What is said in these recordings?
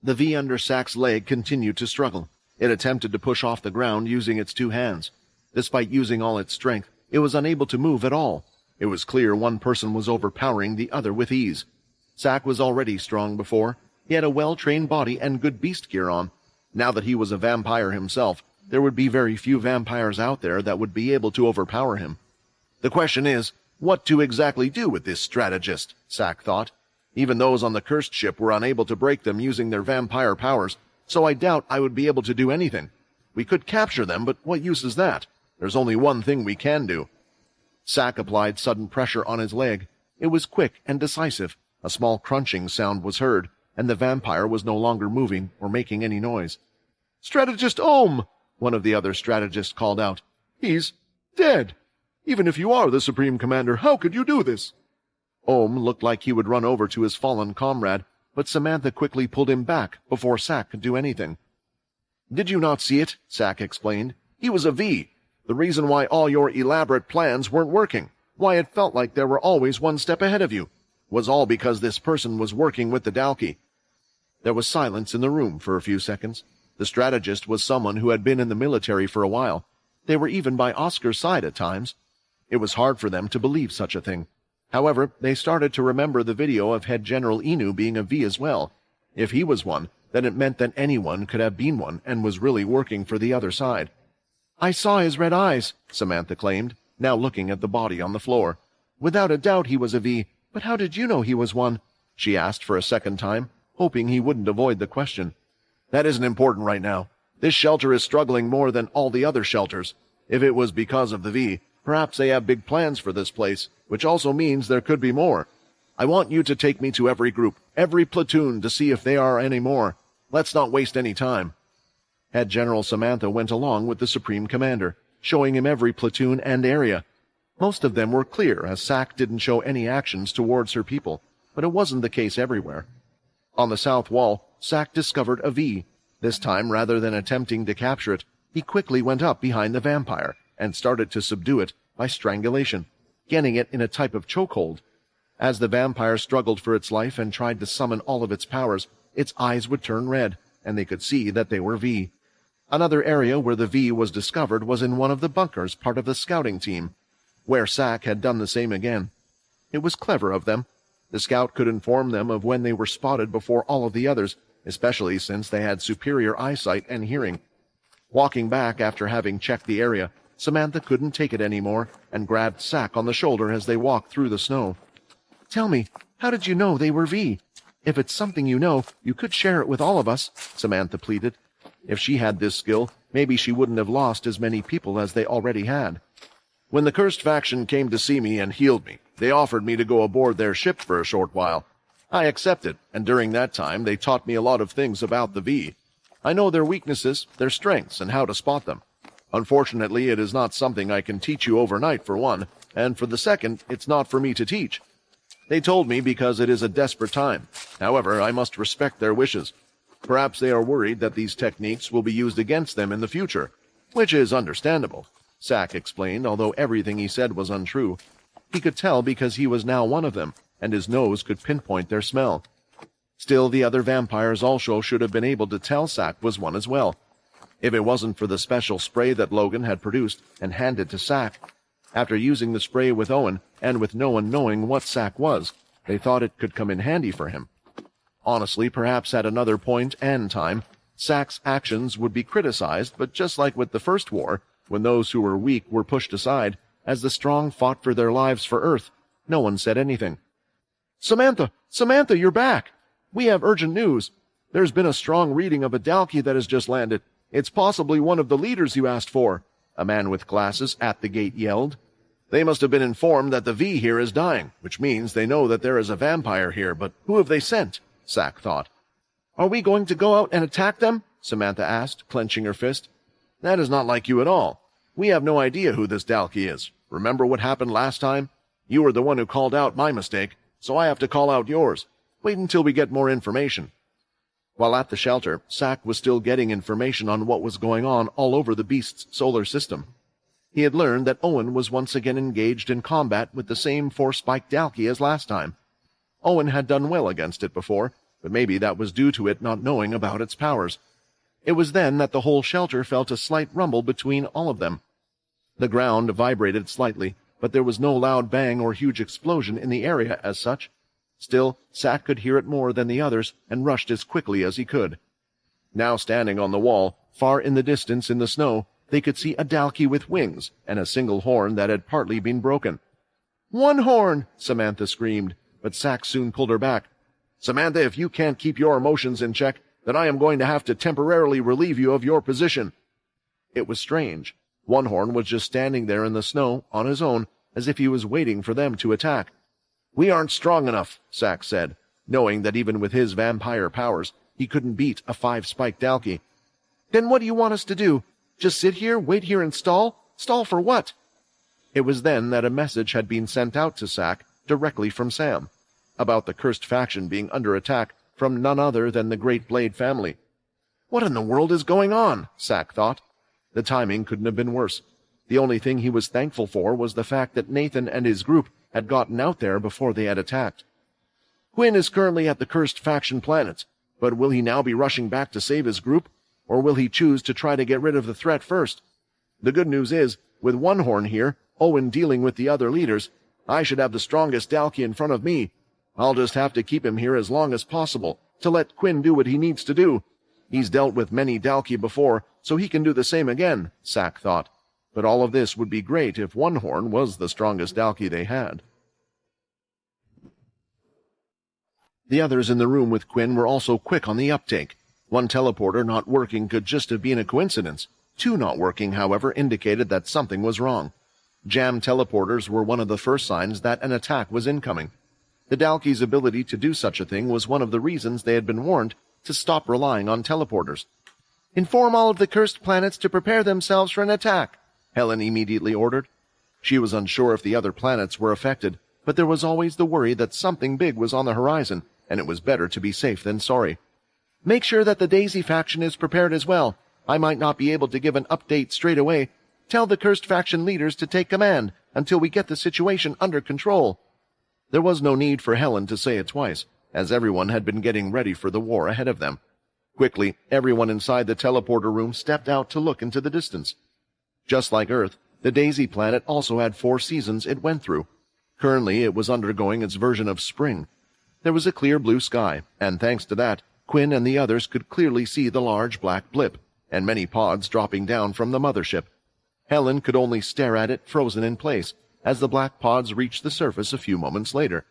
The V under Sack's leg continued to struggle. It attempted to push off the ground using its two hands. Despite using all its strength, it was unable to move at all. It was clear one person was overpowering the other with ease. Sack was already strong before. He had a well-trained body and good beast gear on. Now that he was a vampire himself, there would be very few vampires out there that would be able to overpower him. The question is, what to exactly do with this strategist, Sack thought. Even those on the cursed ship were unable to break them using their vampire powers, so I doubt I would be able to do anything. We could capture them, but what use is that? There's only one thing we can do. Sack applied sudden pressure on his leg. It was quick and decisive. A small crunching sound was heard, and the vampire was no longer moving or making any noise. "Strategist Ohm!" one of the other strategists called out. "He's dead! Even if you are the Supreme Commander, how could you do this?" Ohm looked like he would run over to his fallen comrade, but Samantha quickly pulled him back before Sack could do anything. "Did you not see it?" Sack explained. "He was a V. The reason why all your elaborate plans weren't working, why it felt like there were always one step ahead of you, was all because this person was working with the Dalki." There was silence in the room for a few seconds. The strategist was someone who had been in the military for a while. They were even by Oscar's side at times. It was hard for them to believe such a thing. However, they started to remember the video of Head General Inu being a V as well. If he was one, then it meant that anyone could have been one and was really working for the other side. "I saw his red eyes," Samantha claimed, now looking at the body on the floor. "Without a doubt he was a V, but how did you know he was one?" she asked for a second time, hoping he wouldn't avoid the question. "That isn't important right now. This shelter is struggling more than all the other shelters. If it was because of the V, perhaps they have big plans for this place, which also means there could be more. I want you to take me to every group, every platoon, to see if there are any more. Let's not waste any time." Head General Samantha went along with the Supreme Commander, showing him every platoon and area. Most of them were clear, as Sack didn't show any actions towards her people, but it wasn't the case everywhere. On the south wall, Sack discovered a V. This time, rather than attempting to capture it, he quickly went up behind the vampire and started to subdue it by strangulation, getting it in a type of chokehold. As the vampire struggled for its life and tried to summon all of its powers, its eyes would turn red, and they could see that they were V. Another area where the V was discovered was in one of the bunkers part of the scouting team, where Sack had done the same again. It was clever of them. The scout could inform them of when they were spotted before all of the others, especially since they had superior eyesight and hearing. Walking back after having checked the area, Samantha couldn't take it anymore and grabbed Sack on the shoulder as they walked through the snow. "Tell me, how did you know they were V? If it's something you know, you could share it with all of us," Samantha pleaded. If she had this skill, maybe she wouldn't have lost as many people as they already had. "When the cursed faction came to see me and healed me, they offered me to go aboard their ship for a short while. I accepted, and during that time they taught me a lot of things about the V. I know their weaknesses, their strengths, and how to spot them. Unfortunately, it is not something I can teach you overnight, for one, and for the second, it's not for me to teach. They told me because it is a desperate time. However, I must respect their wishes. Perhaps they are worried that these techniques will be used against them in the future, which is understandable," Sack explained, although everything he said was untrue. He could tell because he was now one of them, and his nose could pinpoint their smell. Still, the other vampires also should have been able to tell Sack was one as well. If it wasn't for the special spray that Logan had produced and handed to Sack, after using the spray with Owen, and with no one knowing what Sack was, they thought it could come in handy for him. Honestly, perhaps at another point and time, Sack's actions would be criticized, but just like with the first war, when those who were weak were pushed aside, as the strong fought for their lives for Earth, no one said anything. "Samantha! Samantha, you're back! We have urgent news. There's been a strong reading of a Dalki that has just landed. It's possibly one of the leaders you asked for," a man with glasses at the gate yelled. "They must have been informed that the V here is dying, which means they know that there is a vampire here, but who have they sent?" Sack thought. "Are we going to go out and attack them?" Samantha asked, clenching her fist. "That is not like you at all. We have no idea who this Dalki is. Remember what happened last time? You were the one who called out my mistake, so I have to call out yours. Wait until we get more information." While at the shelter, Sack was still getting information on what was going on all over the beast's solar system. He had learned that Owen was once again engaged in combat with the same four-spiked Dalki as last time. Owen had done well against it before, but maybe that was due to it not knowing about its powers. It was then that the whole shelter felt a slight rumble between all of them. The ground vibrated slightly, but there was no loud bang or huge explosion in the area as such. Still, Sack could hear it more than the others and rushed as quickly as he could. Now standing on the wall, far in the distance in the snow, they could see a dalky with wings and a single horn that had partly been broken. "One horn!" Samantha screamed, but Sack soon pulled her back. "Samantha, if you can't keep your emotions in check, then I am going to have to temporarily relieve you of your position." It was strange. One horn was just standing there in the snow, on his own, as if he was waiting for them to attack. "We aren't strong enough," Sack said, knowing that even with his vampire powers, he couldn't beat a 5-spike dalky. "Then what do you want us to do? Just sit here, wait here and stall? Stall for what?" It was then that a message had been sent out to Sack directly from Sam, about the cursed faction being under attack from none other than the Great Blade family. What in the world is going on? Sack thought. The timing couldn't have been worse. The only thing he was thankful for was the fact that Nathan and his group had gotten out there before they had attacked. Quinn is currently at the cursed faction planet, but will he now be rushing back to save his group, or will he choose to try to get rid of the threat first? The good news is, with One Horn here, Owen dealing with the other leaders, I should have the strongest Dalky in front of me. I'll just have to keep him here as long as possible, to let Quinn do what he needs to do. He's dealt with many Dalky before, so he can do the same again, Sack thought. But all of this would be great if One Horn was the strongest Dalky they had. The others in the room with Quinn were also quick on the uptake. One teleporter not working could just have been a coincidence. Two not working, however, indicated that something was wrong. Jam teleporters were one of the first signs that an attack was incoming. The Dalky's ability to do such a thing was one of the reasons they had been warned to stop relying on teleporters. Inform all of the cursed planets to prepare themselves for an attack, Helen immediately ordered. She was unsure if the other planets were affected, but there was always the worry that something big was on the horizon, and it was better to be safe than sorry. Make sure that the Daisy faction is prepared as well. I might not be able to give an update straight away. Tell the cursed faction leaders to take command until we get the situation under control. There was no need for Helen to say it twice, as everyone had been getting ready for the war ahead of them. Quickly, everyone inside the teleporter room stepped out to look into the distance. Just like Earth, the Daisy planet also had 4 seasons it went through. Currently, it was undergoing its version of spring. There was a clear blue sky, and thanks to that, Quinn and the others could clearly see the large black blip, and many pods dropping down from the mothership. Helen could only stare at it frozen in place, as the black pods reached the surface a few moments later.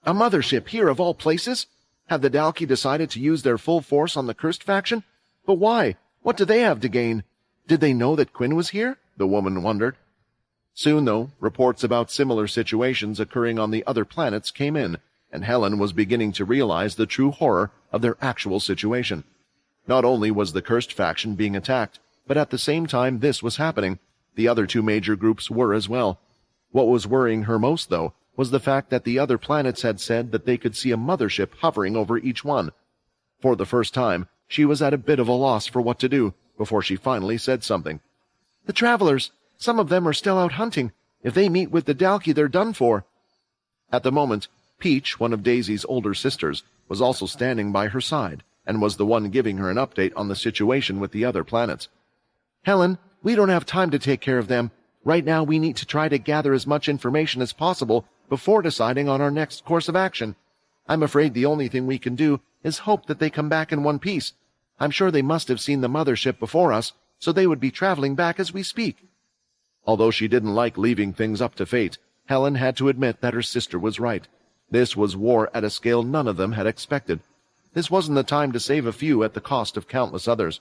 A mothership here of all places? Have the Dalky decided to use their full force on the cursed faction? But why? What do they have to gain? Did they know that Quinn was here? The woman wondered. Soon, though, reports about similar situations occurring on the other planets came in, and Helen was beginning to realize the true horror of their actual situation. Not only was the cursed faction being attacked, but at the same time this was happening, the other 2 major groups were as well. What was worrying her most, though, was the fact that the other planets had said that they could see a mothership hovering over each one. For the first time, she was at a bit of a loss for what to do, before she finally said something. The travelers! Some of them are still out hunting. If they meet with the Dalky, they're done for. At the moment, Peach, one of Daisy's older sisters, was also standing by her side, and was the one giving her an update on the situation with the other planets. Helen, we don't have time to take care of them. Right now we need to try to gather as much information as possible before deciding on our next course of action. I'm afraid the only thing we can do is hope that they come back in one piece. I'm sure they must have seen the mothership before us, so they would be traveling back as we speak. Although she didn't like leaving things up to fate, Helen had to admit that her sister was right. This was war at a scale none of them had expected. This wasn't the time to save a few at the cost of countless others.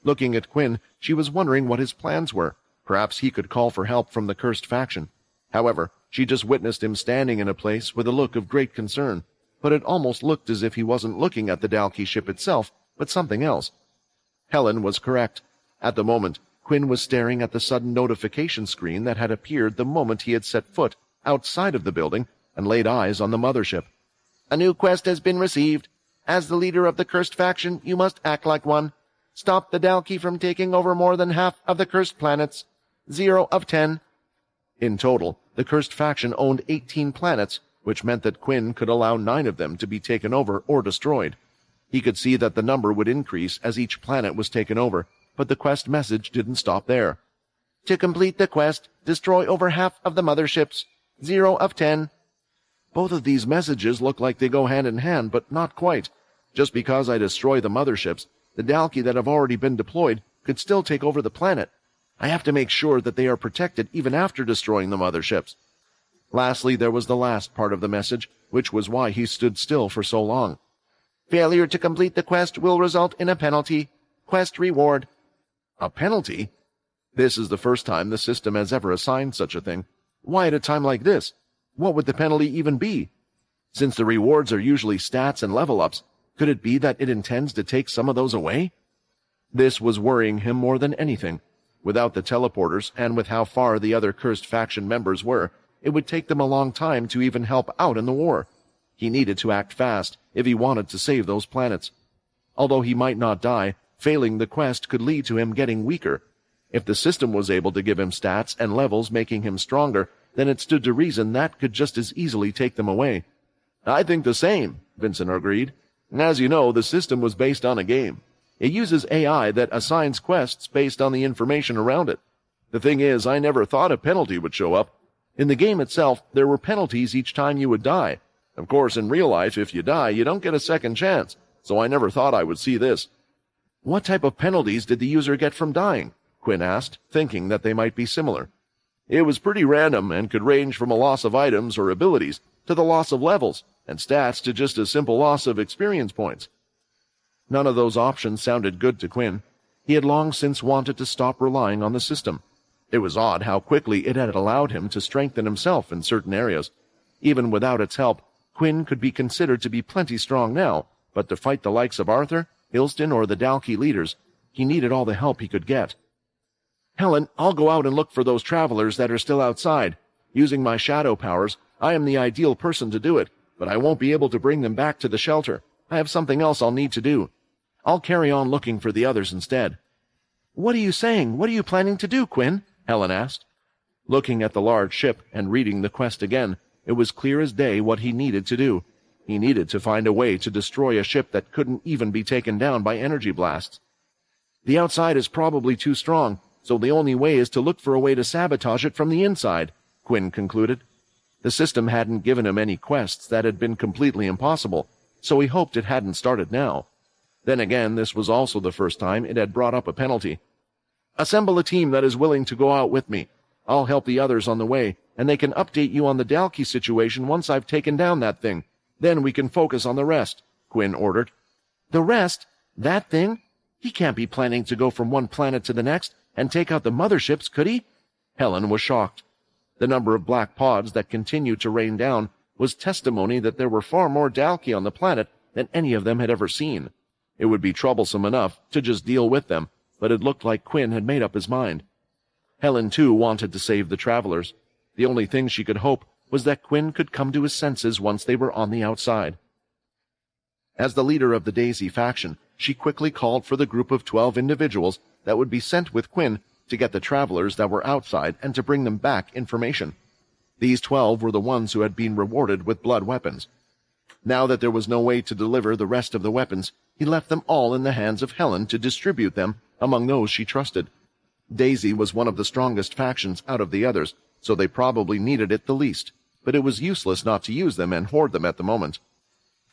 Looking at Quinn, she was wondering what his plans were. Perhaps he could call for help from the cursed faction. However, she just witnessed him standing in a place with a look of great concern, but it almost looked as if he wasn't looking at the Dalky ship itself, but something else. Helen was correct. At the moment, Quinn was staring at the sudden notification screen that had appeared the moment he had set foot outside of the building and laid eyes on the mothership. A new quest has been received. As the leader of the cursed faction, you must act like one. Stop the Dalky from taking over more than half of the cursed planets. 0 of 10. In total, the cursed faction owned 18 planets, which meant that Quinn could allow 9 of them to be taken over or destroyed. He could see that the number would increase as each planet was taken over, but the quest message didn't stop there. To complete the quest, destroy over half of the motherships. 0 of 10. Both of these messages look like they go hand in hand, but not quite. Just because I destroy the motherships, the Dalki that have already been deployed could still take over the planet. I have to make sure that they are protected even after destroying the motherships. Lastly, there was the last part of the message, which was why he stood still for so long. Failure to complete the quest will result in a penalty. Quest reward. A penalty? This is the first time the system has ever assigned such a thing. Why at a time like this? What would the penalty even be? Since the rewards are usually stats and level-ups, could it be that it intends to take some of those away? This was worrying him more than anything. Without the teleporters, and with how far the other cursed faction members were, it would take them a long time to even help out in the war. He needed to act fast if he wanted to save those planets. Although he might not die, failing the quest could lead to him getting weaker. If the system was able to give him stats and levels making him stronger, then it stood to reason that could just as easily take them away. I think the same, Vincent agreed. As you know, the system was based on a game. It uses AI that assigns quests based on the information around it. The thing is, I never thought a penalty would show up. In the game itself, there were penalties each time you would die. Of course, in real life, if you die, you don't get a second chance, so I never thought I would see this. What type of penalties did the user get from dying? Quinn asked, thinking that they might be similar. It was pretty random and could range from a loss of items or abilities to the loss of levels and stats to just a simple loss of experience points. None of those options sounded good to Quinn. He had long since wanted to stop relying on the system. It was odd how quickly it had allowed him to strengthen himself in certain areas. Even without its help, Quinn could be considered to be plenty strong now, but to fight the likes of Arthur, Ilston, or the Dalki leaders, he needed all the help he could get. Helen, I'll go out and look for those travelers that are still outside. Using my shadow powers, I am the ideal person to do it, but I won't be able to bring them back to the shelter. I have something else I'll need to do. I'll carry on looking for the others instead. What are you saying? What are you planning to do, Quinn? Helen asked. Looking at the large ship and reading the quest again, it was clear as day what he needed to do. He needed to find a way to destroy a ship that couldn't even be taken down by energy blasts. The outside is probably too strong, so the only way is to look for a way to sabotage it from the inside, Quinn concluded. The system hadn't given him any quests that had been completely impossible, so he hoped it hadn't started now. Then again, this was also the first time it had brought up a penalty. Assemble a team that is willing to go out with me. I'll help the others on the way, and they can update you on the Dalki situation once I've taken down that thing. Then we can focus on the rest, Quinn ordered. The rest? That thing? He can't be planning to go from one planet to the next and take out the motherships, could he? Helen was shocked. The number of black pods that continued to rain down was testimony that there were far more Dalki on the planet than any of them had ever seen. It would be troublesome enough to just deal with them, but it looked like Quinn had made up his mind. Helen, too, wanted to save the travelers. The only thing she could hope was that Quinn could come to his senses once they were on the outside. As the leader of the Daisy faction, she quickly called for the group of 12 individuals that would be sent with Quinn to get the travelers that were outside and to bring them back information. These 12 were the ones who had been rewarded with blood weapons. Now that there was no way to deliver the rest of the weapons, he left them all in the hands of Helen to distribute them among those she trusted. Daisy was one of the strongest factions out of the others, so they probably needed it the least, but it was useless not to use them and hoard them at the moment.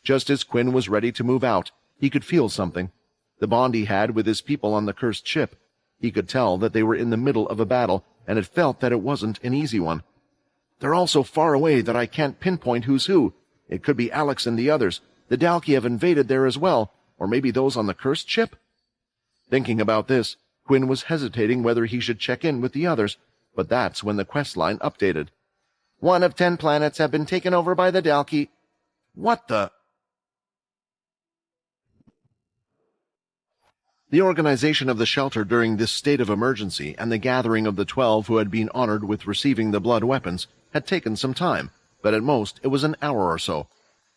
Just as Quinn was ready to move out, he could feel something. The bond he had with his people on the cursed ship. He could tell that they were in the middle of a battle, and it felt that it wasn't an easy one. They're all so far away that I can't pinpoint who's who. It could be Alex and the others. The Dalki have invaded there as well, or maybe those on the cursed ship? Thinking about this, Quinn was hesitating whether he should check in with the others, but that's when the quest line updated. 1 of 10 planets have been taken over by the Dalki. What the? The organization of the shelter during this state of emergency and the gathering of the 12 who had been honored with receiving the blood weapons had taken some time, but at most it was an hour or so.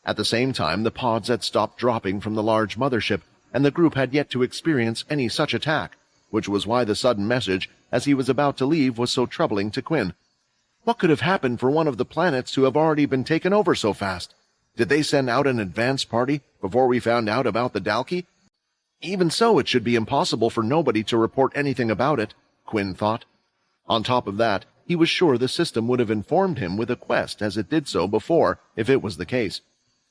At the same time, the pods had stopped dropping from the large mothership, and the group had yet to experience any such attack, which was why the sudden message as he was about to leave was so troubling to Quinn. What could have happened for one of the planets to have already been taken over so fast? Did they send out an advance party before we found out about the Dalki? Even so, it should be impossible for nobody to report anything about it, Quinn thought. On top of that, he was sure the system would have informed him with a quest as it did so before, if it was the case.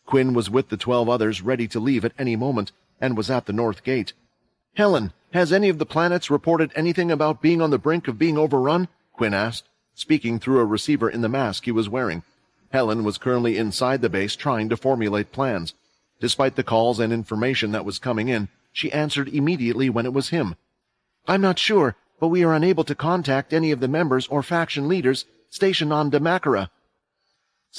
Quinn was with the 12 others ready to leave at any moment, and was at the north gate. "Helen, has any of the planets reported anything about being on the brink of being overrun?" Quinn asked, speaking through a receiver in the mask he was wearing. Helen was currently inside the base trying to formulate plans. Despite the calls and information that was coming in, she answered immediately when it was him. "I'm not sure, but we are unable to contact any of the members or faction leaders stationed on Damakara.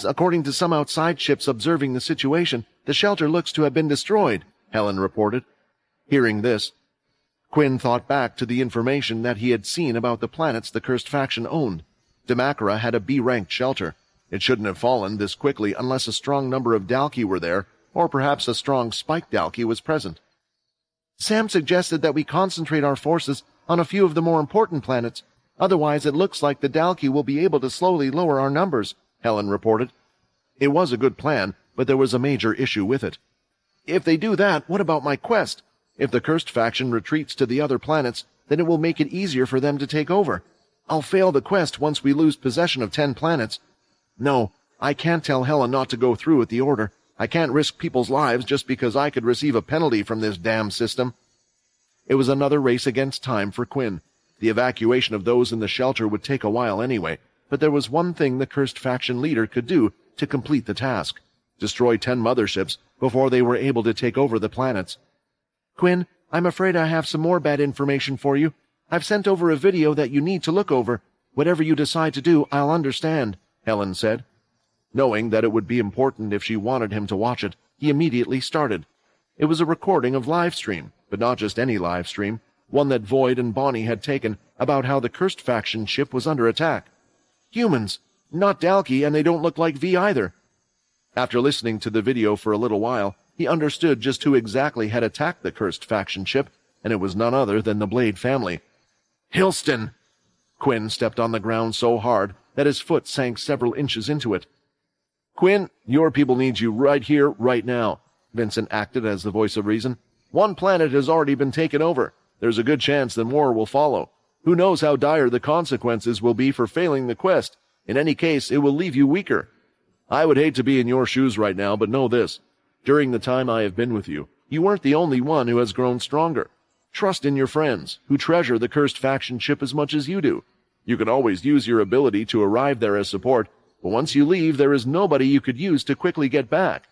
According to some outside ships observing the situation, the shelter looks to have been destroyed," Helen reported. Hearing this, Quinn thought back to the information that he had seen about the planets the cursed faction owned. Damakara had a B-ranked shelter. It shouldn't have fallen this quickly unless a strong number of Dalki were there, or perhaps a strong spike Dalki was present. "Sam suggested that we concentrate our forces on a few of the more important planets. Otherwise, it looks like the Dalki will be able to slowly lower our numbers," Helen reported. It was a good plan, but there was a major issue with it. "If they do that, what about my quest? If the cursed faction retreats to the other planets, then it will make it easier for them to take over. I'll fail the quest once we lose possession of 10 planets. No, I can't tell Helen not to go through with the order. I can't risk people's lives just because I could receive a penalty from this damn system." It was another race against time for Quinn. The evacuation of those in the shelter would take a while anyway, but there was one thing the cursed faction leader could do to complete the task: destroy 10 motherships before they were able to take over the planets. "Quinn, I'm afraid I have some more bad information for you. I've sent over a video that you need to look over. Whatever you decide to do, I'll understand," Helen said. Knowing that it would be important if she wanted him to watch it, he immediately started. It was a recording of live stream, but not just any live stream, one that Void and Bonnie had taken about how the cursed faction ship was under attack. "Humans, not Dalki, and they don't look like V either." After listening to the video for a little while, he understood just who exactly had attacked the cursed faction ship, and it was none other than the Blade family. "Hilston!" Quinn stepped on the ground so hard that his foot sank several inches into it. "Quinn, your people need you right here, right now." Vincent acted as the voice of reason. "One planet has already been taken over. There's a good chance that more will follow. Who knows how dire the consequences will be for failing the quest? In any case, it will leave you weaker. I would hate to be in your shoes right now, but know this. During the time I have been with you, you weren't the only one who has grown stronger. Trust in your friends, who treasure the cursed faction ship as much as you do. You can always use your ability to arrive there as support, but once you leave, there is nobody you could use to quickly get back."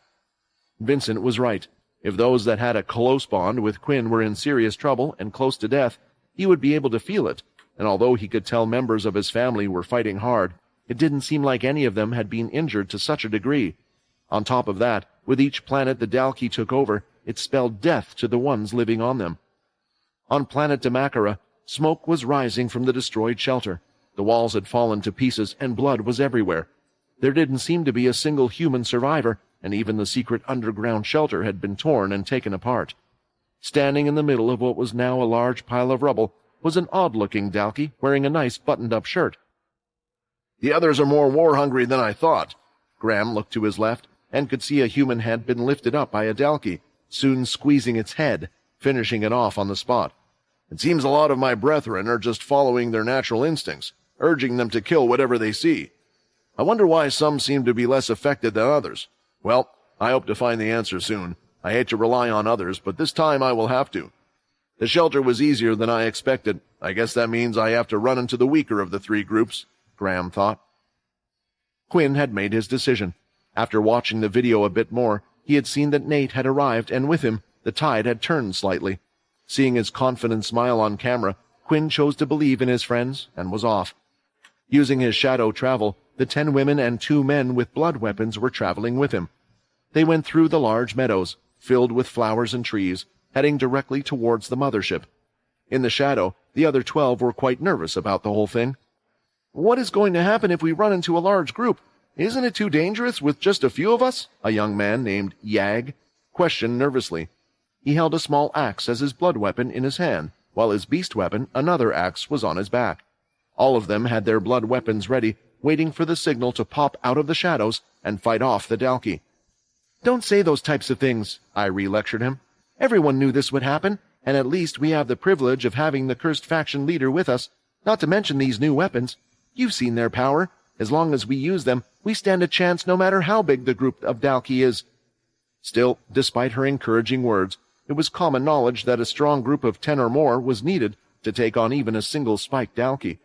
Vincent was right. If those that had a close bond with Quinn were in serious trouble and close to death, he would be able to feel it, and although he could tell members of his family were fighting hard, it didn't seem like any of them had been injured to such a degree. On top of that, with each planet the Dalki took over, it spelled death to the ones living on them. On planet Damakara, smoke was rising from the destroyed shelter. The walls had fallen to pieces, and blood was everywhere. There didn't seem to be a single human survivor, and even the secret underground shelter had been torn and taken apart. Standing in the middle of what was now a large pile of rubble was an odd-looking Dalki wearing a nice buttoned-up shirt. "The others are more war-hungry than I thought." Graham looked to his left and could see a human head been lifted up by a Dalki, soon squeezing its head, finishing it off on the spot. "It seems a lot of my brethren are just following their natural instincts, urging them to kill whatever they see. I wonder why some seem to be less affected than others. Well, I hope to find the answer soon. I hate to rely on others, but this time I will have to. The shelter was easier than I expected. I guess that means I have to run into the weaker of the 3 groups," Graham thought. Quinn had made his decision. After watching the video a bit more, he had seen that Nate had arrived, and with him, the tide had turned slightly. Seeing his confident smile on camera, Quinn chose to believe in his friends and was off. Using his shadow travel, the 10 women and 2 men with blood weapons were traveling with him. They went through the large meadows, filled with flowers and trees, heading directly towards the mothership. In the shadow, the other 12 were quite nervous about the whole thing. "What is going to happen if we run into a large group? Isn't it too dangerous with just a few of us?" a young man named Yag questioned nervously. He held a small axe as his blood weapon in his hand, while his beast weapon, another axe, was on his back. All of them had their blood weapons ready, waiting for the signal to pop out of the shadows and fight off the Dalki. "Don't say those types of things," Irie lectured him. "Everyone knew this would happen, and at least we have the privilege of having the cursed faction leader with us, not to mention these new weapons. You've seen their power. As long as we use them, we stand a chance no matter how big the group of Dalki is." Still, despite her encouraging words, it was common knowledge that a strong group of 10 or more was needed to take on even a single spiked Dalki.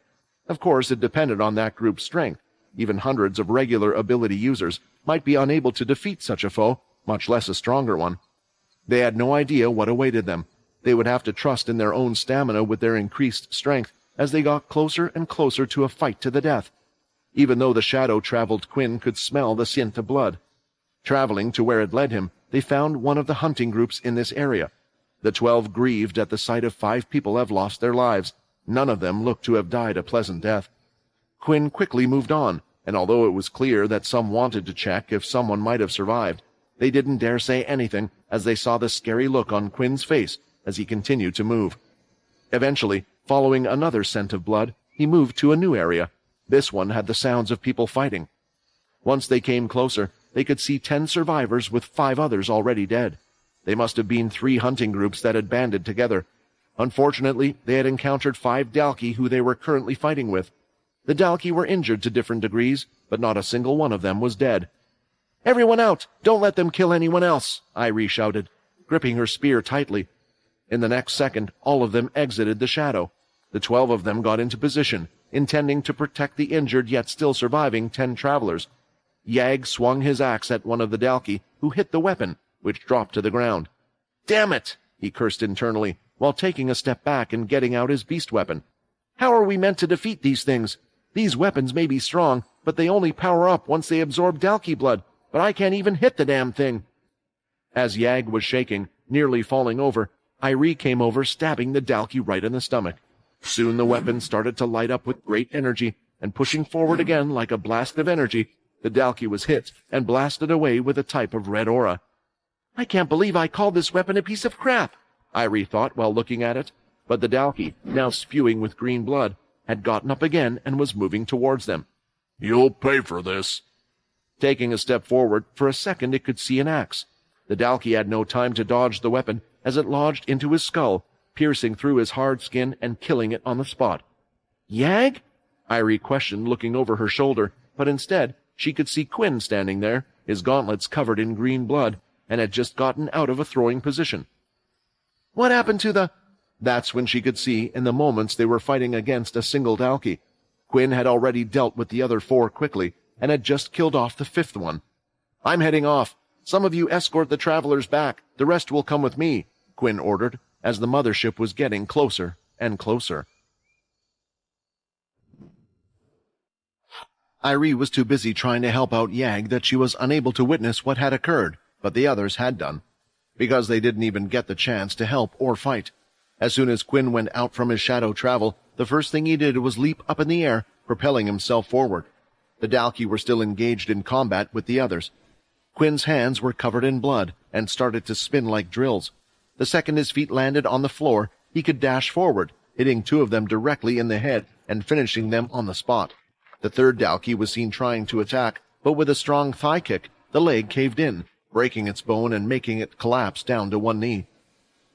Of course, it depended on that group's strength. Even hundreds of regular ability users might be unable to defeat such a foe, much less a stronger one. They had no idea what awaited them. They would have to trust in their own stamina with their increased strength as they got closer and closer to a fight to the death. Even though the shadow-traveled Quinn could smell the scent of blood. Traveling to where it led him, they found one of the hunting groups in this area. The 12 grieved at the sight of 5 people have lost their lives. None of them looked to have died a pleasant death. Quinn quickly moved on, and although it was clear that some wanted to check if someone might have survived, they didn't dare say anything as they saw the scary look on Quinn's face as he continued to move. Eventually, following another scent of blood, he moved to a new area. This one had the sounds of people fighting. Once they came closer, they could see 10 survivors with 5 others already dead. They must have been 3 hunting groups that had banded together. Unfortunately, they had encountered 5 Dalki who they were currently fighting with. The Dalki were injured to different degrees, but not a single one of them was dead. "Everyone out! Don't let them kill anyone else!" Irie shouted, gripping her spear tightly. In the next second, all of them exited the shadow. The 12 of them got into position, intending to protect the injured yet still surviving 10 travelers. Yag swung his axe at one of the Dalki, who hit the weapon, which dropped to the ground. "Damn it!" he cursed internally, while taking a step back and getting out his beast weapon. "How are we meant to defeat these things? These weapons may be strong, but they only power up once they absorb Dalki blood, but I can't even hit the damn thing." As Yag was shaking, nearly falling over, Irie came over, stabbing the Dalki right in the stomach. Soon the weapon started to light up with great energy, and pushing forward again like a blast of energy, the Dalki was hit and blasted away with a type of red aura. "I can't believe I called this weapon a piece of crap," Irie thought while looking at it, but the Dalki, now spewing with green blood, had gotten up again and was moving towards them. "You'll pay for this." Taking a step forward, for a second it could see an axe. The Dalki had no time to dodge the weapon as it lodged into his skull, piercing through his hard skin and killing it on the spot. "Yag?" Irie questioned, looking over her shoulder, but instead she could see Quinn standing there, his gauntlets covered in green blood, and had just gotten out of a throwing position. "What happened to the—" That's when she could see, in the moments they were fighting against a single Dalki. Quinn had already dealt with the other 4 quickly, and had just killed off the 5th one. "I'm heading off. Some of you escort the travelers back. The rest will come with me," Quinn ordered, as the mothership was getting closer and closer. Irie was too busy trying to help out Yag that she was unable to witness what had occurred, but the others had done, because they didn't even get the chance to help or fight. As soon as Quinn went out from his shadow travel, the first thing he did was leap up in the air, propelling himself forward. The Dalki were still engaged in combat with the others. Quinn's hands were covered in blood and started to spin like drills. The second his feet landed on the floor, he could dash forward, hitting 2 of them directly in the head and finishing them on the spot. The 3rd Dalki was seen trying to attack, but with a strong thigh kick, the leg caved in, breaking its bone and making it collapse down to one knee.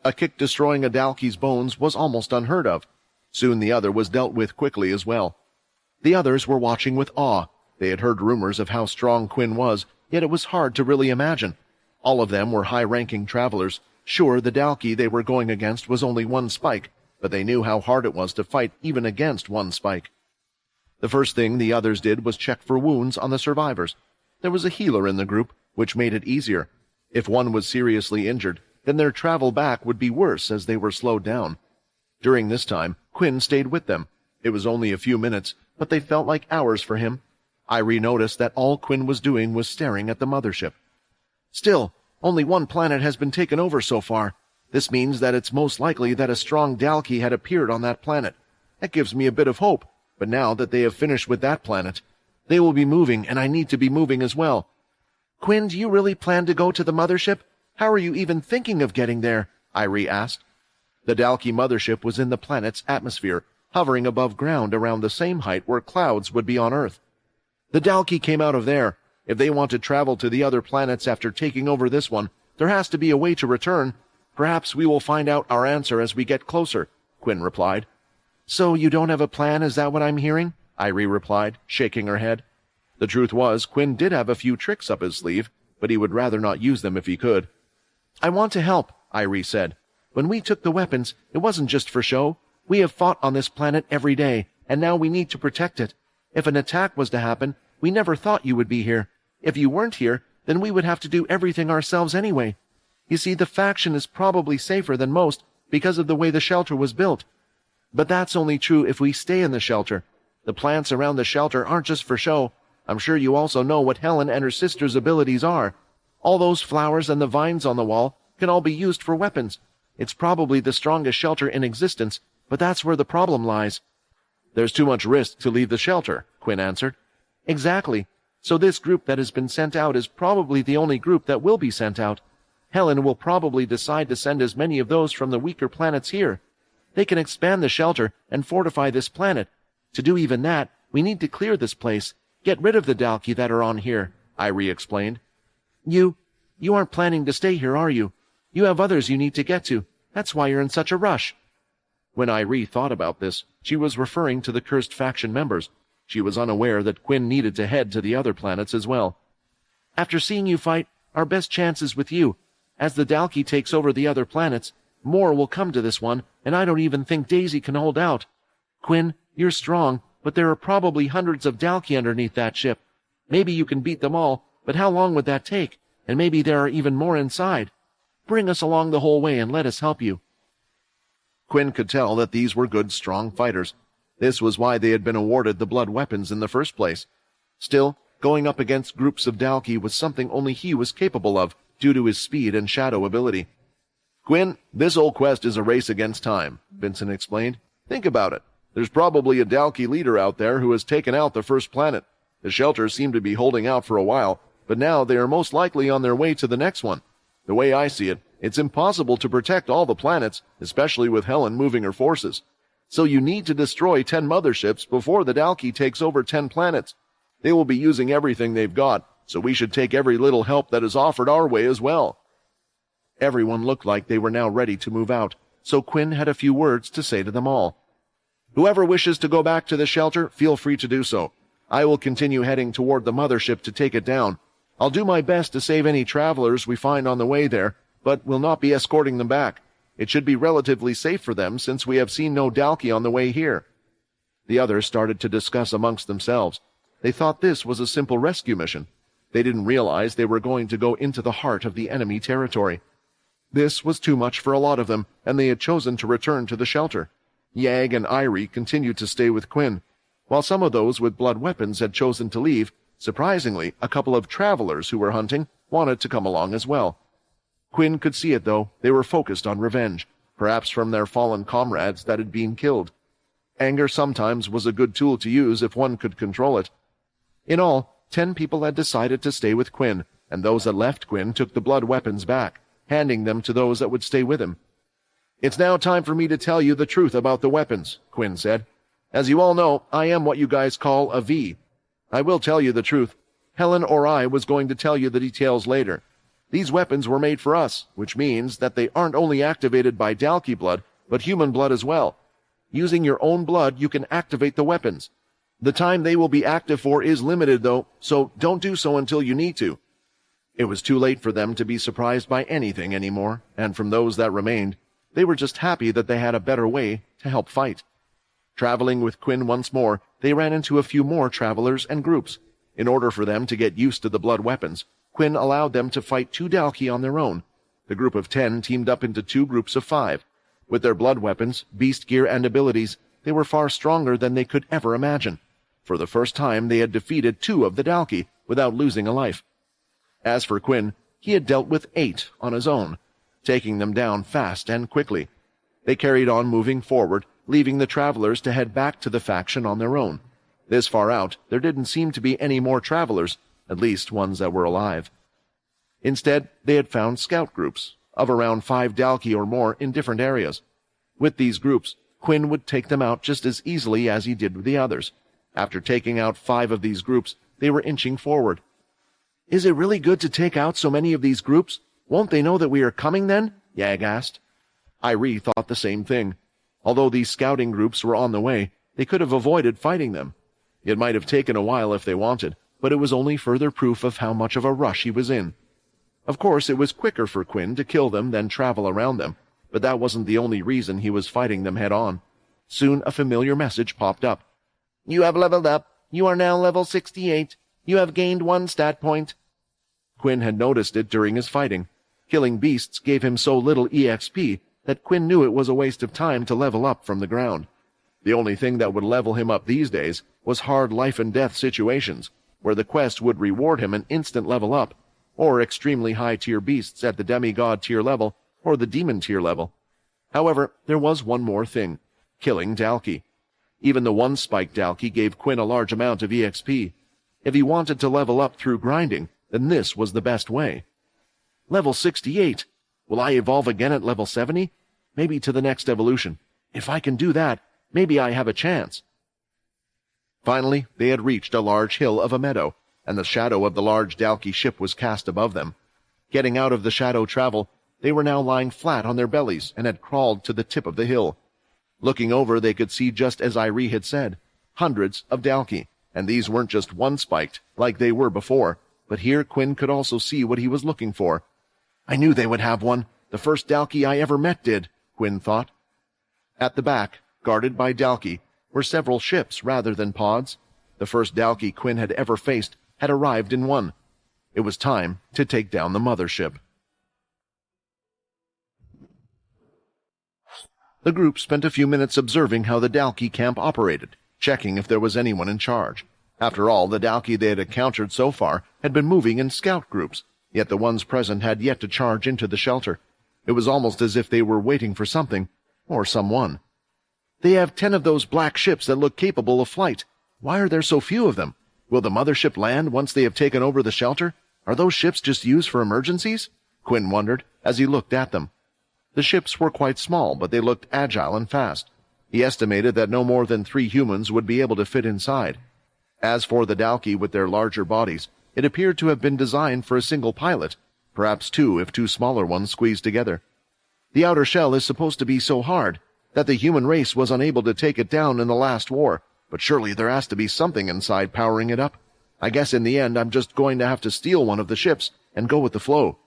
A kick destroying a Dalki's bones was almost unheard of. Soon the other was dealt with quickly as well. The others were watching with awe. They had heard rumors of how strong Quinn was, yet it was hard to really imagine. All of them were high-ranking travelers. Sure, the Dalki they were going against was only 1 spike, but they knew how hard it was to fight even against 1 spike. The first thing the others did was check for wounds on the survivors. There was a healer in the group, which made it easier. If one was seriously injured, then their travel back would be worse as they were slowed down. During this time, Quinn stayed with them. It was only a few minutes, but they felt like hours for him. Irie noticed that all Quinn was doing was staring at the mothership. "Still, only 1 planet has been taken over so far. This means that it's most likely that a strong Dalki had appeared on that planet. That gives me a bit of hope, but now that they have finished with that planet, they will be moving, and I need to be moving as well." "Quinn, do you really plan to go to the mothership? How are you even thinking of getting there?" Irie asked. The Dalki mothership was in the planet's atmosphere, hovering above ground around the same height where clouds would be on Earth. The Dalki came out of there. If they want to travel to the other planets after taking over this one, there has to be a way to return. Perhaps we will find out our answer as we get closer, Quinn replied. So you don't have a plan, is that what I'm hearing? Irie replied, shaking her head. The truth was, Quinn did have a few tricks up his sleeve, but he would rather not use them if he could. I want to help, Irie said. When we took the weapons, it wasn't just for show. We have fought on this planet every day, and now we need to protect it. If an attack was to happen, we never thought you would be here. If you weren't here, then we would have to do everything ourselves anyway. You see, the faction is probably safer than most because of the way the shelter was built. But that's only true if we stay in the shelter. The plants around the shelter aren't just for show. I'm sure you also know what Helen and her sister's abilities are. All those flowers and the vines on the wall can all be used for weapons. It's probably the strongest shelter in existence, but that's where the problem lies. There's too much risk to leave the shelter, Quinn answered. Exactly. So this group that has been sent out is probably the only group that will be sent out. Helen will probably decide to send as many of those from the weaker planets here. They can expand the shelter and fortify this planet. To do even that, we need to clear this place. Get rid of the Dalki that are on here, Irie explained. You aren't planning to stay here, are you? You have others you need to get to. That's why you're in such a rush. When Irie thought about this, she was referring to the cursed faction members. She was unaware that Quinn needed to head to the other planets as well. After seeing you fight, our best chance is with you. As the Dalki takes over the other planets, more will come to this one, and I don't even think Daisy can hold out. Quinn, you're strong, but there are probably hundreds of Dalki underneath that ship. Maybe you can beat them all, but how long would that take? And maybe there are even more inside. Bring us along the whole way and let us help you. Quinn could tell that these were good, strong fighters. This was why they had been awarded the blood weapons in the first place. Still, going up against groups of Dalki was something only he was capable of, due to his speed and shadow ability. Quinn, this whole quest is a race against time, Vincent explained. Think about it. There's probably a Dalki leader out there who has taken out the first planet. The shelters seem to be holding out for a while, but now they are most likely on their way to the next one. The way I see it, it's impossible to protect all the planets, especially with Helen moving her forces. So you need to destroy 10 motherships before the Dalki takes over 10 planets. They will be using everything they've got, so we should take every little help that is offered our way as well. Everyone looked like they were now ready to move out, so Quinn had a few words to say to them all. Whoever wishes to go back to the shelter, feel free to do so. I will continue heading toward the mothership to take it down. I'll do my best to save any travelers we find on the way there, but will not be escorting them back. It should be relatively safe for them since we have seen no Dalki on the way here. The others started to discuss amongst themselves. They thought this was a simple rescue mission. They didn't realize they were going to go into the heart of the enemy territory. This was too much for a lot of them, and they had chosen to return to the shelter. Yag and Irie continued to stay with Quinn, while some of those with blood weapons had chosen to leave. Surprisingly, a couple of travelers who were hunting wanted to come along as well. Quinn could see it, though. They were focused on revenge, perhaps from their fallen comrades that had been killed. Anger sometimes was a good tool to use if one could control it. In all, 10 people had decided to stay with Quinn, and those that left Quinn took the blood weapons back, handing them to those that would stay with him. It's now time for me to tell you the truth about the weapons, Quinn said. As you all know, I am what you guys call a V. I will tell you the truth. Helen or I was going to tell you the details later. These weapons were made for us, which means that they aren't only activated by Dalki blood, but human blood as well. Using your own blood, you can activate the weapons. The time they will be active for is limited, though, so don't do so until you need to. It was too late for them to be surprised by anything anymore, and from those that remained, they were just happy that they had a better way to help fight. Traveling with Quinn once more, they ran into a few more travelers and groups. In order for them to get used to the blood weapons, Quinn allowed them to fight 2 Dalki on their own. The group of 10 teamed up into 2 groups of 5. With their blood weapons, beast gear, and abilities, they were far stronger than they could ever imagine. For the first time, they had defeated 2 of the Dalki without losing a life. As for Quinn, he had dealt with 8 on his own, taking them down fast and quickly. They carried on moving forward, leaving the travelers to head back to the faction on their own. This far out, there didn't seem to be any more travelers, at least ones that were alive. Instead, they had found scout groups, of around 5 Dalki or more in different areas. With these groups, Quinn would take them out just as easily as he did with the others. After taking out 5 of these groups, They were inching forward. "Is it really good to take out so many of these groups? Won't they know that we are coming then?" Yag asked. Irie thought the same thing. Although these scouting groups were on the way, they could have avoided fighting them. It might have taken a while if they wanted, but it was only further proof of how much of a rush he was in. Of course, it was quicker for Quinn to kill them than travel around them, but that wasn't the only reason he was fighting them head-on. Soon a familiar message popped up. "You have leveled up. You are now level 68. You have gained 1 stat point." Quinn had noticed it during his fighting. Killing beasts gave him so little EXP that Quinn knew it was a waste of time to level up from the ground. The only thing that would level him up these days was hard life-and-death situations, where the quest would reward him an instant level up, or extremely high-tier beasts at the demigod tier level or the demon tier level. However, there was one more thing: killing Dalki. Even the one-spike Dalki gave Quinn a large amount of EXP. If he wanted to level up through grinding, then this was the best way. Level 68. Will I evolve again at level 70? Maybe to the next evolution. If I can do that, maybe I have a chance. Finally, they had reached a large hill of a meadow, and the shadow of the large Dalki ship was cast above them. Getting out of the shadow travel, they were now lying flat on their bellies and had crawled to the tip of the hill. Looking over, they could see, just as Irie had said, hundreds of Dalki, and these weren't just one-spiked, like they were before, but here Quinn could also see what he was looking for. "I knew they would have one. The first Dalki I ever met did," Quinn thought. At the back, guarded by Dalki, were several ships rather than pods. The first Dalki Quinn had ever faced had arrived in one. It was time to take down the mothership. The group spent a few minutes observing how the Dalki camp operated, checking if there was anyone in charge. After all, the Dalki they had encountered so far had been moving in scout groups, yet the ones present had yet to charge into the shelter. It was almost as if they were waiting for something, or someone. "They have 10 of those black ships that look capable of flight. Why are there so few of them? Will the mothership land once they have taken over the shelter? Are those ships just used for emergencies?" Quinn wondered as he looked at them. The ships were quite small, but they looked agile and fast. He estimated that no more than 3 humans would be able to fit inside. As for the Dalki with their larger bodies, it appeared to have been designed for a single pilot, perhaps 2 if 2 smaller ones squeezed together. The outer shell is supposed to be so hard that the human race was unable to take it down in the last war, but surely there has to be something inside powering it up. I guess in the end I'm just going to have to steal one of the ships and go with the flow.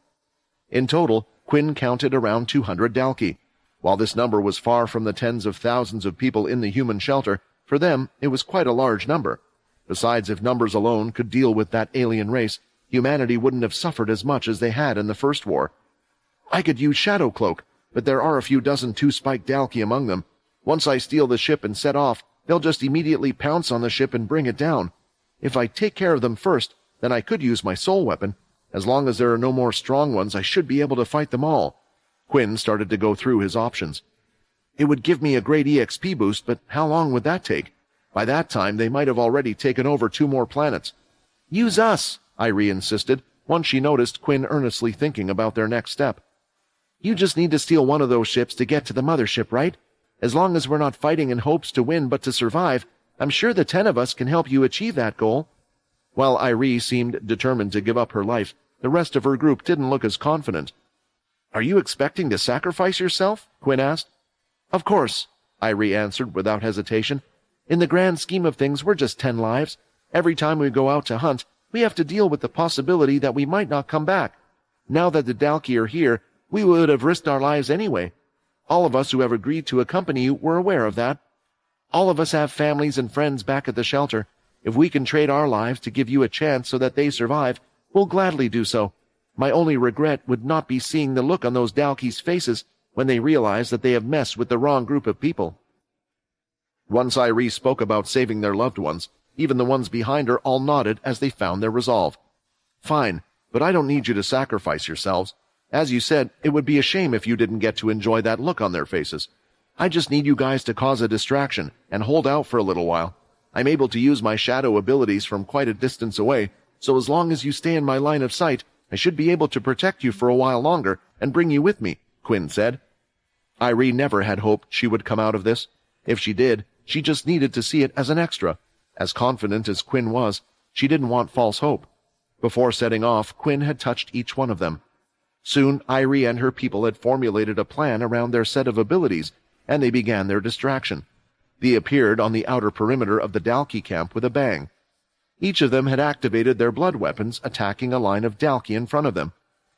In total, Quinn counted around 200 Dalki. While this number was far from the tens of thousands of people in the human shelter, for them it was quite a large number. Besides, if numbers alone could deal with that alien race, humanity wouldn't have suffered as much as they had in the first war. "I could use Shadow Cloak, but there are a few dozen 2-spiked Dalki among them. Once I steal the ship and set off, they'll just immediately pounce on the ship and bring it down. If I take care of them first, then I could use my soul weapon. As long as there are no more strong ones, I should be able to fight them all." Quinn started to go through his options. "It would give me a great EXP boost, but how long would that take? By that time, they might have already taken over 2 more planets." "Use us," Irie insisted, once she noticed Quinn earnestly thinking about their next step. "You just need to steal one of those ships to get to the mothership, right? As long as we're not fighting in hopes to win but to survive, I'm sure the 10 of us can help you achieve that goal." While Irie seemed determined to give up her life, the rest of her group didn't look as confident. "Are you expecting to sacrifice yourself?" Quinn asked. "Of course," Irie answered without hesitation. "In the grand scheme of things, we're just 10 lives. Every time we go out to hunt, we have to deal with the possibility that we might not come back. Now that the Dalki are here, we would have risked our lives anyway. All of us who have agreed to accompany you were aware of that. All of us have families and friends back at the shelter. If we can trade our lives to give you a chance so that they survive, we'll gladly do so. My only regret would not be seeing the look on those Dalki's faces when they realize that they have messed with the wrong group of people." Once Irie spoke about saving their loved ones, even the ones behind her all nodded as they found their resolve. "Fine, but I don't need you to sacrifice yourselves. As you said, it would be a shame if you didn't get to enjoy that look on their faces. I just need you guys to cause a distraction and hold out for a little while. I'm able to use my shadow abilities from quite a distance away, so as long as you stay in my line of sight, I should be able to protect you for a while longer and bring you with me," Quinn said. Irie never had hoped she would come out of this. If she did, she just needed to see it as an extra. As confident as Quinn was, She didn't want false hope. Before setting off, Quinn had touched each one of them. Soon, Irie and her people had formulated a plan around their set of abilities, and they began their distraction. They appeared on the outer perimeter of the Dalki camp with a bang. Each of them had activated their blood weapons, attacking a line of Dalki in front of them,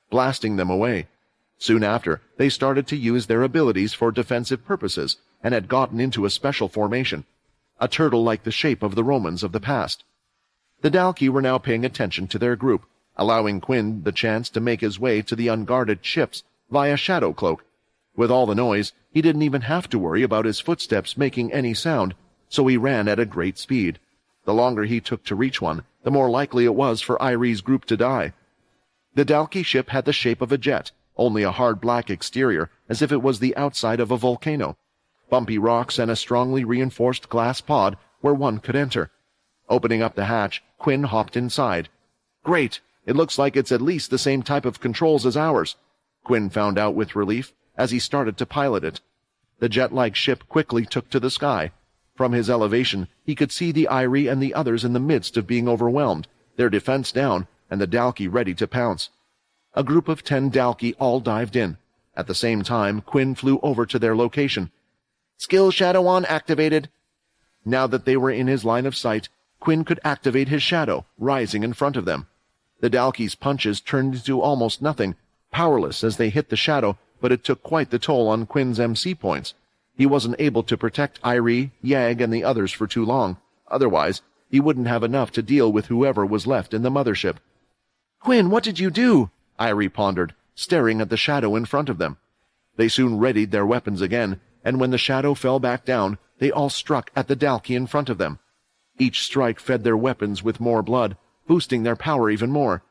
blasting them away. Soon after, they started to use their abilities for defensive purposes and had gotten into a special formation, a turtle like the shape of the Romans of the past. The Dalki were now paying attention to their group, allowing Quinn the chance to make his way to the unguarded ships via shadow cloak. With all the noise, he didn't even have to worry about his footsteps making any sound, so he ran at a great speed. The longer he took to reach one, the more likely it was for Irie's group to die. The Dalki ship had the shape of a jet, only a hard black exterior, as if it was the outside of a volcano. Bumpy rocks and a strongly reinforced glass pod where one could enter. Opening up the hatch, Quinn hopped inside. Great! It looks like it's at least the same type of controls as ours, Quinn found out with relief as he started to pilot it. The jet-like ship quickly took to the sky. From his elevation, he could see the Irie and the others in the midst of being overwhelmed, their defense down, and the Dalki ready to pounce. A group of 10 Dalki all dived in. At the same time, Quinn flew over to their location. Skill Shadow on activated. Now that they were in his line of sight, Quinn could activate his shadow, rising in front of them. The Dalki's punches turned into almost nothing, powerless as they hit the shadow, but it took quite the toll on Quinn's MC points. He wasn't able to protect Irie, Yag, and the others for too long. Otherwise, he wouldn't have enough to deal with whoever was left in the mothership. Quinn, what did you do? Irie pondered, staring at the shadow in front of them. They soon readied their weapons again, and when the shadow fell back down, they all struck at the Dalki in front of them. Each strike fed their weapons with more blood, boosting their power even more.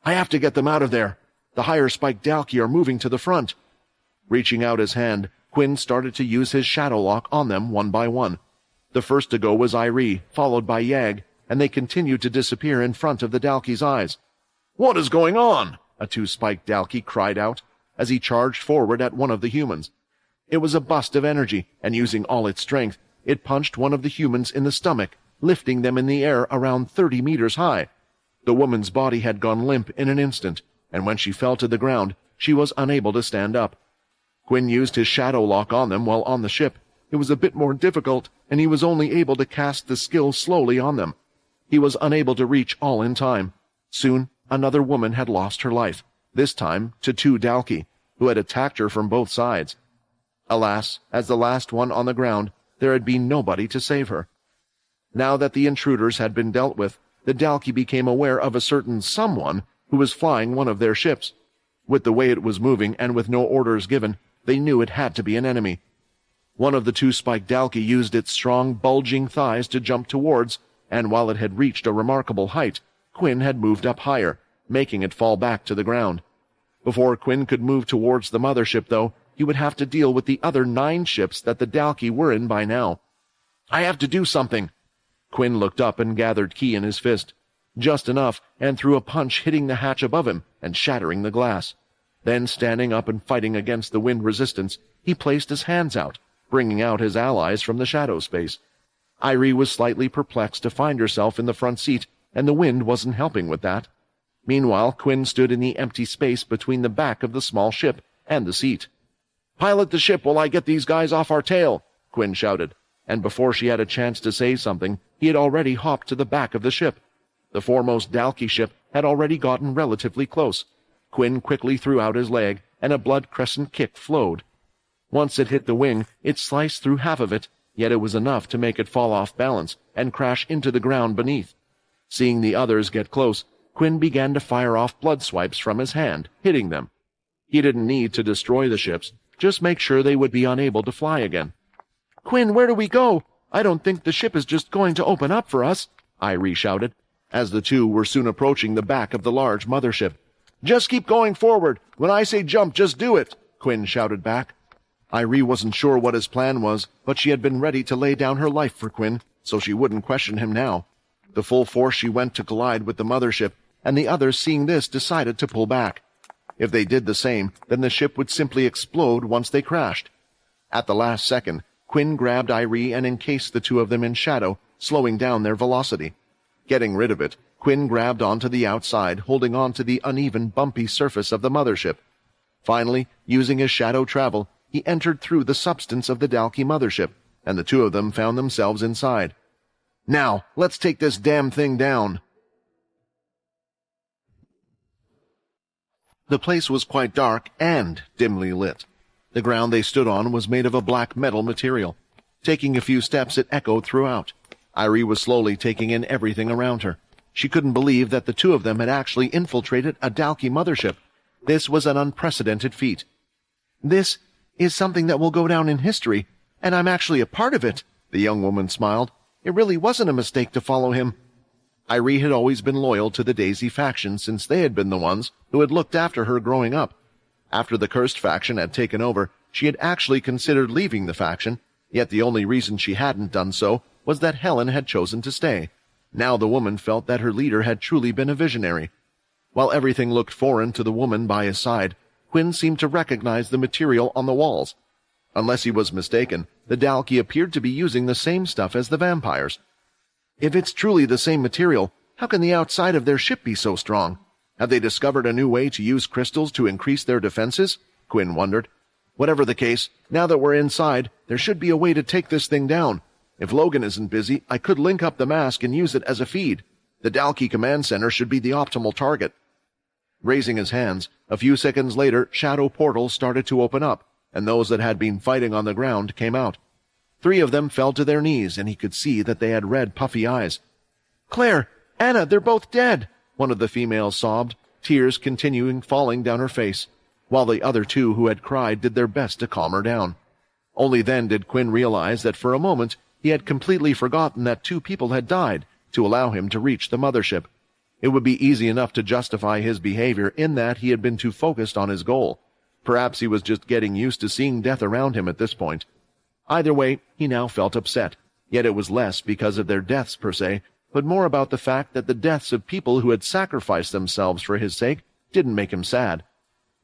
I have to get them out of there. The higher spiked Dalki are moving to the front. Reaching out his hand, Quinn started to use his shadow lock on them one by one. The first to go was Irie, followed by Yag, and they continued to disappear in front of the Dalki's eyes. What is going on? A two-spiked Dalki cried out as he charged forward at one of the humans. It was a bust of energy, and using all its strength, it punched one of the humans in the stomach, lifting them in the air around 30 meters high. The woman's body had gone limp in an instant, and when she fell to the ground, she was unable to stand up. Quinn used his shadow lock on them while on the ship. It was a bit more difficult, and he was only able to cast the skill slowly on them. He was unable to reach all in time. Soon, another woman had lost her life, this time to 2 Dalki, who had attacked her from both sides. Alas, as the last one on the ground, there had been nobody to save her. Now that the intruders had been dealt with, the Dalki became aware of a certain someone who was flying one of their ships. With the way it was moving and with no orders given, they knew it had to be an enemy. One of the 2-spiked Dalki used its strong, bulging thighs to jump towards, and while it had reached a remarkable height, Quinn had moved up higher, making it fall back to the ground. Before Quinn could move towards the mothership, though, he would have to deal with the other 9 ships that the Dalki were in by now. I have to do something. Quinn looked up and gathered ki in his fist. Just enough, and threw a punch hitting the hatch above him and shattering the glass. Then, standing up and fighting against the wind resistance, he placed his hands out, bringing out his allies from the shadow space. Irie was slightly perplexed to find herself in the front seat, and the wind wasn't helping with that. Meanwhile, Quinn stood in the empty space between the back of the small ship and the seat. Pilot the ship while I get these guys off our tail, Quinn shouted, and before she had a chance to say something, he had already hopped to the back of the ship. The foremost Dalki ship had already gotten relatively close. Quinn quickly threw out his leg, and a blood crescent kick flowed. Once it hit the wing, it sliced through half of it, yet it was enough to make it fall off balance and crash into the ground beneath. Seeing the others get close, Quinn began to fire off blood swipes from his hand, hitting them. He didn't need to destroy the ships, just make sure they would be unable to fly again. Quinn, where do we go? I don't think the ship is just going to open up for us, Irie shouted, as the two were soon approaching the back of the large mothership. Just keep going forward. When I say jump, just do it, Quinn shouted back. Irie wasn't sure what his plan was, but she had been ready to lay down her life for Quinn, so she wouldn't question him now. The full force she went to collide with the mothership, and the others, seeing this, decided to pull back. If they did the same, then the ship would simply explode once they crashed. At the last second, Quinn grabbed Irie and encased the two of them in shadow, slowing down their velocity. Getting rid of it, Quinn grabbed onto the outside, holding on to the uneven, bumpy surface of the mothership. Finally, using his shadow travel, he entered through the substance of the Dalki mothership, and the two of them found themselves inside. "Now, let's take this damn thing down." The place was quite dark and dimly lit. The ground they stood on was made of a black metal material. Taking a few steps, it echoed throughout. Irie was slowly taking in everything around her. She couldn't believe that the two of them had actually infiltrated a Dalki mothership. This was an unprecedented feat. "This is something that will go down in history, and I'm actually a part of it," the young woman smiled. "It really wasn't a mistake to follow him." Irie had always been loyal to the Daisy faction since they had been the ones who had looked after her growing up. After the cursed faction had taken over, she had actually considered leaving the faction, yet the only reason she hadn't done so was that Helen had chosen to stay. Now the woman felt that her leader had truly been a visionary. While everything looked foreign to the woman by his side, Quinn seemed to recognize the material on the walls. Unless he was mistaken, the Dalki appeared to be using the same stuff as the vampires. If it's truly the same material, how can the outside of their ship be so strong? Have they discovered a new way to use crystals to increase their defenses? Quinn wondered. Whatever the case, now that we're inside, there should be a way to take this thing down. If Logan isn't busy, I could link up the mask and use it as a feed. The Dalki command center should be the optimal target. Raising his hands, a few seconds later, shadow portals started to open up, and those that had been fighting on the ground came out. 3 of them fell to their knees, and he could see that they had red, puffy eyes. "Claire! Anna, they're both dead!" one of the females sobbed, tears continuing falling down her face, while the other 2 who had cried did their best to calm her down. Only then did Quinn realize that for a moment he had completely forgotten that 2 people had died to allow him to reach the mothership. It would be easy enough to justify his behavior in that he had been too focused on his goal. Perhaps he was just getting used to seeing death around him at this point. Either way, he now felt upset, yet it was less because of their deaths per se, but more about the fact that the deaths of people who had sacrificed themselves for his sake didn't make him sad.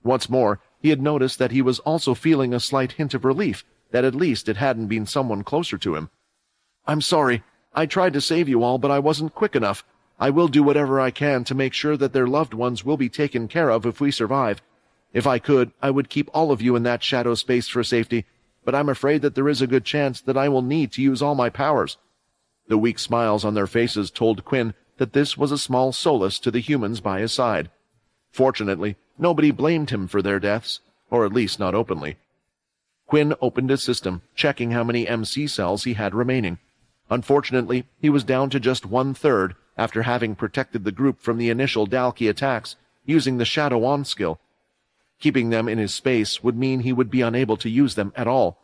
Once more, he had noticed that he was also feeling a slight hint of relief that at least it hadn't been someone closer to him. "I'm sorry. I tried to save you all, but I wasn't quick enough. I will do whatever I can to make sure that their loved ones will be taken care of if we survive. If I could, I would keep all of you in that shadow space for safety, but I'm afraid that there is a good chance that I will need to use all my powers." The weak smiles on their faces told Quinn that this was a small solace to the humans by his side. Fortunately, nobody blamed him for their deaths, or at least not openly. Quinn opened his system, checking how many MC cells he had remaining. Unfortunately, he was down to just 1/3 after having protected the group from the initial Dalki attacks using the Shadow On skill. Keeping them in his space would mean he would be unable to use them at all.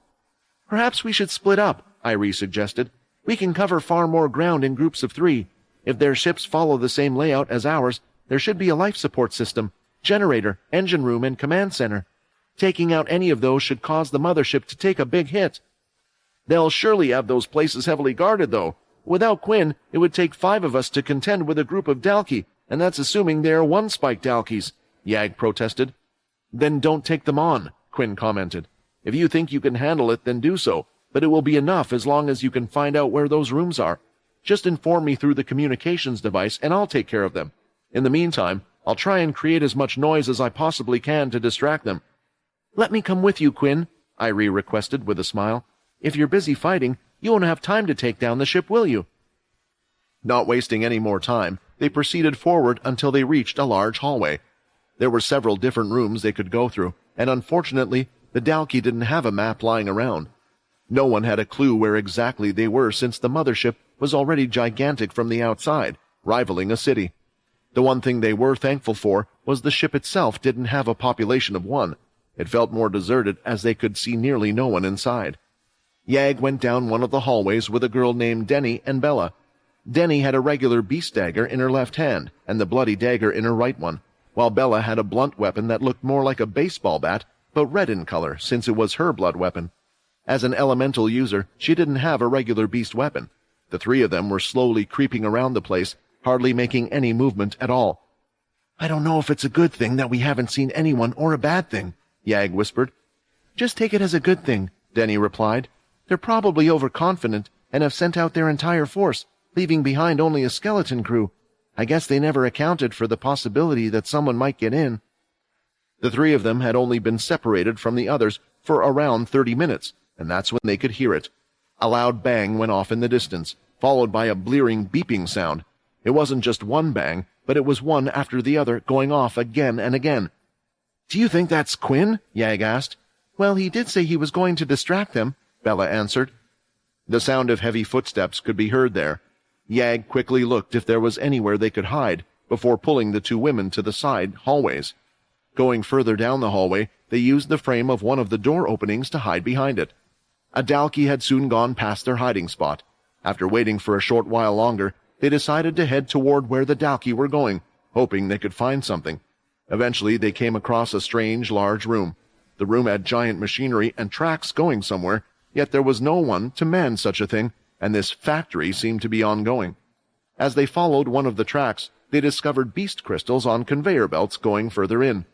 "Perhaps we should split up," Irie suggested. "We can cover far more ground in groups of 3. If their ships follow the same layout as ours, there should be a life support system, generator, engine room, and command center. Taking out any of those should cause the mothership to take a big hit." "They'll surely have those places heavily guarded, though. Without Quinn, it would take 5 of us to contend with a group of Dalki, and that's assuming they are one-spike Dalkis," Yag protested. "Then don't take them on," Quinn commented. "If you think you can handle it, then do so, but it will be enough as long as you can find out where those rooms are. Just inform me through the communications device, and I'll take care of them. In the meantime, I'll try and create as much noise as I possibly can to distract them." "Let me come with you, Quinn," Irie requested with a smile. "If you're busy fighting, you won't have time to take down the ship, will you?" Not wasting any more time, they proceeded forward until they reached a large hallway. There were several different rooms they could go through, and unfortunately, the Dalki didn't have a map lying around. No one had a clue where exactly they were since the mothership was already gigantic from the outside, rivaling a city. The one thing they were thankful for was the ship itself didn't have a population of 1. It felt more deserted as they could see nearly no one inside. Yag went down one of the hallways with a girl named Denny and Bella. Denny had a regular beast dagger in her left hand and the bloody dagger in her right one, while Bella had a blunt weapon that looked more like a baseball bat, but red in color since it was her blood weapon. As an elemental user, she didn't have a regular beast weapon. The 3 of them were slowly creeping around the place, hardly making any movement at all. "I don't know if it's a good thing that we haven't seen anyone or a bad thing," Yag whispered. "Just take it as a good thing," Denny replied. "They're probably overconfident and have sent out their entire force. leaving behind only a skeleton crew. I guess they never accounted for the possibility that someone might get in. The three of them had only been separated from the others for around 30 minutes, and that's when they could hear it. A loud bang went off in the distance, followed by a blearing beeping sound. It wasn't just one bang, but it was one after the other going off again and again. "Do you think that's Quinn?" Yag asked. "Well, he did say he was going to distract them," Bella answered. The sound of heavy footsteps could be heard there. Yag quickly looked if there was anywhere they could hide, before pulling the two women to the side hallways. Going further down the hallway, they used the frame of one of the door openings to hide behind it. A Dalki had soon gone past their hiding spot. After waiting for a short while longer, they decided to head toward where the Dalki were going, hoping they could find something. Eventually, they came across a strange, large room. The room had giant machinery and tracks going somewhere, yet there was no one to man such a thing, and this factory seemed to be ongoing. As they followed one of the tracks, they discovered beast crystals on conveyor belts going further in.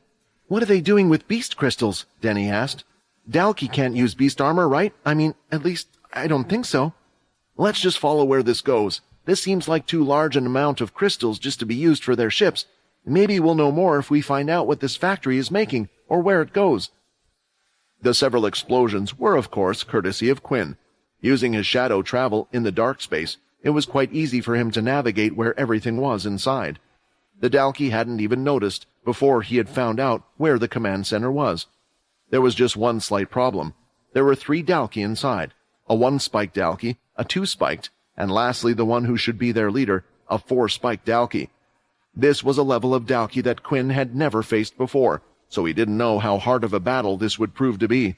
"What are they doing with beast crystals?" Denny asked. "Dalki can't use beast armor, right? I mean, at least, I don't think so." "Let's just follow where this goes. This seems like too large an amount of crystals just to be used for their ships. Maybe we'll know more if we find out what this factory is making, or where it goes." The several explosions were, of course, courtesy of Quinn. Using his shadow travel in the dark space, it was quite easy for him to navigate where everything was inside. The Dalki hadn't even noticed before he had found out where the command center was. There was just one slight problem. There were 3 Dalki inside, a 1-spiked Dalki, a 2-spiked, and lastly the one who should be their leader, a 4-spiked Dalki. This was a level of Dalki that Quinn had never faced before, so he didn't know how hard of a battle this would prove to be.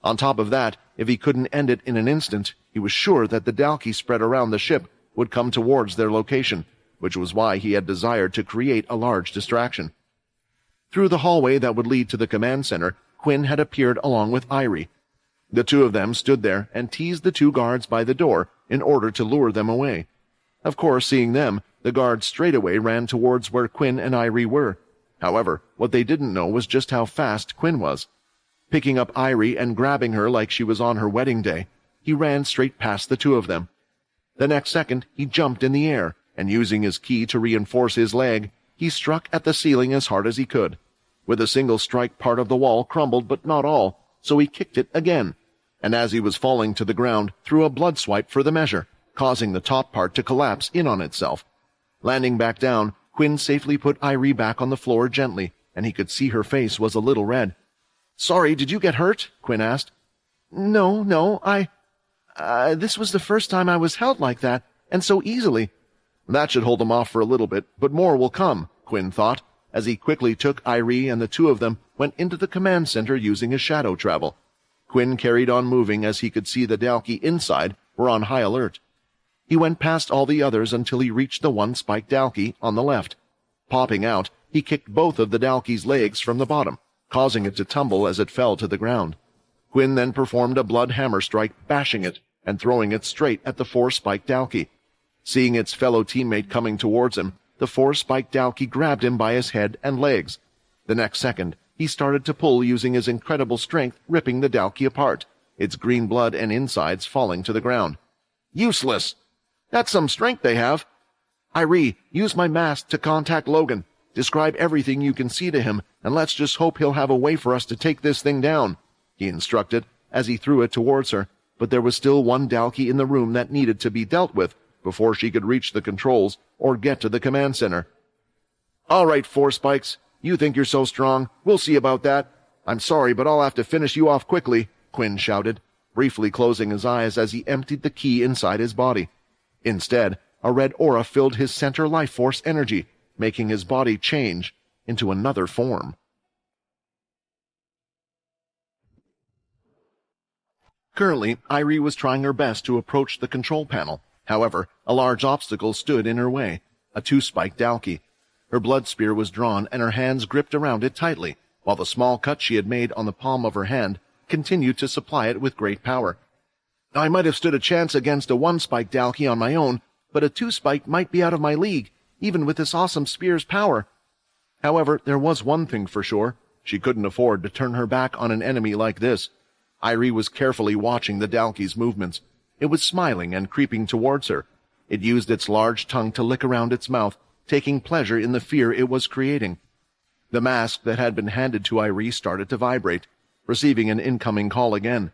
On top of that, if he couldn't end it in an instant, he was sure that the Dalki spread around the ship would come towards their location, which was why he had desired to create a large distraction. Through the hallway that would lead to the command center, Quinn had appeared along with Irie. The two of them stood there and teased the 2 guards by the door in order to lure them away. Of course, seeing them, the guards straightaway ran towards where Quinn and Irie were. However, what they didn't know was just how fast Quinn was. Picking up Irie and grabbing her like she was on her wedding day, he ran straight past the 2 of them. The next second, he jumped in the air, and using his ki to reinforce his leg, he struck at the ceiling as hard as he could. With a single strike, part of the wall crumbled, but not all, so he kicked it again, and as he was falling to the ground, threw a blood swipe for the measure, causing the top part to collapse in on itself. Landing back down, Quinn safely put Irie back on the floor gently, and he could see her face was a little red. "Sorry, did you get hurt?" Quinn asked. No, this was the first time I was held like that, and so easily." That should hold him off for a little bit, but more will come, Quinn thought, as he quickly took Irie, and the 2 of them went into the command center using his shadow travel. Quinn carried on moving as he could see the Dalki inside were on high alert. He went past all the others until he reached the 1-spiked Dalki on the left. Popping out, he kicked both of the Dalki's legs from the bottom, causing it to tumble as it fell to the ground. Quinn then performed a blood hammer strike, bashing it and throwing it straight at the 4-spiked Dalki. Seeing its fellow teammate coming towards him, the 4-spiked Dalki grabbed him by his head and legs. The next second, he started to pull using his incredible strength, ripping the Dalki apart, its green blood and insides falling to the ground. "Useless! That's some strength they have. Irie, use my mask to contact Logan. Describe everything you can see to him, and let's just hope he'll have a way for us to take this thing down," he instructed as he threw it towards her, but there was still 1 Dalki in the room that needed to be dealt with before she could reach the controls or get to the command center. "All right, 4-spikes, you think you're so strong. We'll see about that. I'm sorry, but I'll have to finish you off quickly," Quinn shouted, briefly closing his eyes as he emptied the ki inside his body. Instead, a red aura filled his center life force energy, making his body change into another form. Currently, Irie was trying her best to approach the control panel. However, a large obstacle stood in her way, a 2-spiked Dalki. Her blood spear was drawn and her hands gripped around it tightly, while the small cut she had made on the palm of her hand continued to supply it with great power. "I might have stood a chance against a 1-spiked Dalki on my own, but a 2-spiked might be out of my league, even with this awesome spear's power." However, there was one thing for sure. She couldn't afford to turn her back on an enemy like this. Irie was carefully watching the Dalki's movements. It was smiling and creeping towards her. It used its large tongue to lick around its mouth, taking pleasure in the fear it was creating. The mask that had been handed to Irie started to vibrate, receiving an incoming call again.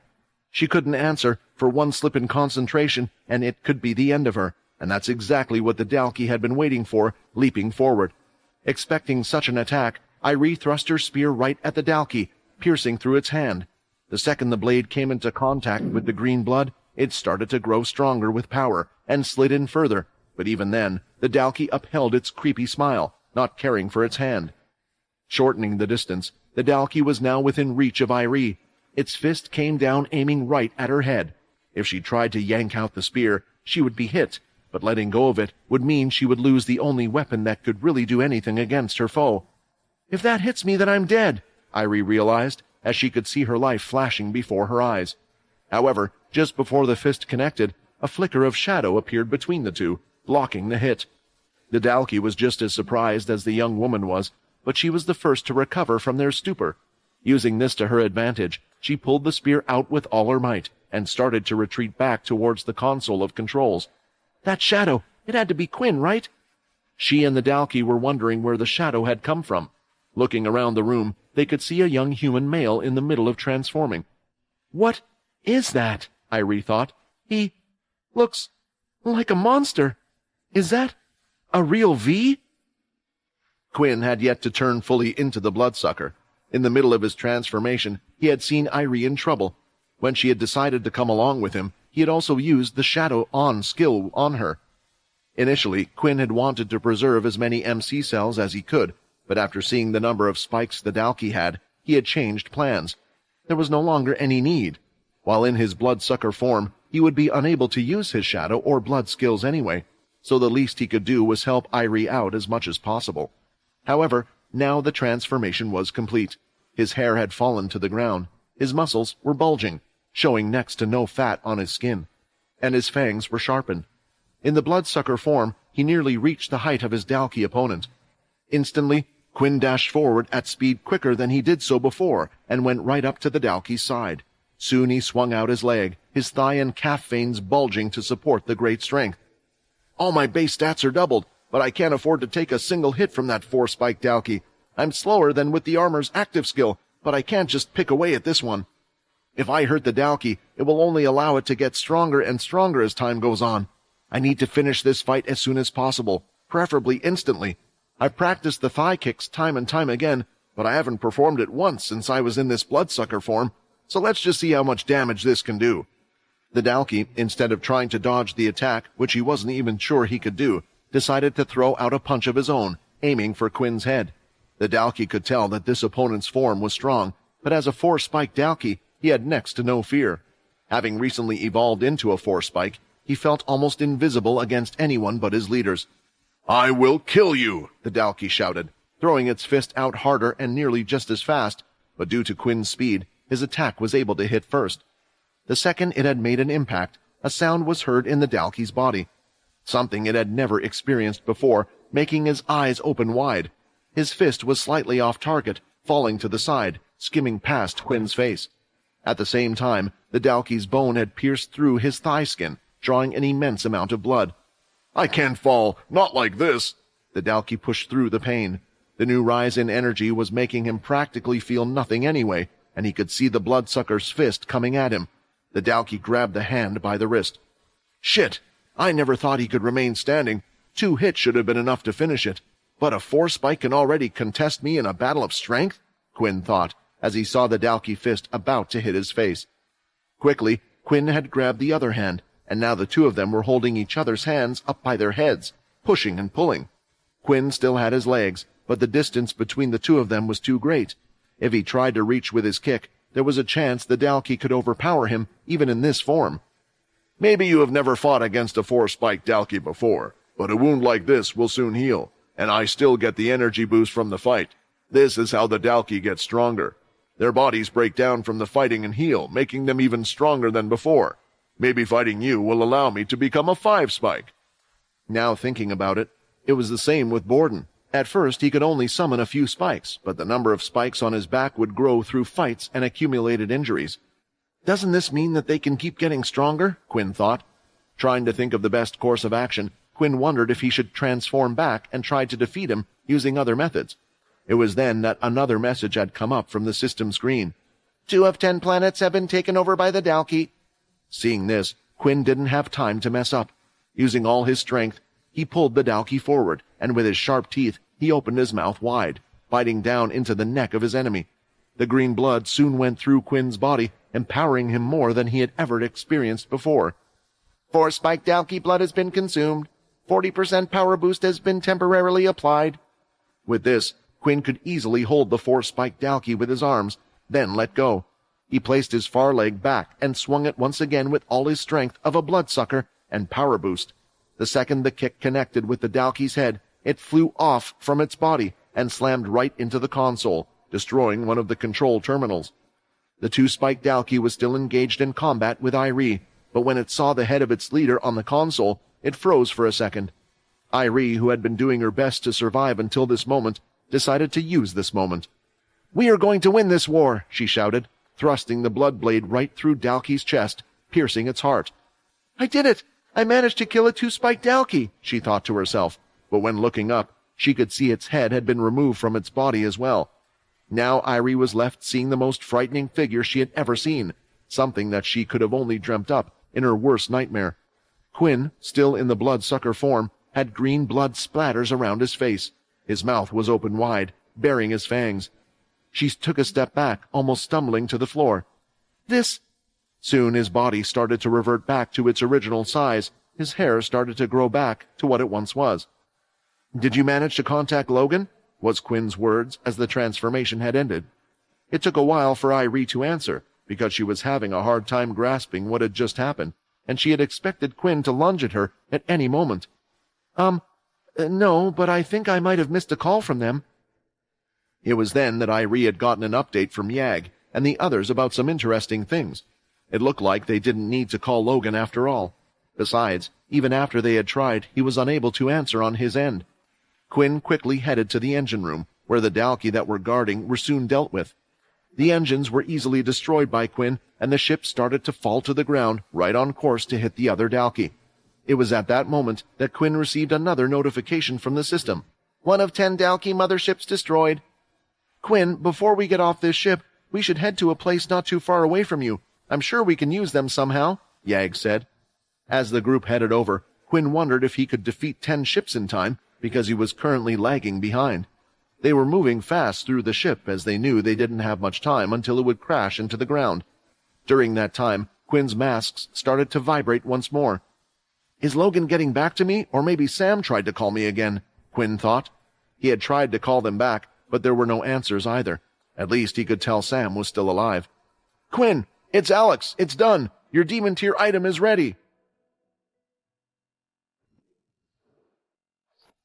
She couldn't answer, for one slip in concentration, and it could be the end of her, and that's exactly what the Dalki had been waiting for, leaping forward. Expecting such an attack, Irie thrust her spear right at the Dalki, piercing through its hand. The second the blade came into contact with the green blood, it started to grow stronger with power, and slid in further, but even then, the Dalki upheld its creepy smile, not caring for its hand. Shortening the distance, the Dalki was now within reach of Irie. Its fist came down, aiming right at her head. If she tried to yank out the spear, she would be hit, but letting go of it would mean she would lose the only weapon that could really do anything against her foe. "If that hits me, then I'm dead," Irie realized, as she could see her life flashing before her eyes. However, just before the fist connected, a flicker of shadow appeared between the two, blocking the hit. The Dalki was just as surprised as the young woman was, but she was the first to recover from their stupor. Using this to her advantage, she pulled the spear out with all her might, and started to retreat back towards the console of controls. "That shadow, it had to be Quinn, right?" She and the Dalki were wondering where the shadow had come from. Looking around the room, they could see a young human male in the middle of transforming. "What is that?" Irie thought. "He looks like a monster. Is that a real V?" Quinn had yet to turn fully into the bloodsucker. In the middle of his transformation, he had seen Irie in trouble. When she had decided to come along with him, he had also used the shadow-on skill on her. Initially, Quinn had wanted to preserve as many MC cells as he could, but after seeing the number of spikes the Dalki had, he had changed plans. There was no longer any need. While in his bloodsucker form, he would be unable to use his shadow or blood skills anyway, so the least he could do was help Irie out as much as possible. However, now the transformation was complete. His hair had fallen to the ground, his muscles were bulging, showing next to no fat on his skin, and his fangs were sharpened. In the bloodsucker form, he nearly reached the height of his Dalki opponent. Instantly, Quinn dashed forward at speed quicker than he did so before, and went right up to the Dalki's side. Soon he swung out his leg, his thigh and calf veins bulging to support the great strength. "All my base stats are doubled, but I can't afford to take a single hit from that four-spike Dalki. I'm slower than with the armor's active skill, but I can't just pick away at this one. If I hurt the Dalki, it will only allow it to get stronger and stronger as time goes on. I need to finish this fight as soon as possible, preferably instantly. I've practiced the thigh kicks time and time again, but I haven't performed it once since I was in this bloodsucker form, so let's just see how much damage this can do." The Dalki, instead of trying to dodge the attack, which he wasn't even sure he could do, decided to throw out a punch of his own, aiming for Quinn's head. The Dalki could tell that this opponent's form was strong, but as a four-spike Dalki, he had next to no fear. Having recently evolved into a four-spike, he felt almost invisible against anyone but his leaders. "I will kill you!" the Dalki shouted, throwing its fist out harder and nearly just as fast, but due to Quinn's speed, his attack was able to hit first. The second it had made an impact, a sound was heard in the Dalki's body, something it had never experienced before, making his eyes open wide. His fist was slightly off target, falling to the side, skimming past Quinn's face. At the same time, the Dalki's bone had pierced through his thigh skin, drawing an immense amount of blood. "I can't fall, not like this!" The Dalki pushed through the pain. The new rise in energy was making him practically feel nothing anyway, and he could see the bloodsucker's fist coming at him. The Dalki grabbed the hand by the wrist. "Shit! I never thought he could remain standing. 2 hits should have been enough to finish it. But a four-spike can already contest me in a battle of strength?" Quinn thought, as he saw the Dalki fist about to hit his face. Quickly, Quinn had grabbed the other hand, and now the two of them were holding each other's hands up by their heads, pushing and pulling. Quinn still had his legs, but the distance between the two of them was too great. If he tried to reach with his kick, there was a chance the Dalki could overpower him, even in this form. "Maybe you have never fought against a four-spike Dalki before, but a wound like this will soon heal, and I still get the energy boost from the fight. This is how the Dalki get stronger. Their bodies break down from the fighting and heal, making them even stronger than before. Maybe fighting you will allow me to become a 5-spike. Now thinking about it, it was the same with Borden. At first he could only summon a few spikes, but the number of spikes on his back would grow through fights and accumulated injuries. Doesn't this mean that they can keep getting stronger? Quinn thought. Trying to think of the best course of action, Quinn wondered if he should transform back and try to defeat him using other methods. It was then that another message had come up from the system screen. 2 of 10 planets have been taken over by the Dalki. Seeing this, Quinn didn't have time to mess up. Using all his strength, he pulled the Dalki forward, and with his sharp teeth, he opened his mouth wide, biting down into the neck of his enemy. The green blood soon went through Quinn's body, empowering him more than he had ever experienced before. 4 spiked Dalki blood has been consumed. 40% power boost has been temporarily applied. With this, Quinn could easily hold the 4 spiked Dalki with his arms, then let go. He placed his far leg back and swung it once again with all his strength of a bloodsucker and power boost. The second the kick connected with the Dalki's head, it flew off from its body and slammed right into the console, destroying one of the control terminals. The 2 spiked Dalki was still engaged in combat with Irie, but when it saw the head of its leader on the console, it froze for a second. Irie, who had been doing her best to survive until this moment, decided to use this moment. "We are going to win this war," she shouted, thrusting the blood blade right through Dalki's chest, piercing its heart. "I did it! I managed to kill a 2-spiked Dalki," she thought to herself, but when looking up, she could see its head had been removed from its body as well. Now Irie was left seeing the most frightening figure she had ever seen, something that she could have only dreamt up in her worst nightmare. Quinn, still in the bloodsucker form, had green blood splatters around his face. His mouth was open wide, baring his fangs. She took a step back, almost stumbling to the floor. "This—" Soon his body started to revert back to its original size. His hair started to grow back to what it once was. "Did you manage to contact Logan?" was Quinn's words as the transformation had ended. It took a while for Irie to answer, because she was having a hard time grasping what had just happened, and she had expected Quinn to lunge at her at any moment. No, but I think I might have missed a call from them." It was then that Irie had gotten an update from Yag and the others about some interesting things. It looked like they didn't need to call Logan after all. Besides, even after they had tried, he was unable to answer on his end. Quinn quickly headed to the engine room, where the Dalki that were guarding were soon dealt with. The engines were easily destroyed by Quinn, and the ship started to fall to the ground, right on course to hit the other Dalki. It was at that moment that Quinn received another notification from the system. 1 of 10 Dalki motherships destroyed. "Quinn, before we get off this ship, we should head to a place not too far away from you. I'm sure we can use them somehow," Yag said. As the group headed over, Quinn wondered if he could defeat 10 ships in time, because he was currently lagging behind. They were moving fast through the ship, as they knew they didn't have much time until it would crash into the ground. During that time, Quinn's masks started to vibrate once more. "Is Logan getting back to me, or maybe Sam tried to call me again?" Quinn thought. He had tried to call them back, but there were no answers either. At least he could tell Sam was still alive. "Quinn, it's Alex. It's done. Your demon tier item is ready."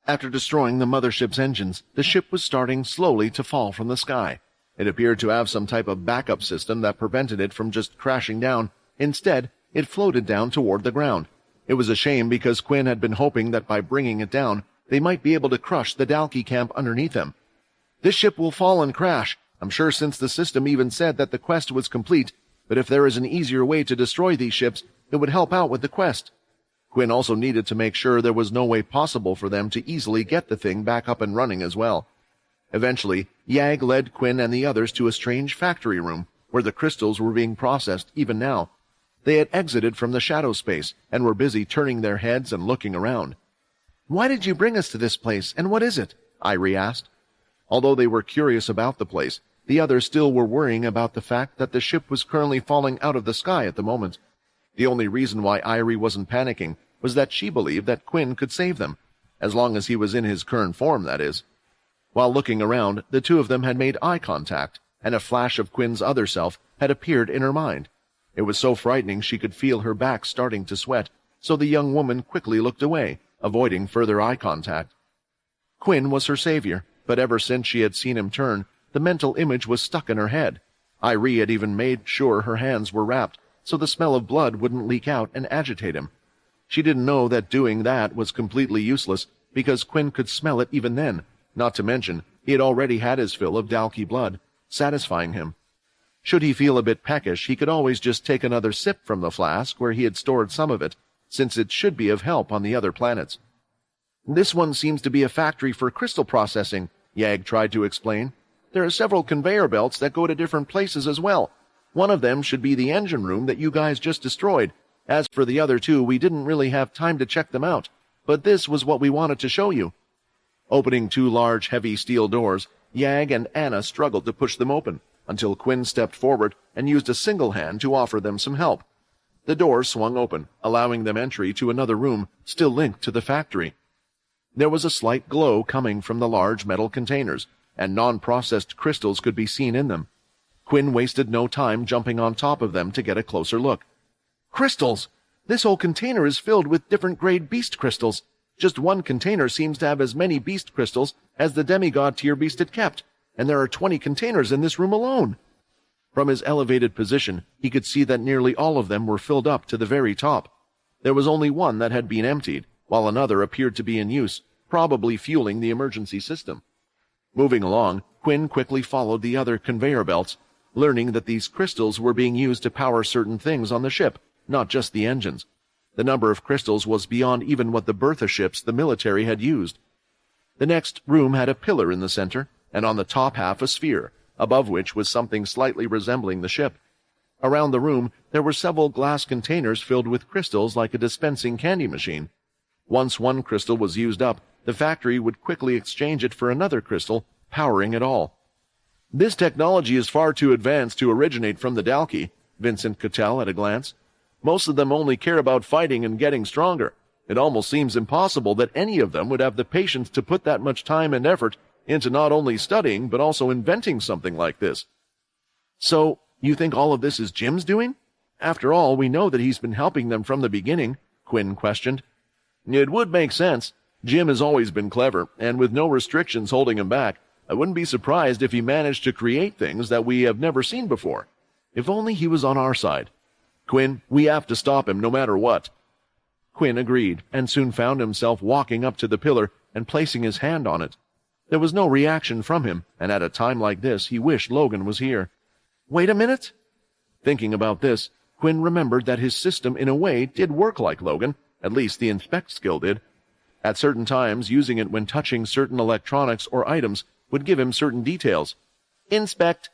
After destroying the mothership's engines, the ship was starting slowly to fall from the sky. It appeared to have some type of backup system that prevented it from just crashing down. Instead, it floated down toward the ground. It was a shame because Quinn had been hoping that by bringing it down, they might be able to crush the Dalki camp underneath them. "This ship will fall and crash, I'm sure, since the system even said that the quest was complete, but if there is an easier way to destroy these ships, it would help out with the quest." Quinn also needed to make sure there was no way possible for them to easily get the thing back up and running as well. Eventually, Yag led Quinn and the others to a strange factory room, where the crystals were being processed even now. They had exited from the shadow space, and were busy turning their heads and looking around. "Why did you bring us to this place, and what is it?" Irie asked. Although they were curious about the place, the others still were worrying about the fact that the ship was currently falling out of the sky at the moment. The only reason why Irie wasn't panicking was that she believed that Quinn could save them, as long as he was in his current form, that is. While looking around, the two of them had made eye contact, and a flash of Quinn's other self had appeared in her mind. It was so frightening she could feel her back starting to sweat, so the young woman quickly looked away, avoiding further eye contact. Quinn was her savior, but ever since she had seen him turn, the mental image was stuck in her head. Irie had even made sure her hands were wrapped, so the smell of blood wouldn't leak out and agitate him. She didn't know that doing that was completely useless, because Quinn could smell it even then, not to mention he had already had his fill of Dalki blood, satisfying him. Should he feel a bit peckish, he could always just take another sip from the flask where he had stored some of it, since it should be of help on the other planets. This one seems to be a factory for crystal processing, Yag tried to explain. There are several conveyor belts that go to different places as well. One of them should be the engine room that you guys just destroyed. As for the other two, we didn't really have time to check them out, but this was what we wanted to show you. Opening two large, heavy steel doors, Yag and Anna struggled to push them open, until Quinn stepped forward and used a single hand to offer them some help. The doors swung open, allowing them entry to another room still linked to the factory. There was a slight glow coming from the large metal containers, and non-processed crystals could be seen in them. Quinn wasted no time jumping on top of them to get a closer look. Crystals! This whole container is filled with different grade beast crystals. Just one container seems to have as many beast crystals as the demigod tier beast had kept, and there are 20 containers in this room alone. From his elevated position, he could see that nearly all of them were filled up to the very top. There was only one that had been emptied, while another appeared to be in use, probably fueling the emergency system. Moving along, Quinn quickly followed the other conveyor belts, learning that these crystals were being used to power certain things on the ship, not just the engines. The number of crystals was beyond even what the Bertha ships the military had used. The next room had a pillar in the center, and on the top half a sphere, above which was something slightly resembling the ship. Around the room there were several glass containers filled with crystals like a dispensing candy machine. Once one crystal was used up, the factory would quickly exchange it for another crystal, powering it all. This technology is far too advanced to originate from the Dalki, Vincent could tell at a glance. Most of them only care about fighting and getting stronger. It almost seems impossible that any of them would have the patience to put that much time and effort into not only studying but also inventing something like this. So, you think all of this is Jim's doing? After all, we know that he's been helping them from the beginning, Quinn questioned. It would make sense. Jim has always been clever, and with no restrictions holding him back, I wouldn't be surprised if he managed to create things that we have never seen before. If only he was on our side. Quinn, we have to stop him no matter what. Quinn agreed, and soon found himself walking up to the pillar and placing his hand on it. There was no reaction from him, and at a time like this he wished Logan was here. Wait a minute? Thinking about this, Quinn remembered that his system in a way did work like Logan, at least the inspect skill did. At certain times, using it when touching certain electronics or items would give him certain details. Inspect.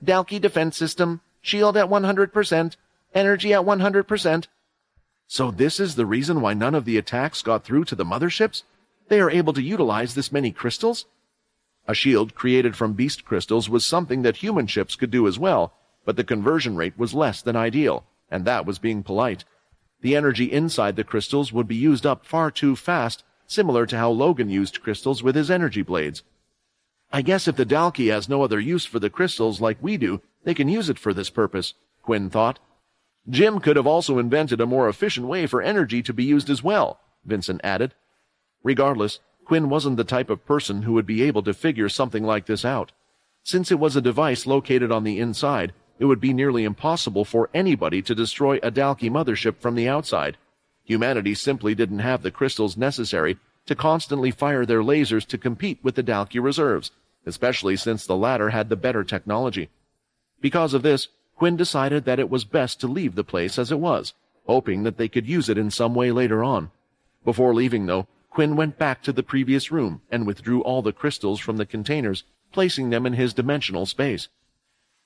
Dalki defense system. Shield at 100%. Energy at 100%. So this is the reason why none of the attacks got through to the motherships? They are able to utilize this many crystals? A shield created from beast crystals was something that human ships could do as well, but the conversion rate was less than ideal, and that was being polite. The energy inside the crystals would be used up far too fast, similar to how Logan used crystals with his energy blades. I guess if the Dalki has no other use for the crystals like we do, they can use it for this purpose, Quinn thought. Jim could have also invented a more efficient way for energy to be used as well, Vincent added. Regardless, Quinn wasn't the type of person who would be able to figure something like this out. Since it was a device located on the inside, it would be nearly impossible for anybody to destroy a Dalki mothership from the outside. Humanity simply didn't have the crystals necessary to constantly fire their lasers to compete with the Dalki reserves, especially since the latter had the better technology. Because of this, Quinn decided that it was best to leave the place as it was, hoping that they could use it in some way later on. Before leaving, though, Quinn went back to the previous room and withdrew all the crystals from the containers, placing them in his dimensional space.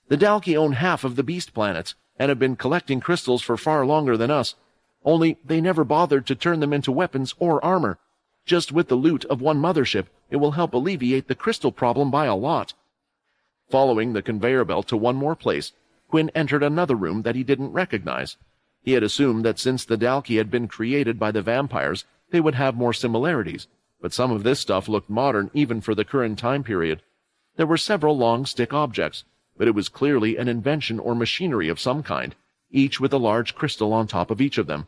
The Dalki own half of the beast planets, and have been collecting crystals for far longer than us, only they never bothered to turn them into weapons or armor. Just with the loot of one mothership, it will help alleviate the crystal problem by a lot. Following the conveyor belt to one more place, Quinn entered another room that he didn't recognize. He had assumed that since the Dalki had been created by the vampires, they would have more similarities, but some of this stuff looked modern even for the current time period. There were several long stick objects, but it was clearly an invention or machinery of some kind, each with a large crystal on top of each of them.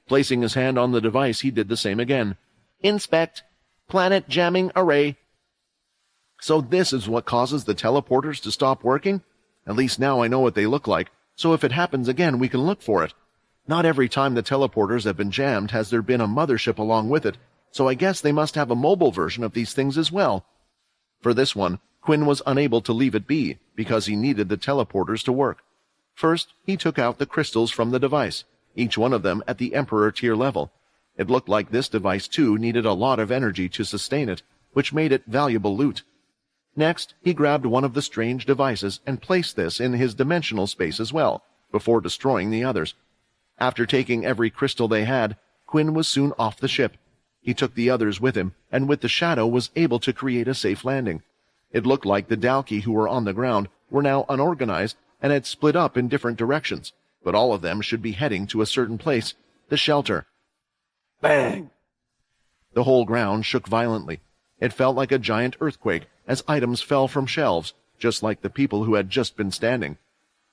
Placing his hand on the device, he did the same again. Inspect. Planet jamming array. So this is what causes the teleporters to stop working? At least now I know what they look like, so if it happens again we can look for it. Not every time the teleporters have been jammed has there been a mothership along with it, so I guess they must have a mobile version of these things as well. For this one, Quinn was unable to leave it be, because he needed the teleporters to work. First, he took out the crystals from the device. each one of them at the Emperor tier level. It looked like this device too needed a lot of energy to sustain it, which made it valuable loot. Next, he grabbed one of the strange devices and placed this in his dimensional space as well, before destroying the others. After taking every crystal they had, Quinn was soon off the ship. He took the others with him, and with the shadow was able to create a safe landing. It looked like the Dalki who were on the ground were now unorganized and had split up in different directions, but all of them should be heading to a certain place, the shelter. Bang! The whole ground shook violently. It felt like a giant earthquake as items fell from shelves, just like the people who had just been standing.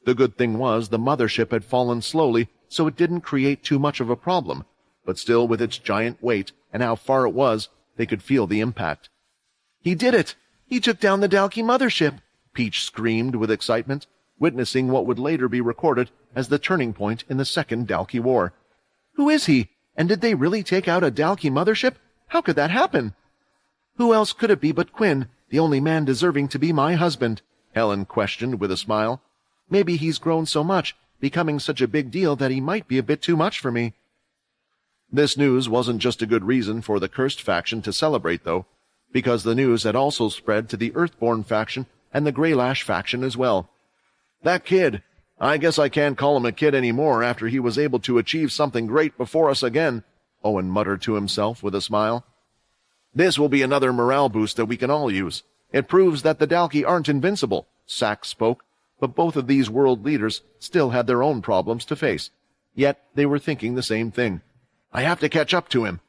The good thing was the mothership had fallen slowly, so it didn't create too much of a problem, but still with its giant weight and how far it was, they could feel the impact. He did it! He took down the Dalki mothership! Peach screamed with excitement, witnessing what would later be recorded as the turning point in the Second Dalki War. Who is he? And did they really take out a Dalki mothership? How could that happen? Who else could it be but Quinn, the only man deserving to be my husband? Helen questioned with a smile. Maybe he's grown so much, becoming such a big deal that he might be a bit too much for me. This news wasn't just a good reason for the Cursed faction to celebrate, though, because the news had also spread to the Earthborn faction and the Greylash faction as well. That kid! I guess I can't call him a kid anymore after he was able to achieve something great before us again, Owen muttered to himself with a smile. This will be another morale boost that we can all use. It proves that the Dalki aren't invincible, Sax spoke, but both of these world leaders still had their own problems to face. Yet they were thinking the same thing. I have to catch up to him.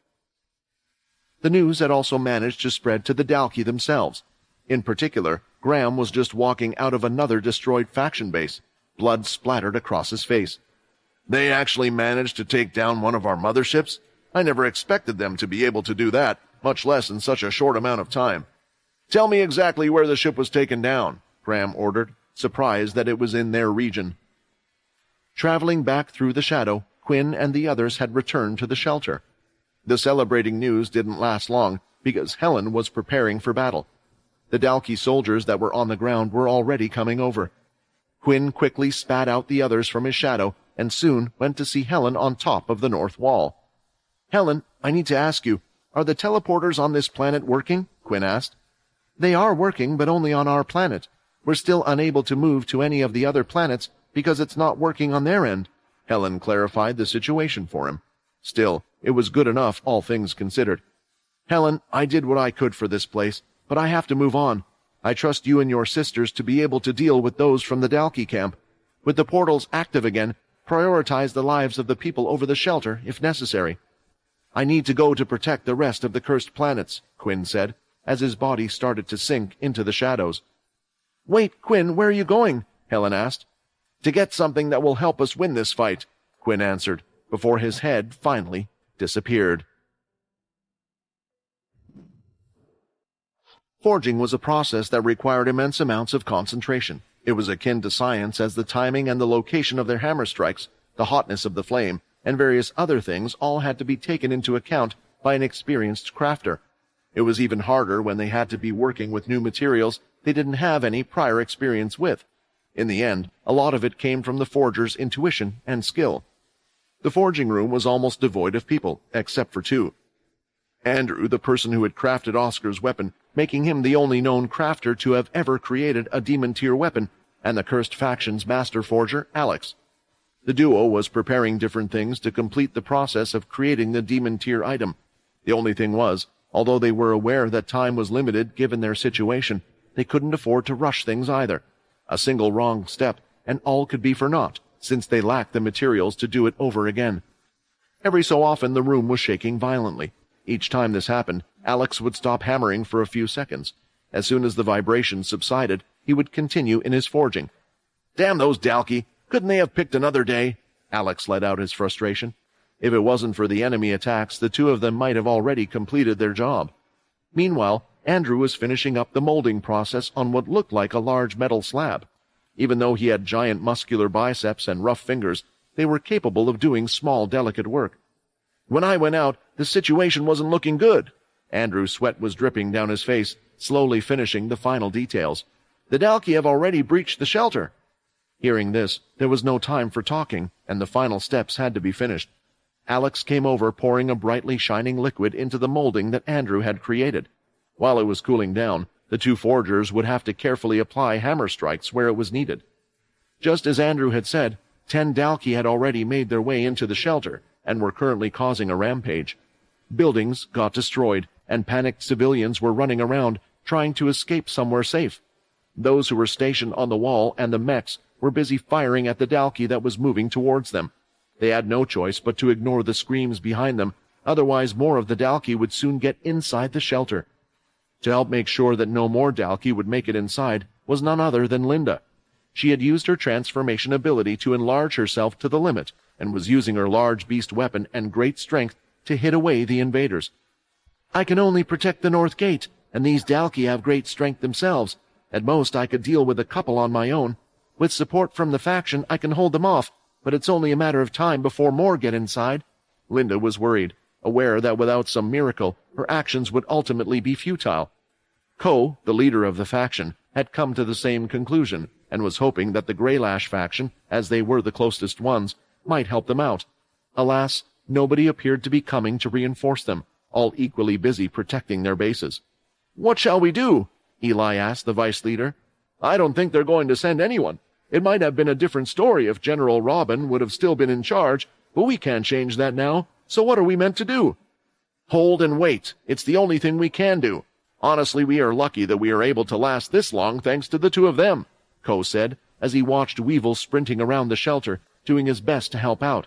The news had also managed to spread to the Dalki themselves. In particular, Graham was just walking out of another destroyed faction base. Blood splattered across his face. They actually managed to take down one of our motherships? I never expected them to be able to do that, much less in such a short amount of time. Tell me exactly where the ship was taken down, Graham ordered, surprised that it was in their region. Traveling back through the shadow, Quinn and the others had returned to the shelter. The celebrating news didn't last long, because Helen was preparing for battle. The Dalki soldiers that were on the ground were already coming over. Quinn quickly spat out the others from his shadow, and soon went to see Helen on top of the north wall. Helen, I need to ask you, are the teleporters on this planet working? Quinn asked. They are working, but only on our planet. We're still unable to move to any of the other planets because it's not working on their end. Helen clarified the situation for him. Still, it was good enough, all things considered. Helen, I did what I could for this place, but I have to move on. I trust you and your sisters to be able to deal with those from the Dalki camp. With the portals active again, prioritize the lives of the people over the shelter, if necessary. I need to go to protect the rest of the cursed planets, Quinn said, as his body started to sink into the shadows. Wait, Quinn, where are you going? Helen asked. To get something that will help us win this fight, Quinn answered, before his head finally disappeared. Forging was a process that required immense amounts of concentration. It was akin to science, as the timing and the location of their hammer strikes, the hotness of the flame, and various other things all had to be taken into account by an experienced crafter. It was even harder when they had to be working with new materials they didn't have any prior experience with. In the end, a lot of it came from the forger's intuition and skill. The forging room was almost devoid of people, except for two. Andrew, the person who had crafted Oscar's weapon, making him the only known crafter to have ever created a demon-tier weapon, and the cursed faction's master forger, Alex. The duo was preparing different things to complete the process of creating the demon-tier item. The only thing was, although they were aware that time was limited given their situation, they couldn't afford to rush things either. A single wrong step, and all could be for naught, since they lacked the materials to do it over again. Every so often the room was shaking violently. Each time this happened, Alex would stop hammering for a few seconds. As soon as the vibration subsided, he would continue in his forging. Damn those Dalki! Couldn't they have picked another day? Alex let out his frustration. If it wasn't for the enemy attacks, the two of them might have already completed their job. Meanwhile, Andrew was finishing up the molding process on what looked like a large metal slab. Even though he had giant muscular biceps and rough fingers, they were capable of doing small, delicate work. When I went out, the situation wasn't looking good. Andrew's sweat was dripping down his face, slowly finishing the final details. The Dalki have already breached the shelter. Hearing this, there was no time for talking, and the final steps had to be finished. Alex came over, pouring a brightly shining liquid into the molding that Andrew had created. While it was cooling down, the two forgers would have to carefully apply hammer strikes where it was needed. Just as Andrew had said, 10 Dalki had already made their way into the shelter and were currently causing a rampage. Buildings got destroyed, and panicked civilians were running around, trying to escape somewhere safe. Those who were stationed on the wall and the mechs were busy firing at the Dalki that was moving towards them. They had no choice but to ignore the screams behind them, otherwise more of the Dalki would soon get inside the shelter. To help make sure that no more Dalki would make it inside was none other than Linda. She had used her transformation ability to enlarge herself to the limit, and was using her large beast weapon and great strength to hit away the invaders. "I can only protect the north gate, and these Dalki have great strength themselves. At most I could deal with a couple on my own. With support from the faction I can hold them off, but it's only a matter of time before more get inside." Linda was worried, aware that without some miracle her actions would ultimately be futile. Ko, the leader of the faction, had come to the same conclusion, and was hoping that the Greylash faction, as they were the closest ones, might help them out. Alas, nobody appeared to be coming to reinforce them, all equally busy protecting their bases. "What shall we do?" Eli asked the vice leader. "I don't think they're going to send anyone. It might have been a different story if General Robin would have still been in charge, but we can't change that now, so what are we meant to do?" "Hold and wait. It's the only thing we can do. Honestly, we are lucky that we are able to last this long thanks to the two of them," Ko said, as he watched Weevil sprinting around the shelter, doing his best to help out.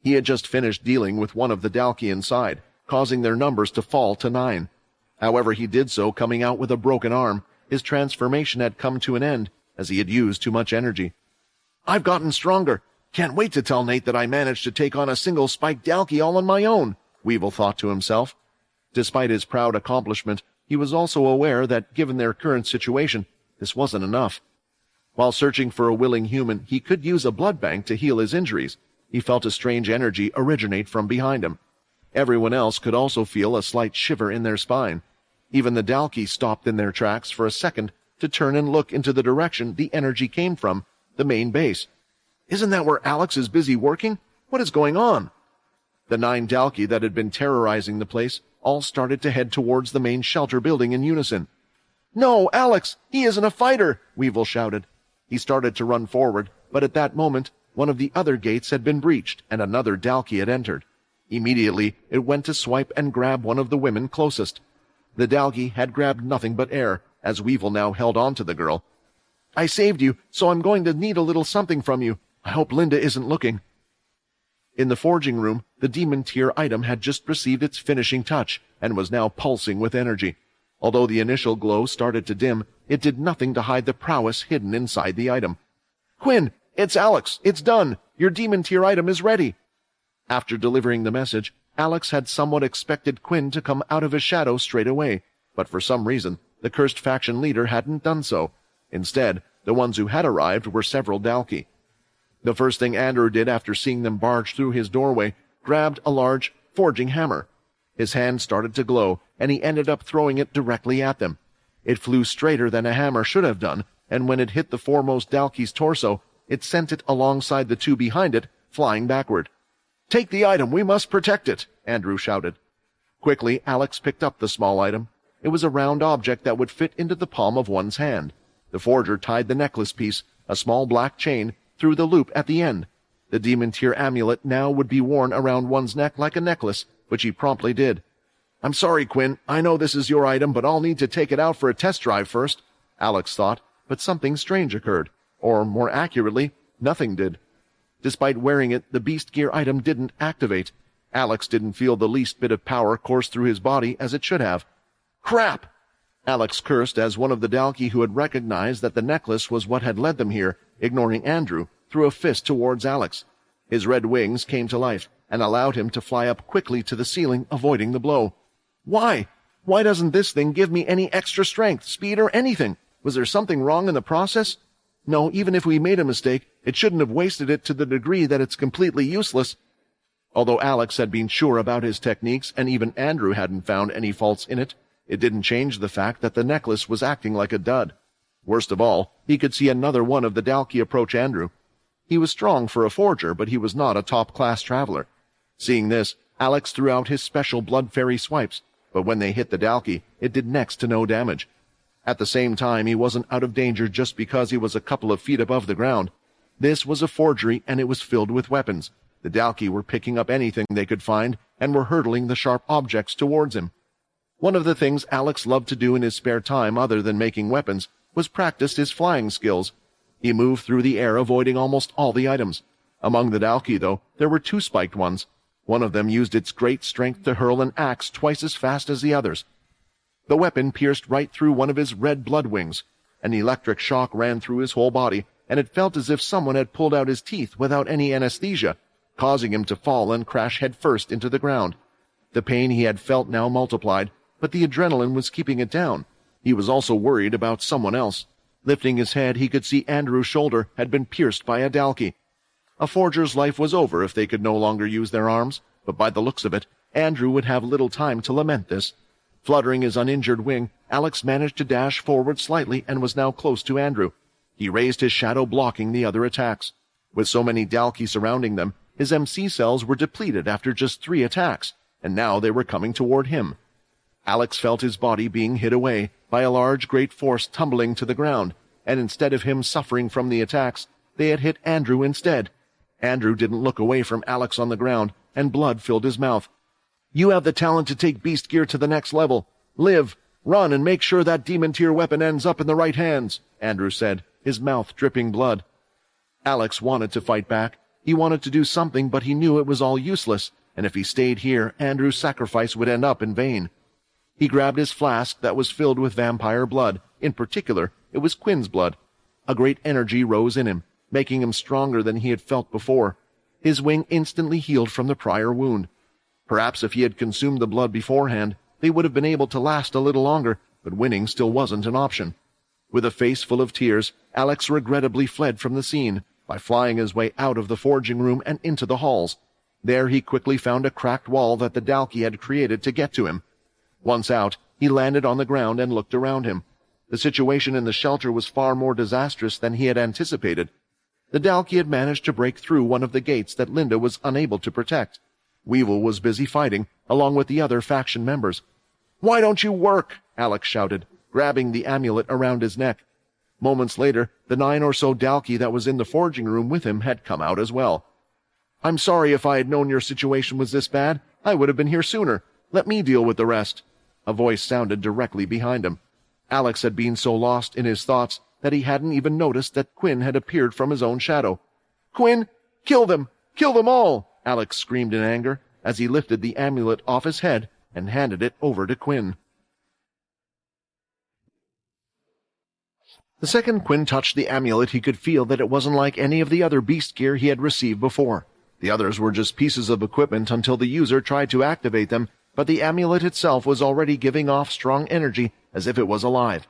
He had just finished dealing with one of the Dalki inside, causing their numbers to fall to 9. However, he did so coming out with a broken arm. His transformation had come to an end, as he had used too much energy. "I've gotten stronger. Can't wait to tell Nate that I managed to take on a single spiked Dalki all on my own," Weevil thought to himself. Despite his proud accomplishment, he was also aware that, given their current situation, this wasn't enough. While searching for a willing human, he could use a blood bank to heal his injuries. He felt a strange energy originate from behind him. Everyone else could also feel a slight shiver in their spine. Even the Dalki stopped in their tracks for a second to turn and look into the direction the energy came from, the main base. "Isn't that where Alex is busy working? What is going on?" The 9 Dalki that had been terrorizing the place all started to head towards the main shelter building in unison. "No, Alex! He isn't a fighter!" Weevil shouted. He started to run forward, but at that moment, one of the other gates had been breached, and another Dalki had entered. Immediately, it went to swipe and grab one of the women closest. The Dalki had grabbed nothing but air, as Weevil now held on to the girl. "I saved you, so I'm going to need a little something from you. I hope Linda isn't looking." In the forging room, the demon tier item had just received its finishing touch, and was now pulsing with energy. Although the initial glow started to dim, it did nothing to hide the prowess hidden inside the item. "Quinn, it's Alex. It's done. Your demon tier item is ready." After delivering the message, Alex had somewhat expected Quinn to come out of his shadow straight away, but for some reason, the cursed faction leader hadn't done so. Instead, the ones who had arrived were several Dalki. The first thing Andrew did after seeing them barge through his doorway, grabbed a large forging hammer. His hand started to glow, and he ended up throwing it directly at them. It flew straighter than a hammer should have done, and when it hit the foremost Dalki's torso, it sent it alongside the two behind it, flying backward. "Take the item, we must protect it," Andrew shouted. Quickly, Alex picked up the small item. It was a round object that would fit into the palm of one's hand. The forger tied the necklace piece, a small black chain, through the loop at the end. The demon tier amulet now would be worn around one's neck like a necklace, which he promptly did. "I'm sorry, Quinn. I know this is your item, but I'll need to take it out for a test drive first," Alex thought, but something strange occurred. Or, more accurately, nothing did. Despite wearing it, the beast gear item didn't activate. Alex didn't feel the least bit of power course through his body as it should have. "Crap!" Alex cursed as one of the Dalki who had recognized that the necklace was what had led them here, ignoring Andrew, threw a fist towards Alex. His red wings came to life and allowed him to fly up quickly to the ceiling, avoiding the blow. "Why? Why doesn't this thing give me any extra strength, speed, or anything? Was there something wrong in the process? No, even if we made a mistake, it shouldn't have wasted it to the degree that it's completely useless." Although Alex had been sure about his techniques and even Andrew hadn't found any faults in it, it didn't change the fact that the necklace was acting like a dud. Worst of all, he could see another one of the Dalki approach Andrew. He was strong for a forger, but he was not a top-class traveler. Seeing this, Alex threw out his special blood fairy swipes, but when they hit the Dalki, it did next to no damage. At the same time, he wasn't out of danger just because he was a couple of feet above the ground. This was a forgery, and it was filled with weapons. The Dalki were picking up anything they could find and were hurtling the sharp objects towards him. One of the things Alex loved to do in his spare time other than making weapons was practice his flying skills. He moved through the air, avoiding almost all the items. Among the Dalki, though, there were two spiked ones. One of them used its great strength to hurl an axe twice as fast as the others. The weapon pierced right through one of his red blood wings. An electric shock ran through his whole body, and it felt as if someone had pulled out his teeth without any anesthesia, causing him to fall and crash headfirst into the ground. The pain he had felt now multiplied, but the adrenaline was keeping it down. He was also worried about someone else. Lifting his head, he could see Andrew's shoulder had been pierced by a Dalki. A forger's life was over if they could no longer use their arms, but by the looks of it, Andrew would have little time to lament this. Fluttering his uninjured wing, Alex managed to dash forward slightly and was now close to Andrew. He raised his shadow, blocking the other attacks. With so many Dalki surrounding them, his MC cells were depleted after just 3 attacks, and now they were coming toward him. Alex felt his body being hit away by a large great force tumbling to the ground, and instead of him suffering from the attacks, they had hit Andrew instead. Andrew didn't look away from Alex on the ground, and blood filled his mouth. "You have the talent to take beast gear to the next level. Live, run, and make sure that demon tier weapon ends up in the right hands," Andrew said, his mouth dripping blood. Alex wanted to fight back. He wanted to do something, but he knew it was all useless, and if he stayed here, Andrew's sacrifice would end up in vain. He grabbed his flask that was filled with vampire blood. In particular, it was Quinn's blood. A great energy rose in him, making him stronger than he had felt before. His wing instantly healed from the prior wound. Perhaps if he had consumed the blood beforehand, they would have been able to last a little longer, but winning still wasn't an option. With a face full of tears, Alex regrettably fled from the scene by flying his way out of the forging room and into the halls. There he quickly found a cracked wall that the Dalki had created to get to him. Once out, he landed on the ground and looked around him. The situation in the shelter was far more disastrous than he had anticipated. The Dalki had managed to break through one of the gates that Linda was unable to protect. Weevil was busy fighting, along with the other faction members. "Why don't you work?" Alex shouted, grabbing the amulet around his neck. Moments later, the 9 or so Dalki that was in the forging room with him had come out as well. "I'm sorry if I had known your situation was this bad. I would have been here sooner. Let me deal with the rest." A voice sounded directly behind him. Alex had been so lost in his thoughts that he hadn't even noticed that Quinn had appeared from his own shadow. "Quinn, kill them! Kill them all!" Alex screamed in anger as he lifted the amulet off his head and handed it over to Quinn. The second Quinn touched the amulet, he could feel that it wasn't like any of the other beast gear he had received before. The others were just pieces of equipment until the user tried to activate them, but the amulet itself was already giving off strong energy as if it was alive.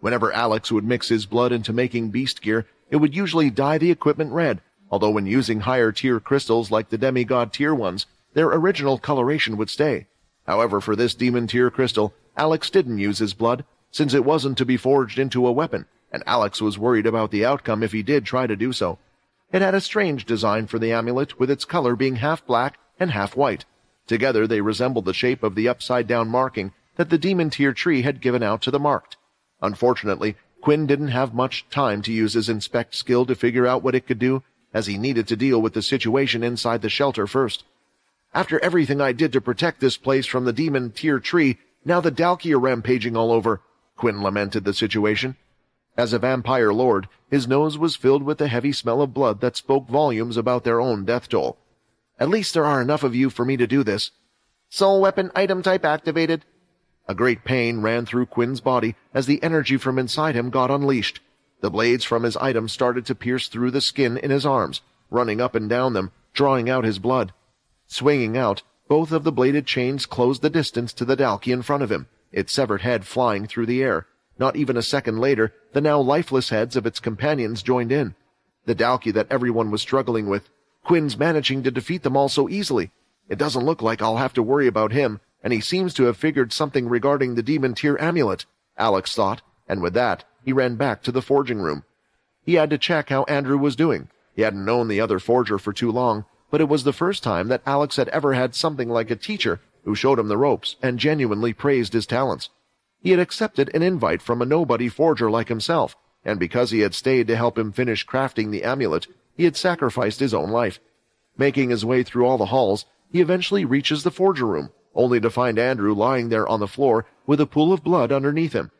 Whenever Alex would mix his blood into making beast gear, it would usually dye the equipment red, although when using higher-tier crystals like the demigod-tier ones, their original coloration would stay. However, for this demon-tier crystal, Alex didn't use his blood, since it wasn't to be forged into a weapon, and Alex was worried about the outcome if he did try to do so. It had a strange design for the amulet, with its color being half black and half white. Together they resembled the shape of the upside-down marking that the demon-tier tree had given out to the marked. Unfortunately, Quinn didn't have much time to use his inspect skill to figure out what it could do, as he needed to deal with the situation inside the shelter first. "After everything I did to protect this place from the demon-tier tree, now the Dalki are rampaging all over," Quinn lamented the situation. As a vampire lord, his nose was filled with the heavy smell of blood that spoke volumes about their own death toll. "At least there are enough of you for me to do this." "Soul weapon item type activated." A great pain ran through Quinn's body as the energy from inside him got unleashed. The blades from his item started to pierce through the skin in his arms, running up and down them, drawing out his blood. Swinging out, both of the bladed chains closed the distance to the Dalki in front of him, its severed head flying through the air. Not even a second later, the now lifeless heads of its companions joined in. The Dalki that everyone was struggling with. Quinn's managing to defeat them all so easily. It doesn't look like I'll have to worry about him, and he seems to have figured something regarding the demon-tier amulet, Alex thought, and with that, he ran back to the forging room. He had to check how Andrew was doing. He hadn't known the other forger for too long, but it was the first time that Alex had ever had something like a teacher who showed him the ropes and genuinely praised his talents. He had accepted an invite from a nobody forger like himself, and because he had stayed to help him finish crafting the amulet, he had sacrificed his own life. Making his way through all the halls, he eventually reaches the forger room, only to find Andrew lying there on the floor with a pool of blood underneath him.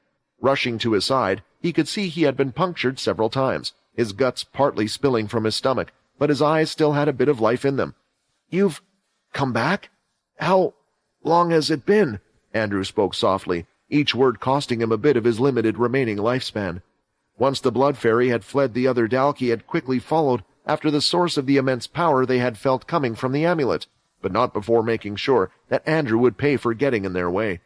Rushing to his side, he could see he had been punctured several times, his guts partly spilling from his stomach, but his eyes still had a bit of life in them. "You've come back? How long has it been?" Andrew spoke softly, each word costing him a bit of his limited remaining lifespan. Once the blood fairy had fled, the other Dalki had quickly followed after the source of the immense power they had felt coming from the amulet, but not before making sure that Andrew would pay for getting in their way.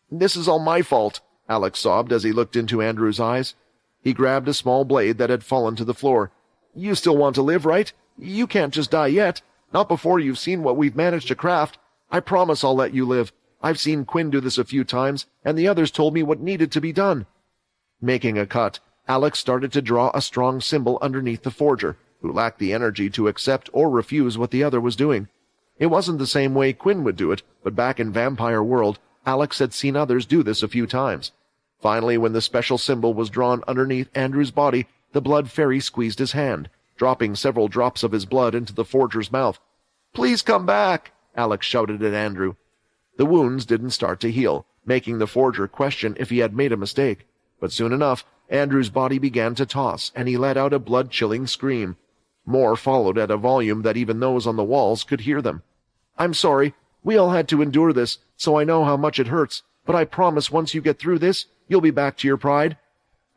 "This is all my fault," Alex sobbed as he looked into Andrew's eyes. He grabbed a small blade that had fallen to the floor. "You still want to live, right? You can't just die yet. Not before you've seen what we've managed to craft. I promise I'll let you live. I've seen Quinn do this a few times, and the others told me what needed to be done." Making a cut, Alex started to draw a strong symbol underneath the forger, who lacked the energy to accept or refuse what the other was doing. It wasn't the same way Quinn would do it, but back in Vampire World, Alex had seen others do this a few times. Finally, when the special symbol was drawn underneath Andrew's body, the blood fairy squeezed his hand, dropping several drops of his blood into the forger's mouth. "Please come back!" Alex shouted at Andrew. The wounds didn't start to heal, making the forger question if he had made a mistake. But soon enough, Andrew's body began to toss, and he let out a blood-chilling scream. More followed at a volume that even those on the walls could hear them. "I'm sorry. We all had to endure this, so I know how much it hurts. But I promise once you get through this, you'll be back to your pride."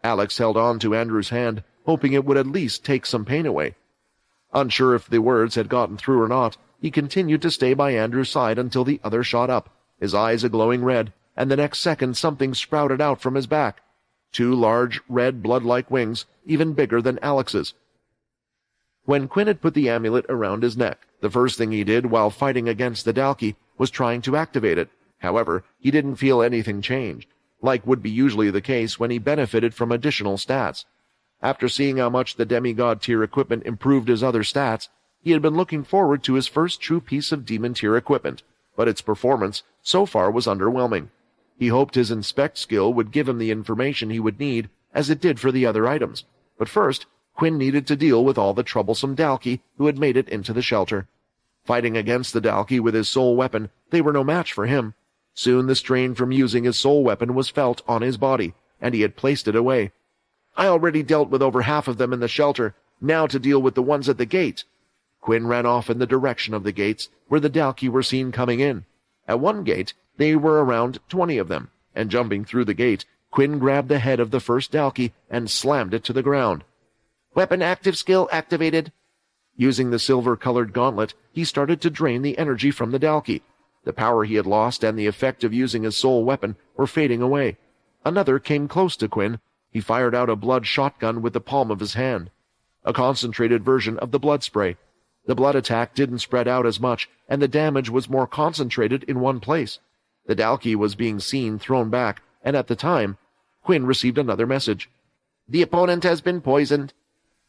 Alex held on to Andrew's hand, hoping it would at least take some pain away. Unsure if the words had gotten through or not, he continued to stay by Andrew's side until the other shot up, his eyes a glowing red, and the next second something sprouted out from his back. 2 large, red, blood-like wings, even bigger than Alex's. When Quinn had put the amulet around his neck, the first thing he did while fighting against the Dalki was trying to activate it. However, he didn't feel anything change, like would be usually the case when he benefited from additional stats. After seeing how much the demigod tier equipment improved his other stats, he had been looking forward to his first true piece of demon tier equipment, but its performance so far was underwhelming. He hoped his inspect skill would give him the information he would need, as it did for the other items. But first, Quinn needed to deal with all the troublesome Dalki who had made it into the shelter. Fighting against the Dalki with his soul weapon, they were no match for him. Soon the strain from using his soul weapon was felt on his body, and he had placed it away. "I already dealt with over half of them in the shelter, now to deal with the ones at the gate." Quinn ran off in the direction of the gates, where the Dalki were seen coming in. At one gate, there were around 20 of them, and jumping through the gate, Quinn grabbed the head of the first Dalki and slammed it to the ground. "Weapon active skill activated." Using the silver-colored gauntlet, he started to drain the energy from the Dalki. The power he had lost and the effect of using his soul weapon were fading away. Another came close to Quinn. He fired out a blood shotgun with the palm of his hand, a concentrated version of the blood spray. The blood attack didn't spread out as much, and the damage was more concentrated in one place. The Dalki was being seen thrown back, and at the time, Quinn received another message. "The opponent has been poisoned."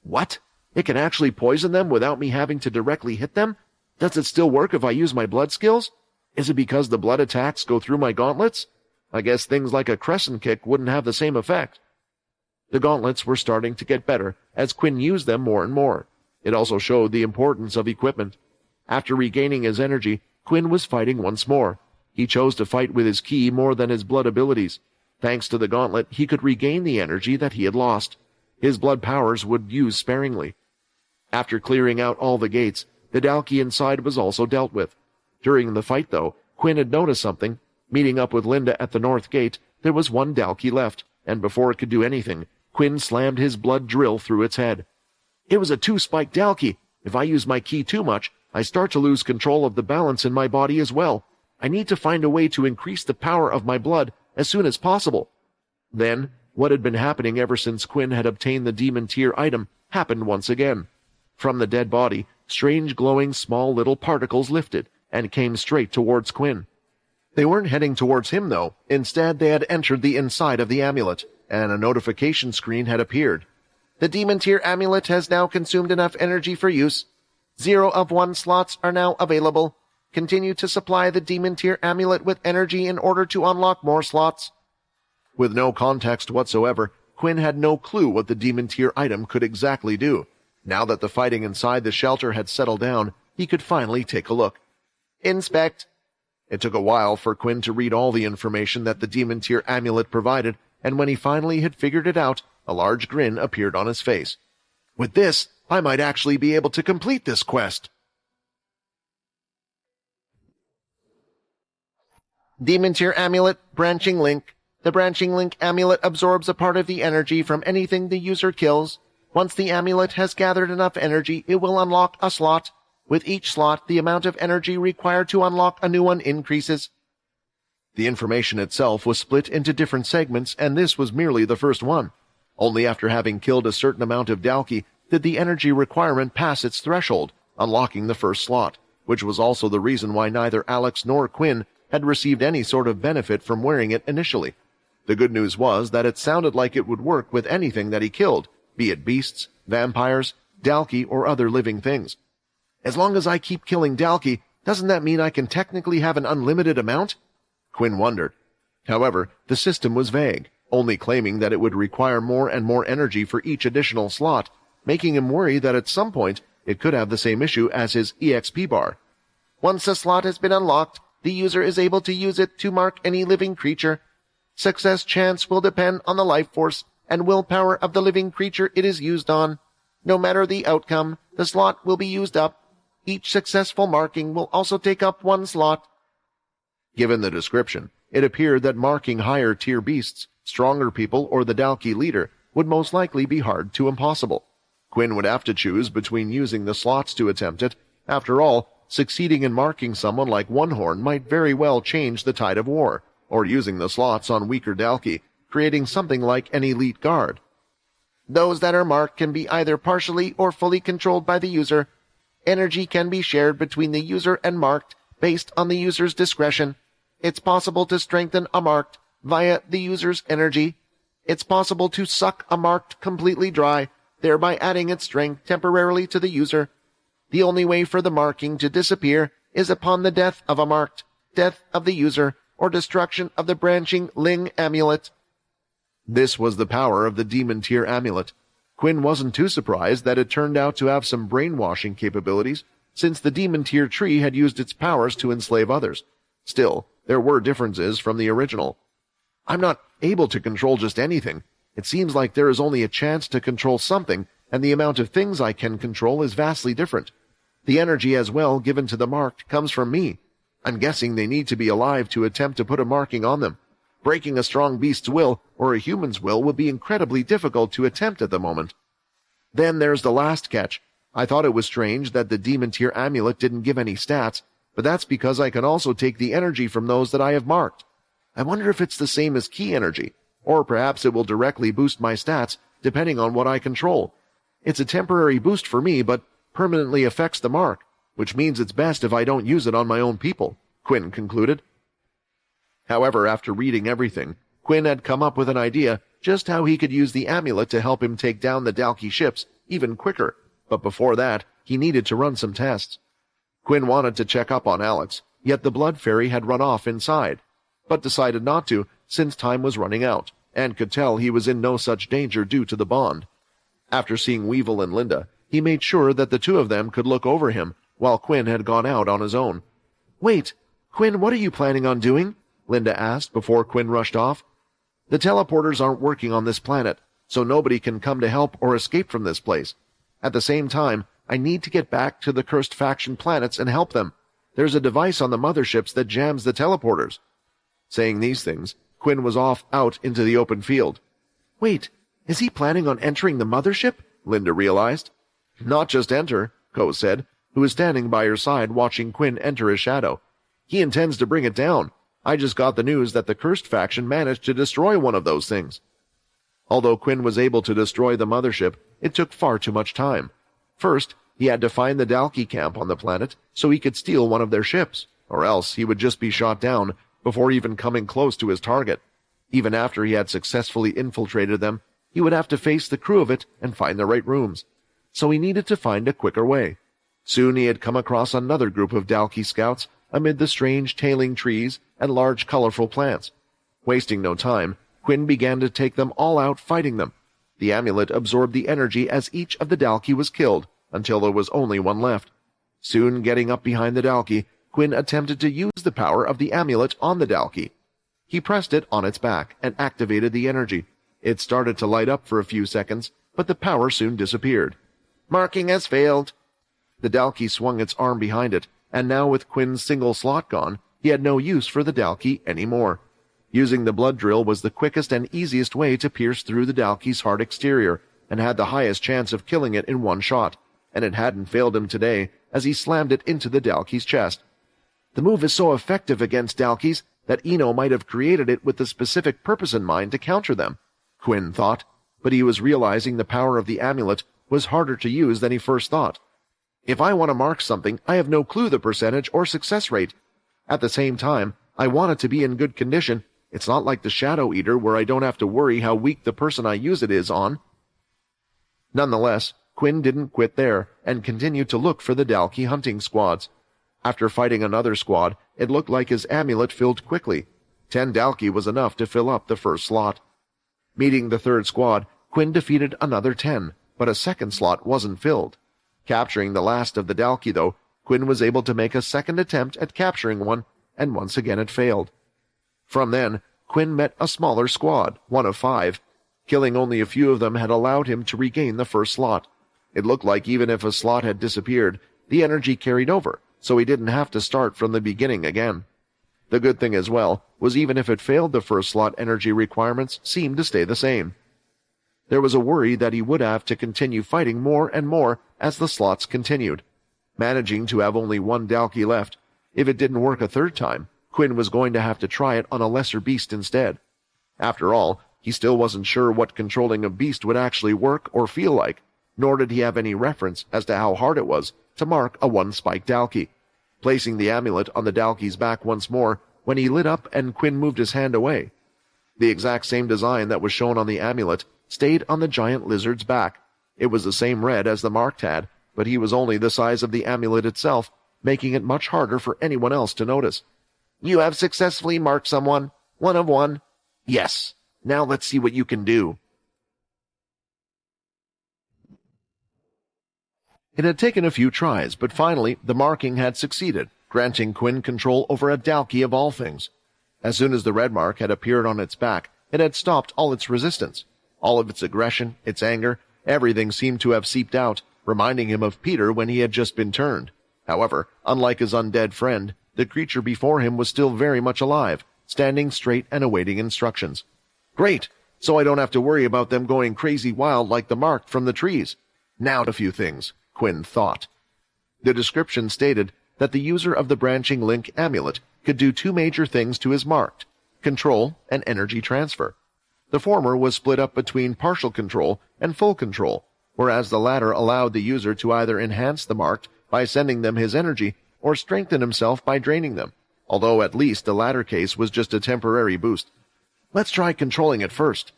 "What? It can actually poison them without me having to directly hit them? Does it still work if I use my blood skills? Is it because the blood attacks go through my gauntlets? I guess things like a crescent kick wouldn't have the same effect." The gauntlets were starting to get better as Quinn used them more and more. It also showed the importance of equipment. After regaining his energy, Quinn was fighting once more. He chose to fight with his ki more than his blood abilities. Thanks to the gauntlet, he could regain the energy that he had lost. His blood powers would use sparingly. After clearing out all the gates, the Dalki inside was also dealt with. During the fight, though, Quinn had noticed something. Meeting up with Linda at the north gate, there was one Dalki left, and before it could do anything, Quinn slammed his blood drill through its head. It was a 2-spike Dalki. If I use my ki too much, I start to lose control of the balance in my body as well. I need to find a way to increase the power of my blood as soon as possible. Then, what had been happening ever since Quinn had obtained the demon tier item happened once again. From the dead body, strange glowing small little particles lifted and came straight towards Quinn. They weren't heading towards him, though. Instead, they had entered the inside of the amulet, and a notification screen had appeared. The Demon Tier Amulet has now consumed enough energy for use. 0 of 1 slots are now available. Continue to supply the Demon Tier Amulet with energy in order to unlock more slots. With no context whatsoever, Quinn had no clue what the Demon Tier item could exactly do. Now that the fighting inside the shelter had settled down, he could finally take a look. Inspect. It took a while for Quinn to read all the information that the Demon Tier Amulet provided, and when he finally had figured it out, a large grin appeared on his face. With this, I might actually be able to complete this quest. Demon Tier Amulet, Branching Link. The Branching Link Amulet absorbs a part of the energy from anything the user kills. Once the amulet has gathered enough energy, it will unlock a slot. With each slot, the amount of energy required to unlock a new one increases. The information itself was split into different segments, and this was merely the first one. Only after having killed a certain amount of Dalki did the energy requirement pass its threshold, unlocking the first slot, which was also the reason why neither Alex nor Quinn had received any sort of benefit from wearing it initially. The good news was that it sounded like it would work with anything that he killed, be it beasts, vampires, Dalki, or other living things. As long as I keep killing Dalki, doesn't that mean I can technically have an unlimited amount? Quinn wondered. However, the system was vague, only claiming that it would require more and more energy for each additional slot, making him worry that at some point it could have the same issue as his EXP bar. Once a slot has been unlocked, the user is able to use it to mark any living creature. Success chance will depend on the life force and willpower of the living creature it is used on. No matter the outcome, the slot will be used up. Each successful marking will also take up 1 slot. Given the description, it appeared that marking higher-tier beasts, stronger people, or the Dalki leader would most likely be hard to impossible. Quinn would have to choose between using the slots to attempt it. After all, succeeding in marking someone like One Horn might very well change the tide of war, or using the slots on weaker Dalki, creating something like an elite guard. Those that are marked can be either partially or fully controlled by the user. Energy can be shared between the user and marked based on the user's discretion. It's possible to strengthen a marked via the user's energy. It's possible to suck a marked completely dry, thereby adding its strength temporarily to the user. The only way for the marking to disappear is upon the death of a marked, death of the user, or destruction of the branching Ling amulet. This was the power of the Demon Tier Amulet. Quinn wasn't too surprised that it turned out to have some brainwashing capabilities, since the Demon Tier tree had used its powers to enslave others. Still, there were differences from the original. I'm not able to control just anything. It seems like there is only a chance to control something, and the amount of things I can control is vastly different. The energy as well given to the marked comes from me. I'm guessing they need to be alive to attempt to put a marking on them. Breaking a strong beast's will or a human's will would be incredibly difficult to attempt at the moment. Then there's the last catch. I thought it was strange that the Demon Tier Amulet didn't give any stats, but that's because I can also take the energy from those that I have marked. I wonder if it's the same as key energy, or perhaps it will directly boost my stats depending on what I control. It's a temporary boost for me, but permanently affects the mark, which means it's best if I don't use it on my own people, Quinn concluded. However, after reading everything, Quinn had come up with an idea just how he could use the amulet to help him take down the Dalki ships even quicker, but before that, he needed to run some tests. Quinn wanted to check up on Alex, yet the Blood Fairy had run off inside, but decided not to since time was running out, and could tell he was in no such danger due to the bond. After seeing Weevil and Linda, he made sure that the two of them could look over him while Quinn had gone out on his own. Wait, Quinn, what are you planning on doing? Linda asked before Quinn rushed off. The teleporters aren't working on this planet, so nobody can come to help or escape from this place. At the same time, I need to get back to the cursed faction planets and help them. There's a device on the motherships that jams the teleporters. Saying these things, Quinn was off out into the open field. Wait, is he planning on entering the mothership? Linda realized. Not just enter, Ko said, who was standing by her side watching Quinn enter his shadow. He intends to bring it down. I just got the news that the cursed faction managed to destroy one of those things. Although Quinn was able to destroy the mothership, it took far too much time. First, he had to find the Dalki camp on the planet so he could steal one of their ships, or else he would just be shot down before even coming close to his target. Even after he had successfully infiltrated them, he would have to face the crew of it and find the right rooms. So he needed to find a quicker way. Soon he had come across another group of Dalki scouts amid the strange tailing trees and large colorful plants. Wasting no time, Quinn began to take them all out fighting them. The amulet absorbed the energy as each of the Dalki was killed, until there was only one left. Soon getting up behind the Dalki, Quinn attempted to use the power of the amulet on the Dalki. He pressed it on its back and activated the energy. It started to light up for a few seconds, but the power soon disappeared. "Marking has failed." The Dalki swung its arm behind it, and now with Quinn's single slot gone, he had no use for the Dalki anymore. Using the blood drill was the quickest and easiest way to pierce through the Dalki's hard exterior, and had the highest chance of killing it in one shot, and it hadn't failed him today as he slammed it into the Dalki's chest. The move is so effective against Dalkis that Ino might have created it with the specific purpose in mind to counter them, Quinn thought, but he was realizing the power of the amulet was harder to use than he first thought. If I want to mark something, I have no clue the percentage or success rate. At the same time, I want it to be in good condition. It's not like the Shadow Eater where I don't have to worry how weak the person I use it is on. Nonetheless, Quinn didn't quit there and continued to look for the Dalki hunting squads. After fighting another squad, it looked like his amulet filled quickly. 10 Dalki was enough to fill up the first slot. Meeting the third squad, Quinn defeated another 10, but a second slot wasn't filled. Capturing the last of the Dalki, though, Quinn was able to make a second attempt at capturing one, and once again it failed. From then, Quinn met a smaller squad, one of 5. Killing only a few of them had allowed him to regain the first slot. It looked like even if a slot had disappeared, the energy carried over, so he didn't have to start from the beginning again. The good thing as well was even if it failed, the first slot energy requirements seemed to stay the same. There was a worry that he would have to continue fighting more and more as the slots continued. Managing to have only one Dalki left, if it didn't work a third time, Quinn was going to have to try it on a lesser beast instead. After all, he still wasn't sure what controlling a beast would actually work or feel like, nor did he have any reference as to how hard it was to mark a one-spike Dalki. Placing the amulet on the Dalki's back once more, when he lit up and Quinn moved his hand away. The exact same design that was shown on the amulet stayed on the giant lizard's back. It was the same red as the marked had, but he was only the size of the amulet itself, making it much harder for anyone else to notice. "You have successfully marked someone. 1 of 1. Yes. Now let's see what you can do." It had taken a few tries, but finally the marking had succeeded, granting Quinn control over a Dalki of all things. As soon as the red mark had appeared on its back, it had stopped all its resistance. All of its aggression, its anger, everything seemed to have seeped out, reminding him of Peter when he had just been turned. However, unlike his undead friend, the creature before him was still very much alive, standing straight and awaiting instructions. Great! So I don't have to worry about them going crazy wild like the marked from the trees. Now a few things, Quinn thought. The description stated that the user of the branching link amulet could do 2 major things to his marked: control and energy transfer. The former was split up between partial control and full control, whereas the latter allowed the user to either enhance the marked by sending them his energy or strengthen himself by draining them, although at least the latter case was just a temporary boost. Let's try controlling it first.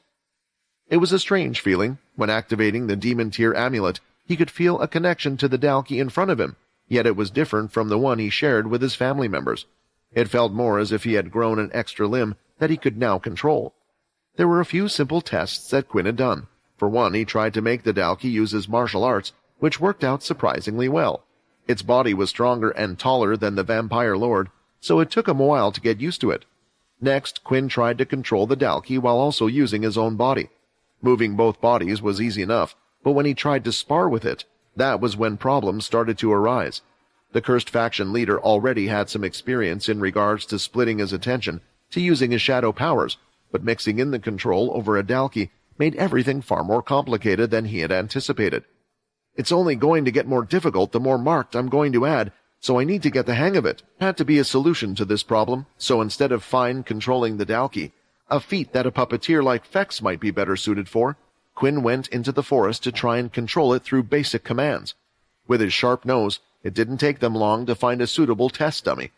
It was a strange feeling. When activating the demon tier amulet, he could feel a connection to the Dalki in front of him, yet it was different from the one he shared with his family members. It felt more as if he had grown an extra limb that he could now control. There were a few simple tests that Quinn had done. For one, he tried to make the Dalki use his martial arts, which worked out surprisingly well. Its body was stronger and taller than the vampire lord, so it took him a while to get used to it. Next, Quinn tried to control the Dalki while also using his own body. Moving both bodies was easy enough, but when he tried to spar with it, that was when problems started to arise. The cursed faction leader already had some experience in regards to splitting his attention to using his shadow powers, but mixing in the control over a Dalki made everything far more complicated than he had anticipated. It's only going to get more difficult the more marked I'm going to add, so I need to get the hang of it. Had to be a solution to this problem, so instead of fine controlling the Dalki, a feat that a puppeteer like Fex might be better suited for, Quinn went into the forest to try and control it through basic commands. With his sharp nose, it didn't take them long to find a suitable test dummy.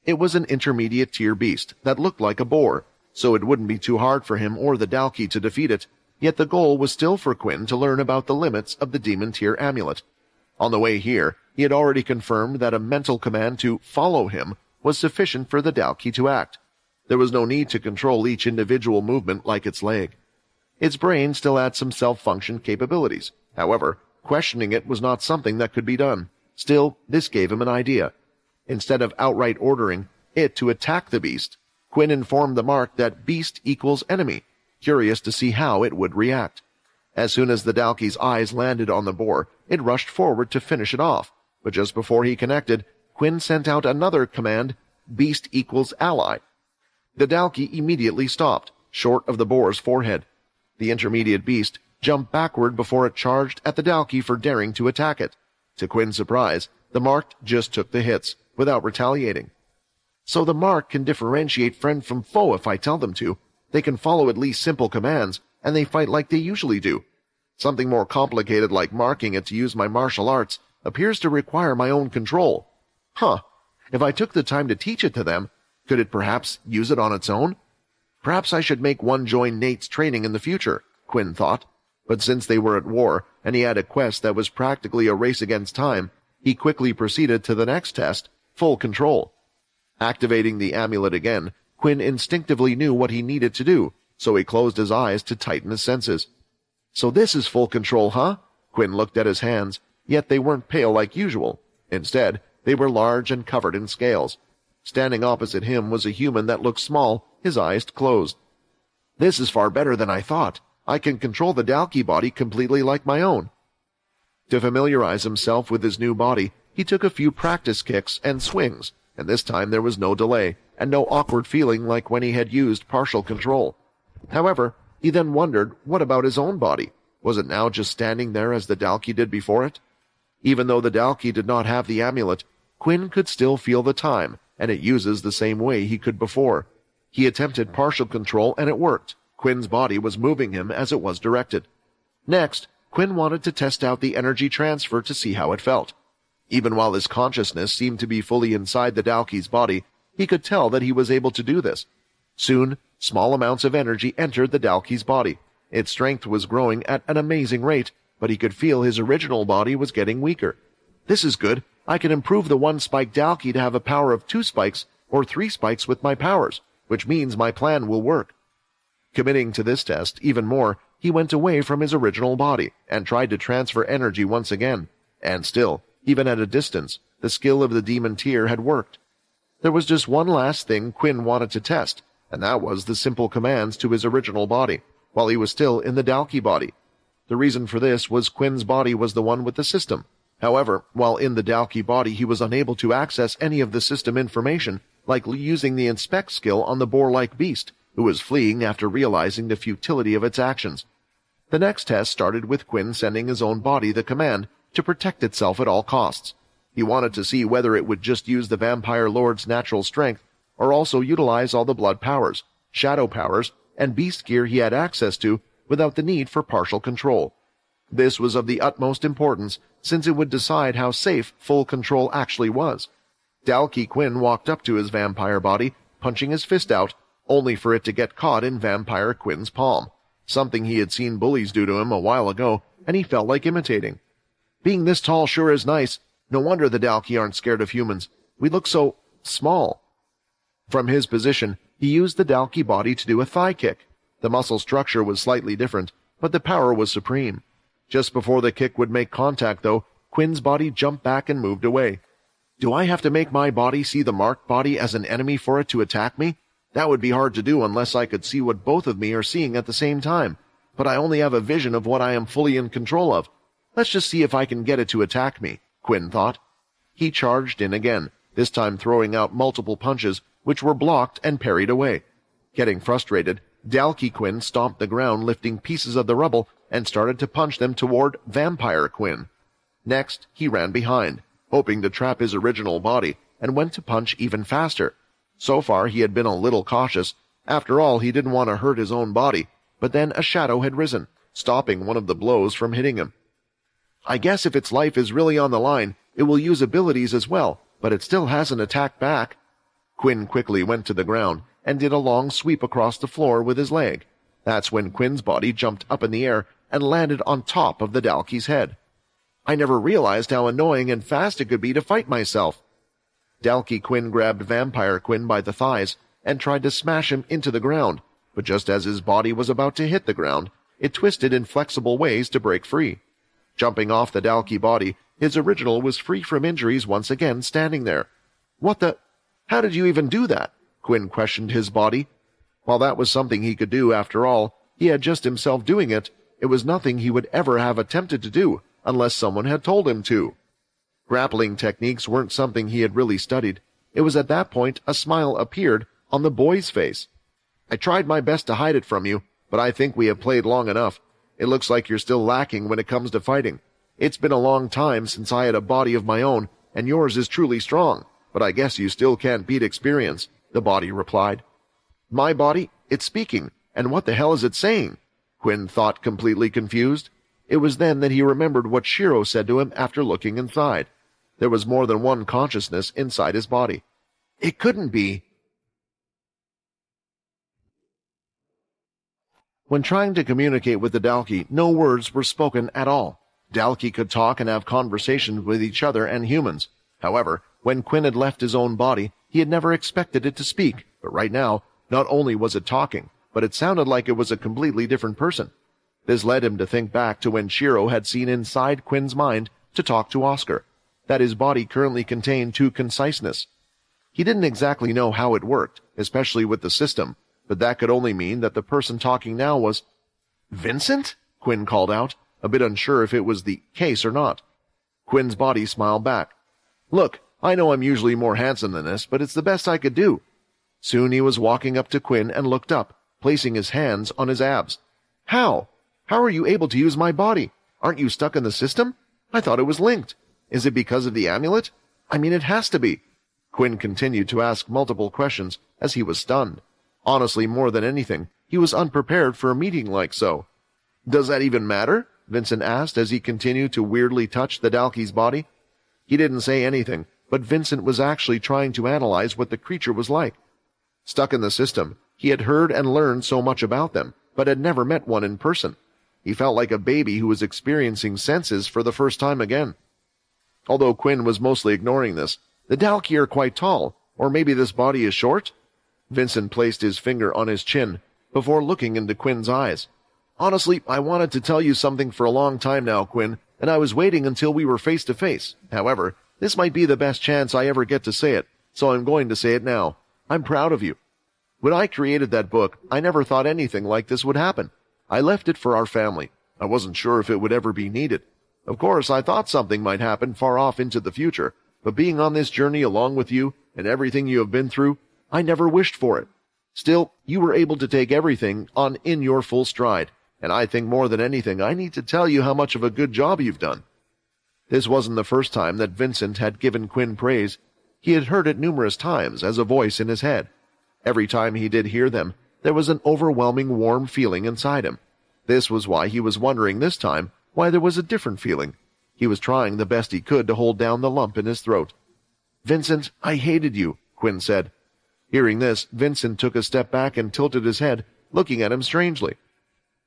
It was an intermediate tier beast that looked like a boar, so it wouldn't be too hard for him or the Dalki to defeat it. Yet the goal was still for Quinn to learn about the limits of the Demon Tier amulet. On the way here, he had already confirmed that a mental command to follow him was sufficient for the Dalki to act. There was no need to control each individual movement like its leg. Its brain still had some self-function capabilities. However, questioning it was not something that could be done. Still, this gave him an idea. Instead of outright ordering it to attack the beast, Quinn informed the mark that beast equals enemy, curious to see how it would react. As soon as the Dalki's eyes landed on the boar, it rushed forward to finish it off, but just before he connected, Quinn sent out another command, beast equals ally. The Dalki immediately stopped, short of the boar's forehead. The intermediate beast jumped backward before it charged at the Dalki for daring to attack it. To Quinn's surprise, the mark just took the hits, without retaliating. So the mark can differentiate friend from foe if I tell them to. They can follow at least simple commands, and they fight like they usually do. Something more complicated like marking it to use my martial arts appears to require my own control. If I took the time to teach it to them, could it perhaps use it on its own? Perhaps I should make one join Nate's training in the future, Quinn thought. But since they were at war, and he had a quest that was practically a race against time, he quickly proceeded to the next test, full control. Activating the amulet again, Quinn instinctively knew what he needed to do, so he closed his eyes to tighten his senses. So this is full control, huh? Quinn looked at his hands, yet they weren't pale like usual. Instead, they were large and covered in scales. Standing opposite him was a human that looked small, his eyes closed. This is far better than I thought. I can control the Dalki body completely like my own. To familiarize himself with his new body, he took a few practice kicks and swings, and this time there was no delay, and no awkward feeling like when he had used partial control. However, he then wondered, what about his own body? Was it now just standing there as the Dalki did before it? Even though the Dalki did not have the amulet, Quinn could still feel the time, and it uses the same way he could before. He attempted partial control, and it worked. Quinn's body was moving him as it was directed. Next, Quinn wanted to test out the energy transfer to see how it felt. Even while his consciousness seemed to be fully inside the Dalki's body, he could tell that he was able to do this. Soon, small amounts of energy entered the Dalki's body. Its strength was growing at an amazing rate, but he could feel his original body was getting weaker. This is good. I can improve the one-spike Dalki to have a power of 2 spikes or 3 spikes with my powers, which means my plan will work. Committing to this test even more, he went away from his original body and tried to transfer energy once again. And still, even at a distance, the skill of the demon tier had worked. There was just one last thing Quinn wanted to test, and that was the simple commands to his original body, while he was still in the Dalki body. The reason for this was Quinn's body was the one with the system. However, while in the Dalki body he was unable to access any of the system information, like using the inspect skill on the boar-like beast, who was fleeing after realizing the futility of its actions. The next test started with Quinn sending his own body the command to protect itself at all costs. He wanted to see whether it would just use the Vampire Lord's natural strength, or also utilize all the blood powers, shadow powers, and beast gear he had access to without the need for partial control. This was of the utmost importance, since it would decide how safe full control actually was. Dalki Quinn walked up to his vampire body, punching his fist out, only for it to get caught in Vampire Quinn's palm, something he had seen bullies do to him a while ago, and he felt like imitating. Being this tall sure is nice. No wonder the Dalki aren't scared of humans. We look so small. From his position, he used the Dalki body to do a thigh kick. The muscle structure was slightly different, but the power was supreme. Just before the kick would make contact, though, Quinn's body jumped back and moved away. Do I have to make my body see the marked body as an enemy for it to attack me? That would be hard to do unless I could see what both of me are seeing at the same time, but I only have a vision of what I am fully in control of. Let's just see if I can get it to attack me, Quinn thought. He charged in again, this time throwing out multiple punches, which were blocked and parried away. Getting frustrated, Dalki Quinn stomped the ground, lifting pieces of the rubble, and started to punch them toward Vampire Quinn. Next, he ran behind, hoping to trap his original body, and went to punch even faster. So far, he had been a little cautious. After all, he didn't want to hurt his own body, but then a shadow had risen, stopping one of the blows from hitting him. I guess if its life is really on the line, it will use abilities as well, but it still hasn't attacked back. Quinn quickly went to the ground, and did a long sweep across the floor with his leg. That's when Quinn's body jumped up in the air and landed on top of the Dalkey's head. I never realized how annoying and fast it could be to fight myself. Dalkey Quinn grabbed Vampire Quinn by the thighs and tried to smash him into the ground, but just as his body was about to hit the ground, it twisted in flexible ways to break free. Jumping off the Dalkey body, his original was free from injuries once again standing there. What the? How did you even do that? Quinn questioned his body. While that was something he could do after all, he had just himself doing it. It was nothing he would ever have attempted to do unless someone had told him to. Grappling techniques weren't something he had really studied. It was at that point a smile appeared on the boy's face. I tried my best to hide it from you, but I think we have played long enough. It looks like you're still lacking when it comes to fighting. It's been a long time since I had a body of my own, and yours is truly strong, but I guess you still can't beat experience, the body replied. My body? It's speaking, and what the hell is it saying? Quinn thought, completely confused. It was then that he remembered what Shiro said to him after looking inside. There was more than one consciousness inside his body. It couldn't be. When trying to communicate with the Dalkey, no words were spoken at all. Dalkey could talk and have conversations with each other and humans. However, when Quinn had left his own body, he had never expected it to speak, but right now, not only was it talking, but it sounded like it was a completely different person. This led him to think back to when Shiro had seen inside Quinn's mind to talk to Oscar, that his body currently contained two conciseness. He didn't exactly know how it worked, especially with the system, but that could only mean that the person talking now was... Vincent? Quinn called out, a bit unsure if it was the case or not. Quinn's body smiled back. Look, I know I'm usually more handsome than this, but it's the best I could do. Soon he was walking up to Quinn and looked up, placing his hands on his abs. How? How are you able to use my body? Aren't you stuck in the system? I thought it was linked. Is it because of the amulet? I mean, it has to be. Quinn continued to ask multiple questions as he was stunned. Honestly, more than anything, he was unprepared for a meeting like so. Does that even matter? Vincent asked as he continued to weirdly touch the Dalkey's body. He didn't say anything, but Vincent was actually trying to analyze what the creature was like. Stuck in the system, he had heard and learned so much about them, but had never met one in person. He felt like a baby who was experiencing senses for the first time again. Although Quinn was mostly ignoring this, the Dalkey are quite tall, or maybe this body is short? Vincent placed his finger on his chin before looking into Quinn's eyes. Honestly, I wanted to tell you something for a long time now, Quinn, and I was waiting until we were face to face. However, this might be the best chance I ever get to say it, so I'm going to say it now. I'm proud of you. When I created that book, I never thought anything like this would happen. I left it for our family. I wasn't sure if it would ever be needed. Of course, I thought something might happen far off into the future, but being on this journey along with you and everything you have been through, I never wished for it. Still, you were able to take everything on in your full stride, and I think more than anything I need to tell you how much of a good job you've done. This wasn't the first time that Vincent had given Quinn praise. He had heard it numerous times as a voice in his head. Every time he did hear them, there was an overwhelming warm feeling inside him. This was why he was wondering this time why there was a different feeling. He was trying the best he could to hold down the lump in his throat. Vincent, I hated you, Quinn said. Hearing this, Vincent took a step back and tilted his head, looking at him strangely.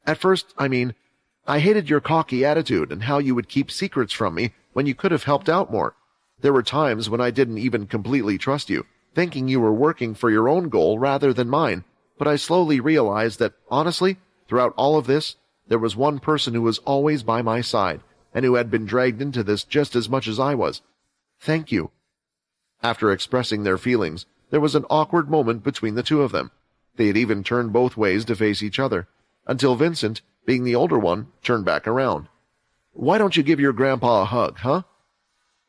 At first, I hated your cocky attitude and how you would keep secrets from me when you could have helped out more. There were times when I didn't even completely trust you, thinking you were working for your own goal rather than mine, but I slowly realized that, honestly, throughout all of this, there was one person who was always by my side, and who had been dragged into this just as much as I was. Thank you. After expressing their feelings, there was an awkward moment between the two of them. They had even turned both ways to face each other, until Vincent, being the older one, turned back around. Why don't you give your grandpa a hug, huh?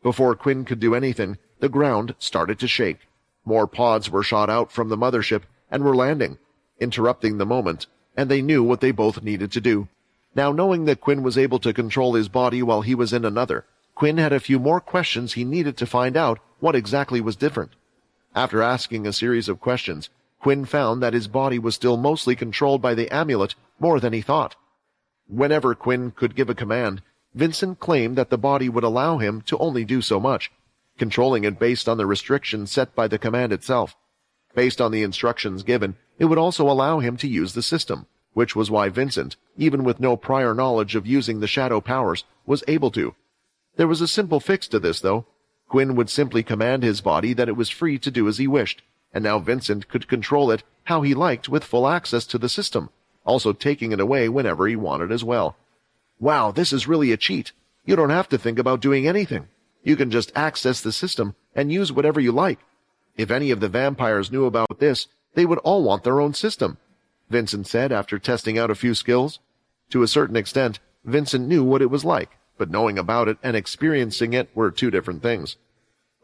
Before Quinn could do anything, the ground started to shake. More pods were shot out from the mothership and were landing, interrupting the moment, and they knew what they both needed to do. Now, knowing that Quinn was able to control his body while he was in another, Quinn had a few more questions he needed to find out what exactly was different. After asking a series of questions, Quinn found that his body was still mostly controlled by the amulet more than he thought. Whenever Quinn could give a command, Vincent claimed that the body would allow him to only do so much, controlling it based on the restrictions set by the command itself. Based on the instructions given, it would also allow him to use the system, which was why Vincent, even with no prior knowledge of using the shadow powers, was able to. There was a simple fix to this, though. Quinn would simply command his body that it was free to do as he wished, and now Vincent could control it how he liked with full access to the system, also taking it away whenever he wanted as well. Wow, this is really a cheat. You don't have to think about doing anything. You can just access the system and use whatever you like. If any of the vampires knew about this, they would all want their own system, Vincent said after testing out a few skills. To a certain extent, Vincent knew what it was like, but knowing about it and experiencing it were two different things.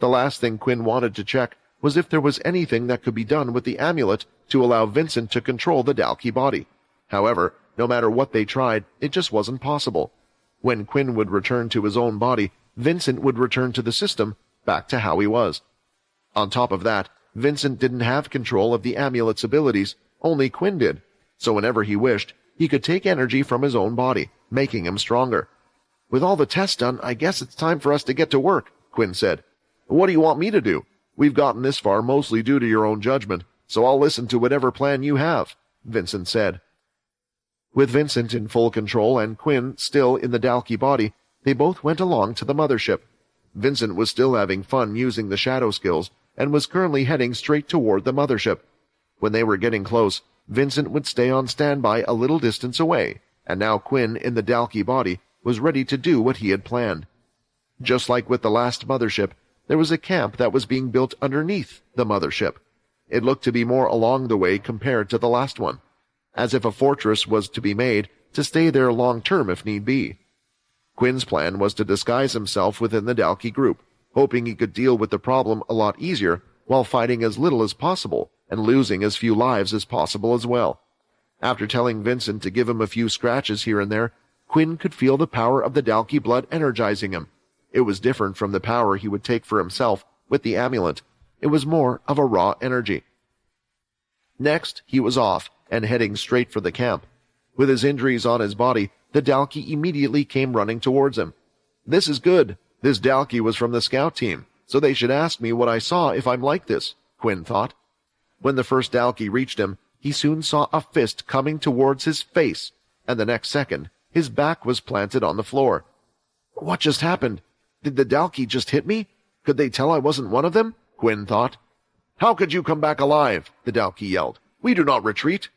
The last thing Quinn wanted to check was if there was anything that could be done with the amulet to allow Vincent to control the Dalki body. However, no matter what they tried, it just wasn't possible. When Quinn would return to his own body, Vincent would return to the system, back to how he was. On top of that, Vincent didn't have control of the amulet's abilities, only Quinn did, so whenever he wished, he could take energy from his own body, making him stronger. With all the tests done, I guess it's time for us to get to work, Quinn said. What do you want me to do? We've gotten this far mostly due to your own judgment, so I'll listen to whatever plan you have, Vincent said. With Vincent in full control and Quinn still in the Dalki body, they both went along to the mothership. Vincent was still having fun using the shadow skills and was currently heading straight toward the mothership. When they were getting close, Vincent would stay on standby a little distance away, and now Quinn in the Dalki body was ready to do what he had planned. Just like with the last mothership, there was a camp that was being built underneath the mothership. It looked to be more along the way compared to the last one, as if a fortress was to be made to stay there long-term if need be. Quinn's plan was to disguise himself within the Dalki group, hoping he could deal with the problem a lot easier while fighting as little as possible and losing as few lives as possible as well. After telling Vincent to give him a few scratches here and there, Quinn could feel the power of the Dalki blood energizing him. It was different from the power he would take for himself with the amulet. It was more of a raw energy. Next, he was off and heading straight for the camp. With his injuries on his body, the Dalki immediately came running towards him. This is good. This Dalki was from the scout team, so they should ask me what I saw if I'm like this, Quinn thought. When the first Dalki reached him, he soon saw a fist coming towards his face, and the next second, his back was planted on the floor. What just happened? Did the Dalki just hit me? Could they tell I wasn't one of them? Quinn thought. How could you come back alive? The Dalki yelled. We do not retreat.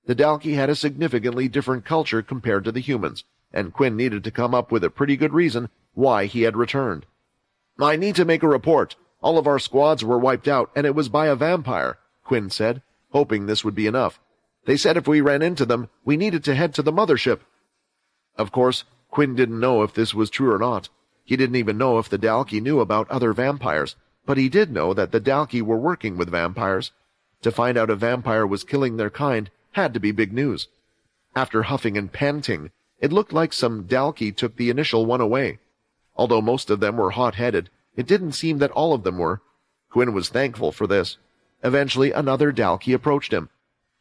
The Dalki had a significantly different culture compared to the humans, and Quinn needed to come up with a pretty good reason why he had returned. I need to make a report. All of our squads were wiped out, and it was by a vampire, Quinn said, hoping this would be enough. They said if we ran into them, we needed to head to the mothership. Of course, Quinn didn't know if this was true or not. He didn't even know if the Dalki knew about other vampires, but he did know that the Dalki were working with vampires. To find out a vampire was killing their kind had to be big news. After huffing and panting, it looked like some Dalki took the initial one away. Although most of them were hot-headed, it didn't seem that all of them were. Quinn was thankful for this. Eventually, another Dalki approached him.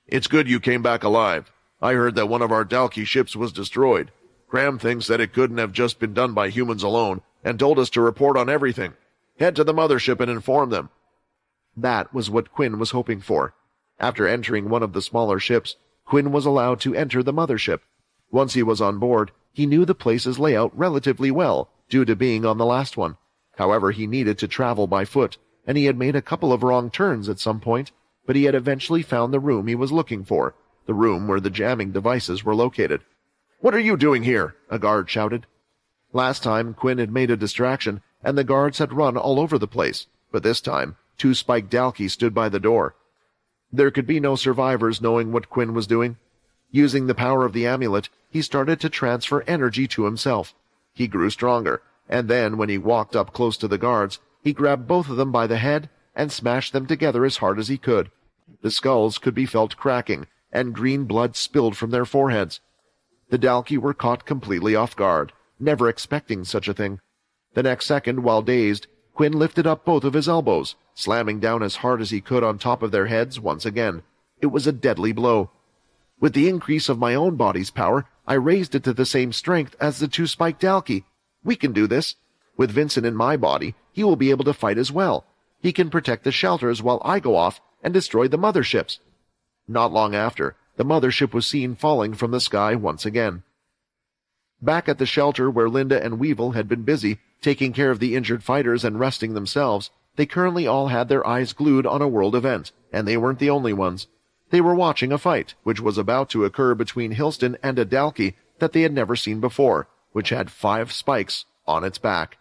It's good you came back alive. I heard that one of our Dalki ships was destroyed. Graham thinks that it couldn't have just been done by humans alone, and told us to report on everything. Head to the mothership and inform them. That was what Quinn was hoping for. After entering one of the smaller ships, Quinn was allowed to enter the mothership. Once he was on board, he knew the place's layout relatively well, due to being on the last one. However, he needed to travel by foot, and he had made a couple of wrong turns at some point, but he had eventually found the room he was looking for, the room where the jamming devices were located. What are you doing here? A guard shouted. Last time, Quinn had made a distraction, and the guards had run all over the place, but this time, 2 spiked Dalki stood by the door. There could be no survivors knowing what Quinn was doing. Using the power of the amulet, he started to transfer energy to himself. He grew stronger, and then when he walked up close to the guards, he grabbed both of them by the head and smashed them together as hard as he could. The skulls could be felt cracking, and green blood spilled from their foreheads. The Dalki were caught completely off guard, never expecting such a thing. The next second, while dazed, Quinn lifted up both of his elbows, slamming down as hard as he could on top of their heads once again. It was a deadly blow. With the increase of my own body's power, I raised it to the same strength as the 2 spiked Dalki. We can do this. With Vincent in my body, he will be able to fight as well. He can protect the shelters while I go off and destroyed the motherships. Not long after, the mothership was seen falling from the sky once again. Back at the shelter where Linda and Weevil had been busy, taking care of the injured fighters and resting themselves, they currently all had their eyes glued on a world event, and they weren't the only ones. They were watching a fight, which was about to occur between Hilston and a Dalkey that they had never seen before, which had 5 spikes on its back.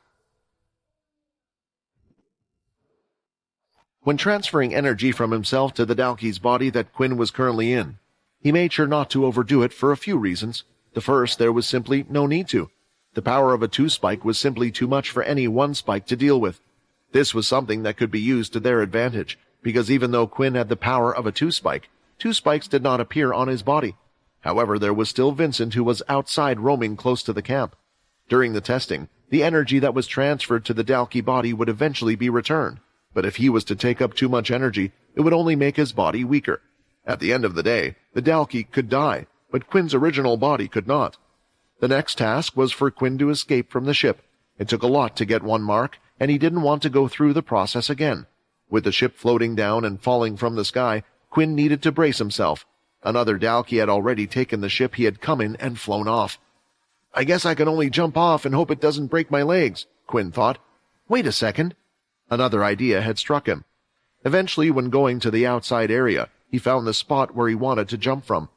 When transferring energy from himself to the Dalkey's body that Quinn was currently in, he made sure not to overdo it for a few reasons. The first, there was simply no need to. The power of a 2-spike was simply too much for any 1 spike to deal with. This was something that could be used to their advantage, because even though Quinn had the power of a 2-spike, 2 spikes did not appear on his body. However, there was still Vincent, who was outside roaming close to the camp. During the testing, the energy that was transferred to the Dalkey body would eventually be returned, but if he was to take up too much energy, it would only make his body weaker. At the end of the day, the Dalkey could die, but Quinn's original body could not. The next task was for Quinn to escape from the ship. It took a lot to get 1 mark, and he didn't want to go through the process again. With the ship floating down and falling from the sky, Quinn needed to brace himself. Another Dalkey had already taken the ship he had come in and flown off. "I guess I can only jump off and hope it doesn't break my legs," Quinn thought. Wait a second. Another idea had struck him. Eventually, when going to the outside area, he found the spot where he wanted to jump from.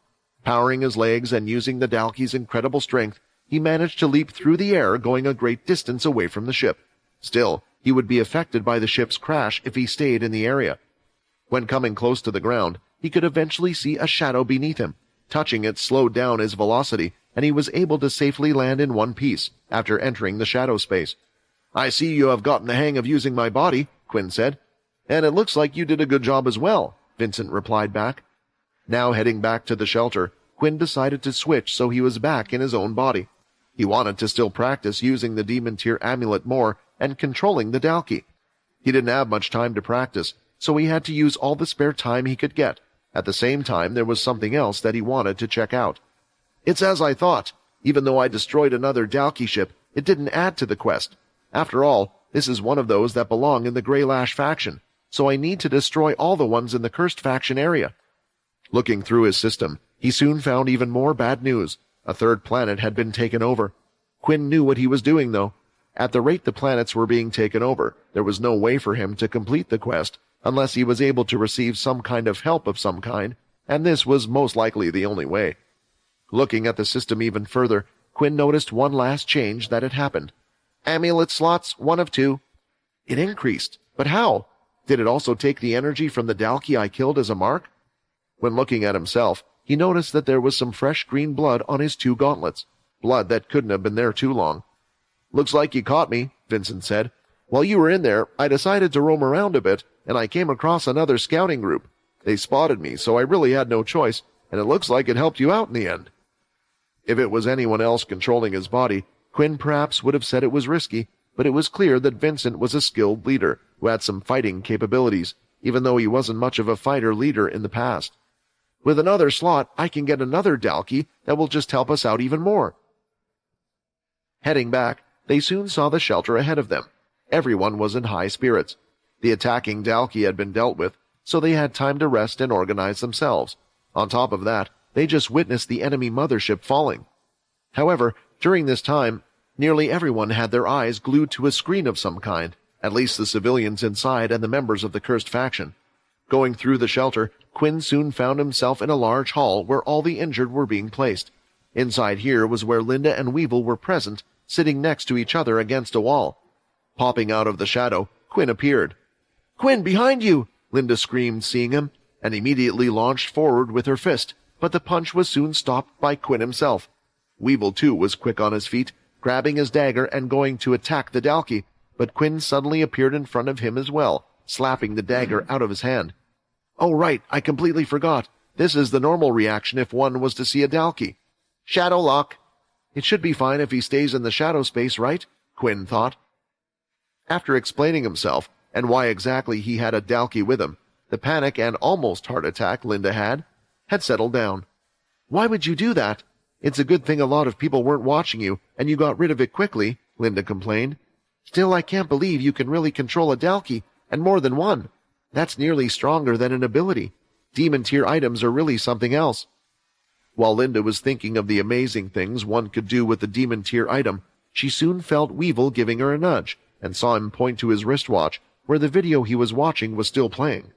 Powering his legs and using the Dalkey's incredible strength, he managed to leap through the air, going a great distance away from the ship. Still, he would be affected by the ship's crash if he stayed in the area. When coming close to the ground, he could eventually see a shadow beneath him. Touching it slowed down his velocity, and he was able to safely land in one piece after entering the shadow space. "I see you have gotten the hang of using my body," Quinn said. "And it looks like you did a good job as well," Vincent replied back. Now heading back to the shelter, Quinn decided to switch so he was back in his own body. He wanted to still practice using the Demon Tier amulet more and controlling the Dalkey. He didn't have much time to practice, so he had to use all the spare time he could get. At the same time, there was something else that he wanted to check out. "It's as I thought. Even though I destroyed another Dalkey ship, it didn't add to the quest. After all, this is one of those that belong in the Greylash faction, so I need to destroy all the ones in the Cursed faction area." Looking through his system, he soon found even more bad news. A 3rd planet had been taken over. Quinn knew what he was doing, though. At the rate the planets were being taken over, there was no way for him to complete the quest unless he was able to receive some kind of help of some kind, and this was most likely the only way. Looking at the system even further, Quinn noticed one last change that had happened. "Amulet slots, 1 of 2. It increased, but how? Did it also take the energy from the Dalkey I killed as a mark? When looking at himself, he noticed that there was some fresh green blood on his 2 gauntlets, blood that couldn't have been there too long. "Looks like you caught me," Vincent said. "While you were in there, I decided to roam around a bit, and I came across another scouting group. They spotted me, so I really had no choice, and it looks like it helped you out in the end." If it was anyone else controlling his body, Quinn perhaps would have said it was risky, but it was clear that Vincent was a skilled leader who had some fighting capabilities, even though he wasn't much of a fighter leader in the past. "With another slot, I can get another Dalkey that will just help us out even more." Heading back, they soon saw the shelter ahead of them. Everyone was in high spirits. The attacking Dalkey had been dealt with, so they had time to rest and organize themselves. On top of that, they just witnessed the enemy mothership falling. However, during this time, nearly everyone had their eyes glued to a screen of some kind, at least the civilians inside and the members of the Cursed faction. Going through the shelter, Quinn soon found himself in a large hall where all the injured were being placed. Inside here was where Linda and Weevil were present, sitting next to each other against a wall. Popping out of the shadow, Quinn appeared. "Quinn, behind you!" Linda screamed, seeing him, and immediately launched forward with her fist, but the punch was soon stopped by Quinn himself. Weevil, too, was quick on his feet, grabbing his dagger and going to attack the Dalkey, but Quinn suddenly appeared in front of him as well, slapping the dagger out of his hand. "Oh, right, I completely forgot. This is the normal reaction if one was to see a Dalkey. Shadow lock. It should be fine if he stays in the shadow space, right?" Quinn thought. After explaining himself and why exactly he had a Dalkey with him, the panic and almost heart attack Linda had settled down. "Why would you do that? It's a good thing a lot of people weren't watching you, and you got rid of it quickly," Linda complained. "Still, I can't believe you can really control a Dalkey, and more than one. That's nearly stronger than an ability. Demon tier items are really something else. While Linda was thinking of the amazing things one could do with the demon tier item, she soon felt Weevil giving her a nudge, and saw him point to his wristwatch, where the video he was watching was still playing.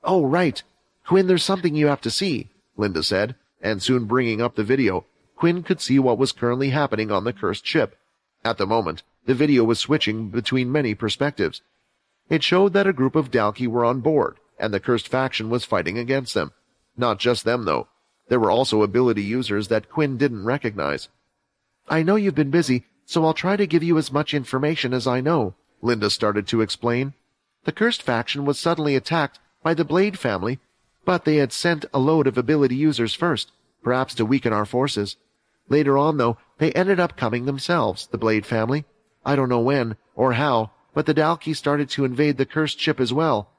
"Oh, right. Quinn, there's something you have to see," Linda said, and soon bringing up the video, Quinn could see what was currently happening on the cursed ship. At the moment, the video was switching between many perspectives. It showed that a group of Dalki were on board, and the cursed faction was fighting against them. Not just them, though. There were also ability users that Quinn didn't recognize. "I know you've been busy, so I'll try to give you as much information as I know," Linda started to explain. "The cursed faction was suddenly attacked by the Blade family, but they had sent a load of ability users first, perhaps to weaken our forces. Later on, though, they ended up coming themselves, the Blade family. I don't know when or how, but the Dalki started to invade the cursed ship as well."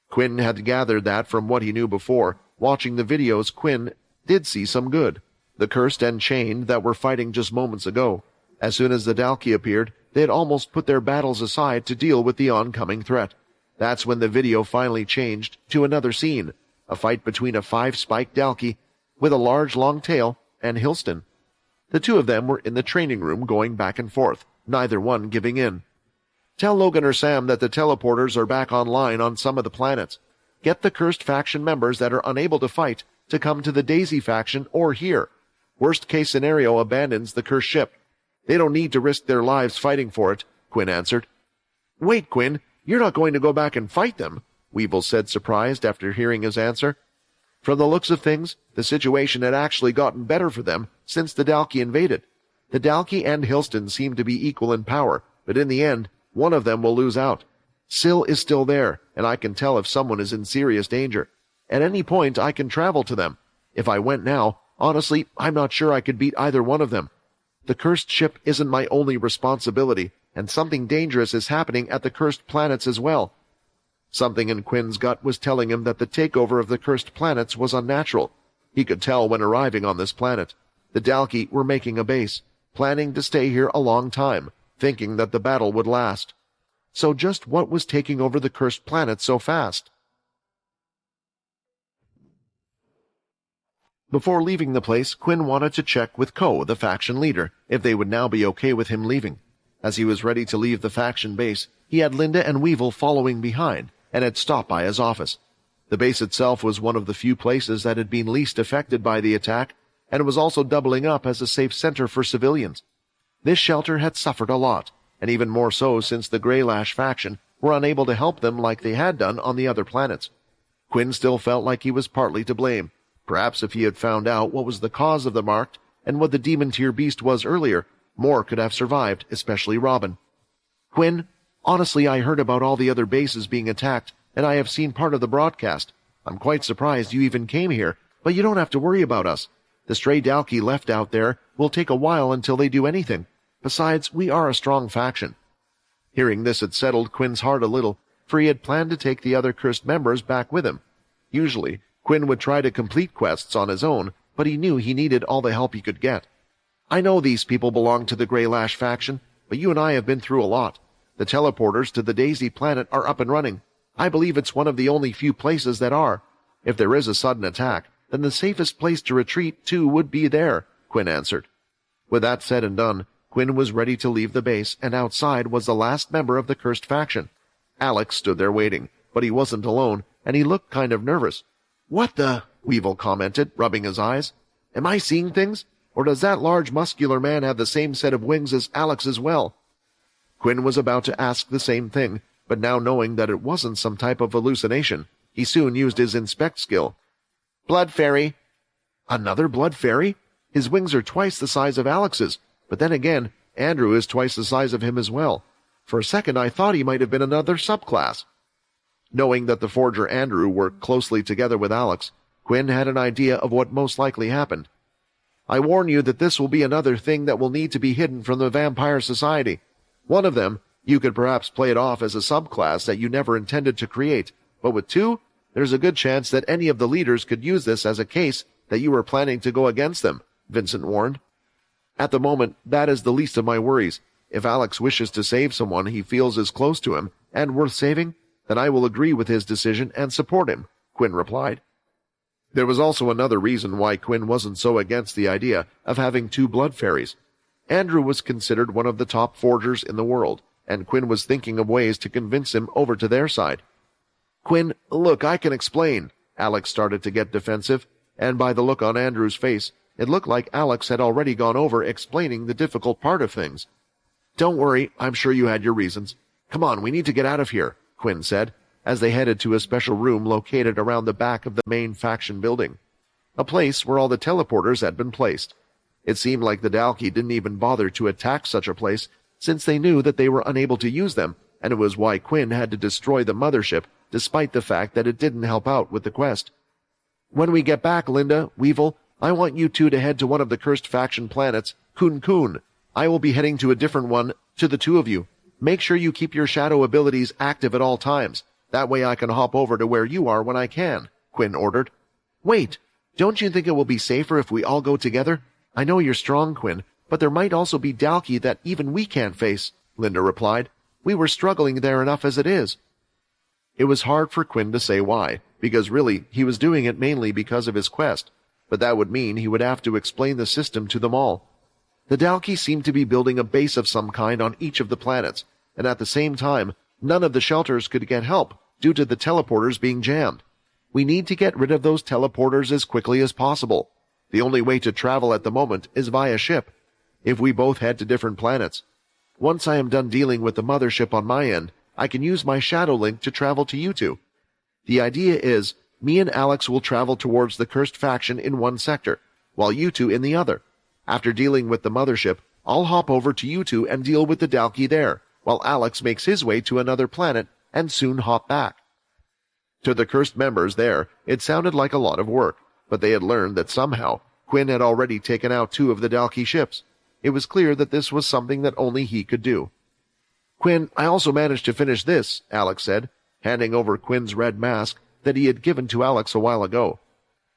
Quinn had gathered that from what he knew before. Watching the videos, Quinn did see some good. The cursed and chained that were fighting just moments ago. As soon as the Dalki appeared, they had almost put their battles aside to deal with the oncoming threat. That's when the video finally changed to another scene, a fight between a 5-spiked Dalki with a large long tail and Hilston. The two of them were in the training room going back and forth, neither one giving in. "Tell Logan or Sam that the teleporters are back online on some of the planets. Get the cursed faction members that are unable to fight to come to the Daisy faction or here. Worst case scenario abandons the cursed ship. They don't need to risk their lives fighting for it," Quinn answered. "Wait, Quinn, you're not going to go back and fight them?" Weevil said, surprised after hearing his answer. From the looks of things, the situation had actually gotten better for them since the Dalki invaded. The Dalki and Hilston seemed to be equal in power, but in the end, one of them will lose out. Syl is still there, and I can tell if someone is in serious danger. At any point, I can travel to them. If I went now, honestly, I'm not sure I could beat either one of them. The cursed ship isn't my only responsibility, and something dangerous is happening at the cursed planets as well. Something in Quinn's gut was telling him that the takeover of the cursed planets was unnatural. He could tell when arriving on this planet. The Dalki were making a base, planning to stay here a long time, thinking that the battle would last. So just what was taking over the cursed planet so fast? Before leaving the place, Quinn wanted to check with Ko, the faction leader, if they would now be okay with him leaving. As he was ready to leave the faction base, he had Linda and Weevil following behind, and had stopped by his office. The base itself was one of the few places that had been least affected by the attack, and was also doubling up as a safe center for civilians. This shelter had suffered a lot, and even more so since the Greylash faction were unable to help them like they had done on the other planets. Quinn still felt like he was partly to blame. Perhaps if he had found out what was the cause of the marked and what the demon-tier beast was earlier, more could have survived, especially Robin. "Quinn, honestly, I heard about all the other bases being attacked, and I have seen part of the broadcast. I'm quite surprised you even came here, but you don't have to worry about us. The stray Dalki left out there will take a while until they do anything. Besides, we are a strong faction." Hearing this had settled Quinn's heart a little, for he had planned to take the other cursed members back with him. Usually, Quinn would try to complete quests on his own, but he knew he needed all the help he could get. "I know these people belong to the Greylash faction, but you and I have been through a lot. The teleporters to the Daisy planet are up and running. I believe it's one of the only few places that are. If there is a sudden attack, then the safest place to retreat to would be there," Quinn answered. With that said and done, Quinn was ready to leave the base, and outside was the last member of the cursed faction. Alex stood there waiting, but he wasn't alone, and he looked kind of nervous. "What the?" Weevil commented, rubbing his eyes. "Am I seeing things? Or does that large muscular man have the same set of wings as Alex as well?" Quinn was about to ask the same thing, but now knowing that it wasn't some type of hallucination, he soon used his inspect skill. "Blood fairy." "Another blood fairy? His wings are twice the size of Alex's, but then again, Andrew is twice the size of him as well. For a second I thought he might have been another subclass." Knowing that the forger Andrew worked closely together with Alex, Quinn had an idea of what most likely happened. "I warn you that this will be another thing that will need to be hidden from the Vampire Society. One of them, you could perhaps play it off as a subclass that you never intended to create, but with two, there's a good chance that any of the leaders could use this as a case that you were planning to go against them," Vincent warned. "At the moment, that is the least of my worries. If Alex wishes to save someone he feels is close to him and worth saving, then I will agree with his decision and support him, Quinn replied. There was also another reason why Quinn wasn't so against the idea of having 2 blood fairies. Andrew was considered one of the top forgers in the world, and Quinn was thinking of ways to convince him over to their side. Quinn, look, I can explain. Alex started to get defensive, and by the look on Andrew's face, it looked like Alex had already gone over explaining the difficult part of things. Don't worry, I'm sure you had your reasons. Come on, we need to get out of here, Quinn said, as they headed to a special room located around the back of the main faction building, a place where all the teleporters had been placed. It seemed like the Dalki didn't even bother to attack such a place, since they knew that they were unable to use them, and it was why Quinn had to destroy the mothership, despite the fact that it didn't help out with the quest. When we get back, Linda, Weevil, I want you 2 to head to one of the cursed faction planets, Kun Kun. I will be heading to a different one, to the 2 of you. Make sure you keep your shadow abilities active at all times. That way I can hop over to where you are when I can, Quinn ordered. Wait, don't you think it will be safer if we all go together? I know you're strong, Quinn, but there might also be Dalki that even we can't face, Linda replied. We were struggling there enough as it is. It was hard for Quinn to say why, because really he was doing it mainly because of his quest, but that would mean he would have to explain the system to them all. The Dalki seemed to be building a base of some kind on each of the planets, and at the same time, none of the shelters could get help due to the teleporters being jammed. We need to get rid of those teleporters as quickly as possible. The only way to travel at the moment is via ship, if we both head to different planets. Once I am done dealing with the mothership on my end, I can use my shadow link to travel to you 2. The idea is, me and Alex will travel towards the cursed faction in one sector, while you 2 in the other. After dealing with the mothership, I'll hop over to you 2 and deal with the Dalki there, while Alex makes his way to another planet and soon hop back. To the cursed members there, it sounded like a lot of work, but they had learned that somehow Quinn had already taken out 2 of the Dalki ships. It was clear that this was something that only he could do. Quinn, I also managed to finish this, Alex said, handing over Quinn's red mask that he had given to Alex a while ago.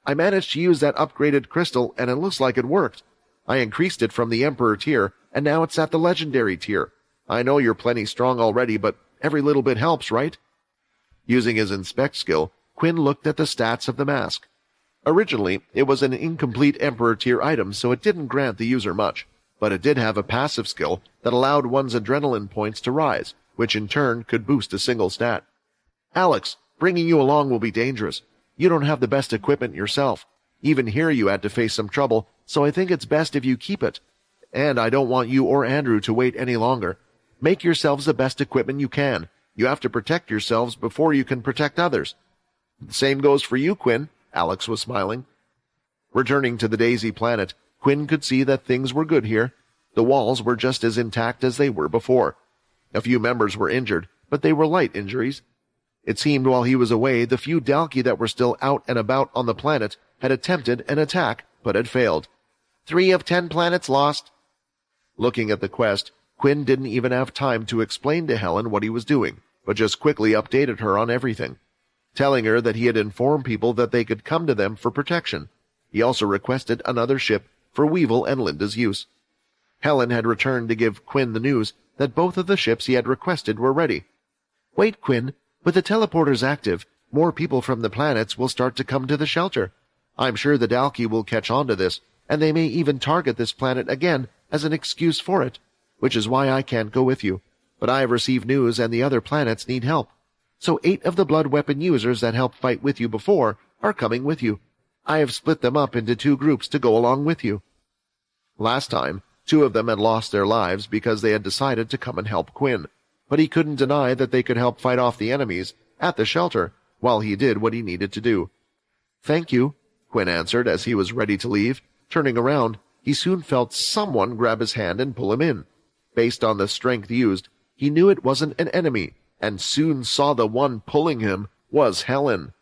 I managed to use that upgraded crystal, and it looks like it worked. I increased it from the Emperor tier, and now it's at the Legendary tier. I know you're plenty strong already, but every little bit helps, right? Using his Inspect skill, Quinn looked at the stats of the mask. Originally, it was an incomplete Emperor tier item, so it didn't grant the user much, but it did have a passive skill that allowed one's adrenaline points to rise, which in turn could boost a single stat. Alex, bringing you along will be dangerous. You don't have the best equipment yourself. Even here you had to face some trouble, so I think it's best if you keep it. And I don't want you or Andrew to wait any longer. Make yourselves the best equipment you can. You have to protect yourselves before you can protect others. The same goes for you, Quinn, Alex was smiling. Returning to the Daisy planet, Quinn could see that things were good here. The walls were just as intact as they were before. A few members were injured, but they were light injuries. It seemed while he was away, the few Dalki that were still out and about on the planet had attempted an attack, but had failed. 3 of 10 planets lost. Looking at the quest, Quinn didn't even have time to explain to Helen what he was doing, but just quickly updated her on everything, telling her that he had informed people that they could come to them for protection. He also requested another ship for Weevil and Linda's use. Helen had returned to give Quinn the news that both of the ships he had requested were ready. Wait, Quinn, with the teleporters active, more people from the planets will start to come to the shelter. I'm sure the Dalki will catch on to this, and they may even target this planet again as an excuse for it, which is why I can't go with you. But I have received news and the other planets need help. So 8 of the blood weapon users that helped fight with you before are coming with you. I have split them up into 2 groups to go along with you. Last time, 2 of them had lost their lives because they had decided to come and help Quinn, but he couldn't deny that they could help fight off the enemies at the shelter while he did what he needed to do. Thank you, Quinn answered as he was ready to leave. Turning around, he soon felt someone grab his hand and pull him in. Based on the strength used, he knew it wasn't an enemy, and soon saw the one pulling him was Helen.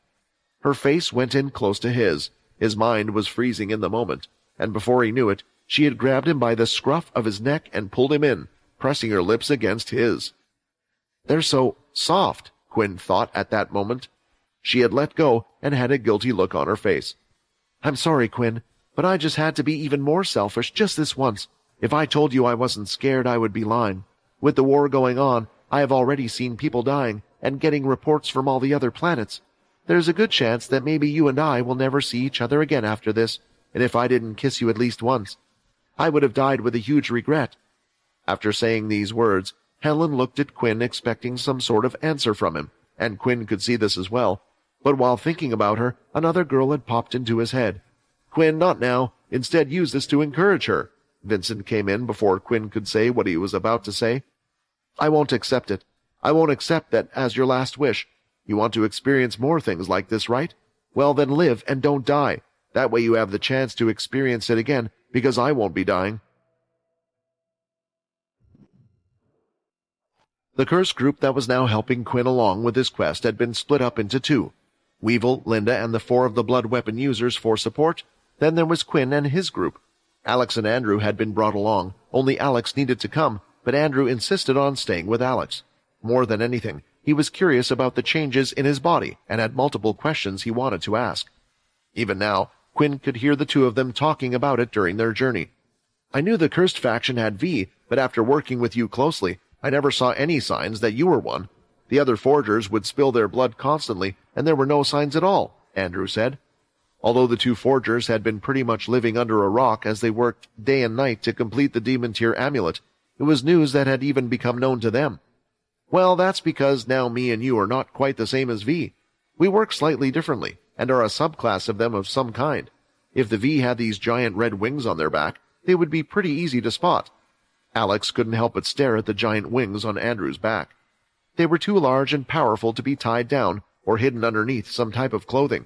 Her face went in close to his. His mind was freezing in the moment, and before he knew it, she had grabbed him by the scruff of his neck and pulled him in, pressing her lips against his. They're so soft, Quinn thought at that moment. She had let go and had a guilty look on her face. I'm sorry, Quinn, but I just had to be even more selfish just this once. If I told you I wasn't scared, I would be lying. With the war going on, I have already seen people dying, and getting reports from all the other planets. There's a good chance that maybe you and I will never see each other again after this, and if I didn't kiss you at least once, I would have died with a huge regret." After saying these words, Helen looked at Quinn expecting some sort of answer from him, and Quinn could see this as well. But while thinking about her, another girl had popped into his head. "Quinn, not now. Instead, use this to encourage her." Vincent came in before Quinn could say what he was about to say. "I won't accept it. I won't accept that as your last wish. You want to experience more things like this, right? Well, then live and don't die. That way you have the chance to experience it again, because I won't be dying." The cursed group that was now helping Quinn along with his quest had been split up into two. Weevil, Linda, and the 4 of the blood weapon users for support. Then there was Quinn and his group. Alex and Andrew had been brought along. Only Alex needed to come, but Andrew insisted on staying with Alex. More than anything, he was curious about the changes in his body and had multiple questions he wanted to ask. Even now, Quinn could hear the two of them talking about it during their journey. "I knew the cursed faction had V, but after working with you closely, I never saw any signs that you were one. The other forgers would spill their blood constantly, and there were no signs at all," Andrew said. Although the 2 forgers had been pretty much living under a rock as they worked day and night to complete the Demon Tier amulet, it was news that had even become known to them. "Well, that's because now me and you are not quite the same as V. We work slightly differently, and are a subclass of them of some kind. If the V had these giant red wings on their back, they would be pretty easy to spot." Alex couldn't help but stare at the giant wings on Andrew's back. They were too large and powerful to be tied down or hidden underneath some type of clothing.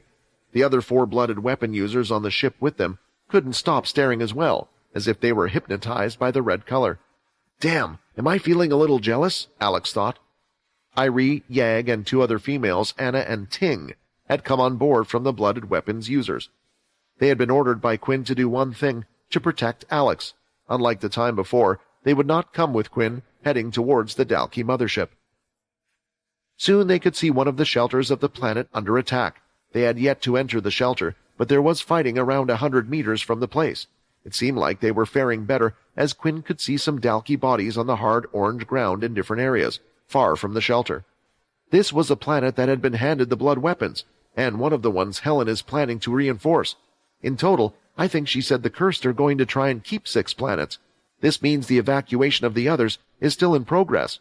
The other 4 blooded weapon users on the ship with them couldn't stop staring as well, as if they were hypnotized by the red color. "Damn, am I feeling a little jealous?" Alex thought. Irie, Yag, and 2 other females, Anna and Ting, had come on board from the blooded weapons users. They had been ordered by Quinn to do one thing, to protect Alex. Unlike the time before, they would not come with Quinn, heading towards the Dalki mothership. Soon they could see one of the shelters of the planet under attack. They had yet to enter the shelter, but there was fighting around 100 meters from the place. It seemed like they were faring better, as Quinn could see some Dalki bodies on the hard orange ground in different areas, far from the shelter. This was a planet that had been handed the blood weapons, and one of the ones Helen is planning to reinforce. In total, I think she said the cursed are going to try and keep 6 planets. This means the evacuation of the others is still in progress.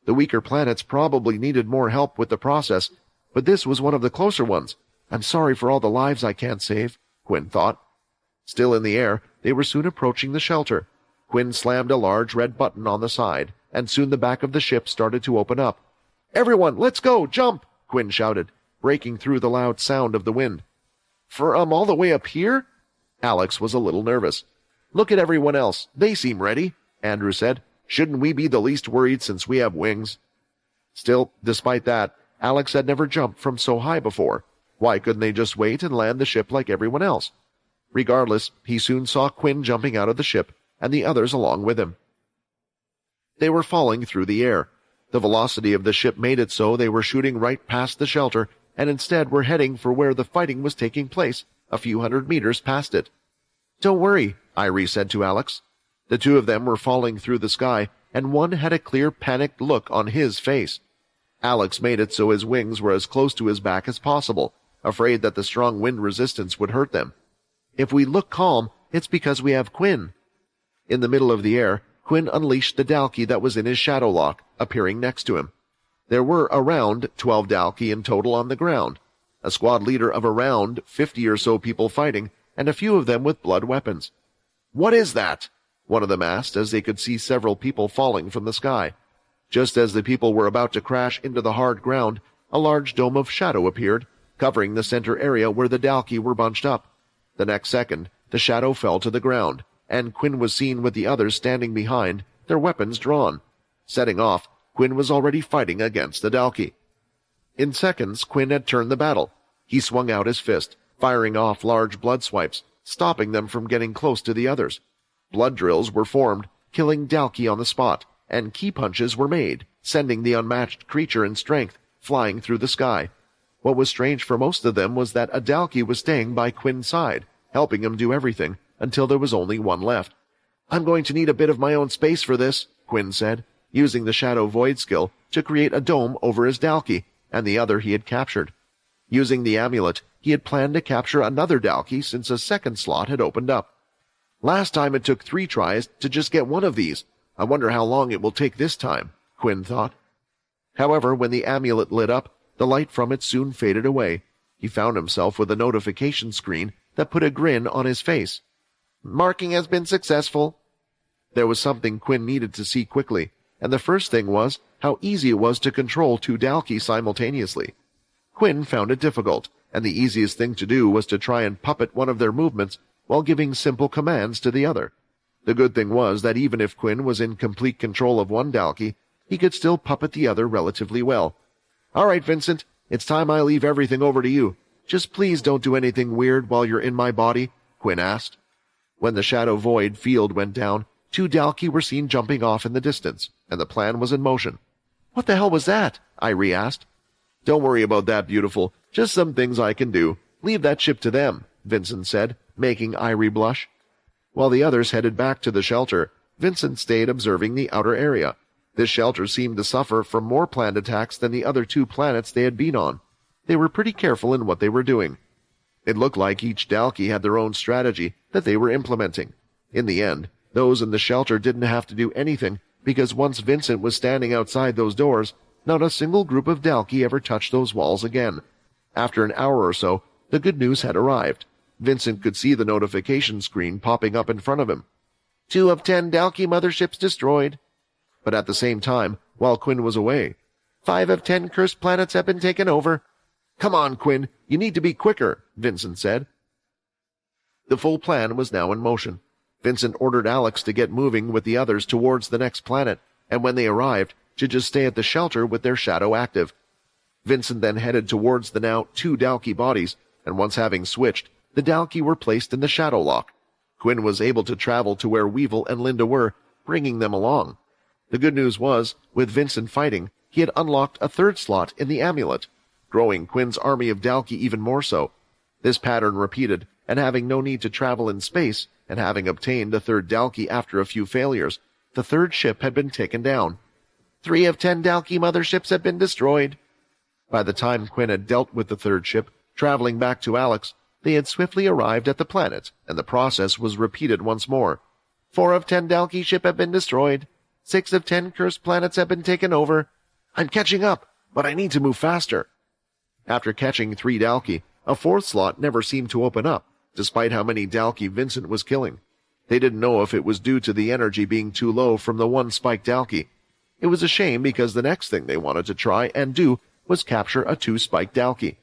The weaker planets probably needed more help with the process, but this was one of the closer ones. I'm sorry for all the lives I can't save, Quinn thought. Still in the air, they were soon approaching the shelter. Quinn slammed a large red button on the side, and soon the back of the ship started to open up. "Everyone, let's go! Jump!" Quinn shouted, breaking through the loud sound of the wind. "From all the way up here?" Alex was a little nervous. "Look at everyone else. They seem ready," Andrew said. "Shouldn't we be the least worried since we have wings?" Still, despite that, Alex had never jumped from so high before. Why couldn't they just wait and land the ship like everyone else? Regardless, he soon saw Quinn jumping out of the ship, and the others along with him. They were falling through the air. The velocity of the ship made it so they were shooting right past the shelter, and instead were heading for where the fighting was taking place, a few hundred meters past it. "Don't worry," Irie said to Alex. The 2 of them were falling through the sky, and one had a clear panicked look on his face. Alex made it so his wings were as close to his back as possible, afraid that the strong wind resistance would hurt them. "If we look calm, it's because we have Quinn." In the middle of the air, Quinn unleashed the Dalki that was in his shadow lock, appearing next to him. There were around 12 Dalki in total on the ground, a squad leader of around 50 or so people fighting, and a few of them with blood weapons. "What is that?" one of them asked as they could see several people falling from the sky. Just as the people were about to crash into the hard ground, a large dome of shadow appeared, covering the center area where the Dalki were bunched up. The next second, the shadow fell to the ground, and Quinn was seen with the others standing behind, their weapons drawn. Setting off, Quinn was already fighting against the Dalki. In seconds, Quinn had turned the battle. He swung out his fist, firing off large blood swipes, stopping them from getting close to the others. Blood drills were formed, killing Dalki on the spot, and key punches were made, sending the unmatched creature in strength flying through the sky. What was strange for most of them was that a Dalki was staying by Quinn's side, helping him do everything, until there was only one left. "I'm going to need a bit of my own space for this," Quinn said. using the Shadow Void skill to create a dome over his Dalki and the other he had captured. Using the amulet, he had planned to capture another Dalki since a second slot had opened up. Last time it took 3 tries to just get one of these. I wonder how long it will take this time, Quinn thought. However, when the amulet lit up, the light from it soon faded away. He found himself with a notification screen that put a grin on his face. Marking has been successful. There was something Quinn needed to see quickly, and the first thing was how easy it was to control 2 Dalki simultaneously. Quinn found it difficult, and the easiest thing to do was to try and puppet one of their movements while giving simple commands to the other. The good thing was that even if Quinn was in complete control of one Dalki, he could still puppet the other relatively well. All right, Vincent, it's time I leave everything over to you. Just please don't do anything weird while you're in my body, Quinn asked. When the Shadow Void field went down, 2 Dalki were seen jumping off in the distance, and the plan was in motion. What the hell was that? Irie asked. Don't worry about that, beautiful. Just some things I can do. Leave that ship to them, Vincent said, making Irie blush. While the others headed back to the shelter, Vincent stayed observing the outer area. This shelter seemed to suffer from more planned attacks than the other 2 planets they had been on. They were pretty careful in what they were doing. It looked like each Dalki had their own strategy that they were implementing. In the end, those in the shelter didn't have to do anything, because once Vincent was standing outside those doors, not a single group of Dalki ever touched those walls again. After an hour or so, the good news had arrived. Vincent could see the notification screen popping up in front of him. 2 of 10 Dalki motherships destroyed. But at the same time, while Quinn was away, 5 of 10 cursed planets have been taken over. Come on, Quinn, you need to be quicker, Vincent said. The full plan was now in motion. Vincent ordered Alex to get moving with the others towards the next planet, and when they arrived, to just stay at the shelter with their shadow active. Vincent then headed towards the now 2 Dalki bodies, and once having switched, the Dalki were placed in the shadow lock. Quinn was able to travel to where Weevil and Linda were, bringing them along. The good news was, with Vincent fighting, he had unlocked a 3rd slot in the amulet, growing Quinn's army of Dalki even more so. This pattern repeated, and having no need to travel in space, and having obtained a 3rd Dalki after a few failures, the 3rd ship had been taken down. 3 of 10 Dalki motherships had been destroyed. By the time Quinn had dealt with the 3rd ship, traveling back to Alex, they had swiftly arrived at the planet, and the process was repeated once more. 4 of 10 Dalki ship have been destroyed. 6 of 10 cursed planets have been taken over. I'm catching up, but I need to move faster. After catching 3 Dalki, a 4th slot never seemed to open up, despite how many Dalki Vincent was killing. They didn't know if it was due to the energy being too low from the 1 spiked Dalki. It was a shame because the next thing they wanted to try and do was capture a 2 spiked Dalki.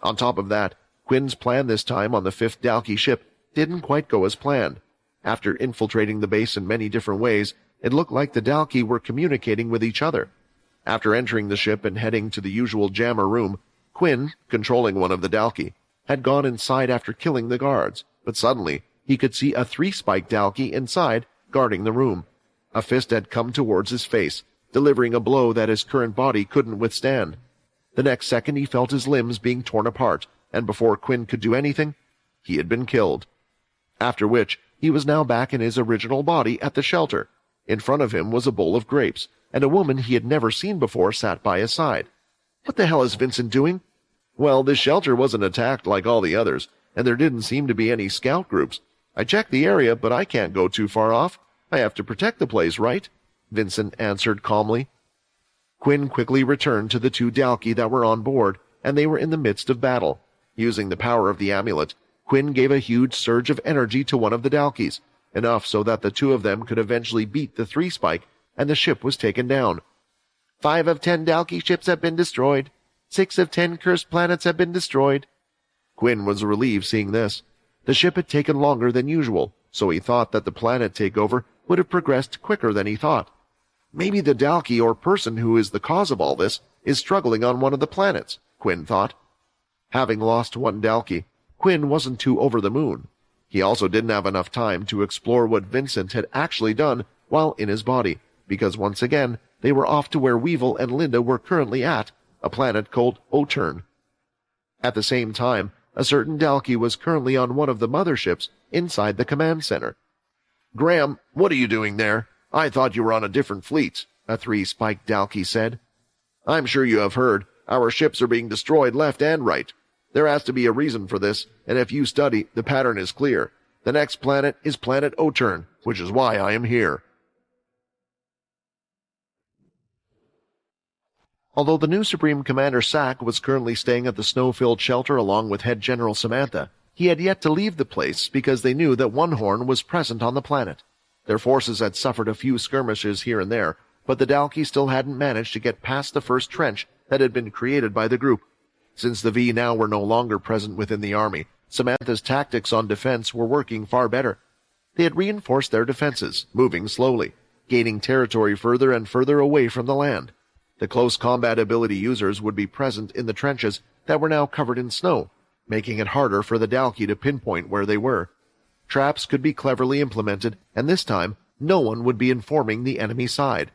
On top of that, Quinn's plan this time on the 5th Dalki ship didn't quite go as planned. After infiltrating the base in many different ways, it looked like the Dalki were communicating with each other. After entering the ship and heading to the usual jammer room, Quinn, controlling one of the Dalki, had gone inside after killing the guards, but suddenly he could see a 3-spiked Dalki inside, guarding the room. A fist had come towards his face, delivering a blow that his current body couldn't withstand. The next second he felt his limbs being torn apart, and before Quinn could do anything, he had been killed. After which, he was now back in his original body at the shelter. In front of him was a bowl of grapes, and a woman he had never seen before sat by his side. What the hell is Vincent doing? Well, this shelter wasn't attacked like all the others, and there didn't seem to be any scout groups. I checked the area, but I can't go too far off. I have to protect the place, right? Vincent answered calmly. Quinn quickly returned to the 2 Dalki that were on board, and they were in the midst of battle. Using the power of the amulet, Quinn gave a huge surge of energy to one of the Dalkis, enough so that the 2 of them could eventually beat the 3-spike, and the ship was taken down. 5 of 10 Dalki ships have been destroyed. 6 of 10 cursed planets have been destroyed. Quinn was relieved seeing this. The ship had taken longer than usual, so he thought that the planet takeover would have progressed quicker than he thought. Maybe the Dalki or person who is the cause of all this is struggling on one of the planets, Quinn thought. Having lost 1 Dalki, Quinn wasn't too over the moon. He also didn't have enough time to explore what Vincent had actually done while in his body, because once again they were off to where Weevil and Linda were currently at, a planet called Otern. At the same time, a certain Dalki was currently on one of the motherships inside the command center. Graham, what are you doing there? I thought you were on a different fleet. a three-spiked Dalki said. I'm sure you have heard. Our ships are being destroyed left and right. There has to be a reason for this, and if you study, the pattern is clear. The next planet is planet Otern, which is why I am here. Although the new Supreme Commander Sack was currently staying at the snow-filled shelter along with Head General Samantha, he had yet to leave the place because they knew that One Horn was present on the planet. Their forces had suffered a few skirmishes here and there, but the Dalki still hadn't managed to get past the first trench that had been created by the group. Since the V now were no longer present within the army, Samantha's tactics on defense were working far better. They had reinforced their defenses, moving slowly, gaining territory further and further away from the land. The close combat ability users would be present in the trenches that were now covered in snow, making it harder for the Dalki to pinpoint where they were. Traps could be cleverly implemented, and this time, no one would be informing the enemy side.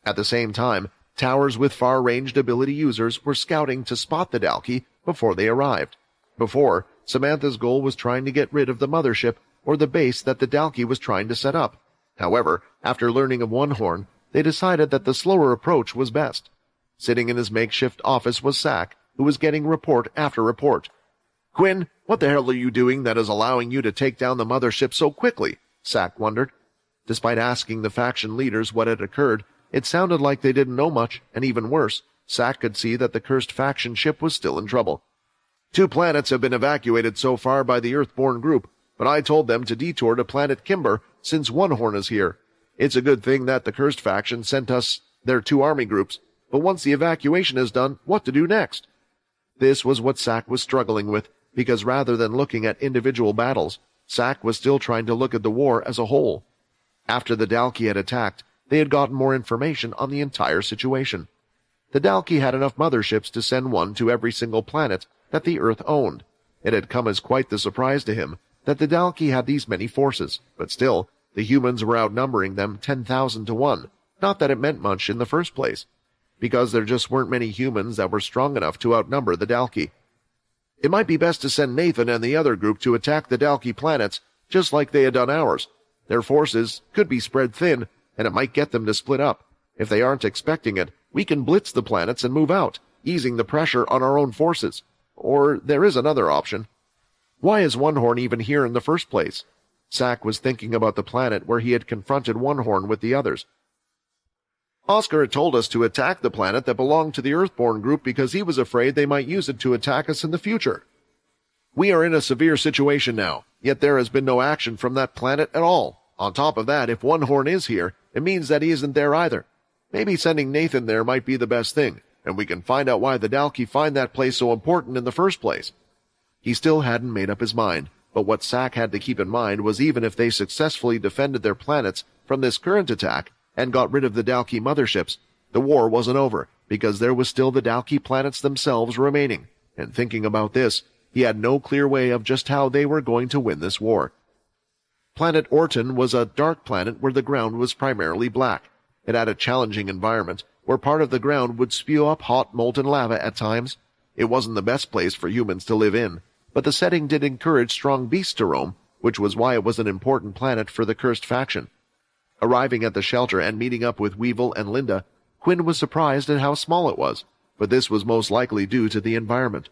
At the same time, towers with far-ranged ability users were scouting to spot the Dalki before they arrived. Before, Samantha's goal was trying to get rid of the mothership or the base that the Dalki was trying to set up. However, after learning of One Horn, they decided that the slower approach was best. Sitting in his makeshift office was Sack, who was getting report after report. "Quinn, what the hell are you doing that is allowing you to take down the mothership so quickly?" Sack wondered. Despite asking the faction leaders what had occurred, it sounded like they didn't know much, and even worse, Sack could see that the cursed faction ship was still in trouble. 2 planets have been evacuated so far by the Earthborn group, but I told them to detour to planet Kimber since One Horn is here. It's a good thing that the cursed faction sent us their 2 army groups, but once the evacuation is done, what to do next? This was what Sack was struggling with, because rather than looking at individual battles, Sack was still trying to look at the war as a whole. After the Dalki had attacked, they had gotten more information on the entire situation. The Dalki had enough motherships to send one to every single planet that the Earth owned. It had come as quite the surprise to him that the Dalki had these many forces, but still, the humans were outnumbering them 10,000 to 1. Not that it meant much in the first place, because there just weren't many humans that were strong enough to outnumber the Dalki. It might be best to send Nathan and the other group to attack the Dalki planets, just like they had done ours. Their forces could be spread thin, and it might get them to split up. If they aren't expecting it, we can blitz the planets and move out, easing the pressure on our own forces. Or there is another option. Why is One Horn even here in the first place? Sack was thinking about the planet where he had confronted One Horn with the others. Oscar had told us to attack the planet that belonged to the Earthborn group because he was afraid they might use it to attack us in the future. We are in a severe situation now, yet there has been no action from that planet at all. On top of that, if One Horn is here, it means that he isn't there either. Maybe sending Nathan there might be the best thing, and we can find out why the Dalki find that place so important in the first place. He still hadn't made up his mind, but what Sack had to keep in mind was even if they successfully defended their planets from this current attack and got rid of the Dalki motherships, the war wasn't over, because there was still the Dalki planets themselves remaining, and thinking about this, he had no clear way of just how they were going to win this war. Planet Orton was a dark planet where the ground was primarily black. It had a challenging environment, where part of the ground would spew up hot molten lava at times. It wasn't the best place for humans to live in, but the setting did encourage strong beasts to roam, which was why it was an important planet for the cursed faction. Arriving at the shelter and meeting up with Weevil and Linda, Quinn was surprised at how small it was, but this was most likely due to the environment.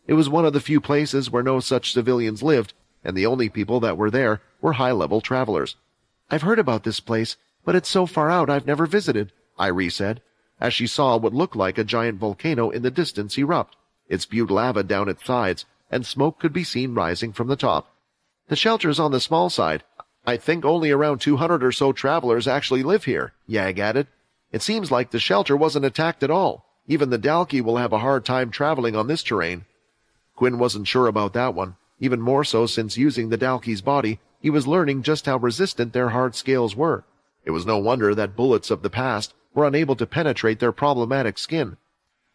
It was one of the few places where no such civilians lived, and the only people that were there were high-level travelers. "I've heard about this place, but it's so far out I've never visited," Irie said, as she saw what looked like a giant volcano in the distance erupt. It spewed lava down its sides, and smoke could be seen rising from the top. "The shelter's on the small side. I think only around 200 or so travelers actually live here," Yag added. "It seems like the shelter wasn't attacked at all. Even the Dalki will have a hard time traveling on this terrain." Quinn wasn't sure about that one, even more so since using the Dalki's body, he was learning just how resistant their hard scales were. It was no wonder that bullets of the past were unable to penetrate their problematic skin.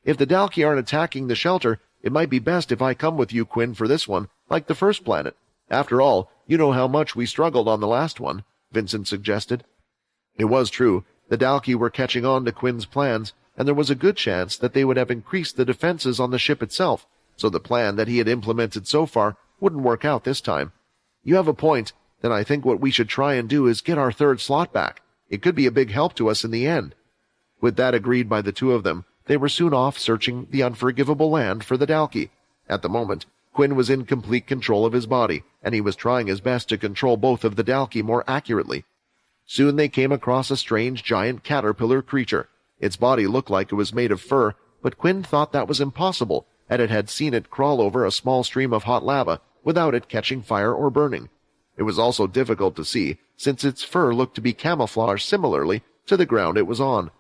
"If the Dalki aren't attacking the shelter, it might be best if I come with you, Quinn, for this one, like the first planet. After all, you know how much we struggled on the last one," Vincent suggested. It was true, the Dalki were catching on to Quinn's plans, and there was a good chance that they would have increased the defenses on the ship itself, so the plan that he had implemented so far wouldn't work out this time. "You have a point. Then I think what we should try and do is get our third slot back. It could be a big help to us in the end." With that agreed by the two of them, they were soon off searching the unforgivable land for the Dalki. At the moment, Quinn was in complete control of his body, and he was trying his best to control both of the Dalki more accurately. Soon they came across a strange giant caterpillar creature. Its body looked like it was made of fur, but Quinn thought that was impossible, and it had seen it crawl over a small stream of hot lava without it catching fire or burning. It was also difficult to see, since its fur looked to be camouflaged similarly to the ground it was on.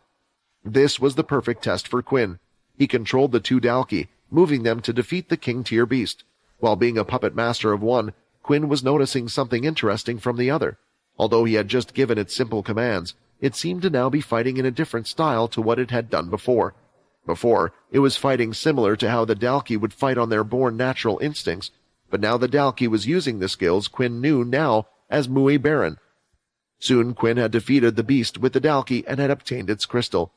This was the perfect test for Quinn. He controlled the two Dalki, moving them to defeat the king-tier beast. While being a puppet master of one, Quinn was noticing something interesting from the other. Although he had just given it simple commands, it seemed to now be fighting in a different style to what it had done before. Before, it was fighting similar to how the Dalki would fight on their born natural instincts, but now the Dalki was using the skills Quinn knew now as Mui Baron. Soon Quinn had defeated the beast with the Dalki and had obtained its crystal.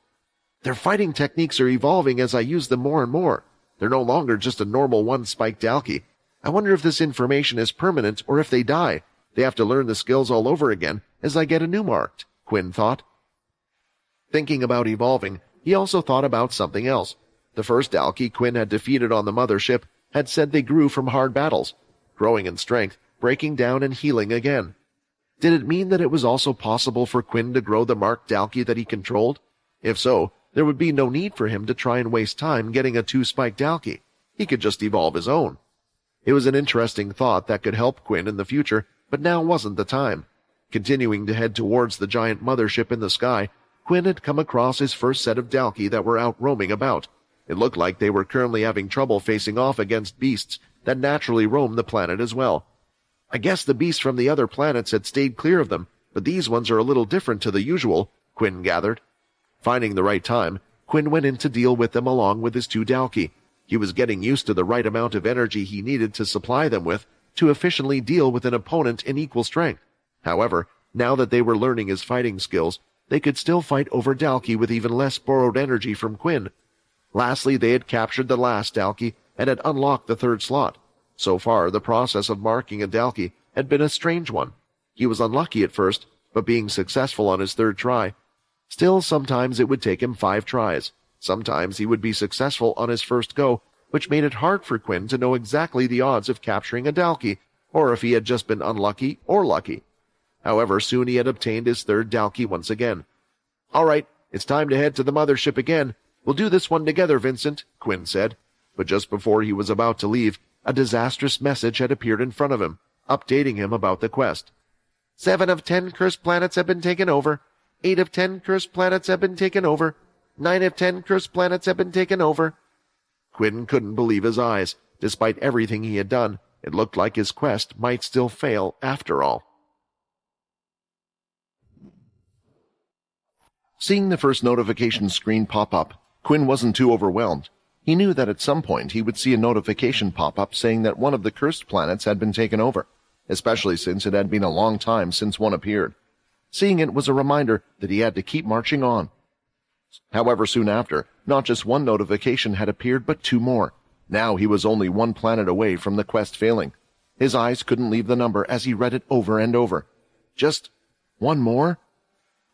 Their fighting techniques are evolving as I use them more and more. They're no longer just a normal one-spike Dalki. I wonder if this information is permanent or if they die. They have to learn the skills all over again as I get a new marked, Quinn thought. Thinking about evolving, he also thought about something else. The first Dalki Quinn had defeated on the mothership had said they grew from hard battles, growing in strength, breaking down and healing again. Did it mean that it was also possible for Quinn to grow the marked Dalki that he controlled? If so, there would be no need for him to try and waste time getting a two-spike Dalki. He could just evolve his own. It was an interesting thought that could help Quinn in the future, but now wasn't the time. Continuing to head towards the giant mothership in the sky, Quinn had come across his first set of Dalki that were out roaming about. It looked like they were currently having trouble facing off against beasts that naturally roam the planet as well. I guess the beasts from the other planets had stayed clear of them, but these ones are a little different to the usual, Quinn gathered. Finding the right time, Quinn went in to deal with them along with his two Dalki. He was getting used to the right amount of energy he needed to supply them with to efficiently deal with an opponent in equal strength. However, now that they were learning his fighting skills, they could still fight over Dalki with even less borrowed energy from Quinn. Lastly, they had captured the last Dalki and had unlocked the third slot. So far, the process of marking a Dalki had been a strange one. He was unlucky at first, but being successful on his third try. Still, sometimes it would take him 5 tries. Sometimes he would be successful on his first go, which made it hard for Quinn to know exactly the odds of capturing a Dalki, or if he had just been unlucky or lucky. However, soon he had obtained his third Dalki once again. "All right, it's time to head to the mothership again. We'll do this one together, Vincent," Quinn said. But just before he was about to leave, a disastrous message had appeared in front of him, updating him about the quest. 7 of 10 cursed planets have been taken over. 8 of 10 cursed planets have been taken over. 9 of 10 cursed planets have been taken over. Quinn couldn't believe his eyes. Despite everything he had done, it looked like his quest might still fail after all. Seeing the first notification screen pop up, Quinn wasn't too overwhelmed. He knew that at some point he would see a notification pop up saying that one of the cursed planets had been taken over, especially since it had been a long time since one appeared. Seeing it was a reminder that he had to keep marching on. However, soon after, not just one notification had appeared, but 2 more. Now he was only 1 planet away from the quest failing. His eyes couldn't leave the number as he read it over and over. Just 1 more?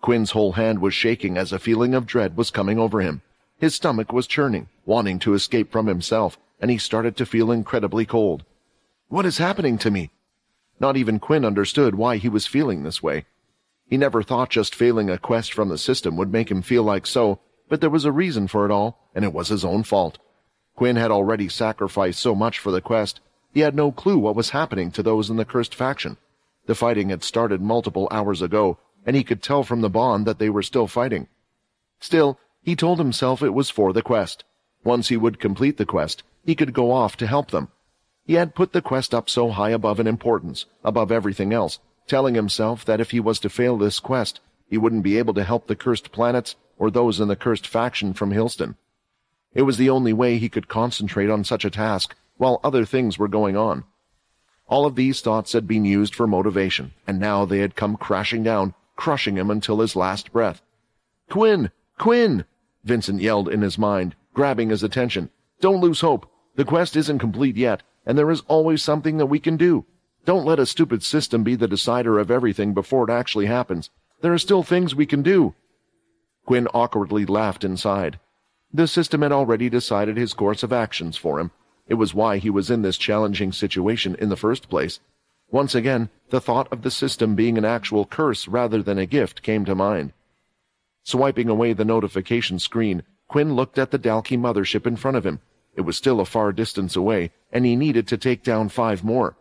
Quinn's whole hand was shaking as a feeling of dread was coming over him. His stomach was churning, wanting to escape from himself, and he started to feel incredibly cold. What is happening to me? Not even Quinn understood why he was feeling this way. He never thought just failing a quest from the system would make him feel like so, but there was a reason for it all, and it was his own fault. Quinn had already sacrificed so much for the quest, he had no clue what was happening to those in the cursed faction. The fighting had started multiple hours ago, and he could tell from the bond that they were still fighting. Still, he told himself it was for the quest. Once he would complete the quest, he could go off to help them. He had put the quest up so high above in importance, above everything else, telling himself that if he was to fail this quest, he wouldn't be able to help the cursed planets or those in the cursed faction from Hillston. It was the only way he could concentrate on such a task while other things were going on. All of these thoughts had been used for motivation, and now they had come crashing down, crushing him until his last breath. "Quinn! Quinn!" Vincent yelled in his mind, grabbing his attention. "Don't lose hope. The quest isn't complete yet, and there is always something that we can do. Don't let a stupid system be the decider of everything before it actually happens. There are still things we can do." Quinn awkwardly laughed inside. The system had already decided his course of actions for him. It was why he was in this challenging situation in the first place. Once again, the thought of the system being an actual curse rather than a gift came to mind. Swiping away the notification screen, Quinn looked at the Dalkey mothership in front of him. It was still a far distance away, and he needed to take down 5 more.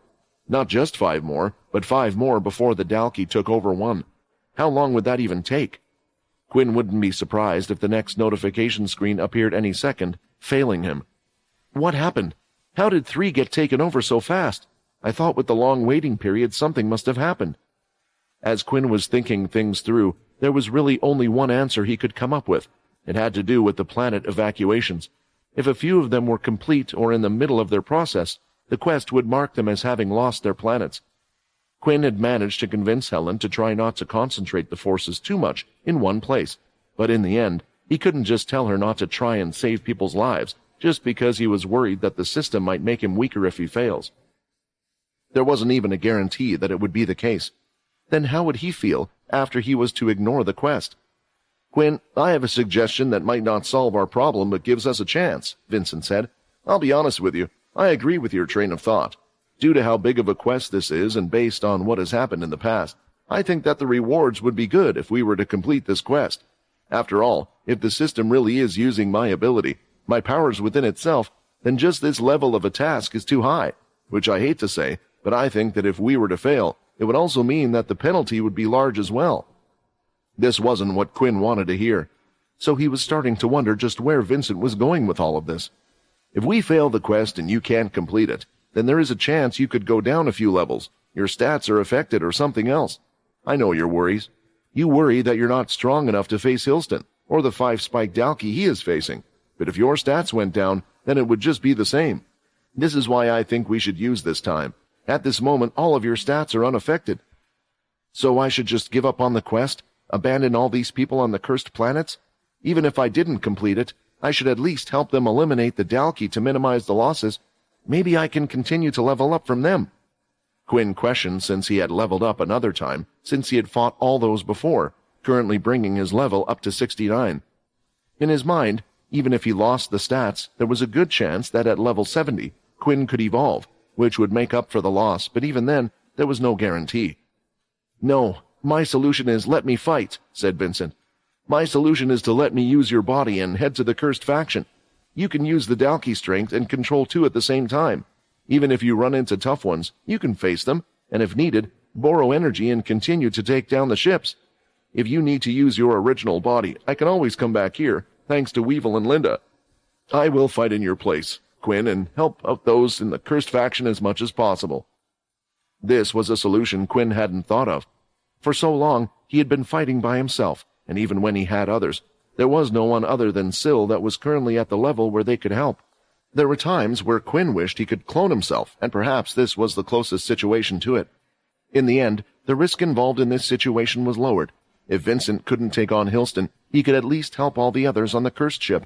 Not just 5 more, but 5 more before the Dalkey took over 1. How long would that even take? Quinn wouldn't be surprised if the next notification screen appeared any second, failing him. What happened? How did 3 get taken over so fast? I thought with the long waiting period something must have happened. As Quinn was thinking things through, there was really only one answer he could come up with. It had to do with the planet evacuations. If a few of them were complete or in the middle of their process, the quest would mark them as having lost their planets. Quinn had managed to convince Helen to try not to concentrate the forces too much in one place, but in the end, he couldn't just tell her not to try and save people's lives just because he was worried that the system might make him weaker if he fails. There wasn't even a guarantee that it would be the case. Then how would he feel after he was to ignore the quest? Quinn, I have a suggestion that might not solve our problem but gives us a chance, Vincent said. I'll be honest with you, I agree with your train of thought. Due to how big of a quest this is and based on what has happened in the past, I think that the rewards would be good if we were to complete this quest. After all, if the system really is using my ability, my powers within itself, then just this level of a task is too high, which I hate to say, but I think that if we were to fail, it would also mean that the penalty would be large as well. This wasn't what Quinn wanted to hear, so he was starting to wonder just where Vincent was going with all of this. If we fail the quest and you can't complete it, then there is a chance you could go down a few levels. Your stats are affected or something else. I know your worries. You worry that you're not strong enough to face Hilston, or the 5-spike Dalkey he is facing. But if your stats went down, then it would just be the same. This is why I think we should use this time. At this moment, all of your stats are unaffected. So I should just give up on the quest? Abandon all these people on the cursed planets? Even if I didn't complete it, I should at least help them eliminate the Dalkey to minimize the losses. Maybe I can continue to level up from them. Quinn questioned since he had leveled up another time, since he had fought all those before, currently bringing his level up to 69. In his mind, even if he lost the stats, there was a good chance that at level 70, Quinn could evolve, which would make up for the loss, but even then, there was no guarantee. No, my solution is let me fight, said Vincent. My solution is to let me use your body and head to the cursed faction. You can use the Dalkey strength and control 2 at the same time. Even if you run into tough ones, you can face them, and if needed, borrow energy and continue to take down the ships. If you need to use your original body, I can always come back here, thanks to Weevil and Linda. I will fight in your place, Quinn, and help out those in the cursed faction as much as possible. This was a solution Quinn hadn't thought of. For so long, he had been fighting by himself, and even when he had others, there was no one other than Syl that was currently at the level where they could help. There were times where Quinn wished he could clone himself, and perhaps this was the closest situation to it. In the end, the risk involved in this situation was lowered. If Vincent couldn't take on Hilston, he could at least help all the others on the cursed ship.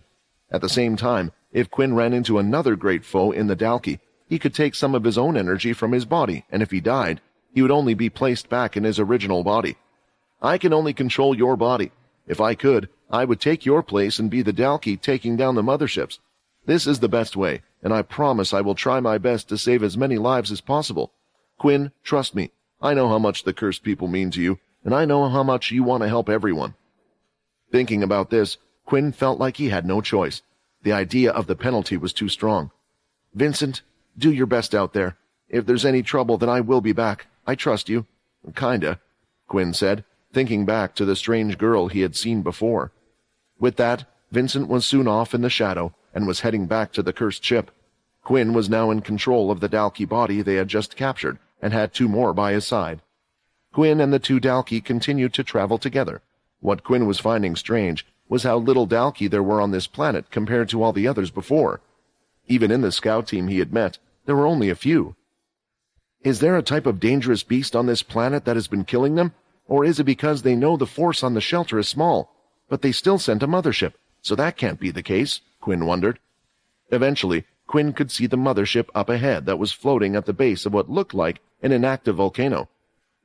At the same time, if Quinn ran into another great foe in the Dalkey, he could take some of his own energy from his body, and if he died, he would only be placed back in his original body. I can only control your body. If I could, I would take your place and be the Dalkey taking down the motherships. This is the best way, and I promise I will try my best to save as many lives as possible. Quinn, trust me. I know how much the cursed people mean to you, and I know how much you want to help everyone. Thinking about this, Quinn felt like he had no choice. The idea of the penalty was too strong. Vincent, do your best out there. If there's any trouble, then I will be back. I trust you. Kinda, Quinn said, thinking back to the strange girl he had seen before. With that, Vincent was soon off in the shadow and was heading back to the cursed ship. Quinn was now in control of the Dalkey body they had just captured and had 2 more by his side. Quinn and the 2 Dalkey continued to travel together. What Quinn was finding strange was how little Dalkey there were on this planet compared to all the others before. Even in the scout team he had met, there were only a few. Is there a type of dangerous beast on this planet that has been killing them? Or is it because they know the force on the shelter is small, but they still sent a mothership, so that can't be the case, Quinn wondered. Eventually, Quinn could see the mothership up ahead that was floating at the base of what looked like an inactive volcano.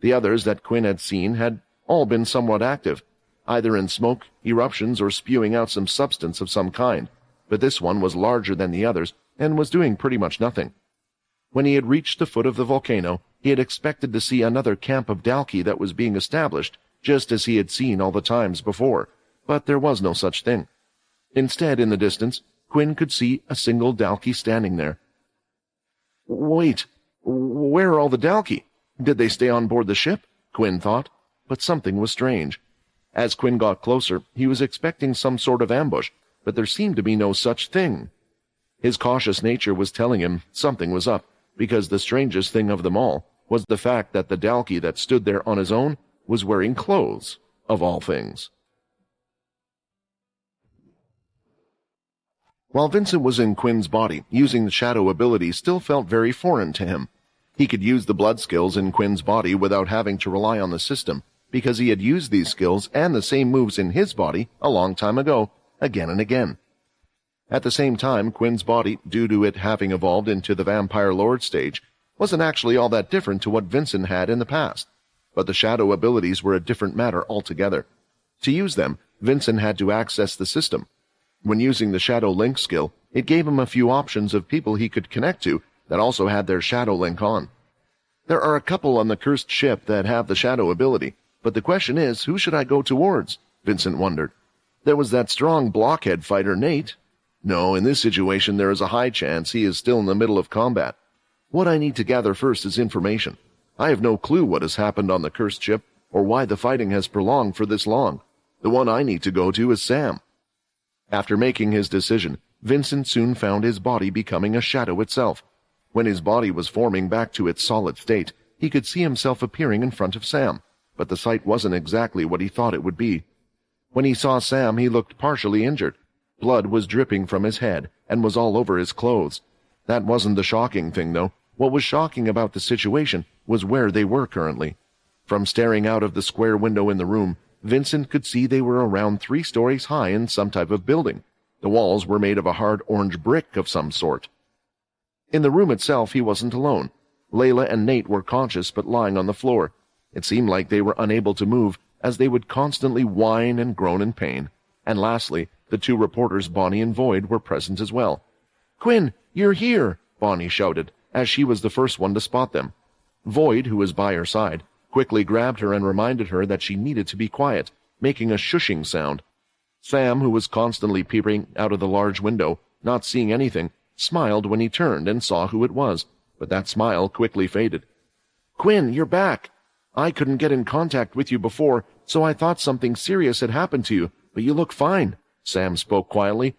The others that Quinn had seen had all been somewhat active. either in smoke, eruptions, or spewing out some substance of some kind, but this one was larger than the others and was doing pretty much nothing. When he had reached the foot of the volcano, he had expected to see another camp of Dalki that was being established, just as he had seen all the times before, but there was no such thing. Instead, in the distance, Quinn could see a single Dalki standing there. Wait, where are all the Dalki? Did they stay on board the ship? Quinn thought, but something was strange. As Quinn got closer, he was expecting some sort of ambush, but there seemed to be no such thing. His cautious nature was telling him something was up, because the strangest thing of them all was the fact that the Dalki that stood there on his own was wearing clothes, of all things. While Vincent was in Quinn's body, using the shadow ability still felt very foreign to him. He could use the blood skills in Quinn's body without having to rely on the system, because he had used these skills and the same moves in his body a long time ago, again and again. At the same time, Quinn's body, due to it having evolved into the Vampire Lord stage, wasn't actually all that different to what Vincent had in the past, but the shadow abilities were a different matter altogether. To use them, Vincent had to access the system. When using the Shadow Link skill, it gave him a few options of people he could connect to that also had their Shadow Link on. There are a couple on the cursed ship that have the shadow ability, but the question is, who should I go towards? Vincent wondered. There was that strong blockhead fighter Nate. No, in this situation there is a high chance he is still in the middle of combat. What I need to gather first is information. I have no clue what has happened on the cursed ship, or why the fighting has prolonged for this long. The one I need to go to is Sam. After making his decision, Vincent soon found his body becoming a shadow itself. When his body was forming back to its solid state, he could see himself appearing in front of Sam, but the sight wasn't exactly what he thought it would be. When he saw Sam, he looked partially injured. Blood was dripping from his head and was all over his clothes. That wasn't the shocking thing, though. What was shocking about the situation was where they were currently. From staring out of the square window in the room, Vincent could see they were around 3 stories high in some type of building. The walls were made of a hard orange brick of some sort. In the room itself, he wasn't alone. Layla and Nate were conscious but lying on the floor. It seemed like they were unable to move, as they would constantly whine and groan in pain. And lastly, the 2 reporters, Bonnie and Void, were present as well. "Quinn, you're here!" Bonnie shouted, as she was the first one to spot them. Void, who was by her side, quickly grabbed her and reminded her that she needed to be quiet, making a shushing sound. Sam, who was constantly peering out of the large window, not seeing anything, smiled when he turned and saw who it was, but that smile quickly faded. "Quinn, you're back! I couldn't get in contact with you before, so I thought something serious had happened to you, but you look fine," Sam spoke quietly.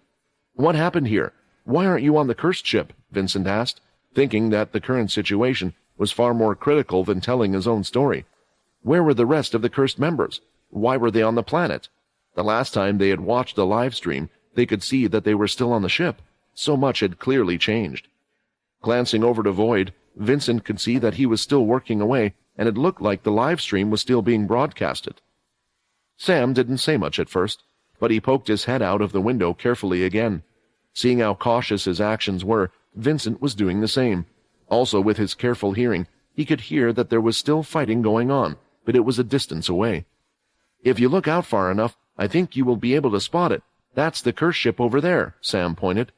"What happened here? Why aren't you on the cursed ship?" Vincent asked, thinking that the current situation was far more critical than telling his own story. Where were the rest of the cursed members? Why were they on the planet? The last time they had watched the live stream, they could see that they were still on the ship. So much had clearly changed. Glancing over to Void, Vincent could see that he was still working away, and it looked like the live stream was still being broadcasted. Sam didn't say much at first, but he poked his head out of the window carefully again. Seeing how cautious his actions were, Vincent was doing the same. Also, with his careful hearing, he could hear that there was still fighting going on, but it was a distance away. "If you look out far enough, I think you will be able to spot it. That's the cursed ship over there," Sam pointed.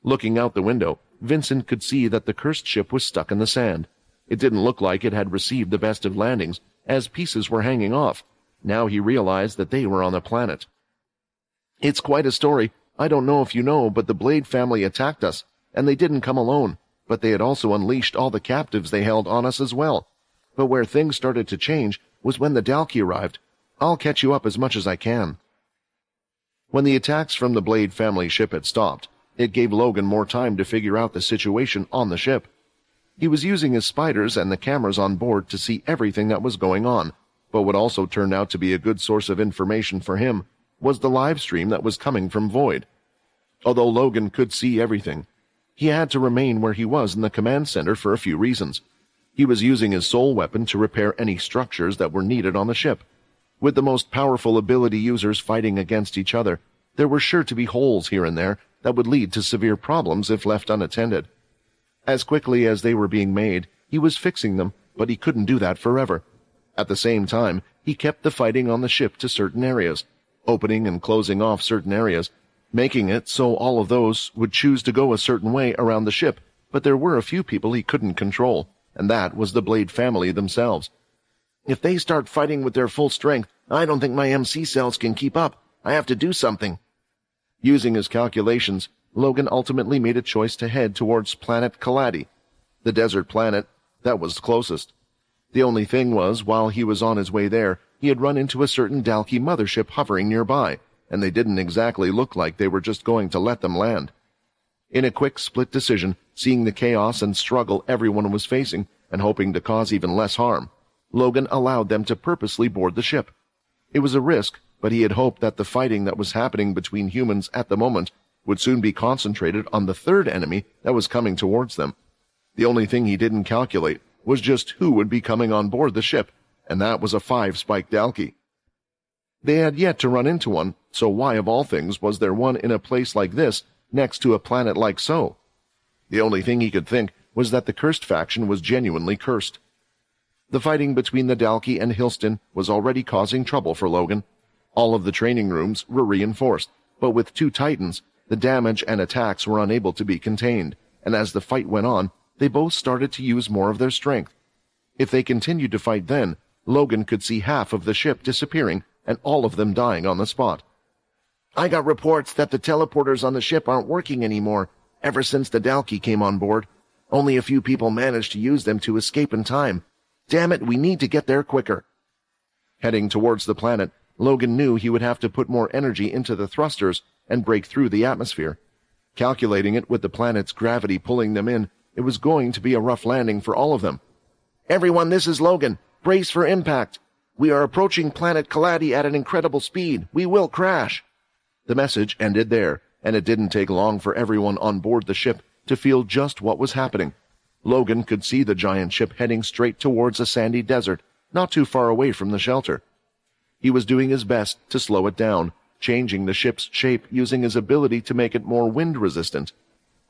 Looking out the window, Vincent could see that the cursed ship was stuck in the sand. It didn't look like it had received the best of landings, as pieces were hanging off. Now he realized that they were on the planet. "It's quite a story. I don't know if you know, but the Blade family attacked us, and they didn't come alone. But they had also unleashed all the captives they held on us as well. But where things started to change was when the Dalki arrived. I'll catch you up as much as I can." When the attacks from the Blade family ship had stopped, it gave Logan more time to figure out the situation on the ship. He was using his spiders and the cameras on board to see everything that was going on, but what also turned out to be a good source of information for him was the live stream that was coming from Void. Although Logan could see everything, he had to remain where he was in the command center for a few reasons. He was using his soul weapon to repair any structures that were needed on the ship. With the most powerful ability users fighting against each other, there were sure to be holes here and there that would lead to severe problems if left unattended. As quickly as they were being made, he was fixing them, but he couldn't do that forever. At the same time, he kept the fighting on the ship to certain areas, opening and closing off certain areas, making it so all of those would choose to go a certain way around the ship, but there were a few people he couldn't control, and that was the Blade family themselves. If they start fighting with their full strength, I don't think my MC cells can keep up. I have to do something. Using his calculations, Logan ultimately made a choice to head towards planet Kaladi, the desert planet that was closest. The only thing was, while he was on his way there, he had run into a certain Dalki mothership hovering nearby, and they didn't exactly look like they were just going to let them land. In a quick split decision, seeing the chaos and struggle everyone was facing, and hoping to cause even less harm, Logan allowed them to purposely board the ship. It was a risk, but he had hoped that the fighting that was happening between humans at the moment would soon be concentrated on the third enemy that was coming towards them. The only thing he didn't calculate was just who would be coming on board the ship, and that was a 5-spike Dalki. They had yet to run into one, so why of all things was there one in a place like this, next to a planet like so? The only thing he could think was that the cursed faction was genuinely cursed. The fighting between the Dalki and Hilston was already causing trouble for Logan. All of the training rooms were reinforced, but with 2 Titans, the damage and attacks were unable to be contained, and as the fight went on, they both started to use more of their strength. If they continued to fight then, Logan could see half of the ship disappearing and all of them dying on the spot. I got reports that the teleporters on the ship aren't working anymore, ever since the Dalki came on board. Only a few people managed to use them to escape in time. Damn it, we need to get there quicker. Heading towards the planet, Logan knew he would have to put more energy into the thrusters and break through the atmosphere. Calculating it with the planet's gravity pulling them in, it was going to be a rough landing for all of them. Everyone, this is Logan. Brace for impact. We are approaching planet Kaladi at an incredible speed. We will crash. The message ended there, and it didn't take long for everyone on board the ship to feel just what was happening. Logan could see the giant ship heading straight towards a sandy desert, not too far away from the shelter. He was doing his best to slow it down, changing the ship's shape using his ability to make it more wind-resistant.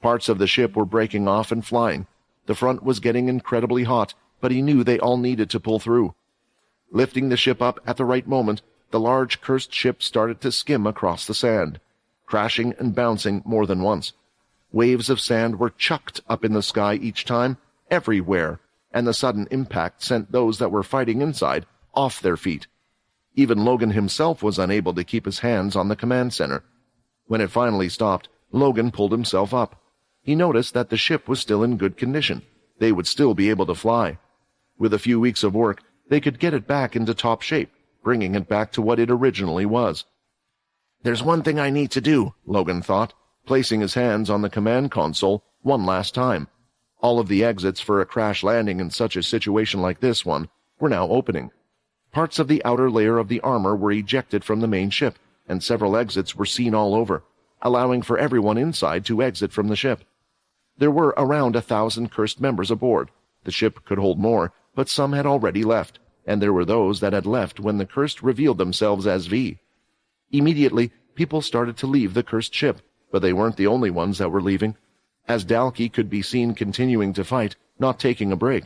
Parts of the ship were breaking off and flying. The front was getting incredibly hot, but he knew they all needed to pull through. Lifting the ship up at the right moment, the large cursed ship started to skim across the sand, crashing and bouncing more than once. Waves of sand were chucked up in the sky each time, everywhere, and the sudden impact sent those that were fighting inside off their feet. Even Logan himself was unable to keep his hands on the command center. When it finally stopped, Logan pulled himself up. He noticed that the ship was still in good condition. They would still be able to fly. With a few weeks of work, they could get it back into top shape, bringing it back to what it originally was. There's one thing I need to do, Logan thought, placing his hands on the command console one last time. All of the exits for a crash landing in such a situation like this one were now opening. Parts of the outer layer of the armor were ejected from the main ship, and several exits were seen all over, allowing for everyone inside to exit from the ship. There were around 1,000 cursed members aboard. The ship could hold more, but some had already left, and there were those that had left when the cursed revealed themselves as V. Immediately, people started to leave the cursed ship, but they weren't the only ones that were leaving, as Dalki could be seen continuing to fight, not taking a break.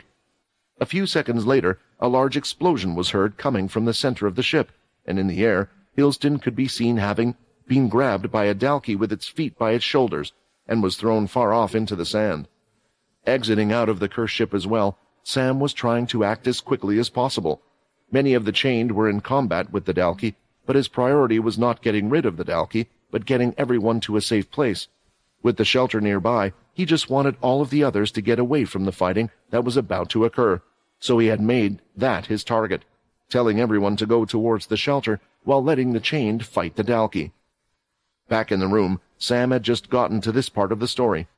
A few seconds later, a large explosion was heard coming from the center of the ship, and in the air, Hilston could be seen having been grabbed by a Dalki with its feet by its shoulders, and was thrown far off into the sand. Exiting out of the cursed ship as well, Sam was trying to act as quickly as possible. Many of the chained were in combat with the Dalki, but his priority was not getting rid of the Dalki, but getting everyone to a safe place. With the shelter nearby, he just wanted all of the others to get away from the fighting that was about to occur, so he had made that his target, telling everyone to go towards the shelter while letting the chained fight the Dalki. Back in the room, Sam had just gotten to this part of the story.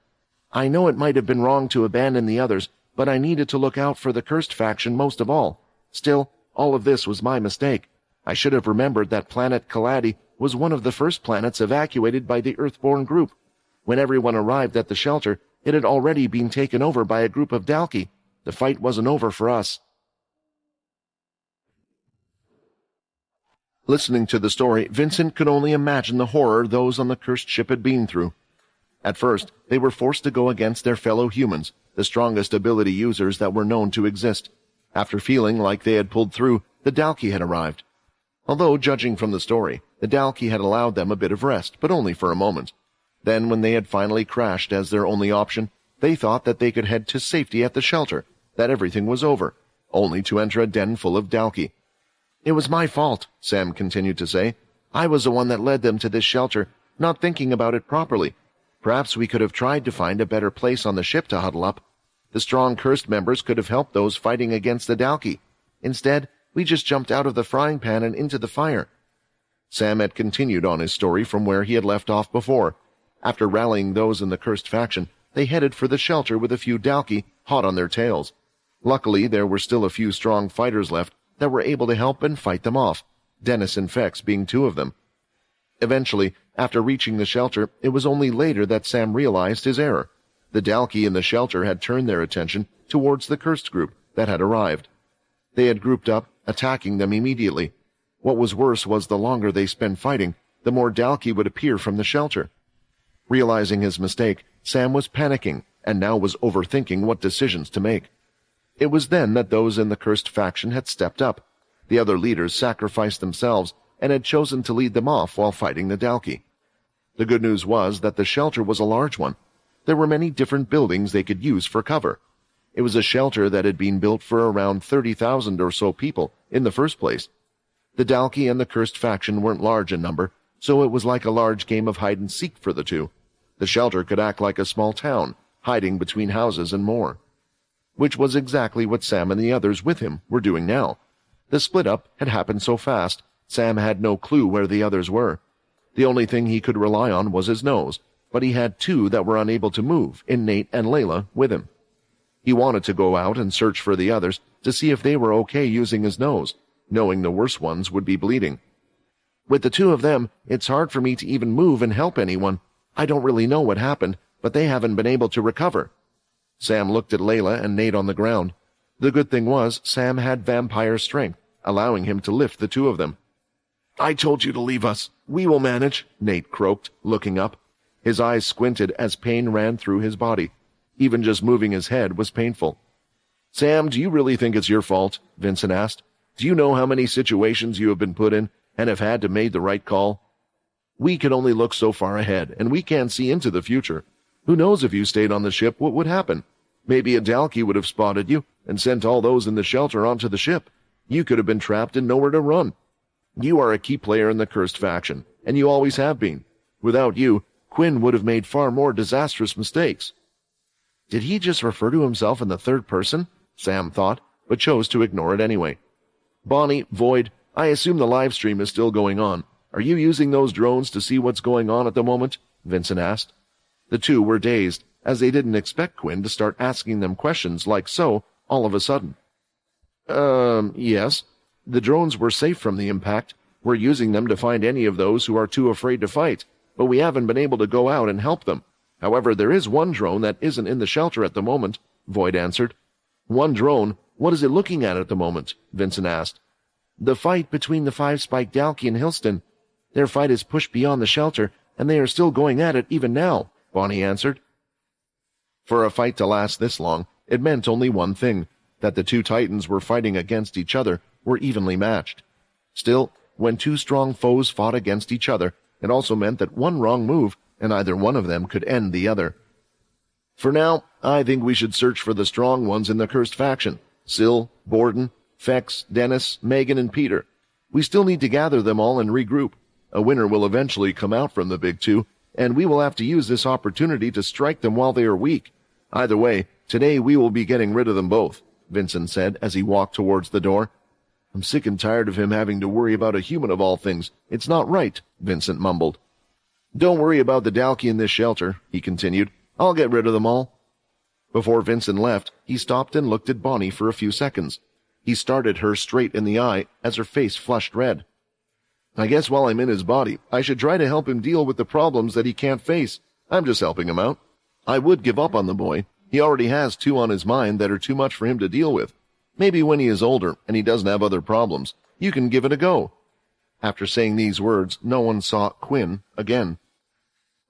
I know it might have been wrong to abandon the others, but I needed to look out for the cursed faction most of all. Still, all of this was my mistake. I should have remembered that planet Kaladi was one of the first planets evacuated by the Earthborn group. When everyone arrived at the shelter, it had already been taken over by a group of Dalki. The fight wasn't over for us. Listening to the story, Vincent could only imagine the horror those on the cursed ship had been through. At first, they were forced to go against their fellow humans, the strongest ability users that were known to exist. After feeling like they had pulled through, the Dalki had arrived. Although, judging from the story, the Dalki had allowed them a bit of rest, but only for a moment. Then, when they had finally crashed as their only option, they thought that they could head to safety at the shelter, that everything was over, only to enter a den full of Dalki. "It was my fault," Sam continued to say. "I was the one that led them to this shelter, not thinking about it properly. Perhaps we could have tried to find a better place on the ship to huddle up. The strong cursed members could have helped those fighting against the Dalki. Instead, we just jumped out of the frying pan and into the fire." Sam had continued on his story from where he had left off before. After rallying those in the cursed faction, they headed for the shelter with a few Dalki hot on their tails. Luckily, there were still a few strong fighters left that were able to help and fight them off, Dennis and Fex being two of them. Eventually, after reaching the shelter, it was only later that Sam realized his error. The Dalki in the shelter had turned their attention towards the cursed group that had arrived. They had grouped up, attacking them immediately. What was worse was the longer they spent fighting, the more Dalki would appear from the shelter. Realizing his mistake, Sam was panicking and now was overthinking what decisions to make. It was then that those in the cursed faction had stepped up. The other leaders sacrificed themselves and had chosen to lead them off while fighting the Dalki. The good news was that the shelter was a large one. There were many different buildings they could use for cover. It was a shelter that had been built for around 30,000 or so people in the first place. The Dalki and the cursed faction weren't large in number, so it was like a large game of hide-and-seek for the two. The shelter could act like a small town, hiding between houses and more. Which was exactly what Sam and the others with him were doing now. The split-up had happened so fast, Sam had no clue where the others were. The only thing he could rely on was his nose, but he had two that were unable to move, in Nate and Layla, with him. He wanted to go out and search for the others to see if they were okay using his nose, knowing the worst ones would be bleeding. "With the two of them, it's hard for me to even move and help anyone. I don't really know what happened, but they haven't been able to recover." Sam looked at Layla and Nate on the ground. The good thing was Sam had vampire strength, allowing him to lift the two of them. "I told you to leave us. We will manage," Nate croaked, looking up. His eyes squinted as pain ran through his body. Even just moving his head was painful. "Sam, do you really think it's your fault?" Vincent asked. "Do you know how many situations you have been put in and have had to make the right call? We can only look so far ahead, and we can't see into the future. Who knows if you stayed on the ship what would happen? Maybe a Dalki would have spotted you and sent all those in the shelter onto the ship. You could have been trapped and nowhere to run. You are a key player in the cursed faction, and you always have been. Without you, Quinn would have made far more disastrous mistakes." Did he just refer to himself in the third person? Sam thought, but chose to ignore it anyway. "Bonnie, Void, I assume the live stream is still going on. Are you using those drones to see what's going on at the moment?" Vincent asked. The two were dazed, as they didn't expect Quinn to start asking them questions like so, all of a sudden. Yes. The drones were safe from the impact. We're using them to find any of those who are too afraid to fight, but we haven't been able to go out and help them. However, there is one drone that isn't in the shelter at the moment," Void answered. "One drone? What is it looking at the moment?" Vincent asked. "The fight between the five-spike Dalki and Hilston. Their fight is pushed beyond the shelter, and they are still going at it even now," Bonnie answered. For a fight to last this long, it meant only one thing, that the two titans were fighting against each other were evenly matched. Still, when two strong foes fought against each other, it also meant that one wrong move, and either one of them could end the other. "For now, I think we should search for the strong ones in the cursed faction. Syl, Borden, Fex, Dennis, Megan, and Peter. We still need to gather them all and regroup. A winner will eventually come out from the big two, and we will have to use this opportunity to strike them while they are weak. Either way, today we will be getting rid of them both," Vincent said as he walked towards the door. "I'm sick and tired of him having to worry about a human of all things. It's not right," Vincent mumbled. "Don't worry about the Dalki in this shelter," he continued. "I'll get rid of them all." Before Vincent left, he stopped and looked at Bonnie for a few seconds. He started her straight in the eye as her face flushed red. "I guess while I'm in his body, I should try to help him deal with the problems that he can't face. I'm just helping him out. I would give up on the boy. He already has two on his mind that are too much for him to deal with. Maybe when he is older and he doesn't have other problems, you can give it a go." After saying these words, no one saw Quinn again.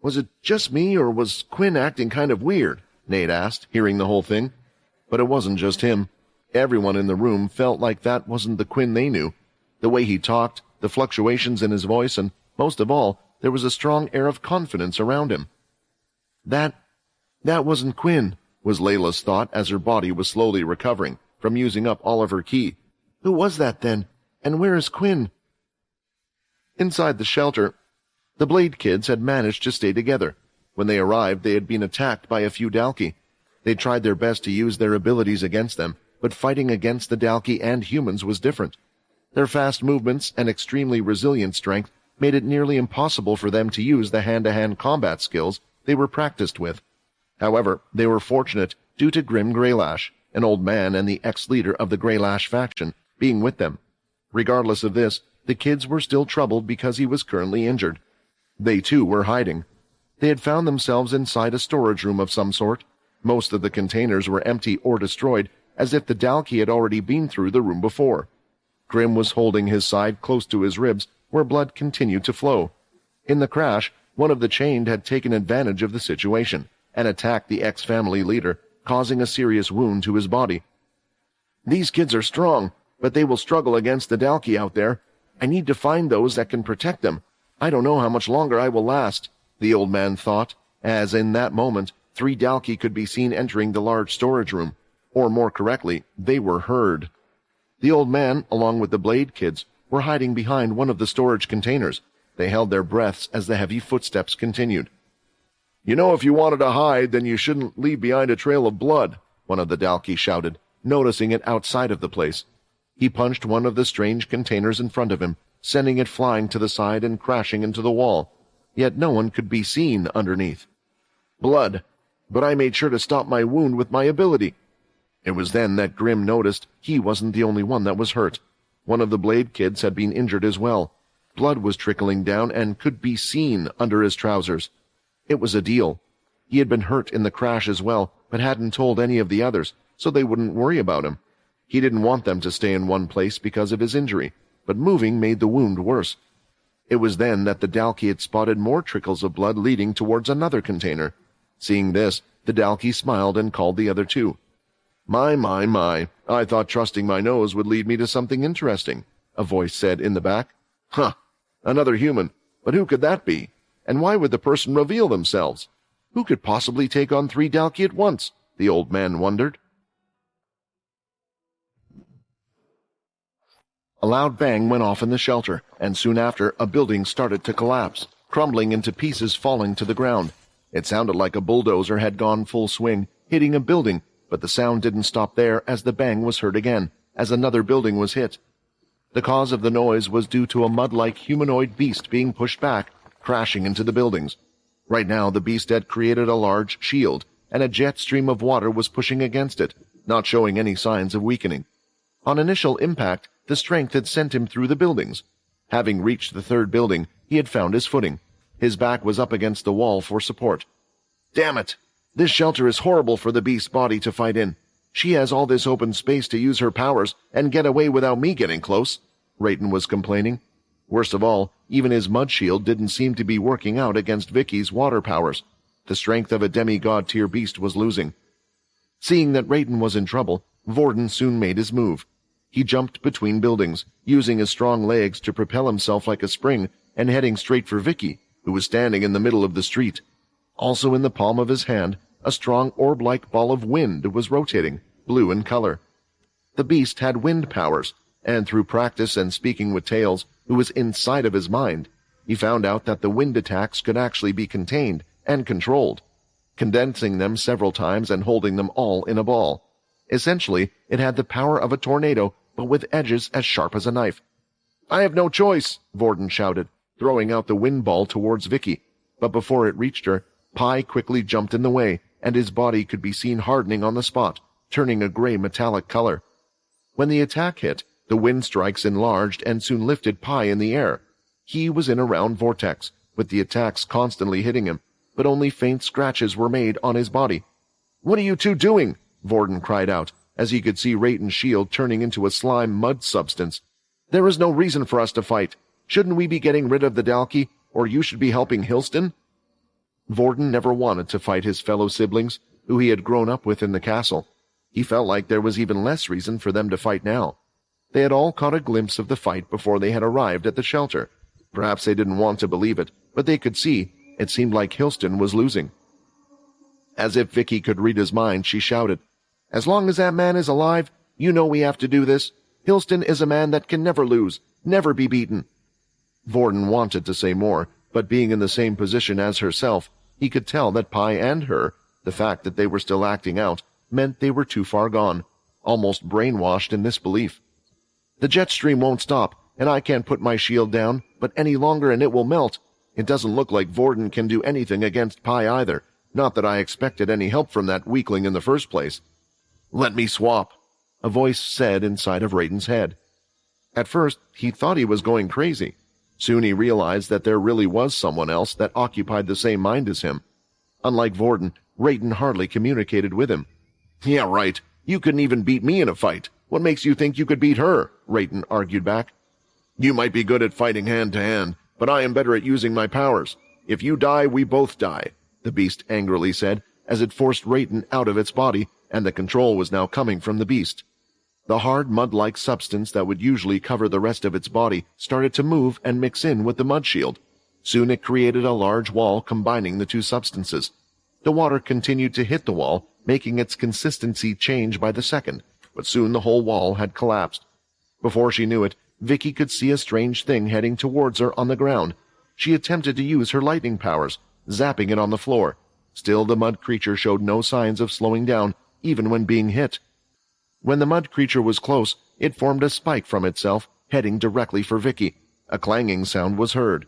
"Was it just me, or was Quinn acting kind of weird?" Nate asked, hearing the whole thing. But it wasn't just him. Everyone in the room felt like that wasn't the Quinn they knew. The way he talked, the fluctuations in his voice, and, most of all, there was a strong air of confidence around him. That wasn't Quinn, was Layla's thought as her body was slowly recovering from using up all of her ki. Who was that then? And where is Quinn? Inside the shelter, the Blade kids had managed to stay together. When they arrived, they had been attacked by a few Dalki. They tried their best to use their abilities against them, but fighting against the Dalki and humans was different. Their fast movements and extremely resilient strength made it nearly impossible for them to use the hand-to-hand combat skills they were practiced with. However, they were fortunate due to Grim Greylash, an old man and the ex-leader of the Greylash faction, being with them. Regardless of this, the kids were still troubled because he was currently injured. They too were hiding. They had found themselves inside a storage room of some sort. Most of the containers were empty or destroyed, as if the Dalki had already been through the room before. Grim was holding his side close to his ribs, where blood continued to flow. In the crash, one of the chained had taken advantage of the situation and attacked the ex-family leader, causing a serious wound to his body. These kids are strong, but they will struggle against the Dalki out there. I need to find those that can protect them. I don't know how much longer I will last, the old man thought, as in that moment 3 Dalki could be seen entering the large storage room, or more correctly, they were heard. The old man, along with the Blade kids, were hiding behind one of the storage containers. They held their breaths as the heavy footsteps continued. You know, if you wanted to hide, then you shouldn't leave behind a trail of blood, one of the Dalki shouted, noticing it outside of the place. He punched one of the strange containers in front of him, sending it flying to the side and crashing into the wall. Yet no one could be seen underneath. Blood, but I made sure to stop my wound with my ability. It was then that Grim noticed he wasn't the only one that was hurt. One of the Blade kids had been injured as well. Blood was trickling down and could be seen under his trousers. It was a deal. He had been hurt in the crash as well, but hadn't told any of the others, so they wouldn't worry about him. He didn't want them to stay in one place because of his injury, but moving made the wound worse. It was then that the Dalki had spotted more trickles of blood leading towards another container. Seeing this, the Dalki smiled and called the other two. My, I thought trusting my nose would lead me to something interesting, a voice said in the back. Huh, another human, but who could that be? And why would the person reveal themselves? Who could possibly take on 3 Dalki at once? The old man wondered. A loud bang went off in the shelter, and soon after a building started to collapse, crumbling into pieces falling to the ground. It sounded like a bulldozer had gone full swing, hitting a building, but the sound didn't stop there as the bang was heard again, as another building was hit. The cause of the noise was due to a mud-like humanoid beast being pushed back, crashing into the buildings. Right now the beast had created a large shield, and a jet stream of water was pushing against it, not showing any signs of weakening. On initial impact, the strength had sent him through the buildings. Having reached the 3rd building, he had found his footing. His back was up against the wall for support. Damn it! This shelter is horrible for the beast's body to fight in. She has all this open space to use her powers and get away without me getting close, Rayton was complaining. Worst of all, even his mud shield didn't seem to be working out against Vicky's water powers. The strength of a demigod-tier beast was losing. Seeing that Rayton was in trouble, Vorden soon made his move. He jumped between buildings, using his strong legs to propel himself like a spring and heading straight for Vicky, who was standing in the middle of the street. Also in the palm of his hand, a strong orb-like ball of wind was rotating, blue in color. The beast had wind powers, and through practice and speaking with Tails, who was inside of his mind, he found out that the wind attacks could actually be contained and controlled, condensing them several times and holding them all in a ball. Essentially, it had the power of a tornado, but with edges as sharp as a knife. I have no choice, Vorden shouted, throwing out the wind ball towards Vicky, but before it reached her, Pi quickly jumped in the way, and his body could be seen hardening on the spot, turning a gray metallic color. When the attack hit, the wind strikes enlarged and soon lifted Pi in the air. He was in a round vortex, with the attacks constantly hitting him, but only faint scratches were made on his body. What are you two doing? Vorden cried out, as he could see Rayton's shield turning into a slime mud substance. There is no reason for us to fight. Shouldn't we be getting rid of the Dalki, or you should be helping Hilston? Vorden never wanted to fight his fellow siblings, who he had grown up with in the castle. He felt like there was even less reason for them to fight now. They had all caught a glimpse of the fight before they had arrived at the shelter. Perhaps they didn't want to believe it, but they could see it seemed like Hilston was losing. As if Vicky could read his mind, she shouted, "As long as that man is alive, you know we have to do this. Hilston is a man that can never lose, never be beaten." Vorden wanted to say more, but being in the same position as herself, he could tell that Pi and her, the fact that they were still acting out, meant they were too far gone, almost brainwashed in this belief. "The jet stream won't stop, and I can't put my shield down, but any longer and it will melt. It doesn't look like Vorden can do anything against Pi either, not that I expected any help from that weakling in the first place." "Let me swap," a voice said inside of Raiden's head. At first, he thought he was going crazy. Soon he realized that there really was someone else that occupied the same mind as him. Unlike Vorden, Raiden hardly communicated with him. "Yeah, right. You couldn't even beat me in a fight. What makes you think you could beat her?" Raiden argued back. "You might be good at fighting hand-to-hand, but I am better at using my powers. If you die, we both die," the beast angrily said, as it forced Raiden out of its body, and the control was now coming from the beast. The hard mud-like substance that would usually cover the rest of its body started to move and mix in with the mud shield. Soon it created a large wall combining the two substances. The water continued to hit the wall, making its consistency change by the second, but soon the whole wall had collapsed. Before she knew it, Vicky could see a strange thing heading towards her on the ground. She attempted to use her lightning powers, zapping it on the floor. Still, the mud creature showed no signs of slowing down, even when being hit. When the mud creature was close, it formed a spike from itself, heading directly for Vicky. A clanging sound was heard.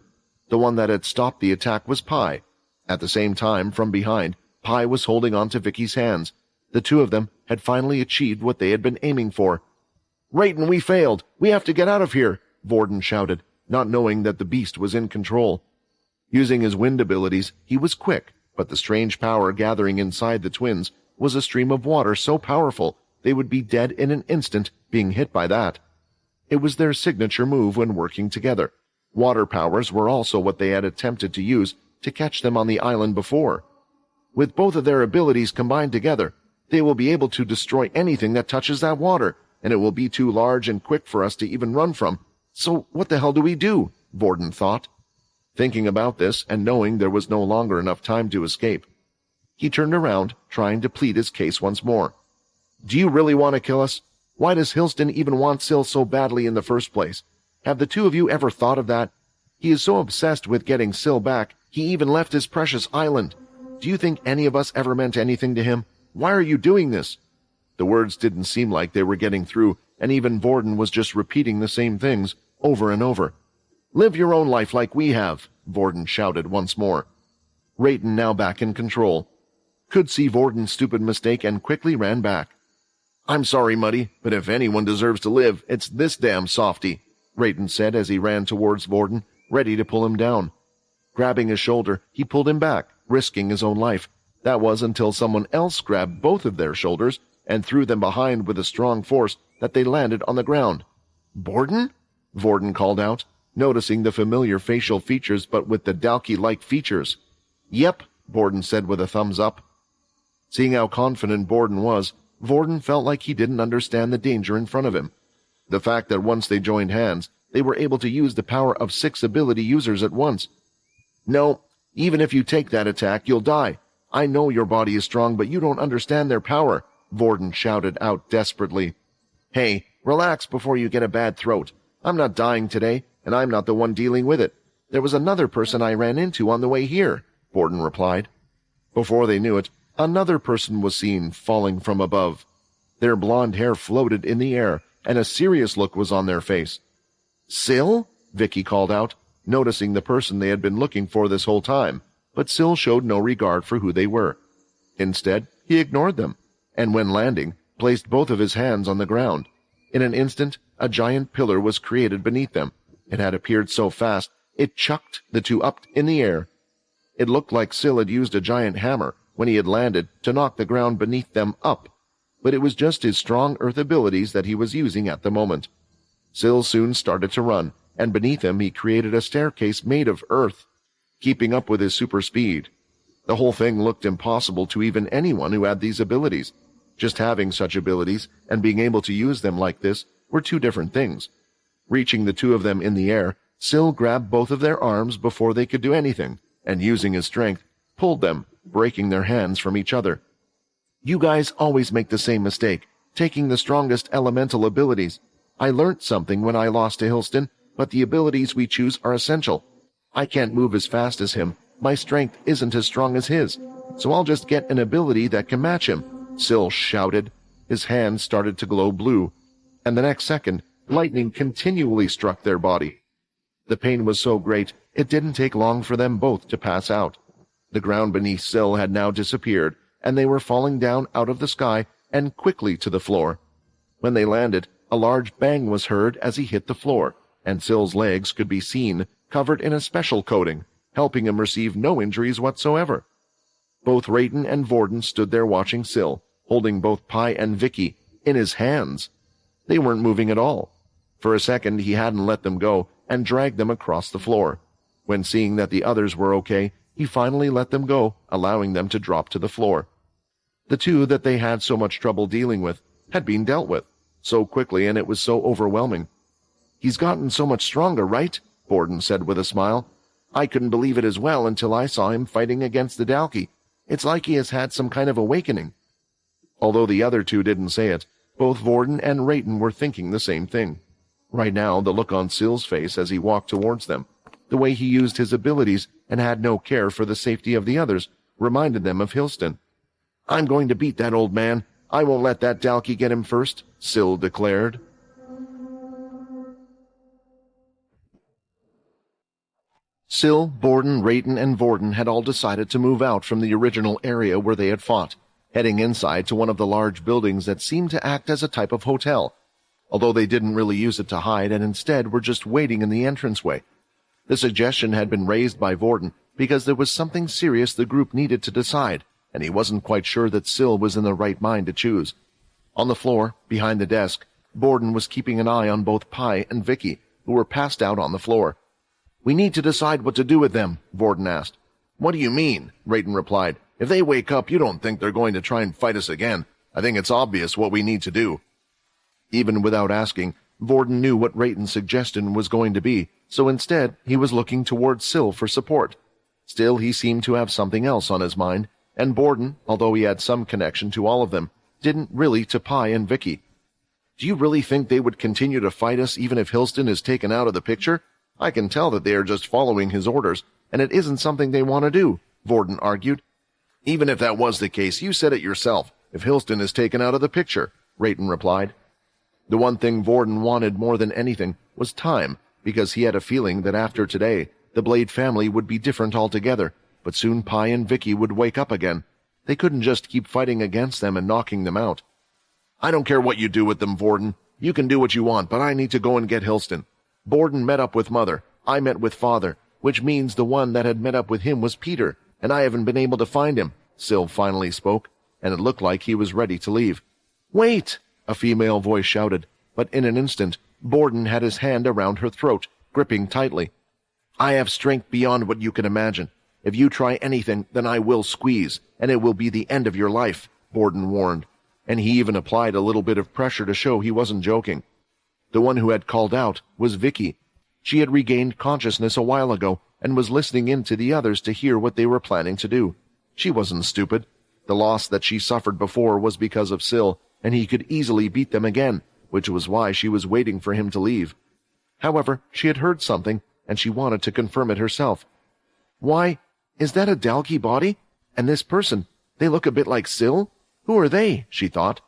The one that had stopped the attack was Pi. At the same time, from behind, Pi was holding on to Vicky's hands. The two of them had finally achieved what they had been aiming for. "Raiden, we failed! We have to get out of here!" Vorden shouted, not knowing that the beast was in control. Using his wind abilities, he was quick, but the strange power gathering inside the twins was a stream of water so powerful they would be dead in an instant being hit by that. It was their signature move when working together. Water powers were also what they had attempted to use to catch them on the island before. With both of their abilities combined together, they will be able to destroy anything that touches that water, and it will be too large and quick for us to even run from. So what the hell do we do? Vorden thought. Thinking about this and knowing there was no longer enough time to escape, he turned around, trying to plead his case once more. "Do you really want to kill us? Why does Hilston even want Syl so badly in the first place? Have the two of you ever thought of that? He is so obsessed with getting Syl back, he even left his precious island. Do you think any of us ever meant anything to him? Why are you doing this?" The words didn't seem like they were getting through, and even Vorden was just repeating the same things over and over. "Live your own life like we have," Vorden shouted once more. Raiden, now back in control, could see Vorden's stupid mistake and quickly ran back. "I'm sorry, Muddy, but if anyone deserves to live, it's this damn softy," Raiden said as he ran towards Vorden, ready to pull him down. Grabbing his shoulder, he pulled him back, risking his own life. That was until someone else grabbed both of their shoulders and threw them behind with a strong force that they landed on the ground. "Borden?" Vorden called out, noticing the familiar facial features but with the Dalky-like features. "Yep," Borden said with a thumbs up. Seeing how confident Borden was, Vorden felt like he didn't understand the danger in front of him. The fact that once they joined hands, they were able to use the power of 6 ability users at once. "No, even if you take that attack, you'll die. I know your body is strong, but you don't understand their power," Vorden shouted out desperately. "Hey, relax before you get a bad throat. I'm not dying today, and I'm not the one dealing with it. There was another person I ran into on the way here," Vorden replied. Before they knew it, another person was seen falling from above. Their blonde hair floated in the air, and a serious look was on their face. "Syl?" Vicky called out, noticing the person they had been looking for this whole time, but Syl showed no regard for who they were. Instead, he ignored them, and when landing, placed both of his hands on the ground. In an instant, a giant pillar was created beneath them. It had appeared so fast, it chucked the two up in the air. It looked like Syl had used a giant hammer when he had landed to knock the ground beneath them up, but it was just his strong earth abilities that he was using at the moment. Syl soon started to run, and beneath him he created a staircase made of earth, keeping up with his super speed. The whole thing looked impossible to even anyone who had these abilities. Just having such abilities and being able to use them like this were two different things. Reaching the two of them in the air, Syl grabbed both of their arms before they could do anything, and using his strength, pulled them, breaking their hands from each other. You guys always make the same mistake, taking the strongest elemental abilities. I learnt something when I lost to Hilston, but the abilities we choose are essential. I can't move as fast as him. My strength isn't as strong as his, so I'll just get an ability that can match him, Syl shouted. His hands started to glow blue, and the next second, lightning continually struck their body. The pain was so great, it didn't take long for them both to pass out. The ground beneath Syl had now disappeared, and they were falling down out of the sky and quickly to the floor. When they landed, a large bang was heard as he hit the floor, and Syl's legs could be seen, covered in a special coating, helping him receive no injuries whatsoever. Both Rayton and Vorden stood there watching Syl, holding both Pi and Vicky in his hands. They weren't moving at all. For a second he hadn't let them go and dragged them across the floor. When seeing that the others were okay, he finally let them go, allowing them to drop to the floor. The two that they had so much trouble dealing with had been dealt with, so quickly, and it was so overwhelming. He's gotten so much stronger, right? Vorden said with a smile. I couldn't believe it as well until I saw him fighting against the Dalki. It's like he has had some kind of awakening. Although the other two didn't say it, both Vorden and Rayton were thinking the same thing. Right now, the look on Syl's face as he walked towards them, the way he used his abilities and had no care for the safety of the others, reminded them of Hilston. I'm going to beat that old man. I won't let that Dalki get him first, Syl declared. Syl, Borden, Rayton, and Vorden had all decided to move out from the original area where they had fought, heading inside to one of the large buildings that seemed to act as a type of hotel, although they didn't really use it to hide and instead were just waiting in the entranceway. The suggestion had been raised by Vorden because there was something serious the group needed to decide, and he wasn't quite sure that Syl was in the right mind to choose. On the floor, behind the desk, Borden was keeping an eye on both Pi and Vicky, who were passed out on the floor. We need to decide what to do with them, Vorden asked. What do you mean? Rayton replied. If they wake up, you don't think they're going to try and fight us again. I think it's obvious what we need to do. Even without asking, Vorden knew what Rayton's suggestion was going to be, so instead he was looking towards Syl for support. Still, he seemed to have something else on his mind, and Borden, although he had some connection to all of them, didn't really to Pi and Vicky. Do you really think they would continue to fight us even if Hilston is taken out of the picture? I can tell that they are just following his orders, and it isn't something they want to do, Vorden argued. Even if that was the case, you said it yourself. If Hilston is taken out of the picture, Rayton replied. The one thing Vorden wanted more than anything was time, because he had a feeling that after today, the Blade family would be different altogether, but soon Pi and Vicky would wake up again. They couldn't just keep fighting against them and knocking them out. I don't care what you do with them, Vorden. You can do what you want, but I need to go and get Hilston. Borden met up with Mother. I met with Father, which means the one that had met up with him was Peter, and I haven't been able to find him, Syl finally spoke, and it looked like he was ready to leave. Wait! A female voice shouted, but in an instant, Borden had his hand around her throat, gripping tightly. I have strength beyond what you can imagine. If you try anything, then I will squeeze, and it will be the end of your life, Borden warned, and he even applied a little bit of pressure to show he wasn't joking. The one who had called out was Vicky. She had regained consciousness a while ago and was listening in to the others to hear what they were planning to do. She wasn't stupid. The loss that she suffered before was because of Syl, and he could easily beat them again, which was why she was waiting for him to leave. However, she had heard something, and she wanted to confirm it herself. Why, is that a Dalki body? And this person, they look a bit like Syl? Who are they? She thought.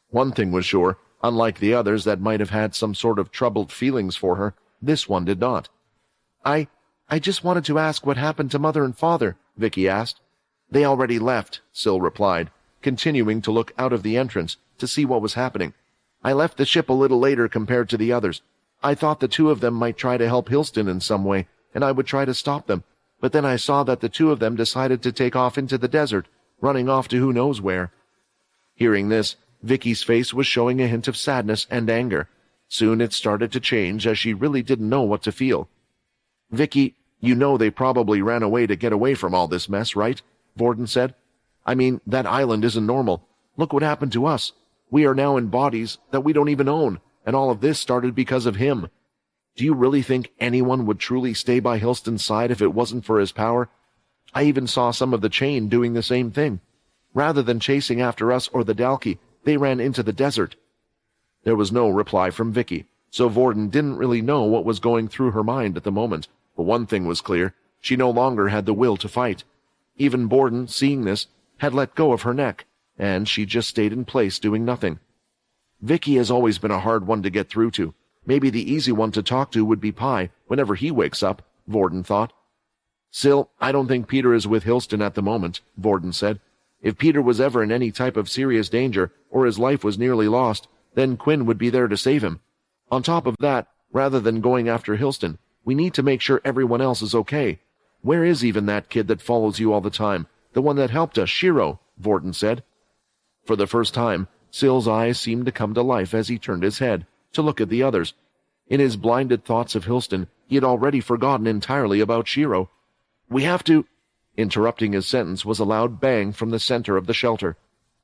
One thing was sure. Unlike the others that might have had some sort of troubled feelings for her, this one did not. I just wanted to ask what happened to Mother and Father, Vicky asked. They already left, Syl replied, continuing to look out of the entrance to see what was happening. I left the ship a little later compared to the others. I thought the two of them might try to help Hilston in some way, and I would try to stop them, but then I saw that the two of them decided to take off into the desert, running off to who knows where. Hearing this, Vicky's face was showing a hint of sadness and anger. Soon it started to change as she really didn't know what to feel. Vicky, you know they probably ran away to get away from all this mess, right? Vorden said. I mean, that island isn't normal. Look what happened to us. We are now in bodies that we don't even own, and all of this started because of him. Do you really think anyone would truly stay by Hilston's side if it wasn't for his power? I even saw some of the chain doing the same thing. Rather than chasing after us or the Dalki, they ran into the desert." There was no reply from Vicky, so Vorden didn't really know what was going through her mind at the moment, but one thing was clear: she no longer had the will to fight. Even Borden, seeing this, had let go of her neck, and she just stayed in place doing nothing. Vicky has always been a hard one to get through to. Maybe the easy one to talk to would be Pi whenever he wakes up, Vorden thought. "Still, I don't think Peter is with Hilston at the moment," Vorden said. "If Peter was ever in any type of serious danger, or his life was nearly lost, then Quinn would be there to save him. On top of that, rather than going after Hilston, we need to make sure everyone else is okay. Where is even that kid that follows you all the time, the one that helped us, Shiro?" Vorden said. For the first time, Sill's eyes seemed to come to life as he turned his head to look at the others. In his blinded thoughts of Hilston, he had already forgotten entirely about Shiro. "We have to—" Interrupting his sentence was a loud bang from the center of the shelter.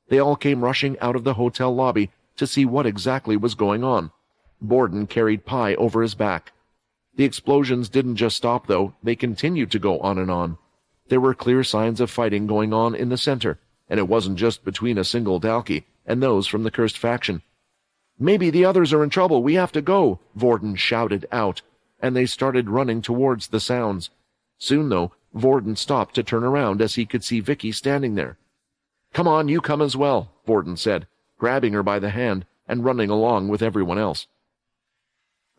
They all came rushing out of the hotel lobby to see what exactly was going on. Borden carried Pi over his back. The explosions didn't just stop, though. They continued to go on and on. There were clear signs of fighting going on in the center, and it wasn't just between a single Dalki and those from the cursed faction. "Maybe the others are in trouble. We have to go," Vorden shouted out, and they started running towards the sounds. Soon, though, Vorden stopped to turn around as he could see Vicky standing there. "Come on, you come as well," Vorden said, grabbing her by the hand and running along with everyone else.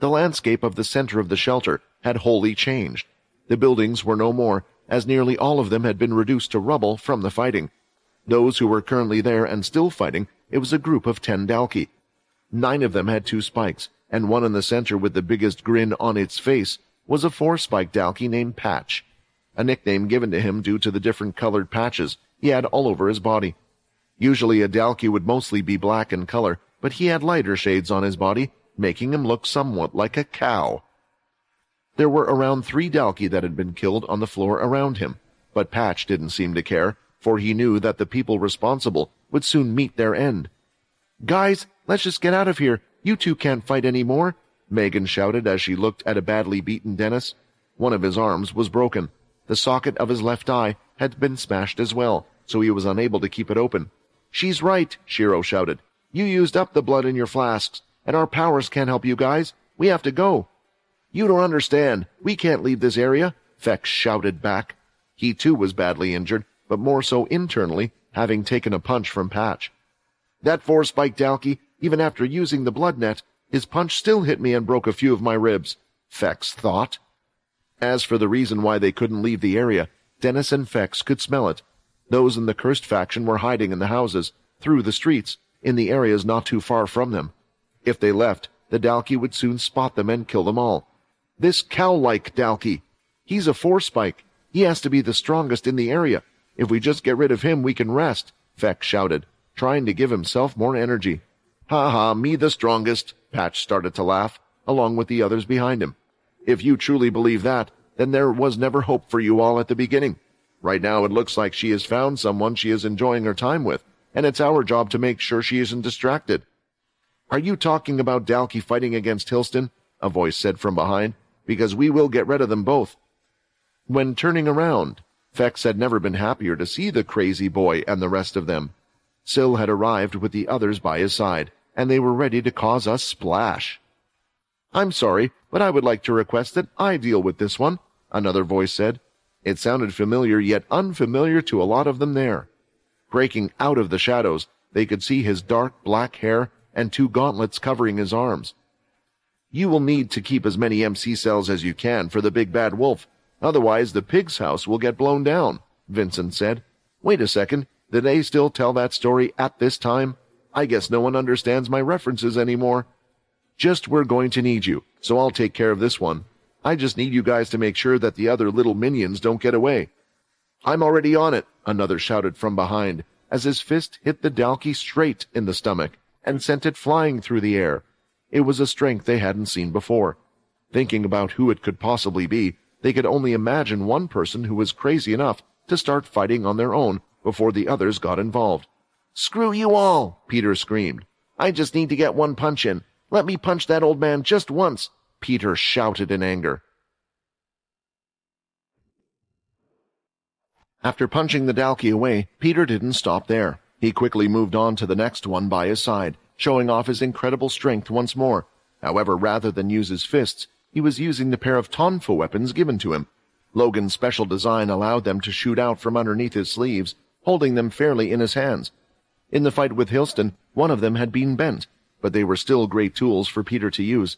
The landscape of the center of the shelter had wholly changed. The buildings were no more, as nearly all of them had been reduced to rubble from the fighting. Those who were currently there and still fighting, it was a group of 10 Dalki. 9 of them had 2 spikes, and one in the center with the biggest grin on its face was a 4-spike Dalki named Patch, a nickname given to him due to the different colored patches he had all over his body. Usually a Dalki would mostly be black in color, but he had lighter shades on his body, making him look somewhat like a cow. There were around 3 Dalki that had been killed on the floor around him, but Patch didn't seem to care, for he knew that the people responsible would soon meet their end. "Guys, let's just get out of here. You two can't fight anymore," Megan shouted as she looked at a badly beaten Dennis. One of his arms was broken. The socket of his left eye had been smashed as well, so he was unable to keep it open. "She's right," Shiro shouted. "You used up the blood in your flasks, and our powers can't help you guys. We have to go." "You don't understand. We can't leave this area," Fex shouted back. He too was badly injured, but more so internally, having taken a punch from Patch. "That 4-spike Dalki, even after using the blood net, his punch still hit me and broke a few of my ribs," Fex thought. As for the reason why they couldn't leave the area, Dennis and Fex could smell it. Those in the cursed faction were hiding in the houses, through the streets, in the areas not too far from them. If they left, the Dalki would soon spot them and kill them all. "This cow-like Dalki. He's a 4-spike. He has to be the strongest in the area. If we just get rid of him, we can rest," Fex shouted, trying to give himself more energy. "Ha ha, me the strongest," Patch started to laugh, along with the others behind him. "If you truly believe that, then there was never hope for you all at the beginning. Right now it looks like she has found someone she is enjoying her time with, and it's our job to make sure she isn't distracted." "Are you talking about Dalki fighting against Hilston?" a voice said from behind. "Because we will get rid of them both." When turning around, Fex had never been happier to see the crazy boy and the rest of them. Sill had arrived with the others by his side, and they were ready to cause a splash. "I'm sorry, but I would like to request that I deal with this one," another voice said. It sounded familiar yet unfamiliar to a lot of them there. Breaking out of the shadows, they could see his dark black hair and 2 gauntlets covering his arms. "You will need to keep as many MC cells as you can for the big bad wolf. Otherwise the pig's house will get blown down," Vincent said. "Wait a second, did they still tell that story at this time? I guess no one understands my references anymore." "Just we're going to need you, so I'll take care of this one. I just need you guys to make sure that the other little minions don't get away." "I'm already on it," another shouted from behind, as his fist hit the Dalki straight in the stomach and sent it flying through the air. It was a strength they hadn't seen before. Thinking about who it could possibly be, they could only imagine one person who was crazy enough to start fighting on their own before the others got involved. "Screw you all!" Peter screamed. "I just need to get one punch in. Let me punch that old man just once," Peter shouted in anger. After punching the Dalki away, Peter didn't stop there. He quickly moved on to the next one by his side, showing off his incredible strength once more. However, rather than use his fists, he was using the pair of tonfa weapons given to him. Logan's special design allowed them to shoot out from underneath his sleeves, holding them fairly in his hands. In the fight with Hilston, one of them had been bent, but they were still great tools for Peter to use.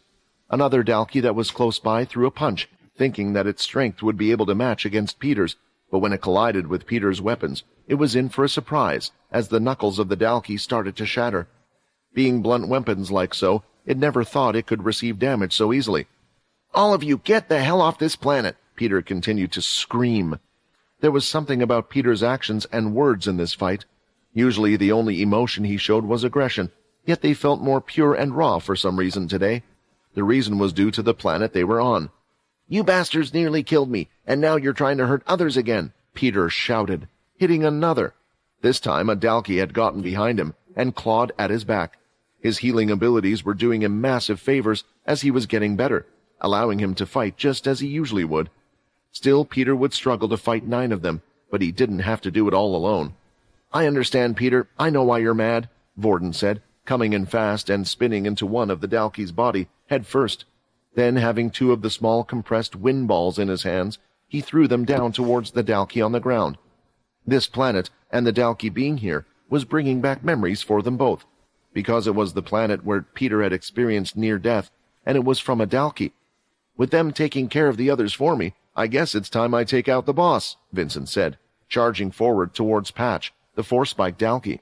Another Dalki that was close by threw a punch, thinking that its strength would be able to match against Peter's, but when it collided with Peter's weapons, it was in for a surprise, as the knuckles of the Dalki started to shatter. Being blunt weapons like so, it never thought it could receive damage so easily. "All of you, get the hell off this planet!" Peter continued to scream. There was something about Peter's actions and words in this fight. Usually the only emotion he showed was aggression, yet they felt more pure and raw for some reason today. The reason was due to the planet they were on. "You bastards nearly killed me, and now you're trying to hurt others again," Peter shouted, hitting another. This time a Dalki had gotten behind him and clawed at his back. His healing abilities were doing him massive favors as he was getting better, allowing him to fight just as he usually would. Still, Peter would struggle to fight 9 of them, but he didn't have to do it all alone. "I understand, Peter. I know why you're mad," Vorden said, coming in fast and spinning into one of the Dalki's body head first. Then, having 2 of the small compressed wind balls in his hands, he threw them down towards the Dalki on the ground. This planet, and the Dalki being here, was bringing back memories for them both, because it was the planet where Peter had experienced near death, and it was from a Dalki. "With them taking care of the others for me, I guess it's time I take out the boss," Vincent said, charging forward towards Patch, the 4-spiked Dalki.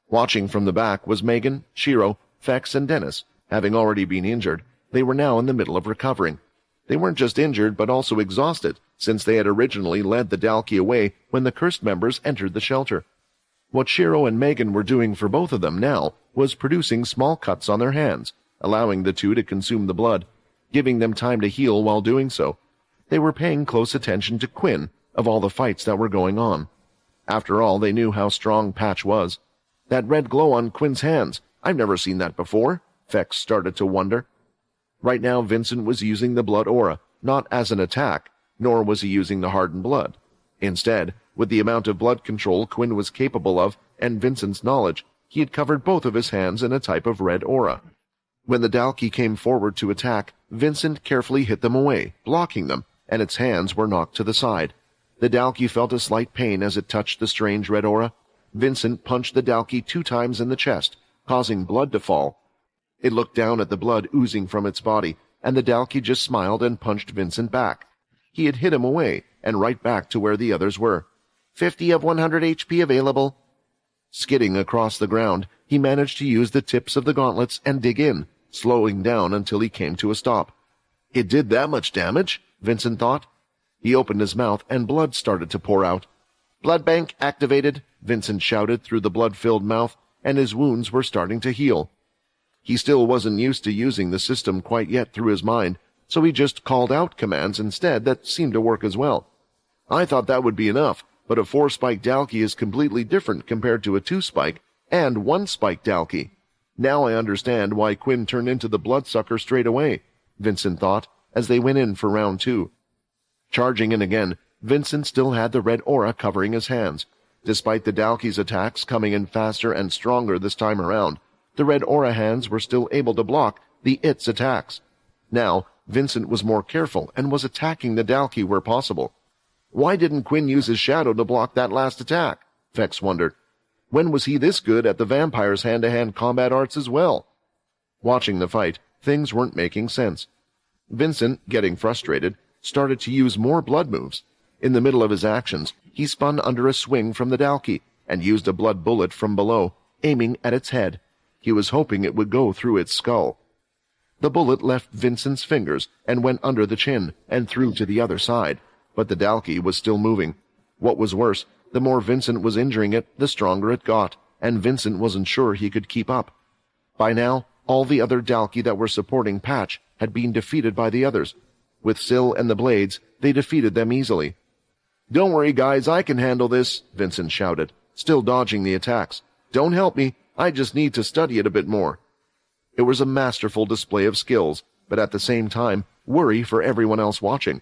Watching from the back was Megan, Shiro, Fex, and Dennis. Having already been injured, they were now in the middle of recovering. They weren't just injured, but also exhausted, since they had originally led the Dalki away when the cursed members entered the shelter. What Shiro and Megan were doing for both of them now was producing small cuts on their hands, allowing the 2 to consume the blood, giving them time to heal while doing so. They were paying close attention to Quinn of all the fights that were going on. After all, they knew how strong Patch was. That red glow on Quinn's hands, I've never seen that before, Fex started to wonder. Right now Vincent was using the blood aura, not as an attack, nor was he using the hardened blood. Instead, with the amount of blood control Quinn was capable of and Vincent's knowledge, he had covered both of his hands in a type of red aura. When the Dalki came forward to attack, Vincent carefully hit them away, blocking them, and its hands were knocked to the side. The Dalki felt a slight pain as it touched the strange red aura. Vincent punched the Dalki 2 times in the chest, causing blood to fall. It looked down at the blood oozing from its body, and the Dalki just smiled and punched Vincent back. He had hit him away, and right back to where the others were. 50 of 100 HP available. Skidding across the ground, he managed to use the tips of the gauntlets and dig in, slowing down until he came to a stop. It did that much damage, Vincent thought. He opened his mouth and blood started to pour out. "Blood bank activated," Vincent shouted through the blood-filled mouth, and his wounds were starting to heal. He still wasn't used to using the system quite yet through his mind, so he just called out commands instead that seemed to work as well. "I thought that would be enough, but a 4-spike Dalki is completely different compared to a 2-spike and 1-spike Dalki. Now I understand why Quinn turned into the bloodsucker straight away," Vincent thought, as they went in for round 2. Charging in again, Vincent still had the red aura covering his hands. Despite the Dalki's attacks coming in faster and stronger this time around, the red aura hands were still able to block the its attacks. Now, Vincent was more careful and was attacking the Dalki where possible. Why didn't Quinn use his shadow to block that last attack? Fex wondered. When was he this good at the vampire's hand-to-hand combat arts as well? Watching the fight, things weren't making sense. Vincent, getting frustrated, started to use more blood moves. In the middle of his actions, he spun under a swing from the Dalki and used a blood bullet from below, aiming at its head. He was hoping it would go through its skull. The bullet left Vincent's fingers and went under the chin and through to the other side, but the Dalki was still moving. What was worse, the more Vincent was injuring it, the stronger it got, and Vincent wasn't sure he could keep up. By now, all the other Dalki that were supporting Patch had been defeated by the others. With Syl and the Blades, they defeated them easily. "Don't worry, guys, I can handle this," Vincent shouted, still dodging the attacks. Don't help me. I just need to study it a bit more. It was a masterful display of skills, but at the same time, worry for everyone else watching.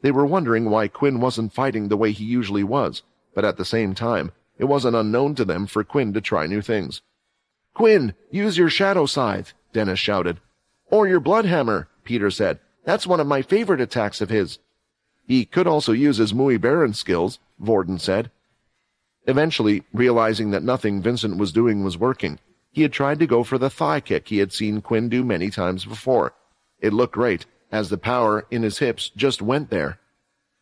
They were wondering why Quinn wasn't fighting the way he usually was, but at the same time, it wasn't unknown to them for Quinn to try new things. "Quinn, use your shadow scythe," Dennis shouted. "Or your blood hammer," Peter said. "That's one of my favorite attacks of his." "He could also use his Muy Baron skills," Vorden said. Eventually, realizing that nothing Vincent was doing was working, he had tried to go for the thigh kick he had seen Quinn do many times before. It looked great, as the power in his hips just went there.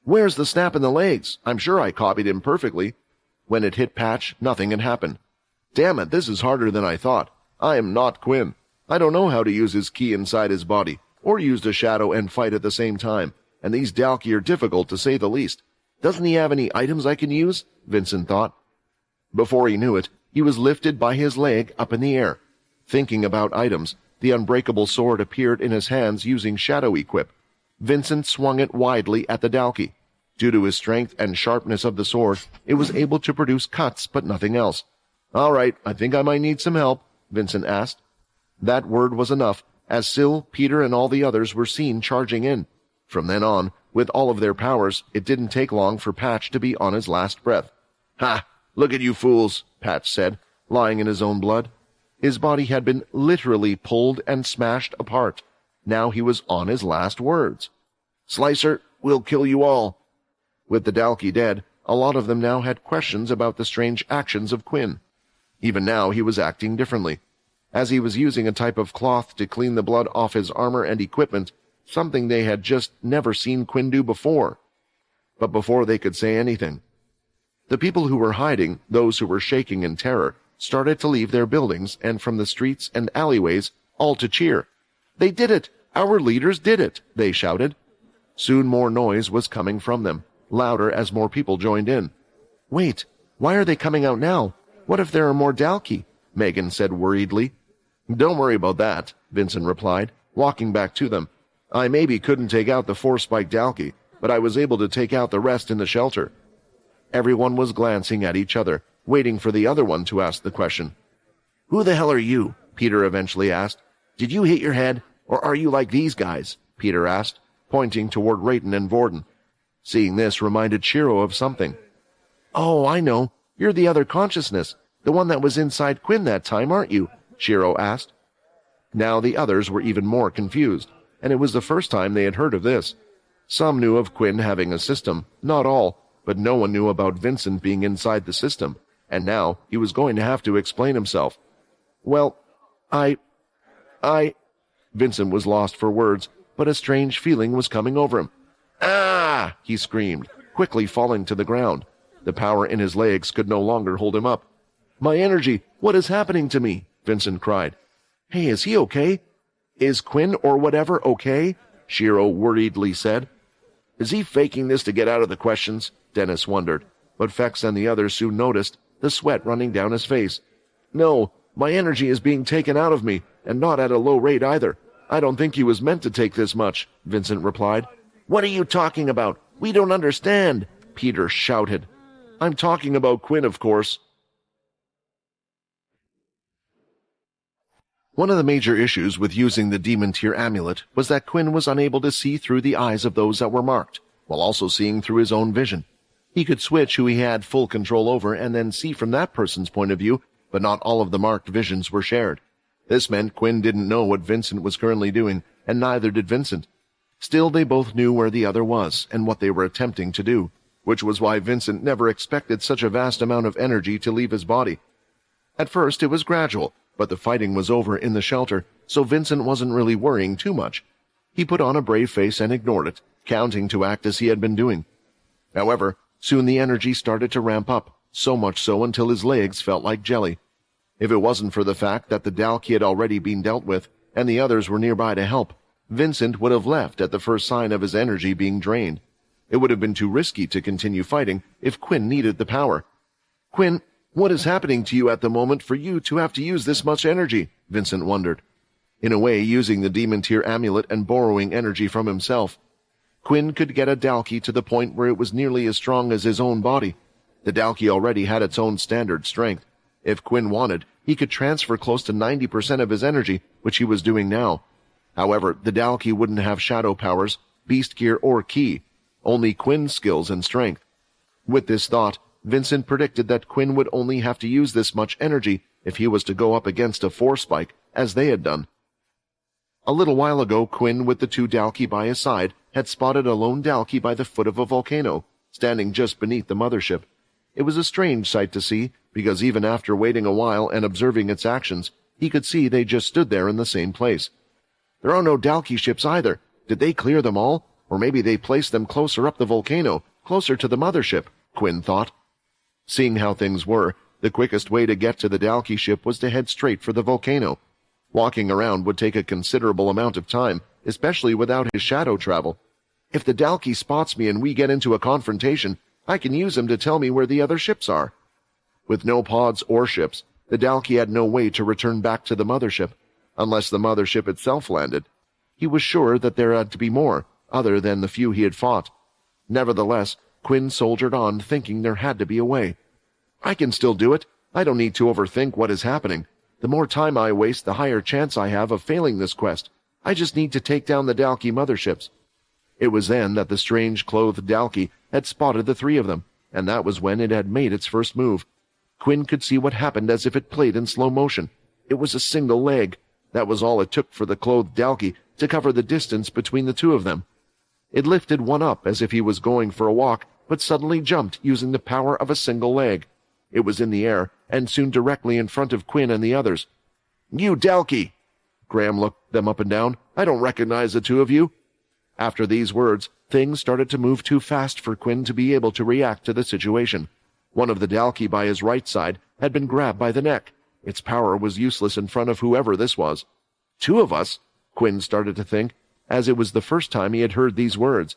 "Where's the snap in the legs? I'm sure I copied him perfectly." When it hit Patch, nothing had happened. "Damn it, this is harder than I thought. I am not Quinn. I don't know how to use his ki inside his body, or use the shadow and fight at the same time, and these Dalki are difficult to say the least. Doesn't he have any items I can use?" Vincent thought. Before he knew it, he was lifted by his leg up in the air. Thinking about items, the unbreakable sword appeared in his hands using shadow equip. Vincent swung it widely at the Dalki. Due to his strength and sharpness of the sword, it was able to produce cuts but nothing else. "All right, I think I might need some help," Vincent asked. That word was enough, as Syl, Peter, and all the others were seen charging in. From then on, with all of their powers, it didn't take long for Patch to be on his last breath. "Ha! Look at you fools," Patch said, lying in his own blood. His body had been literally pulled and smashed apart. Now he was on his last words. "Slicer, we'll kill you all." With the Dalki dead, a lot of them now had questions about the strange actions of Quinn. Even now he was acting differently, as he was using a type of cloth to clean the blood off his armor and equipment, something they had just never seen Quinn do before. But before they could say anything, the people who were hiding, those who were shaking in terror, started to leave their buildings and from the streets and alleyways, all to cheer. "They did it! Our leaders did it!" they shouted. Soon more noise was coming from them, louder as more people joined in. "Wait, why are they coming out now? What if there are more Dalki?" Megan said worriedly. "Don't worry about that," Vincent replied, walking back to them. "I maybe couldn't take out the 4-spike Dalki, but I was able to take out the rest in the shelter." Everyone was glancing at each other, waiting for the other one to ask the question. "Who the hell are you?" Peter eventually asked. "Did you hit your head, or are you like these guys?" Peter asked, pointing toward Rayton and Vorden. Seeing this reminded Shiro of something. "Oh, I know. You're the other consciousness, the one that was inside Quinn that time, aren't you?" Shiro asked. Now the others were even more confused, and it was the first time they had heard of this. Some knew of Quinn having a system, not all, but no one knew about Vincent being inside the system, and now he was going to have to explain himself. "Well, I... Vincent was lost for words, but a strange feeling was coming over him. "Ah!" he screamed, quickly falling to the ground. The power in his legs could no longer hold him up. "My energy! What is happening to me?" Vincent cried. "Hey, is he okay? Is Quinn or whatever okay?" Shiro worriedly said. "Is he faking this to get out of the questions?" Dennis wondered, but Fex and the others soon noticed the sweat running down his face. "No, my energy is being taken out of me, and not at a low rate either. I don't think he was meant to take this much," Vincent replied. "What are you talking about? We don't understand," Peter shouted. "I'm talking about Quinn, of course." One of the major issues with using the Demon Tier amulet was that Quinn was unable to see through the eyes of those that were marked, while also seeing through his own vision. He could switch who he had full control over and then see from that person's point of view, but not all of the marked visions were shared. This meant Quinn didn't know what Vincent was currently doing, and neither did Vincent. Still, they both knew where the other was and what they were attempting to do, which was why Vincent never expected such a vast amount of energy to leave his body. At first, it was gradual, but the fighting was over in the shelter, so Vincent wasn't really worrying too much. He put on a brave face and ignored it, counting to act as he had been doing. However, soon the energy started to ramp up, so much so until his legs felt like jelly. If it wasn't for the fact that the Dalki had already been dealt with, and the others were nearby to help, Vincent would have left at the first sign of his energy being drained. It would have been too risky to continue fighting if Quinn needed the power. "Quinn, what is happening to you at the moment for you to have to use this much energy?" Vincent wondered. In a way, using the Demon Tier amulet and borrowing energy from himself, Quinn could get a Dalki to the point where it was nearly as strong as his own body. The Dalki already had its own standard strength. If Quinn wanted, he could transfer close to 90% of his energy, which he was doing now. However, the Dalki wouldn't have shadow powers, beast gear, or ki, only Quinn's skills and strength. With this thought, Vincent predicted that Quinn would only have to use this much energy if he was to go up against a 4-spike, as they had done. A little while ago, Quinn, with the 2 Dalki by his side, had spotted a lone Dalki by the foot of a volcano, standing just beneath the mothership. It was a strange sight to see, because even after waiting a while and observing its actions, he could see they just stood there in the same place. There are no Dalki ships either. Did they clear them all? Or maybe they placed them closer up the volcano, closer to the mothership, Quinn thought. Seeing how things were, the quickest way to get to the Dalki ship was to head straight for the volcano. Walking around would take a considerable amount of time, especially without his shadow travel. If the Dalki spots me and we get into a confrontation, I can use him to tell me where the other ships are. With no pods or ships, the Dalki had no way to return back to the mothership, unless the mothership itself landed. He was sure that there had to be more, other than the few he had fought. Nevertheless, Quinn soldiered on, thinking there had to be a way. I can still do it. I don't need to overthink what is happening. The more time I waste, the higher chance I have of failing this quest. I just need to take down the Dalki motherships. It was then that the strange-clothed Dalki had spotted the 3 of them, and that was when it had made its first move. Quinn could see what happened as if it played in slow motion. It was a single leg. That was all it took for the clothed Dalki to cover the distance between the 2 of them. It lifted one up as if he was going for a walk, but suddenly jumped using the power of a single leg. It was in the air, and soon directly in front of Quinn and the others. "You Dalki!" Graham looked them up and down. "I don't recognize the 2 of you." After these words, things started to move too fast for Quinn to be able to react to the situation. One of the Dalki by his right side had been grabbed by the neck. Its power was useless in front of whoever this was. 2 of us? Quinn started to think, as it was the first time he had heard these words.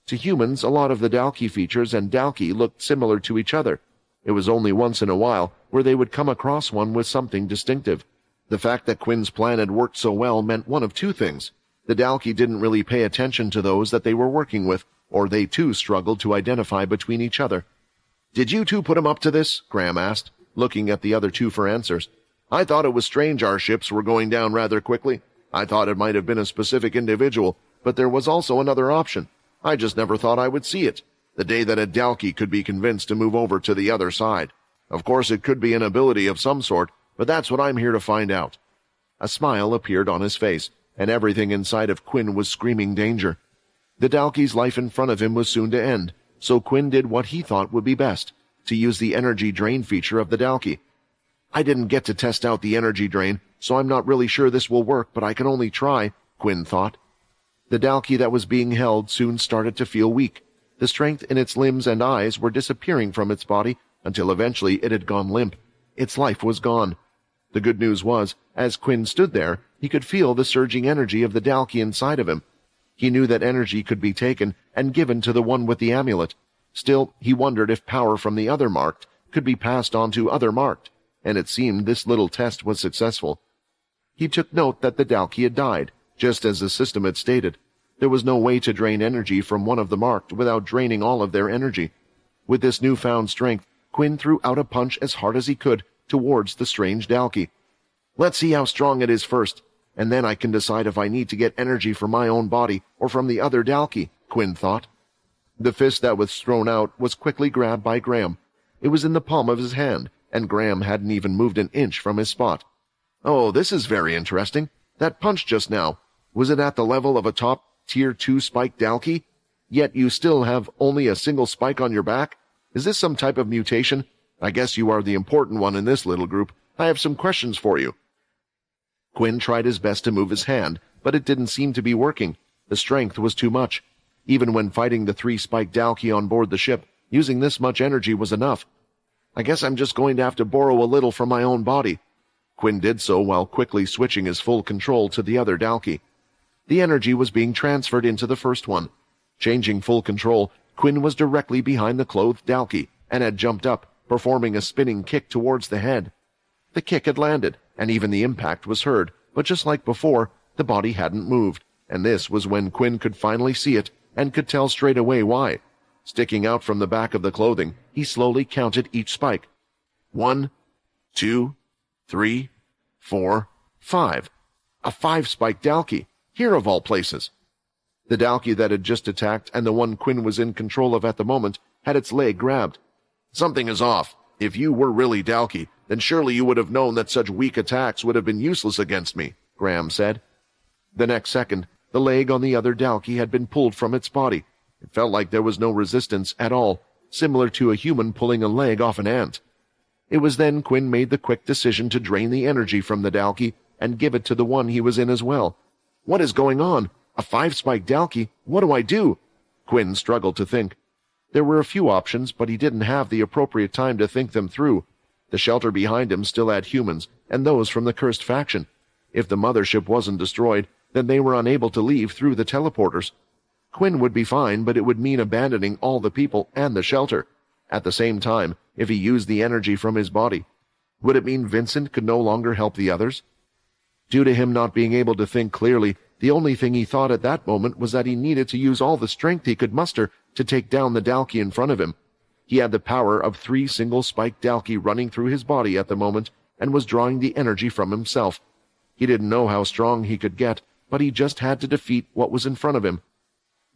To humans, a lot of the Dalki features and Dalki looked similar to each other. It was only once in a while where they would come across one with something distinctive. The fact that Quinn's plan had worked so well meant one of 2 things. The Dalki didn't really pay attention to those that they were working with, or they too struggled to identify between each other. "Did you 2 put him up to this?" Graham asked, looking at the other 2 for answers. "I thought it was strange our ships were going down rather quickly. I thought it might have been a specific individual, but there was also another option. I just never thought I would see it. The day that a Dalki could be convinced to move over to the other side. Of course, it could be an ability of some sort, but that's what I'm here to find out." A smile appeared on his face, and everything inside of Quinn was screaming danger. The Dalki's life in front of him was soon to end, so Quinn did what he thought would be best, to use the energy drain feature of the Dalki. "I didn't get to test out the energy drain, so I'm not really sure this will work, but I can only try," Quinn thought. The Dalki that was being held soon started to feel weak. The strength in its limbs and eyes were disappearing from its body until eventually it had gone limp. Its life was gone. The good news was, as Quinn stood there, he could feel the surging energy of the Dalki inside of him. He knew that energy could be taken and given to the one with the amulet. Still, he wondered if power from the other marked could be passed on to other marked, and it seemed this little test was successful. He took note that the Dalki had died, just as the system had stated. There was no way to drain energy from one of the marked without draining all of their energy. With this newfound strength, Quinn threw out a punch as hard as he could towards the strange Dalki. "Let's see how strong it is first, and then I can decide if I need to get energy from my own body or from the other Dalki," Quinn thought. The fist that was thrown out was quickly grabbed by Graham. It was in the palm of his hand, and Graham hadn't even moved an inch from his spot. "Oh, this is very interesting. That punch just now, was it at the level of a top Tier 2 spike Dalki? Yet you still have only a single spike on your back? Is this some type of mutation? I guess you are the important one in this little group. I have some questions for you." Quinn tried his best to move his hand, but it didn't seem to be working. The strength was too much. Even when fighting the 3 spike Dalki on board the ship, using this much energy was enough. "I guess I'm just going to have to borrow a little from my own body." Quinn did so while quickly switching his full control to the other Dalki. The energy was being transferred into the first one. Changing full control, Quinn was directly behind the clothed Dalki and had jumped up, performing a spinning kick towards the head. The kick had landed, and even the impact was heard, but just like before, the body hadn't moved, and this was when Quinn could finally see it and could tell straight away why. Sticking out from the back of the clothing, he slowly counted each spike. 1, 2, 3, 4, 5. A 5-spiked Dalky, here of all places. The Dalky that had just attacked and the one Quinn was in control of at the moment had its leg grabbed. Something is off. If you were really Dalky, then surely you would have known that such weak attacks would have been useless against me, Graham said. The next second, the leg on the other Dalky had been pulled from its body. It felt like there was no resistance at all, similar to a human pulling a leg off an ant. It was then Quinn made the quick decision to drain the energy from the Dalky and give it to the one he was in as well. What is going on? A 5-spiked Dalky? What do I do? Quinn struggled to think. There were a few options, but he didn't have the appropriate time to think them through. The shelter behind him still had humans, and those from the cursed faction. If the mothership wasn't destroyed, then they were unable to leave through the teleporters. Quinn would be fine, but it would mean abandoning all the people and the shelter. At the same time, if he used the energy from his body, would it mean Vincent could no longer help the others? Due to him not being able to think clearly, the only thing he thought at that moment was that he needed to use all the strength he could muster to take down the Dalky in front of him. He had the power of 3 single-spiked Dalky running through his body at the moment and was drawing the energy from himself. He didn't know how strong he could get, but he just had to defeat what was in front of him.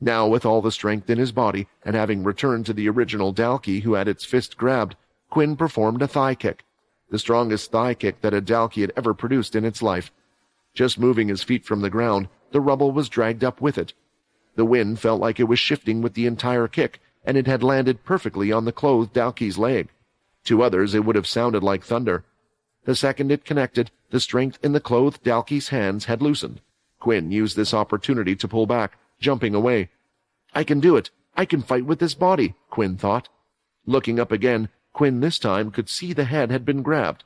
Now, with all the strength in his body and having returned to the original Dalky who had its fist grabbed, Quinn performed a thigh kick, the strongest thigh kick that a Dalky had ever produced in its life. Just moving his feet from the ground, the rubble was dragged up with it. The wind felt like it was shifting with the entire kick, and it had landed perfectly on the clothed Dalky's leg. To others it would have sounded like thunder. The second it connected, the strength in the clothed Dalky's hands had loosened. Quinn used this opportunity to pull back, jumping away. I can do it. I can fight with this body, Quinn thought. Looking up again, Quinn this time could see the head had been grabbed.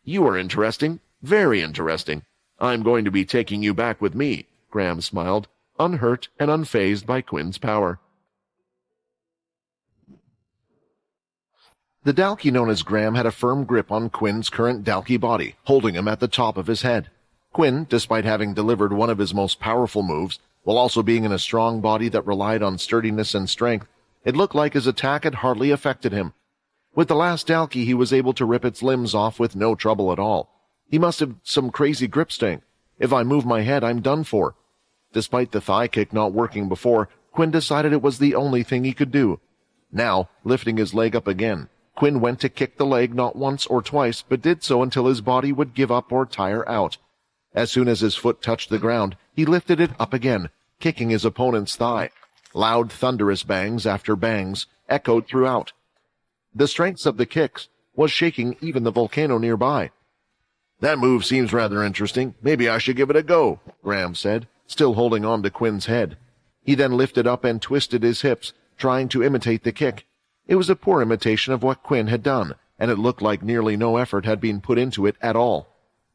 You are interesting. Very interesting. I'm going to be taking you back with me, Graham smiled, unhurt and unfazed by Quinn's power. The Dalky known as Graham had a firm grip on Quinn's current Dalky body, holding him at the top of his head. Quinn, despite having delivered one of his most powerful moves, while also being in a strong body that relied on sturdiness and strength, it looked like his attack had hardly affected him. With the last Dalky, he was able to rip its limbs off with no trouble at all. He must have some crazy grip strength. If I move my head, I'm done for. Despite the thigh kick not working before, Quinn decided it was the only thing he could do. Now, lifting his leg up again, Quinn went to kick the leg not once or twice, but did so until his body would give up or tire out. As soon as his foot touched the ground, he lifted it up again, kicking his opponent's thigh. Loud, thunderous bangs after bangs echoed throughout. The strength of the kicks was shaking even the volcano nearby. That move seems rather interesting. Maybe I should give it a go, Graham said, still holding on to Quinn's head. He then lifted up and twisted his hips, trying to imitate the kick. It was a poor imitation of what Quinn had done, and it looked like nearly no effort had been put into it at all.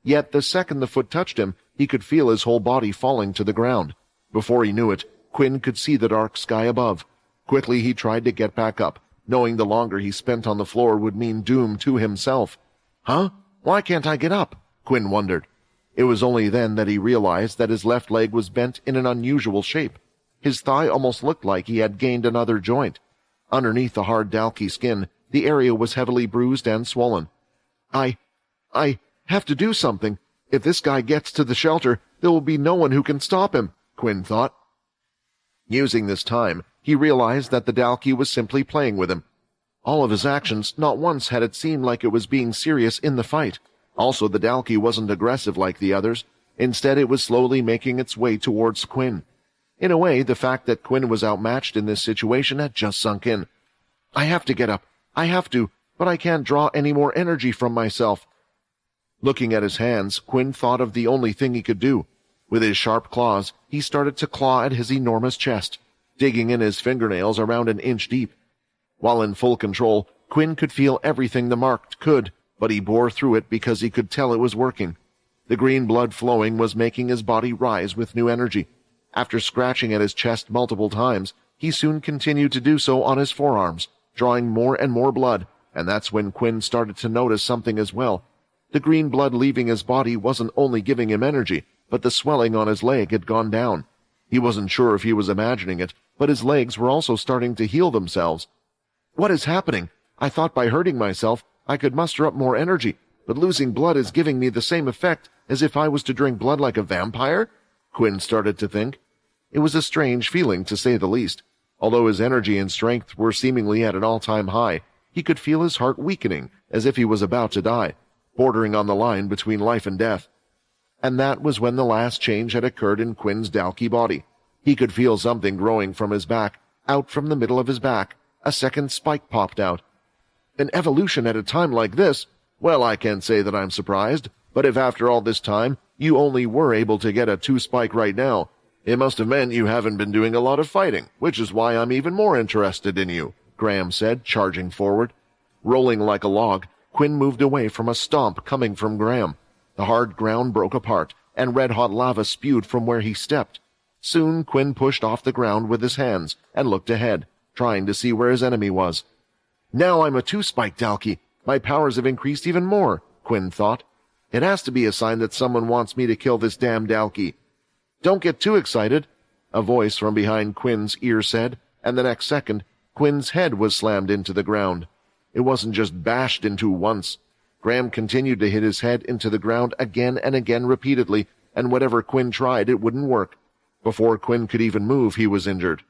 Yet the second the foot touched him, he could feel his whole body falling to the ground. Before he knew it, Quinn could see the dark sky above. Quickly he tried to get back up, knowing the longer he spent on the floor would mean doom to himself. Huh? Why can't I get up? Quinn wondered. It was only then that he realized that his left leg was bent in an unusual shape. His thigh almost looked like he had gained another joint. Underneath the hard Dalky skin, the area was heavily bruised and swollen. I have to do something. If this guy gets to the shelter, there will be no one who can stop him, Quinn thought. Using this time, he realized that the Dalky was simply playing with him. All of his actions, not once had it seemed like it was being serious in the fight. Also, the Dalky wasn't aggressive like the others. Instead, it was slowly making its way towards Quinn. In a way, the fact that Quinn was outmatched in this situation had just sunk in. I have to get up. I have to, but I can't draw any more energy from myself. Looking at his hands, Quinn thought of the only thing he could do. With his sharp claws, he started to claw at his enormous chest, digging in his fingernails around an inch deep. While in full control, Quinn could feel everything the mark could, but he bore through it because he could tell it was working. The green blood flowing was making his body rise with new energy. After scratching at his chest multiple times, he soon continued to do so on his forearms, drawing more and more blood, and that's when Quinn started to notice something as well. The green blood leaving his body wasn't only giving him energy, but the swelling on his leg had gone down. He wasn't sure if he was imagining it, but his legs were also starting to heal themselves. What is happening? I thought by hurting myself, I could muster up more energy, but losing blood is giving me the same effect as if I was to drink blood like a vampire? Quinn started to think. It was a strange feeling, to say the least. Although his energy and strength were seemingly at an all-time high, he could feel his heart weakening, as if he was about to die, bordering on the line between life and death. And that was when the last change had occurred in Quinn's Dalky body. He could feel something growing from his back, out from the middle of his back. A second spike popped out. An evolution at a time like this? Well, I can't say that I'm surprised, but if after all this time you only were able to get a 2-spike right now, it must have meant you haven't been doing a lot of fighting, which is why I'm even more interested in you, Graham said, charging forward. Rolling like a log, Quinn moved away from a stomp coming from Graham. The hard ground broke apart, and red-hot lava spewed from where he stepped. Soon Quinn pushed off the ground with his hands and looked ahead, trying to see where his enemy was. Now I'm a 2-spike Dalky. My powers have increased even more, Quinn thought. It has to be a sign that someone wants me to kill this damn Dalky. Don't get too excited, a voice from behind Quinn's ear said, and the next second, Quinn's head was slammed into the ground. It wasn't just bashed into once. Graham continued to hit his head into the ground again and again repeatedly, and whatever Quinn tried, it wouldn't work. Before Quinn could even move, he was injured.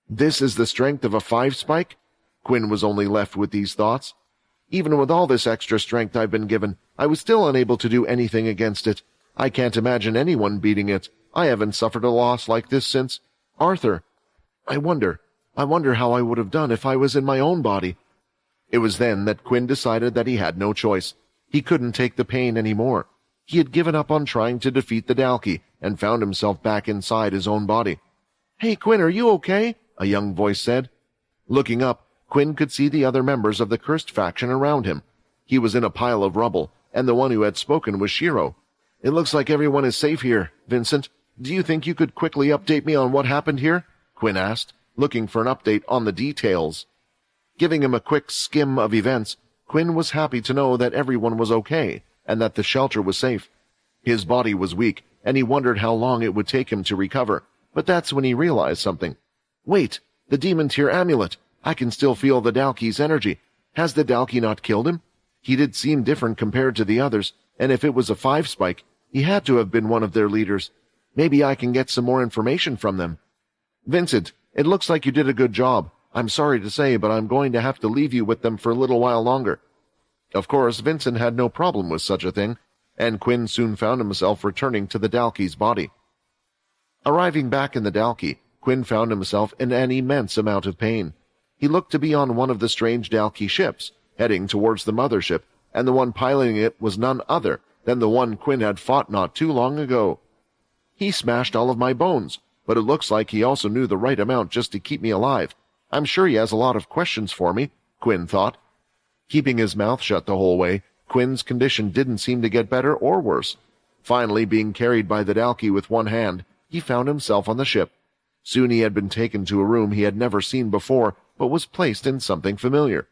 This is the strength of a 5-spike? Quinn was only left with these thoughts. Even with all this extra strength I've been given, I was still unable to do anything against it. I can't imagine anyone beating it. I haven't suffered a loss like this since Arthur. I wonder how I would have done if I was in my own body. It was then that Quinn decided that he had no choice. He couldn't take the pain anymore. He had given up on trying to defeat the Dalky and found himself back inside his own body. Hey, Quinn, are you okay? A young voice said. Looking up, Quinn could see the other members of the cursed faction around him. He was in a pile of rubble, and the one who had spoken was Shiro. It looks like everyone is safe here, Vincent. Do you think you could quickly update me on what happened here? Quinn asked, looking for an update on the details. Giving him a quick skim of events, Quinn was happy to know that everyone was okay, and that the shelter was safe. His body was weak, and he wondered how long it would take him to recover, but that's when he realized something. Wait, the demon tier amulet! I can still feel the Dalky's energy. Has the Dalky not killed him? He did seem different compared to the others, and if it was a 5-spike, he had to have been one of their leaders. Maybe I can get some more information from them. Vincent, it looks like you did a good job. I'm sorry to say, but I'm going to have to leave you with them for a little while longer. Of course, Vincent had no problem with such a thing, and Quinn soon found himself returning to the Dalky's body. Arriving back in the Dalky, Quinn found himself in an immense amount of pain. He looked to be on one of the strange Dalky ships, heading towards the mothership, and the one piloting it was none other than the one Quinn had fought not too long ago. He smashed all of my bones, but it looks like he also knew the right amount just to keep me alive. I'm sure he has a lot of questions for me, Quinn thought. Keeping his mouth shut the whole way, Quinn's condition didn't seem to get better or worse. Finally, being carried by the Dalky with one hand, he found himself on the ship. Soon he had been taken to a room he had never seen before, but was placed in something familiar.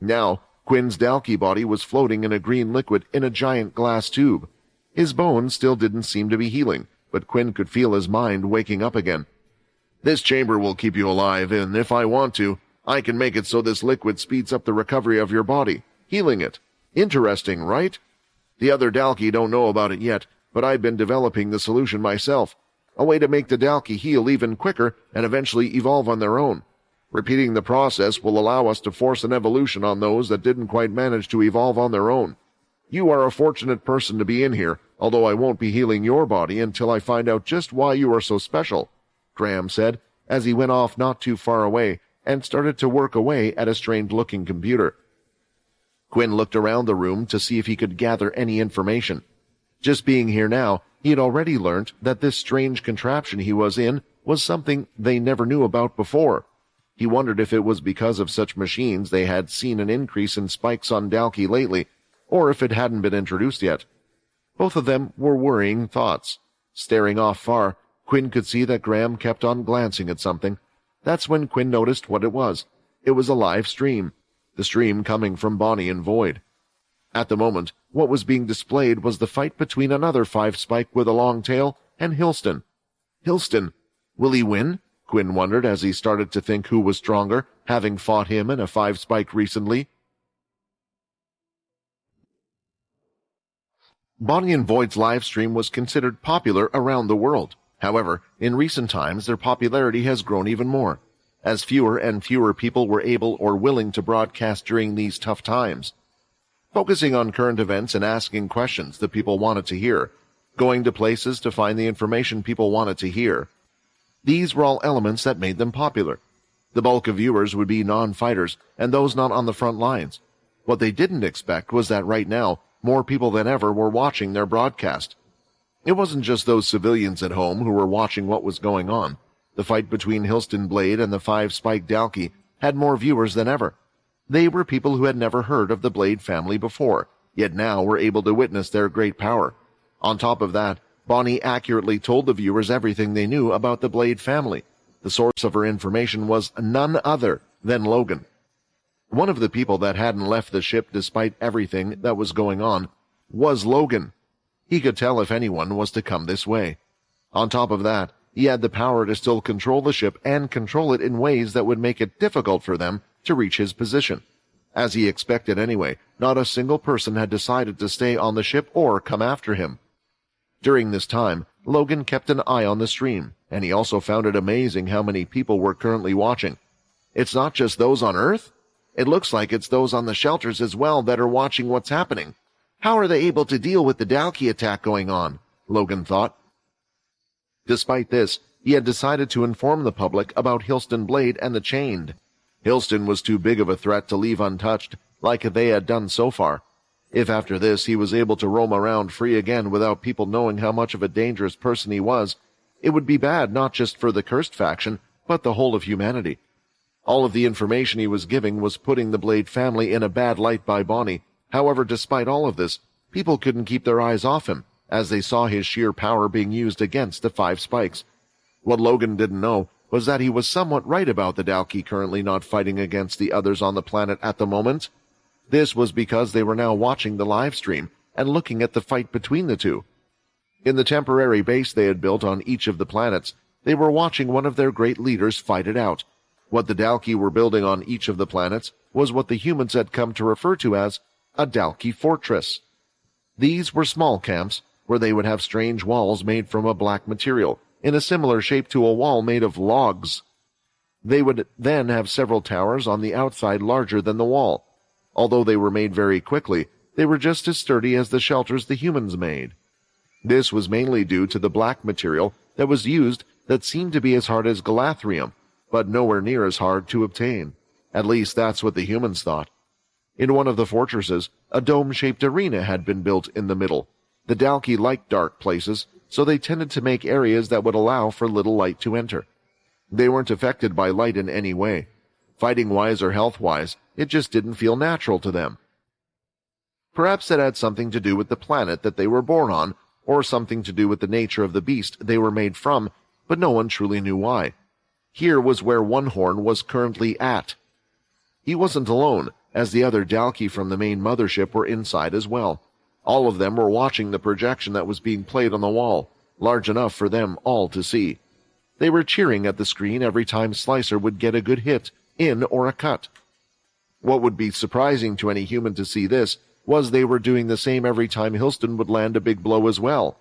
Now, Quinn's Dalky body was floating in a green liquid in a giant glass tube. His bones still didn't seem to be healing, but Quinn could feel his mind waking up again. This chamber will keep you alive, and if I want to, I can make it so this liquid speeds up the recovery of your body, healing it. Interesting, right? The other Dalky don't know about it yet, but I've been developing the solution myself. A way to make the Dalky heal even quicker and eventually evolve on their own. Repeating the process will allow us to force an evolution on those that didn't quite manage to evolve on their own. You are a fortunate person to be in here, although I won't be healing your body until I find out just why you are so special, Graham said, as he went off not too far away and started to work away at a strange-looking computer. Quinn looked around the room to see if he could gather any information. Just being here now, he had already learnt that this strange contraption he was in was something they never knew about before. He wondered if it was because of such machines they had seen an increase in spikes on Dalky lately, or if it hadn't been introduced yet. Both of them were worrying thoughts. Staring off far, Quinn could see that Graham kept on glancing at something. That's when Quinn noticed what it was. It was a live stream, the stream coming from Bonnie and Void. At the moment, what was being displayed was the fight between another 5-spike with a long tail and Hilston. Hilston! Will he win? Quinn wondered as he started to think who was stronger, having fought him in a 5-spike recently. Bonnie and Void's live stream was considered popular around the world. However, in recent times their popularity has grown even more, as fewer and fewer people were able or willing to broadcast during these tough times. Focusing on current events and asking questions that people wanted to hear, going to places to find the information people wanted to hear. These were all elements that made them popular. The bulk of viewers would be non-fighters and those not on the front lines. What they didn't expect was that right now, more people than ever were watching their broadcast. It wasn't just those civilians at home who were watching what was going on. The fight between Hilston Blade and the five-spiked Dalkey had more viewers than ever. They were people who had never heard of the Blade family before, yet now were able to witness their great power. On top of that, Bonnie accurately told the viewers everything they knew about the Blade family. The source of her information was none other than Logan. One of the people that hadn't left the ship despite everything that was going on was Logan. He could tell if anyone was to come this way. On top of that, he had the power to still control the ship and control it in ways that would make it difficult for them to reach his position. As he expected anyway, not a single person had decided to stay on the ship or come after him. During this time, Logan kept an eye on the stream, and he also found it amazing how many people were currently watching. It's not just those on Earth? It looks like it's those on the shelters as well that are watching what's happening. How are they able to deal with the Dalkey attack going on? Logan thought. Despite this, he had decided to inform the public about Hilston Blade and the Chained. Hilston was too big of a threat to leave untouched, like they had done so far. If after this he was able to roam around free again without people knowing how much of a dangerous person he was, it would be bad not just for the cursed faction, but the whole of humanity. All of the information he was giving was putting the Blade family in a bad light by Bonnie. However, despite all of this, people couldn't keep their eyes off him, as they saw his sheer power being used against the five spikes. What Logan didn't know was that he was somewhat right about the Dalkey currently not fighting against the others on the planet at the moment. This was because they were now watching the live stream and looking at the fight between the two. In the temporary base they had built on each of the planets, they were watching one of their great leaders fight it out. What the Dalkey were building on each of the planets was what the humans had come to refer to as a Dalkey fortress. These were small camps where they would have strange walls made from a black material, in a similar shape to a wall made of logs. They would then have several towers on the outside larger than the wall. Although they were made very quickly, they were just as sturdy as the shelters the humans made. This was mainly due to the black material that was used that seemed to be as hard as Galathrium, but nowhere near as hard to obtain. At least that's what the humans thought. In one of the fortresses, a dome-shaped arena had been built in the middle. The Dalkey liked dark places, so they tended to make areas that would allow for little light to enter. They weren't affected by light in any way. Fighting-wise or health-wise, it just didn't feel natural to them. Perhaps it had something to do with the planet that they were born on, or something to do with the nature of the beast they were made from, but no one truly knew why. Here was where One Horn was currently at. He wasn't alone, as the other Dalkey from the main mothership were inside as well. All of them were watching the projection that was being played on the wall, large enough for them all to see. They were cheering at the screen every time Slicer would get a good hit, in or a cut. What would be surprising to any human to see this was they were doing the same every time Hilston would land a big blow as well.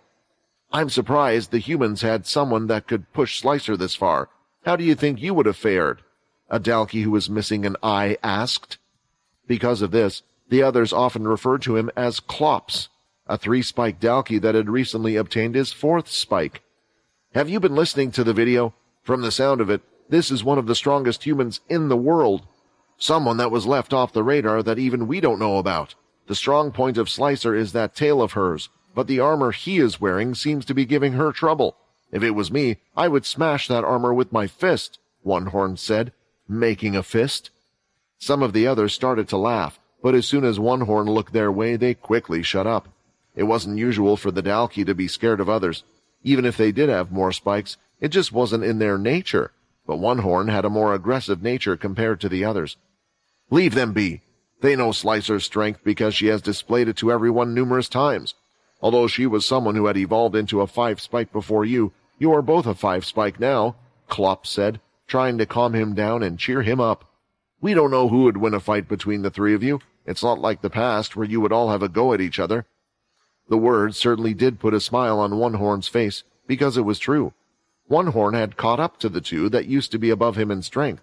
I'm surprised the humans had someone that could push Slicer this far. How do you think you would have fared? A Dalkey who was missing an eye asked. Because of this, the others often referred to him as Klops, a three-spike Dalkey that had recently obtained his fourth spike. Have you been listening to the video? From the sound of it, this is one of the strongest humans in the world. Someone that was left off the radar that even we don't know about. The strong point of Slicer is that tail of hers, but the armor he is wearing seems to be giving her trouble. If it was me, I would smash that armor with my fist, One Horn said, making a fist. Some of the others started to laugh, but as soon as One Horn looked their way, they quickly shut up. It wasn't usual for the Dalkey to be scared of others. Even if they did have more spikes, it just wasn't in their nature. But One Horn had a more aggressive nature compared to the others. Leave them be. They know Slicer's strength because she has displayed it to everyone numerous times. Although she was someone who had evolved into a 5-spike before you, you are both a 5-spike now, Klopp said, trying to calm him down and cheer him up. We don't know who would win a fight between the three of you. It's not like the past where you would all have a go at each other. The words certainly did put a smile on One Horn's face, because it was true. One Horn had caught up to the two that used to be above him in strength.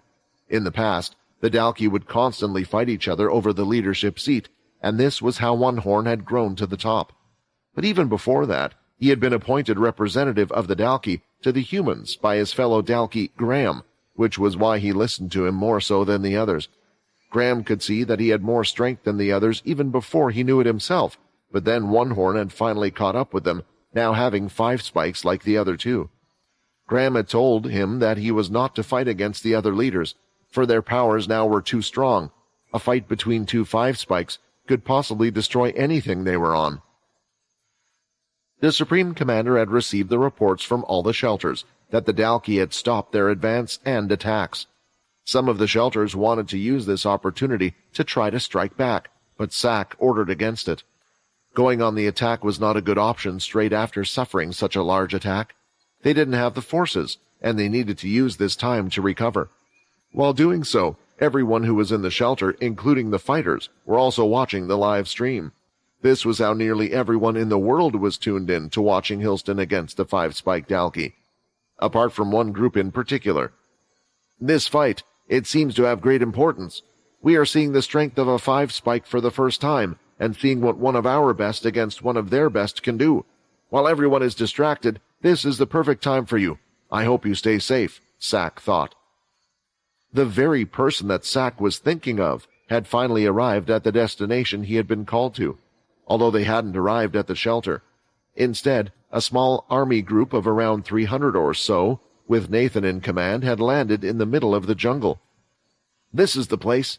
In the past, the Dalki would constantly fight each other over the leadership seat, and this was how One Horn had grown to the top. But even before that, he had been appointed representative of the Dalki to the humans by his fellow Dalki, Graham, which was why he listened to him more so than the others. Graham could see that he had more strength than the others even before he knew it himself, but then One Horn had finally caught up with them, now having 5 spikes like the other two. Graham had told him that he was not to fight against the other leaders, for their powers now were too strong. A fight between 2 5 spikes could possibly destroy anything they were on. The Supreme Commander had received the reports from all the shelters that the Dalki had stopped their advance and attacks. Some of the shelters wanted to use this opportunity to try to strike back, but Sack ordered against it. Going on the attack was not a good option straight after suffering such a large attack. They didn't have the forces, and they needed to use this time to recover. While doing so, everyone who was in the shelter, including the fighters, were also watching the live stream. This was how nearly everyone in the world was tuned in to watching Hilston against the 5-spike Dalki, apart from one group in particular. This fight, it seems to have great importance. We are seeing the strength of a 5-spike for the first time, and seeing what one of our best against one of their best can do. While everyone is distracted, this is the perfect time for you. I hope you stay safe, Sack thought. The very person that Sack was thinking of had finally arrived at the destination he had been called to, although they hadn't arrived at the shelter. Instead, a small army group of around 300 or so, with Nathan in command, had landed in the middle of the jungle. This is the place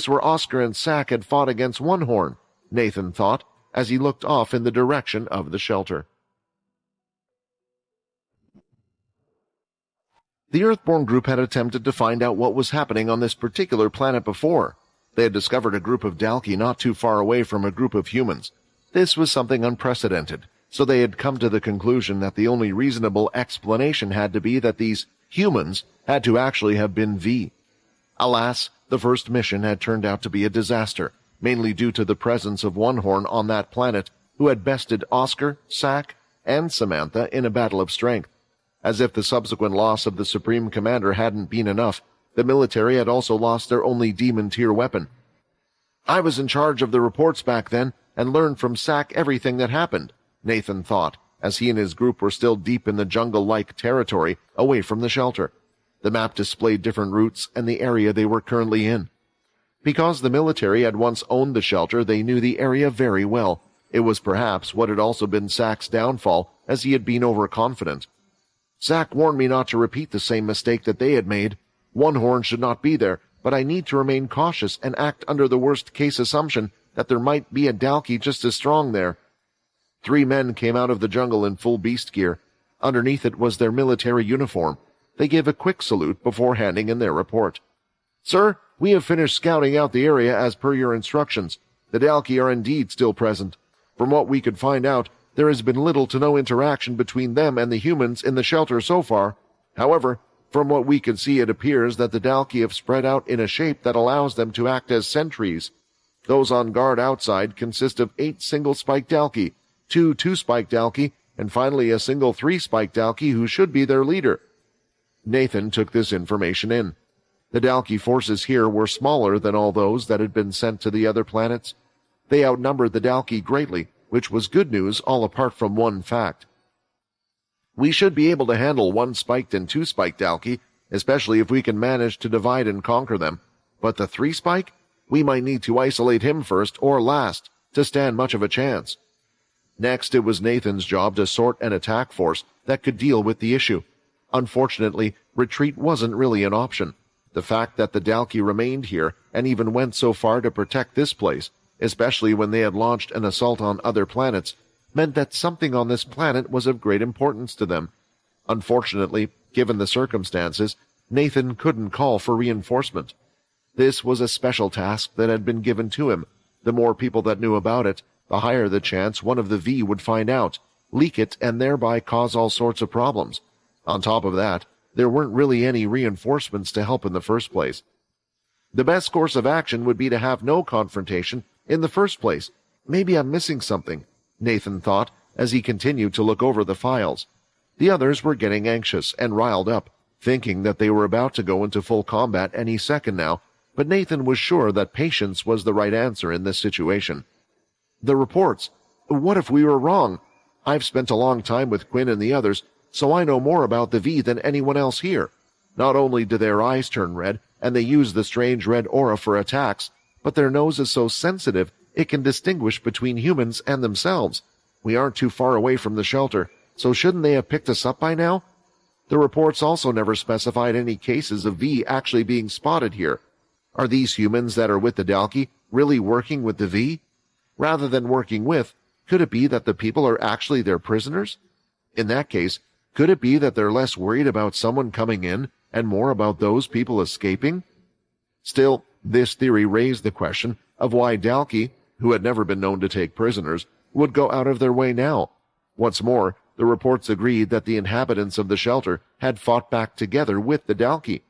where Oscar and Sack had fought against One Horn, Nathan thought, as he looked off in the direction of the shelter. The Earthborn group had attempted to find out what was happening on this particular planet before. They had discovered a group of Dalki not too far away from a group of humans. This was something unprecedented, so they had come to the conclusion that the only reasonable explanation had to be that these humans had to actually have been V. Alas, the first mission had turned out to be a disaster, mainly due to the presence of One Horn on that planet, who had bested Oscar, Sack, and Samantha in a battle of strength. As if the subsequent loss of the Supreme Commander hadn't been enough, the military had also lost their only demon-tier weapon. I was in charge of the reports back then, and learned from Sack everything that happened, Nathan thought, as he and his group were still deep in the jungle-like territory away from the shelter. The map displayed different routes and the area they were currently in. Because the military had once owned the shelter, they knew the area very well. It was perhaps what had also been Sack's downfall, as he had been overconfident. Sack warned me not to repeat the same mistake that they had made. One Horn should not be there, but I need to remain cautious and act under the worst-case assumption that there might be a Dalki just as strong there. 3 men came out of the jungle in full beast gear. Underneath it was their military uniform. They gave a quick salute before handing in their report. Sir, we have finished scouting out the area as per your instructions. The Dalki are indeed still present. From what we could find out, there has been little to no interaction between them and the humans in the shelter so far. However, from what we can see, it appears that the Dalki have spread out in a shape that allows them to act as sentries. Those on guard outside consist of 8 single-spike Dalki, 2 2-spike Dalki, and finally a single 3-spike Dalki who should be their leader. Nathan took this information in. The Dalki forces here were smaller than all those that had been sent to the other planets. They outnumbered the Dalki greatly, which was good news all apart from one fact. We should be able to handle 1-spiked and 2-spiked Dalki, especially if we can manage to divide and conquer them. But the 3-spike? We might need to isolate him first or last to stand much of a chance. Next, it was Nathan's job to sort an attack force that could deal with the issue. Unfortunately, retreat wasn't really an option. The fact that the Dalki remained here and even went so far to protect this place, especially when they had launched an assault on other planets, meant that something on this planet was of great importance to them. Unfortunately, given the circumstances, Nathan couldn't call for reinforcement. This was a special task that had been given to him. The more people that knew about it, the higher the chance one of the V would find out, leak it, and thereby cause all sorts of problems. On top of that, there weren't really any reinforcements to help in the first place. The best course of action would be to have no confrontation in the first place. Maybe I'm missing something. Nathan thought as he continued to look over the files. The others were getting anxious and riled up, thinking that they were about to go into full combat any second now, but Nathan was sure that patience was the right answer in this situation. The reports. What if we were wrong? I've spent a long time with Quinn and the others, so I know more about the V than anyone else here. Not only do their eyes turn red, and they use the strange red aura for attacks, but their nose is so sensitive it can distinguish between humans and themselves. We aren't too far away from the shelter, so shouldn't they have picked us up by now? The reports also never specified any cases of V actually being spotted here. Are these humans that are with the Dalki really working with the V? Rather than working with, could it be that the people are actually their prisoners? In that case, could it be that they're less worried about someone coming in and more about those people escaping? Still, this theory raised the question of why Dalki, who had never been known to take prisoners, would go out of their way now. What's more, the reports agreed that the inhabitants of the shelter had fought back together with the Dalki.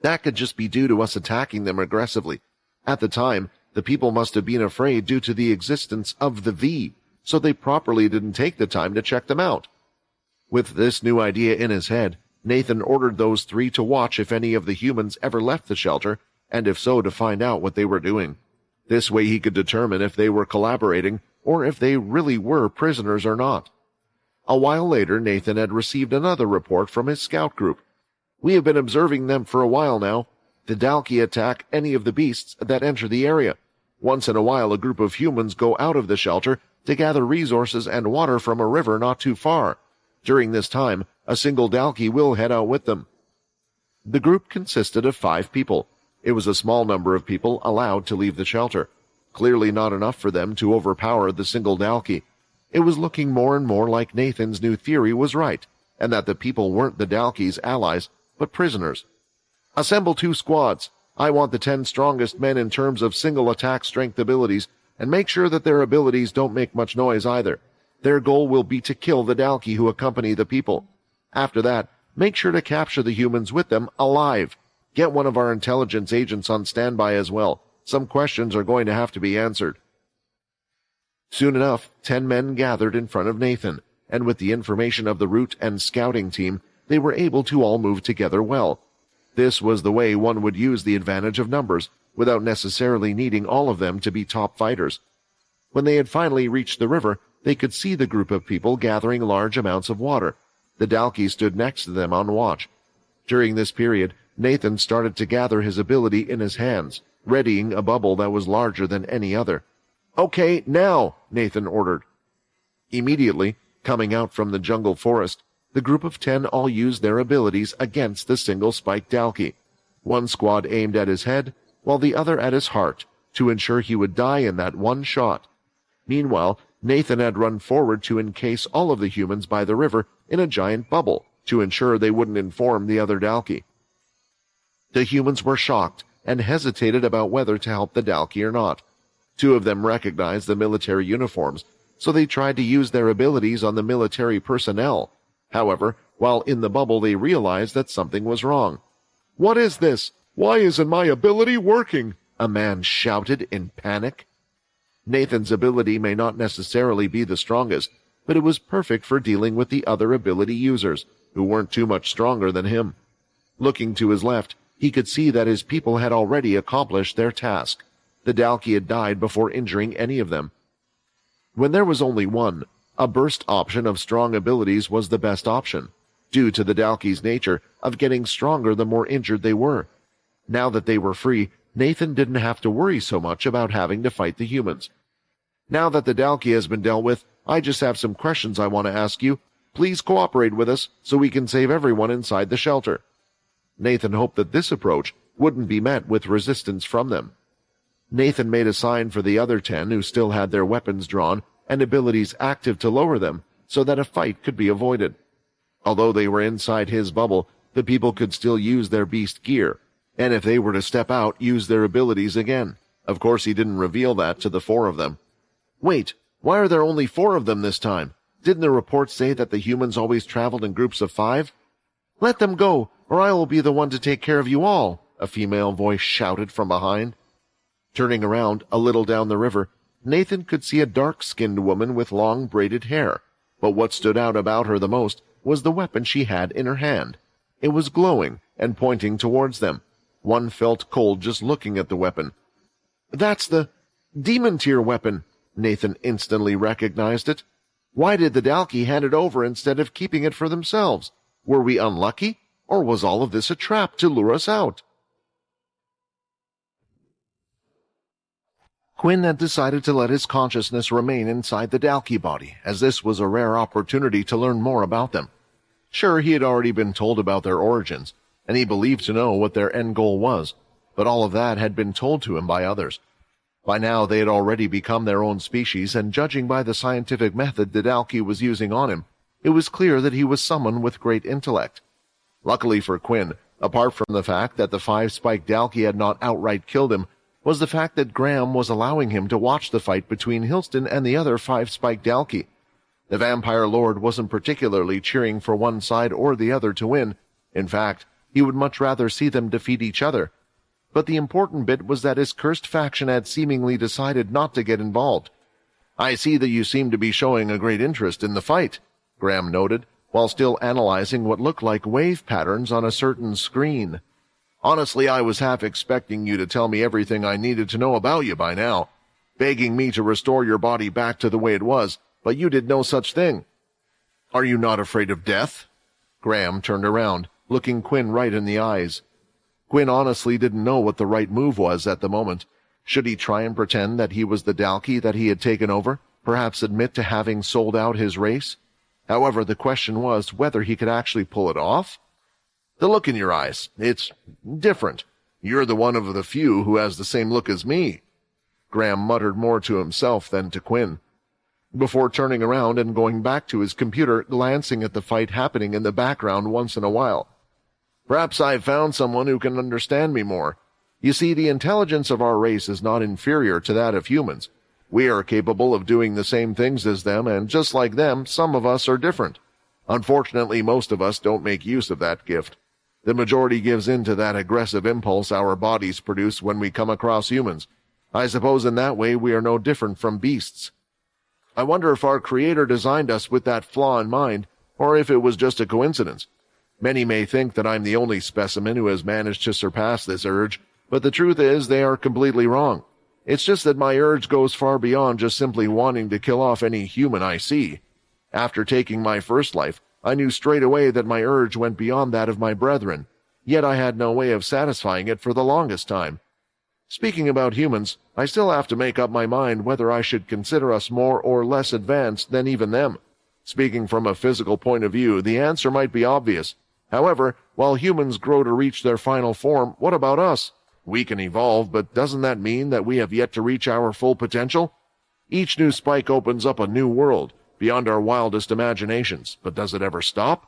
That could just be due to us attacking them aggressively. At the time, the people must have been afraid due to the existence of the V, so they properly didn't take the time to check them out. With this new idea in his head, Nathan ordered those three to watch if any of the humans ever left the shelter, and if so, to find out what they were doing. This way he could determine if they were collaborating or if they really were prisoners or not. A while later, Nathan had received another report from his scout group. We have been observing them for a while now. The Dalki attack any of the beasts that enter the area. Once in a while, a group of humans go out of the shelter to gather resources and water from a river not too far. During this time, a single Dalki will head out with them. The group consisted of 5 people. It was a small number of people allowed to leave the shelter. Clearly not enough for them to overpower the single Dalki. It was looking more and more like Nathan's new theory was right, and that the people weren't the Dalki's allies, but prisoners. Assemble 2 squads. I want the 10 strongest men in terms of single attack strength abilities, and make sure that their abilities don't make much noise either. Their goal will be to kill the Dalki who accompany the people. After that, make sure to capture the humans with them alive. Get one of our intelligence agents on standby as well. Some questions are going to have to be answered. Soon enough, 10 men gathered in front of Nathan, and with the information of the route and scouting team, they were able to all move together well. This was the way one would use the advantage of numbers, without necessarily needing all of them to be top fighters. When they had finally reached the river, they could see the group of people gathering large amounts of water. The Dalki stood next to them on watch. During this period, Nathan started to gather his ability in his hands, readying a bubble that was larger than any other. "Okay, now," Nathan ordered. Immediately, coming out from the jungle forest, the group of 10 all used their abilities against the single spiked Dalki. One squad aimed at his head, while the other at his heart, to ensure he would die in that one shot. Meanwhile, Nathan had run forward to encase all of the humans by the river in a giant bubble, to ensure they wouldn't inform the other Dalki. The humans were shocked and hesitated about whether to help the Dalki or not. 2 of them recognized the military uniforms, so they tried to use their abilities on the military personnel. However, while in the bubble they realized that something was wrong. "What is this? Why isn't my ability working?" a man shouted in panic. Nathan's ability may not necessarily be the strongest, but it was perfect for dealing with the other ability users, who weren't too much stronger than him. Looking to his left, he could see that his people had already accomplished their task. The Dalki had died before injuring any of them. When there was only one, a burst option of strong abilities was the best option, due to the Dalki's nature of getting stronger the more injured they were. Now that they were free, Nathan didn't have to worry so much about having to fight the humans. "Now that the Dalki has been dealt with, I just have some questions I want to ask you. Please cooperate with us so we can save everyone inside the shelter." Nathan hoped that this approach wouldn't be met with resistance from them. Nathan made a sign for the other 10 who still had their weapons drawn and abilities active to lower them so that a fight could be avoided. Although they were inside his bubble, the people could still use their beast gear, and if they were to step out, use their abilities again. Of course, he didn't reveal that to the 4 of them. "Wait, why are there only 4 of them this time? Didn't the report say that the humans always traveled in groups of 5? "Let them go, or I will be the one to take care of you all," a female voice shouted from behind. Turning around, a little down the river, Nathan could see a dark-skinned woman with long braided hair, but what stood out about her the most was the weapon she had in her hand. It was glowing and pointing towards them. One felt cold just looking at the weapon. "That's the demon tier weapon." Nathan instantly recognized it. Why did the Dalki hand it over instead of keeping it for themselves? Were we unlucky, or was all of this a trap to lure us out? Quinn had decided to let his consciousness remain inside the Dalki body, as this was a rare opportunity to learn more about them. Sure, he had already been told about their origins, and he believed to know what their end goal was, but all of that had been told to him by others. By now they had already become their own species, and judging by the scientific method the Dalki was using on him, it was clear that he was someone with great intellect. Luckily for Quinn, apart from the fact that the five-spiked Dalki had not outright killed him, was the fact that Graham was allowing him to watch the fight between Hilston and the other five-spiked Dalki. The Vampire Lord wasn't particularly cheering for one side or the other to win. In fact, he would much rather see them defeat each other. But the important bit was that his cursed faction had seemingly decided not to get involved. "I see that you seem to be showing a great interest in the fight," Graham noted, while still analyzing what looked like wave patterns on a certain screen. "Honestly, I was half expecting you to tell me everything I needed to know about you by now, begging me to restore your body back to the way it was, but you did no such thing. Are you not afraid of death?" Graham turned around, looking Quinn right in the eyes. Quinn honestly didn't know what the right move was at the moment. Should he try and pretend that he was the Dalki that he had taken over, perhaps admit to having sold out his race? However, the question was whether he could actually pull it off. "The look in your eyes, it's different. You're the one of the few who has the same look as me." Graham muttered more to himself than to Quinn, before turning around and going back to his computer, glancing at the fight happening in the background once in a while. "Perhaps I've found someone who can understand me more. You see, the intelligence of our race is not inferior to that of humans. We are capable of doing the same things as them, and just like them, some of us are different. Unfortunately, most of us don't make use of that gift. The majority gives in to that aggressive impulse our bodies produce when we come across humans. I suppose in that way we are no different from beasts. I wonder if our Creator designed us with that flaw in mind, or if it was just a coincidence. Many may think that I'm the only specimen who has managed to surpass this urge, but the truth is they are completely wrong. It's just that my urge goes far beyond just simply wanting to kill off any human I see. After taking my first life, I knew straight away that my urge went beyond that of my brethren, yet I had no way of satisfying it for the longest time. Speaking about humans, I still have to make up my mind whether I should consider us more or less advanced than even them. Speaking from a physical point of view, the answer might be obvious. However, while humans grow to reach their final form, what about us? We can evolve, but doesn't that mean that we have yet to reach our full potential? Each new spike opens up a new world, beyond our wildest imaginations, but does it ever stop?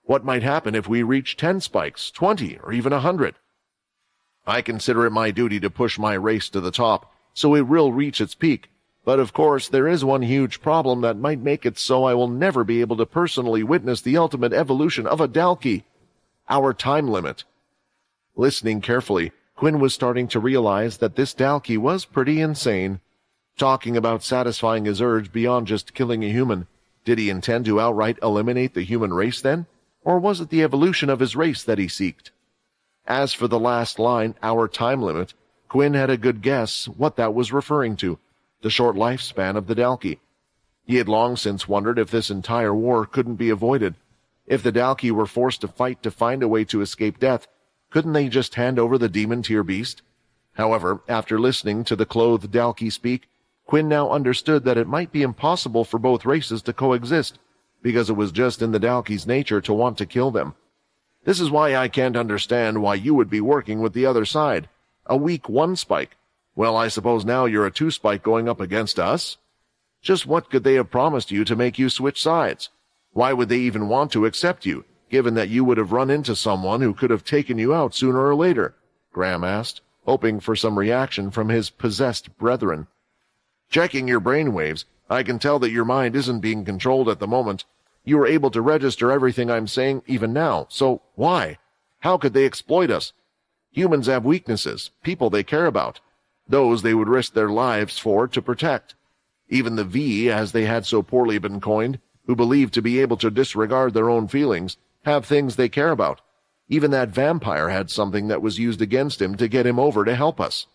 What might happen if we reach 10 spikes, 20, or even 100? I consider it my duty to push my race to the top, so it will reach its peak. But of course, there is one huge problem that might make it so I will never be able to personally witness the ultimate evolution of a Dalki. Our time limit. Listening carefully, Quinn was starting to realize that this Dalki was pretty insane. Talking about satisfying his urge beyond just killing a human, did he intend to outright eliminate the human race then? Or was it the evolution of his race that he seeked? As for the last line, our time limit, Quinn had a good guess what that was referring to, the short lifespan of the Dalki. He had long since wondered if this entire war couldn't be avoided. If the Dalki were forced to fight to find a way to escape death, couldn't they just hand over the demon-tier beast? However, after listening to the clothed Dalki speak, Quinn now understood that it might be impossible for both races to coexist, because it was just in the Dalki's nature to want to kill them. This is why I can't understand why you would be working with the other side. A weak 1 spike. Well, I suppose now you're a 2 spike going up against us? Just what could they have promised you to make you switch sides? Why would they even want to accept you, given that you would have run into someone who could have taken you out sooner or later? Graham asked, hoping for some reaction from his possessed brethren. Checking your brainwaves, I can tell that your mind isn't being controlled at the moment. You are able to register everything I'm saying even now, so why? How could they exploit us? Humans have weaknesses, people they care about, those they would risk their lives for to protect. Even the V, as they had so poorly been coined, who believed to be able to disregard their own feelings, have things they care about. Even that vampire had something that was used against him to get him over to help us.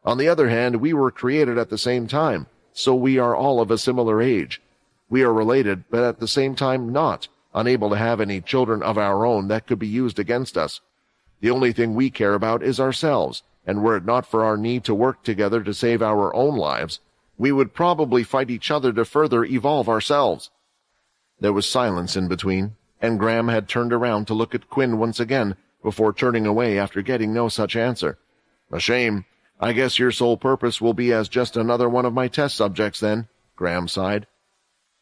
On the other hand, we were created at the same time, so we are all of a similar age. We are related, but at the same time not, unable to have any children of our own that could be used against us. The only thing we care about is ourselves, and were it not for our need to work together to save our own lives, we would probably fight each other to further evolve ourselves." There was silence in between, and Graham had turned around to look at Quinn once again before turning away after getting no such answer. "A shame. I guess your sole purpose will be as just another one of my test subjects then," Graham sighed.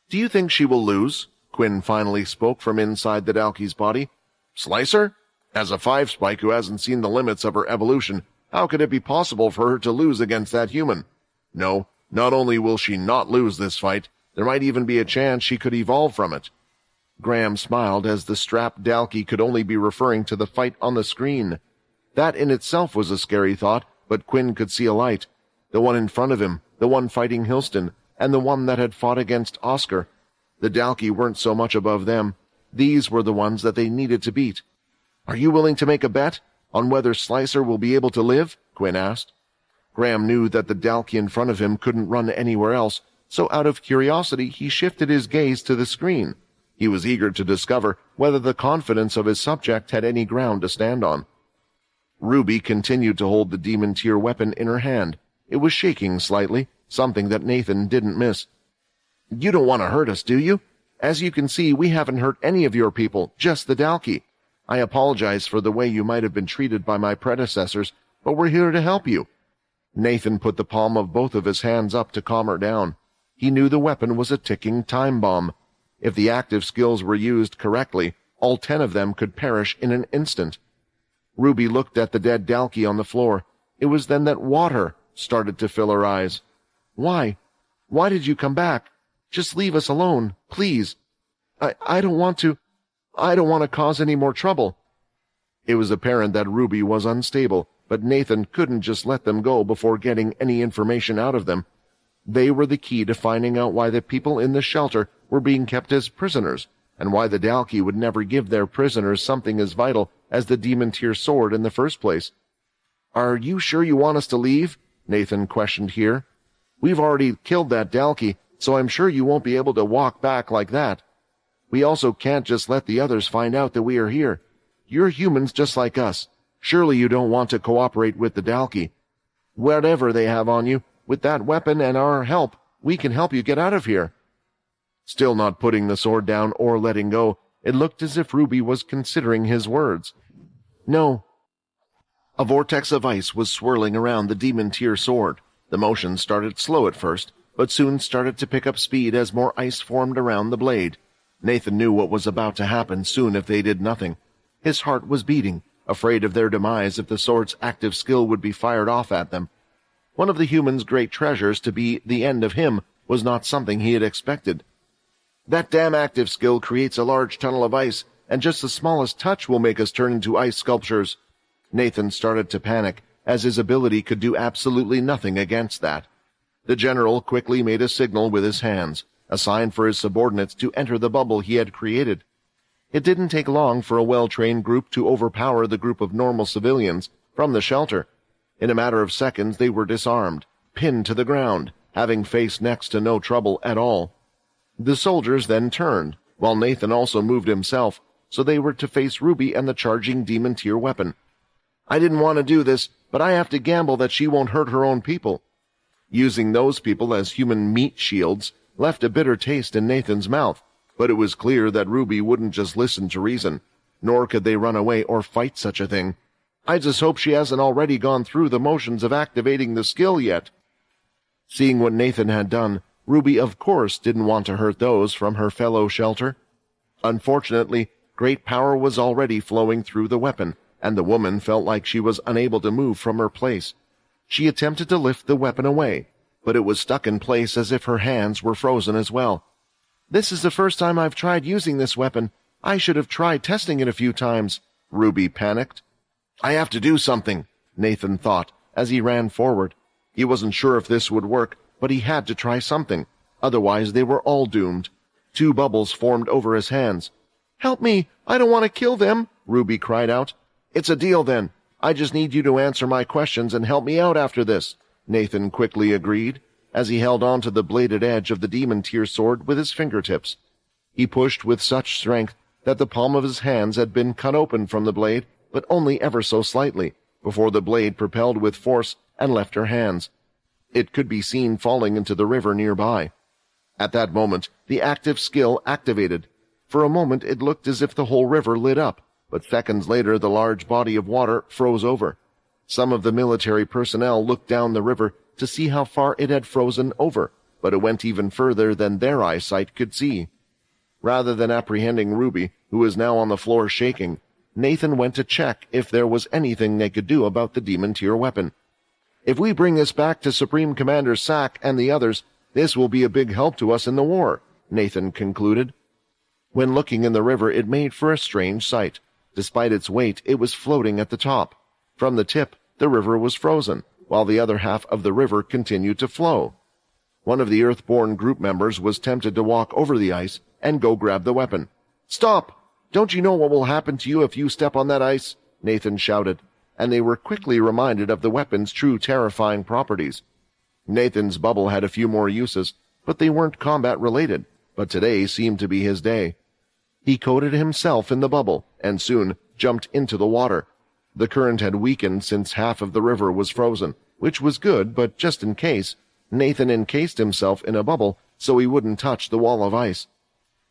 "Do you think she will lose?" Quinn finally spoke from inside the Dalkey's body. "Slicer? As a five-spike who hasn't seen the limits of her evolution, how could it be possible for her to lose against that human? No, not only will she not lose this fight, there might even be a chance she could evolve from it." Graham smiled as the strapped Dalkey could only be referring to the fight on the screen. That in itself was a scary thought, but Quinn could see a light. The one in front of him, the one fighting Hilston, and the one that had fought against Oscar. The Dalkey weren't so much above them. These were the ones that they needed to beat. "Are you willing to make a bet on whether Slicer will be able to live?" Quinn asked. Graham knew that the Dalkey in front of him couldn't run anywhere else, so out of curiosity he shifted his gaze to the screen. He was eager to discover whether the confidence of his subject had any ground to stand on. Ruby continued to hold the demon tier weapon in her hand. It was shaking slightly, something that Nathan didn't miss. "You don't want to hurt us, do you? As you can see, we haven't hurt any of your people, just the Dalkey. I apologize for the way you might have been treated by my predecessors, but we're here to help you." Nathan put the palm of both of his hands up to calm her down. He knew the weapon was a ticking time bomb. If the active skills were used correctly, all 10 of them could perish in an instant. Ruby looked at the dead Dalkey on the floor. It was then that water started to fill her eyes. "Why? Why did you come back? Just leave us alone, please. I don't want to. I don't want to cause any more trouble." It was apparent that Ruby was unstable, but Nathan couldn't just let them go before getting any information out of them. They were the key to finding out why the people in the shelter were being kept as prisoners, and why the Dalkey would never give their prisoners something as vital as the demon tier sword in the first place. "Are you sure you want us to leave?" Nathan questioned here. "We've already killed that Dalkey, so I'm sure you won't be able to walk back like that. We also can't just let the others find out that we are here. You're humans just like us. Surely you don't want to cooperate with the Dalkey. Whatever they have on you, with that weapon and our help, we can help you get out of here." Still not putting the sword down or letting go, it looked as if Ruby was considering his words. "No." A vortex of ice was swirling around the demon tier sword. The motion started slow at first, but soon started to pick up speed as more ice formed around the blade. Nathan knew what was about to happen soon if they did nothing. His heart was beating, afraid of their demise if the sword's active skill would be fired off at them. One of the humans' great treasures to be the end of him was not something he had expected. "That damn active skill creates a large tunnel of ice, and just the smallest touch will make us turn into ice sculptures." Nathan started to panic, as his ability could do absolutely nothing against that. The general quickly made a signal with his hands, a sign for his subordinates to enter the bubble he had created. It didn't take long for a well-trained group to overpower the group of normal civilians from the shelter. In a matter of seconds they were disarmed, pinned to the ground, having faced next to no trouble at all. The soldiers then turned, while Nathan also moved himself, so they were to face Ruby and the charging demon tier weapon. "I didn't want to do this, but I have to gamble that she won't hurt her own people." Using those people as human meat shields left a bitter taste in Nathan's mouth, but it was clear that Ruby wouldn't just listen to reason, nor could they run away or fight such a thing. "I just hope she hasn't already gone through the motions of activating the skill yet." Seeing what Nathan had done, Ruby of course didn't want to hurt those from her fellow shelter. Unfortunately, great power was already flowing through the weapon, and the woman felt like she was unable to move from her place. She attempted to lift the weapon away, but it was stuck in place as if her hands were frozen as well. "This is the first time I've tried using this weapon. I should have tried testing it a few times," Ruby panicked. "I have to do something," Nathan thought, as he ran forward. He wasn't sure if this would work, but he had to try something. Otherwise, they were all doomed. 2 bubbles formed over his hands. "Help me! I don't want to kill them!" Ruby cried out. "It's a deal, then. I just need you to answer my questions and help me out after this," Nathan quickly agreed, as he held on to the bladed edge of the demon tier sword with his fingertips. He pushed with such strength that the palm of his hands had been cut open from the blade, but only ever so slightly, before the blade propelled with force and left her hands. It could be seen falling into the river nearby. At that moment, the active skill activated. For a moment it looked as if the whole river lit up, but seconds later the large body of water froze over. Some of the military personnel looked down the river to see how far it had frozen over, but it went even further than their eyesight could see. Rather than apprehending Ruby, who was now on the floor shaking, Nathan went to check if there was anything they could do about the demon tier weapon. "If we bring this back to Supreme Commander Sack and the others, this will be a big help to us in the war," Nathan concluded. When looking in the river, it made for a strange sight. Despite its weight, it was floating at the top. From the tip, the river was frozen, while the other half of the river continued to flow. One of the Earthborn group members was tempted to walk over the ice and go grab the weapon. "Stop! Don't you know what will happen to you if you step on that ice?" Nathan shouted, and they were quickly reminded of the weapon's true terrifying properties. Nathan's bubble had a few more uses, but they weren't combat-related, but today seemed to be his day. He coated himself in the bubble, and soon jumped into the water. The current had weakened since half of the river was frozen, which was good, but just in case, Nathan encased himself in a bubble so he wouldn't touch the wall of ice.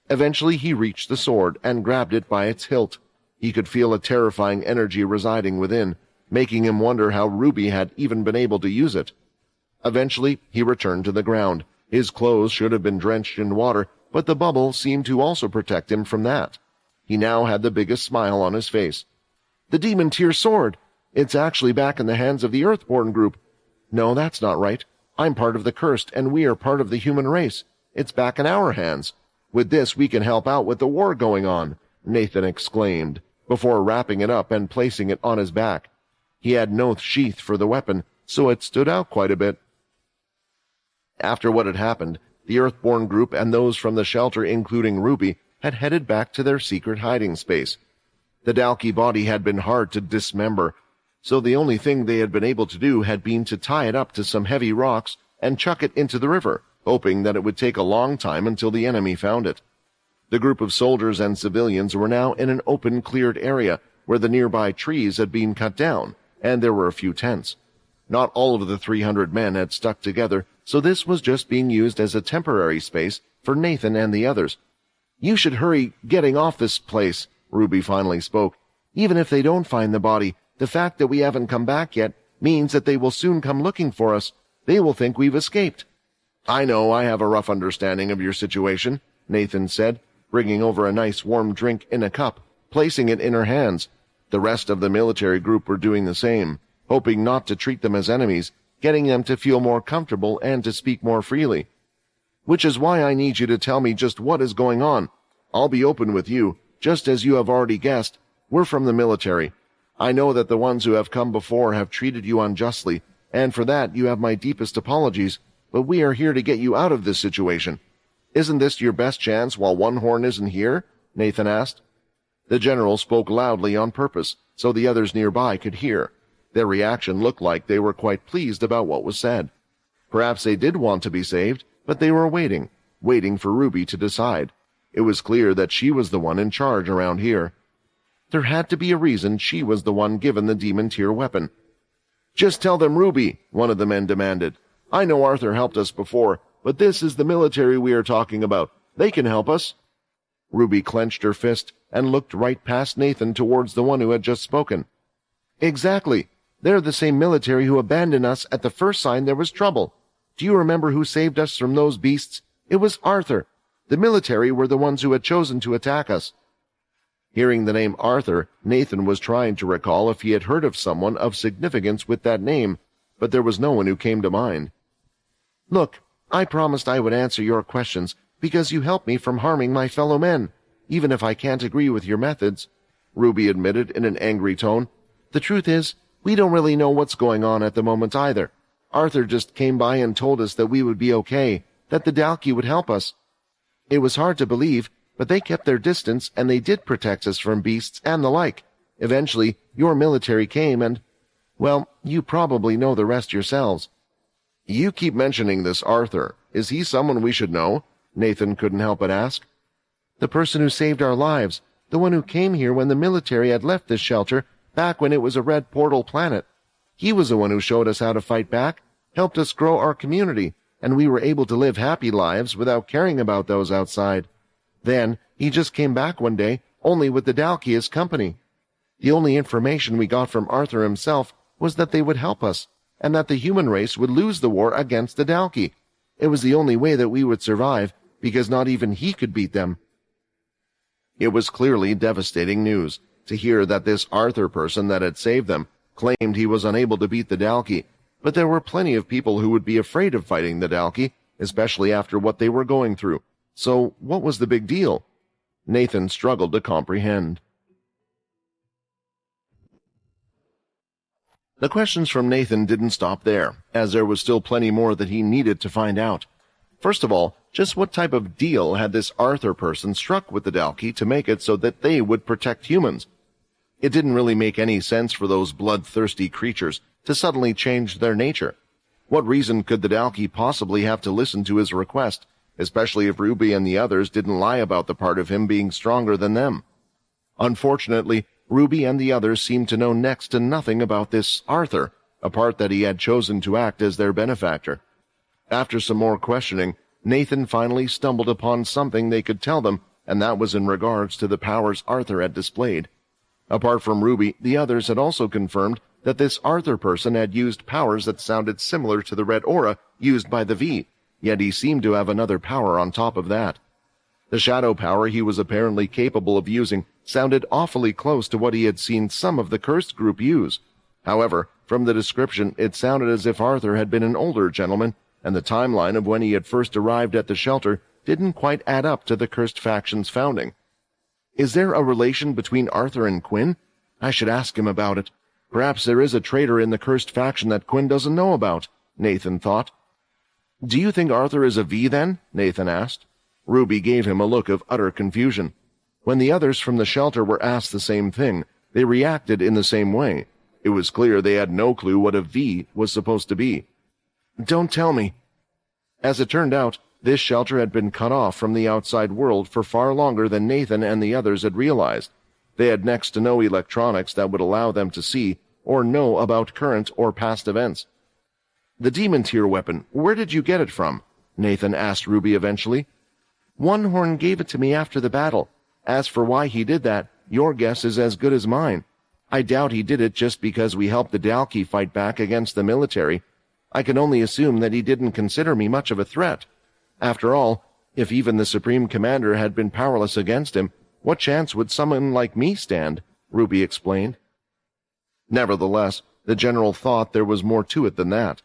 Eventually he reached the sword and grabbed it by its hilt. He could feel a terrifying energy residing within, making him wonder how Ruby had even been able to use it. Eventually he returned to the ground. His clothes should have been drenched in water, but the bubble seemed to also protect him from that. He now had the biggest smile on his face. "The demon tier sword! It's actually back in the hands of the Earthborn group." "No, that's not right. I'm part of the cursed, and we are part of the human race. It's back in our hands. With this we can help out with the war going on," Nathan exclaimed, before wrapping it up and placing it on his back. He had no sheath for the weapon, so it stood out quite a bit. After what had happened, the Earthborn group and those from the shelter, including Ruby, had headed back to their secret hiding space. The Dalki body had been hard to dismember, so the only thing they had been able to do had been to tie it up to some heavy rocks and chuck it into the river, hoping that it would take a long time until the enemy found it. The group of soldiers and civilians were now in an open, cleared area where the nearby trees had been cut down, and there were a few tents. Not all of the 300 men had stuck together, so this was just being used as a temporary space for Nathan and the others. "You should hurry getting off this place," Ruby finally spoke. "Even if they don't find the body, the fact that we haven't come back yet means that they will soon come looking for us. They will think we've escaped." "I know, I have a rough understanding of your situation," Nathan said, bringing over a nice warm drink in a cup, placing it in her hands. The rest of the military group were doing the same, hoping not to treat them as enemies, getting them to feel more comfortable and to speak more freely. "Which is why I need you to tell me just what is going on. I'll be open with you, just as you have already guessed. We're from the military. I know that the ones who have come before have treated you unjustly, and for that you have my deepest apologies, but we are here to get you out of this situation." "Isn't this your best chance while One Horn isn't here?" Nathan asked. The general spoke loudly on purpose, so the others nearby could hear. Their reaction looked like they were quite pleased about what was said. Perhaps they did want to be saved, but they were waiting for Ruby to decide. It was clear that she was the one in charge around here. There had to be a reason she was the one given the demon tier weapon. "Just tell them Ruby," one of the men demanded. "I know Arthur helped us before, but this is the military we are talking about. They can help us." Ruby clenched her fist and looked right past Nathan towards the one who had just spoken. "Exactly. They're the same military who abandoned us at the first sign there was trouble. Do you remember who saved us from those beasts? It was Arthur. The military were the ones who had chosen to attack us." Hearing the name Arthur, Nathan was trying to recall if he had heard of someone of significance with that name, but there was no one who came to mind. "Look, I promised I would answer your questions because you helped me from harming my fellow men, even if I can't agree with your methods," Ruby admitted in an angry tone. "The truth is, we don't really know what's going on at the moment either. Arthur just came by and told us that we would be okay, that the Dalki would help us. It was hard to believe, but they kept their distance and they did protect us from beasts and the like. Eventually, your military came and, well, you probably know the rest yourselves." "You keep mentioning this Arthur. Is he someone we should know?" Nathan couldn't help but ask. "The person who saved our lives, the one who came here when the military had left this shelter back when it was a red portal planet. He was the one who showed us how to fight back, helped us grow our community, and we were able to live happy lives without caring about those outside. Then, he just came back one day, only with the Dalki as company. The only information we got from Arthur himself was that they would help us, and that the human race would lose the war against the Dalki. It was the only way that we would survive, because not even he could beat them." It was clearly devastating news to hear that this Arthur person that had saved them claimed he was unable to beat the Dalki, but there were plenty of people who would be afraid of fighting the Dalki, especially after what they were going through. So what was the big deal? Nathan struggled to comprehend. The questions from Nathan didn't stop there, as there was still plenty more that he needed to find out. First of all, just what type of deal had this Arthur person struck with the Dalki to make it so that they would protect humans? It didn't really make any sense for those bloodthirsty creatures to suddenly change their nature. What reason could the Dalki possibly have to listen to his request, especially if Ruby and the others didn't lie about the part of him being stronger than them? Unfortunately, Ruby and the others seemed to know next to nothing about this Arthur, a part that he had chosen to act as their benefactor. After some more questioning, Nathan finally stumbled upon something they could tell them, and that was in regards to the powers Arthur had displayed. Apart from Ruby, the others had also confirmed that this Arthur person had used powers that sounded similar to the red aura used by the V, yet he seemed to have another power on top of that. The shadow power he was apparently capable of using sounded awfully close to what he had seen some of the cursed group use. However, from the description, it sounded as if Arthur had been an older gentleman, and the timeline of when he had first arrived at the shelter didn't quite add up to the cursed faction's founding. Is there a relation between Arthur and Quinn? I should ask him about it. Perhaps there is a traitor in the cursed faction that Quinn doesn't know about, Nathan thought. Do you think Arthur is a V then? Nathan asked. Ruby gave him a look of utter confusion. When the others from the shelter were asked the same thing, they reacted in the same way. It was clear they had no clue what a V was supposed to be. Don't tell me. As it turned out, this shelter had been cut off from the outside world for far longer than Nathan and the others had realized. They had next to no electronics that would allow them to see or know about current or past events. The demon tier weapon, where did you get it from? Nathan asked Ruby eventually. One Horn gave it to me after the battle. As for why he did that, your guess is as good as mine. I doubt he did it just because we helped the Dalki fight back against the military. I can only assume that he didn't consider me much of a threat. After all, if even the Supreme Commander had been powerless against him, what chance would someone like me stand? Ruby explained. Nevertheless, the general thought there was more to it than that.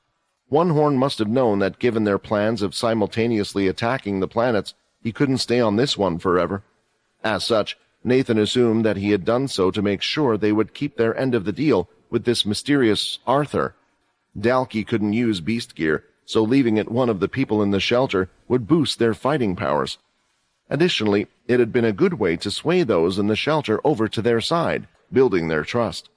One Horn must have known that given their plans of simultaneously attacking the planets, he couldn't stay on this one forever. As such, Nathan assumed that he had done so to make sure they would keep their end of the deal with this mysterious Arthur. Dalki couldn't use beast gear, so leaving it one of the people in the shelter would boost their fighting powers. Additionally, it had been a good way to sway those in the shelter over to their side, building their trust.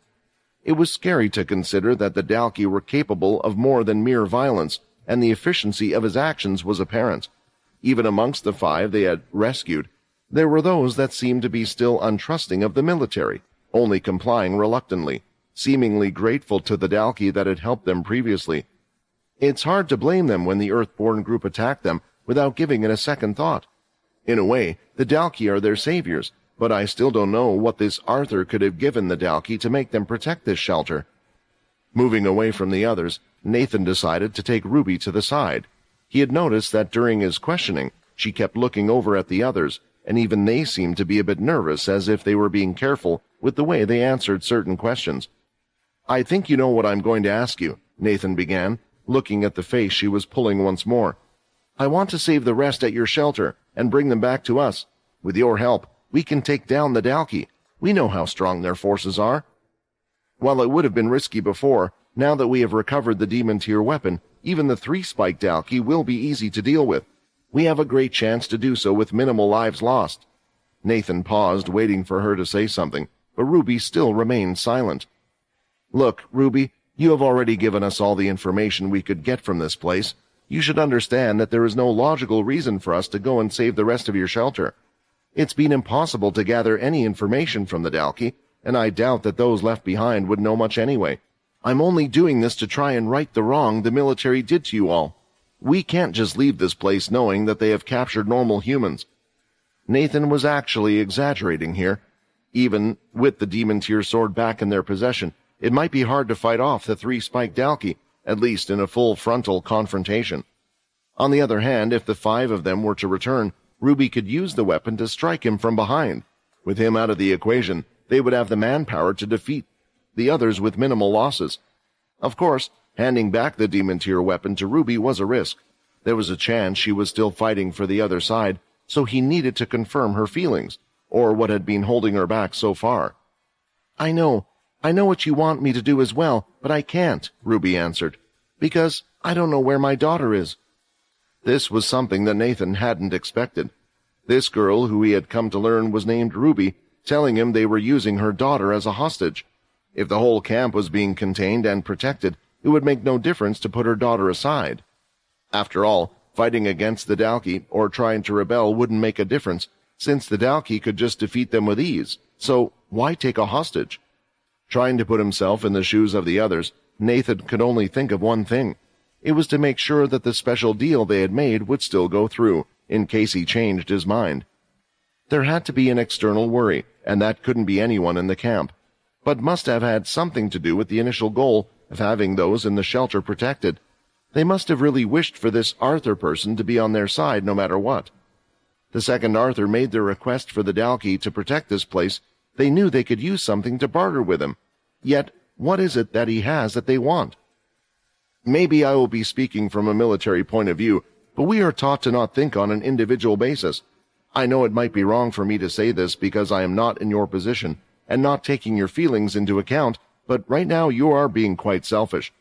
It was scary to consider that the Dalki were capable of more than mere violence, and the efficiency of his actions was apparent. Even amongst the 5 they had rescued, there were those that seemed to be still untrusting of the military, only complying reluctantly, seemingly grateful to the Dalki that had helped them previously. It's hard to blame them when the Earthborn group attacked them without giving it a second thought. In a way, the Dalki are their saviors, but I still don't know what this Arthur could have given the Dalki to make them protect this shelter. Moving away from the others, Nathan decided to take Ruby to the side. He had noticed that during his questioning, she kept looking over at the others, and even they seemed to be a bit nervous, as if they were being careful with the way they answered certain questions. I think you know what I'm going to ask you, Nathan began, looking at the face she was pulling once more. I want to save the rest at your shelter and bring them back to us. With your help, we can take down the Dalki. We know how strong their forces are. While it would have been risky before, now that we have recovered the demon tier weapon, even the 3-spike Dalki will be easy to deal with. We have a great chance to do so with minimal lives lost." Nathan paused, waiting for her to say something, but Ruby still remained silent. "Look, Ruby, you have already given us all the information we could get from this place. You should understand that there is no logical reason for us to go and save the rest of your shelter. It's been impossible to gather any information from the Dalki, and I doubt that those left behind would know much anyway. I'm only doing this to try and right the wrong the military did to you all. We can't just leave this place knowing that they have captured normal humans." Nathan was actually exaggerating here. Even with the Demon Tier sword back in their possession, it might be hard to fight off the three-spiked Dalki, at least in a full frontal confrontation. On the other hand, if the 5 of them were to return, Ruby could use the weapon to strike him from behind. With him out of the equation, they would have the manpower to defeat the others with minimal losses. Of course, handing back the Demon Tier weapon to Ruby was a risk. There was a chance she was still fighting for the other side, so he needed to confirm her feelings, or what had been holding her back so far. I know what you want me to do as well, but I can't," Ruby answered, "because I don't know where my daughter is." This was something that Nathan hadn't expected. This girl, who he had come to learn was named Ruby, telling him they were using her daughter as a hostage. If the whole camp was being contained and protected, it would make no difference to put her daughter aside. After all, fighting against the Dalki or trying to rebel wouldn't make a difference, since the Dalki could just defeat them with ease, so why take a hostage? Trying to put himself in the shoes of the others, Nathan could only think of one thing. It was to make sure that the special deal they had made would still go through, in case he changed his mind. There had to be an external worry, and that couldn't be anyone in the camp, but must have had something to do with the initial goal of having those in the shelter protected. They must have really wished for this Arthur person to be on their side no matter what. The second Arthur made their request for the Dalki to protect this place, they knew they could use something to barter with him. Yet, what is it that he has that they want? Maybe I will be speaking from a military point of view, but we are taught to not think on an individual basis. I know it might be wrong for me to say this because I am not in your position and not taking your feelings into account, but right now you are being quite selfish.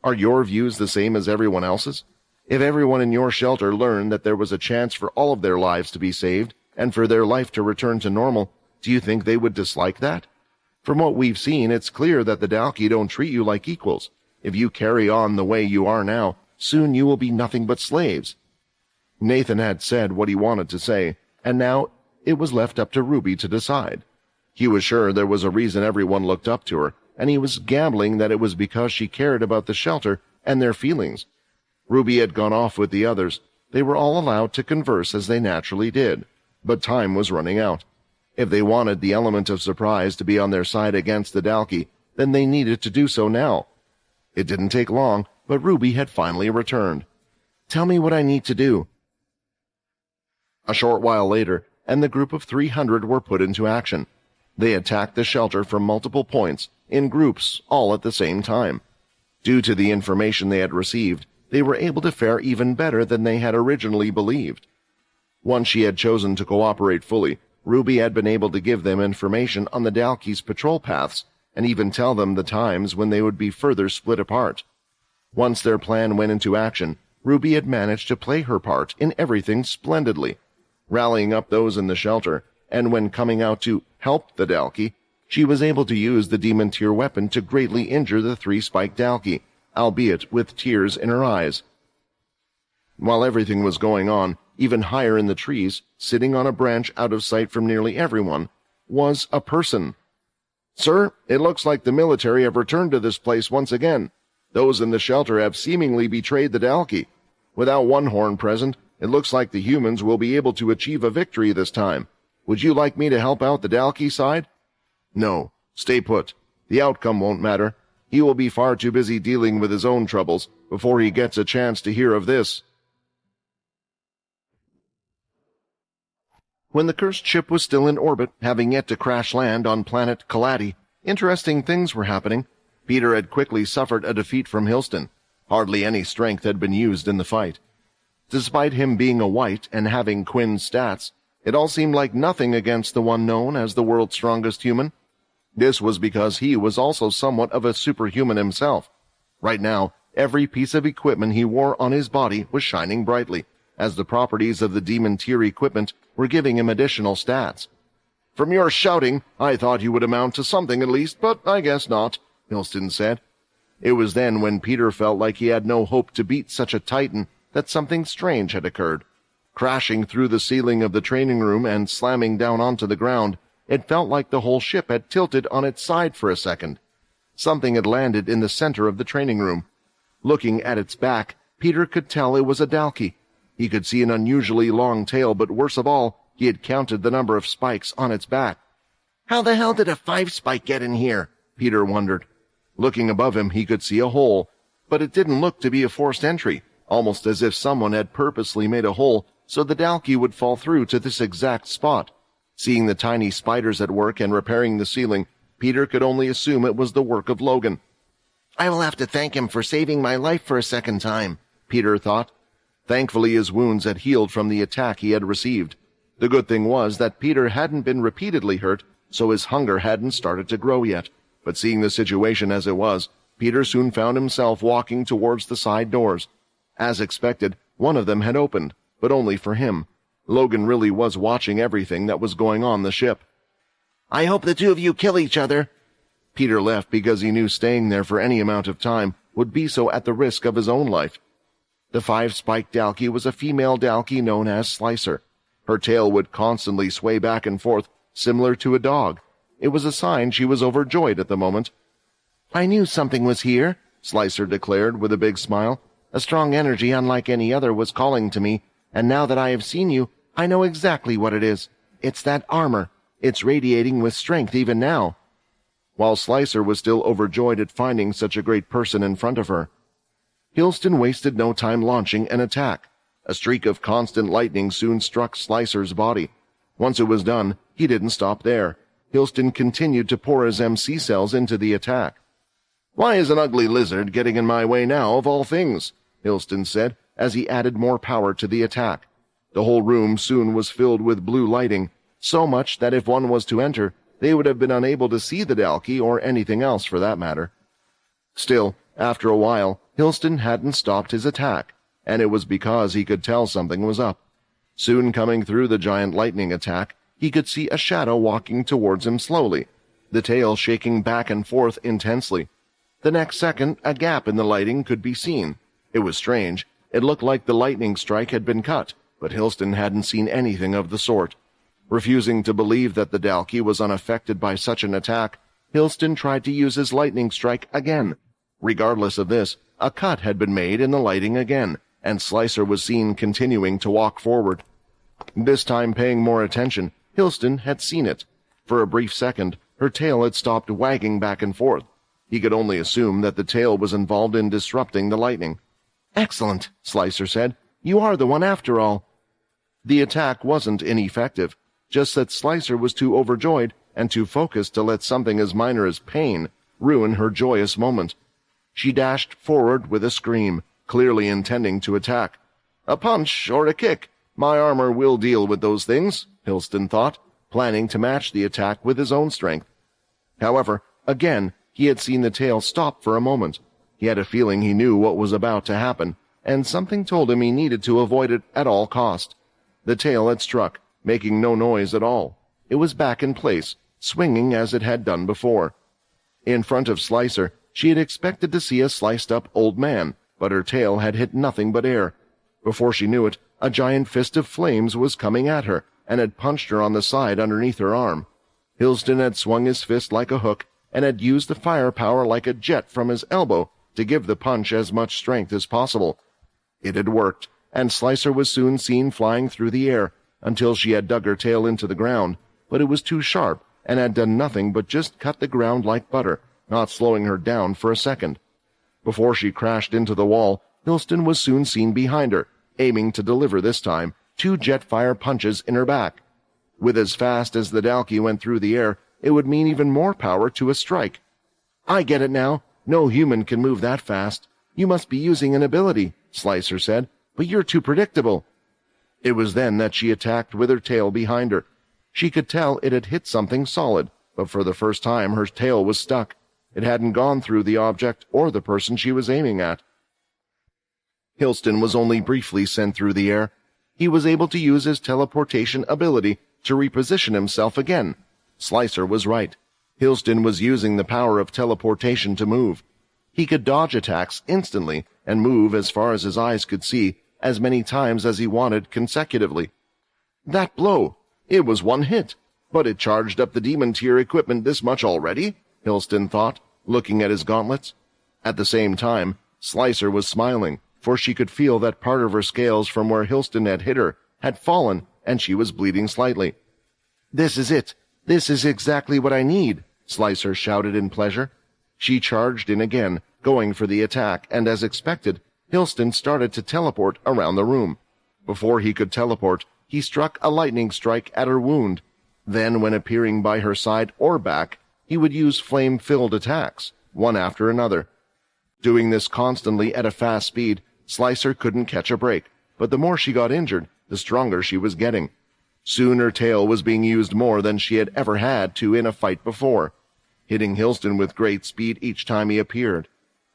Are your views the same as everyone else's? If everyone in your shelter learned that there was a chance for all of their lives to be saved and for their life to return to normal, do you think they would dislike that? From what we've seen, it's clear that the Dalki don't treat you like equals. If you carry on the way you are now, soon you will be nothing but slaves. Nathan had said what he wanted to say, and now it was left up to Ruby to decide. He was sure there was a reason everyone looked up to her, and he was gambling that it was because she cared about the shelter and their feelings. Ruby had gone off with the others. They were all allowed to converse as they naturally did, but time was running out. If they wanted the element of surprise to be on their side against the Dalki, then they needed to do so now. It didn't take long, but Ruby had finally returned. "Tell me what I need to do." A short while later, and the group of 300 were put into action. They attacked the shelter from multiple points, in groups, all at the same time. Due to the information they had received, they were able to fare even better than they had originally believed. Once she had chosen to cooperate fully, Ruby had been able to give them information on the Dalki's patrol paths, and even tell them the times when they would be further split apart. Once their plan went into action, Ruby had managed to play her part in everything splendidly, rallying up those in the shelter, and when coming out to help the Dalki, she was able to use the Demon Tier weapon to greatly injure the three-spiked Dalki, albeit with tears in her eyes. While everything was going on, even higher in the trees, sitting on a branch out of sight from nearly everyone, was a person. "Sir, it looks like the military have returned to this place once again. Those in the shelter have seemingly betrayed the Dalki. Without One Horn present, it looks like the humans will be able to achieve a victory this time. Would you like me to help out the Dalki side?" "No, stay put. The outcome won't matter. He will be far too busy dealing with his own troubles before he gets a chance to hear of this." When the cursed ship was still in orbit, having yet to crash land on planet Kaladi, interesting things were happening. Peter had quickly suffered a defeat from Hilston. Hardly any strength had been used in the fight. Despite him being a white and having Quinn's stats, it all seemed like nothing against the one known as the world's strongest human. This was because he was also somewhat of a superhuman himself. Right now, every piece of equipment he wore on his body was shining brightly, as the properties of the demon tier equipment were giving him additional stats. "From your shouting, I thought you would amount to something at least, but I guess not," Hilston said. It was then, when Peter felt like he had no hope to beat such a titan, that something strange had occurred. Crashing through the ceiling of the training room and slamming down onto the ground, it felt like the whole ship had tilted on its side for a second. Something had landed in the center of the training room. Looking at its back, Peter could tell it was a dalki. He could see an unusually long tail, but worst of all, he had counted the number of spikes on its back. "How the hell did a 5-spike get in here?" Peter wondered. Looking above him, he could see a hole, but it didn't look to be a forced entry, almost as if someone had purposely made a hole so the dalki would fall through to this exact spot. Seeing the tiny spiders at work and repairing the ceiling, Peter could only assume it was the work of Logan. "I will have to thank him for saving my life for a second time," Peter thought. Thankfully, his wounds had healed from the attack he had received. The good thing was that Peter hadn't been repeatedly hurt, so his hunger hadn't started to grow yet. But seeing the situation as it was, Peter soon found himself walking towards the side doors. As expected, one of them had opened, but only for him. Logan really was watching everything that was going on the ship. "I hope the two of you kill each other." Peter left because he knew staying there for any amount of time would be so at the risk of his own life. The 5-spiked dalki was a female dalki known as Slicer. Her tail would constantly sway back and forth, similar to a dog. It was a sign she was overjoyed at the moment. "I knew something was here," Slicer declared with a big smile. "A strong energy unlike any other was calling to me, and now that I have seen you, I know exactly what it is. It's that armor. It's radiating with strength even now." While Slicer was still overjoyed at finding such a great person in front of her, Hilston wasted no time launching an attack. A streak of constant lightning soon struck Slicer's body. Once it was done, he didn't stop there. Hilston continued to pour his MC cells into the attack. "Why is an ugly lizard getting in my way now, of all things?" Hilston said, as he added more power to the attack. The whole room soon was filled with blue lighting, so much that if one was to enter, they would have been unable to see the dalki or anything else for that matter. Still, after a while, Hilston hadn't stopped his attack, and it was because he could tell something was up. Soon coming through the giant lightning attack, he could see a shadow walking towards him slowly, the tail shaking back and forth intensely. The next second, a gap in the lighting could be seen. It was strange. It looked like the lightning strike had been cut, but Hilston hadn't seen anything of the sort. Refusing to believe that the dalki was unaffected by such an attack, Hilston tried to use his lightning strike again. Regardless of this, a cut had been made in the lighting again, and Slicer was seen continuing to walk forward. This time, paying more attention, Hilston had seen it. For a brief second, her tail had stopped wagging back and forth. He could only assume that the tail was involved in disrupting the lightning. "Excellent," Slicer said. "You are the one after all." The attack wasn't ineffective, just that Slicer was too overjoyed and too focused to let something as minor as pain ruin her joyous moment. She dashed forward with a scream, clearly intending to attack. "A punch or a kick. My armor will deal with those things," Hilston thought, planning to match the attack with his own strength. However, again, he had seen the tail stop for a moment. He had a feeling he knew what was about to happen, and something told him he needed to avoid it at all cost. The tail had struck, making no noise at all. It was back in place, swinging as it had done before. In front of Slicer, she had expected to see a sliced-up old man, but her tail had hit nothing but air. Before she knew it, a giant fist of flames was coming at her, and had punched her on the side underneath her arm. Hilston had swung his fist like a hook, and had used the firepower like a jet from his elbow to give the punch as much strength as possible. It had worked, and Slicer was soon seen flying through the air, until she had dug her tail into the ground, but it was too sharp, and had done nothing but just cut the ground like butter, not slowing her down for a second. Before she crashed into the wall, Hilston was soon seen behind her, aiming to deliver this time 2 jet-fire punches in her back. With as fast as the dalki went through the air, it would mean even more power to a strike. "I get it now. No human can move that fast. You must be using an ability," Slicer said, "but you're too predictable." It was then that she attacked with her tail behind her. She could tell it had hit something solid, but for the first time her tail was stuck. It hadn't gone through the object or the person she was aiming at. Hilston was only briefly sent through the air, he was able to use his teleportation ability to reposition himself again. Slicer was right. Hilston was using the power of teleportation to move. He could dodge attacks instantly and move as far as his eyes could see as many times as he wanted consecutively. That blow! It was one hit, but it charged up the demon tier equipment this much already, Hilston thought, looking at his gauntlets. At the same time, Slicer was smiling, for she could feel that part of her scales from where Hilston had hit her had fallen, and she was bleeding slightly. "This is it! This is exactly what I need!" Slicer shouted in pleasure. She charged in again, going for the attack, and as expected, Hilston started to teleport around the room. Before he could teleport, he struck a lightning strike at her wound. Then, when appearing by her side or back, he would use flame-filled attacks, one after another. Doing this constantly at a fast speed, Slicer couldn't catch a break, but the more she got injured, the stronger she was getting. Soon her tail was being used more than she had ever had to in a fight before, hitting Hilston with great speed each time he appeared.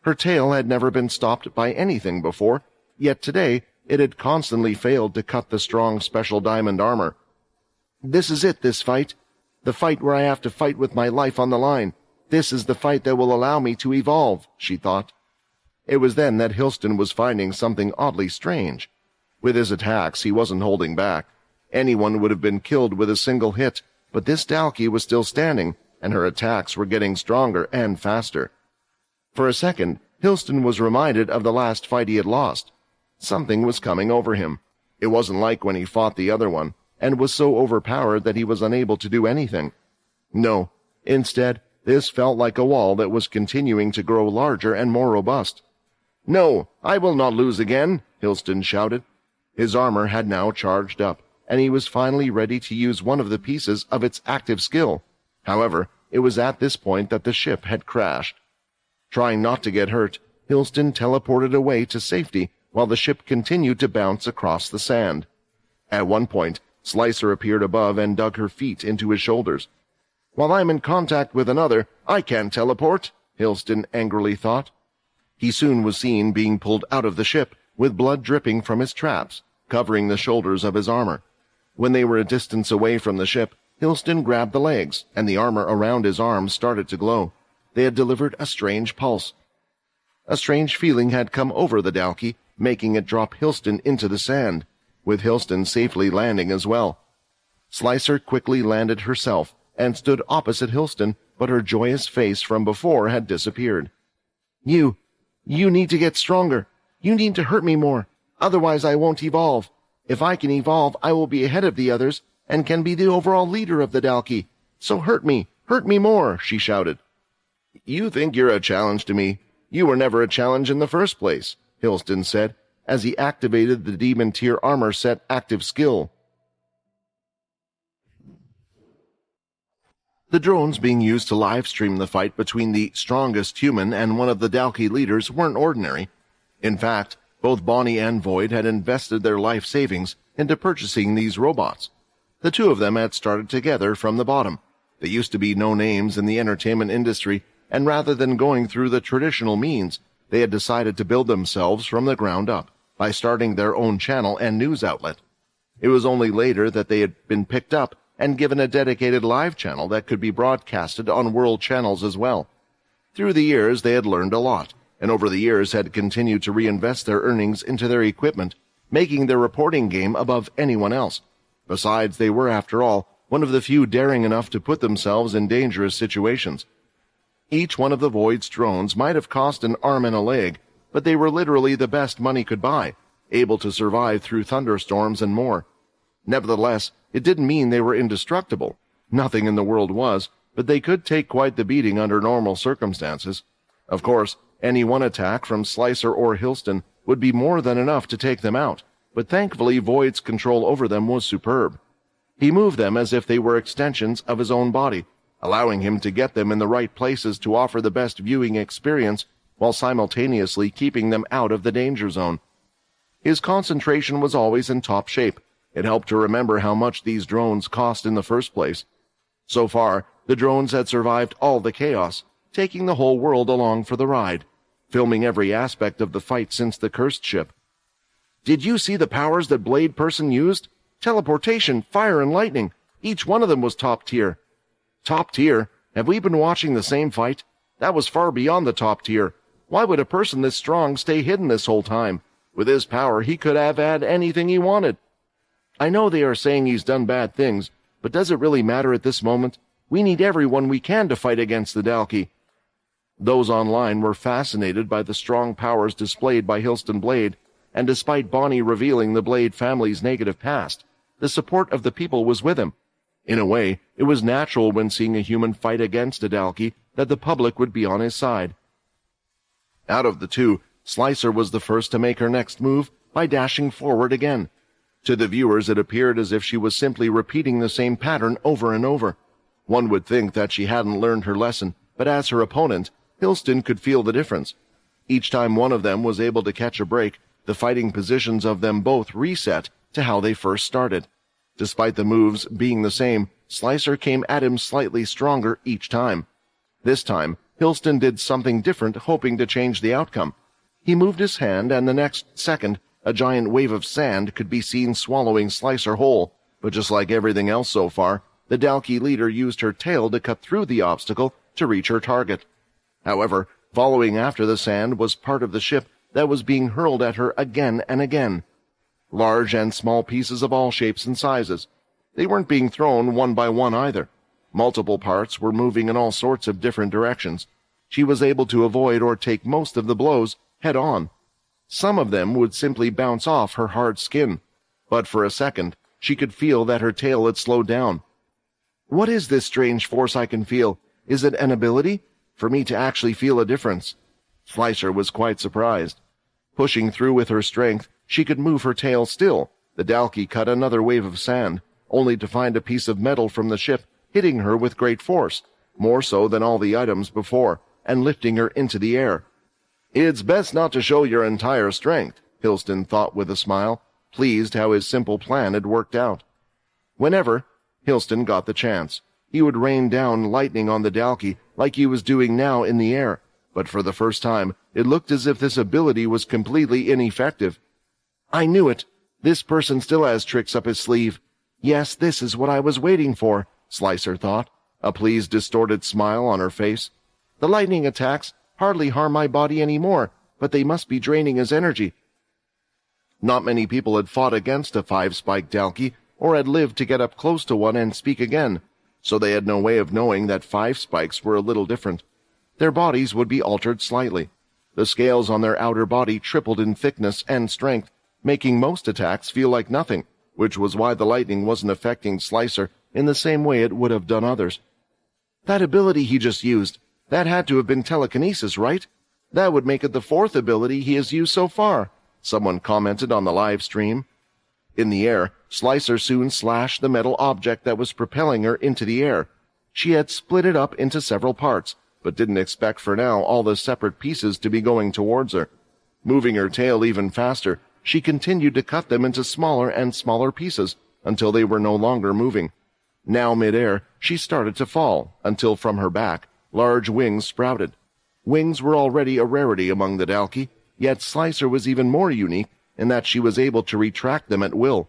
Her tail had never been stopped by anything before, yet today it had constantly failed to cut the strong special diamond armor. "This is it, this fight. The fight where I have to fight with my life on the line. This is the fight that will allow me to evolve," she thought. It was then that Hilston was finding something oddly strange. With his attacks, he wasn't holding back. Anyone would have been killed with a single hit, but this Dalki was still standing, and her attacks were getting stronger and faster. For a second, Hilston was reminded of the last fight he had lost. Something was coming over him. It wasn't like when he fought the other one, and was so overpowered that he was unable to do anything. No, instead, this felt like a wall that was continuing to grow larger and more robust. "No, I will not lose again," Hilston shouted. His armor had now charged up, and he was finally ready to use one of the pieces of its active skill. However, it was at this point that the ship had crashed. Trying not to get hurt, Hilston teleported away to safety while the ship continued to bounce across the sand. At one point, Slicer appeared above and dug her feet into his shoulders. "While I'm in contact with another, I can't teleport," Hilston angrily thought. He soon was seen being pulled out of the ship, with blood dripping from his traps, covering the shoulders of his armor. When they were a distance away from the ship, Hilston grabbed the legs, and the armor around his arms started to glow. They had delivered a strange pulse. A strange feeling had come over the Dalki, making it drop Hilston into the sand, with Hilston safely landing as well. Slicer quickly landed herself, and stood opposite Hilston, but her joyous face from before had disappeared. You need to get stronger. You need to hurt me more. Otherwise I won't evolve. If I can evolve, I will be ahead of the others, and can be the overall leader of the Dalki. So hurt me more," she shouted. "You think you're a challenge to me. You were never a challenge in the first place," Hilston said, as he activated the Demon Tier Armor Set active skill. The drones being used to live-stream the fight between the strongest human and one of the Dalki leaders weren't ordinary. In fact, both Bonnie and Void had invested their life savings into purchasing these robots. The two of them had started together from the bottom. They used to be no names in the entertainment industry, and rather than going through the traditional means, they had decided to build themselves from the ground up by starting their own channel and news outlet. It was only later that they had been picked up and given a dedicated live channel that could be broadcasted on world channels as well. Through the years, they had learned a lot, and over the years had continued to reinvest their earnings into their equipment, making their reporting game above anyone else. Besides, they were, after all, one of the few daring enough to put themselves in dangerous situations. Each one of the Void's drones might have cost an arm and a leg, but they were literally the best money could buy, able to survive through thunderstorms and more. Nevertheless, it didn't mean they were indestructible. Nothing in the world was, but they could take quite the beating under normal circumstances. Of course, any one attack from Slicer or Hilston would be more than enough to take them out, but thankfully Void's control over them was superb. He moved them as if they were extensions of his own body, allowing him to get them in the right places to offer the best viewing experience while simultaneously keeping them out of the danger zone. His concentration was always in top shape. It helped to remember how much these drones cost in the first place. So far, the drones had survived all the chaos, taking the whole world along for the ride, filming every aspect of the fight since the cursed ship. Did you see the powers that Blade Person used? Teleportation, fire, and lightning. Each one of them was top tier. Top tier? Have we been watching the same fight? That was far beyond the top tier. Why would a person this strong stay hidden this whole time? With his power, he could have had anything he wanted. I know they are saying he's done bad things, but does it really matter at this moment? We need everyone we can to fight against the Dalki. Those online were fascinated by the strong powers displayed by Hilston Blade, and despite Bonnie revealing the Blade family's negative past, the support of the people was with him. In a way, it was natural when seeing a human fight against a Dalki that the public would be on his side. Out of the two, Slicer was the first to make her next move by dashing forward again. To the viewers, it appeared as if she was simply repeating the same pattern over and over. One would think that she hadn't learned her lesson, but as her opponent, Hilston could feel the difference. Each time one of them was able to catch a break, the fighting positions of them both reset to how they first started. Despite the moves being the same, Slicer came at him slightly stronger each time. This time, Hilston did something different, hoping to change the outcome. He moved his hand, and the next second, a giant wave of sand could be seen swallowing Slicer whole. But just like everything else so far, the Dalki leader used her tail to cut through the obstacle to reach her target. However, following after the sand was part of the ship that was being hurled at her again and again. Large and small pieces of all shapes and sizes. They weren't being thrown one by one either. Multiple parts were moving in all sorts of different directions. She was able to avoid or take most of the blows head on. Some of them would simply bounce off her hard skin, but for a second she could feel that her tail had slowed down. What is this strange force I can feel? Is it an ability? For me to actually feel a difference? Slicer was quite surprised. Pushing through with her strength, she could move her tail still. The Dalki cut another wave of sand, only to find a piece of metal from the ship hitting her with great force, more so than all the items before, and lifting her into the air. It's best not to show your entire strength, Hilston thought with a smile, pleased how his simple plan had worked out. Whenever Hilston got the chance, he would rain down lightning on the Dalki like he was doing now in the air, but for the first time it looked as if this ability was completely ineffective. I knew it. This person still has tricks up his sleeve. Yes, this is what I was waiting for, Slicer thought, a pleased distorted smile on her face. The lightning attacks hardly harm my body anymore, but they must be draining his energy. Not many people had fought against a five-spiked Dalki, or had lived to get up close to one and speak again, so they had no way of knowing that 5 spikes were a little different. Their bodies would be altered slightly. The scales on their outer body tripled in thickness and strength, making most attacks feel like nothing, which was why the lightning wasn't affecting Slicer in the same way it would have done others. That ability he just used, that had to have been telekinesis, right? That would make it the 4th ability he has used so far, someone commented on the live stream. In the air, Slicer soon slashed the metal object that was propelling her into the air. She had split it up into several parts, but didn't expect for now all the separate pieces to be going towards her. Moving her tail even faster, she continued to cut them into smaller and smaller pieces until they were no longer moving. Now mid-air, she started to fall, until from her back, large wings sprouted. Wings were already a rarity among the Dalki, yet Slicer was even more unique in that she was able to retract them at will.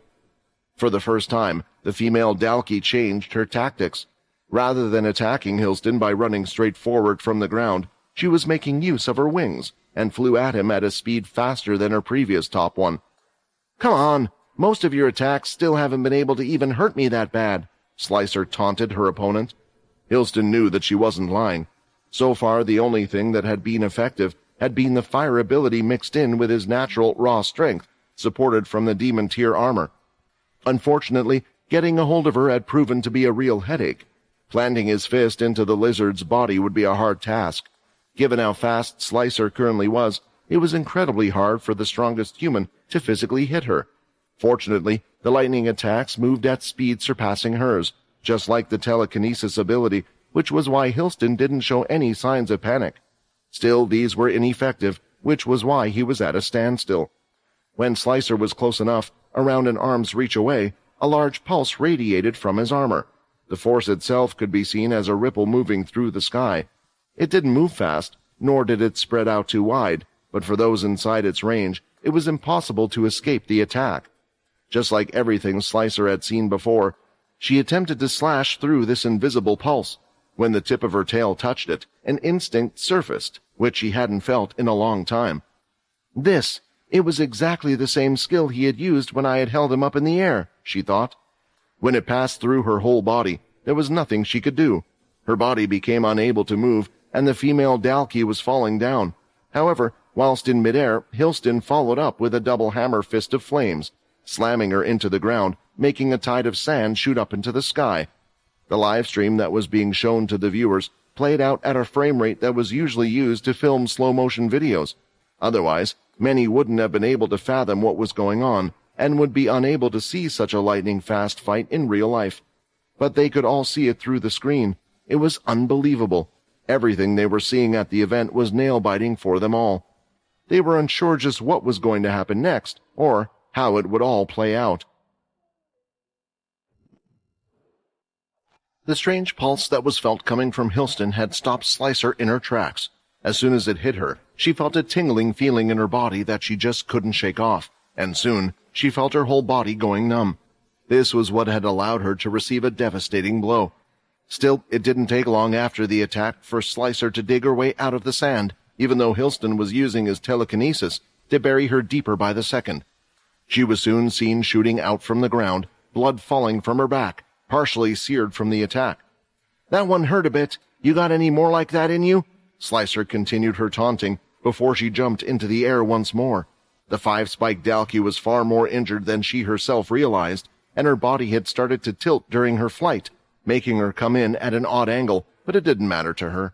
For the first time, the female Dalki changed her tactics. Rather than attacking Hilston by running straight forward from the ground, she was making use of her wings, and flew at him at a speed faster than her previous top one. Come on, most of your attacks still haven't been able to even hurt me that bad, Slicer taunted her opponent. Hilston knew that she wasn't lying. So far, the only thing that had been effective had been the fire ability mixed in with his natural raw strength, supported from the demon tier armor. Unfortunately, getting a hold of her had proven to be a real headache. Planting his fist into the lizard's body would be a hard task. Given how fast Slicer currently was, it was incredibly hard for the strongest human to physically hit her. Fortunately, the lightning attacks moved at speed surpassing hers, just like the telekinesis ability, which was why Hilston didn't show any signs of panic. Still, these were ineffective, which was why he was at a standstill. When Slicer was close enough, around an arm's reach away, a large pulse radiated from his armor. The force itself could be seen as a ripple moving through the sky. It didn't move fast, nor did it spread out too wide, but for those inside its range, it was impossible to escape the attack. Just like everything Slicer had seen before, she attempted to slash through this invisible pulse. When the tip of her tail touched it, an instinct surfaced, which she hadn't felt in a long time. It was exactly the same skill he had used when I had held him up in the air, she thought. When it passed through her whole body, there was nothing she could do. Her body became unable to move, and the female Dalki was falling down. However, whilst in midair, Hilston followed up with a double hammer fist of flames, slamming her into the ground, making a tide of sand shoot up into the sky. The live stream that was being shown to the viewers played out at a frame rate that was usually used to film slow-motion videos. Otherwise, many wouldn't have been able to fathom what was going on, and would be unable to see such a lightning-fast fight in real life. But they could all see it through the screen. It was unbelievable. Everything they were seeing at the event was nail-biting for them all. They were unsure just what was going to happen next, or how it would all play out. The strange pulse that was felt coming from Hilston had stopped Slicer in her tracks. As soon as it hit her, she felt a tingling feeling in her body that she just couldn't shake off, and soon she felt her whole body going numb. This was what had allowed her to receive a devastating blow. Still, it didn't take long after the attack for Slicer to dig her way out of the sand, even though Hilston was using his telekinesis to bury her deeper by the second. She was soon seen shooting out from the ground, blood falling from her back, partially seared from the attack. "That one hurt a bit. You got any more like that in you?" Slicer continued her taunting before she jumped into the air once more. The five-spiked Dalki was far more injured than she herself realized, and her body had started to tilt during her flight, making her come in at an odd angle, but it didn't matter to her.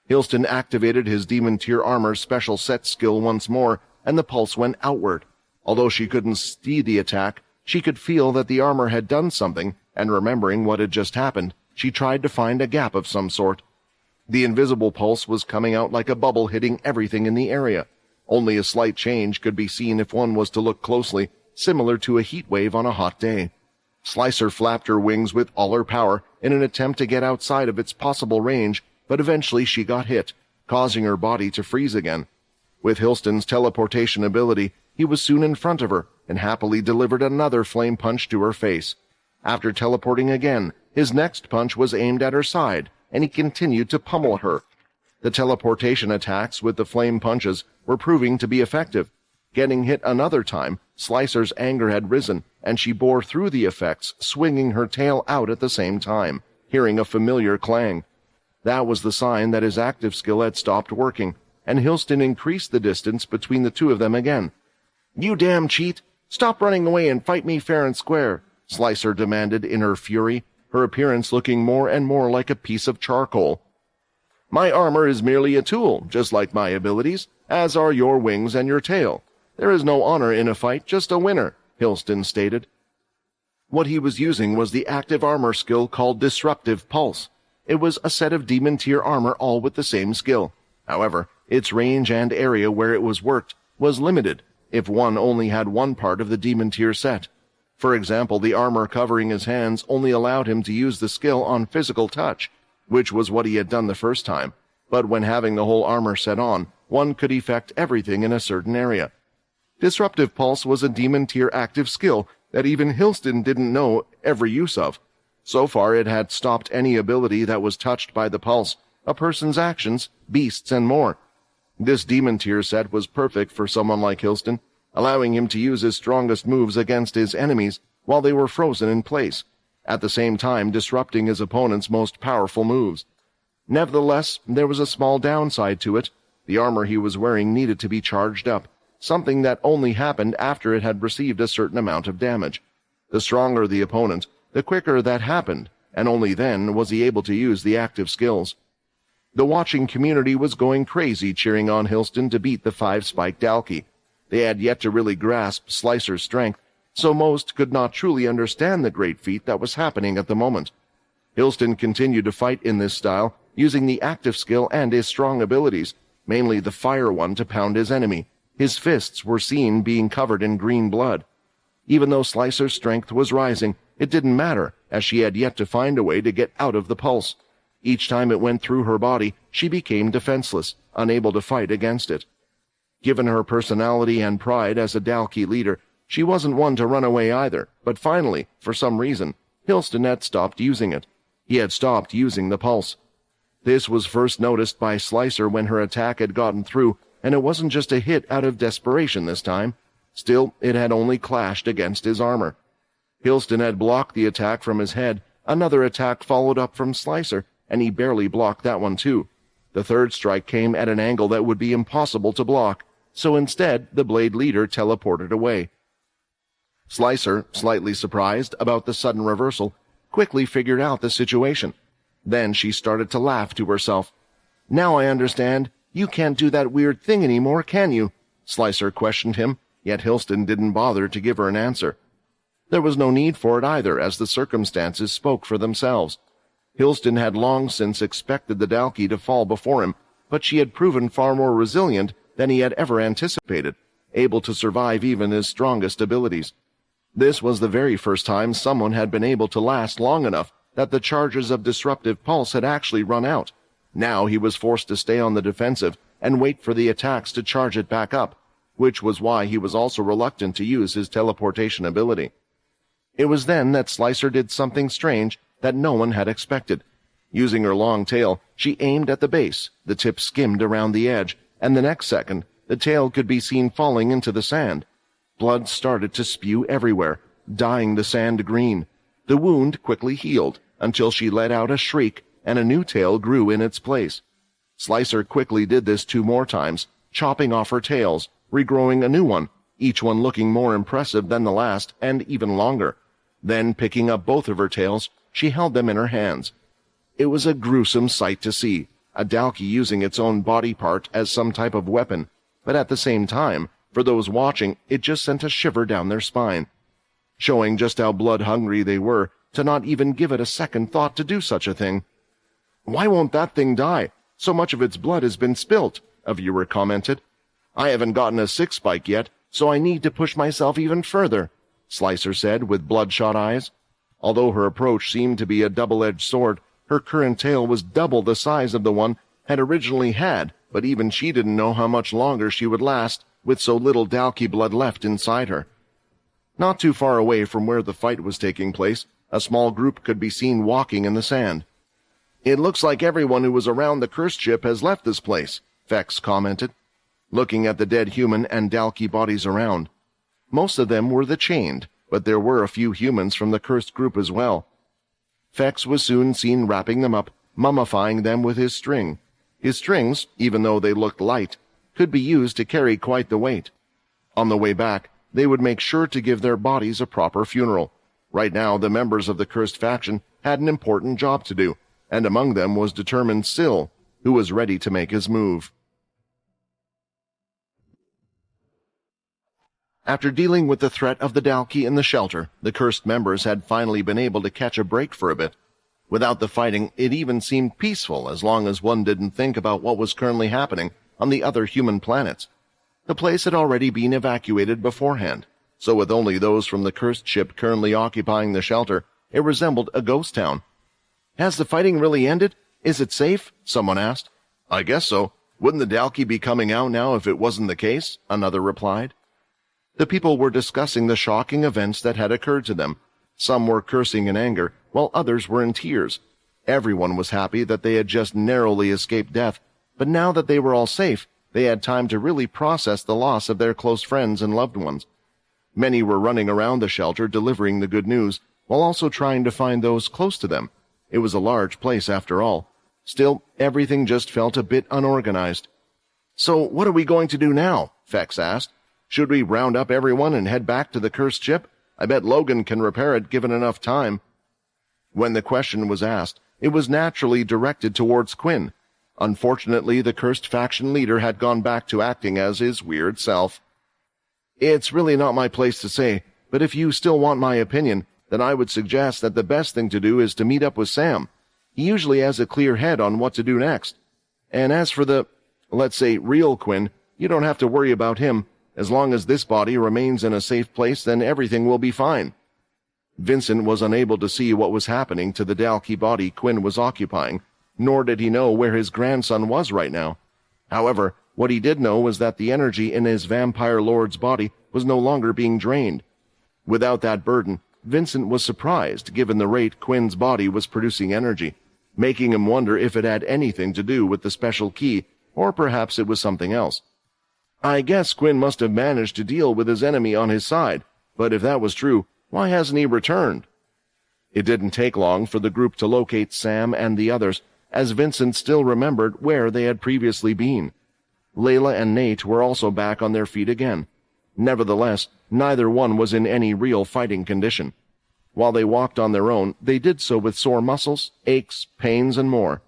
Hilston activated his Demon Tier Armor's special set skill once more, and the pulse went outward. Although she couldn't see the attack, she could feel that the armor had done something, and remembering what had just happened, she tried to find a gap of some sort. The invisible pulse was coming out like a bubble hitting everything in the area. Only a slight change could be seen if one was to look closely, similar to a heat wave on a hot day. Slicer flapped her wings with all her power in an attempt to get outside of its possible range, but eventually she got hit, causing her body to freeze again. With Hilston's teleportation ability, he was soon in front of her and happily delivered another flame punch to her face. After teleporting again, his next punch was aimed at her side, and he continued to pummel her. The teleportation attacks with the flame punches were proving to be effective. Getting hit another time, Slicer's anger had risen, and she bore through the effects, swinging her tail out at the same time, hearing a familiar clang. That was the sign that his active skill had stopped working, and Hilston increased the distance between the two of them again. "You damn cheat! Stop running away and fight me fair and square," Slicer demanded in her fury, her appearance looking more and more like a piece of charcoal. "My armor is merely a tool, just like my abilities, as are your wings and your tail. There is no honor in a fight, just a winner," Hilston stated. What he was using was the active armor skill called Disruptive Pulse. It was a set of Demon Tier armor all with the same skill. However, its range and area where it was worked was limited if one only had one part of the Demon Tier set. For example, the armor covering his hands only allowed him to use the skill on physical touch, which was what he had done the first time, but when having the whole armor set on, one could effect everything in a certain area. Disruptive Pulse was a Demon Tier active skill that even Hilston didn't know every use of. So far it had stopped any ability that was touched by the pulse, a person's actions, beasts, and more. This Demon Tier set was perfect for someone like Hilston, allowing him to use his strongest moves against his enemies while they were frozen in place, at the same time disrupting his opponent's most powerful moves. Nevertheless, there was a small downside to it. The armor he was wearing needed to be charged up, something that only happened after it had received a certain amount of damage. The stronger the opponent, the quicker that happened, and only then was he able to use the active skills. The watching community was going crazy cheering on Hilston to beat the five-spiked Dalki. They had yet to really grasp Slicer's strength, so most could not truly understand the great feat that was happening at the moment. Hilston continued to fight in this style, using the active skill and his strong abilities, mainly the fire one, to pound his enemy. His fists were seen being covered in green blood. Even though Slicer's strength was rising, it didn't matter, as she had yet to find a way to get out of the pulse. Each time it went through her body, she became defenseless, unable to fight against it. Given her personality and pride as a Dalki leader, she wasn't one to run away either, but finally, for some reason, Hilston had stopped using it. He had stopped using the pulse. This was first noticed by Slicer when her attack had gotten through, and it wasn't just a hit out of desperation this time. Still, it had only clashed against his armor. Hilston had blocked the attack from his head. Another attack followed up from Slicer, and he barely blocked that one too. The third strike came at an angle that would be impossible to block, so instead the blade leader teleported away. Slicer, slightly surprised about the sudden reversal, quickly figured out the situation. Then she started to laugh to herself. "Now I understand. You can't do that weird thing anymore, can you?" Slicer questioned him, yet Hilston didn't bother to give her an answer. There was no need for it either, as the circumstances spoke for themselves. Hilston had long since expected the Dalki to fall before him, but she had proven far more resilient than he had ever anticipated, able to survive even his strongest abilities. This was the very first time someone had been able to last long enough that the charges of disruptive pulse had actually run out. Now he was forced to stay on the defensive and wait for the attacks to charge it back up, which was why he was also reluctant to use his teleportation ability. It was then that Slicer did something strange that no one had expected. Using her long tail, she aimed at the base. The tip skimmed around the edge, and the next second, the tail could be seen falling into the sand. Blood started to spew everywhere, dyeing the sand green. The wound quickly healed until she let out a shriek and a new tail grew in its place. Slicer quickly did this 2 more times, chopping off her tails, regrowing a new one, each one looking more impressive than the last and even longer. Then, picking up both of her tails, she held them in her hands. It was a gruesome sight to see, a Dalki using its own body part as some type of weapon, but at the same time, for those watching, it just sent a shiver down their spine, showing just how blood-hungry they were to not even give it a second thought to do such a thing. "Why won't that thing die? So much of its blood has been spilt," a viewer commented. "I haven't gotten a 6 spike yet, so I need to push myself even further," Slicer said with bloodshot eyes. Although her approach seemed to be a double-edged sword, her current tail was double the size of the one had originally had, but even she didn't know how much longer she would last with so little Dalki blood left inside her. Not too far away from where the fight was taking place, a small group could be seen walking in the sand. "It looks like everyone who was around the cursed ship has left this place," Vex commented, looking at the dead human and Dalki bodies around. Most of them were the chained, but there were a few humans from the cursed group as well. Vex was soon seen wrapping them up, mummifying them with his string. His strings, even though they looked light, could be used to carry quite the weight. On the way back, they would make sure to give their bodies a proper funeral. Right now, the members of the cursed faction had an important job to do, and among them was determined Syl, who was ready to make his move. After dealing with the threat of the Dalki in the shelter, the cursed members had finally been able to catch a break for a bit. Without the fighting, it even seemed peaceful as long as one didn't think about what was currently happening on the other human planets. The place had already been evacuated beforehand, so with only those from the cursed ship currently occupying the shelter, it resembled a ghost town. "Has the fighting really ended? Is it safe?" someone asked. "I guess so. Wouldn't the Dalki be coming out now if it wasn't the case?" another replied. The people were discussing the shocking events that had occurred to them. Some were cursing in anger, while others were in tears. Everyone was happy that they had just narrowly escaped death, but now that they were all safe, they had time to really process the loss of their close friends and loved ones. Many were running around the shelter delivering the good news, while also trying to find those close to them. It was a large place after all. Still, everything just felt a bit unorganized. "So what are we going to do now?" Vex asked. "Should we round up everyone and head back to the cursed ship? I bet Logan can repair it given enough time." When the question was asked, it was naturally directed towards Quinn. Unfortunately, the cursed faction leader had gone back to acting as his weird self. "It's really not my place to say, but if you still want my opinion, then I would suggest that the best thing to do is to meet up with Sam. He usually has a clear head on what to do next. And as for the, let's say, real Quinn, you don't have to worry about him. As long as this body remains in a safe place, then everything will be fine." Vincent was unable to see what was happening to the Dalki body Quinn was occupying, nor did he know where his grandson was right now. However, What he did know was that the energy in his vampire lord's body was no longer being drained. Without that burden, Vincent was surprised given the rate Quinn's body was producing energy, making him wonder if it had anything to do with the special key, or perhaps it was something else. I guess Quinn must have managed to deal with his enemy on his side, but if that was true, why hasn't he returned? It didn't take long for the group to locate Sam and the others, as Vincent still remembered where they had previously been. Layla and Nate were also back on their feet again. Nevertheless, neither one was in any real fighting condition. While they walked on their own, they did so with sore muscles, aches, pains, and more.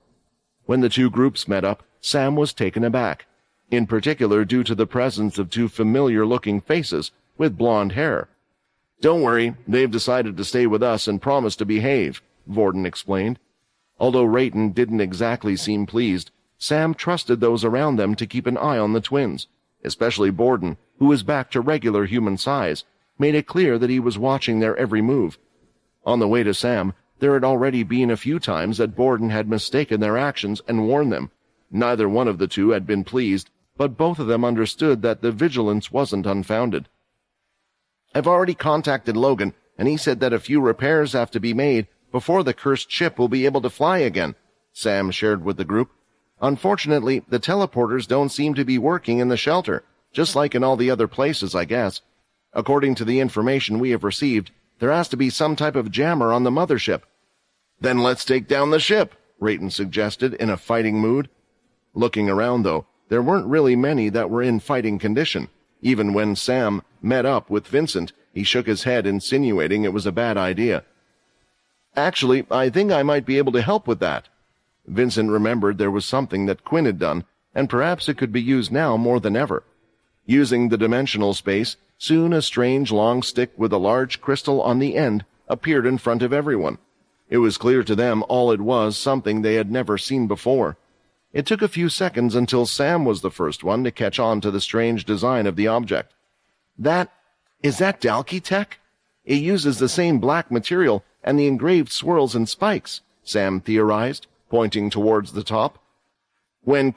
When the two groups met up, Sam was taken aback, in particular due to the presence of two familiar-looking faces with blonde hair. "Don't worry, they've decided to stay with us and promise to behave," Vorden explained. Although Rayton didn't exactly seem pleased, Sam trusted those around them to keep an eye on the twins, especially Borden, who was back to regular human size, made it clear that he was watching their every move. On the way to Sam, there had already been a few times that Borden had mistaken their actions and warned them. Neither one of the two had been pleased, but both of them understood that the vigilance wasn't unfounded. "I've already contacted Logan, and he said that a few repairs have to be made before the cursed ship will be able to fly again," Sam shared with the group. "Unfortunately, the teleporters don't seem to be working in the shelter, just like in all the other places, I guess. According to the information we have received, there has to be some type of jammer on the mothership." "Then let's take down the ship," Rayton suggested in a fighting mood. Looking around, though, there weren't really many that were in fighting condition. Even when Sam met up with Vincent, he shook his head, insinuating it was a bad idea. "Actually, I think I might be able to help with that." Vincent remembered there was something that Quinn had done, and perhaps it could be used now more than ever. Using the dimensional space, soon a strange long stick with a large crystal on the end appeared in front of everyone. It was clear to them all it was something they had never seen before. It took a few seconds until Sam was the first one to catch on to the strange design of the object. Is that Dalkey tech? It uses the same black material and the engraved swirls and spikes," Sam theorized, pointing towards the top. When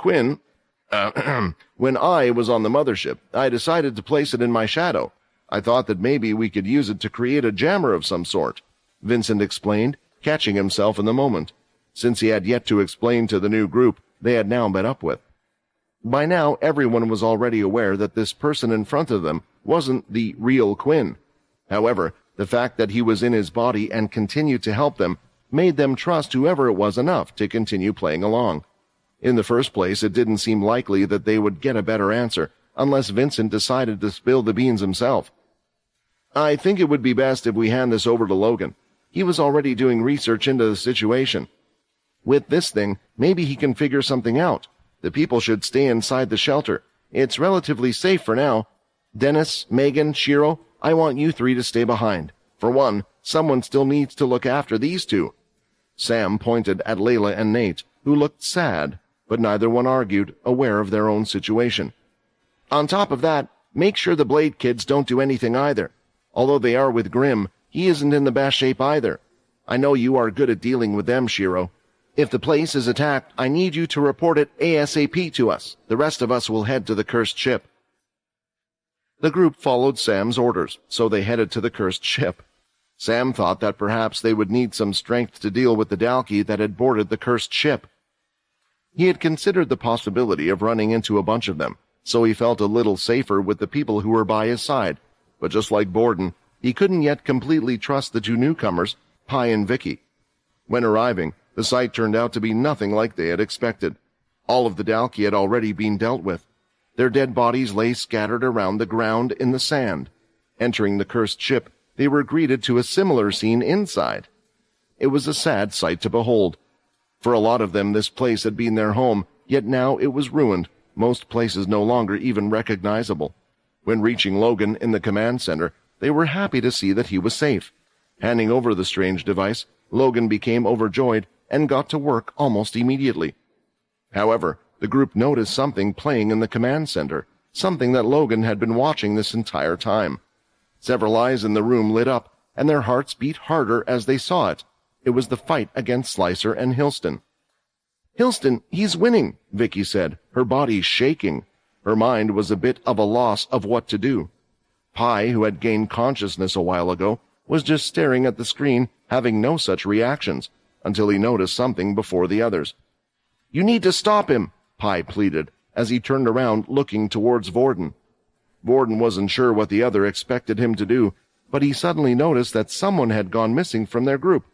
I was on the mothership, I decided to place it in my shadow. I thought that maybe we could use it to create a jammer of some sort," Vincent explained, catching himself in the moment, since he had yet to explain to the new group they had now met up with. By now, everyone was already aware that this person in front of them wasn't the real Quinn. However, the fact that he was in his body and continued to help them made them trust whoever it was enough to continue playing along. In the first place, it didn't seem likely that they would get a better answer unless Vincent decided to spill the beans himself. "I think it would be best if we hand this over to Logan. He was already doing research into the situation. With this thing, maybe he can figure something out. The people should stay inside the shelter. It's relatively safe for now. Dennis, Megan, Shiro, I want you three to stay behind. For one, someone still needs to look after these two." Sam pointed at Layla and Nate, who looked sad, but neither one argued, aware of their own situation. "On top of that, make sure the Blade kids don't do anything either. Although they are with Grimm, he isn't in the best shape either. I know you are good at dealing with them, Shiro. If the place is attacked, I need you to report it ASAP to us. The rest of us will head to the cursed ship." The group followed Sam's orders, so they headed to the cursed ship. Sam thought that perhaps they would need some strength to deal with the Dalkey that had boarded the cursed ship. He had considered the possibility of running into a bunch of them, so he felt a little safer with the people who were by his side, but just like Borden, he couldn't yet completely trust the two newcomers, Pi and Vicky. When arriving, the sight turned out to be nothing like they had expected. All of the Dalkey had already been dealt with. Their dead bodies lay scattered around the ground in the sand. Entering the cursed ship, they were greeted to a similar scene inside. It was a sad sight to behold. For a lot of them, this place had been their home, yet now it was ruined, most places no longer even recognizable. When reaching Logan in the command center, they were happy to see that he was safe. Handing over the strange device, Logan became overjoyed and got to work almost immediately. However, the group noticed something playing in the command center, something that Logan had been watching this entire time. Several eyes in the room lit up, and their hearts beat harder as they saw it. It was the fight against Slicer and Hilston. "Hilston, he's winning," Vicky said, her body shaking. Her mind was a bit of a loss of what to do. Pi, who had gained consciousness a while ago, was just staring at the screen, having no such reactions, until he noticed something before the others. "You need to stop him," Pi pleaded, as he turned around looking towards Vorden. Vorden wasn't sure what the other expected him to do, but he suddenly noticed that someone had gone missing from their group.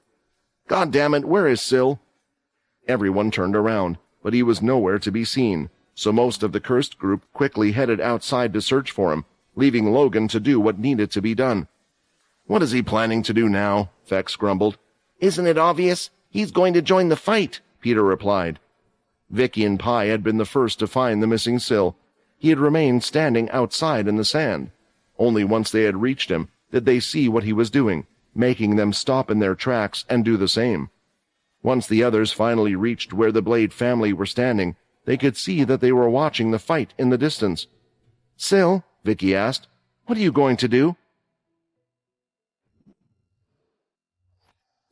"God damn it, where is Syl?" Everyone turned around, but he was nowhere to be seen, so most of the cursed group quickly headed outside to search for him, leaving Logan to do what needed to be done. "What is he planning to do now?" Vex grumbled. "Isn't it obvious? He's going to join the fight," Peter replied. Vicky and Pi had been the first to find the missing Syl. He had remained standing outside in the sand. Only once they had reached him did they see what he was doing, making them stop in their tracks and do the same. Once the others finally reached where the Blade family were standing, they could see that they were watching the fight in the distance. "Syl," Vicky asked, "what are you going to do?"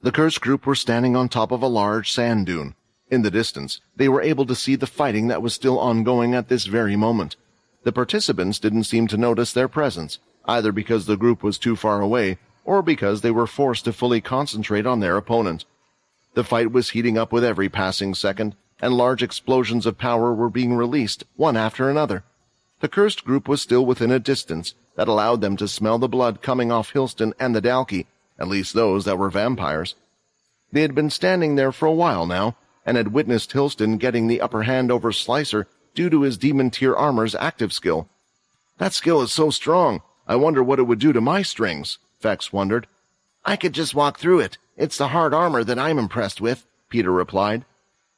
The cursed group were standing on top of a large sand dune. In the distance, they were able to see the fighting that was still ongoing at this very moment. The participants didn't seem to notice their presence, either because the group was too far away, or because they were forced to fully concentrate on their opponent. The fight was heating up with every passing second, and large explosions of power were being released, one after another. The cursed group was still within a distance that allowed them to smell the blood coming off Hilston and the Dalki, at least those that were vampires. They had been standing there for a while now, and had witnessed Hilston getting the upper hand over Slicer due to his Demon Tier armor's active skill. "That skill is so strong, I wonder what it would do to my strings," Vex wondered. "I could just walk through it. It's the hard armor that I'm impressed with," Peter replied.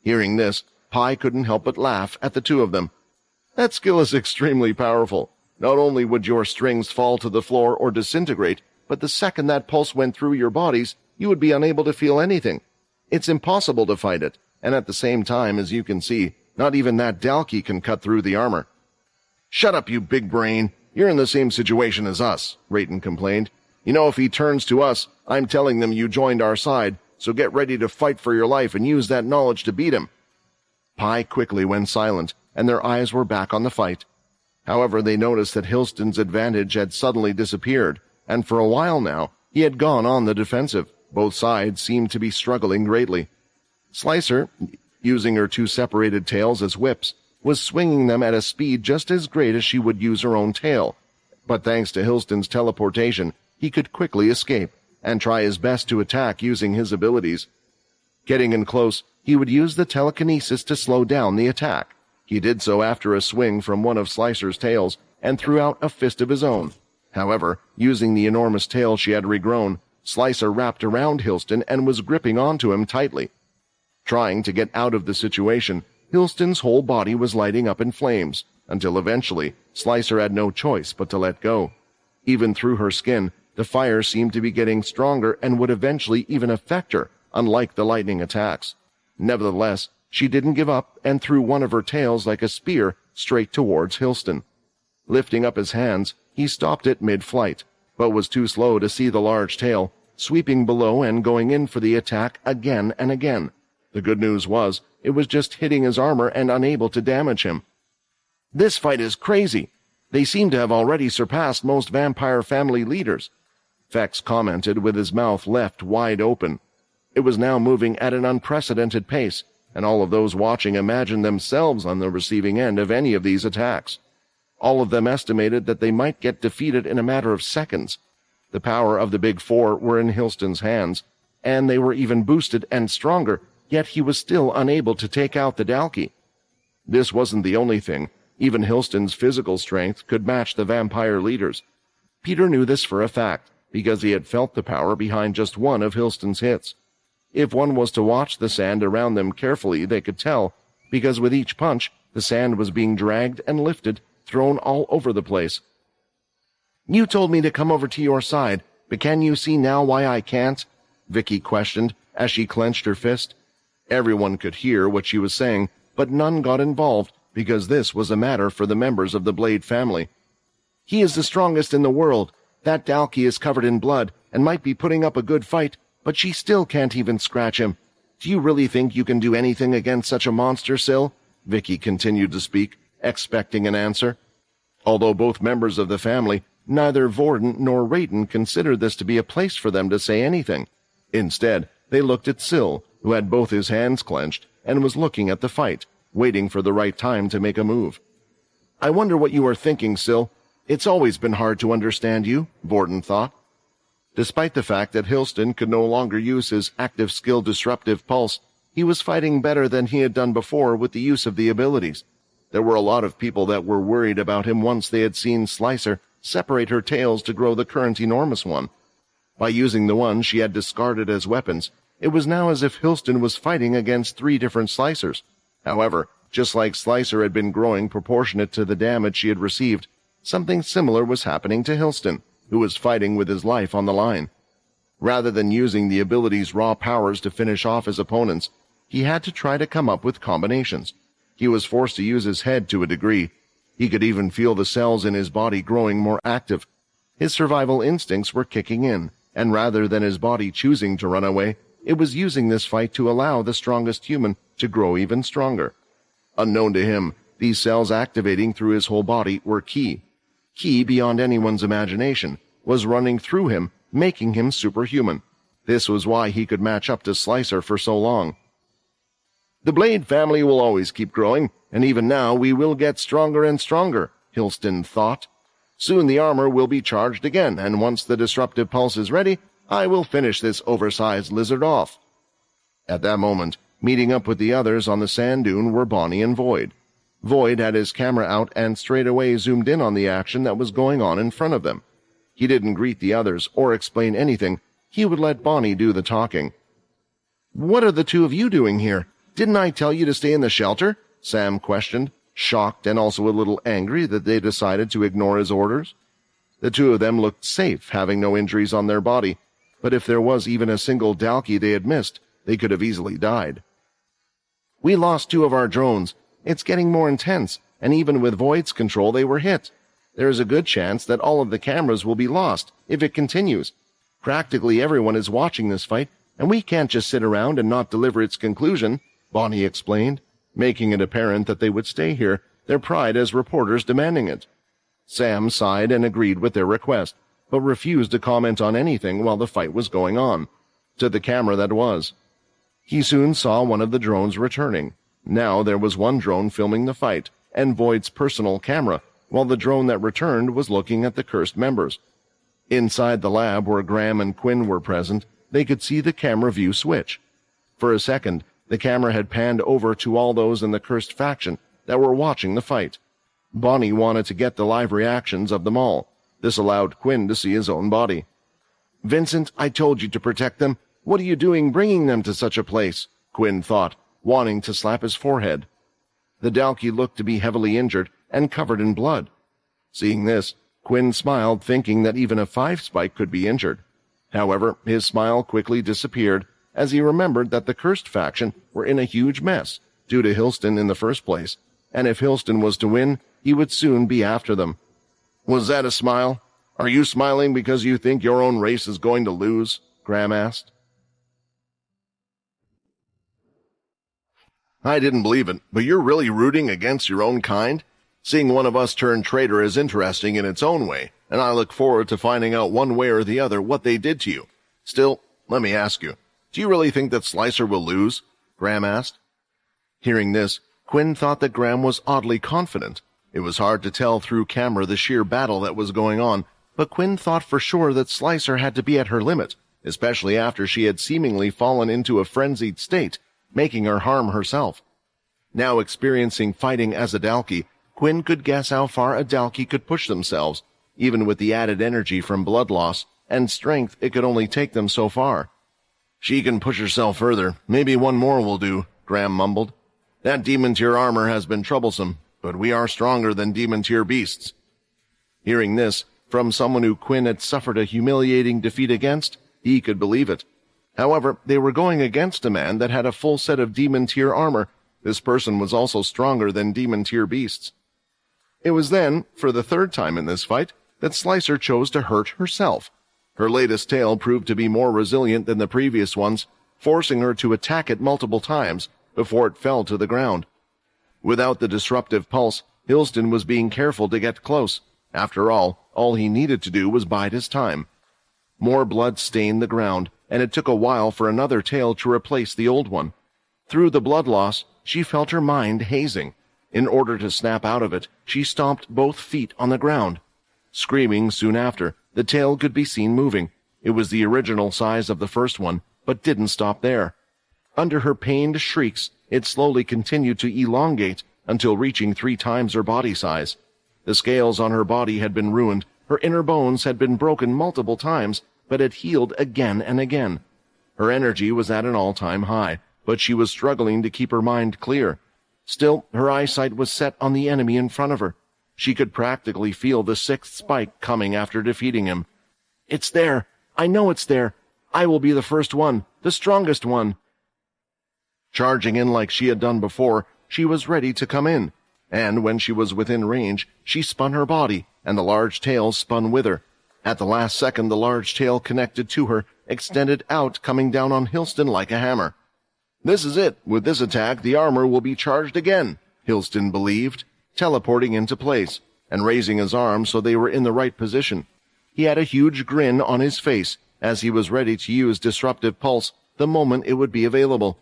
Hearing this, Pi couldn't help but laugh at the two of them. "That skill is extremely powerful. Not only would your strings fall to the floor or disintegrate, but the second that pulse went through your bodies, you would be unable to feel anything. It's impossible to fight it, and at the same time, as you can see, not even that Dalki can cut through the armor." "Shut up, you big brain. You're in the same situation as us," Rayton complained. "You know, if he turns to us, I'm telling them you joined our side, so get ready to fight for your life and use that knowledge to beat him." Pi quickly went silent, and their eyes were back on the fight. However, they noticed that Hilston's advantage had suddenly disappeared, and for a while now, he had gone on the defensive. Both sides seemed to be struggling greatly. Slicer, using her two separated tails as whips, was swinging them at a speed just as great as she would use her own tail. But thanks to Hilston's teleportation, he could quickly escape and try his best to attack using his abilities. Getting in close, he would use the telekinesis to slow down the attack. He did so after a swing from one of Slicer's tails and threw out a fist of his own. However, using the enormous tail she had regrown, Slicer wrapped around Hilston and was gripping onto him tightly. Trying to get out of the situation, Hilston's whole body was lighting up in flames, until eventually Slicer had no choice but to let go. Even through her skin, the fire seemed to be getting stronger and would eventually even affect her, unlike the lightning attacks. Nevertheless, she didn't give up and threw one of her tails like a spear straight towards Hilston. Lifting up his hands, he stopped it mid-flight, but was too slow to see the large tail, sweeping below and going in for the attack again and again. The good news was, it was just hitting his armor and unable to damage him. "This fight is crazy. They seem to have already surpassed most vampire family leaders," Vex commented with his mouth left wide open. It was now moving at an unprecedented pace, and all of those watching imagined themselves on the receiving end of any of these attacks. All of them estimated that they might get defeated in a matter of seconds. The power of the Big Four were in Hilston's hands, and they were even boosted and stronger, yet he was still unable to take out the Dalki. This wasn't the only thing. Even Hilston's physical strength could match the vampire leaders. Peter knew this for a fact, because he had felt the power behind just one of Hilston's hits. If one was to watch the sand around them carefully, they could tell, because with each punch, the sand was being dragged and lifted, thrown all over the place. "You told me to come over to your side, but can you see now why I can't?" Vicky questioned as she clenched her fist. Everyone could hear what she was saying, but none got involved, because this was a matter for the members of the Blade family. "He is the strongest in the world. That Dalki is covered in blood and might be putting up a good fight, but she still can't even scratch him. Do you really think you can do anything against such a monster, Syl?" Vicky continued to speak, expecting an answer. Although both members of the family, neither Vorden nor Rayton considered this to be a place for them to say anything. Instead, they looked at Syl, who had both his hands clenched and was looking at the fight, waiting for the right time to make a move. "I wonder what you are thinking, Syl. It's always been hard to understand you," Vorden thought. Despite the fact that Hilston could no longer use his active skill disruptive pulse, he was fighting better than he had done before with the use of the abilities. There were a lot of people that were worried about him once they had seen Slicer separate her tails to grow the current enormous one. By using the ones she had discarded as weapons, it was now as if Hilston was fighting against 3 different Slicers. However, just like Slicer had been growing proportionate to the damage she had received, something similar was happening to Hilston, who was fighting with his life on the line. Rather than using the ability's raw powers to finish off his opponents, he had to try to come up with combinations. He was forced to use his head to a degree. He could even feel the cells in his body growing more active. His survival instincts were kicking in, and rather than his body choosing to run away, it was using this fight to allow the strongest human to grow even stronger. Unknown to him, these cells activating through his whole body were key. Key beyond anyone's imagination, was running through him, making him superhuman. This was why he could match up to Slicer for so long. "The Blade family will always keep growing, and even now we will get stronger and stronger," Hilston thought. "Soon the armor will be charged again, and once the disruptive pulse is ready, I will finish this oversized lizard off." At that moment, meeting up with the others on the sand dune were Bonnie and Void. Void had his camera out and straight away zoomed in on the action that was going on in front of them. He didn't greet the others or explain anything. He would let Bonnie do the talking. "What are the 2 of you doing here? Didn't I tell you to stay in the shelter?" Sam questioned, shocked and also a little angry that they decided to ignore his orders. The 2 of them looked safe, having no injuries on their body, but if there was even a single Dalki they had missed, they could have easily died. "We lost 2 of our drones. It's getting more intense, and even with Void's control they were hit. There is a good chance that all of the cameras will be lost if it continues. Practically everyone is watching this fight, and we can't just sit around and not deliver its conclusion," Bonnie explained, making it apparent that they would stay here, their pride as reporters demanding it. Sam sighed and agreed with their request, but refused to comment on anything while the fight was going on. To the camera that was. He soon saw one of the drones returning. Now there was one drone filming the fight, and Void's personal camera, while the drone that returned was looking at the cursed members. Inside the lab where Graham and Quinn were present, they could see the camera view switch. For a second, the camera had panned over to all those in the cursed faction that were watching the fight. Bonnie wanted to get the live reactions of them all. This allowed Quinn to see his own body. "Vincent, I told you to protect them. What are you doing bringing them to such a place?" Quinn thought, wanting to slap his forehead. The Dalki looked to be heavily injured and covered in blood. Seeing this, Quinn smiled, thinking that even a 5-spike could be injured. However, his smile quickly disappeared as he remembered that the cursed faction were in a huge mess due to Hilston in the first place, and if Hilston was to win, he would soon be after them. "Was that a smile? Are you smiling because you think your own race is going to lose?" Graham asked. "I didn't believe it, but you're really rooting against your own kind? Seeing one of us turn traitor is interesting in its own way, and I look forward to finding out one way or the other what they did to you. Still, let me ask you, do you really think that Slicer will lose?" Graham asked. Hearing this, Quinn thought that Graham was oddly confident. It was hard to tell through camera the sheer battle that was going on, but Quinn thought for sure that Slicer had to be at her limit, especially after she had seemingly fallen into a frenzied state, making her harm herself. Now experiencing fighting as a Dalki, Quinn could guess how far a Dalki could push themselves. Even with the added energy from blood loss and strength, it could only take them so far. "She can push herself further. Maybe one more will do," Graham mumbled. "That demon-tier armor has been troublesome, but we are stronger than demon-tier beasts." Hearing this, from someone who Quinn had suffered a humiliating defeat against, he could believe it. However, they were going against a man that had a full set of demon-tier armor. This person was also stronger than demon-tier beasts. It was then, for the 3rd time in this fight, that Slicer chose to hurt herself. Her latest tail proved to be more resilient than the previous ones, forcing her to attack it multiple times before it fell to the ground. Without the disruptive pulse, Hilston was being careful to get close. After all he needed to do was bide his time. More blood stained the ground, and it took a while for another tail to replace the old one. Through the blood loss, she felt her mind hazing. In order to snap out of it, she stomped both feet on the ground. Screaming soon after, the tail could be seen moving. It was the original size of the first one, but didn't stop there. Under her pained shrieks, it slowly continued to elongate until reaching 3 times her body size. The scales on her body had been ruined, her inner bones had been broken multiple times, but had healed again and again. Her energy was at an all-time high, but she was struggling to keep her mind clear. Still, her eyesight was set on the enemy in front of her. She could practically feel the 6th spike coming after defeating him. "It's there! I know it's there! I will be the first one, the strongest one!" Charging in like she had done before, she was ready to come in, and when she was within range, she spun her body, and the large tail spun with her. At the last second, the large tail connected to her, extended out, coming down on Hilston like a hammer. This is it. With this attack, the armor will be charged again, Hilston believed, teleporting into place, and raising his arms so they were in the right position. He had a huge grin on his face, as he was ready to use Disruptive Pulse the moment it would be available.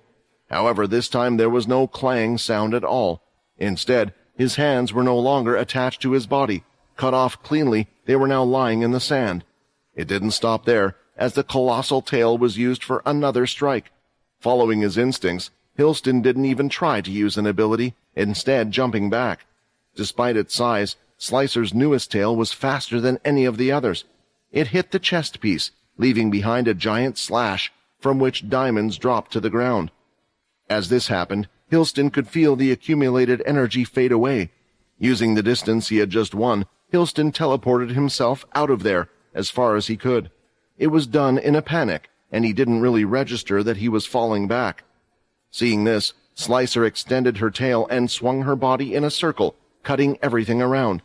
However, this time there was no clang sound at all. Instead, his hands were no longer attached to his body. Cut off cleanly, they were now lying in the sand. It didn't stop there, as the colossal tail was used for another strike. Following his instincts, Hilston didn't even try to use an ability, instead jumping back. Despite its size, Slicer's newest tail was faster than any of the others. It hit the chest piece, leaving behind a giant slash, from which diamonds dropped to the ground. As this happened, Hilston could feel the accumulated energy fade away. Using the distance he had just won, Hilston teleported himself out of there, as far as he could. It was done in a panic, and he didn't really register that he was falling back. Seeing this, Slicer extended her tail and swung her body in a circle, cutting everything around.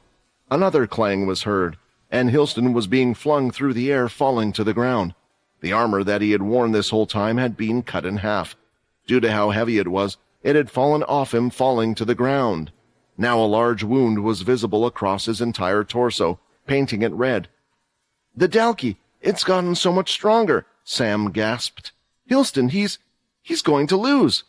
Another clang was heard, and Hilston was being flung through the air, falling to the ground. The armor that he had worn this whole time had been cut in half. Due to how heavy it was, it had fallen off him, falling to the ground. Now a large wound was visible across his entire torso, painting it red. "The Dalki! It's gotten so much stronger!" Sam gasped. "Hilston, he's going to lose!"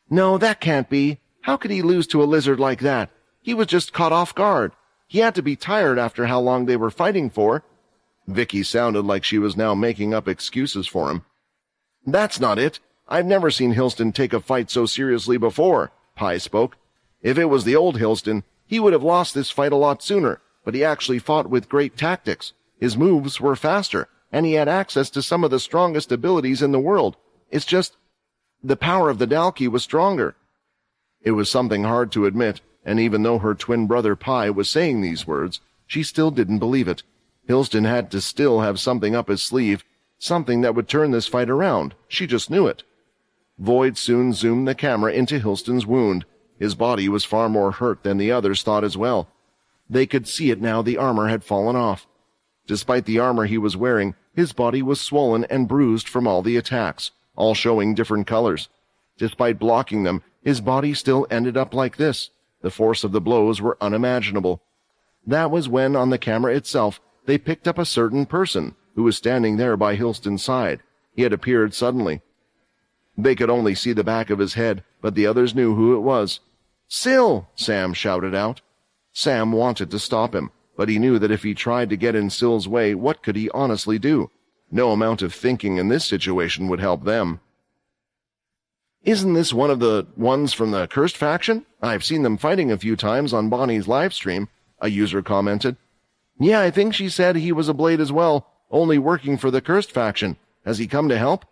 "No, that can't be. How could he lose to a lizard like that? He was just caught off guard. He had to be tired after how long they were fighting for." Vicky sounded like she was now making up excuses for him. "That's not it. I've never seen Hilston take a fight so seriously before," Pi spoke. "If it was the old Hilston, he would have lost this fight a lot sooner, but he actually fought with great tactics. His moves were faster, and he had access to some of the strongest abilities in the world. It's just, the power of the Dalki was stronger." It was something hard to admit, and even though her twin brother Pi was saying these words, she still didn't believe it. Hilston had to still have something up his sleeve, something that would turn this fight around. She just knew it. Void soon zoomed the camera into Hilston's wound. His body was far more hurt than the others thought as well. They could see it now. The armor had fallen off. Despite the armor he was wearing, his body was swollen and bruised from all the attacks, all showing different colors. Despite blocking them, his body still ended up like this. The force of the blows were unimaginable. That was when, on the camera itself, they picked up a certain person who was standing there by Hilston's side. He had appeared suddenly. They could only see the back of his head, but the others knew who it was. "Syl!" Sam shouted out. Sam wanted to stop him, but he knew that if he tried to get in Syl's way, what could he honestly do? No amount of thinking in this situation would help them. "Isn't this one of the ones from the Cursed faction? I've seen them fighting a few times on Bonnie's live stream," a user commented. "Yeah, I think she said he was a blade as well, only working for the Cursed faction. Has he come to help?"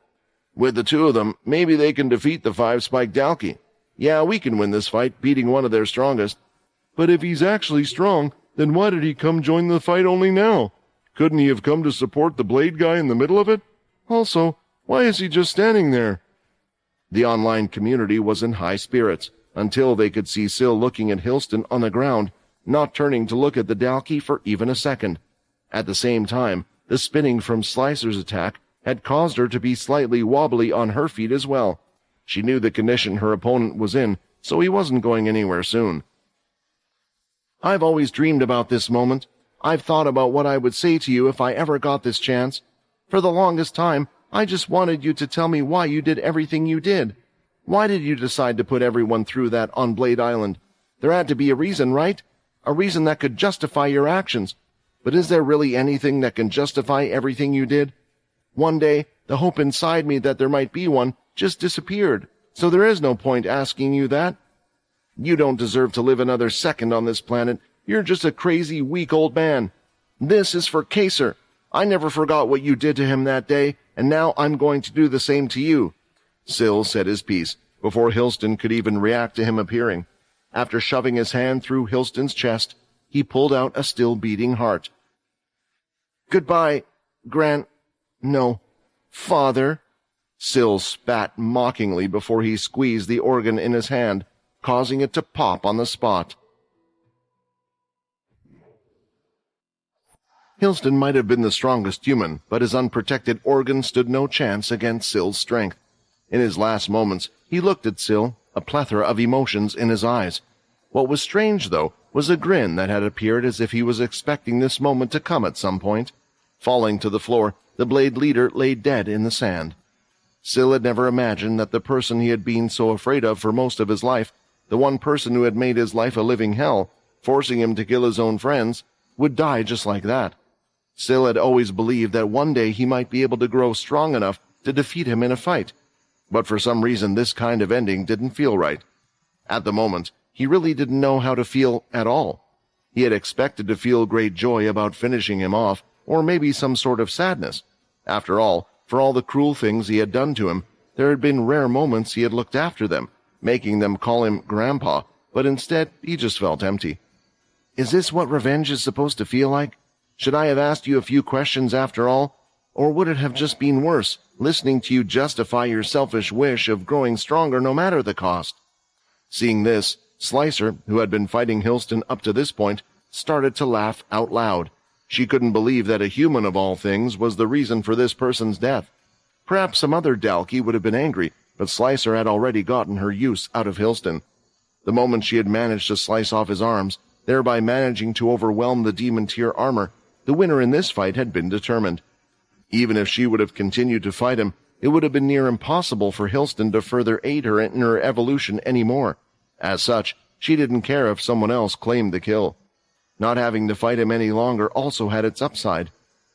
"With the two of them, maybe they can defeat the 5-spike Dalki. Yeah, we can win this fight, beating one of their strongest." "But if he's actually strong, then why did he come join the fight only now? Couldn't he have come to support the blade guy in the middle of it? Also, why is he just standing there?" The online community was in high spirits, until they could see Syl looking at Hilston on the ground, not turning to look at the Dalki for even a second. At the same time, the spinning from Slicer's attack had caused her to be slightly wobbly on her feet as well. She knew the condition her opponent was in, so he wasn't going anywhere soon. I've always dreamed about this moment. I've thought about what I would say to you if I ever got this chance. For the longest time, I just wanted you to tell me why you did everything you did. Why did you decide to put everyone through that on Blade Island? There had to be a reason, right? A reason that could justify your actions. But is there really anything that can justify everything you did? One day, the hope inside me that there might be one just disappeared, so there is no point asking you that. You don't deserve to live another second on this planet. You're just a crazy, weak old man. This is for Kaser. I never forgot what you did to him that day, and now I'm going to do the same to you. Syl said his piece, before Hilston could even react to him appearing. After shoving his hand through Hilston's chest, he pulled out a still-beating heart. Goodbye, No, Father. Syl spat mockingly before he squeezed the organ in his hand, causing it to pop on the spot. Hilston might have been the strongest human, but his unprotected organ stood no chance against Syl's strength. In his last moments, he looked at Syl, a plethora of emotions in his eyes. What was strange, though, was a grin that had appeared as if he was expecting this moment to come at some point. Falling to the floor, the Blade leader lay dead in the sand. Syl had never imagined that the person he had been so afraid of for most of his life, the one person who had made his life a living hell, forcing him to kill his own friends, would die just like that. Syl had always believed that one day he might be able to grow strong enough to defeat him in a fight, but for some reason this kind of ending didn't feel right. At the moment, he really didn't know how to feel at all. He had expected to feel great joy about finishing him off, or maybe some sort of sadness. After all, for all the cruel things he had done to him, there had been rare moments he had looked after them, making them call him Grandpa, but instead he just felt empty. Is this what revenge is supposed to feel like? Should I have asked you a few questions after all? Or would it have just been worse, listening to you justify your selfish wish of growing stronger no matter the cost? Seeing this, Slicer, who had been fighting Hilston up to this point, started to laugh out loud. She couldn't believe that a human of all things was the reason for this person's death. Perhaps some other Dalki would have been angry, but Slicer had already gotten her use out of Hilston. The moment she had managed to slice off his arms, thereby managing to overwhelm the demon tier armor, the winner in this fight had been determined. Even if she would have continued to fight him, it would have been near impossible for Hilston to further aid her in her evolution anymore. As such, she didn't care if someone else claimed the kill. Not having to fight him any longer also had its upside.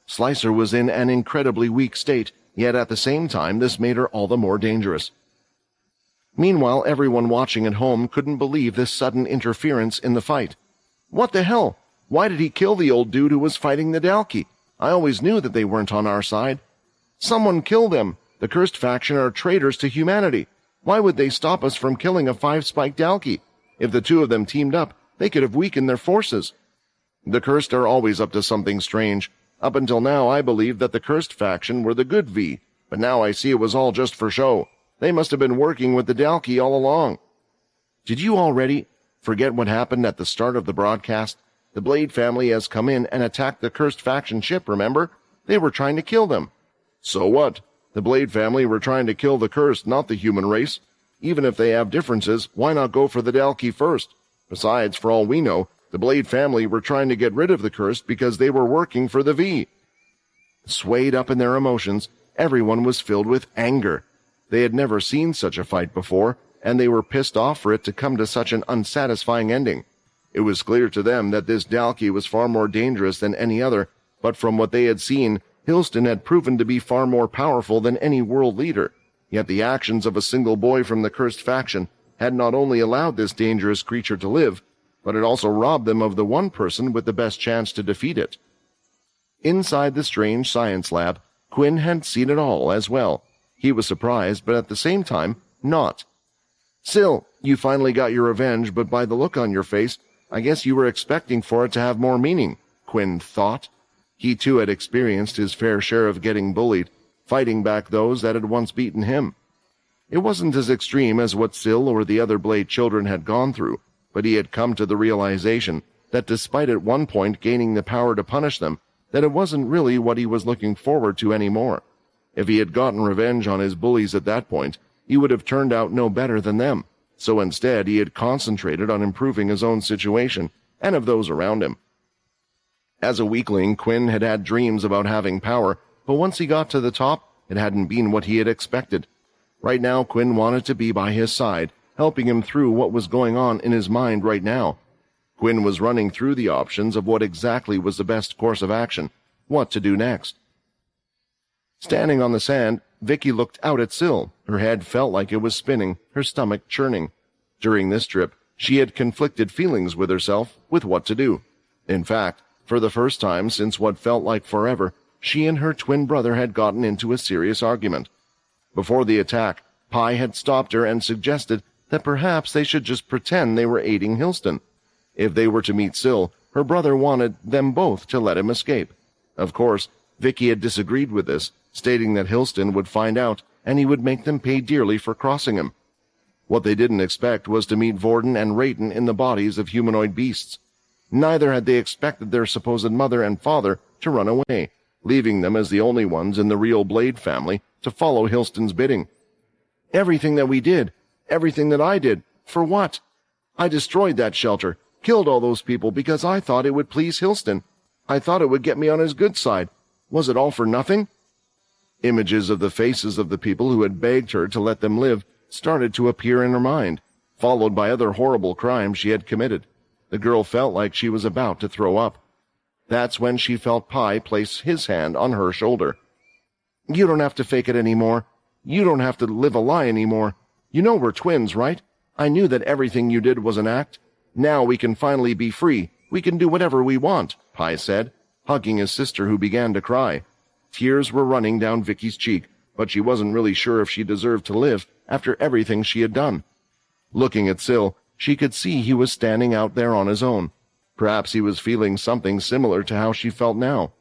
Slicer was in an incredibly weak state, yet at the same time this made her all the more dangerous. Meanwhile, everyone watching at home couldn't believe this sudden interference in the fight. What the hell? Why did he kill the old dude who was fighting the Dalki? I always knew that they weren't on our side. Someone kill them. The cursed faction are traitors to humanity. Why would they stop us from killing a 5-spike Dalki? If the two of them teamed up, they could have weakened their forces. The cursed are always up to something strange. Up until now, I believed that the cursed faction were the good V, but now I see it was all just for show. They must have been working with the Dalki all along. Did you already forget what happened at the start of the broadcast? The Blade family has come in and attacked the cursed faction ship, remember? They were trying to kill them. So what? The Blade family were trying to kill the cursed, not the human race. Even if they have differences, why not go for the Dalki first? Besides, for all we know, the Blade family were trying to get rid of the cursed because they were working for the V. Swayed up in their emotions, everyone was filled with anger. They had never seen such a fight before, and they were pissed off for it to come to such an unsatisfying ending. It was clear to them that this Dalki was far more dangerous than any other, but from what they had seen, Hilston had proven to be far more powerful than any world leader. Yet the actions of a single boy from the cursed faction had not only allowed this dangerous creature to live, but it also robbed them of the one person with the best chance to defeat it. Inside the strange science lab, Quinn had seen it all as well. He was surprised, but at the same time, not. Syl, you finally got your revenge, but by the look on your face, I guess you were expecting for it to have more meaning, Quinn thought. He too had experienced his fair share of getting bullied, fighting back those that had once beaten him. It wasn't as extreme as what Syl or the other Blade children had gone through, but he had come to the realization that despite at one point gaining the power to punish them, that it wasn't really what he was looking forward to anymore. If he had gotten revenge on his bullies at that point, he would have turned out no better than them. So instead he had concentrated on improving his own situation, and of those around him. As a weakling, Quinn had had dreams about having power, but once he got to the top, it hadn't been what he had expected. Right now, Quinn wanted to be by his side, helping him through what was going on in his mind right now. Quinn was running through the options of what exactly was the best course of action, what to do next. Standing on the sand, Vicky looked out at Syl. Her head felt like it was spinning, her stomach churning. During this trip, she had conflicted feelings with herself with what to do. In fact, for the first time since what felt like forever, she and her twin brother had gotten into a serious argument. Before the attack, Pi had stopped her and suggested that perhaps they should just pretend they were aiding Hilston. If they were to meet Syl, her brother wanted them both to let him escape. Of course, Vicky had disagreed with this, stating that Hilston would find out and he would make them pay dearly for crossing him. What they didn't expect was to meet Vorden and Rayton in the bodies of humanoid beasts. Neither had they expected their supposed mother and father to run away, leaving them as the only ones in the real Blade family to follow Hilston's bidding. Everything that we did, everything that I did, for what? I destroyed that shelter, killed all those people because I thought it would please Hilston. I thought it would get me on his good side. Was it all for nothing? Images of the faces of the people who had begged her to let them live started to appear in her mind, followed by other horrible crimes she had committed. The girl felt like she was about to throw up. That's when she felt Pi place his hand on her shoulder. You don't have to fake it anymore. You don't have to live a lie anymore. You know we're twins, right? I knew that everything you did was an act. Now we can finally be free. We can do whatever we want, Pi said, hugging his sister who began to cry. Tears were running down Vicky's cheek, but she wasn't really sure if she deserved to live after everything she had done. Looking at Syl, she could see he was standing out there on his own. Perhaps he was feeling something similar to how she felt now.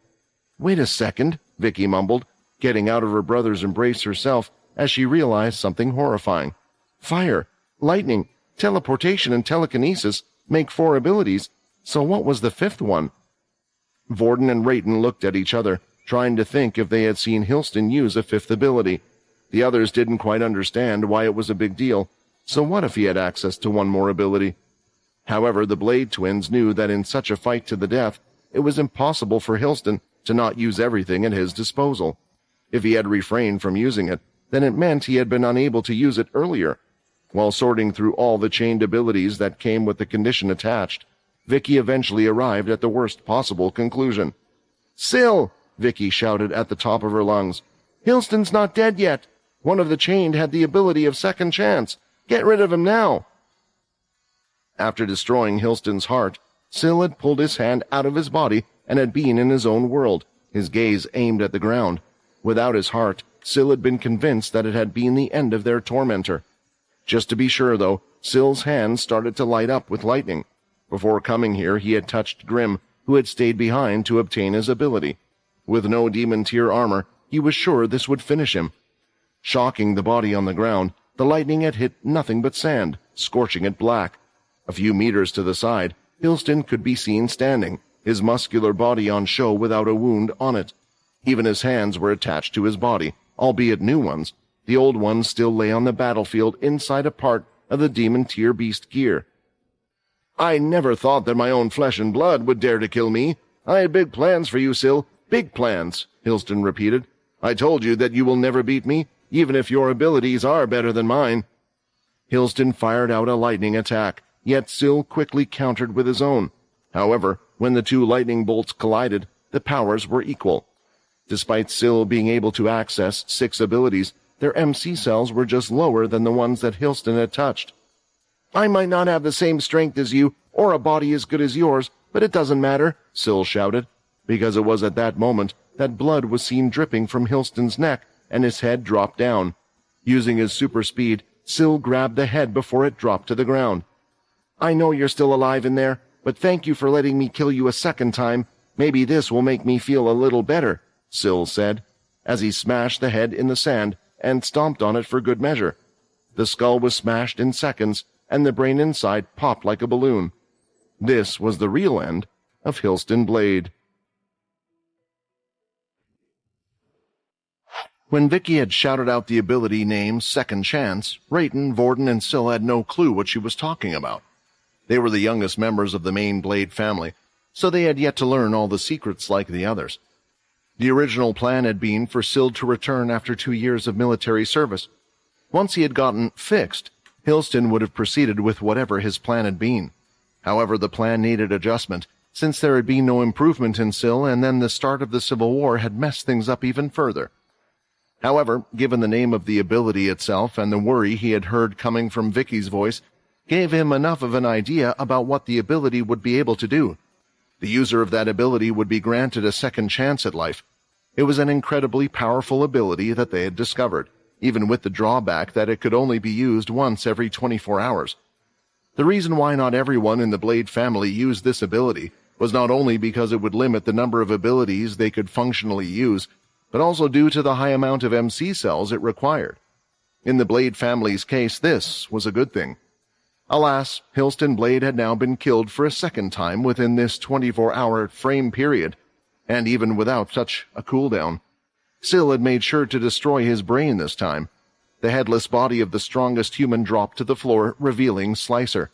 Wait a second, Vicky mumbled, getting out of her brother's embrace herself as she realized something horrifying. Fire, lightning, teleportation, and telekinesis make 4 abilities, so what was the 5th one? Vorden and Rayton looked at each other, trying to think if they had seen Hilston use a 5th ability. The others didn't quite understand why it was a big deal, so what if he had access to 1 more ability? However, the Blade twins knew that in such a fight to the death, it was impossible for Hilston to not use everything at his disposal. If he had refrained from using it, then it meant he had been unable to use it earlier. While sorting through all the chained abilities that came with the condition attached, Vicky eventually arrived at the worst possible conclusion. Syl! Vicky shouted at the top of her lungs. Hilston's not dead yet. One of the chained had the ability of second chance. Get rid of him now. After destroying Hilston's heart, Syl had pulled his hand out of his body and had been in his own world, his gaze aimed at the ground. Without his heart, Syl had been convinced that it had been the end of their tormentor. Just to be sure, though, Syl's hand started to light up with lightning. Before coming here, he had touched Grim, who had stayed behind to obtain his ability. With no demon-tier armor, he was sure this would finish him. Shocking the body on the ground, the lightning had hit nothing but sand, scorching it black. A few meters to the side, Hilston could be seen standing, his muscular body on show without a wound on it. Even his hands were attached to his body, albeit new ones. The old ones still lay on the battlefield inside a part of the demon-tier beast gear. I never thought that my own flesh and blood would dare to kill me. I had big plans for you, Syl. Big plans, Hilston repeated. I told you that you will never beat me, even if your abilities are better than mine. Hilston fired out a lightning attack, yet Syl quickly countered with his own. However, when the 2 lightning bolts collided, the powers were equal. Despite Syl being able to access 6 abilities, their MC cells were just lower than the ones that Hilston had touched. I might not have the same strength as you, or a body as good as yours, but it doesn't matter, Syl shouted, because it was at that moment that blood was seen dripping from Hilston's neck and his head dropped down. Using his super speed, Syl grabbed the head before it dropped to the ground. I know you're still alive in there, but thank you for letting me kill you a second time. Maybe this will make me feel a little better, Syl said, as he smashed the head in the sand and stomped on it for good measure. The skull was smashed in seconds, and the brain inside popped like a balloon. This was the real end of Hilston Blade. When Vicky had shouted out the ability named Second Chance, Rayton, Vorden, and Syl had no clue what she was talking about. They were the youngest members of the main Blade family, so they had yet to learn all the secrets like the others. The original plan had been for Syl to return after 2 years of military service. Once he had gotten fixed, Hilston would have proceeded with whatever his plan had been. However, the plan needed adjustment, since there had been no improvement in Syl, and then the start of the Civil War had messed things up even further. However, given the name of the ability itself and the worry he had heard coming from Vicky's voice, gave him enough of an idea about what the ability would be able to do. The user of that ability would be granted a second chance at life. It was an incredibly powerful ability that they had discovered, even with the drawback that it could only be used once every 24 hours. The reason why not everyone in the Blade family used this ability was not only because it would limit the number of abilities they could functionally use, but also due to the high amount of MC cells it required. In the Blade family's case, this was a good thing. Alas, Hilston Blade had now been killed for a second time within this 24-hour frame period, and even without such a cooldown. Syl had made sure to destroy his brain this time. The headless body of the strongest human dropped to the floor, revealing Slicer.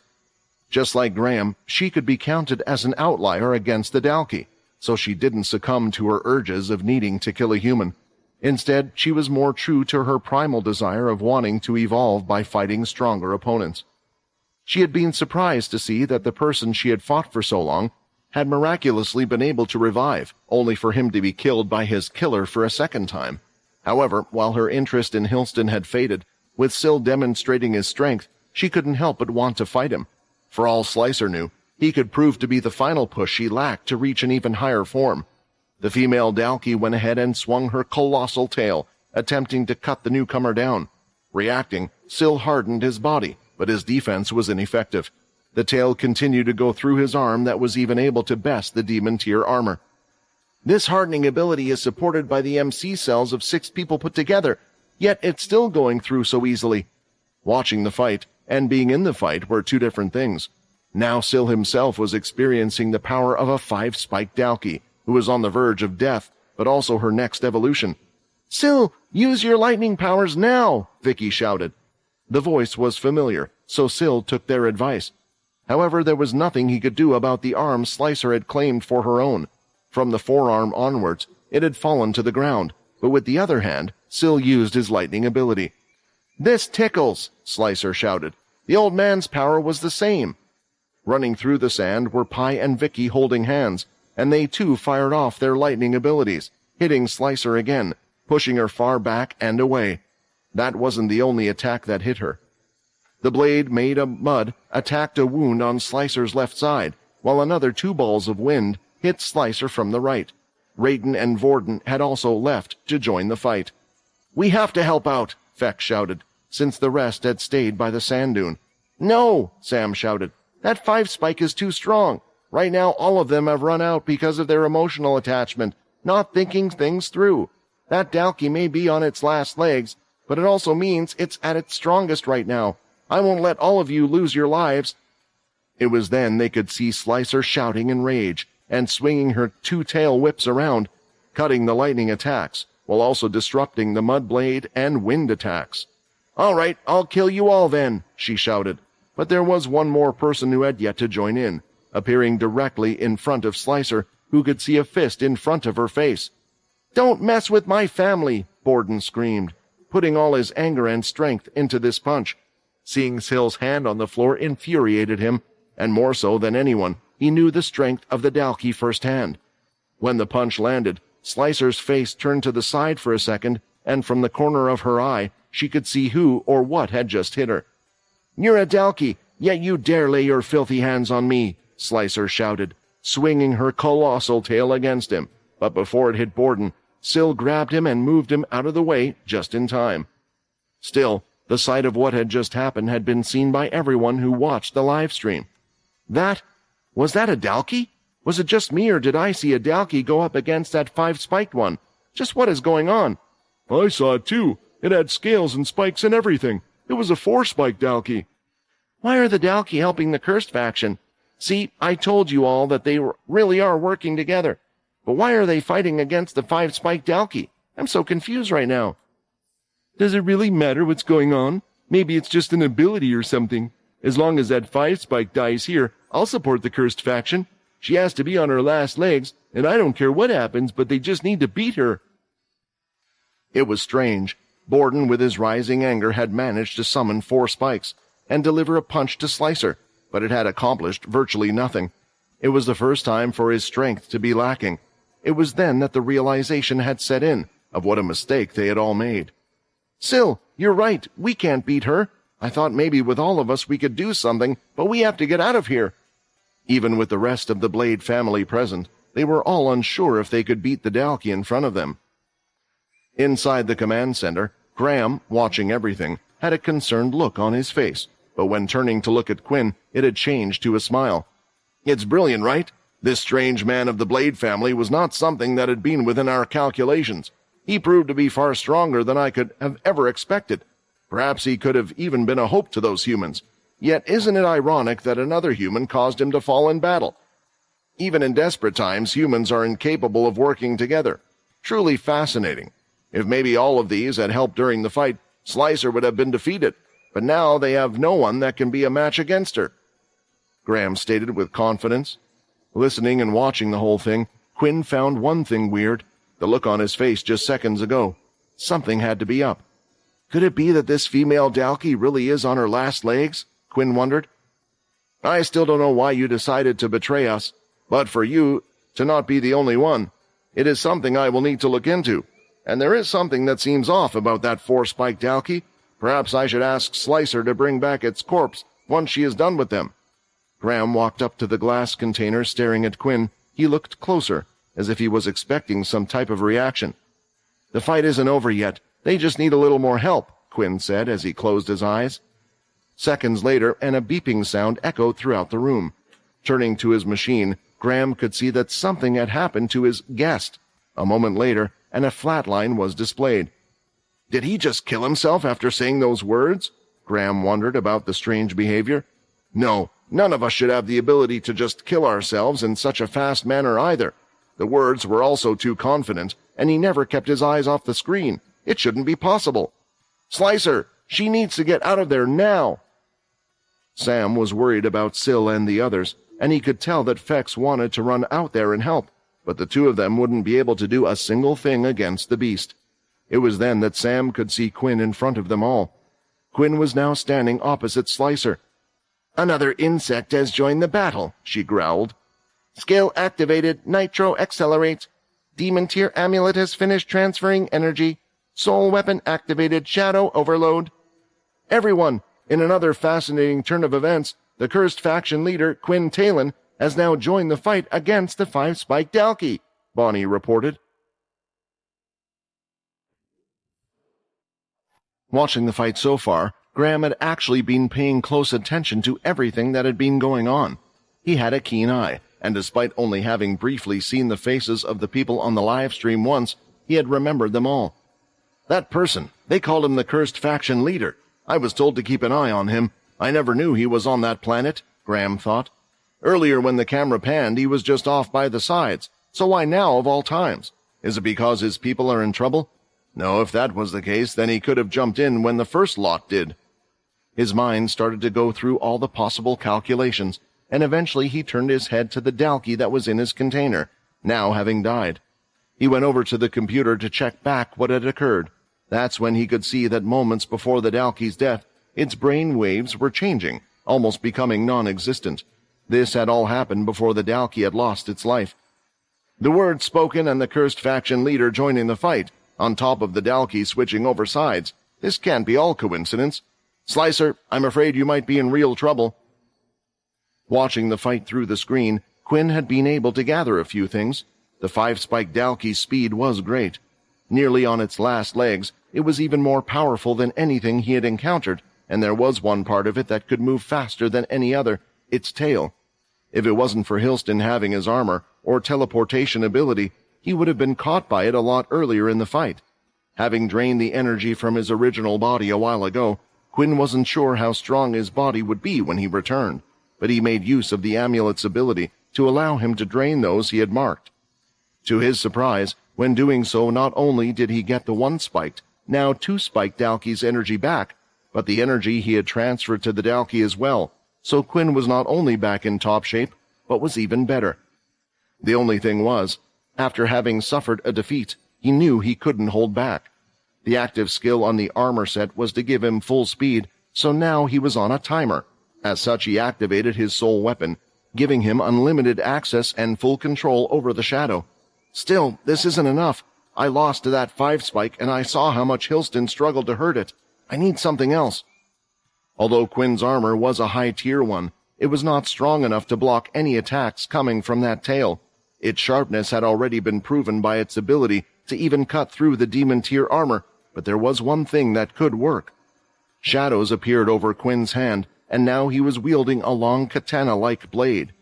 Just like Graham, she could be counted as an outlier against the Dalki, so she didn't succumb to her urges of needing to kill a human. Instead, she was more true to her primal desire of wanting to evolve by fighting stronger opponents. She had been surprised to see that the person she had fought for so long had miraculously been able to revive, only for him to be killed by his killer for a second time. However, while her interest in Hilston had faded, with Syl demonstrating his strength, she couldn't help but want to fight him. For all Slicer knew, he could prove to be the final push she lacked to reach an even higher form. The female Dalki went ahead and swung her colossal tail, attempting to cut the newcomer down. Reacting, Syl hardened his body, but his defense was ineffective. The tail continued to go through his arm that was even able to best the demon tier armor. This hardening ability is supported by the MC cells of 6 people put together, yet it's still going through so easily. Watching the fight and being in the fight were two different things. Now Syl himself was experiencing the power of a 5-spiked Dalki, who was on the verge of death, but also her next evolution. "Syl, use your lightning powers now!" Vicky shouted. The voice was familiar, so Syl took their advice. However, there was nothing he could do about the arm Slicer had claimed for her own. From the forearm onwards, it had fallen to the ground, but with the other hand, Syl used his lightning ability. "This tickles!" Slicer shouted. The old man's power was the same. Running through the sand were Pi and Vicky holding hands, and they too fired off their lightning abilities, hitting Slicer again, pushing her far back and away. That wasn't the only attack that hit her. The blade made of mud attacked a wound on Slicer's left side, while another 2 balls of wind hit Slicer from the right. Raiden and Vorden had also left to join the fight. "We have to help out," Feck shouted, since the rest had stayed by the sand dune. "No," Sam shouted. "That 5-spike is too strong. Right now all of them have run out because of their emotional attachment, not thinking things through. That Dalki may be on its last legs, but it also means it's at its strongest right now. I won't let all of you lose your lives." It was then they could see Slicer shouting in rage and swinging her 2 tail whips around, cutting the lightning attacks, while also disrupting the mud blade and wind attacks. "All right, I'll kill you all then," she shouted. But there was one more person who had yet to join in, appearing directly in front of Slicer, who could see a fist in front of her face. "Don't mess with my family," Borden screamed, putting all his anger and strength into this punch. Seeing Syl's hand on the floor infuriated him, and more so than anyone, he knew the strength of the Dalki firsthand. When the punch landed, Slicer's face turned to the side for a second, and from the corner of her eye, she could see who or what had just hit her. "You're a Dalki, yet you dare lay your filthy hands on me," Slicer shouted, swinging her colossal tail against him. But before it hit Borden, Syl grabbed him and moved him out of the way just in time. Still, the sight of what had just happened had been seen by everyone who watched the live stream. Was that a Dalki? Was it just me, or did I see a Dalki go up against that 5-spiked one? Just what is going on? "I saw it too. It had scales and spikes and everything. It was a 4-spiked Dalki." "Why are the Dalki helping the cursed faction? See, I told you all that they really are working together. But why are they fighting against the 5-spiked Dalki? I'm so confused right now." "Does it really matter what's going on? Maybe it's just an ability or something. As long as that five-spike dies here, I'll support the cursed faction. She has to be on her last legs, and I don't care what happens, but they just need to beat her." It was strange. Borden, with his rising anger, had managed to summon 4 spikes and deliver a punch to Slicer, but it had accomplished virtually nothing. It was the first time for his strength to be lacking. It was then that the realization had set in of what a mistake they had all made. "Syl, you're right. We can't beat her. I thought maybe with all of us we could do something, but we have to get out of here." Even with the rest of the Blade family present, they were all unsure if they could beat the Dalki in front of them. Inside the command center, Graham, watching everything, had a concerned look on his face, but when turning to look at Quinn, it had changed to a smile. "It's brilliant, right? This strange man of the Blade family was not something that had been within our calculations. He proved to be far stronger than I could have ever expected. Perhaps he could have even been a hope to those humans. Yet isn't it ironic that another human caused him to fall in battle? Even in desperate times, humans are incapable of working together. Truly fascinating. If maybe all of these had helped during the fight, Slicer would have been defeated, but now they have no one that can be a match against her," Graham stated with confidence. Listening and watching the whole thing, Quinn found one thing weird: the look on his face just seconds ago. Something had to be up. Could it be that this female Dalki really is on her last legs? Quinn wondered. "I still don't know why you decided to betray us, but for you to not be the only one, it is something I will need to look into. And there is something that seems off about that 4-spike Dalki. Perhaps I should ask Slicer to bring back its corpse once she is done with them." Graham walked up to the glass container, staring at Quinn. He looked closer, as if he was expecting some type of reaction. "The fight isn't over yet. They just need a little more help," Quinn said as he closed his eyes. Seconds later, and a beeping sound echoed throughout the room. Turning to his machine, Graham could see that something had happened to his guest. A moment later, and a flatline was displayed. Did he just kill himself after saying those words? Graham wondered about the strange behavior. No, none of us should have the ability to just kill ourselves in such a fast manner either. The words were also too confident, and he never kept his eyes off the screen. It shouldn't be possible. "Slicer, she needs to get out of there now." Sam was worried about Syl and the others, and he could tell that Fex wanted to run out there and help, but the two of them wouldn't be able to do a single thing against the beast. It was then that Sam could see Quinn in front of them all. Quinn was now standing opposite Slicer. "Another insect has joined the battle," she growled. "Skill activated, Nitro accelerate. Demon tier amulet has finished transferring energy. Soul weapon activated, Shadow overload." "Everyone, in another fascinating turn of events, the cursed faction leader, Quinn Talon, has now joined the fight against the 5-spike Dalki," Bonnie reported. Watching the fight so far, Graham had actually been paying close attention to everything that had been going on. He had a keen eye, and despite only having briefly seen the faces of the people on the live stream once, he had remembered them all. "That person, they called him the cursed faction leader. I was told to keep an eye on him. I never knew he was on that planet," Graham thought. "Earlier when the camera panned, he was just off by the sides. So why now of all times? Is it because his people are in trouble? No, if that was the case, then he could have jumped in when the first lot did." His mind started to go through all the possible calculations, and eventually he turned his head to the Dalki that was in his container, now having died. He went over to the computer to check back what had occurred. That's when he could see that moments before the Dalki's death, its brain waves were changing, almost becoming non-existent. This had all happened before the Dalki had lost its life. The words spoken and the cursed faction leader joining the fight, on top of the Dalki switching over sides. This can't be all coincidence. "Slicer, I'm afraid you might be in real trouble." Watching the fight through the screen, Quinn had been able to gather a few things. The 5-spike Dalki's speed was great. Nearly on its last legs, it was even more powerful than anything he had encountered, and there was one part of it that could move faster than any other, its tail. If it wasn't for Hilston having his armor or teleportation ability, he would have been caught by it a lot earlier in the fight. Having drained the energy from his original body a while ago, Quinn wasn't sure how strong his body would be when he returned, but he made use of the amulet's ability to allow him to drain those he had marked. To his surprise, when doing so, not only did he get the 1-spiked, now 2-spiked Dalki's energy back, but the energy he had transferred to the Dalki as well, so Quinn was not only back in top shape, but was even better. The only thing was, after having suffered a defeat, he knew he couldn't hold back. The active skill on the armor set was to give him full speed, so now he was on a timer. As such, he activated his soul weapon, giving him unlimited access and full control over the shadow. Still, this isn't enough. I lost to that 5-spike, and I saw how much Hilston struggled to hurt it. I need something else. Although Quinn's armor was a high-tier one, it was not strong enough to block any attacks coming from that tail. Its sharpness had already been proven by its ability to even cut through the demon-tier armor, but there was one thing that could work. Shadows appeared over Quinn's hand, and now he was wielding a long katana-like blade.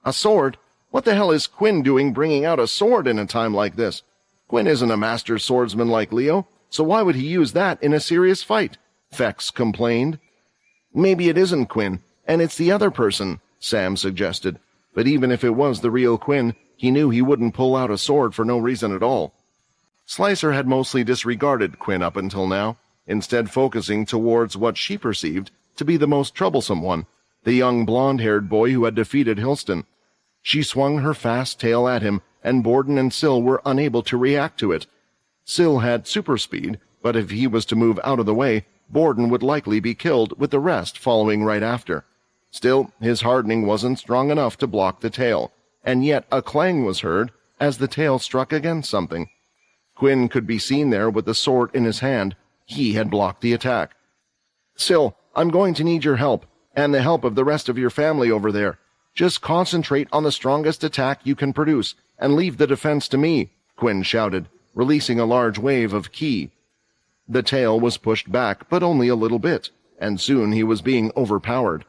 A sword? What the hell is Quinn doing bringing out a sword in a time like this? Quinn isn't a master swordsman like Leo, so why would he use that in a serious fight? Fex complained. Maybe it isn't Quinn, and it's the other person, Sam suggested. But even if it was the real Quinn, he knew he wouldn't pull out a sword for no reason at all. Slicer had mostly disregarded Quinn up until now, instead focusing towards what she perceived to be the most troublesome one, the young blonde-haired boy who had defeated Hilston. She swung her fast tail at him, and Borden and Syl were unable to react to it. Syl had super speed, but if he was to move out of the way, Borden would likely be killed, with the rest following right after. Still, his hardening wasn't strong enough to block the tail, and yet a clang was heard as the tail struck against something. Quinn could be seen there with the sword in his hand. He had blocked the attack. Syl, I'm going to need your help, and the help of the rest of your family over there. Just concentrate on the strongest attack you can produce, and leave the defense to me, Quinn shouted, releasing a large wave of ki. The tail was pushed back, but only a little bit, and soon he was being overpowered.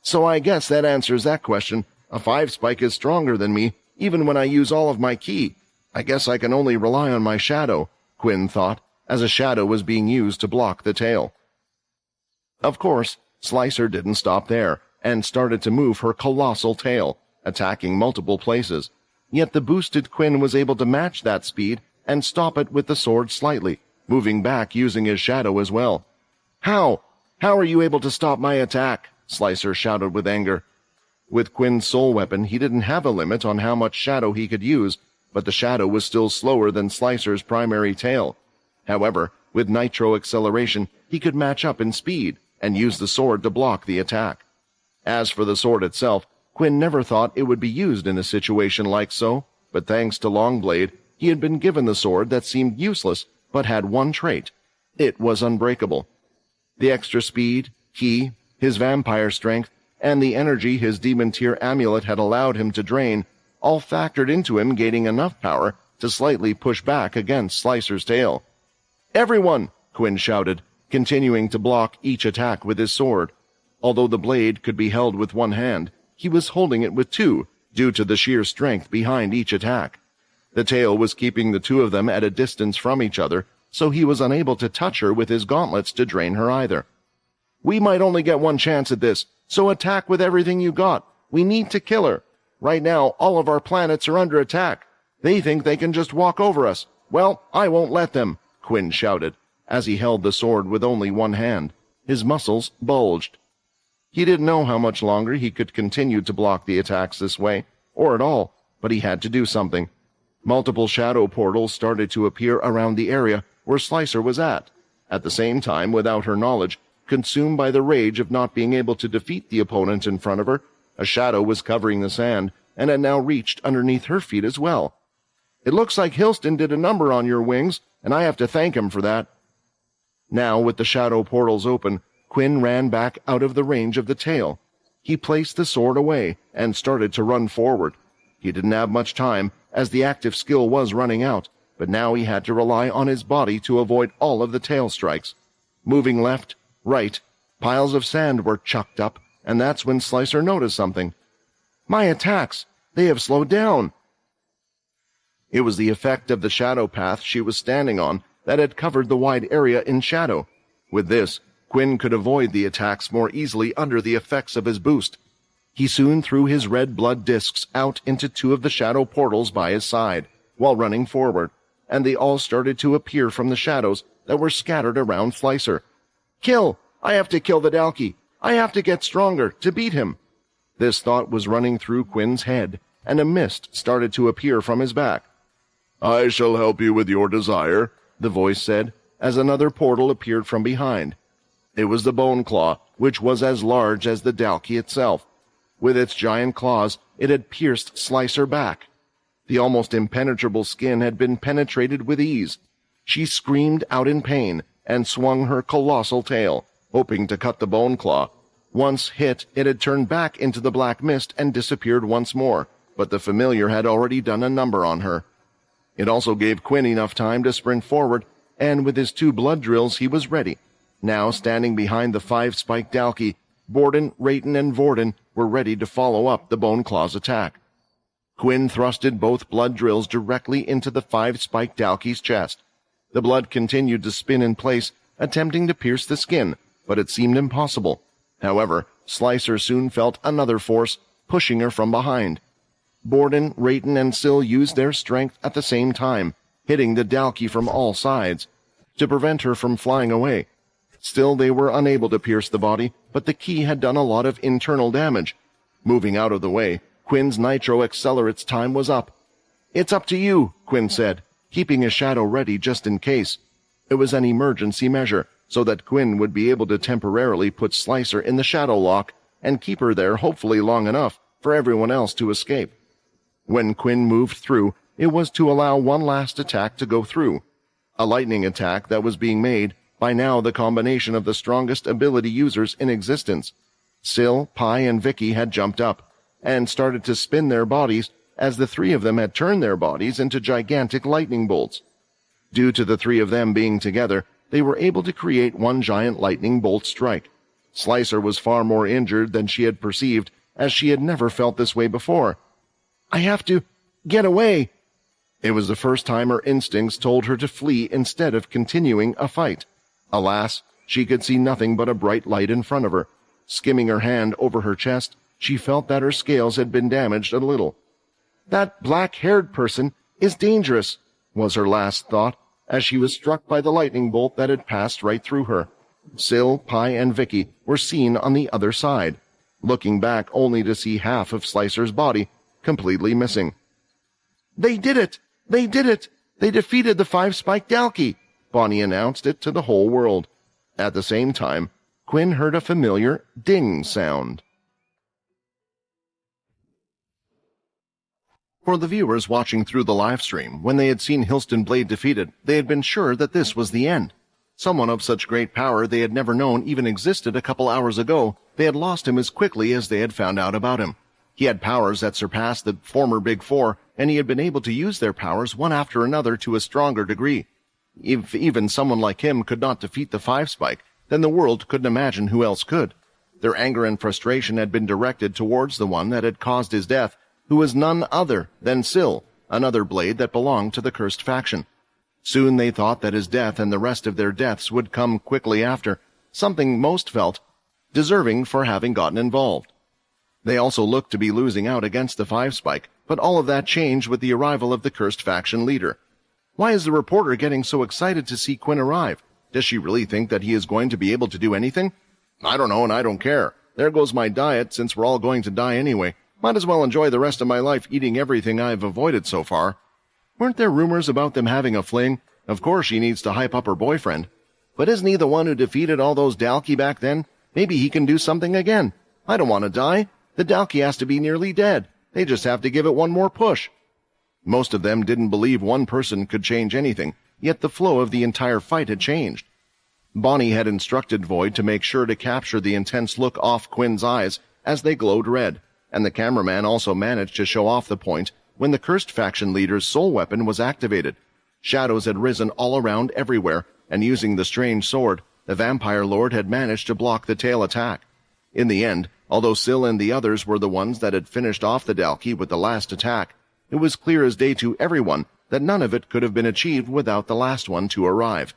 So I guess that answers that question. A 5-spike is stronger than me, even when I use all of my ki. I guess I can only rely on my shadow, Quinn thought, as a shadow was being used to block the tail. Of course, Slicer didn't stop there, and started to move her colossal tail, attacking multiple places. Yet the boosted Quinn was able to match that speed and stop it with the sword slightly, moving back using his shadow as well. How? How are you able to stop my attack? Slicer shouted with anger. With Quinn's soul weapon, he didn't have a limit on how much shadow he could use, but the shadow was still slower than Slicer's primary tail. However, with nitro acceleration, he could match up in speed and use the sword to block the attack. As for the sword itself, Quinn never thought it would be used in a situation like so, but thanks to Longblade, he had been given the sword that seemed useless but had one trait. It was unbreakable. The extra speed, ki, his vampire strength, and the energy his demon-tier amulet had allowed him to drain all factored into him gaining enough power to slightly push back against Slicer's tail. "Everyone!" Quinn shouted, continuing to block each attack with his sword. Although the blade could be held with one hand, he was holding it with two, due to the sheer strength behind each attack. The tail was keeping the two of them at a distance from each other, so he was unable to touch her with his gauntlets to drain her either. "We might only get one chance at this, so attack with everything you got. We need to kill her. Right now, all of our planets are under attack. They think they can just walk over us. Well, I won't let them," Quinn shouted, as he held the sword with only one hand. His muscles bulged. He didn't know how much longer he could continue to block the attacks this way, or at all, but he had to do something. Multiple shadow portals started to appear around the area where Slicer was at the same time, without her knowledge, consumed by the rage of not being able to defeat the opponent in front of her. A shadow was covering the sand, and had now reached underneath her feet as well. "It looks like Hilston did a number on your wings, and I have to thank him for that." Now, with the shadow portals open, Quinn ran back out of the range of the tail. He placed the sword away and started to run forward. He didn't have much time, as the active skill was running out, but now he had to rely on his body to avoid all of the tail strikes. Moving left, right, piles of sand were chucked up, and that's when Slicer noticed something. "My attacks! They have slowed down!" It was the effect of the shadow path she was standing on that had covered the wide area in shadow. With this, Quinn could avoid the attacks more easily under the effects of his boost. He soon threw his red blood discs out into two of the shadow portals by his side, while running forward, and they all started to appear from the shadows that were scattered around Slicer. "Kill! I have to kill the Dalki. I have to get stronger to beat him. This thought was running through Quinn's head, and a mist started to appear from his back. I shall help you with your desire, the voice said, as another portal appeared from behind. It was the Bone Claw, which was as large as the Dalki itself. With its giant claws, it had pierced Slicer back. The almost impenetrable skin had been penetrated with ease. She screamed out in pain and swung her colossal tail, hoping to cut the Bone Claw. Once hit, it had turned back into the black mist and disappeared once more, but the familiar had already done a number on her. It also gave Quinn enough time to sprint forward, and with his 2 blood drills he was ready. Now, standing behind the 5-spiked Dalki, Borden, Rayton, and Vorden were ready to follow up the Bone Claw's attack. Quinn thrusted both blood drills directly into the 5-spiked Dalki's chest. The blood continued to spin in place, attempting to pierce the skin, but it seemed impossible. However, Slicer soon felt another force, pushing her from behind. Borden, Rayton, and Syl used their strength at the same time, hitting the Dalki from all sides, to prevent her from flying away. Still, they were unable to pierce the body, but the key had done a lot of internal damage. Moving out of the way, Quinn's nitro accelerate's time was up. "It's up to you," Quinn said, keeping his shadow ready just in case. It was an emergency measure, so that Quinn would be able to temporarily put Slicer in the shadow lock and keep her there hopefully long enough for everyone else to escape. When Quinn moved through, it was to allow one last attack to go through. A lightning attack that was being made, by now the combination of the strongest ability users in existence. Syl, Pi, and Vicky had jumped up, and started to spin their bodies as the 3 of them had turned their bodies into gigantic lightning bolts. Due to the 3 of them being together, they were able to create one giant lightning bolt strike. Slicer was far more injured than she had perceived, as she had never felt this way before. "I have to get away." It was the first time her instincts told her to flee instead of continuing a fight. Alas, she could see nothing but a bright light in front of her. Skimming her hand over her chest, she felt that her scales had been damaged a little. "That black-haired person is dangerous," was her last thought, as she was struck by the lightning bolt that had passed right through her. Syl, Pi, and Vicky were seen on the other side, looking back only to see half of Slicer's body completely missing. "They did it! They did it! They defeated the 5-spiked Dalki!" Bonnie announced it to the whole world. At the same time, Quinn heard a familiar ding sound. For the viewers watching through the live stream, when they had seen Hilston Blade defeated, they had been sure that this was the end. Someone of such great power they had never known even existed a couple hours ago, they had lost him as quickly as they had found out about him. He had powers that surpassed the former Big Four, and he had been able to use their powers one after another to a stronger degree. If even someone like him could not defeat the 5-spike, then the world couldn't imagine who else could. Their anger and frustration had been directed towards the one that had caused his death, who was none other than Syl, another blade that belonged to the cursed faction. Soon they thought that his death and the rest of their deaths would come quickly after, something most felt deserving for having gotten involved. They also looked to be losing out against the 5-spike, but all of that changed with the arrival of the cursed faction leader. Why is the reporter getting so excited to see Quinn arrive? Does she really think that he is going to be able to do anything? I don't know, and I don't care. There goes my diet, since we're all going to die anyway. Might as well enjoy the rest of my life eating everything I've avoided so far. Weren't there rumors about them having a fling? Of course she needs to hype up her boyfriend. But isn't he the one who defeated all those Dalki back then? Maybe he can do something again. I don't want to die. The Dalki has to be nearly dead. They just have to give it one more push. Most of them didn't believe one person could change anything, yet the flow of the entire fight had changed. Bonnie had instructed Void to make sure to capture the intense look off Quinn's eyes as they glowed red, and the cameraman also managed to show off the point when the cursed faction leader's soul weapon was activated. Shadows had risen all around everywhere, and using the strange sword, the vampire lord had managed to block the tail attack. In the end, although Syl and the others were the ones that had finished off the Dalki with the last attack, it was clear as day to everyone that none of it could have been achieved without the last one to arrive.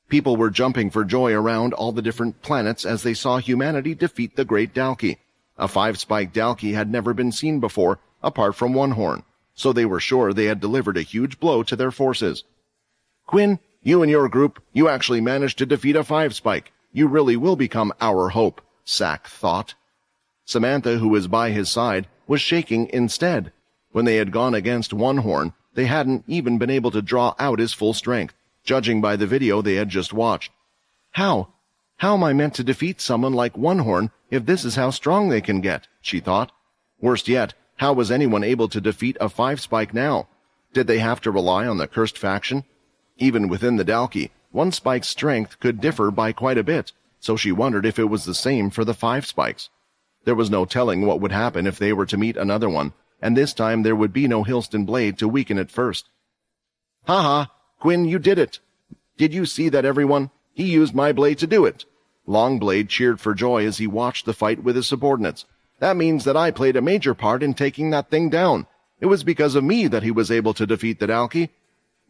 People were jumping for joy around all the different planets as they saw humanity defeat the great Dalki. A 5-spiked Dalki had never been seen before, apart from One Horn, so they were sure they had delivered a huge blow to their forces. "Quinn, you and your group, you actually managed to defeat a 5-spike. You really will become our hope, Sack thought. Samantha, who was by his side, was shaking instead. When they had gone against One Horn, they hadn't even been able to draw out his full strength, judging by the video they had just watched. How am I meant to defeat someone like One Horn if this is how strong they can get? She thought. Worst yet, how was anyone able to defeat a 5-spike now? Did they have to rely on the cursed faction? Even within the Dalki, one spike's strength could differ by quite a bit, so she wondered if it was the same for the 5 spikes. There was no telling what would happen if they were to meet another one, and this time there would be no Hilston blade to weaken it first. "Ha! Quinn, you did it! Did you see that, everyone? He used my blade to do it." Longblade cheered for joy as he watched the fight with his subordinates. "That means that I played a major part in taking that thing down. It was because of me that he was able to defeat the Dalki."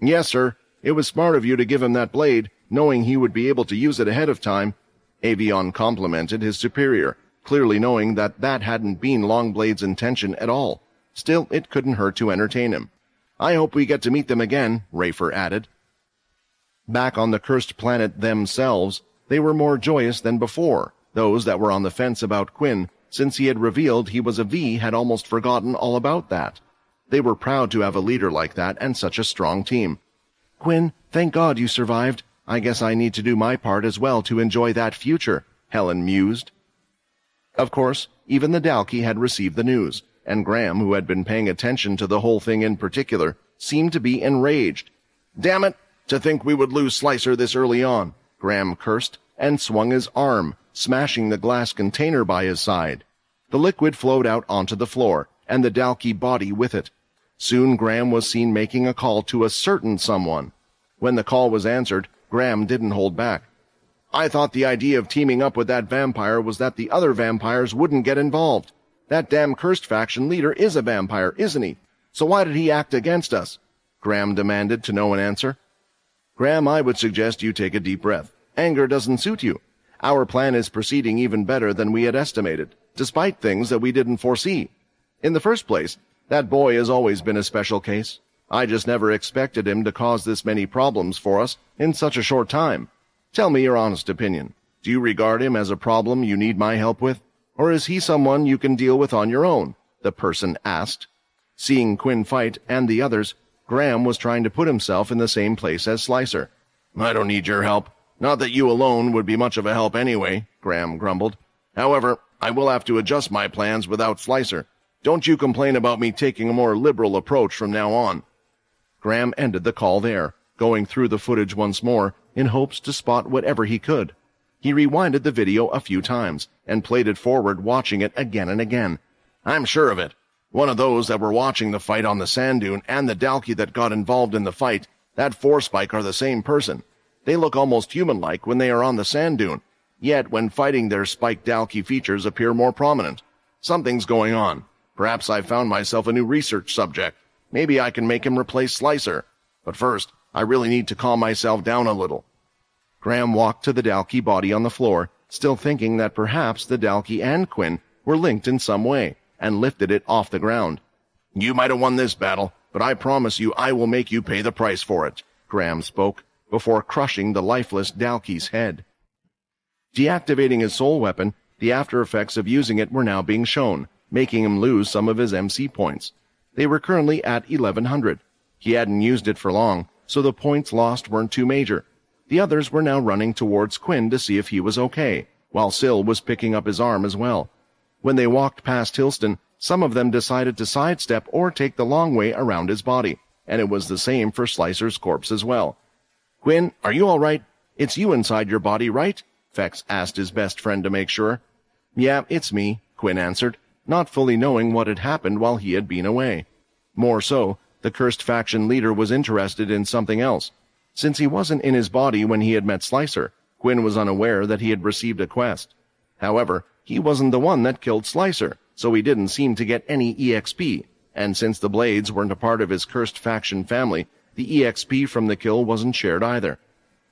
"Yes, sir. It was smart of you to give him that blade, knowing he would be able to use it ahead of time." Avion complimented his superior, clearly knowing that that hadn't been Longblade's intention at all. Still, it couldn't hurt to entertain him. "I hope we get to meet them again," Rafer added. Back on the cursed planet themselves, they were more joyous than before. Those that were on the fence about Quinn, since he had revealed he was a V, had almost forgotten all about that. They were proud to have a leader like that and such a strong team. "Quinn, thank God you survived. I guess I need to do my part as well to enjoy that future," Helen mused. Of course, even the Dalki had received the news, and Graham, who had been paying attention to the whole thing in particular, seemed to be enraged. "Damn it! To think we would lose Slicer this early on," Graham cursed, and swung his arm, smashing the glass container by his side. The liquid flowed out onto the floor, and the Dalki body with it. Soon Graham was seen making a call to a certain someone. When the call was answered, Graham didn't hold back. "I thought the idea of teaming up with that vampire was that the other vampires wouldn't get involved. That damn cursed faction leader is a vampire, isn't he? So why did he act against us?" Graham demanded to know an answer. "Graham, I would suggest you take a deep breath. Anger doesn't suit you. Our plan is proceeding even better than we had estimated, despite things that we didn't foresee. In the first place, that boy has always been a special case. I just never expected him to cause this many problems for us in such a short time. Tell me your honest opinion. Do you regard him as a problem you need my help with? Or is he someone you can deal with on your own?" the person asked. Seeing Quinn fight and the others, Graham was trying to put himself in the same place as Slicer. "I don't need your help. Not that you alone would be much of a help anyway," Graham grumbled. "However, I will have to adjust my plans without Slicer. Don't you complain about me taking a more liberal approach from now on." Graham ended the call there, going through the footage once more in hopes to spot whatever he could. He rewinded the video a few times and played it forward, watching it again and again. "I'm sure of it. One of those that were watching the fight on the sand dune and the Dalki that got involved in the fight, that 4-spike are the same person. They look almost human-like when they are on the sand dune, yet when fighting their spiked Dalki features appear more prominent. Something's going on. Perhaps I've found myself a new research subject. Maybe I can make him replace Slicer. But first, I really need to calm myself down a little." Graham walked to the Dalki body on the floor, still thinking that perhaps the Dalki and Quinn were linked in some way, and lifted it off the ground. "You might have won this battle, but I promise you I will make you pay the price for it," Graham spoke, before crushing the lifeless Dalki's head. Deactivating his soul weapon, the after effects of using it were now being shown, making him lose some of his MC points. They were currently at 1100. He hadn't used it for long, so the points lost weren't too major. The others were now running towards Quinn to see if he was okay, while Syl was picking up his arm as well. When they walked past Hilston, some of them decided to sidestep or take the long way around his body, and it was the same for Slicer's corpse as well. "Quinn, are you all right? It's you inside your body, right?" Fex asked his best friend to make sure. "Yeah, it's me," Quinn answered, not fully knowing what had happened while he had been away. More so, the cursed faction leader was interested in something else. Since he wasn't in his body when he had met Slicer, Quinn was unaware that he had received a quest. However, he wasn't the one that killed Slicer, so he didn't seem to get any EXP, and since the Blades weren't a part of his cursed faction family, the EXP from the kill wasn't shared either.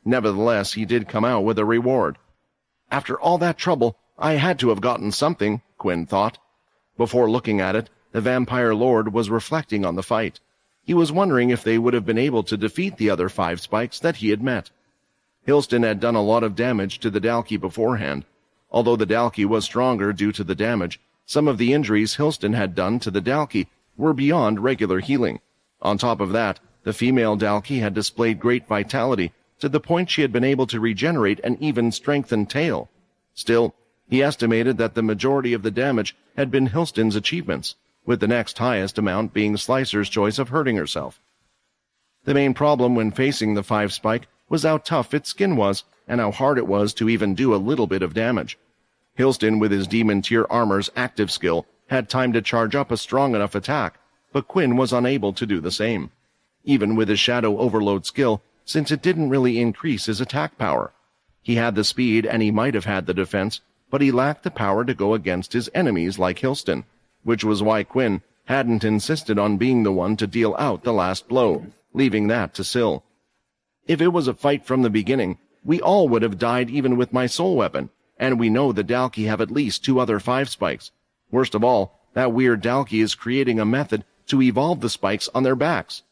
Nevertheless, he did come out with a reward. After all that trouble, I had to have gotten something, Quinn thought. Before looking at it, the Vampire Lord was reflecting on the fight. He was wondering if they would have been able to defeat the other 5 spikes that he had met. Hilston had done a lot of damage to the Dalki beforehand. Although the Dalki was stronger due to the damage, some of the injuries Hilston had done to the Dalki were beyond regular healing. On top of that, the female Dalki had displayed great vitality to the point she had been able to regenerate an even strengthened tail. Still, he estimated that the majority of the damage had been Hilston's achievements, with the next highest amount being Slicer's choice of hurting herself. The main problem when facing the 5-spike was how tough its skin was and how hard it was to even do a little bit of damage. Hilston, with his Demon Tier armor's active skill, had time to charge up a strong enough attack, but Quinn was unable to do the same, even with his Shadow Overload skill, since it didn't really increase his attack power. He had the speed and he might have had the defense, but he lacked the power to go against his enemies like Hilston, which was why Quinn hadn't insisted on being the one to deal out the last blow, leaving that to Syl. If it was a fight from the beginning, we all would have died even with my soul weapon, and we know the Dalki have at least 2 other 5-spikes. Worst of all, that weird Dalki is creating a method to evolve the spikes on their backs.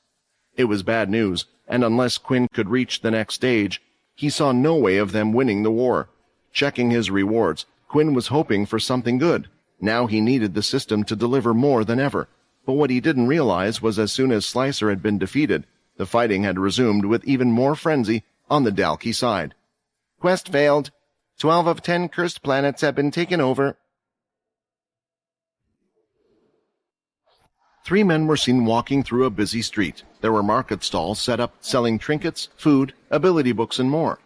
It was bad news, and unless Quinn could reach the next stage, he saw no way of them winning the war. Checking his rewards, Quinn was hoping for something good. Now he needed the system to deliver more than ever. But what he didn't realize was as soon as Slicer had been defeated, the fighting had resumed with even more frenzy on the Dalki side. Quest failed. 12 of 10 cursed planets have been taken over. 3 men were seen walking through a busy street. There were market stalls set up selling trinkets, food, ability books, and more.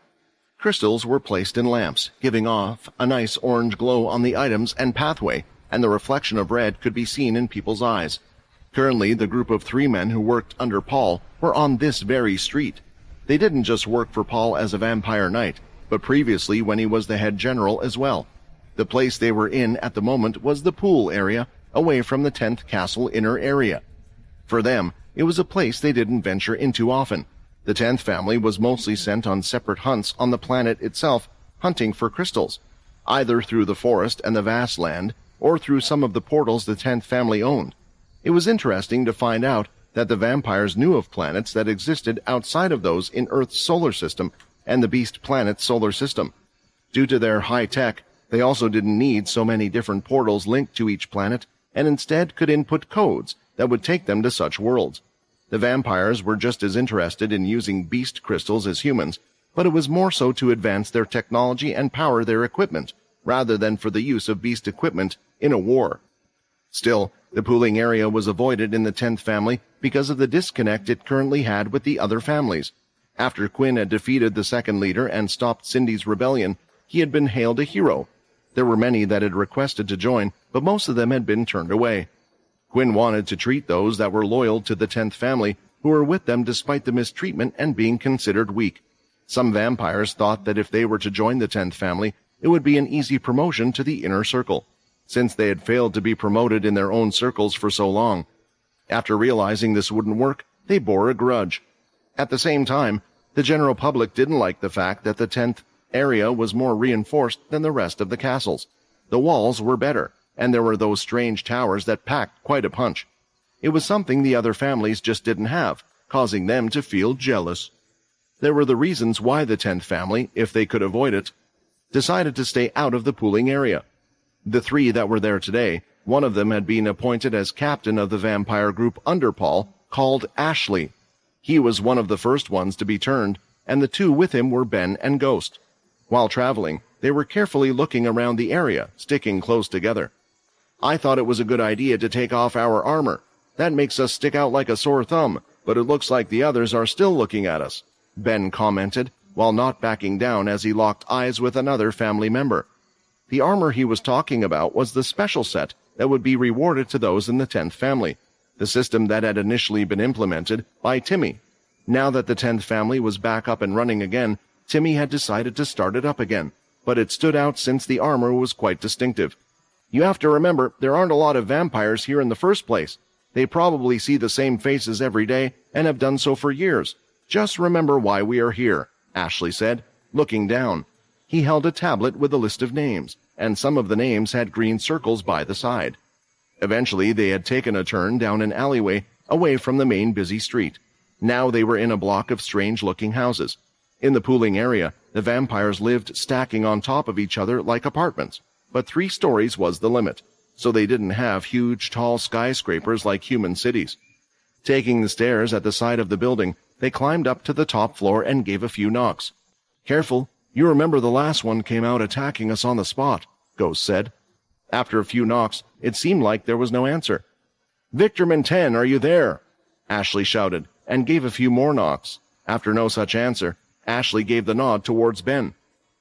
Crystals were placed in lamps, giving off a nice orange glow on the items and pathway, and the reflection of red could be seen in people's eyes. Currently, the group of 3 men who worked under Paul were on this very street. They didn't just work for Paul as a vampire knight, but previously when he was the head general as well. The place they were in at the moment was the pool area, away from the 10th Castle inner area. For them, it was a place they didn't venture into often. The 10th family was mostly sent on separate hunts on the planet itself, hunting for crystals, either through the forest and the vast land, or through some of the portals the 10th family owned. It was interesting to find out that the vampires knew of planets that existed outside of those in Earth's solar system and the Beast Planet's solar system. Due to their high tech, they also didn't need so many different portals linked to each planet, and instead could input codes that would take them to such worlds. The vampires were just as interested in using beast crystals as humans, but it was more so to advance their technology and power their equipment, rather than for the use of beast equipment in a war. Still, the pooling area was avoided in the 10th family because of the disconnect it currently had with the other families. After Quinn had defeated the second leader and stopped Cindy's rebellion, he had been hailed a hero. There were many that had requested to join, but most of them had been turned away. Quinn wanted to treat those that were loyal to the 10th family, who were with them despite the mistreatment and being considered weak. Some vampires thought that if they were to join the 10th family, it would be an easy promotion to the inner circle, since they had failed to be promoted in their own circles for so long. After realizing this wouldn't work, they bore a grudge. At the same time, the general public didn't like the fact that the 10th area was more reinforced than the rest of the castles. The walls were better, and there were those strange towers that packed quite a punch. It was something the other families just didn't have, causing them to feel jealous. There were the reasons why the 10th family, if they could avoid it, decided to stay out of the pooling area. The 3 that were there today, one of them had been appointed as captain of the vampire group under Paul, called Ashley. He was one of the first ones to be turned, and the 2 with him were Ben and Ghost. While traveling, they were carefully looking around the area, sticking close together. I thought it was a good idea to take off our armor. That makes us stick out like a sore thumb, but it looks like the others are still looking at us, Ben commented, while not backing down as he locked eyes with another family member. The armor he was talking about was the special set that would be rewarded to those in the 10th family, the system that had initially been implemented by Timmy. Now that the 10th family was back up and running again, Timmy had decided to start it up again, but it stood out since the armor was quite distinctive. You have to remember, there aren't a lot of vampires here in the first place. They probably see the same faces every day and have done so for years. Just remember why we are here, Ashley said, looking down. He held a tablet with a list of names, and some of the names had green circles by the side. Eventually, they had taken a turn down an alleyway away from the main busy street. Now they were in a block of strange-looking houses. In the pooling area, the vampires lived stacking on top of each other like apartments, but 3 stories was the limit, so they didn't have huge, tall skyscrapers like human cities. Taking the stairs at the side of the building, they climbed up to the top floor and gave a few knocks. "Careful, you remember the last one came out attacking us on the spot," Ghost said. After a few knocks, it seemed like there was no answer. "Victorman 10, are you there?" Ashley shouted, and gave a few more knocks. After no such answer, Ashley gave the nod towards Ben.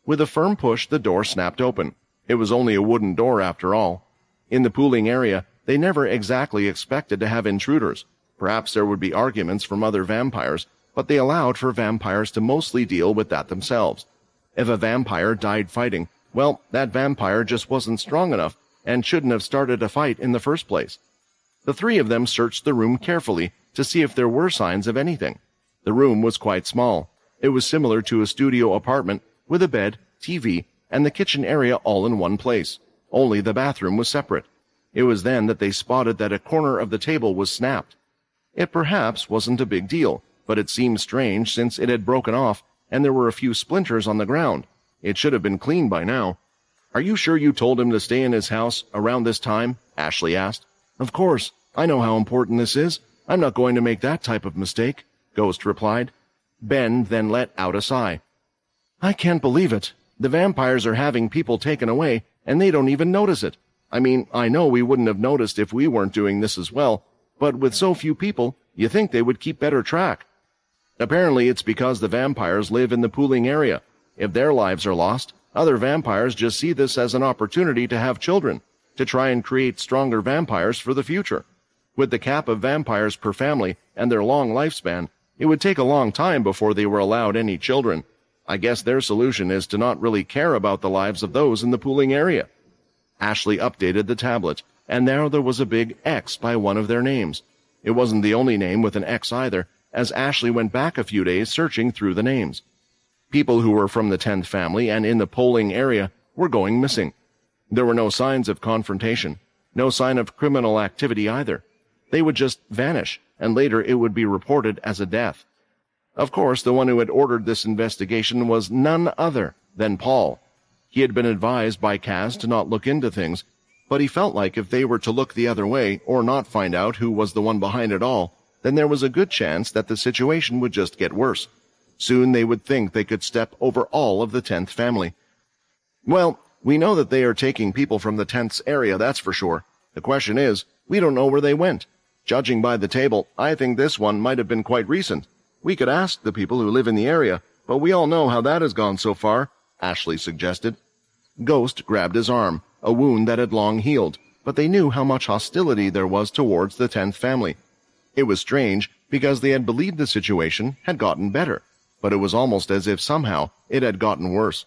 With a firm push, the door snapped open. It was only a wooden door after all. In the pooling area, they never exactly expected to have intruders. Perhaps there would be arguments from other vampires, but they allowed for vampires to mostly deal with that themselves. If a vampire died fighting, well, that vampire just wasn't strong enough and shouldn't have started a fight in the first place. The 3 of them searched the room carefully to see if there were signs of anything. The room was quite small. It was similar to a studio apartment with a bed, TV, and the kitchen area all in one place. Only the bathroom was separate. It was then that they spotted that a corner of the table was snapped. It perhaps wasn't a big deal, but it seemed strange since it had broken off and there were a few splinters on the ground. It should have been cleaned by now. "Are you sure you told him to stay in his house around this time?" Ashley asked. "Of course. I know how important this is. I'm not going to make that type of mistake," Ghost replied. Ben then let out a sigh. "I can't believe it. The vampires are having people taken away, and they don't even notice it. I mean, I know we wouldn't have noticed if we weren't doing this as well, but with so few people, you think they would keep better track." "Apparently it's because the vampires live in the pooling area. If their lives are lost, other vampires just see this as an opportunity to have children, to try and create stronger vampires for the future. With the cap of vampires per family and their long lifespan, it would take a long time before they were allowed any children. I guess their solution is to not really care about the lives of those in the pooling area." Ashley updated the tablet, and now there was a big X by one of their names. It wasn't the only name with an X either, as Ashley went back a few days searching through the names. People who were from the 10th family and in the polling area were going missing. There were no signs of confrontation, no sign of criminal activity either. They would just vanish, and later it would be reported as a death. Of course, the one who had ordered this investigation was none other than Paul. He had been advised by Kaz to not look into things, but he felt like if they were to look the other way or not find out who was the one behind it all, then there was a good chance that the situation would just get worse. Soon they would think they could step over all of the 10th family. "Well, we know that they are taking people from the 10th's area, that's for sure. The question is, we don't know where they went. Judging by the table, I think this one might have been quite recent. We could ask the people who live in the area, but we all know how that has gone so far," Ashley suggested. Ghost grabbed his arm, a wound that had long healed, but they knew how much hostility there was towards the 10th family. It was strange, because they had believed the situation had gotten better, but it was almost as if somehow it had gotten worse.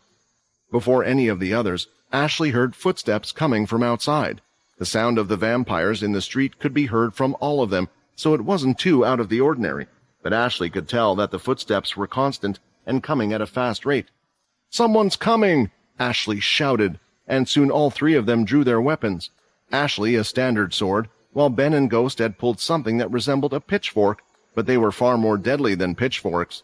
Before any of the others, Ashley heard footsteps coming from outside. The sound of the vampires in the street could be heard from all of them, so it wasn't too out of the ordinary, but Ashley could tell that the footsteps were constant and coming at a fast rate. "Someone's coming!" Ashley shouted, and soon all 3 of them drew their weapons. Ashley a standard sword, while Ben and Ghost had pulled something that resembled a pitchfork, but they were far more deadly than pitchforks.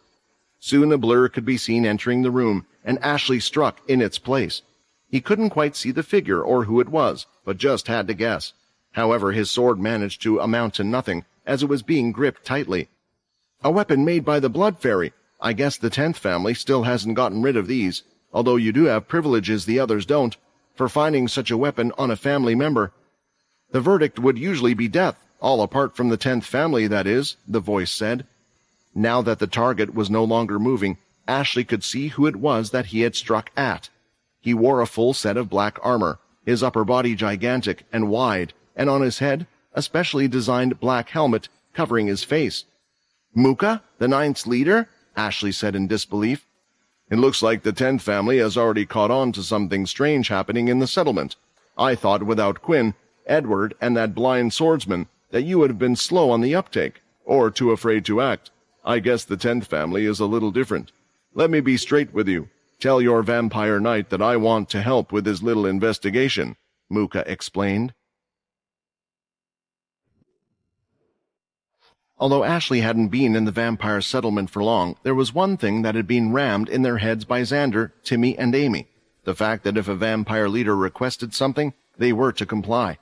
Soon a blur could be seen entering the room, and Ashley struck in its place. He couldn't quite see the figure or who it was, but just had to guess. However, his sword managed to amount to nothing, as it was being gripped tightly. "A weapon made by the Blood Fairy. I guess the 10th family still hasn't gotten rid of these, although you do have privileges the others don't, for finding such a weapon on a family member. The verdict would usually be death, all apart from the 10th family, that is," the voice said. Now that the target was no longer moving, Ashley could see who it was that he had struck at. He wore a full set of black armor, his upper body gigantic and wide, and on his head a specially designed black helmet covering his face. "Muka, the 9th's leader?" Ashley said in disbelief. "It looks like the 10th family has already caught on to something strange happening in the settlement. I thought without Quinn, Edward, and that blind swordsman, that you would have been slow on the uptake, or too afraid to act. I guess the 10th family is a little different. Let me be straight with you. Tell your vampire knight that I want to help with his little investigation," Muka explained. Although Ashley hadn't been in the vampire settlement for long, there was one thing that had been rammed in their heads by Xander, Timmy, and Amy: the fact that if a vampire leader requested something, they were to comply.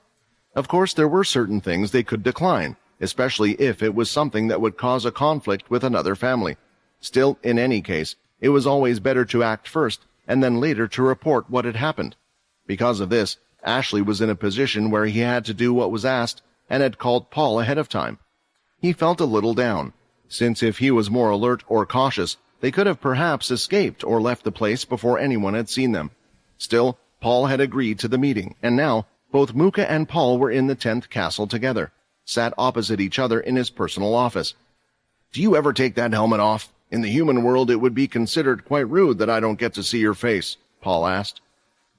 Of course, there were certain things they could decline, especially if it was something that would cause a conflict with another family. Still, in any case, it was always better to act first and then later to report what had happened. Because of this, Ashley was in a position where he had to do what was asked and had called Paul ahead of time. He felt a little down, since if he was more alert or cautious, they could have perhaps escaped or left the place before anyone had seen them. Still, Paul had agreed to the meeting, and now both Mooka and Paul were in the 10th castle together, sat opposite each other in his personal office. "Do you ever take that helmet off? In the human world, it would be considered quite rude that I don't get to see your face," Paul asked.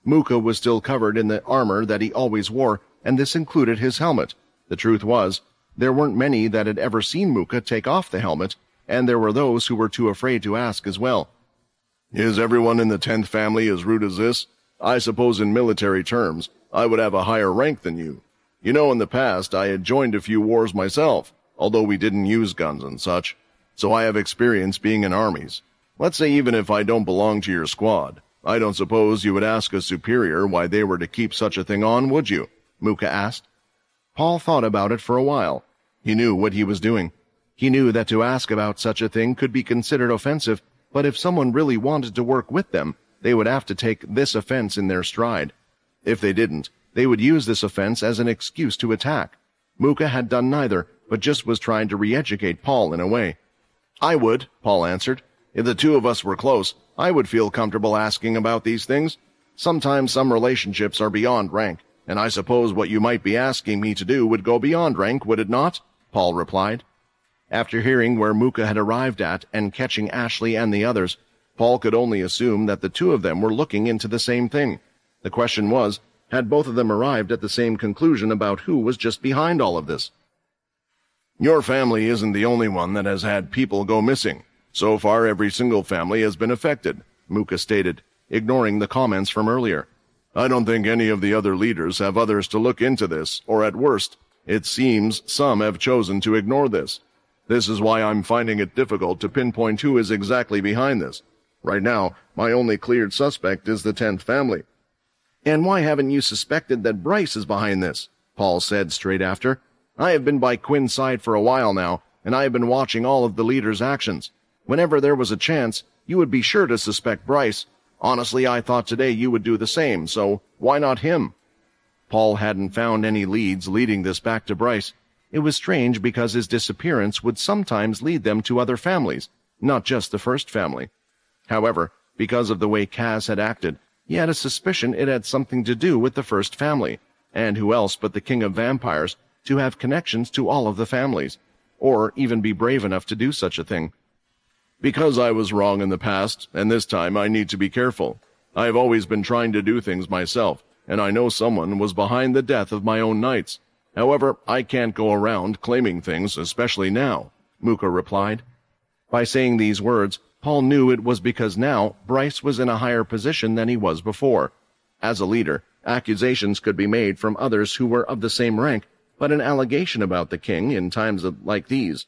Mooka was still covered in the armor that he always wore, and this included his helmet. The truth was, there weren't many that had ever seen Mooka take off the helmet, and there were those who were too afraid to ask as well. "Is everyone in the 10th family as rude as this? I suppose in military terms, I would have a higher rank than you. You know, in the past, I had joined a few wars myself, although we didn't use guns and such, so I have experience being in armies. Let's say even if I don't belong to your squad, I don't suppose you would ask a superior why they were to keep such a thing on, would you?" Mooka asked. Paul thought about it for a while. He knew what he was doing. He knew that to ask about such a thing could be considered offensive, but if someone really wanted to work with them, they would have to take this offense in their stride. If they didn't, they would use this offense as an excuse to attack. Mooka had done neither, but just was trying to re-educate Paul in a way. "I would," Paul answered. "If the two of us were close, I would feel comfortable asking about these things. Sometimes some relationships are beyond rank, and I suppose what you might be asking me to do would go beyond rank, would it not?" Paul replied. After hearing where Mooka had arrived at and catching Ashley and the others, Paul could only assume that the two of them were looking into the same thing. The question was, had both of them arrived at the same conclusion about who was just behind all of this? "Your family isn't the only one that has had people go missing. So far, every single family has been affected," Mooka stated, ignoring the comments from earlier. "I don't think any of the other leaders have others to look into this, or at worst, it seems some have chosen to ignore this. This is why I'm finding it difficult to pinpoint who is exactly behind this. Right now, my only cleared suspect is the 10th family." "And why haven't you suspected that Bryce is behind this?" Paul said straight after. "I have been by Quinn's side for a while now, and I have been watching all of the leaders' actions. Whenever there was a chance, you would be sure to suspect Bryce. Honestly, I thought today you would do the same, so why not him?" Paul hadn't found any leads leading this back to Bryce. It was strange because his disappearance would sometimes lead them to other families, not just the first family. However, because of the way Kaz had acted, he had a suspicion it had something to do with the first family, and who else but the King of Vampires to have connections to all of the families, or even be brave enough to do such a thing. "Because I was wrong in the past, and this time I need to be careful. I have always been trying to do things myself, and I know someone was behind the death of my own knights. However, I can't go around claiming things, especially now," Mooka replied. By saying these words, Paul knew it was because now Bryce was in a higher position than he was before. As a leader, accusations could be made from others who were of the same rank, but an allegation about the king in times like these,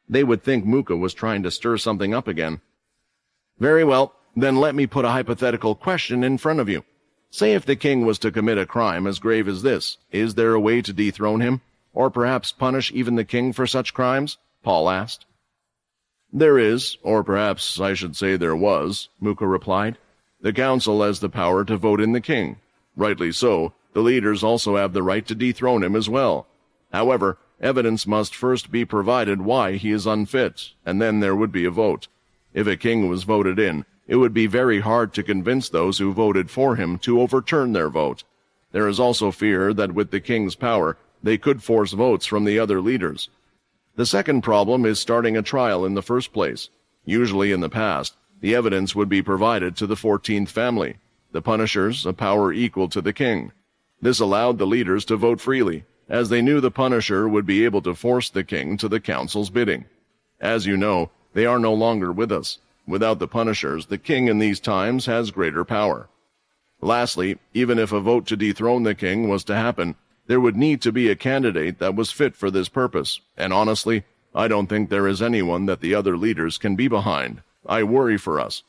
they would think Mooka was trying to stir something up again. "Very well, then let me put a hypothetical question in front of you. Say if the king was to commit a crime as grave as this, is there a way to dethrone him, or perhaps punish even the king for such crimes?" Paul asked. "There is, or perhaps I should say there was," Mooka replied. "The council has the power to vote in the king. Rightly so, the leaders also have the right to dethrone him as well. However, evidence must first be provided why he is unfit, and then there would be a vote. If a king was voted in, it would be very hard to convince those who voted for him to overturn their vote. There is also fear that with the king's power, they could force votes from the other leaders. The second problem is starting a trial in the first place. Usually in the past, the evidence would be provided to the 14th family, the punishers, a power equal to the king. This allowed the leaders to vote freely, as they knew the punisher would be able to force the king to the council's bidding. As you know, they are no longer with us. Without the punishers, the king in these times has greater power. Lastly, even if a vote to dethrone the king was to happen, there would need to be a candidate that was fit for this purpose, and honestly, I don't think there is anyone that the other leaders can be behind. I worry for us.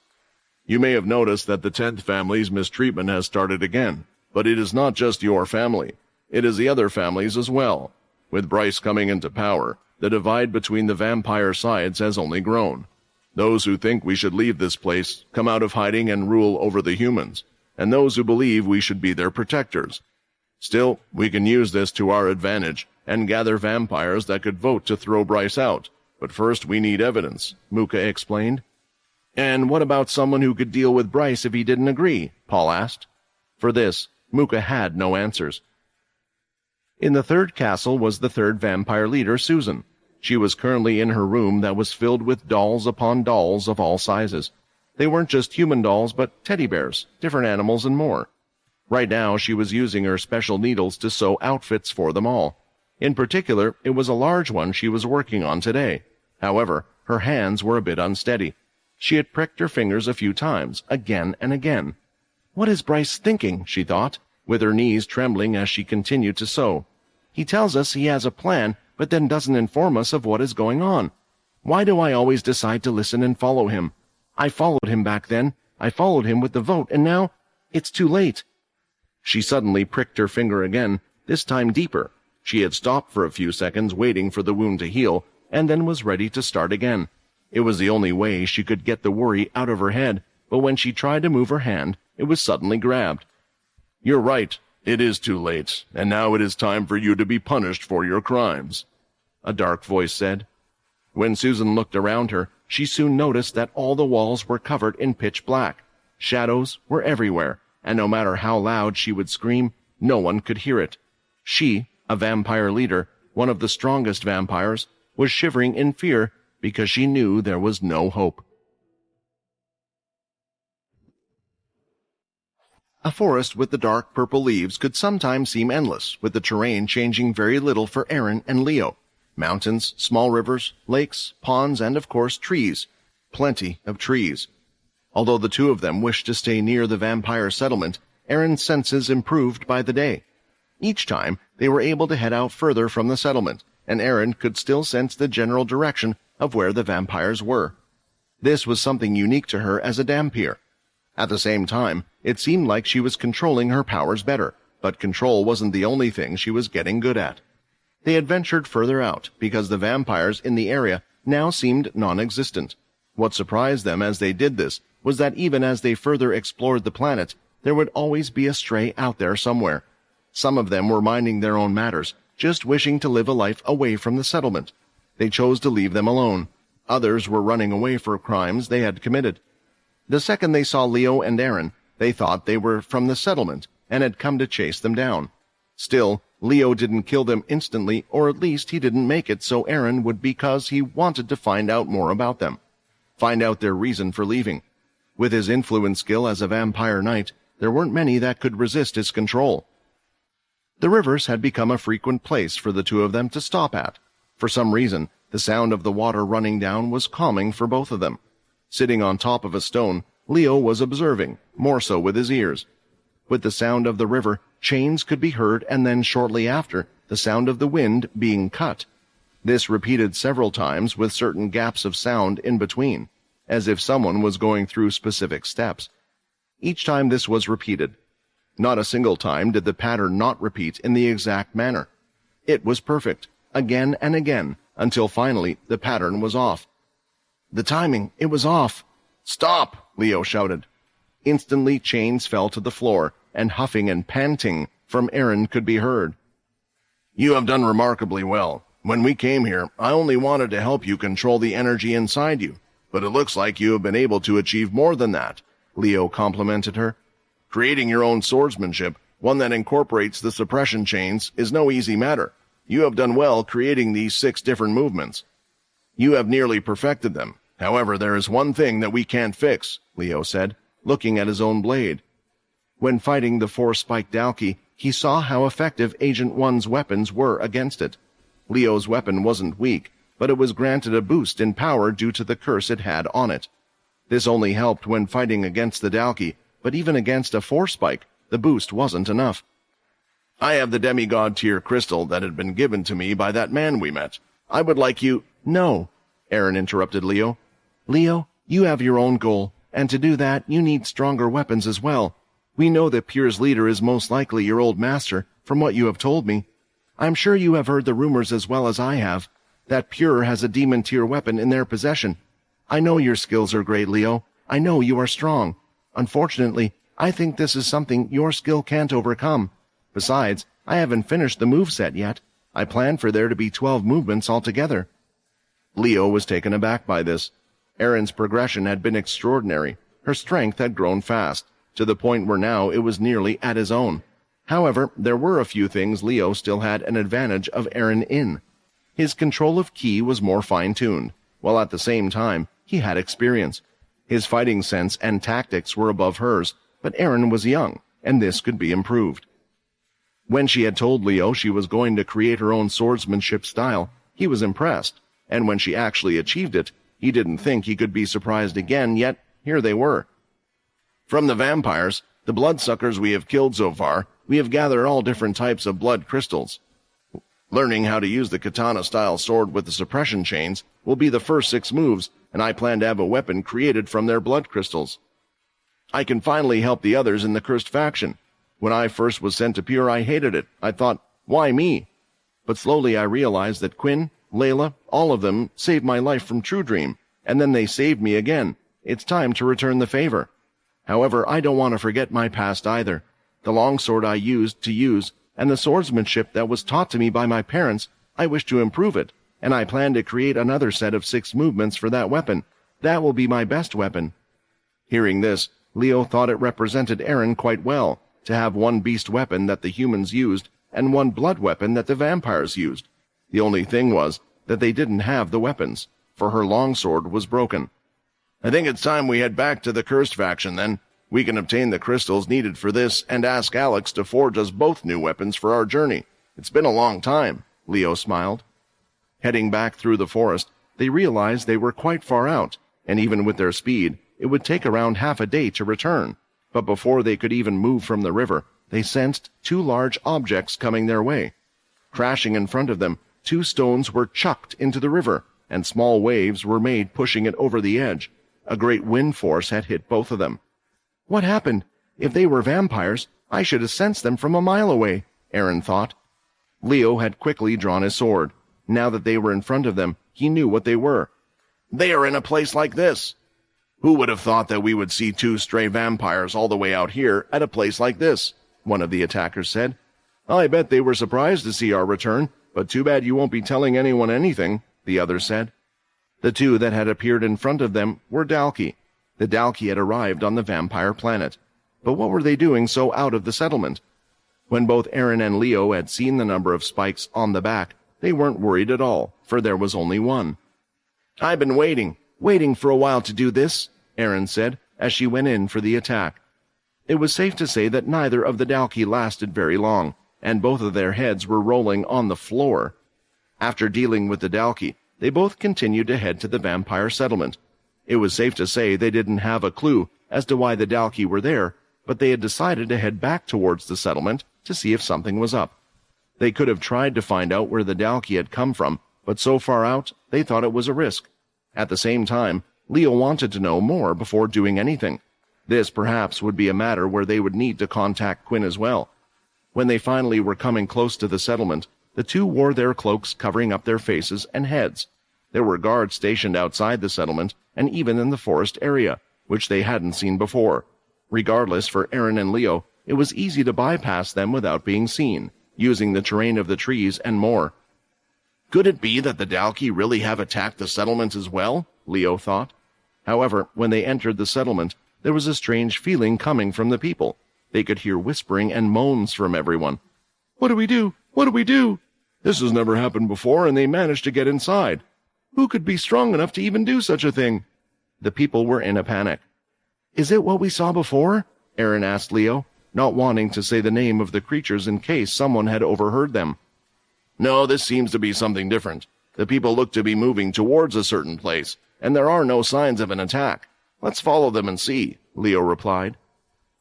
You may have noticed that the 10th family's mistreatment has started again, but it is not just your family. It is the other families as well. With Bryce coming into power, the divide between the vampire sides has only grown. Those who think we should leave this place, come out of hiding and rule over the humans, and those who believe we should be their protectors. Still, we can use this to our advantage and gather vampires that could vote to throw Bryce out. But first we need evidence, Muka explained. And what about someone who could deal with Bryce if he didn't agree? Paul asked. For this, Muka had no answers. In the third castle was the third vampire leader, Susan. She was currently in her room that was filled with dolls upon dolls of all sizes. They weren't just human dolls, but teddy bears, different animals, and more. Right now, she was using her special needles to sew outfits for them all. In particular, it was a large one she was working on today. However, her hands were a bit unsteady. She had pricked her fingers a few times, again and again. What is Bryce thinking, she thought, with her knees trembling as she continued to sew. He tells us he has a plan, but then doesn't inform us of what is going on. Why do I always decide to listen and follow him? I followed him back then. I followed him with the vote, and now it's too late. She suddenly pricked her finger again, this time deeper. She had stopped for a few seconds waiting for the wound to heal, and then was ready to start again. It was the only way she could get the worry out of her head, but when she tried to move her hand, it was suddenly grabbed. You're right. It is too late, and now it is time for you to be punished for your crimes, a dark voice said. When Susan looked around her, she soon noticed that all the walls were covered in pitch black. Shadows were everywhere, and no matter how loud she would scream, no one could hear it. She, a vampire leader, one of the strongest vampires, was shivering in fear because she knew there was no hope. A forest with the dark purple leaves could sometimes seem endless, with the terrain changing very little for Aaron and Leo. Mountains, small rivers, lakes, ponds, and of course trees. Plenty of trees. Although the two of them wished to stay near the vampire settlement, Aaron's senses improved by the day. Each time, they were able to head out further from the settlement, and Aaron could still sense the general direction of where the vampires were. This was something unique to her as a Dhampir. At the same time, it seemed like she was controlling her powers better, but control wasn't the only thing she was getting good at. They had ventured further out, because the vampires in the area now seemed non-existent. What surprised them as they did this was that even as they further explored the planet, there would always be a stray out there somewhere. Some of them were minding their own matters, just wishing to live a life away from the settlement. They chose to leave them alone. Others were running away for crimes they had committed. The second they saw Leo and Aaron, they thought they were from the settlement and had come to chase them down. Still, Leo didn't kill them instantly, or at least he didn't make it so Aaron would, because he wanted to find out more about them. Find out their reason for leaving. With his influence skill as a vampire knight, there weren't many that could resist his control. The rivers had become a frequent place for the two of them to stop at. For some reason, the sound of the water running down was calming for both of them. Sitting on top of a stone, Leo was observing, more so with his ears. With the sound of the river, chains could be heard, and then shortly after, the sound of the wind being cut. This repeated several times with certain gaps of sound in between, as if someone was going through specific steps. Each time this was repeated. Not a single time did the pattern not repeat in the exact manner. It was perfect, again and again, until finally the pattern was off. The timing, it was off. Stop, Leo shouted. Instantly chains fell to the floor, and huffing and panting from Aaron could be heard. You have done remarkably well. When we came here, I only wanted to help you control the energy inside you, but it looks like you have been able to achieve more than that, Leo complimented her. Creating your own swordsmanship, one that incorporates the suppression chains, is no easy matter. You have done well creating these 6 different movements. You have nearly perfected them. However, there is one thing that we can't fix, Leo said, looking at his own blade. When fighting the 4-spiked Dalki, he saw how effective Agent 1's weapons were against it. Leo's weapon wasn't weak, but it was granted a boost in power due to the curse it had on it. This only helped when fighting against the Dalki, but even against a 4-spike, the boost wasn't enough. I have the demigod tier crystal that had been given to me by that man we met. I would like you... No, Aaron interrupted Leo. Leo, you have your own goal, and to do that, you need stronger weapons as well. We know that Pure's leader is most likely your old master, from what you have told me. I'm sure you have heard the rumors as well as I have, that Pure has a demon-tier weapon in their possession. I know your skills are great, Leo. I know you are strong. Unfortunately, I think this is something your skill can't overcome. Besides, I haven't finished the moveset yet. I plan for there to be 12 movements altogether. Leo was taken aback by this. Erin's progression had been extraordinary. Her strength had grown fast, to the point where now it was nearly at his own. However, there were a few things Leo still had an advantage of Eren in. His control of ki was more fine-tuned, while at the same time he had experience. His fighting sense and tactics were above hers, but Eren was young, and this could be improved. When she had told Leo she was going to create her own swordsmanship style, he was impressed, and when she actually achieved it, he didn't think he could be surprised again, yet here they were. From the vampires, the bloodsuckers we have killed so far, we have gathered all different types of blood crystals. Learning how to use the katana-style sword with the suppression chains will be the first 6 moves, and I plan to have a weapon created from their blood crystals. I can finally help the others in the cursed faction. When I first was sent to Pure, I hated it. I thought, why me? But slowly I realized that Quinn, Layla, all of them saved my life from True Dream, and then they saved me again. It's time to return the favor. However, I don't want to forget my past either. The longsword I used to use, and the swordsmanship that was taught to me by my parents, I wish to improve it, and I plan to create another set of 6 movements for that weapon. That will be my best weapon. Hearing this, Leo thought it represented Eren quite well, to have one beast weapon that the humans used, and one blood weapon that the vampires used. The only thing was that they didn't have the weapons, for her longsword was broken. I think it's time we head back to the cursed faction then. We can obtain the crystals needed for this and ask Alex to forge us both new weapons for our journey. It's been a long time, Leo smiled. Heading back through the forest, they realized they were quite far out, and even with their speed, it would take around half a day to return. But before they could even move from the river, they sensed 2 large objects coming their way. Crashing in front of them, 2 stones were chucked into the river, and small waves were made pushing it over the edge. A great wind force had hit both of them. What happened? If they were vampires, I should have sensed them from a mile away, Eren thought. Leo had quickly drawn his sword. Now that they were in front of them, he knew what they were. They are in a place like this. Who would have thought that we would see 2 stray vampires all the way out here at a place like this? One of the attackers said. I bet they were surprised to see our return, but too bad you won't be telling anyone anything, the other said. The 2 that had appeared in front of them were Dalki. The Dalki had arrived on the vampire planet. But what were they doing so out of the settlement? When both Eren and Leo had seen the number of spikes on the back, they weren't worried at all, for there was only one. I've been waiting for a while to do this, Eren said, as she went in for the attack. It was safe to say that neither of the Dalki lasted very long, and both of their heads were rolling on the floor. After dealing with the Dalki, they both continued to head to the vampire settlement. It was safe to say they didn't have a clue as to why the Dalki were there, but they had decided to head back towards the settlement to see if something was up. They could have tried to find out where the Dalki had come from, but so far out, they thought it was a risk. At the same time, Leo wanted to know more before doing anything. This perhaps would be a matter where they would need to contact Quinn as well. When they finally were coming close to the settlement, the 2 wore their cloaks covering up their faces and heads. There were guards stationed outside the settlement and even in the forest area, which they hadn't seen before. Regardless, for Eren and Leo, it was easy to bypass them without being seen, using the terrain of the trees and more. Could it be that the Dalki really have attacked the settlement as well? Leo thought. However, when they entered the settlement, there was a strange feeling coming from the people. They could hear whispering and moans from everyone. What do we do? What do we do? This has never happened before, and they managed to get inside. Who could be strong enough to even do such a thing? The people were in a panic. Is it what we saw before? Eren asked Leo, not wanting to say the name of the creatures in case someone had overheard them. No, this seems to be something different. The people look to be moving towards a certain place, and there are no signs of an attack. Let's follow them and see, Leo replied.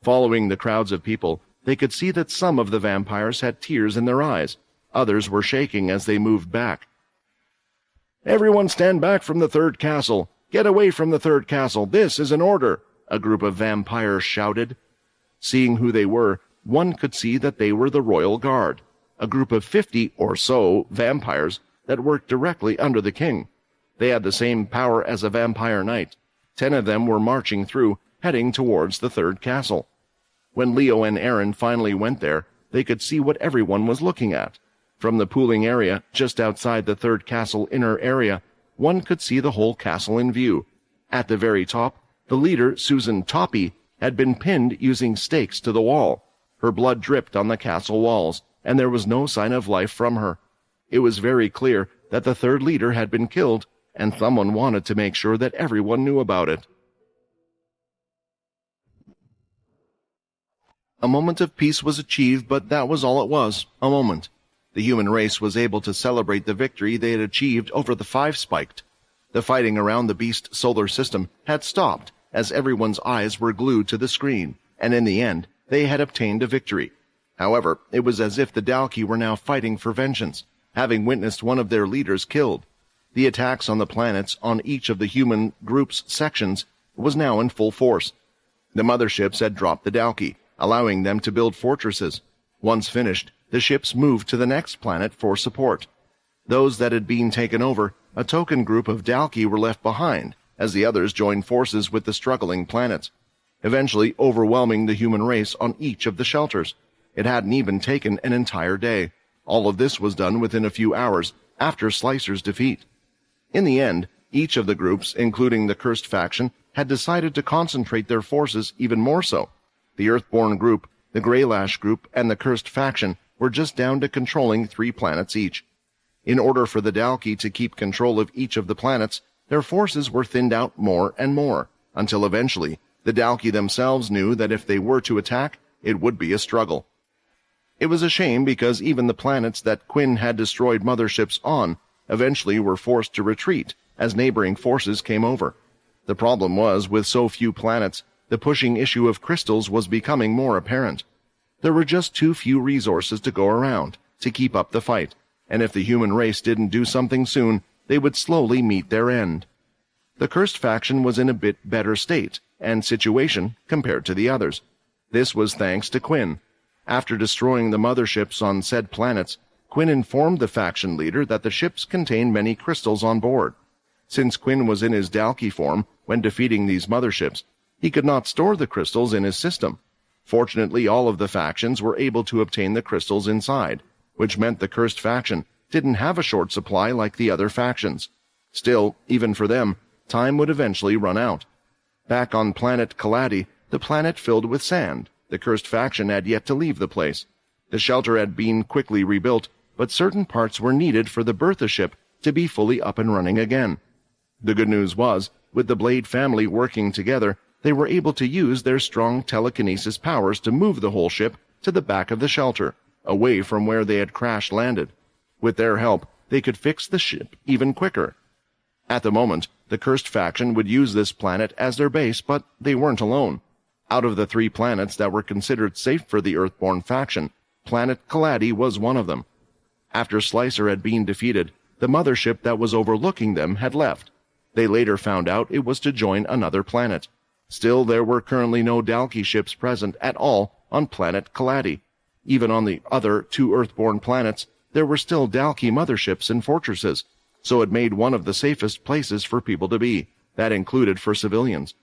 Following the crowds of people, they could see that some of the vampires had tears in their eyes. Others were shaking as they moved back. "Everyone stand back from the third castle! Get away from the third castle! This is an order!" a group of vampires shouted. Seeing who they were, one could see that they were the Royal Guard, a group of 50 or so vampires that worked directly under the king. They had the same power as a vampire knight. 10 of them were marching through, heading towards the third castle. When Leo and Aaron finally went there, they could see what everyone was looking at. From the pooling area, just outside the third castle inner area, one could see the whole castle in view. At the very top, the leader, Susan Toppy, had been pinned using stakes to the wall. Her blood dripped on the castle walls, and there was no sign of life from her. It was very clear that the third leader had been killed, and someone wanted to make sure that everyone knew about it. A moment of peace was achieved, but that was all it was, a moment. The human race was able to celebrate the victory they had achieved over the Five-Spiked. The fighting around the beast solar system had stopped, as everyone's eyes were glued to the screen, and in the end, they had obtained a victory. However, it was as if the Dalki were now fighting for vengeance, having witnessed one of their leaders killed. The attacks on the planets on each of the human group's sections was now in full force. The motherships had dropped the Dalki, allowing them to build fortresses. Once finished, the ships moved to the next planet for support. Those that had been taken over, a token group of Dalki were left behind, as the others joined forces with the struggling planets, eventually overwhelming the human race on each of the shelters. It hadn't even taken an entire day. All of this was done within a few hours after Slicer's defeat. In the end, each of the groups, including the Cursed faction, had decided to concentrate their forces even more so. The Earthborn group, the Greylash group, and the Cursed faction were just down to controlling 3 planets each. In order for the Dalki to keep control of each of the planets, their forces were thinned out more and more, until eventually the Dalki themselves knew that if they were to attack, it would be a struggle. It was a shame because even the planets that Quinn had destroyed motherships on eventually were forced to retreat as neighboring forces came over. The problem was, with so few planets, the pushing issue of crystals was becoming more apparent. There were just too few resources to go around to keep up the fight, and if the human race didn't do something soon, they would slowly meet their end. The Cursed faction was in a bit better state and situation compared to the others. This was thanks to Quinn. After destroying the motherships on said planets, Quinn informed the faction leader that the ships contained many crystals on board. Since Quinn was in his Dalki form when defeating these motherships, he could not store the crystals in his system. Fortunately, all of the factions were able to obtain the crystals inside, which meant the Cursed faction didn't have a short supply like the other factions. Still, even for them, time would eventually run out. Back on planet Kaladi, the planet filled with sand, the Cursed faction had yet to leave the place. The shelter had been quickly rebuilt, but certain parts were needed for the Bertha ship to be fully up and running again. The good news was, with the Blade family working together, they were able to use their strong telekinesis powers to move the whole ship to the back of the shelter, away from where they had crash-landed. With their help, they could fix the ship even quicker. At the moment, the Cursed faction would use this planet as their base, but they weren't alone. Out of the 3 planets that were considered safe for the Earthborn faction, planet Kaladi was one of them. After Slicer had been defeated, the mothership that was overlooking them had left. They later found out it was to join another planet. Still, there were currently no Dalki ships present at all on planet Kaladi. Even on the other 2 Earthborn planets, there were still Dalki motherships and fortresses, so it made one of the safest places for people to be. That included for civilians.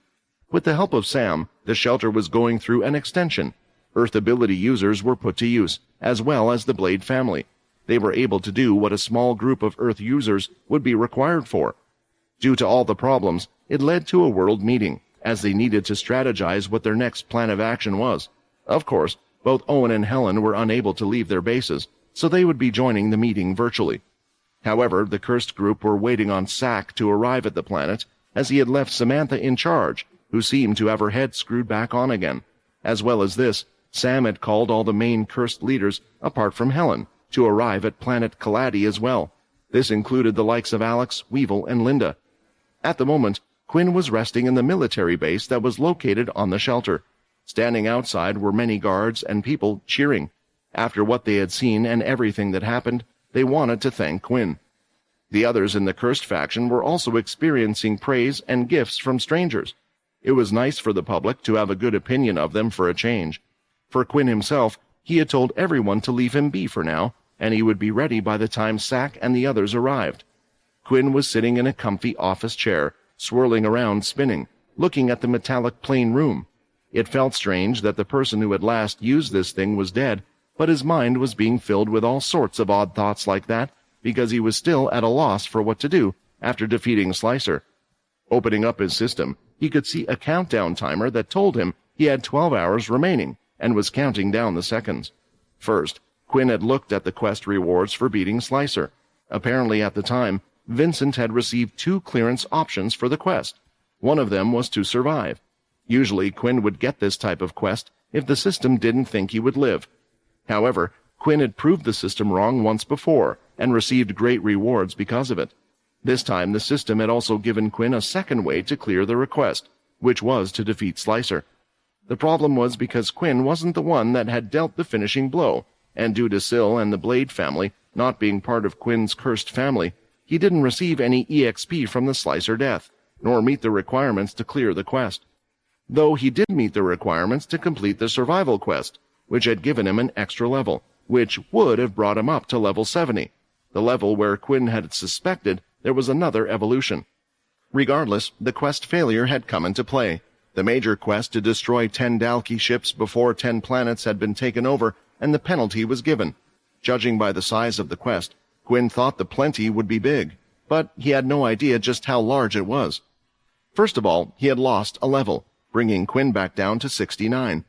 With the help of Sam, the shelter was going through an extension. Earth ability users were put to use, as well as the Blade family. They were able to do what a small group of Earth users would be required for. Due to all the problems, it led to a world meeting, as they needed to strategize what their next plan of action was. Of course, both Owen and Helen were unable to leave their bases, so they would be joining the meeting virtually. However, the Cursed group were waiting on Sack to arrive at the planet, as he had left Samantha in charge, who seemed to have her head screwed back on again. As well as this, Sam had called all the main Cursed leaders, apart from Helen, to arrive at planet Kaladi as well. This included the likes of Alex, Weevil, and Linda. At the moment, Quinn was resting in the military base that was located on the shelter. Standing outside were many guards and people cheering. After what they had seen and everything that happened, they wanted to thank Quinn. The others in the cursed faction were also experiencing praise and gifts from strangers. It was nice for the public to have a good opinion of them for a change. For Quinn himself, he had told everyone to leave him be for now, and he would be ready by the time Sack and the others arrived. Quinn was sitting in a comfy office chair, swirling around, spinning, looking at the metallic plane room. It felt strange that the person who had last used this thing was dead, but his mind was being filled with all sorts of odd thoughts like that, because he was still at a loss for what to do after defeating Slicer. Opening up his system, he could see a countdown timer that told him he had 12 hours remaining and was counting down the seconds. First, Quinn had looked at the quest rewards for beating Slicer. Apparently at the time, Vincent had received 2 clearance options for the quest. One of them was to survive. Usually Quinn would get this type of quest if the system didn't think he would live. However, Quinn had proved the system wrong once before and received great rewards because of it. This time the system had also given Quinn a second way to clear the request, which was to defeat Slicer. The problem was because Quinn wasn't the one that had dealt the finishing blow, and due to Syl and the Blade family not being part of Quinn's cursed family, he didn't receive any EXP from the Slicer death, nor meet the requirements to clear the quest. Though he did meet the requirements to complete the survival quest, which had given him an extra level, which would have brought him up to level 70, the level where Quinn had suspected there was another evolution. Regardless, the quest failure had come into play. The major quest to destroy 10 Dalki ships before 10 planets had been taken over, and the penalty was given. Judging by the size of the quest, Quinn thought the plenty would be big, but he had no idea just how large it was. First of all, he had lost a level, bringing Quinn back down to 69.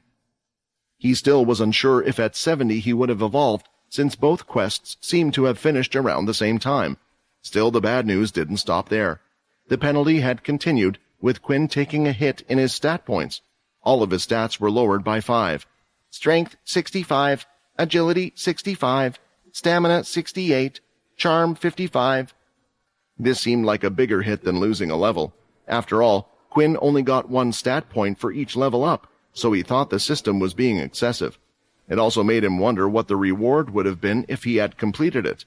He still was unsure if at 70 he would have evolved, since both quests seemed to have finished around the same time. Still, the bad news didn't stop there. The penalty had continued, with Quinn taking a hit in his stat points. All of his stats were lowered by 5. Strength 65, Agility 65, Stamina 68, Charm 55. This seemed like a bigger hit than losing a level. After all, Quinn only got 1 stat point for each level up, so he thought the system was being excessive. It also made him wonder what the reward would have been if he had completed it.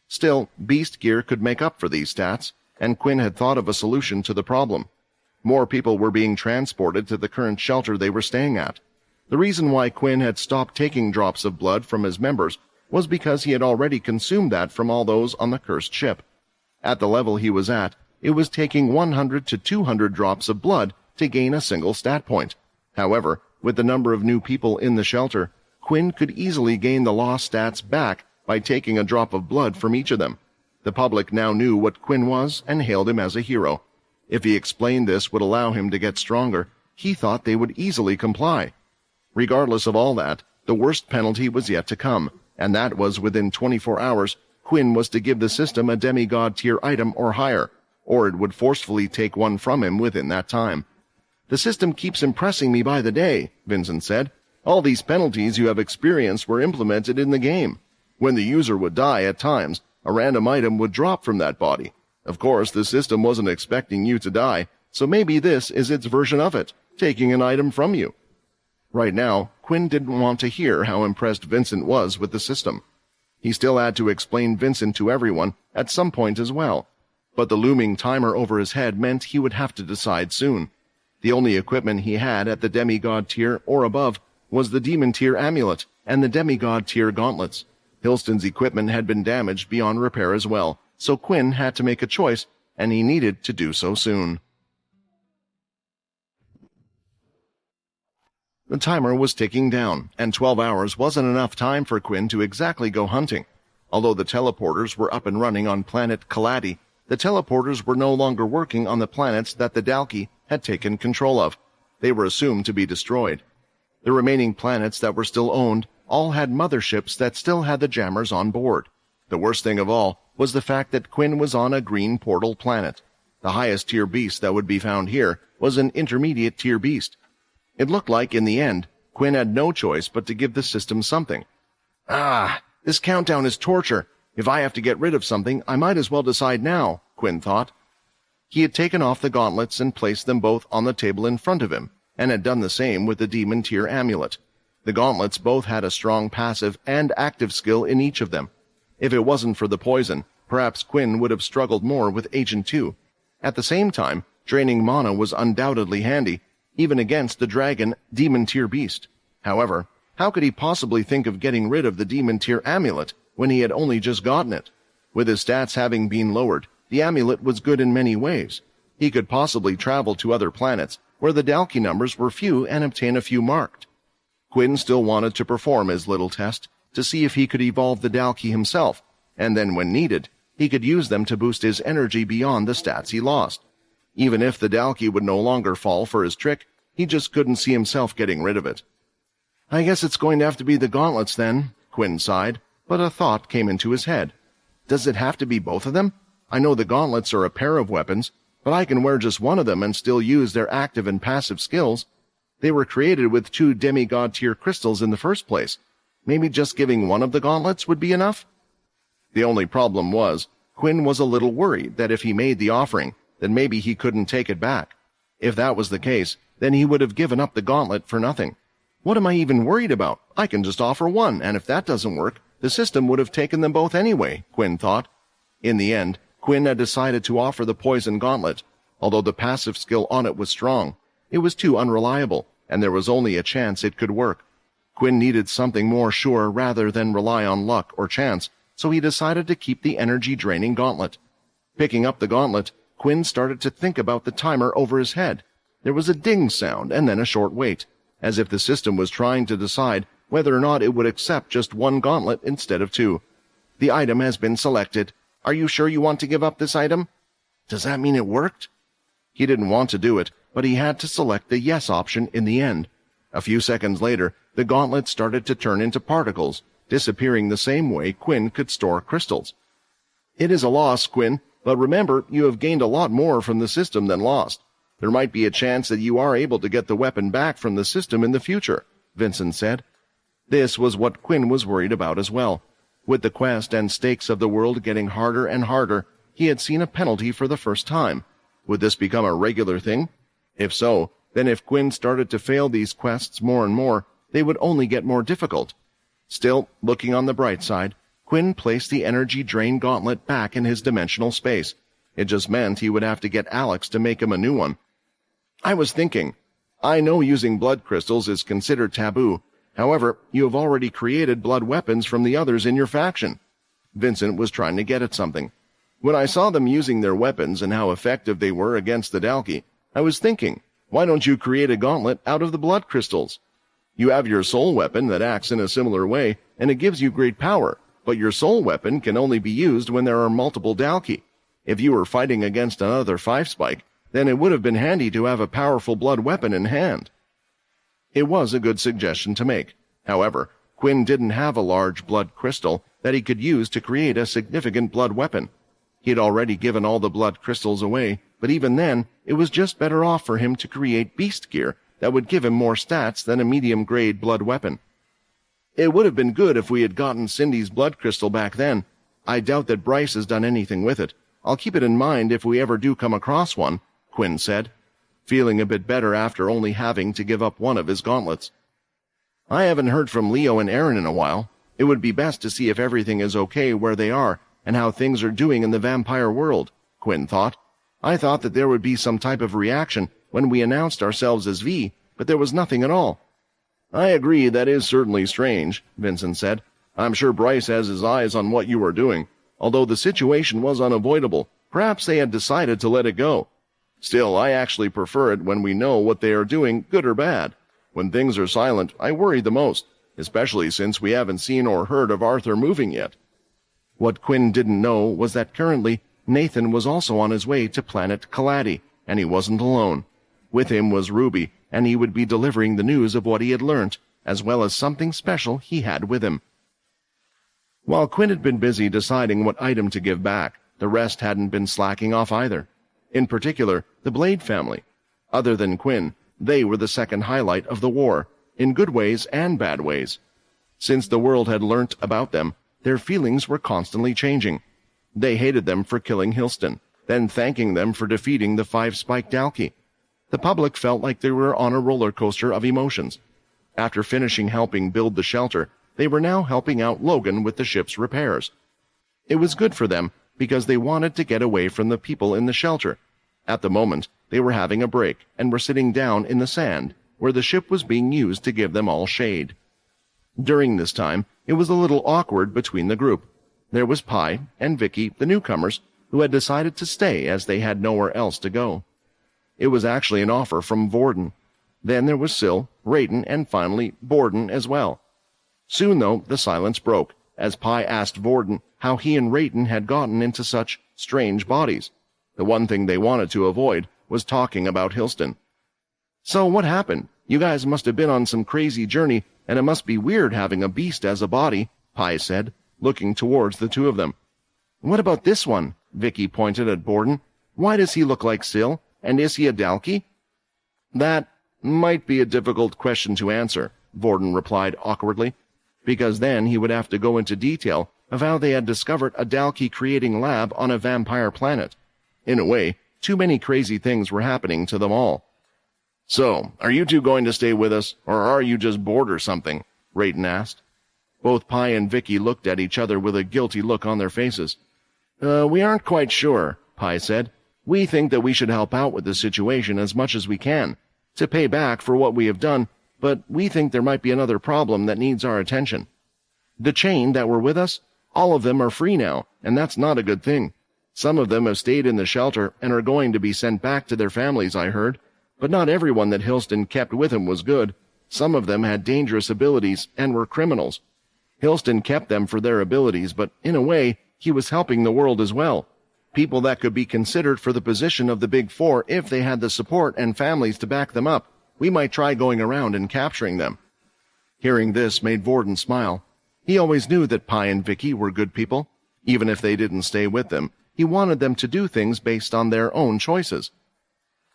Still, Beast Gear could make up for these stats, and Quinn had thought of a solution to the problem. More people were being transported to the current shelter they were staying at. The reason why Quinn had stopped taking drops of blood from his members was because he had already consumed that from all those on the cursed ship. At the level he was at, it was taking 100 to 200 drops of blood to gain a single stat point. However, with the number of new people in the shelter, Quinn could easily gain the lost stats back by taking a drop of blood from each of them. The public now knew what Quinn was and hailed him as a hero. If he explained this would allow him to get stronger, he thought they would easily comply. Regardless of all that, the worst penalty was yet to come, and that was within 24 hours, Quinn was to give the system a demigod tier item or higher, or it would forcefully take one from him within that time. "The system keeps impressing me by the day," Vincent said. "All these penalties you have experienced were implemented in the game. When the user would die at times, a random item would drop from that body. Of course, the system wasn't expecting you to die, so maybe this is its version of it, taking an item from you." Right now, Quinn didn't want to hear how impressed Vincent was with the system. He still had to explain Vincent to everyone at some point as well, but the looming timer over his head meant he would have to decide soon. The only equipment he had at the demigod tier or above was the demon tier amulet and the demigod tier gauntlets. Hilston's equipment had been damaged beyond repair as well, so Quinn had to make a choice, and he needed to do so soon. The timer was ticking down, and 12 hours wasn't enough time for Quinn to exactly go hunting. Although the teleporters were up and running on planet Kaladi, the teleporters were no longer working on the planets that the Dalki had taken control of. They were assumed to be destroyed. The remaining planets that were still owned all had motherships that still had the jammers on board. The worst thing of all was the fact that Quinn was on a green portal planet. The highest tier beast that would be found here was an intermediate tier beast. It looked like, in the end, Quinn had no choice but to give the system something. This countdown is torture. If I have to get rid of something, I might as well decide now, Quinn thought. He had taken off the gauntlets and placed them both on the table in front of him, and had done the same with the demon tier amulet. The gauntlets both had a strong passive and active skill in each of them. If it wasn't for the poison, perhaps Quinn would have struggled more with Agent 2. At the same time, draining mana was undoubtedly handy, even against the dragon demon tier beast. However, how could he possibly think of getting rid of the demon tier amulet when he had only just gotten it? With his stats having been lowered, the amulet was good in many ways. He could possibly travel to other planets where the Dalki numbers were few and obtain a few marked. Quinn still wanted to perform his little test to see if he could evolve the Dalki himself, and then when needed, he could use them to boost his energy beyond the stats he lost. Even if the Dalki would no longer fall for his trick, he just couldn't see himself getting rid of it. I guess it's going to have to be the gauntlets then, Quinn sighed, but a thought came into his head. Does it have to be both of them? I know the gauntlets are a pair of weapons, but I can wear just one of them and still use their active and passive skills. They were created with 2 demigod-tier crystals in the first place. Maybe just giving one of the gauntlets would be enough? The only problem was, Quinn was a little worried that if he made the offering, then maybe he couldn't take it back. If that was the case, then he would have given up the gauntlet for nothing. What am I even worried about? I can just offer one, and if that doesn't work, the system would have taken them both anyway, Quinn thought. In the end, Quinn had decided to offer the poison gauntlet. Although the passive skill on it was strong, it was too unreliable, and there was only a chance it could work. Quinn needed something more sure rather than rely on luck or chance, so he decided to keep the energy-draining gauntlet. Picking up the gauntlet, Quinn started to think about the timer over his head. There was a ding sound and then a short wait, as if the system was trying to decide whether or not it would accept just one gauntlet instead of 2. The item has been selected. Are you sure you want to give up this item? Does that mean it worked? He didn't want to do it, but he had to select the yes option in the end. A few seconds later, the gauntlet started to turn into particles, disappearing the same way Quinn could store crystals. It is a loss, Quinn, but remember, you have gained a lot more from the system than lost. There might be a chance that you are able to get the weapon back from the system in the future, Vincent said. This was what Quinn was worried about as well. With the quest and stakes of the world getting harder and harder, he had seen a penalty for the first time. Would this become a regular thing? If so, then if Quinn started to fail these quests more and more, they would only get more difficult. Still, looking on the bright side, Quinn placed the energy drain gauntlet back in his dimensional space. It just meant he would have to get Alex to make him a new one. I was thinking, I know using blood crystals is considered taboo. However, you have already created blood weapons from the others in your faction. Vincent was trying to get at something. When I saw them using their weapons and how effective they were against the Dalki, I was thinking, why don't you create a gauntlet out of the blood crystals? You have your soul weapon that acts in a similar way, and it gives you great power, but your soul weapon can only be used when there are multiple Dalki. If you were fighting against another 5-spike, then it would have been handy to have a powerful blood weapon in hand. It was a good suggestion to make. However, Quinn didn't have a large blood crystal that he could use to create a significant blood weapon. He had already given all the blood crystals away, but even then, it was just better off for him to create beast gear that would give him more stats than a medium-grade blood weapon. It would have been good if we had gotten Cindy's blood crystal back then. I doubt that Bryce has done anything with it. I'll keep it in mind if we ever do come across one, Quinn said, feeling a bit better after only having to give up one of his gauntlets. I haven't heard from Leo and Aaron in a while. It would be best to see if everything is okay where they are and how things are doing in the vampire world, Quinn thought. I thought that there would be some type of reaction when we announced ourselves as V, but there was nothing at all. I agree, that is certainly strange, Vincent said. I'm sure Bryce has his eyes on what you are doing. Although the situation was unavoidable, perhaps they had decided to let it go. Still, I actually prefer it when we know what they are doing, good or bad. When things are silent, I worry the most, especially since we haven't seen or heard of Arthur moving yet. What Quinn didn't know was that currently Nathan was also on his way to planet Kaladi, and he wasn't alone. With him was Ruby, and he would be delivering the news of what he had learnt, as well as something special he had with him. While Quinn had been busy deciding what item to give back, the rest hadn't been slacking off either. In particular, the Blade family. Other than Quinn, they were the second highlight of the war, in good ways and bad ways. Since the world had learnt about them, their feelings were constantly changing. They hated them for killing Hilston, then thanking them for defeating the 5-spike Dalki. The public felt like they were on a roller coaster of emotions. After finishing helping build the shelter, they were now helping out Logan with the ship's repairs. It was good for them, because they wanted to get away from the people in the shelter. At the moment, they were having a break and were sitting down in the sand, where the ship was being used to give them all shade. During this time, it was a little awkward between the group. There was Pi and Vicky, the newcomers, who had decided to stay as they had nowhere else to go. It was actually an offer from Vorden. Then there was Syl, Raiden, and finally Borden as well. Soon, though, the silence broke, as Pi asked Vorden how he and Raiden had gotten into such strange bodies. The one thing they wanted to avoid was talking about Hilston. "So what happened? You guys must have been on some crazy journey, and it must be weird having a beast as a body," Pi said, looking towards the two of them. "What about this one?" Vicky pointed at Borden. "Why does he look like Syl, and is he a Dalki?" "That might be a difficult question to answer," Vorden replied awkwardly, because then he would have to go into detail of how they had discovered a Dalki-creating lab on a vampire planet. In a way, too many crazy things were happening to them all. "So, are you two going to stay with us, or are you just bored or something?" Raiden asked. Both Pi and Vicky looked at each other with a guilty look on their faces. We aren't quite sure," Pi said. "We think that we should help out with the situation as much as we can, to pay back for what we have done, but we think there might be another problem that needs our attention. The chain that were with us, all of them are free now, and that's not a good thing. Some of them have stayed in the shelter and are going to be sent back to their families, I heard, but not everyone that Hilston kept with him was good. Some of them had dangerous abilities and were criminals. Hilston kept them for their abilities, but in a way, he was helping the world as well. People that could be considered for the position of the Big Four if they had the support and families to back them up. We might try going around and capturing them." Hearing this made Vorden smile. He always knew that Pi and Vicky were good people. Even if they didn't stay with them, he wanted them to do things based on their own choices.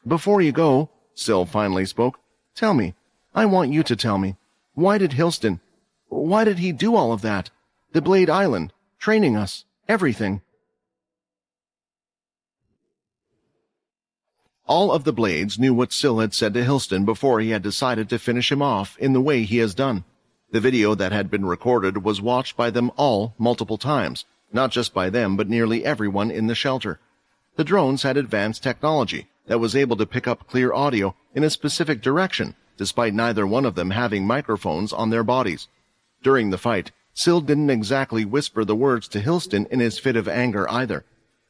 "Before you go," Syl finally spoke, "tell me, I want you to tell me, why did he do all of that? The Blade Island, training us, everything." All of the Blades knew what Syl had said to Hilston before he had decided to finish him off in the way he has done. The video that had been recorded was watched by them all multiple times, not just by them but nearly everyone in the shelter. The drones had advanced technology that was able to pick up clear audio in a specific direction, despite neither one of them having microphones on their bodies. During the fight, Syl didn't exactly whisper the words to Hilston in his fit of anger either.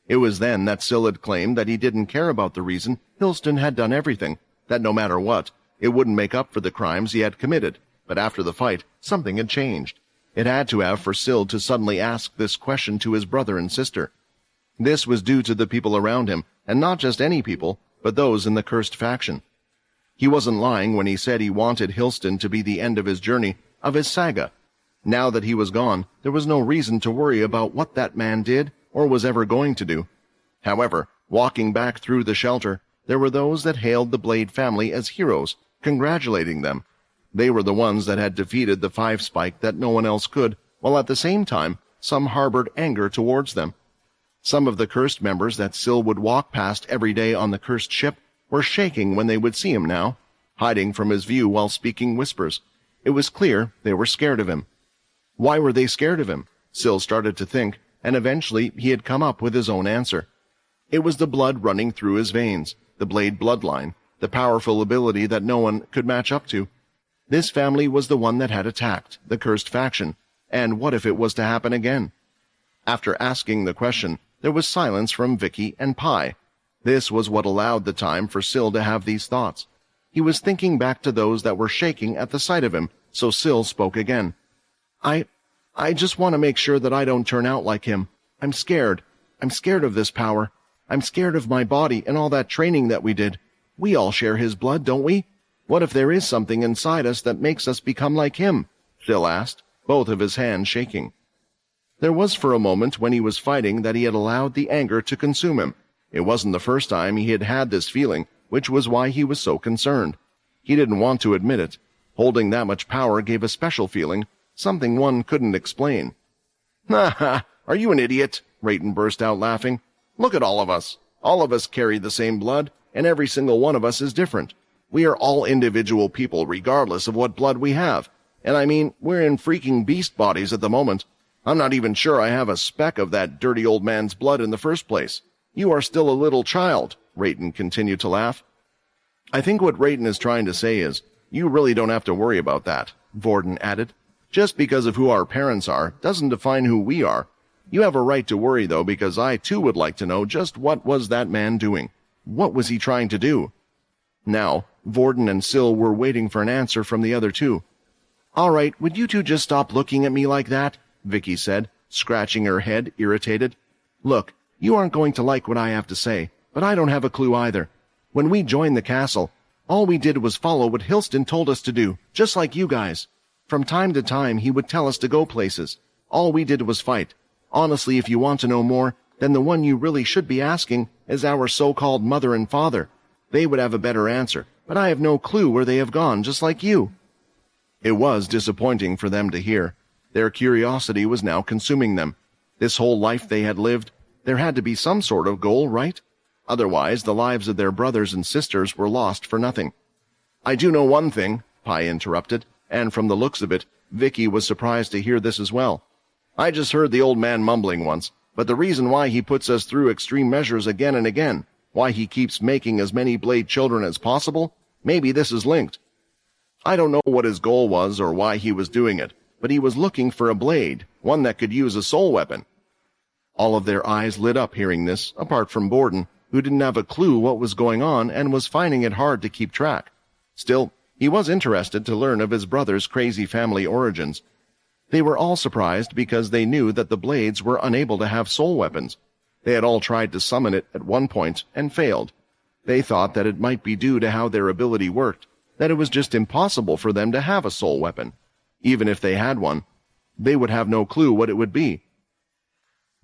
It was then that Syl had claimed that he didn't care about the reason Hilston had done everything, that no matter what, it wouldn't make up for the crimes he had committed. But after the fight, something had changed. It had to have for Syl to suddenly ask this question to his brother and sister. This was due to the people around him, and not just any people, but those in the cursed faction. He wasn't lying when he said he wanted Hilston to be the end of his journey, of his saga. Now that he was gone, there was no reason to worry about what that man did or was ever going to do. However, walking back through the shelter, there were those that hailed the Blade family as heroes, congratulating them. They were the ones that had defeated the Five Spike that no one else could, while at the same time, some harbored anger towards them. Some of the cursed members that Syl would walk past every day on the cursed ship were shaking when they would see him now, hiding from his view while speaking whispers. It was clear they were scared of him. Why were they scared of him? Syl started to think, and eventually he had come up with his own answer. It was the blood running through his veins, the Blade bloodline, the powerful ability that no one could match up to. This family was the one that had attacked the cursed faction, and what if it was to happen again? After asking the question, there was silence from Vicky and Pi. This was what allowed the time for Syl to have these thoughts. He was thinking back to those that were shaking at the sight of him, so Syl spoke again. I just want to make sure that I don't turn out like him. I'm scared. I'm scared of this power. I'm scared of my body and all that training that we did. We all share his blood, don't we? What if there is something inside us that makes us become like him? Syl asked, both of his hands shaking. There was for a moment when he was fighting that he had allowed the anger to consume him. It wasn't the first time he had had this feeling, which was why he was so concerned. He didn't want to admit it. Holding that much power gave a special feeling, something one couldn't explain. "Ha ha! Are you an idiot?" Raiden burst out laughing. "Look at all of us. All of us carry the same blood, and every single one of us is different. We are all individual people regardless of what blood we have. And I mean, we're in freaking beast bodies at the moment. I'm not even sure I have a speck of that dirty old man's blood in the first place. You are still a little child, Rayton continued to laugh. I think what Rayton is trying to say is, you really don't have to worry about that, Vorden added. Just because of who our parents are doesn't define who we are. You have a right to worry, though, because I, too, would like to know just what was that man doing. What was he trying to do? Now, Vorden and Syl were waiting for an answer from the other two. All right, would you two just stop looking at me like that? Vicky said, scratching her head, irritated. Look, you aren't going to like what I have to say, but I don't have a clue either. When we joined the castle, all we did was follow what Hilston told us to do, just like you guys. From time to time, he would tell us to go places. All we did was fight. Honestly, if you want to know more, then the one you really should be asking is our so-called mother and father. They would have a better answer, but I have no clue where they have gone, just like you. It was disappointing for them to hear. Their curiosity was now consuming them. This whole life they had lived, there had to be some sort of goal, right? Otherwise, the lives of their brothers and sisters were lost for nothing. I do know one thing, Pi interrupted, and from the looks of it, Vicky was surprised to hear this as well. I just heard the old man mumbling once, but the reason why he puts us through extreme measures again and again, why he keeps making as many Blade children as possible, maybe this is linked. I don't know what his goal was or why he was doing it, but he was looking for a blade, one that could use a soul weapon. All of their eyes lit up hearing this, apart from Borden, who didn't have a clue what was going on and was finding it hard to keep track. Still, he was interested to learn of his brother's crazy family origins. They were all surprised because they knew that the Blades were unable to have soul weapons. They had all tried to summon it at one point and failed. They thought that it might be due to how their ability worked, that it was just impossible for them to have a soul weapon. Even if they had one, they would have no clue what it would be.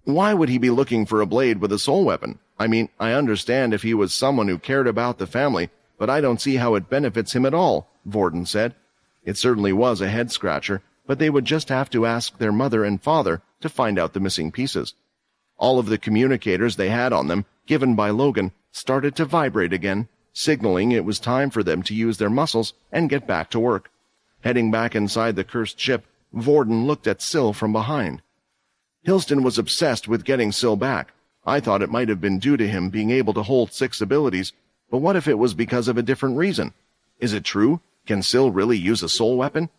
Why would he be looking for a blade with a soul weapon? I mean, I understand if he was someone who cared about the family, but I don't see how it benefits him at all, Vorden said. It certainly was a head-scratcher, but they would just have to ask their mother and father to find out the missing pieces. All of the communicators they had on them, given by Logan, started to vibrate again, signaling it was time for them to use their muscles and get back to work. Heading back inside the cursed ship, Vorden looked at Syl from behind. Hilston was obsessed with getting Syl back. I thought it might have been due to him being able to hold 6 abilities, but what if it was because of a different reason? Is it true? Can Syl really use a soul weapon?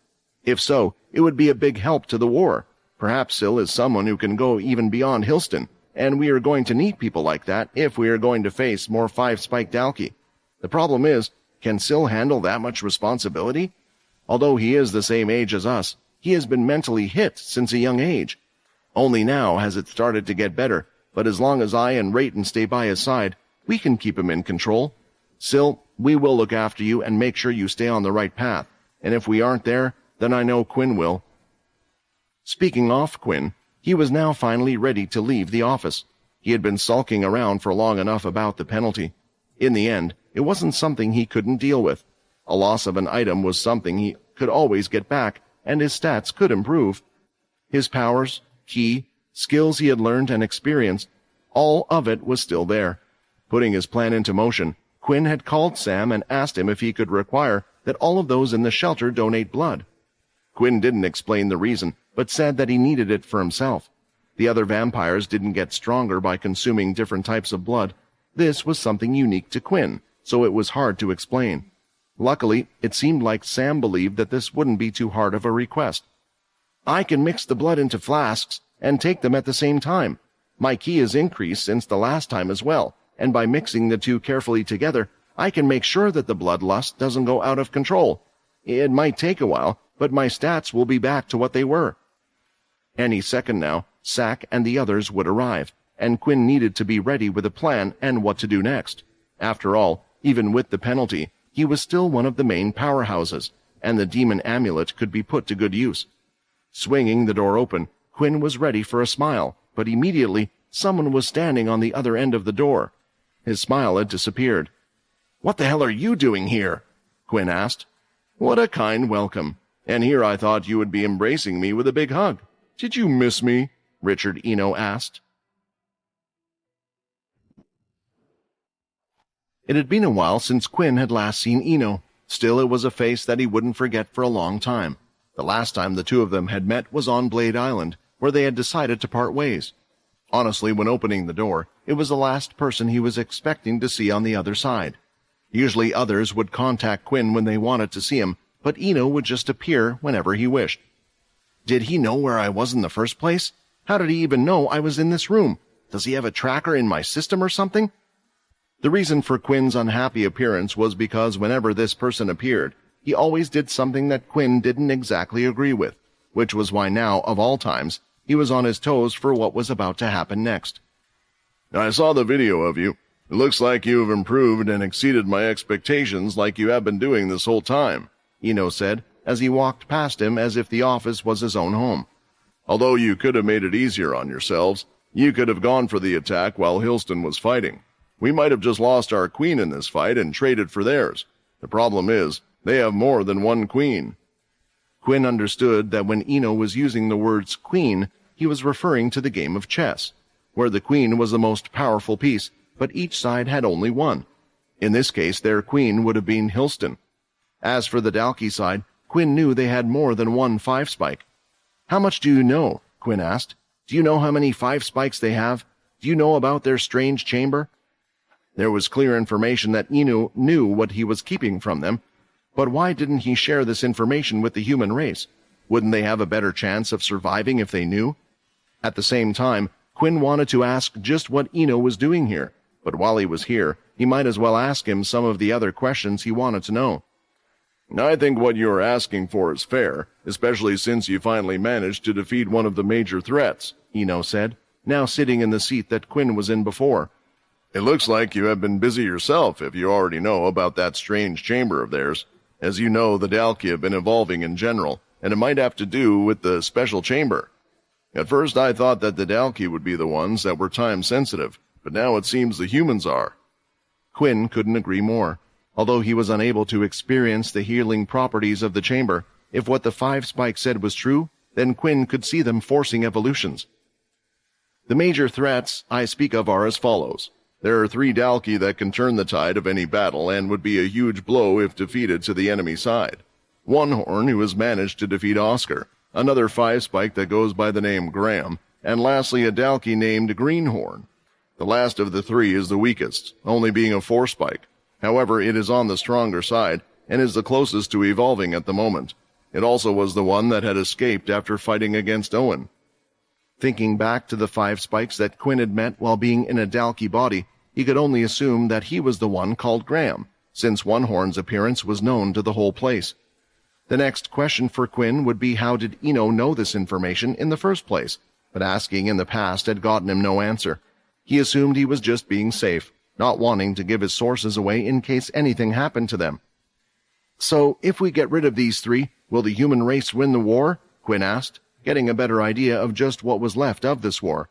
If so, it would be a big help to the war. Perhaps Syl is someone who can go even beyond Hilston, and we are going to need people like that if we are going to face more 5-spiked Dalki. The problem is, can Syl handle that much responsibility? Although he is the same age as us, he has been mentally hit since a young age. Only now has it started to get better, but as long as I and Rayton stay by his side, we can keep him in control. Syl, we will look after you and make sure you stay on the right path, and if we aren't there, then I know Quinn will. Speaking of Quinn, he was now finally ready to leave the office. He had been sulking around for long enough about the penalty. In the end, it wasn't something he couldn't deal with. A loss of an item was something he could always get back, and his stats could improve. His powers, ki, skills he had learned and experienced, all of it was still there. Putting his plan into motion, Quinn had called Sam and asked him if he could require that all of those in the shelter donate blood. Quinn didn't explain the reason, but said that he needed it for himself. The other vampires didn't get stronger by consuming different types of blood. This was something unique to Quinn, so it was hard to explain. Luckily, it seemed like Sam believed that this wouldn't be too hard of a request. I can mix the blood into flasks and take them at the same time. My ki has increased since the last time as well, and by mixing the two carefully together, I can make sure that the bloodlust doesn't go out of control. It might take a while, but my stats will be back to what they were. Any second now, Sack and the others would arrive, and Quinn needed to be ready with a plan and what to do next. After all, even with the penalty, he was still one of the main powerhouses, and the demon amulet could be put to good use. Swinging the door open, Quinn was ready for a smile, but immediately someone was standing on the other end of the door. His smile had disappeared. "What the hell are you doing here?" Quinn asked. "What a kind welcome. And here I thought you would be embracing me with a big hug. Did you miss me?" Richard Eno asked. It had been a while since Quinn had last seen Eno. Still, it was a face that he wouldn't forget for a long time. The last time the two of them had met was on Blade Island, where they had decided to part ways. Honestly, when opening the door, it was the last person he was expecting to see on the other side. Usually others would contact Quinn when they wanted to see him, but Ino would just appear whenever he wished. Did he know where I was in the first place? How did he even know I was in this room? Does he have a tracker in my system or something? The reason for Quinn's unhappy appearance was because whenever this person appeared, he always did something that Quinn didn't exactly agree with, which was why now, of all times, he was on his toes for what was about to happen next. I saw the video of you. It looks like you have improved and exceeded my expectations like you have been doing this whole time, Ino said, as he walked past him as if the office was his own home. Although you could have made it easier on yourselves, you could have gone for the attack while Hilston was fighting. We might have just lost our queen in this fight and traded for theirs. The problem is, they have more than one queen. Quinn understood that when Ino was using the words queen, he was referring to the game of chess, where the queen was the most powerful piece, but each side had only one. In this case, their queen would have been Hilston. As for the Dalkey side, Quinn knew they had more than one five-spike. How much do you know? Quinn asked. Do you know how many five-spikes they have? Do you know about their strange chamber? There was clear information that Ino knew what he was keeping from them, but why didn't he share this information with the human race? Wouldn't they have a better chance of surviving if they knew? At the same time, Quinn wanted to ask just what Ino was doing here, but while he was here, he might as well ask him some of the other questions he wanted to know. I think what you are asking for is fair, especially since you finally managed to defeat one of the major threats, Ino said, now sitting in the seat that Quinn was in before. It looks like you have been busy yourself if you already know about that strange chamber of theirs. As you know, the Dalkey have been evolving in general, and it might have to do with the special chamber. At first I thought that the Dalkey would be the ones that were time-sensitive, but now it seems the humans are. Quinn couldn't agree more. Although he was unable to experience the healing properties of the chamber, if what the five-spike said was true, then Quinn could see them forcing evolutions. The major threats I speak of are as follows. There are 3 Dalkey that can turn the tide of any battle and would be a huge blow if defeated to the enemy side. One Horn who has managed to defeat Oscar, another five-spike that goes by the name Graham, and lastly a Dalkey named Greenhorn. The last of the 3 is the weakest, only being a 4-spike. However, it is on the stronger side, and is the closest to evolving at the moment. It also was the one that had escaped after fighting against Owen. Thinking back to the five-spikes that Quinn had met while being in a Dalkey body, he could only assume that he was the one called Graham, since One Horn's appearance was known to the whole place. The next question for Quinn would be how did Ino know this information in the first place, but asking in the past had gotten him no answer. He assumed he was just being safe, not wanting to give his sources away in case anything happened to them. So, if we get rid of these 3, will the human race win the war? Quinn asked, getting a better idea of just what was left of this war.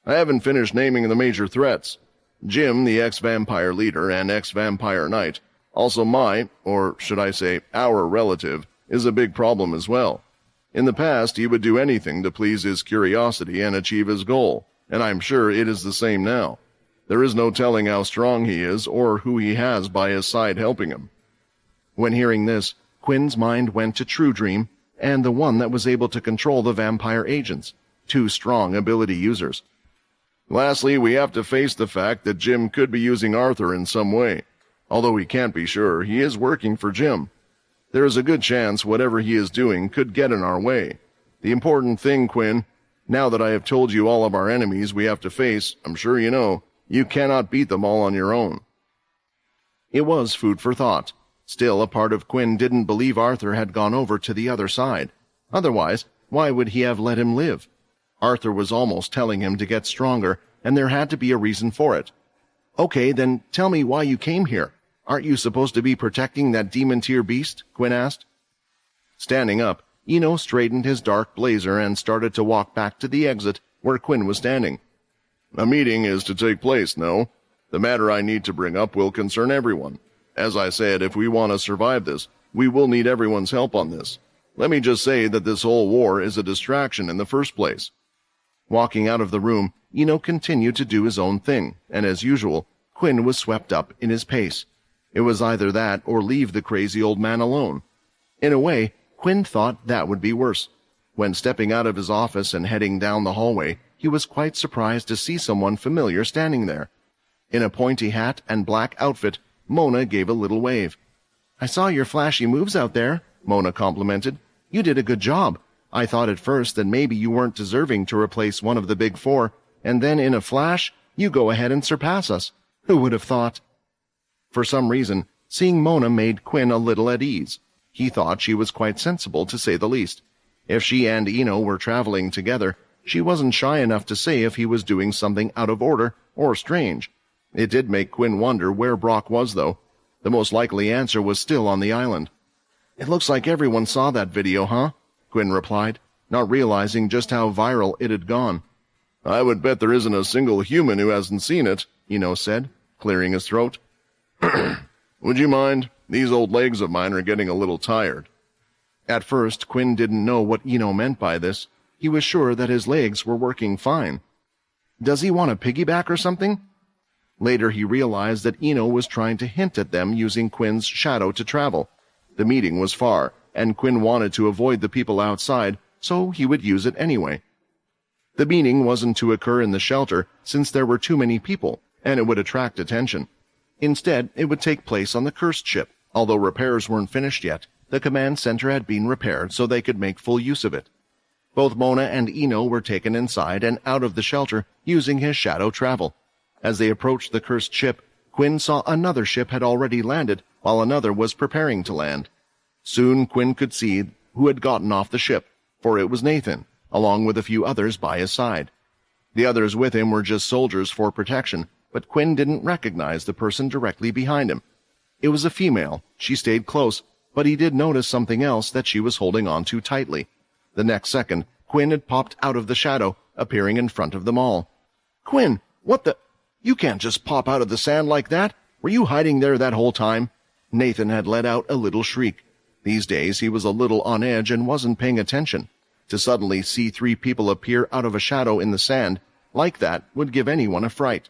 I haven't finished naming the major threats. Jim, the ex-vampire leader and ex-vampire knight, also my, or should I say our relative, is a big problem as well. In the past, he would do anything to please his curiosity and achieve his goal, and I'm sure it is the same now. There is no telling how strong he is or who he has by his side helping him. When hearing this, Quinn's mind went to True Dream and the one that was able to control the vampire agents, 2 strong ability users. Lastly, we have to face the fact that Jim could be using Arthur in some way. Although we can't be sure, he is working for Jim. There is a good chance whatever he is doing could get in our way. The important thing, Quinn, now that I have told you all of our enemies we have to face, I'm sure you know, you cannot beat them all on your own. It was food for thought. Still, a part of Quinn didn't believe Arthur had gone over to the other side. Otherwise, why would he have let him live? Arthur was almost telling him to get stronger, and there had to be a reason for it. Okay, then tell me why you came here. Aren't you supposed to be protecting that demon-tier beast? Quinn asked. Standing up, Ino straightened his dark blazer and started to walk back to the exit where Quinn was standing. A meeting is to take place, no? The matter I need to bring up will concern everyone. As I said, if we want to survive this, we will need everyone's help on this. Let me just say that this whole war is a distraction in the first place. Walking out of the room, Ino continued to do his own thing, and as usual, Quinn was swept up in his pace. It was either that or leave the crazy old man alone. In a way, Quinn thought that would be worse. When stepping out of his office and heading down the hallway, he was quite surprised to see someone familiar standing there. In a pointy hat and black outfit, Mona gave a little wave. "I saw your flashy moves out there," Mona complimented. "You did a good job. I thought at first that maybe you weren't deserving to replace one of the big four, and then in a flash, you go ahead and surpass us. Who would have thought?" For some reason, seeing Mona made Quinn a little at ease. He thought she was quite sensible, to say the least. If she and Ino were traveling together, she wasn't shy enough to say if he was doing something out of order or strange. It did make Quinn wonder where Brock was, though. The most likely answer was still on the island. "It looks like everyone saw that video, huh?" Quinn replied, not realizing just how viral it had gone. "I would bet there isn't a single human who hasn't seen it," Ino said, clearing his throat. "Would you mind? These old legs of mine are getting a little tired." At first, Quinn didn't know what Ino meant by this. He was sure that his legs were working fine. Does he want a piggyback or something? Later he realized that Ino was trying to hint at them using Quinn's shadow to travel. The meeting was far, and Quinn wanted to avoid the people outside, so he would use it anyway. The meeting wasn't to occur in the shelter since there were too many people, and it would attract attention. Instead, it would take place on the cursed ship. Although repairs weren't finished yet, the command center had been repaired so they could make full use of it. Both Mona and Ino were taken inside and out of the shelter using his shadow travel. As they approached the cursed ship, Quinn saw another ship had already landed while another was preparing to land. Soon Quinn could see who had gotten off the ship, for it was Nathan, along with a few others by his side. The others with him were just soldiers for protection, but Quinn didn't recognize the person directly behind him. It was a female. She stayed close, but he did notice something else that she was holding on to tightly. The next second, Quinn had popped out of the shadow, appearing in front of them all. "Quinn, what the— You can't just pop out of the sand like that. Were you hiding there that whole time?" Nathan had let out a little shriek. These days he was a little on edge and wasn't paying attention. To suddenly see three people appear out of a shadow in the sand like that would give anyone a fright.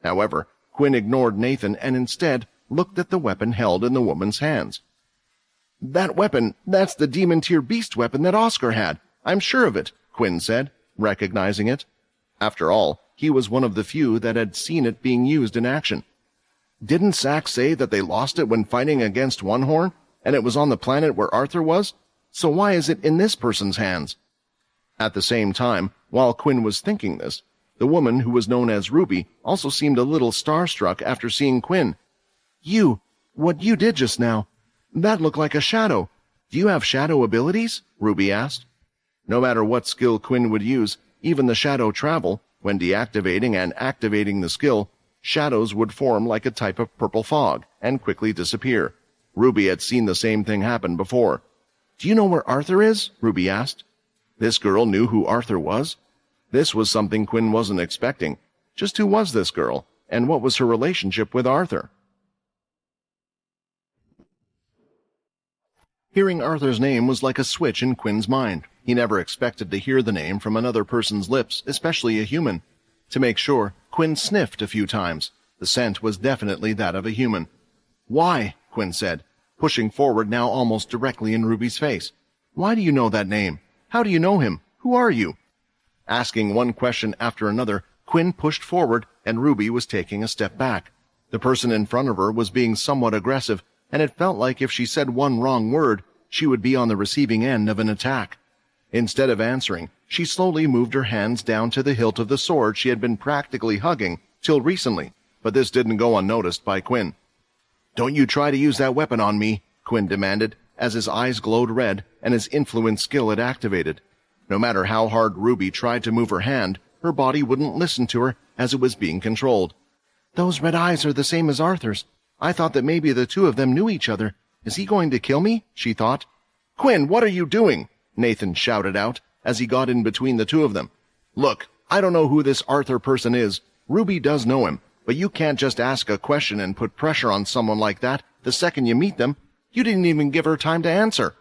However, Quinn ignored Nathan and instead looked at the weapon held in the woman's hands. "That weapon, that's the demon-tier beast weapon that Oscar had. I'm sure of it," Quinn said, recognizing it. After all, he was one of the few that had seen it being used in action. "Didn't Sack say that they lost it when fighting against One Horn, and it was on the planet where Arthur was? So why is it in this person's hands?" At the same time, while Quinn was thinking this, the woman who was known as Ruby also seemed a little starstruck after seeing Quinn. What you did just now, that looked like a shadow. Do you have shadow abilities?" Ruby asked. No matter what skill Quinn would use, even the shadow travel, when deactivating and activating the skill, shadows would form like a type of purple fog and quickly disappear. Ruby had seen the same thing happen before. "Do you know where Arthur is?" Ruby asked. This girl knew who Arthur was. This was something Quinn wasn't expecting. Just who was this girl, and what was her relationship with Arthur? Hearing Arthur's name was like a switch in Quinn's mind. He never expected to hear the name from another person's lips, especially a human. To make sure, Quinn sniffed a few times. The scent was definitely that of a human. "Why?" Quinn said, pushing forward now almost directly in Ruby's face. "Why do you know that name? How do you know him? Who are you?" Asking one question after another, Quinn pushed forward, and Ruby was taking a step back. The person in front of her was being somewhat aggressive, and it felt like if she said one wrong word, she would be on the receiving end of an attack. Instead of answering, she slowly moved her hands down to the hilt of the sword she had been practically hugging till recently, but this didn't go unnoticed by Quinn. "Don't you try to use that weapon on me," Quinn demanded, as his eyes glowed red and his influence skill had activated. No matter how hard Ruby tried to move her hand, her body wouldn't listen to her as it was being controlled. "Those red eyes are the same as Arthur's. I thought that maybe the two of them knew each other. Is he going to kill me?" she thought. "Quinn, what are you doing?" Nathan shouted out as he got in between the two of them. "Look, I don't know who this Arthur person is. Ruby does know him, but you can't just ask a question and put pressure on someone like that the second you meet them. You didn't even give her time to answer.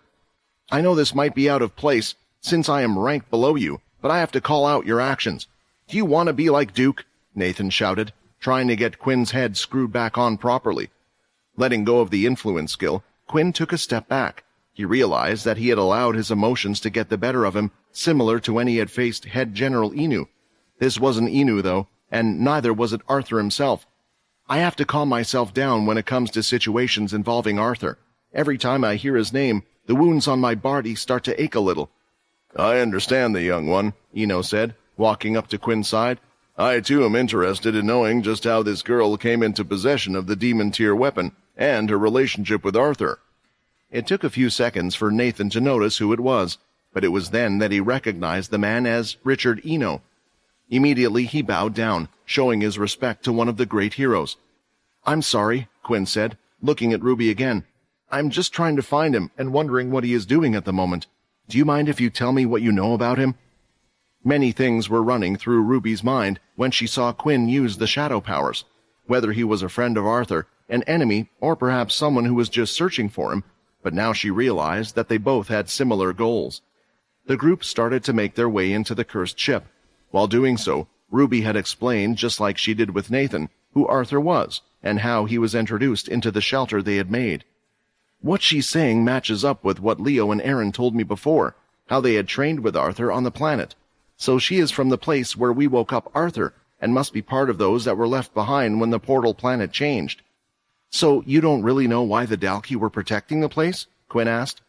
I know this might be out of place, since I am ranked below you, but I have to call out your actions. Do you want to be like Duke?" Nathan shouted, trying to get Quinn's head screwed back on properly. Letting go of the influence skill, Quinn took a step back. He realized that he had allowed his emotions to get the better of him, similar to when he had faced Head General Inu. This wasn't Inu, though, and neither was it Arthur himself. I have to calm myself down when it comes to situations involving Arthur. Every time I hear his name, the wounds on my body start to ache a little. I understand the young one, Ino said, walking up to Quinn's side. I too am interested in knowing just how this girl came into possession of the demon-tier weapon and her relationship with Arthur. It took a few seconds for Nathan to notice who it was, but it was then that he recognized the man as Richard Eno. Immediately he bowed down, showing his respect to one of the great heroes. I'm sorry, Quinn said, looking at Ruby again. I'm just trying to find him and wondering what he is doing at the moment. Do you mind if you tell me what you know about him? Many things were running through Ruby's mind when she saw Quinn use the shadow powers. Whether he was a friend of Arthur, an enemy, or perhaps someone who was just searching for him, but now she realized that they both had similar goals. The group started to make their way into the cursed ship. While doing so, Ruby had explained, just like she did with Nathan, who Arthur was, and how he was introduced into the shelter they had made. What she's saying matches up with what Leo and Aaron told me before, how they had trained with Arthur on the planet. So she is from the place where we woke up Arthur, and must be part of those that were left behind when the portal planet changed. So you don't really know why the Dalki were protecting the place? Quinn asked.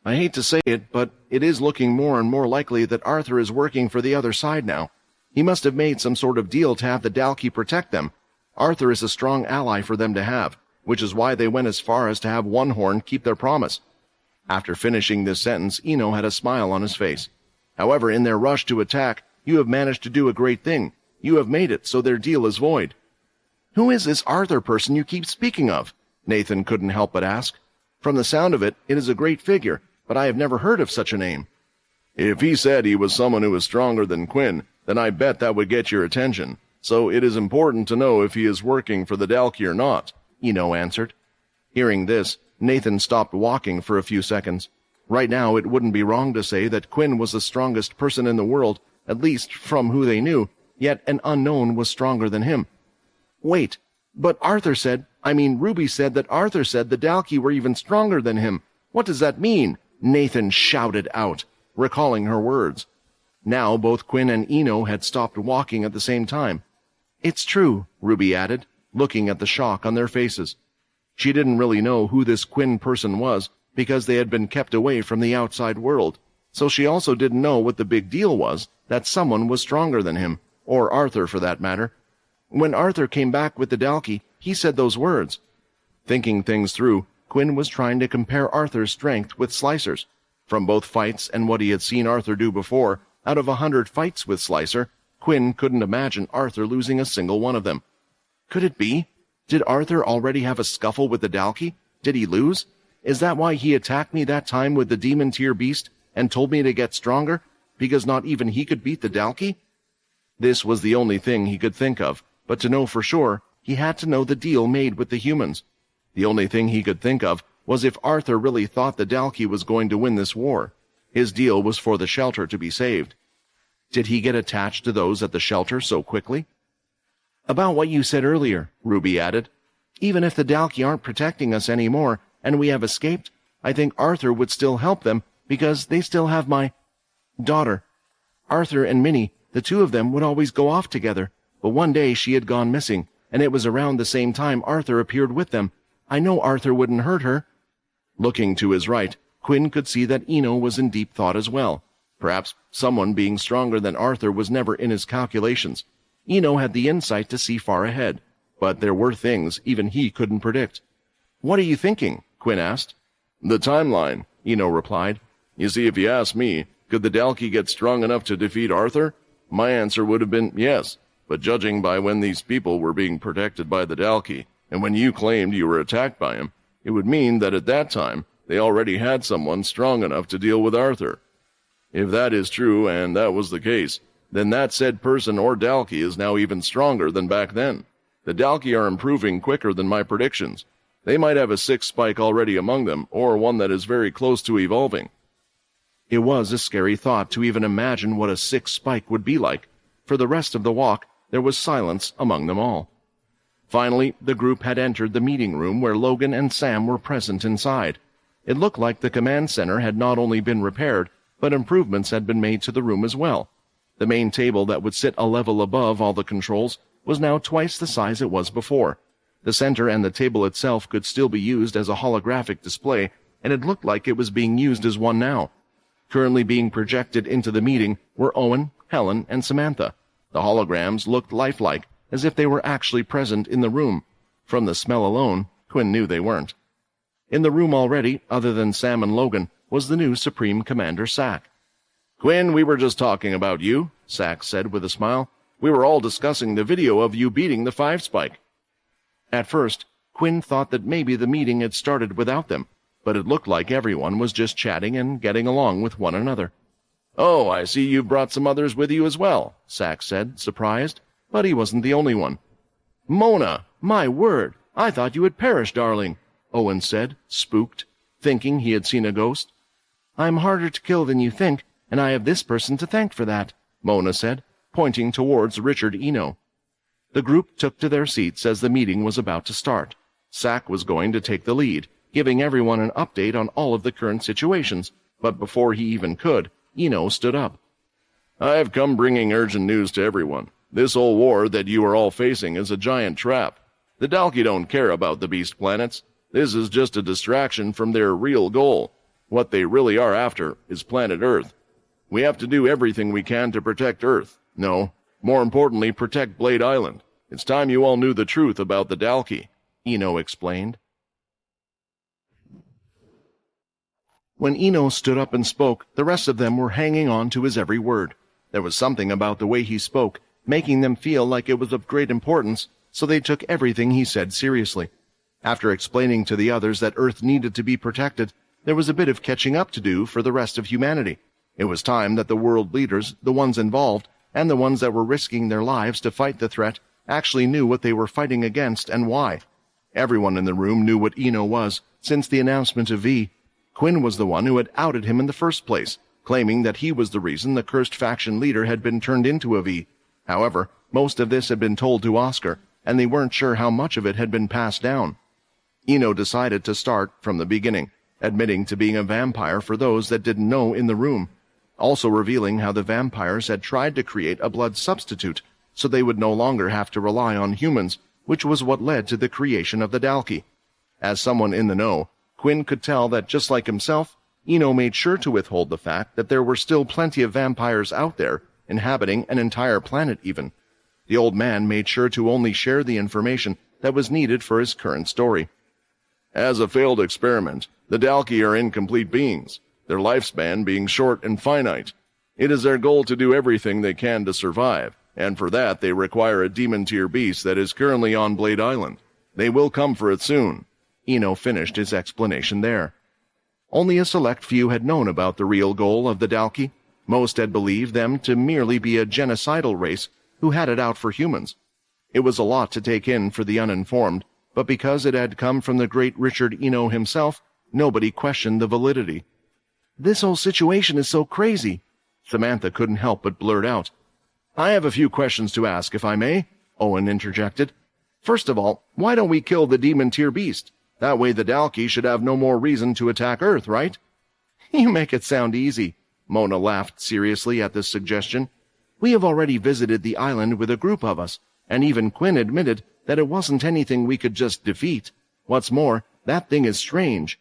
I hate to say it, but it is looking more and more likely that Arthur is working for the other side now. He must have made some sort of deal to have the Dalki protect them. Arthur is a strong ally for them to have, which is why they went as far as to have One Horn keep their promise. After finishing this sentence, Eno had a smile on his face. However, in their rush to attack, you have managed to do a great thing. You have made it so their deal is void. Who is this Arthur person you keep speaking of? Nathan couldn't help but ask. From the sound of it, it is a great figure, but I have never heard of such a name. If he said he was someone who was stronger than Quinn, then I bet that would get your attention. So it is important to know if he is working for the Dalki or not, Eno answered. Hearing this, Nathan stopped walking for a few seconds. Right now, it wouldn't be wrong to say that Quinn was the strongest person in the world, at least from who they knew, yet an unknown was stronger than him. Wait, but Ruby said that Arthur said the Dalki were even stronger than him. What does that mean? Nathan shouted out, recalling her words. Now both Quinn and Eno had stopped walking at the same time. It's true, Ruby added, looking at the shock on their faces. She didn't really know who this Quinn person was, because they had been kept away from the outside world, so she also didn't know what the big deal was that someone was stronger than him, or Arthur for that matter. When Arthur came back with the Dalki, he said those words. Thinking things through, Quinn was trying to compare Arthur's strength with Slicer's. From both fights and what he had seen Arthur do before, out of 100 fights with Slicer, Quinn couldn't imagine Arthur losing a single one of them. Could it be? Did Arthur already have a scuffle with the Dalki? Did he lose? Is that why he attacked me that time with the demon-tier beast and told me to get stronger, because not even he could beat the Dalki? This was the only thing he could think of, but to know for sure, he had to know the deal made with the humans. The only thing he could think of was if Arthur really thought the Dalki was going to win this war. His deal was for the shelter to be saved. Did he get attached to those at the shelter so quickly? About what you said earlier, Ruby added. Even if the Dalki aren't protecting us anymore, and we have escaped, I think Arthur would still help them, because they still have my daughter. Arthur and Minnie, the two of them would always go off together, but one day she had gone missing, and it was around the same time Arthur appeared with them. I know Arthur wouldn't hurt her. Looking to his right, Quinn could see that Eno was in deep thought as well. Perhaps someone being stronger than Arthur was never in his calculations. Eno had the insight to see far ahead, but there were things even he couldn't predict. What are you thinking? Quinn asked. The timeline, Eno replied. You see, if you ask me, could the Dalki get strong enough to defeat Arthur? My answer would have been yes, but judging by when these people were being protected by the Dalki, and when you claimed you were attacked by him, it would mean that at that time they already had someone strong enough to deal with Arthur. If that is true, and that was the case, then that said person or Dalki is now even stronger than back then. The Dalki are improving quicker than my predictions. They might have a 6th spike already among them, or one that is very close to evolving. It was a scary thought to even imagine what a 6th spike would be like. For the rest of the walk, there was silence among them all. Finally, the group had entered the meeting room where Logan and Sam were present inside. It looked like the command center had not only been repaired, but improvements had been made to the room as well. The main table that would sit a level above all the controls was now twice the size it was before. The center and the table itself could still be used as a holographic display, and it looked like it was being used as one now. Currently being projected into the meeting were Owen, Helen, and Samantha. The holograms looked lifelike, as if they were actually present in the room. From the smell alone, Quinn knew they weren't. In the room already, other than Sam and Logan, was the new Supreme Commander Sack. "Quinn, we were just talking about you," Sack said with a smile. "We were all discussing the video of you beating the 5-spike. At first, Quinn thought that maybe the meeting had started without them, but it looked like everyone was just chatting and getting along with one another. "Oh, I see you've brought some others with you as well," Sack said, surprised, but he wasn't the only one. "Mona, my word, I thought you had perished, darling," Owen said, spooked, thinking he had seen a ghost. "I'm harder to kill than you think, and I have this person to thank for that," Mona said, pointing towards Richard Eno. The group took to their seats as the meeting was about to start. Sack was going to take the lead, giving everyone an update on all of the current situations, but before he even could, Eno stood up. "I've come bringing urgent news to everyone. This whole war that you are all facing is a giant trap. The Dalki don't care about the beast planets. This is just a distraction from their real goal. What they really are after is planet Earth. We have to do everything we can to protect Earth. No, more importantly, protect Blade Island. It's time you all knew the truth about the Dalki," Eno explained. When Eno stood up and spoke, the rest of them were hanging on to his every word. There was something about the way he spoke, making them feel like it was of great importance, so they took everything he said seriously. After explaining to the others that Earth needed to be protected, there was a bit of catching up to do for the rest of humanity. It was time that the world leaders, the ones involved, and the ones that were risking their lives to fight the threat, actually knew what they were fighting against and why. Everyone in the room knew what Eno was, since the announcement of V. Quinn was the one who had outed him in the first place, claiming that he was the reason the cursed faction leader had been turned into a V. However, most of this had been told to Oscar, and they weren't sure how much of it had been passed down. Eno decided to start from the beginning, admitting to being a vampire for those that didn't know in the room, also revealing how the vampires had tried to create a blood substitute so they would no longer have to rely on humans, which was what led to the creation of the Dalki. As someone in the know, Quinn could tell that just like himself, Eno made sure to withhold the fact that there were still plenty of vampires out there, inhabiting an entire planet even. The old man made sure to only share the information that was needed for his current story. "As a failed experiment, the Dalki are incomplete beings, their lifespan being short and finite. It is their goal to do everything they can to survive, and for that they require a demon-tier beast that is currently on Blade Island. They will come for it soon." Eno finished his explanation there. Only a select few had known about the real goal of the Dalki. Most had believed them to merely be a genocidal race who had it out for humans. It was a lot to take in for the uninformed, but because it had come from the great Richard Eno himself, nobody questioned the validity. "This whole situation is so crazy," Samantha couldn't help but blurt out. "I have a few questions to ask, if I may," Owen interjected. "First of all, why don't we kill the demon-tier beast? That way the Dalki should have no more reason to attack Earth, right?" "You make it sound easy," Mona laughed seriously at this suggestion. "We have already visited the island with a group of us, and even Quinn admitted that it wasn't anything we could just defeat. What's more, that thing is strange."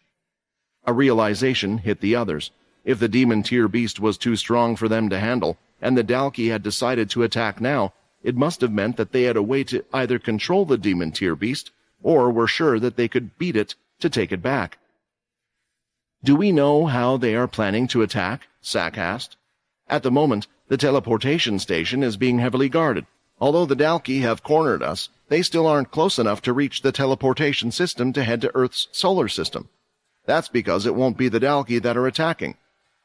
A realization hit the others. If the demon-tier beast was too strong for them to handle, and the Dalki had decided to attack now, it must have meant that they had a way to either control the demon-tier beast, or were sure that they could beat it to take it back. "Do we know how they are planning to attack?" Sack asked. "At the moment, the teleportation station is being heavily guarded. Although the Dalki have cornered us, they still aren't close enough to reach the teleportation system to head to Earth's solar system. That's because it won't be the Dalki that are attacking.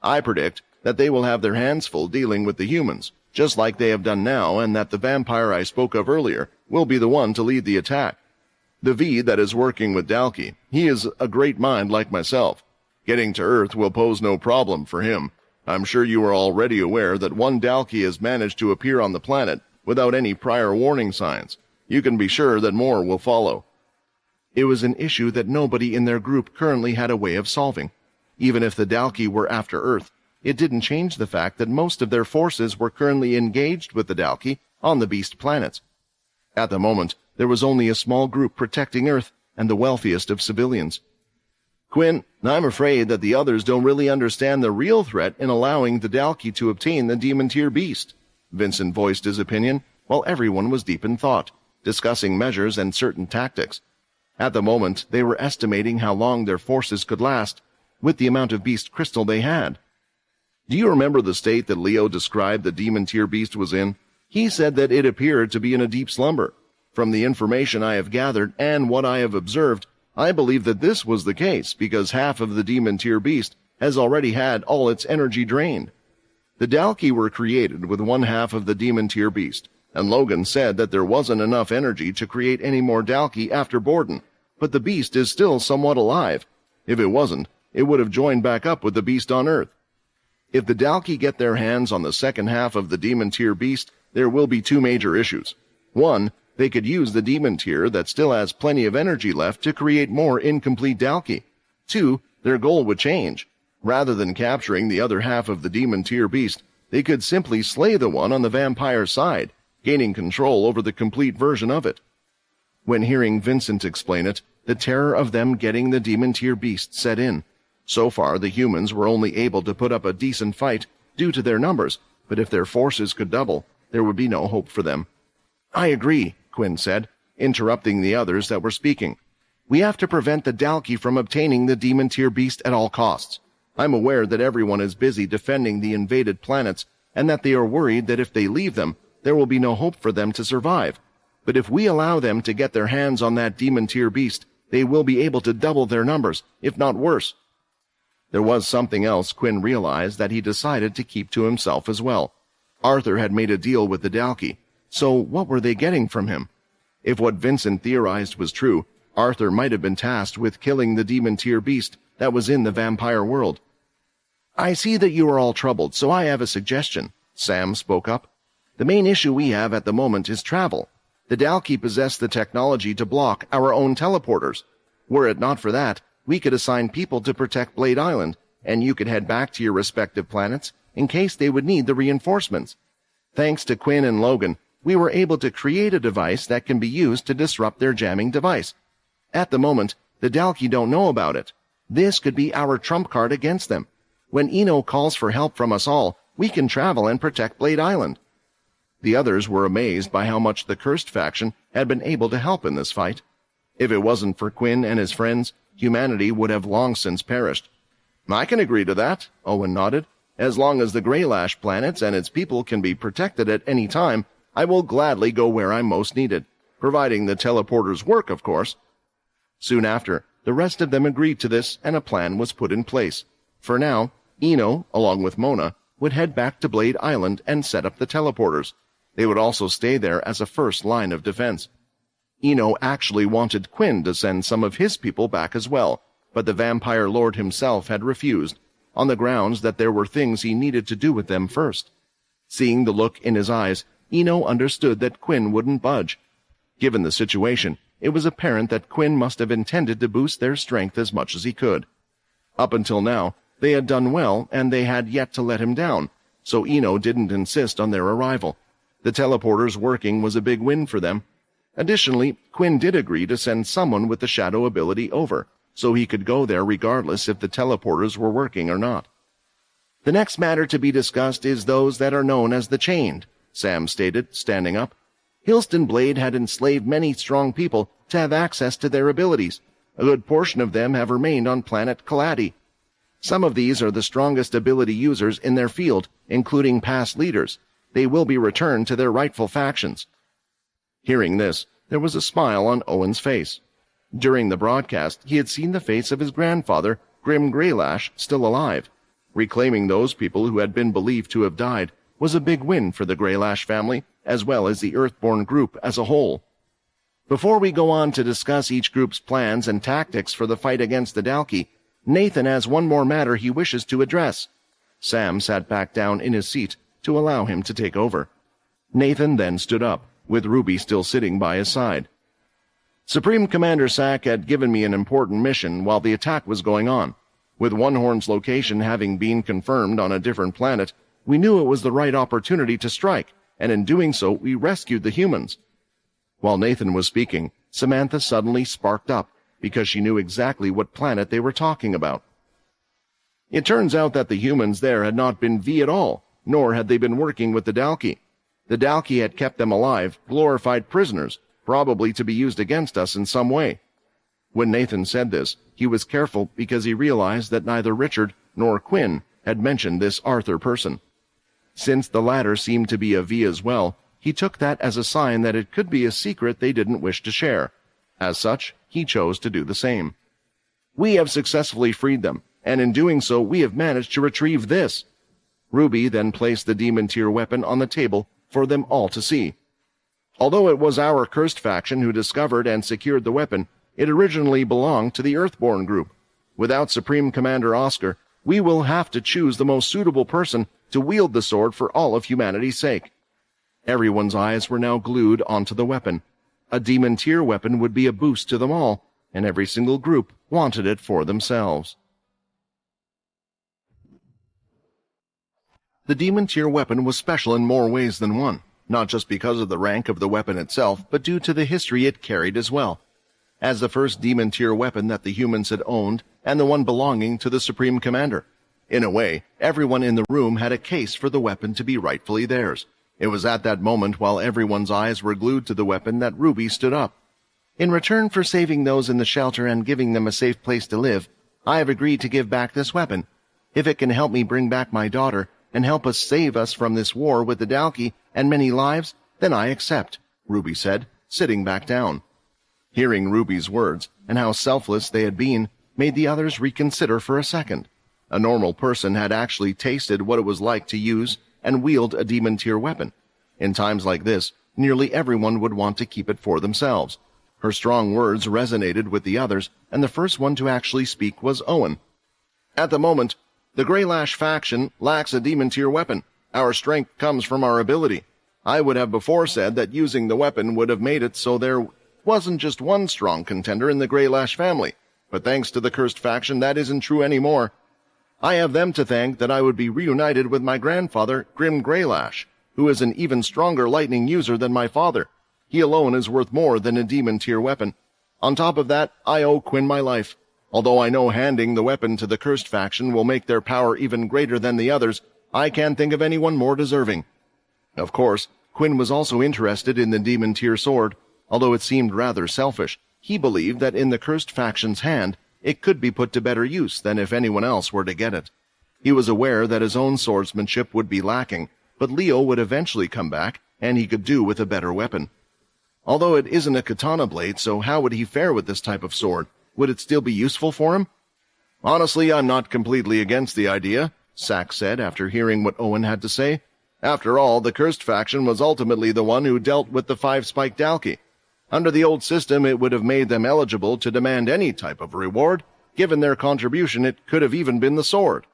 I predict that they will have their hands full dealing with the humans, just like they have done now, and that the vampire I spoke of earlier will be the one to lead the attack. The V that is working with Dalki, he is a great mind like myself. Getting to Earth will pose no problem for him. I'm sure you are already aware that one Dalki has managed to appear on the planet without any prior warning signs. You can be sure that more will follow." It was an issue that nobody in their group currently had a way of solving. Even if the Dalki were after Earth, it didn't change the fact that most of their forces were currently engaged with the Dalki on the beast planets. At the moment, there was only a small group protecting Earth and the wealthiest of civilians. Quinn, I'm afraid that the others don't really understand the real threat in allowing the Dalki to obtain the demon tier beast. Vincent voiced his opinion while everyone was deep in thought, discussing measures and certain tactics. At the moment, they were estimating how long their forces could last with the amount of beast crystal they had. Do you remember the state that Leo described the demon tier beast was in? He said that it appeared to be in a deep slumber. From the information I have gathered and what I have observed, I believe that this was the case because half of the demon tier beast has already had all its energy drained. The Dalki were created with one half of the demon tier beast, and Logan said that there wasn't enough energy to create any more Dalki after Borden, but the beast is still somewhat alive. If it wasn't, it would have joined back up with the beast on Earth. If the Dalki get their hands on the second half of the demon tier beast, there will be two major issues. One, they could use the demon tier that still has plenty of energy left to create more incomplete Dalki. Two, their goal would change. Rather than capturing the other half of the demon tier beast, they could simply slay the one on the vampire side, gaining control over the complete version of it. When hearing Vincent explain it, the terror of them getting the demon tier beast set in. So far, the humans were only able to put up a decent fight due to their numbers, but if their forces could double, there would be no hope for them. I agree, Quinn said, interrupting the others that were speaking. We have to prevent the Dalki from obtaining the demon tier beast at all costs. I'm aware that everyone is busy defending the invaded planets and that they are worried that if they leave them, there will be no hope for them to survive. But if we allow them to get their hands on that demon tier beast, they will be able to double their numbers, if not worse. There was something else Quinn realized that he decided to keep to himself as well. Arthur had made a deal with the Dalki, so what were they getting from him? If what Vincent theorized was true, Arthur might have been tasked with killing the demon tier beast that was in the vampire world. I see that you are all troubled, so I have a suggestion, Sam spoke up. The main issue we have at the moment is travel. The Dalki possess the technology to block our own teleporters. Were it not for that, we could assign people to protect Blade Island, and you could head back to your respective planets in case they would need the reinforcements. Thanks to Quinn and Logan, we were able to create a device that can be used to disrupt their jamming device. At the moment, the Dalki don't know about it. This could be our trump card against them. When Eno calls for help from us all, we can travel and protect Blade Island. The others were amazed by how much the Cursed faction had been able to help in this fight. If it wasn't for Quinn and his friends, humanity would have long since perished. I can agree to that, Owen nodded. As long as the Greylash planets and its people can be protected at any time, I will gladly go where I'm most needed, providing the teleporters work, of course. Soon after, the rest of them agreed to this, and a plan was put in place. For now, Eno, along with Mona, would head back to Blade Island and set up the teleporters. They would also stay there as a first line of defense. Eno actually wanted Quinn to send some of his people back as well, but the vampire lord himself had refused, on the grounds that there were things he needed to do with them first. Seeing the look in his eyes, Eno understood that Quinn wouldn't budge. Given the situation, it was apparent that Quinn must have intended to boost their strength as much as he could. Up until now, they had done well, and they had yet to let him down, so Eno didn't insist on their arrival. The teleporters working was a big win for them. Additionally, Quinn did agree to send someone with the shadow ability over, so he could go there regardless if the teleporters were working or not. The next matter to be discussed is those that are known as the Chained, Sam stated, standing up. Hillston Blade had enslaved many strong people to have access to their abilities. A good portion of them have remained on planet Kaladi. Some of these are the strongest ability users in their field, including past leaders. They will be returned to their rightful factions. Hearing this, there was a smile on Owen's face. During the broadcast, he had seen the face of his grandfather, Grim Greylash, still alive. Reclaiming those people who had been believed to have died was a big win for the Greylash family, as well as the Earthborn group as a whole. Before we go on to discuss each group's plans and tactics for the fight against the Dalki, Nathan has one more matter he wishes to address. Sam sat back down in his seat to allow him to take over. Nathan then stood up, with Ruby still sitting by his side. Supreme Commander Sack had given me an important mission while the attack was going on. With One Horn's location having been confirmed on a different planet, we knew it was the right opportunity to strike, and in doing so, we rescued the humans. While Nathan was speaking, Samantha suddenly sparked up because she knew exactly what planet they were talking about. It turns out that the humans there had not been V at all, nor had they been working with the Dalki. The Dalki had kept them alive, glorified prisoners, probably to be used against us in some way. When Nathan said this, he was careful because he realized that neither Richard nor Quinn had mentioned this Arthur person. Since the latter seemed to be a V as well, he took that as a sign that it could be a secret they didn't wish to share. As such, he chose to do the same. We have successfully freed them, and in doing so we have managed to retrieve this. Ruby then placed the demon tier weapon on the table for them all to see. Although it was our cursed faction who discovered and secured the weapon, it originally belonged to the Earthborn group. Without Supreme Commander Oscar, we will have to choose the most suitable person to wield the sword for all of humanity's sake. Everyone's eyes were now glued onto the weapon. A demon tier weapon would be a boost to them all, and every single group wanted it for themselves. The demon tier weapon was special in more ways than one, not just because of the rank of the weapon itself, but due to the history it carried as well. As the first demon tier weapon that the humans had owned, and the one belonging to the Supreme Commander. In a way, everyone in the room had a case for the weapon to be rightfully theirs. It was at that moment, while everyone's eyes were glued to the weapon, that Ruby stood up. In return for saving those in the shelter and giving them a safe place to live, I have agreed to give back this weapon. If it can help me bring back my daughter, and help us save us from this war with the Dalki and many lives, then I accept, Ruby said, sitting back down. Hearing Ruby's words, and how selfless they had been, made the others reconsider for a second. A normal person had actually tasted what it was like to use and wield a demon tier weapon. In times like this, nearly everyone would want to keep it for themselves. Her strong words resonated with the others, and the first one to actually speak was Owen. At the moment, the Greylash faction lacks a demon tier weapon. Our strength comes from our ability. I would have before said that using the weapon would have made it so there wasn't just one strong contender in the Greylash family, but thanks to the cursed faction that isn't true anymore. I have them to thank that I would be reunited with my grandfather, Grim Greylash, who is an even stronger lightning user than my father. He alone is worth more than a demon tier weapon. On top of that, I owe Quinn my life. Although I know handing the weapon to the cursed faction will make their power even greater than the others, I can't think of anyone more deserving. Of course, Quinn was also interested in the demon tier sword. Although it seemed rather selfish, he believed that in the cursed faction's hand, it could be put to better use than if anyone else were to get it. He was aware that his own swordsmanship would be lacking, but Leo would eventually come back, and he could do with a better weapon. Although it isn't a katana blade, so how would he fare with this type of sword? Would it still be useful for him? Honestly, I'm not completely against the idea, Sack said after hearing what Owen had to say. After all, the cursed faction was ultimately the one who dealt with the five-spiked Dalki. Under the old system, it would have made them eligible to demand any type of reward. Given their contribution, it could have even been the sword.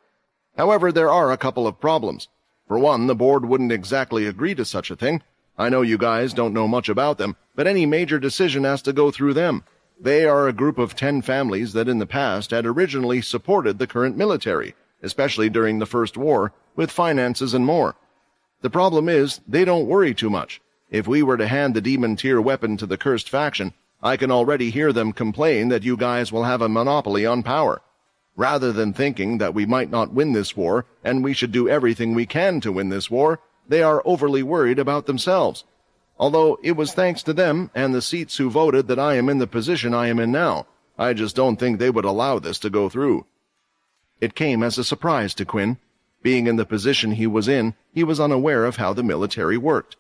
However, there are a couple of problems. For one, the board wouldn't exactly agree to such a thing. I know you guys don't know much about them, but any major decision has to go through them. They are a group of 10 families that in the past had originally supported the current military, especially during the First War, with finances and more. The problem is, they don't worry too much. If we were to hand the demon tier weapon to the cursed faction, I can already hear them complain that you guys will have a monopoly on power. Rather than thinking that we might not win this war, and we should do everything we can to win this war, they are overly worried about themselves. Although it was thanks to them and the seats who voted that I am in the position I am in now, I just don't think they would allow this to go through. It came as a surprise to Quinn. Being in the position he was in, he was unaware of how the military worked.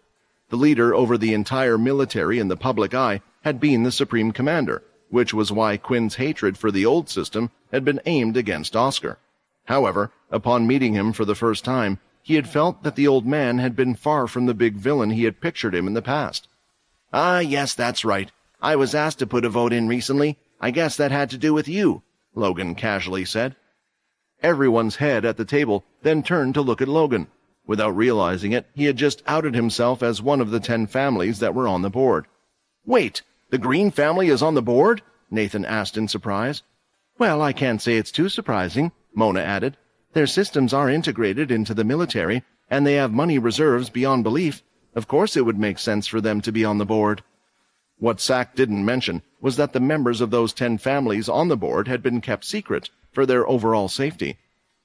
The leader over the entire military in the public eye had been the Supreme Commander, which was why Quinn's hatred for the old system had been aimed against Oscar. However, upon meeting him for the first time, he had felt that the old man had been far from the big villain he had pictured him in the past. "Ah, yes, that's right. I was asked to put a vote in recently. I guess that had to do with you," Logan casually said. Everyone's head at the table then turned to look at Logan. Without realizing it, he had just outed himself as one of the 10 families that were on the board. "Wait, The Green family is on the board? Nathan asked in surprise. Well, I can't say it's too surprising, Mona added. Their systems are integrated into the military, and they have money reserves beyond belief. Of course it would make sense for them to be on the board. What Sack didn't mention was that the members of those 10 families on the board had been kept secret for their overall safety.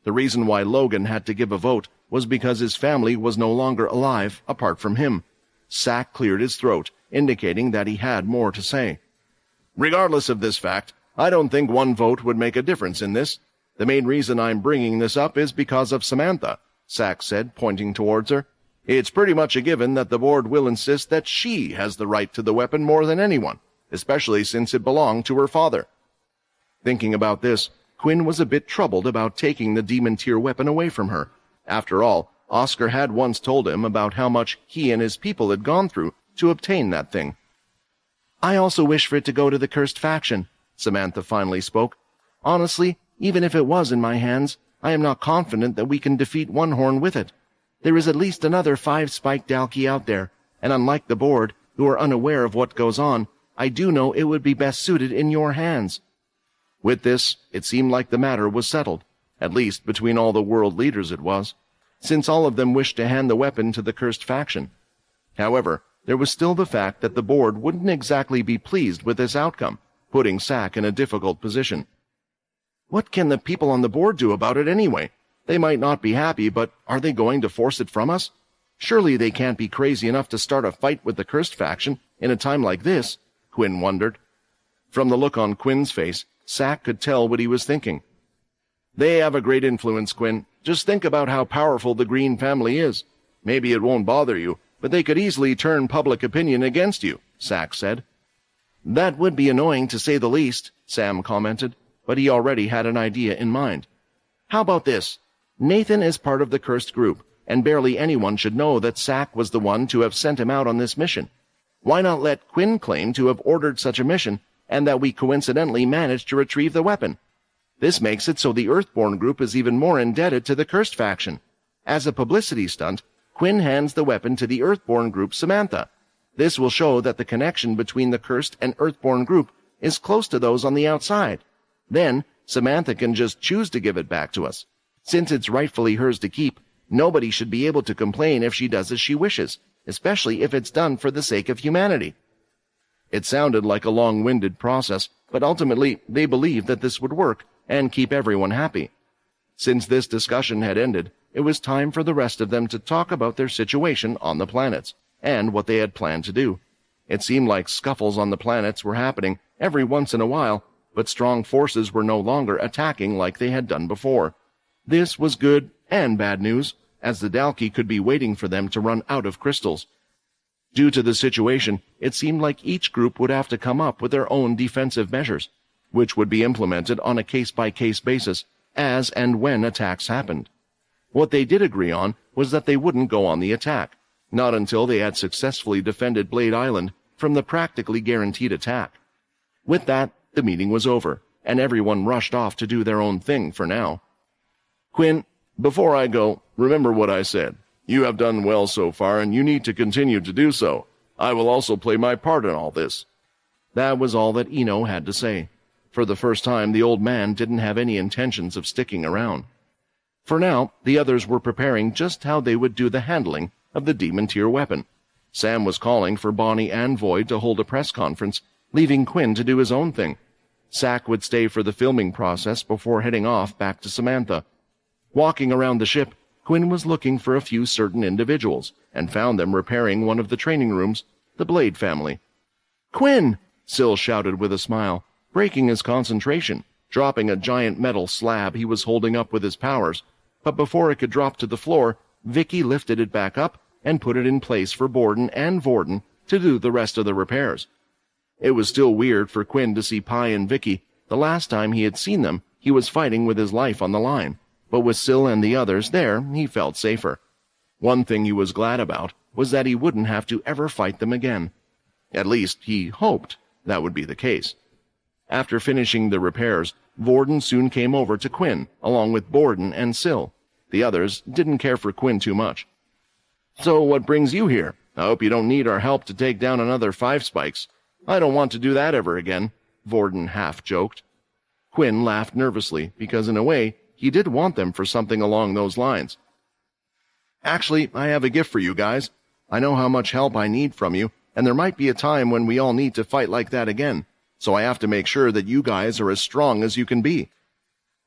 The reason why Logan had to give a vote was because his family was no longer alive apart from him. Sack cleared his throat, indicating that he had more to say. Regardless of this fact, I don't think one vote would make a difference in this. The main reason I'm bringing this up is because of Samantha, Sack said, pointing towards her. It's pretty much a given that the board will insist that she has the right to the weapon more than anyone, especially since it belonged to her father. Thinking about this, Quinn was a bit troubled about taking the demon-tier weapon away from her. After all, Oscar had once told him about how much he and his people had gone through to obtain that thing. I also wish for it to go to the cursed faction, Samantha finally spoke. Honestly, even if it was in my hands, I am not confident that we can defeat One Horn with it. There is at least another 5-spiked Dalki out there, and unlike the board, who are unaware of what goes on, I do know it would be best suited in your hands. With this, it seemed like the matter was settled. At least between all the world leaders it was, since all of them wished to hand the weapon to the cursed faction. However, there was still the fact that the board wouldn't exactly be pleased with this outcome, putting Sack in a difficult position. What can the people on the board do about it anyway? They might not be happy, but are they going to force it from us? Surely they can't be crazy enough to start a fight with the cursed faction in a time like this, Quinn wondered. From the look on Quinn's face, Sack could tell what he was thinking. They have a great influence, Quinn. Just think about how powerful the Green family is. Maybe it won't bother you, but they could easily turn public opinion against you, Sack said. That would be annoying to say the least, Sam commented, but he already had an idea in mind. How about this? Nathan is part of the cursed group, and barely anyone should know that Sack was the one to have sent him out on this mission. Why not let Quinn claim to have ordered such a mission, and that we coincidentally managed to retrieve the weapon? This makes it so the Earthborn group is even more indebted to the cursed faction. As a publicity stunt, Quinn hands the weapon to the Earthborn group Samantha. This will show that the connection between the cursed and Earthborn group is close to those on the outside. Then, Samantha can just choose to give it back to us. Since it's rightfully hers to keep, nobody should be able to complain if she does as she wishes, especially if it's done for the sake of humanity. It sounded like a long-winded process, but ultimately they believed that this would work and keep everyone happy. Since this discussion had ended, it was time for the rest of them to talk about their situation on the planets and what they had planned to do. It seemed like scuffles on the planets were happening every once in a while, but strong forces were no longer attacking like they had done before. This was good and bad news, as the Dalki could be waiting for them to run out of crystals. Due to the situation, it seemed like each group would have to come up with their own defensive measures, which would be implemented on a case-by-case basis as and when attacks happened. What they did agree on was that they wouldn't go on the attack, not until they had successfully defended Blade Island from the practically guaranteed attack. With that, the meeting was over, and everyone rushed off to do their own thing for now. Quinn, before I go, remember what I said. You have done well so far, and you need to continue to do so. I will also play my part in all this. That was all that Eno had to say. For the first time, the old man didn't have any intentions of sticking around. For now, the others were preparing just how they would do the handling of the demon-tier weapon. Sam was calling for Bonnie and Void to hold a press conference, leaving Quinn to do his own thing. Sack would stay for the filming process before heading off back to Samantha. Walking around the ship, Quinn was looking for a few certain individuals, and found them repairing one of the training rooms, the Blade family. "Quinn!" Syl shouted with a smile, breaking his concentration, dropping a giant metal slab he was holding up with his powers. But before it could drop to the floor, Vicky lifted it back up and put it in place for Borden and Vorden to do the rest of the repairs. It was still weird for Quinn to see Pi and Vicky. The last time he had seen them, he was fighting with his life on the line. But with Syl and the others there, he felt safer. One thing he was glad about was that he wouldn't have to ever fight them again. At least, he hoped that would be the case. After finishing the repairs, Vorden soon came over to Quinn, along with Borden and Syl. The others didn't care for Quinn too much. "So what brings you here? I hope you don't need our help to take down another 5 spikes. I don't want to do that ever again, Vorden half-joked. Quinn laughed nervously, because in a way, he did want them for something along those lines. Actually, I have a gift for you guys. I know how much help I need from you, and there might be a time when we all need to fight like that again, so I have to make sure that you guys are as strong as you can be.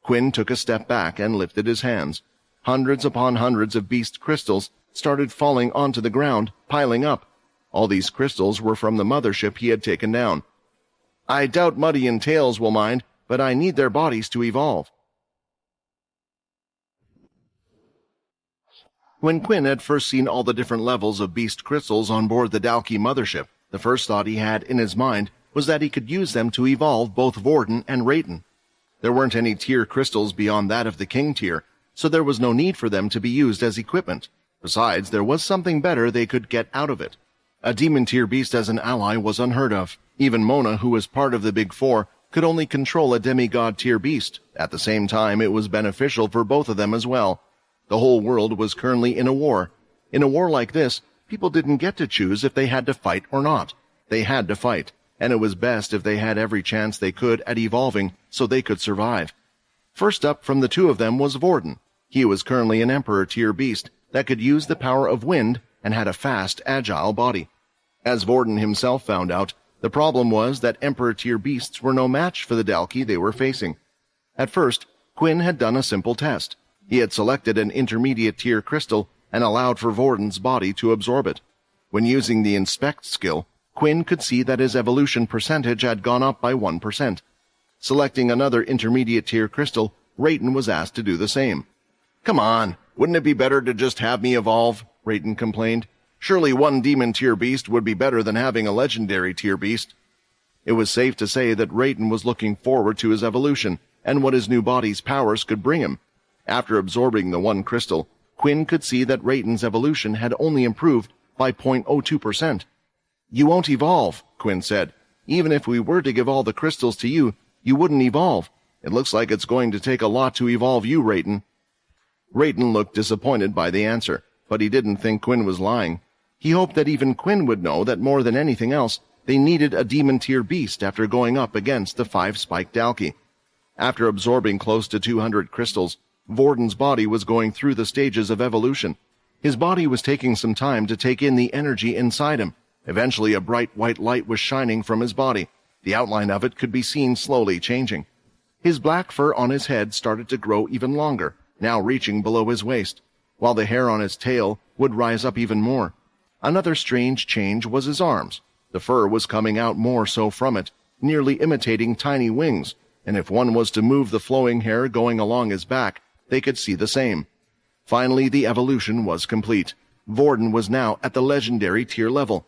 Quinn took a step back and lifted his hands. Hundreds upon hundreds of beast crystals started falling onto the ground, piling up. All these crystals were from the mothership he had taken down. I doubt Muddy and Tails will mind, but I need their bodies to evolve. When Quinn had first seen all the different levels of beast crystals on board the Dalki mothership, the first thought he had in his mind was that he could use them to evolve both Vorden and Rayton. There weren't any tier crystals beyond that of the king tier, so there was no need for them to be used as equipment. Besides, there was something better they could get out of it. A demon tier beast as an ally was unheard of. Even Mona, who was part of the Big Four, could only control a demigod tier beast. At the same time, it was beneficial for both of them as well. The whole world was currently in a war. In a war like this, people didn't get to choose if they had to fight or not. They had to fight, and it was best if they had every chance they could at evolving so they could survive. First up from the two of them was Vorden. He was currently an Emperor tier beast that could use the power of wind and had a fast, agile body. As Vorden himself found out, the problem was that Emperor tier beasts were no match for the Dalki they were facing. At first, Quinn had done a simple test. He had selected an intermediate tier crystal and allowed for Vorden's body to absorb it. When using the Inspect skill, Quinn could see that his evolution percentage had gone up by 1%. Selecting another intermediate tier crystal, Rayton was asked to do the same. Come on, wouldn't it be better to just have me evolve? Rayton complained. Surely one demon tier beast would be better than having a legendary tier beast. It was safe to say that Rayton was looking forward to his evolution and what his new body's powers could bring him. After absorbing the one crystal, Quinn could see that Rayton's evolution had only improved by 0.02%. You won't evolve, Quinn said. Even if we were to give all the crystals to you, you wouldn't evolve. It looks like it's going to take a lot to evolve you, Rayton. Rayton looked disappointed by the answer, but he didn't think Quinn was lying. He hoped that even Quinn would know that more than anything else, they needed a demon-tier beast after going up against the 5-spiked Dalki. After absorbing close to 200 crystals, Vorden's body was going through the stages of evolution. His body was taking some time to take in the energy inside him. Eventually, a bright white light was shining from his body. The outline of it could be seen slowly changing. His black fur on his head started to grow even longer, now reaching below his waist, while the hair on his tail would rise up even more. Another strange change was his arms. The fur was coming out more so from it, nearly imitating tiny wings, and if one was to move the flowing hair going along his back, they could see the same. Finally, the evolution was complete. Vorden was now at the legendary tier level.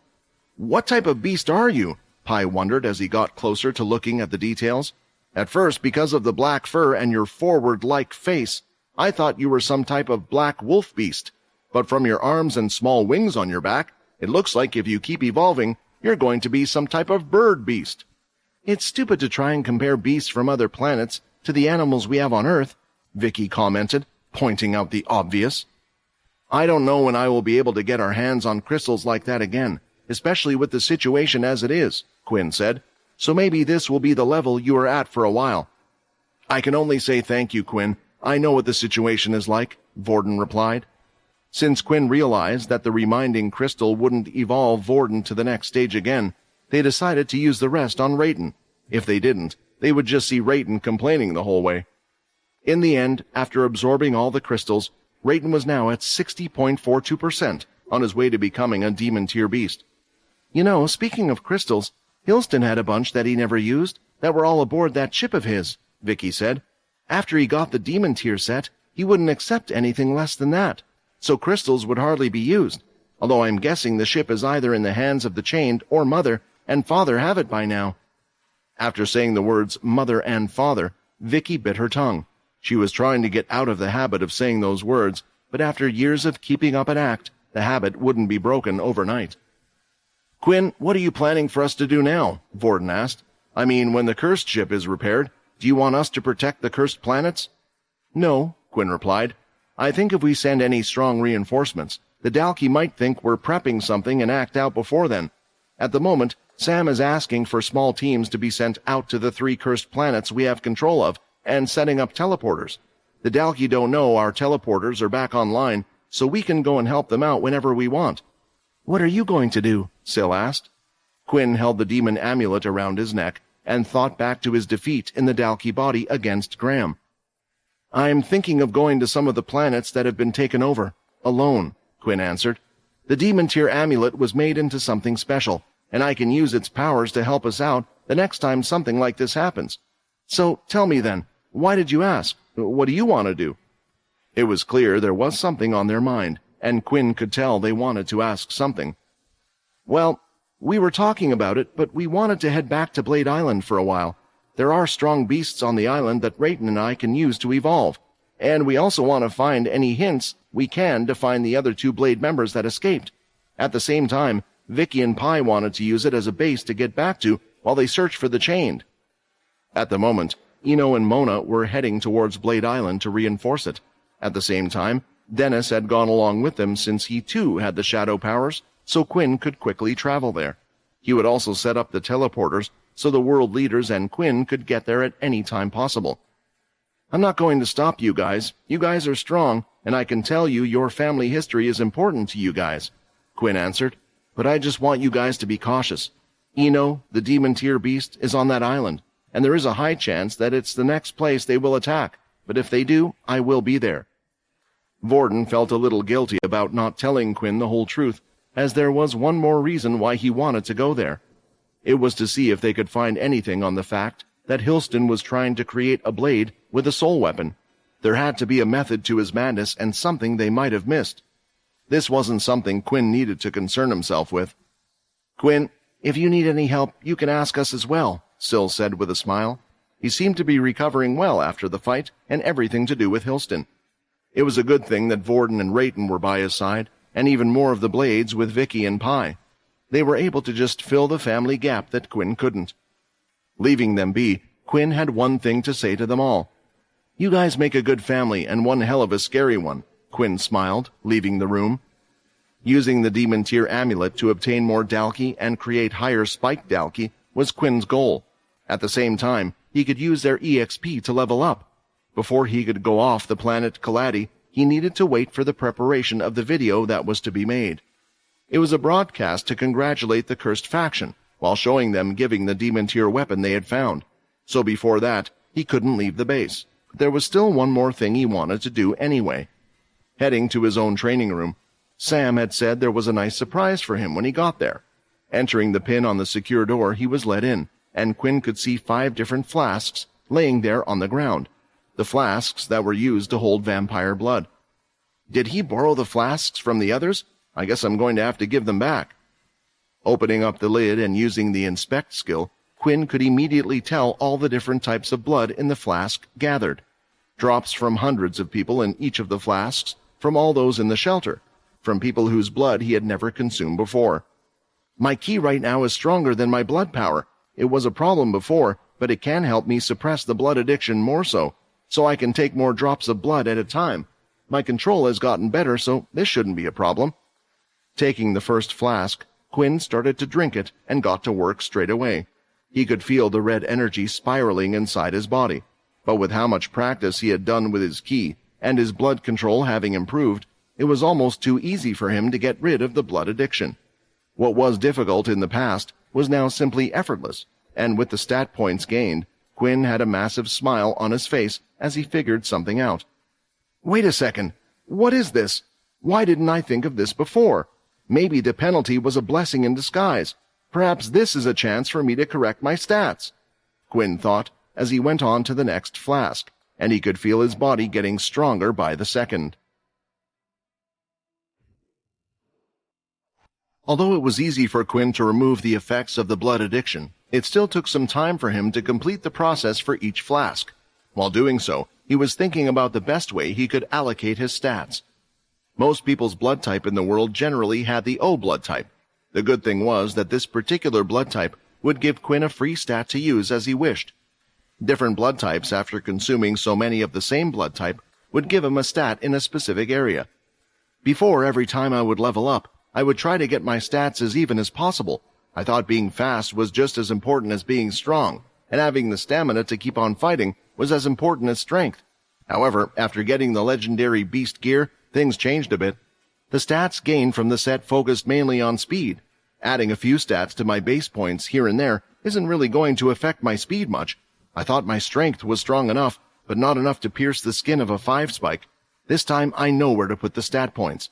What type of beast are you? Pi wondered as he got closer to looking at the details. At first, because of the black fur and your forward-like face, I thought you were some type of black wolf beast. But from your arms and small wings on your back, it looks like if you keep evolving, you're going to be some type of bird beast. It's stupid to try and compare beasts from other planets to the animals we have on Earth, Vicky commented, pointing out the obvious. I don't know when I will be able to get our hands on crystals like that again, especially with the situation as it is, Quinn said. So maybe this will be the level you are at for a while. I can only say thank you, Quinn. I know what the situation is like, Vorden replied. Since Quinn realized that the reminding crystal wouldn't evolve Vorden to the next stage again, they decided to use the rest on Rayton. If they didn't, they would just see Rayton complaining the whole way. In the end, after absorbing all the crystals, Rayton was now at 60.42% on his way to becoming a demon-tier beast. You know, speaking of crystals, Hilston had a bunch that he never used that were all aboard that ship of his, Vicky said. After he got the demon-tier set, he wouldn't accept anything less than that, so crystals would hardly be used, although I'm guessing the ship is either in the hands of the Chained or Mother, and Father have it by now. After saying the words Mother and Father, Vicky bit her tongue. She was trying to get out of the habit of saying those words, but after years of keeping up an act, the habit wouldn't be broken overnight. Quinn, what are you planning for us to do now? Vorden asked. I mean, when the cursed ship is repaired, do you want us to protect the cursed planets? No, Quinn replied. I think if we send any strong reinforcements, the Dalki might think we're prepping something and act out before then. At the moment, Sam is asking for small teams to be sent out to the 3 cursed planets we have control of and setting up teleporters. The Dalki don't know our teleporters are back online, so we can go and help them out whenever we want. What are you going to do? Syl asked. Quinn held the demon amulet around his neck and thought back to his defeat in the Dalki body against Graham. I'm thinking of going to some of the planets that have been taken over, alone, Quinn answered. The demon tier amulet was made into something special, and I can use its powers to help us out the next time something like this happens. So tell me then, why did you ask? What do you want to do? It was clear there was something on their mind, and Quinn could tell they wanted to ask something. Well, we were talking about it, but we wanted to head back to Blade Island for a while. There are strong beasts on the island that Rayton and I can use to evolve, and we also want to find any hints we can to find the other 2 Blade members that escaped. At the same time, Vicky and Pi wanted to use it as a base to get back to while they search for the Chained. At the moment, Eno and Mona were heading towards Blade Island to reinforce it. At the same time, Dennis had gone along with them since he too had the shadow powers, so Quinn could quickly travel there. He would also set up the teleporters so the world leaders and Quinn could get there at any time possible. I'm not going to stop you guys. You guys are strong, and I can tell you your family history is important to you guys, Quinn answered. But I just want you guys to be cautious. Eno, the demon tier beast, is on that island, and there is a high chance that it's the next place they will attack. But if they do, I will be there. Vorden felt a little guilty about not telling Quinn the whole truth, as there was one more reason why he wanted to go there. It was to see if they could find anything on the fact that Hilston was trying to create a blade with a soul weapon. There had to be a method to his madness and something they might have missed. This wasn't something Quinn needed to concern himself with. Quinn, if you need any help, you can ask us as well, Syl said with a smile. He seemed to be recovering well after the fight and everything to do with Hilston. It was a good thing that Vorden and Rayton were by his side, and even more of the Blades with Vicky and Pi. They were able to just fill the family gap that Quinn couldn't. Leaving them be, Quinn had one thing to say to them all. You guys make a good family and one hell of a scary one, Quinn smiled, leaving the room. Using the demon tier amulet to obtain more Dalki and create higher spiked Dalki was Quinn's goal. At the same time, he could use their EXP to level up. Before he could go off the planet Kaladi, he needed to wait for the preparation of the video that was to be made. It was a broadcast to congratulate the cursed faction, while showing them giving the demon tier weapon they had found. So before that, he couldn't leave the base. But there was still one more thing he wanted to do anyway. Heading to his own training room, Sam had said there was a nice surprise for him when he got there. Entering the pin on the secure door, he was let in, and Quinn could see 5 different flasks laying there on the ground. The flasks that were used to hold vampire blood. Did he borrow the flasks from the others? I guess I'm going to have to give them back. Opening up the lid and using the inspect skill, Quinn could immediately tell all the different types of blood in the flask gathered. Drops from hundreds of people in each of the flasks, from all those in the shelter, from people whose blood he had never consumed before. My ki right now is stronger than my blood power. It was a problem before, but it can help me suppress the blood addiction more so I can take more drops of blood at a time. My control has gotten better, so this shouldn't be a problem. Taking the first flask, Quinn started to drink it and got to work straight away. He could feel the red energy spiraling inside his body, but with how much practice he had done with his ki, and his blood control having improved, it was almost too easy for him to get rid of the blood addiction. What was difficult in the past was now simply effortless, and with the stat points gained, Quinn had a massive smile on his face as he figured something out. Wait a second. What is this? Why didn't I think of this before? Maybe the penalty was a blessing in disguise. Perhaps this is a chance for me to correct my stats, Quinn thought as he went on to the next flask, and he could feel his body getting stronger by the second. Although it was easy for Quinn to remove the effects of the blood addiction, it still took some time for him to complete the process for each flask. While doing so, he was thinking about the best way he could allocate his stats. Most people's blood type in the world generally had the O blood type. The good thing was that this particular blood type would give Quinn a free stat to use as he wished. Different blood types, after consuming so many of the same blood type, would give him a stat in a specific area. Before every time I would level up, I would try to get my stats as even as possible, I thought being fast was just as important as being strong, and having the stamina to keep on fighting was as important as strength. However, after getting the legendary beast gear, things changed a bit. The stats gained from the set focused mainly on speed. Adding a few stats to my base points here and there isn't really going to affect my speed much. I thought my strength was strong enough, but not enough to pierce the skin of a 5 spike. This time I know where to put the stat points.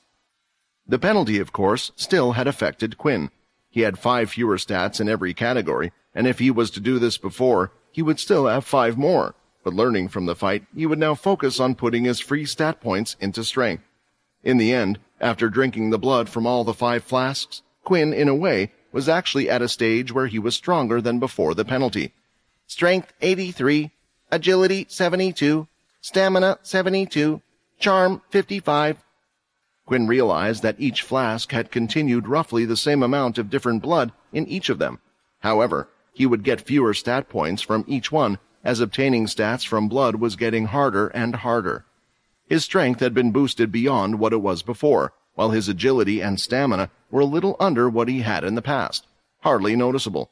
The penalty, of course, still had affected Quinn. He had 5 fewer stats in every category, and if he was to do this before, he would still have 5 more. But learning from the fight, he would now focus on putting his free stat points into strength. In the end, after drinking the blood from all the 5 flasks, Quinn, in a way, was actually at a stage where he was stronger than before the penalty. Strength 83, agility 72, stamina 72, charm 55. Quinn realized that each flask had continued roughly the same amount of different blood in each of them. However, he would get fewer stat points from each one, as obtaining stats from blood was getting harder and harder. His strength had been boosted beyond what it was before, while his agility and stamina were a little under what he had in the past. Hardly noticeable.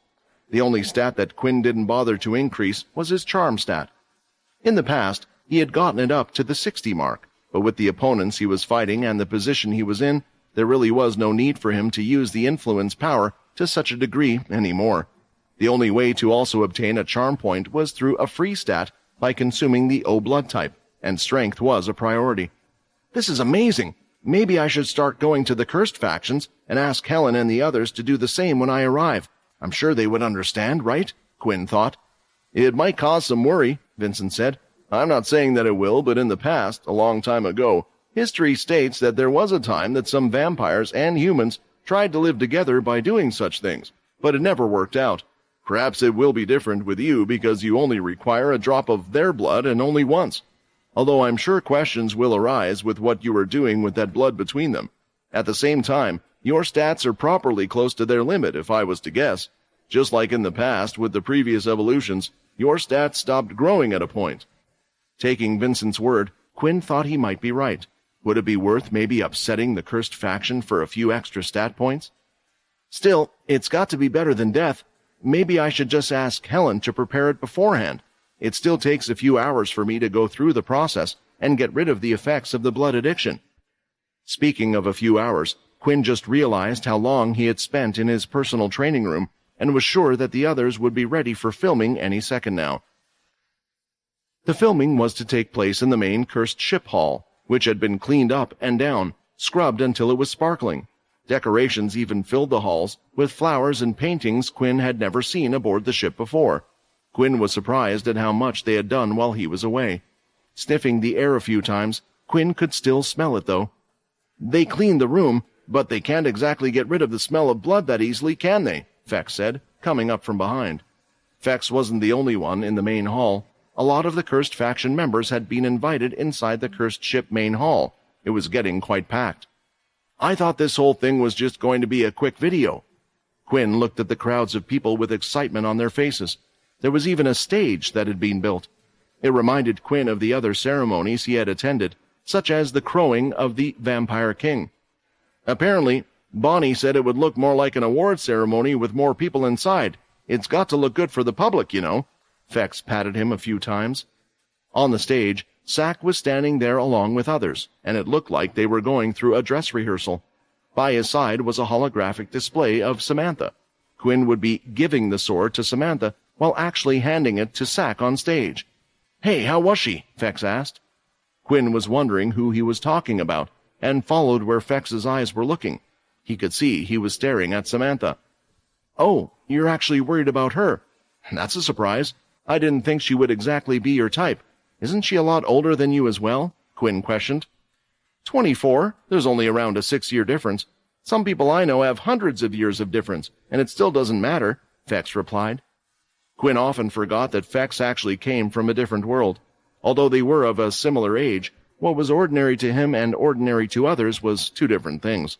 The only stat that Quinn didn't bother to increase was his charm stat. In the past, he had gotten it up to the 60 mark, but with the opponents he was fighting and the position he was in, there really was no need for him to use the influence power to such a degree anymore. The only way to also obtain a charm point was through a free stat by consuming the O blood type, and strength was a priority. This is amazing. Maybe I should start going to the cursed factions and ask Helen and the others to do the same when I arrive. I'm sure they would understand, right? Quinn thought. It might cause some worry, Vincent said. I'm not saying that it will, but in the past, a long time ago, history states that there was a time that some vampires and humans tried to live together by doing such things, but it never worked out. Perhaps it will be different with you because you only require a drop of their blood and only once. Although I'm sure questions will arise with what you are doing with that blood between them. At the same time, your stats are properly close to their limit if I was to guess. Just like in the past with the previous evolutions, your stats stopped growing at a point. Taking Vincent's word, Quinn thought he might be right. Would it be worth maybe upsetting the cursed faction for a few extra stat points? Still, it's got to be better than death. Maybe I should just ask Helen to prepare it beforehand. It still takes a few hours for me to go through the process and get rid of the effects of the blood addiction. Speaking of a few hours, Quinn just realized how long he had spent in his personal training room and was sure that the others would be ready for filming any second now. The filming was to take place in the main cursed ship hall, which had been cleaned up and down, scrubbed until it was sparkling. Decorations even filled the halls with flowers and paintings Quinn had never seen aboard the ship before. Quinn was surprised at how much they had done while he was away. Sniffing the air a few times, Quinn could still smell it, though. They cleaned the room, but they can't exactly get rid of the smell of blood that easily, can they? Fex said, coming up from behind. Fex wasn't the only one in the main hall. A lot of the cursed faction members had been invited inside the cursed ship main hall. It was getting quite packed. I thought this whole thing was just going to be a quick video. Quinn looked at the crowds of people with excitement on their faces. There was even a stage that had been built. It reminded Quinn of the other ceremonies he had attended, such as the crowing of the Vampire King. Apparently, Bonnie said it would look more like an award ceremony with more people inside. It's got to look good for the public, you know. Fex patted him a few times. On the stage, Sack was standing there along with others, and it looked like they were going through a dress rehearsal. By his side was a holographic display of Samantha. Quinn would be giving the sword to Samantha while actually handing it to Sack on stage. Hey, how was she? Fex asked. Quinn was wondering who he was talking about, and followed where Fex's eyes were looking. He could see he was staring at Samantha. Oh, you're actually worried about her. That's a surprise. I didn't think she would exactly be your type. Isn't she a lot older than you as well? Quinn questioned. 24. There's only around a 6-year difference. Some people I know have hundreds of years of difference, and it still doesn't matter, Fex replied. Quinn often forgot that Fex actually came from a different world. Although they were of a similar age, what was ordinary to him and ordinary to others was two different things.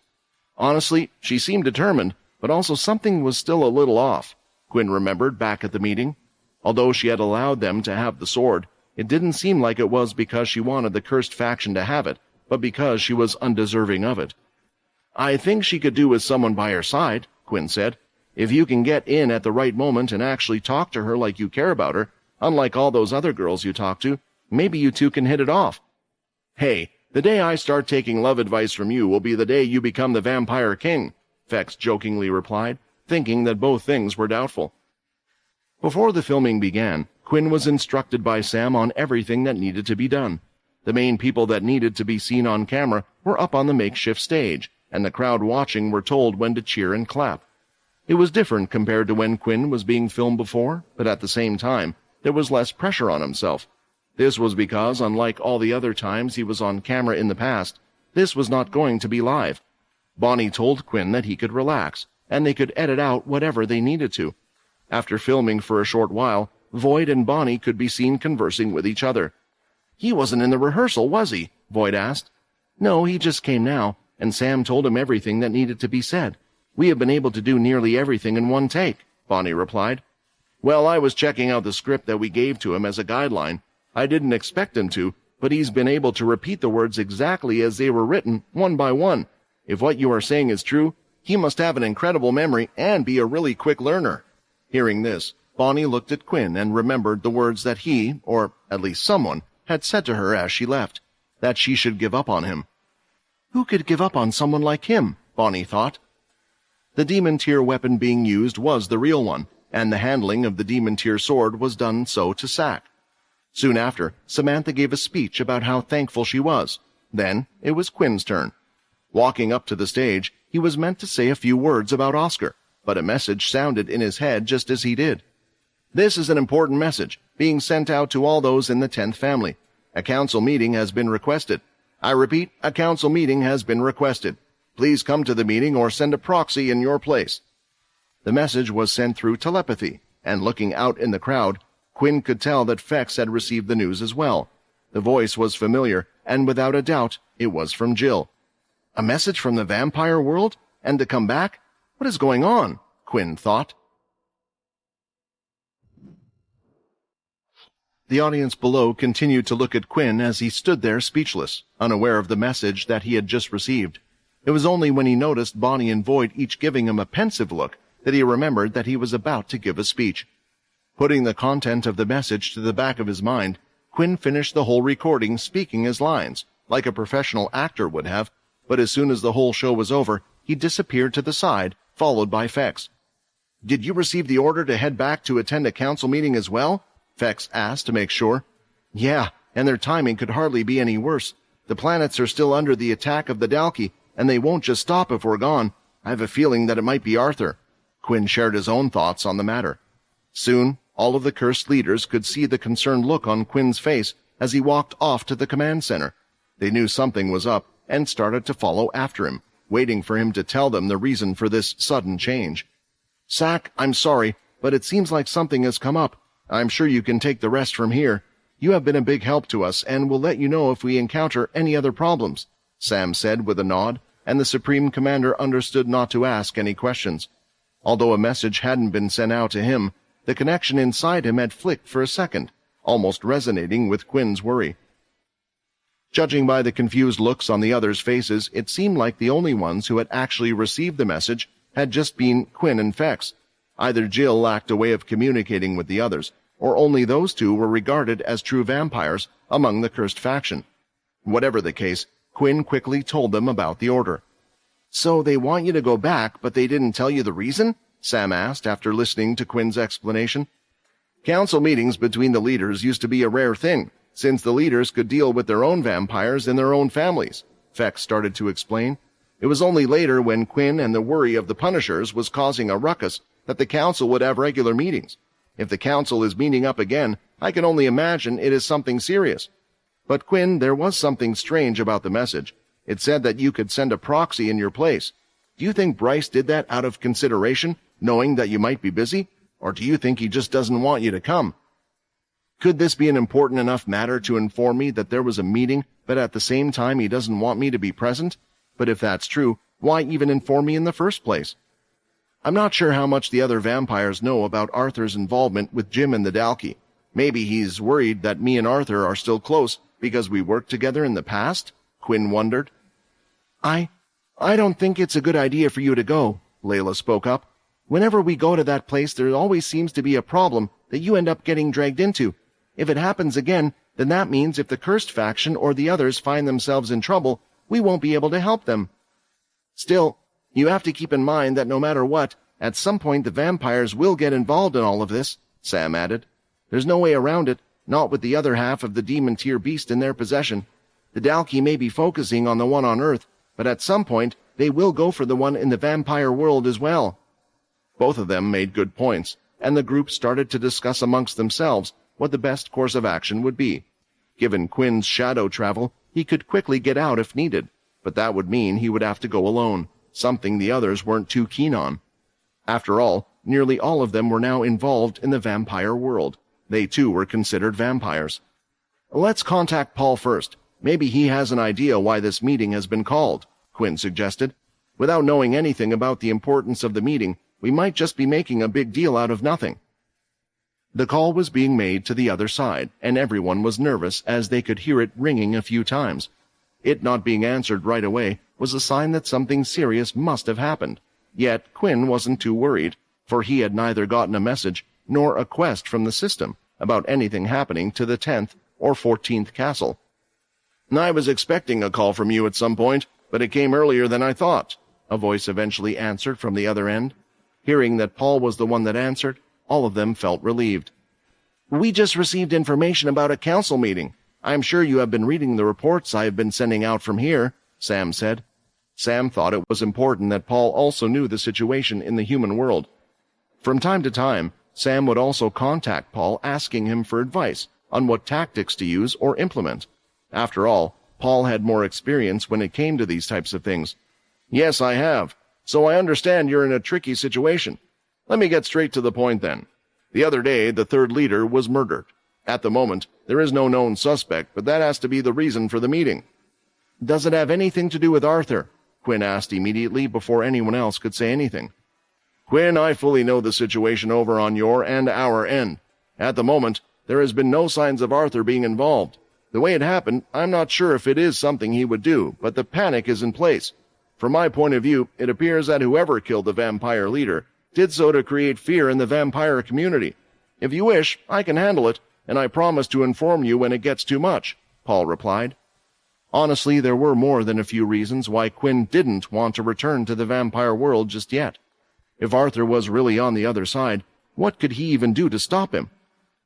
Honestly, she seemed determined, but also something was still a little off, Quinn remembered back at the meeting. Although she had allowed them to have the sword, it didn't seem like it was because she wanted the cursed faction to have it, but because she was undeserving of it. I think she could do with someone by her side, Quinn said. If you can get in at the right moment and actually talk to her like you care about her, unlike all those other girls you talk to, maybe you two can hit it off. Hey, the day I start taking love advice from you will be the day you become the vampire king, Fex jokingly replied, thinking that both things were doubtful. Before the filming began, Quinn was instructed by Sam on everything that needed to be done. The main people that needed to be seen on camera were up on the makeshift stage, and the crowd watching were told when to cheer and clap. It was different compared to when Quinn was being filmed before, but at the same time, there was less pressure on himself. This was because, unlike all the other times he was on camera in the past, this was not going to be live. Bonnie told Quinn that he could relax, and they could edit out whatever they needed to. After filming for a short while, Void and Bonnie could be seen conversing with each other. "He wasn't in the rehearsal, was he?" Void asked. "No, he just came now, and Sam told him everything that needed to be said. We have been able to do nearly everything in one take," Bonnie replied. "Well, I was checking out the script that we gave to him as a guideline. I didn't expect him to, but he's been able to repeat the words exactly as they were written, one by one. If what you are saying is true, he must have an incredible memory and be a really quick learner." Hearing this, Bonnie looked at Quinn and remembered the words that he, or at least someone, had said to her as she left, that she should give up on him. Who could give up on someone like him? Bonnie thought. The demon-tier weapon being used was the real one, and the handling of the demon-tier sword was done so to Sack. Soon after, Samantha gave a speech about how thankful she was. Then it was Quinn's turn. Walking up to the stage, he was meant to say a few words about Oscar, but a message sounded in his head just as he did. "This is an important message, being sent out to all those in the 10th family. A council meeting has been requested. I repeat, a council meeting has been requested. Please come to the meeting or send a proxy in your place." The message was sent through telepathy, and looking out in the crowd, Quinn could tell that Fex had received the news as well. The voice was familiar, and without a doubt, it was from Jill. A message from the vampire world? And to come back? What is going on? Quinn thought. The audience below continued to look at Quinn as he stood there speechless, unaware of the message that he had just received. It was only when he noticed Bonnie and Void each giving him a pensive look that he remembered that he was about to give a speech. Putting the content of the message to the back of his mind, Quinn finished the whole recording speaking his lines, like a professional actor would have, but as soon as the whole show was over, he disappeared to the side, followed by Fex. "Did you receive the order to head back to attend a council meeting as well?" Fex asked to make sure. "Yeah, and their timing could hardly be any worse. The planets are still under the attack of the Dalki, and they won't just stop if we're gone. I have a feeling that it might be Arthur." Quinn shared his own thoughts on the matter. Soon, all of the cursed leaders could see the concerned look on Quinn's face as he walked off to the command center. They knew something was up and started to follow after him, waiting for him to tell them the reason for this sudden change. "Sack, I'm sorry, but it seems like something has come up. I'm sure you can take the rest from here. You have been a big help to us, and we'll let you know if we encounter any other problems," Sam said with a nod, and the Supreme Commander understood not to ask any questions. Although a message hadn't been sent out to him, the connection inside him had flicked for a second, almost resonating with Quinn's worry. Judging by the confused looks on the others' faces, it seemed like the only ones who had actually received the message had just been Quinn and Fex. Either Jill lacked a way of communicating with the others, or only those two were regarded as true vampires among the cursed faction. Whatever the case, Quinn quickly told them about the order. "So they want you to go back, but they didn't tell you the reason?" Sam asked after listening to Quinn's explanation. "Council meetings between the leaders used to be a rare thing, since the leaders could deal with their own vampires in their own families," Fex started to explain. "It was only later, when Quinn and the worry of the Punishers was causing a ruckus, that the council would have regular meetings. If the council is meeting up again, I can only imagine it is something serious. But Quinn, there was something strange about the message. It said that you could send a proxy in your place. Do you think Bryce did that out of consideration, knowing that you might be busy? Or do you think he just doesn't want you to come? Could this be an important enough matter to inform me that there was a meeting, but at the same time he doesn't want me to be present? But if that's true, why even inform me in the first place? I'm not sure how much the other vampires know about Arthur's involvement with Jim and the Dalki. Maybe he's worried that me and Arthur are still close because we worked together in the past?" Quinn wondered. I don't think it's a good idea for you to go," Layla spoke up. Whenever we go to that place, there always seems to be a problem that you end up getting dragged into. If it happens again, then that means if the cursed faction or the others find themselves in trouble, we won't be able to help them. Still, you have to keep in mind that no matter what, at some point the vampires will get involved in all of this, Sam added. There's no way around it, not with the other half of the demon tier beast in their possession. The Dalki may be focusing on the one on Earth, but at some point they will go for the one in the vampire world as well. Both of them made good points, and the group started to discuss amongst themselves what the best course of action would be. Given Quinn's shadow travel, he could quickly get out if needed, but that would mean he would have to go alone, something the others weren't too keen on. After all, nearly all of them were now involved in the vampire world. They too were considered vampires. Let's contact Paul first. Maybe he has an idea why this meeting has been called, Quinn suggested. Without knowing anything about the importance of the meeting, we might just be making a big deal out of nothing. The call was being made to the other side, and everyone was nervous as they could hear it ringing a few times. It not being answered right away was a sign that something serious must have happened. Yet Quinn wasn't too worried, for he had neither gotten a message nor a quest from the system about anything happening to the 10th or 14th castle. I was expecting a call from you at some point, but it came earlier than I thought, a voice eventually answered from the other end. Hearing that Paul was the one that answered, all of them felt relieved. We just received information about a council meeting. I'm sure you have been reading the reports I have been sending out from here, Sam said. Sam thought it was important that Paul also knew the situation in the human world. From time to time, Sam would also contact Paul asking him for advice on what tactics to use or implement. After all, Paul had more experience when it came to these types of things. Yes, I have. So I understand you're in a tricky situation. Let me get straight to the point then. The other day, the third leader was murdered. At the moment, there is no known suspect, but that has to be the reason for the meeting. Does it have anything to do with Arthur? Quinn asked immediately before anyone else could say anything. Quinn, I fully know the situation over on your and our end. At the moment, there has been no signs of Arthur being involved. The way it happened, I'm not sure if it is something he would do, but the panic is in place. From my point of view, it appears that whoever killed the vampire leader did so to create fear in the vampire community. If you wish, I can handle it, and I promise to inform you when it gets too much, Paul replied. Honestly, there were more than a few reasons why Quinn didn't want to return to the vampire world just yet. If Arthur was really on the other side, what could he even do to stop him?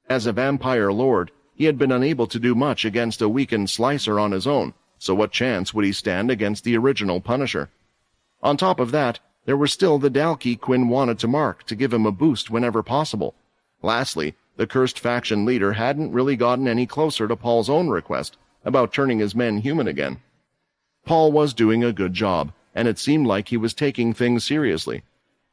As a vampire lord, he had been unable to do much against a weakened Slicer on his own, so what chance would he stand against the original Punisher? On top of that, there were still the Dalki Quinn wanted to mark to give him a boost whenever possible. Lastly, the cursed faction leader hadn't really gotten any closer to Paul's own request about turning his men human again. Paul was doing a good job, and it seemed like he was taking things seriously.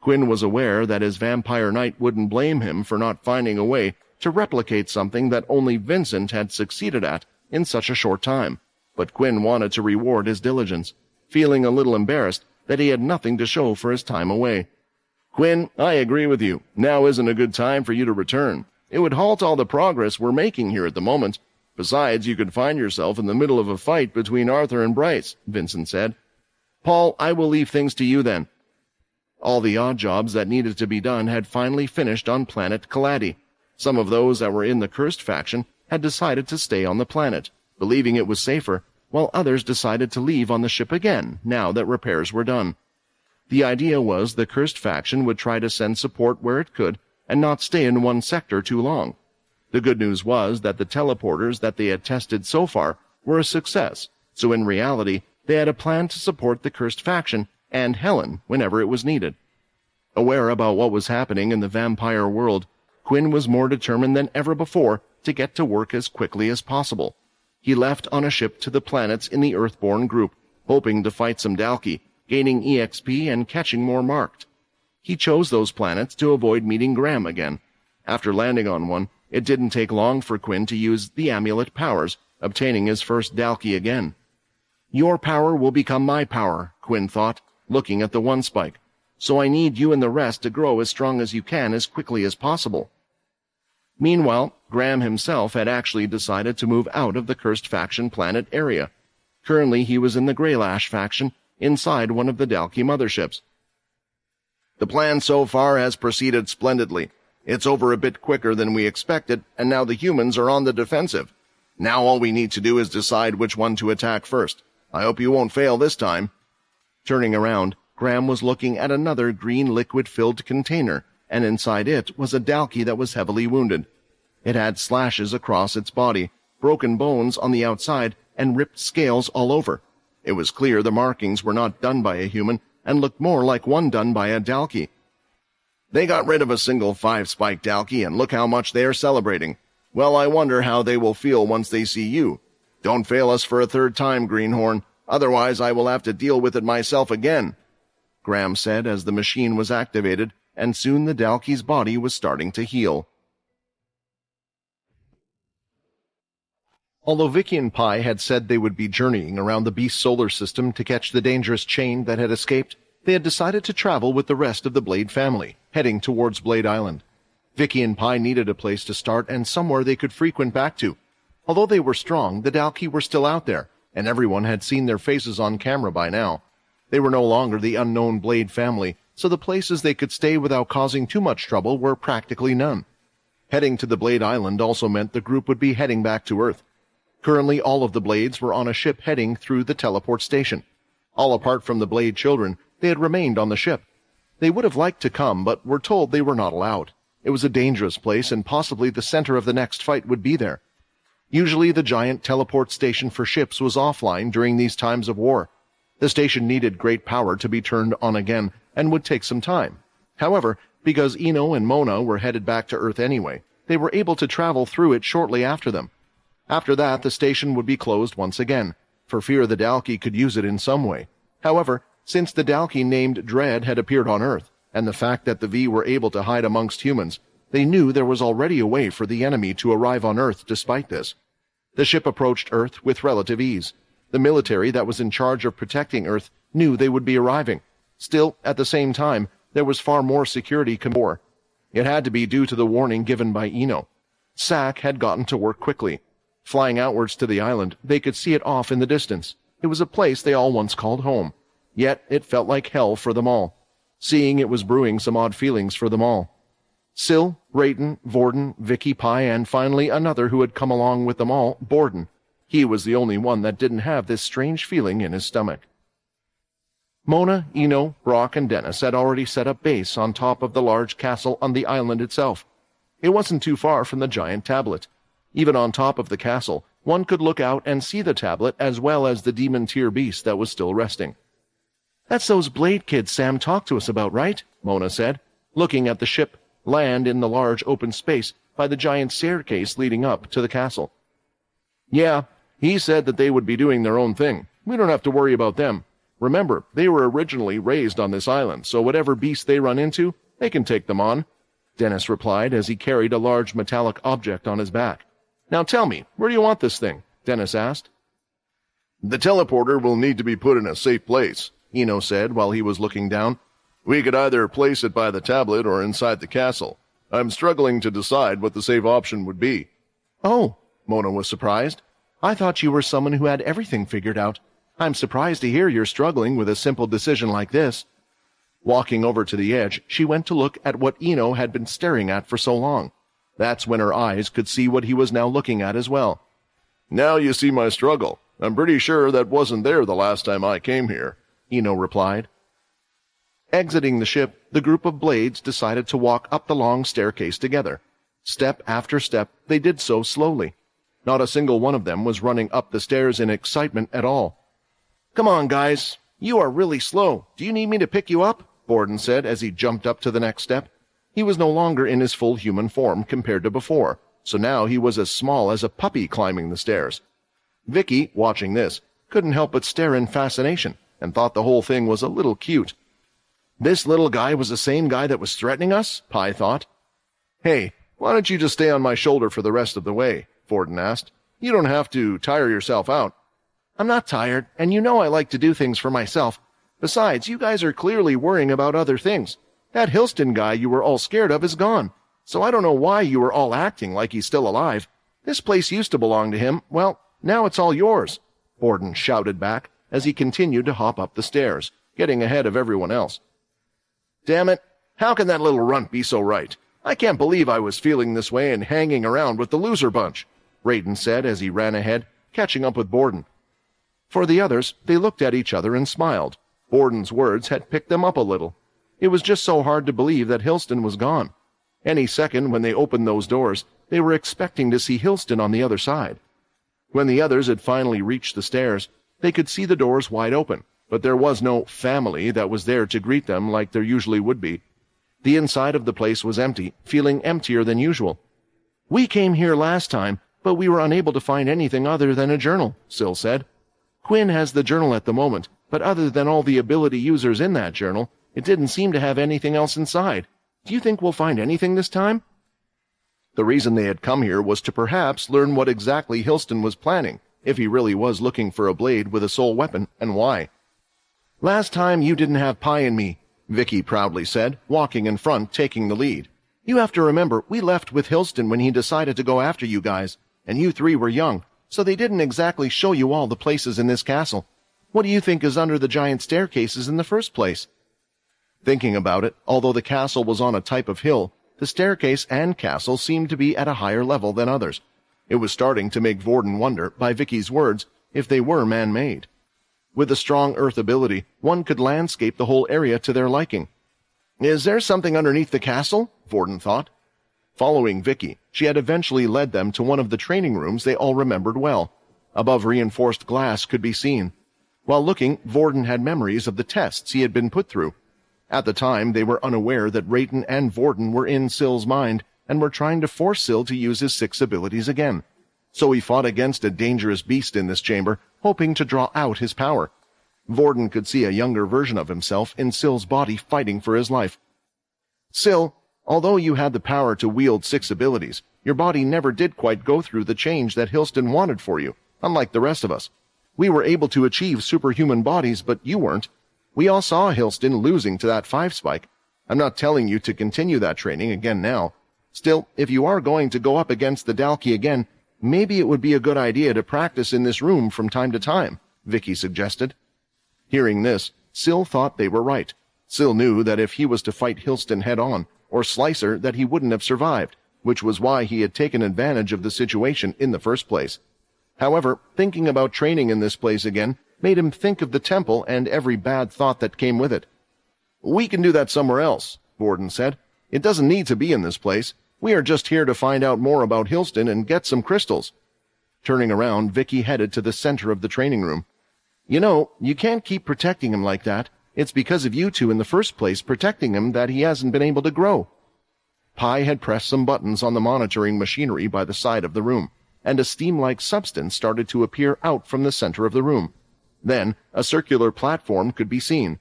Quinn was aware that his vampire knight wouldn't blame him for not finding a way to replicate something that only Vincent had succeeded at in such a short time, but Quinn wanted to reward his diligence, feeling a little embarrassed that he had nothing to show for his time away. Quinn, I agree with you. Now isn't a good time for you to return. It would halt all the progress we're making here at the moment. Besides, you could find yourself in the middle of a fight between Arthur and Bryce, Vincent said. Paul, I will leave things to you then. All the odd jobs that needed to be done had finally finished on planet Kaladi. Some of those that were in the cursed faction had decided to stay on the planet, believing it was safer, while others decided to leave on the ship again now that repairs were done. The idea was the cursed faction would try to send support where it could and not stay in one sector too long. The good news was that the teleporters that they had tested so far were a success, so in reality they had a plan to support the cursed faction and Helen whenever it was needed. Aware about what was happening in the vampire world, Quinn was more determined than ever before to get to work as quickly as possible. He left on a ship to the planets in the Earthborn group, hoping to fight some Dalki, gaining EXP and catching more marked. He chose those planets to avoid meeting Graham again. After landing on one, it didn't take long for Quinn to use the amulet powers, obtaining his first Dalki again. Your power will become my power, Quinn thought, looking at the one spike. So I need you and the rest to grow as strong as you can as quickly as possible. Meanwhile, Graham himself had actually decided to move out of the cursed faction planet area. Currently he was in the Greylash faction, inside one of the Dalki motherships. The plan so far has proceeded splendidly. It's over a bit quicker than we expected, and now the humans are on the defensive. Now all we need to do is decide which one to attack first. I hope you won't fail this time." Turning around, Graham was looking at another green liquid-filled container, and inside it was a Dalki that was heavily wounded. It had slashes across its body, broken bones on the outside, and ripped scales all over. It was clear the markings were not done by a human, and looked more like one done by a Dalki. "They got rid of a single 5-spike Dalki, and look how much they are celebrating. Well, I wonder how they will feel once they see you. Don't fail us for a third time, Greenhorn. Otherwise I will have to deal with it myself again," Graham said as the machine was activated, and soon the Dalki's body was starting to heal. Although Vicky and Pi had said they would be journeying around the Beast solar system to catch the dangerous chain that had escaped, they had decided to travel with the rest of the Blade family, heading towards Blade Island. Vicky and Pi needed a place to start and somewhere they could frequent back to. Although they were strong, the Dalki were still out there, and everyone had seen their faces on camera by now. They were no longer the unknown Blade family, so the places they could stay without causing too much trouble were practically none. Heading to the Blade Island also meant the group would be heading back to Earth. Currently, all of the Blades were on a ship heading through the teleport station. All apart from the Blade children, they had remained on the ship. They would have liked to come, but were told they were not allowed. It was a dangerous place, and possibly the center of the next fight would be there. Usually the giant teleport station for ships was offline during these times of war. The station needed great power to be turned on again, and would take some time. However, because Ino and Mona were headed back to Earth anyway, they were able to travel through it shortly after them. After that, the station would be closed once again, for fear the Dalki could use it in some way. However, since the Dalki named Dread had appeared on Earth, and the fact that the V were able to hide amongst humans, they knew there was already a way for the enemy to arrive on Earth despite this. The ship approached Earth with relative ease. The military that was in charge of protecting Earth knew they would be arriving. Still, at the same time, there was far more security before. It had to be due to the warning given by Ino. Sack had gotten to work quickly. Flying outwards to the island, they could see it off in the distance. It was a place they all once called home. Yet it felt like hell for them all. Seeing it was brewing some odd feelings for them all. Syl, Rayton, Vorden, Vicky, Pi, and finally another who had come along with them all, Borden. He was the only one that didn't have this strange feeling in his stomach. Mona, Ino, Brock, and Dennis had already set up base on top of the large castle on the island itself. It wasn't too far from the giant tablet. Even on top of the castle, one could look out and see the tablet as well as the demon-tier beast that was still resting. "That's those Blade kids Sam talked to us about, right?" Mona said, looking at the ship land in the large open space by the giant staircase leading up to the castle. "Yeah, he said that they would be doing their own thing. We don't have to worry about them. Remember, they were originally raised on this island, so whatever beast they run into, they can take them on," Dennis replied as he carried a large metallic object on his back. "Now tell me, where do you want this thing?" Dennis asked. "The teleporter will need to be put in a safe place," Ino said while he was looking down. "We could either place it by the tablet or inside the castle. I'm struggling to decide what the safe option would be." "Oh," Mona was surprised. "I thought you were someone who had everything figured out. I'm surprised to hear you're struggling with a simple decision like this." Walking over to the edge, she went to look at what Ino had been staring at for so long. That's when her eyes could see what he was now looking at as well. "Now you see my struggle. I'm pretty sure that wasn't there the last time I came here," Ino replied. Exiting the ship, the group of Blades decided to walk up the long staircase together. Step after step, they did so slowly. Not a single one of them was running up the stairs in excitement at all. "Come on, guys. You are really slow. Do you need me to pick you up?" Borden said as he jumped up to the next step. He was no longer in his full human form compared to before, so now he was as small as a puppy climbing the stairs. Vicky, watching this, couldn't help but stare in fascination and thought the whole thing was a little cute. This little guy was the same guy that was threatening us, Pi thought. "Hey, why don't you just stay on my shoulder for the rest of the way?" Borden asked. "You don't have to tire yourself out." "I'm not tired, and you know I like to do things for myself. Besides, you guys are clearly worrying about other things. That Hilston guy you were all scared of is gone, so I don't know why you were all acting like he's still alive. This place used to belong to him. Well, now it's all yours," Borden shouted back as he continued to hop up the stairs, getting ahead of everyone else. "Damn it, How can that little runt be so right? I can't believe I was feeling this way and hanging around with the loser bunch, Raiden said as he ran ahead, catching up with Borden. For the others, they looked at each other and smiled. Borden's words had picked them up a little. It was just so hard to believe that Hilston was gone. Any second when they opened those doors, they were expecting to see Hilston on the other side. When the others had finally reached the stairs, they could see the doors wide open, but there was no family that was there to greet them like there usually would be. The inside of the place was empty, feeling emptier than usual. "We came here last time, but we were unable to find anything other than a journal," Syl said. "Quinn has the journal at the moment, but other than all the ability users in that journal, it didn't seem to have anything else inside. Do you think we'll find anything this time?" The reason they had come here was to perhaps learn what exactly Hilston was planning, if he really was looking for a blade with a soul weapon, and why. "Last time you didn't have Pi and me," Vicky proudly said, walking in front, taking the lead. "You have to remember, we left with Hilston when he decided to go after you guys, and you three were young, so they didn't exactly show you all the places in this castle. What do you think is under the giant staircases in the first place?" Thinking about it, although the castle was on a type of hill, the staircase and castle seemed to be at a higher level than others. It was starting to make Vorden wonder, by Vicky's words, if they were man-made. With a strong earth ability, one could landscape the whole area to their liking. "Is there something underneath the castle?" Vorden thought. Following Vicky, she had eventually led them to one of the training rooms they all remembered well. Above reinforced glass could be seen. While looking, Vorden had memories of the tests he had been put through. At the time, they were unaware that Raiden and Vorden were in Syl's mind and were trying to force Syl to use his 6 abilities again. So he fought against a dangerous beast in this chamber, hoping to draw out his power. Vorden could see a younger version of himself in Syl's body fighting for his life. "Syl, although you had the power to wield 6 abilities, your body never did quite go through the change that Hilston wanted for you, unlike the rest of us. We were able to achieve superhuman bodies, but you weren't. We all saw Hilston losing to that 5-spike. I'm not telling you to continue that training again now. Still, if you are going to go up against the Dalki again, maybe it would be a good idea to practice in this room from time to time," Vicky suggested. Hearing this, Syl thought they were right. Syl knew that if he was to fight Hilston head-on, or Slicer, that he wouldn't have survived, which was why he had taken advantage of the situation in the first place. However, thinking about training in this place again made him think of the temple and every bad thought that came with it. "We can do that somewhere else," Vorden said. "It doesn't need to be in this place. We are just here to find out more about Hilston and get some crystals." Turning around, Vicky headed to the center of the training room. "You know, you can't keep protecting him like that. It's because of you two in the first place protecting him that he hasn't been able to grow." Pi had pressed some buttons on the monitoring machinery by the side of the room, and a steam-like substance started to appear out from the center of the room. Then, a circular platform could be seen.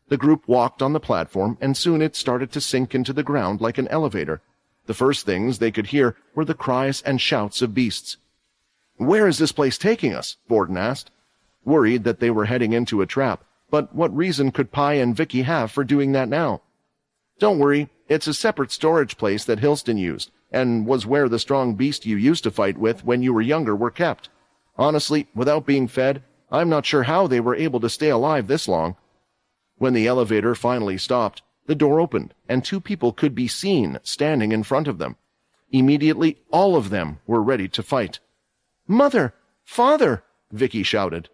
The group walked on the platform, and soon it started to sink into the ground like an elevator. The first things they could hear were the cries and shouts of beasts. "Where is this place taking us?" Vorden asked. Worried that they were heading into a trap, but what reason could Pi and Vicky have for doing that now? "Don't worry, it's a separate storage place that Hilston used, and was where the strong beast you used to fight with when you were younger were kept. Honestly, without being fed, I'm not sure how they were able to stay alive this long." When the elevator finally stopped, the door opened, and 2 people could be seen standing in front of them. Immediately, all of them were ready to fight. "Mother! Father!" Vicky shouted.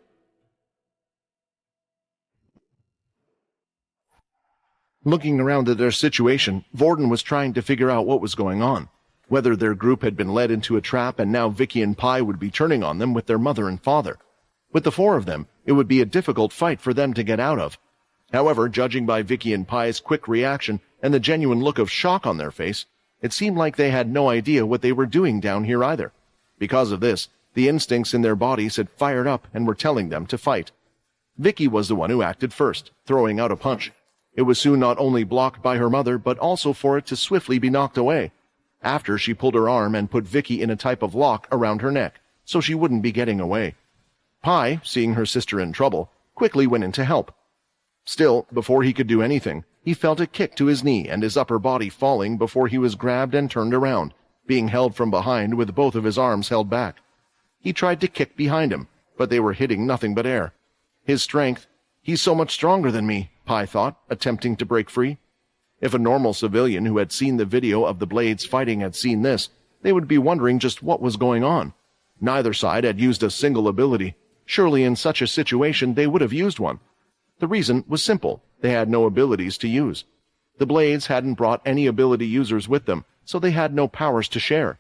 Looking around at their situation, Vorden was trying to figure out what was going on. Whether their group had been led into a trap and now Vicky and Pi would be turning on them with their mother and father. With the 4 of them, it would be a difficult fight for them to get out of. However, judging by Vicky and Pi's quick reaction and the genuine look of shock on their face, it seemed like they had no idea what they were doing down here either. Because of this, the instincts in their bodies had fired up and were telling them to fight. Vicky was the one who acted first, throwing out a punch. It was soon not only blocked by her mother, but also for it to swiftly be knocked away. After, she pulled her arm and put Vicky in a type of lock around her neck, so she wouldn't be getting away. Pi, seeing her sister in trouble, quickly went in to help. Still, before he could do anything, he felt a kick to his knee and his upper body falling before he was grabbed and turned around, being held from behind with both of his arms held back. He tried to kick behind him, but they were hitting nothing but air. His strength, "He's so much stronger than me," Pi thought, attempting to break free. If a normal civilian who had seen the video of the blades fighting had seen this, they would be wondering just what was going on. Neither side had used a single ability. Surely in such a situation they would have used one. The reason was simple. They had no abilities to use. The blades hadn't brought any ability users with them, so they had no powers to share.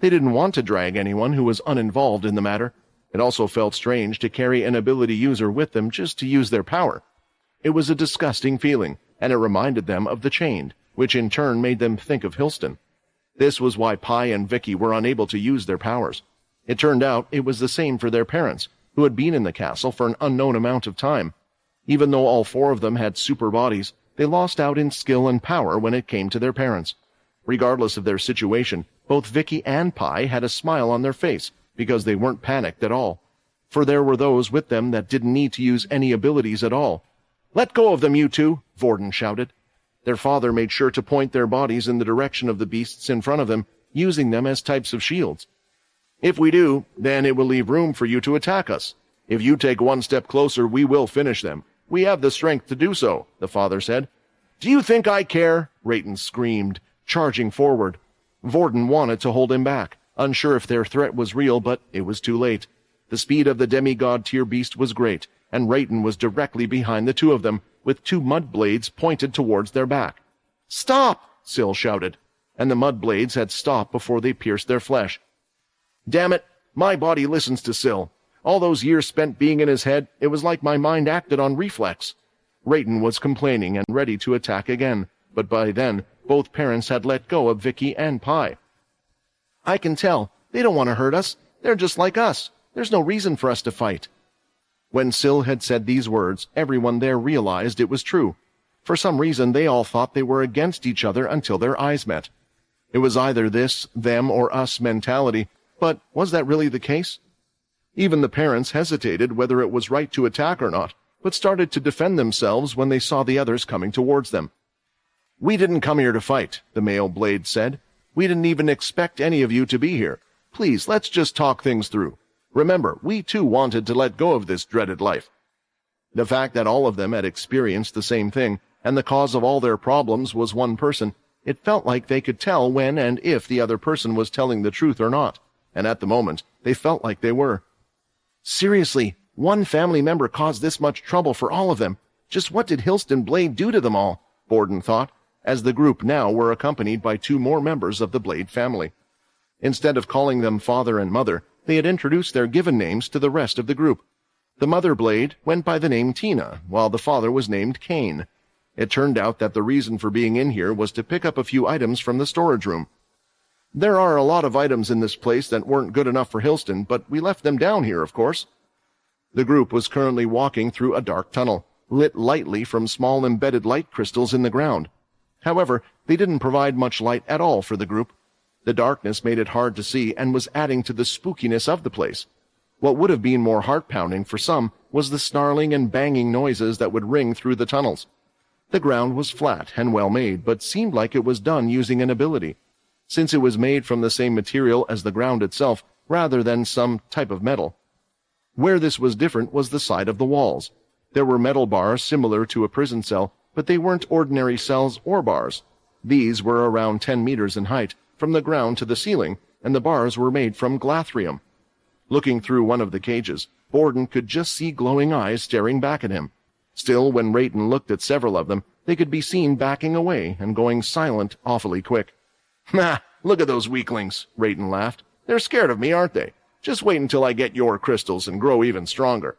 They didn't want to drag anyone who was uninvolved in the matter. It also felt strange to carry an ability user with them just to use their power. It was a disgusting feeling, and it reminded them of the Chained, which in turn made them think of Hilston. This was why Pi and Vicky were unable to use their powers. It turned out it was the same for their parents, who had been in the castle for an unknown amount of time. Even though all four of them had super bodies, they lost out in skill and power when it came to their parents. Regardless of their situation, both Vicky and Pi had a smile on their face because they weren't panicked at all. For there were those with them that didn't need to use any abilities at all. "Let go of them, you two!" Vorden shouted. Their father made sure to point their bodies in the direction of the beasts in front of them, using them as types of shields. "If we do, then it will leave room for you to attack us. If you take one step closer, we will finish them. We have the strength to do so," the father said. "Do you think I care?" Rayton screamed, charging forward. Vorden wanted to hold him back, unsure if their threat was real, but it was too late. The speed of the demigod-tier beast was great, and Rayton was directly behind the two of them, with two mud blades pointed towards their back. "Stop!" Syl shouted, and the mud blades had stopped before they pierced their flesh. "Damn it, my body listens to Syl. All those years spent being in his head, it was like my mind acted on reflex." Rayton was complaining and ready to attack again, but by then, both parents had let go of Vicky and Pi. "I can tell. They don't want to hurt us. They're just like us. There's no reason for us to fight." When Syl had said these words, everyone there realized it was true. For some reason, they all thought they were against each other until their eyes met. It was either this, them, or us mentality, but was that really the case? Even the parents hesitated whether it was right to attack or not, but started to defend themselves when they saw the others coming towards them. "We didn't come here to fight," the male blade said. "We didn't even expect any of you to be here. Please, let's just talk things through. Remember, we too wanted to let go of this dreaded life." The fact that all of them had experienced the same thing, and the cause of all their problems was one person, it felt like they could tell when and if the other person was telling the truth or not, and at the moment, they felt like they were. Seriously, one family member caused this much trouble for all of them. Just what did Hilston Blade do to them all? Borden thought, as the group now were accompanied by two more members of the Blade family. Instead of calling them father and mother, they had introduced their given names to the rest of the group. The mother Blade went by the name Tina, while the father was named Kane. It turned out that the reason for being in here was to pick up a few items from the storage room. "There are a lot of items in this place that weren't good enough for Hilston, but we left them down here, of course." The group was currently walking through a dark tunnel, lit lightly from small embedded light crystals in the ground. However, they didn't provide much light at all for the group. The darkness made it hard to see and was adding to the spookiness of the place. What would have been more heart-pounding for some was the snarling and banging noises that would ring through the tunnels. The ground was flat and well-made, but seemed like it was done using an ability, since it was made from the same material as the ground itself, rather than some type of metal. Where this was different was the side of the walls. There were metal bars similar to a prison cell, but they weren't ordinary cells or bars. These were around 10 meters in height, from the ground to the ceiling, and the bars were made from glathrium. Looking through one of the cages, Borden could just see glowing eyes staring back at him. Still, when Rayton looked at several of them, they could be seen backing away and going silent awfully quick. "Ha! Look at those weaklings," Rayton laughed. "They're scared of me, aren't they? Just wait until I get your crystals and grow even stronger."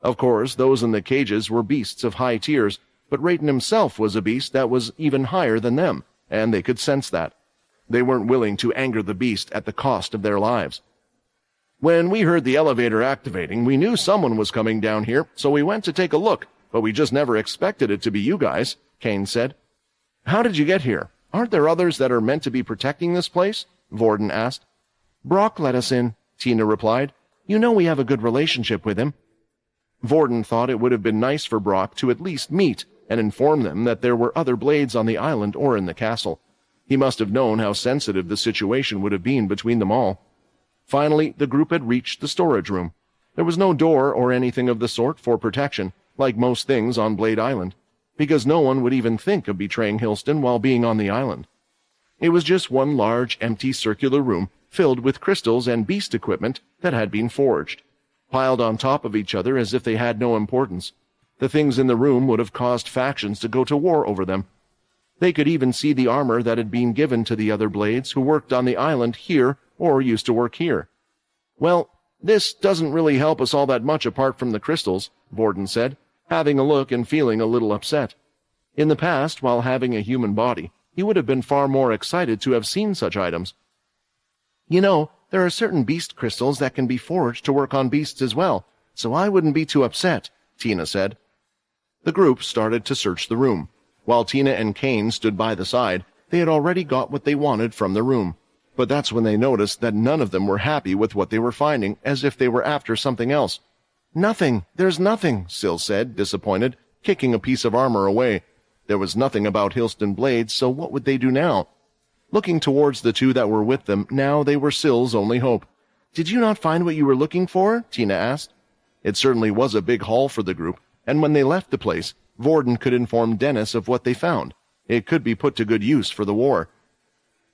Of course, those in the cages were beasts of high tiers, but Rayton himself was a beast that was even higher than them, and they could sense that. They weren't willing to anger the beast at the cost of their lives. "When we heard the elevator activating, we knew someone was coming down here, so we went to take a look, but we just never expected it to be you guys," Kane said. "How did you get here? Aren't there others that are meant to be protecting this place?" Vorden asked. "Brock let us in," Tina replied. "You know we have a good relationship with him." Vorden thought it would have been nice for Brock to at least meet and inform them that there were other blades on the island or in the castle. He must have known how sensitive the situation would have been between them all. Finally, the group had reached the storage room. There was no door or anything of the sort for protection, like most things on Blade Island. because no one would even think of betraying Hilston while being on the island. It was just one large, empty circular room filled with crystals and beast equipment that had been forged, piled on top of each other as if they had no importance. The things in the room would have caused factions to go to war over them. They could even see the armor that had been given to the other blades who worked on the island here or used to work here. "Well, this doesn't really help us all that much apart from the crystals," Vorden said, having a look and feeling a little upset. In the past, while having a human body, he would have been far more excited to have seen such items. "You know, there are certain beast crystals that can be forged to work on beasts as well, so I wouldn't be too upset," Tina said. The group started to search the room. While Tina and Kane stood by the side, they had already got what they wanted from the room. But that's when they noticed that none of them were happy with what they were finding, as if they were after something else. "Nothing, there's nothing," Syl said, disappointed, kicking a piece of armor away. There was nothing about Hilston blades, so what would they do now? Looking towards the two that were with them, now they were Syl's only hope. "Did you not find what you were looking for?" Tina asked. It certainly was a big haul for the group, and when they left the place, Vorden could inform Dennis of what they found. It could be put to good use for the war.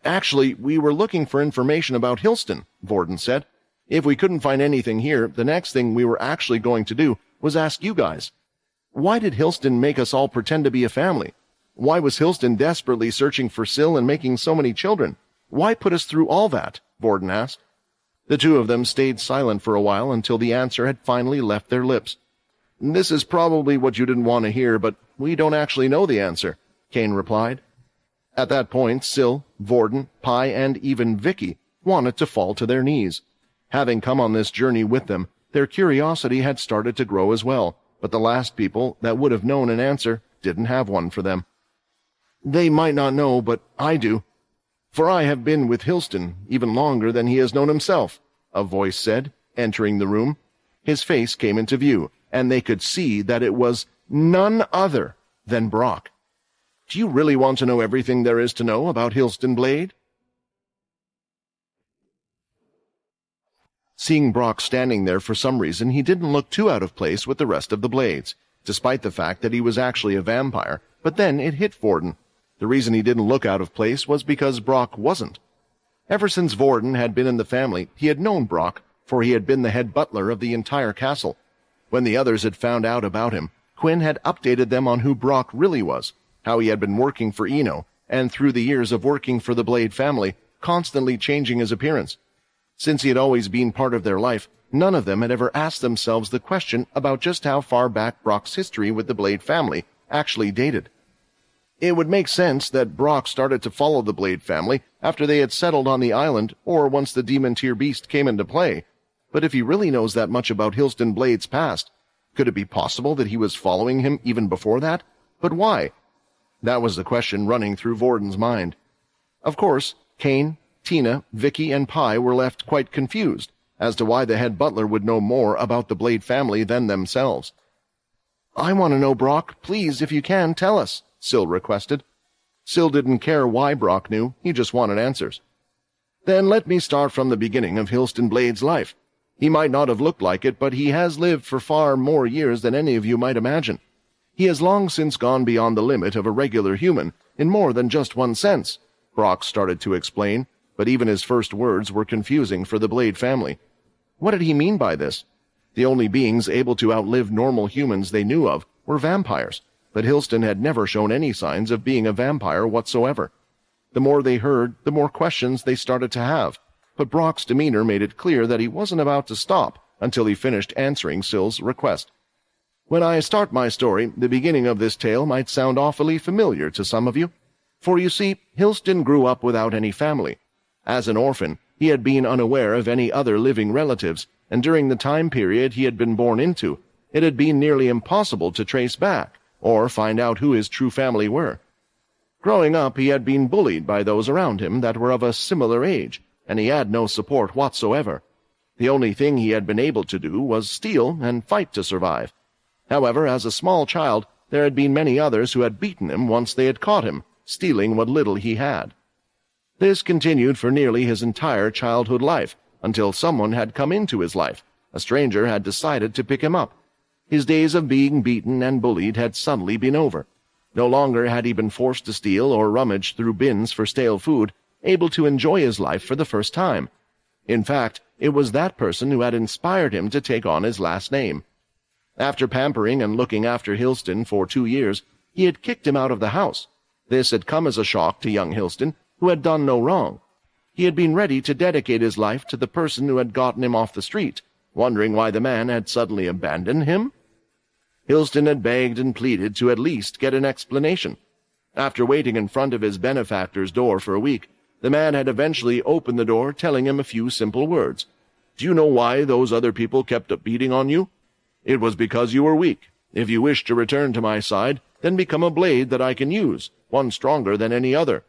"Actually, we were looking for information about Hilston," Vorden said. "If we couldn't find anything here, the next thing we were actually going to do was ask you guys. Why did Hilston make us all pretend to be a family? Why was Hilston desperately searching for Syl and making so many children? Why put us through all that?" Vorden asked. The two of them stayed silent for a while until the answer had finally left their lips. "This is probably what you didn't want to hear, but we don't actually know the answer," Kane replied. At that point, Syl, Vorden, Pi, and even Vicky wanted to fall to their knees. Having come on this journey with them, their curiosity had started to grow as well, but the last people that would have known an answer didn't have one for them. "They might not know, but I do. For I have been with Hilston even longer than he has known himself," a voice said, entering the room. His face came into view, and they could see that it was none other than Brock. "Do you really want to know everything there is to know about Hilston Blade?" Seeing Brock standing there for some reason, he didn't look too out of place with the rest of the Blades, despite the fact that he was actually a vampire, but then it hit Vorden. The reason he didn't look out of place was because Brock wasn't. Ever since Vorden had been in the family, he had known Brock, for he had been the head butler of the entire castle. When the others had found out about him, Quinn had updated them on who Brock really was, how he had been working for Eno, and through the years of working for the Blade family, constantly changing his appearance. Since he had always been part of their life, none of them had ever asked themselves the question about just how far back Brock's history with the Blade family actually dated. It would make sense that Brock started to follow the Blade family after they had settled on the island or once the Demon Tier Beast came into play. But if he really knows that much about Hilston Blade's past, could it be possible that he was following him even before that? But why? That was the question running through Vorden's mind. Of course, Kane, Tina, Vicky, and Pi were left quite confused as to why the head butler would know more about the Blade family than themselves. "I want to know, Brock. Please, if you can, tell us," Syl requested. Syl didn't care why Brock knew, he just wanted answers. "Then let me start from the beginning of Hilston Blade's life. He might not have looked like it, but he has lived for far more years than any of you might imagine. He has long since gone beyond the limit of a regular human, in more than just one sense," Brock started to explain, but even his first words were confusing for the Blade family. What did he mean by this? The only beings able to outlive normal humans they knew of were vampires, but Hilston had never shown any signs of being a vampire whatsoever. The more they heard, the more questions they started to have, but Brock's demeanor made it clear that he wasn't about to stop until he finished answering Syl's request. "When I start my story, the beginning of this tale might sound awfully familiar to some of you. For you see, Hilston grew up without any family. As an orphan, he had been unaware of any other living relatives, and during the time period he had been born into, it had been nearly impossible to trace back or find out who his true family were. Growing up, he had been bullied by those around him that were of a similar age, and he had no support whatsoever. The only thing he had been able to do was steal and fight to survive. However, as a small child, there had been many others who had beaten him once they had caught him, stealing what little he had. This continued for nearly his entire childhood life, until someone had come into his life. A stranger had decided to pick him up. His days of being beaten and bullied had suddenly been over. No longer had he been forced to steal or rummage through bins for stale food, able to enjoy his life for the first time. In fact, it was that person who had inspired him to take on his last name. After pampering and looking after Hilston for 2 years, he had kicked him out of the house. This had come as a shock to young Hilston, who had done no wrong. He had been ready to dedicate his life to the person who had gotten him off the street, wondering why the man had suddenly abandoned him. Hilston had begged and pleaded to at least get an explanation. After waiting in front of his benefactor's door for a week, the man had eventually opened the door, telling him a few simple words. "Do you know why those other people kept beating on you? It was because you were weak. If you wish to return to my side, then become a blade that I can use, one stronger than any other."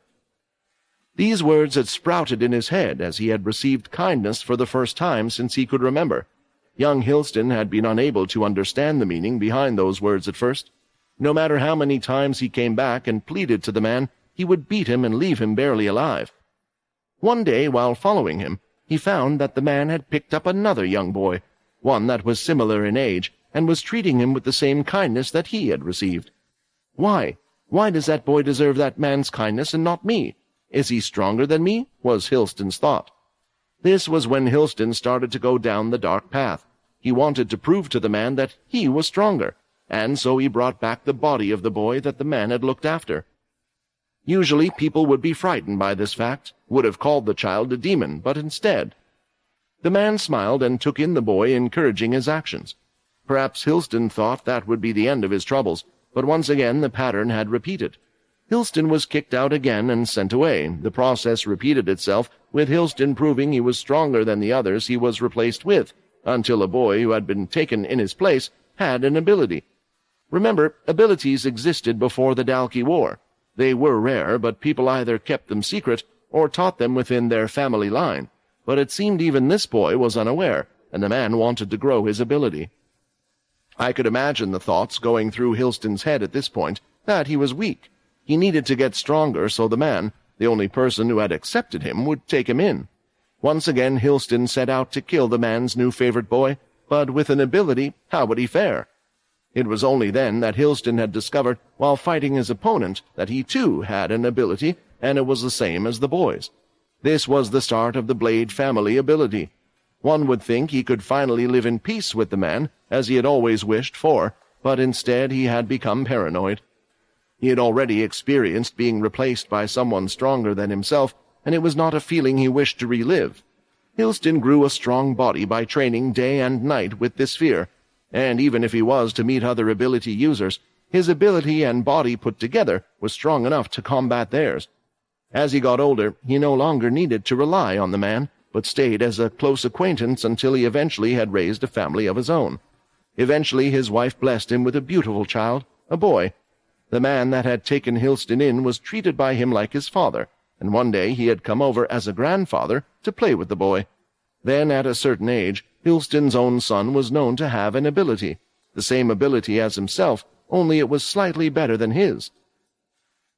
These words had sprouted in his head as he had received kindness for the first time since he could remember. Young Hilston had been unable to understand the meaning behind those words at first. No matter how many times he came back and pleaded to the man, he would beat him and leave him barely alive. One day, while following him, he found that the man had picked up another young boy, one that was similar in age, and was treating him with the same kindness that he had received. Why? Why does that boy deserve that man's kindness and not me? Is he stronger than me? Was Hilston's thought. This was when Hilston started to go down the dark path. He wanted to prove to the man that he was stronger, and so he brought back the body of the boy that the man had looked after. Usually people would be frightened by this fact, would have called the child a demon, but instead. The man smiled and took in the boy, encouraging his actions. Perhaps Hilston thought that would be the end of his troubles, but once again the pattern had repeated. Hilston was kicked out again and sent away. The process repeated itself, with Hilston proving he was stronger than the others he was replaced with, until a boy who had been taken in his place had an ability. Remember, abilities existed before the Dalki War. They were rare, but people either kept them secret or taught them within their family line. But it seemed even this boy was unaware, and the man wanted to grow his ability. I could imagine the thoughts going through Hilston's head at this point, that he was weak. He needed to get stronger so the man, the only person who had accepted him, would take him in. Once again Hilston set out to kill the man's new favorite boy, but with an ability, how would he fare? It was only then that Hilston had discovered, while fighting his opponent, that he too had an ability, and it was the same as the boy's. This was the start of the Blade family ability. One would think he could finally live in peace with the man, as he had always wished for, but instead he had become paranoid. He had already experienced being replaced by someone stronger than himself, and it was not a feeling he wished to relive. Hilston grew a strong body by training day and night with this fear, and even if he was to meet other ability users, his ability and body put together was strong enough to combat theirs. As he got older, he no longer needed to rely on the man, but stayed as a close acquaintance until he eventually had raised a family of his own. Eventually his wife blessed him with a beautiful child, a boy. The man that had taken Hilston in was treated by him like his father, and one day he had come over as a grandfather to play with the boy. Then, at a certain age, Hilston's own son was known to have an ability, the same ability as himself, only it was slightly better than his.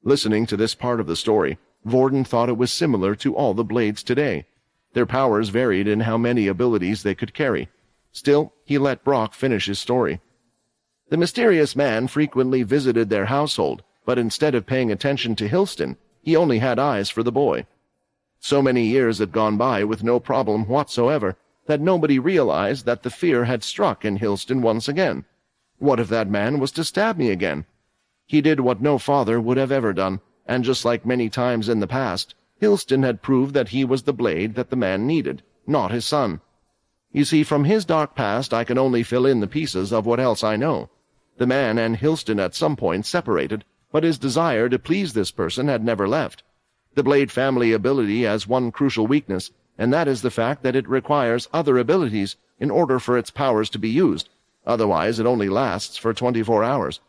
Listening to this part of the story, Vorden thought it was similar to all the Blades today. Their powers varied in how many abilities they could carry. Still, he let Brock finish his story. The mysterious man frequently visited their household, but instead of paying attention to Hilston, he only had eyes for the boy. So many years had gone by with no problem whatsoever that nobody realized that the fear had struck in Hilston once again. What if that man was to stab me again? He did what no father would have ever done, and just like many times in the past, Hilston had proved that he was the blade that the man needed, not his son. You see, from his dark past I can only fill in the pieces of what else I know. The man and Hilston at some point separated, but his desire to please this person had never left. The Blade family ability has one crucial weakness, and that is the fact that it requires other abilities in order for its powers to be used. Otherwise, it only lasts for 24 hours.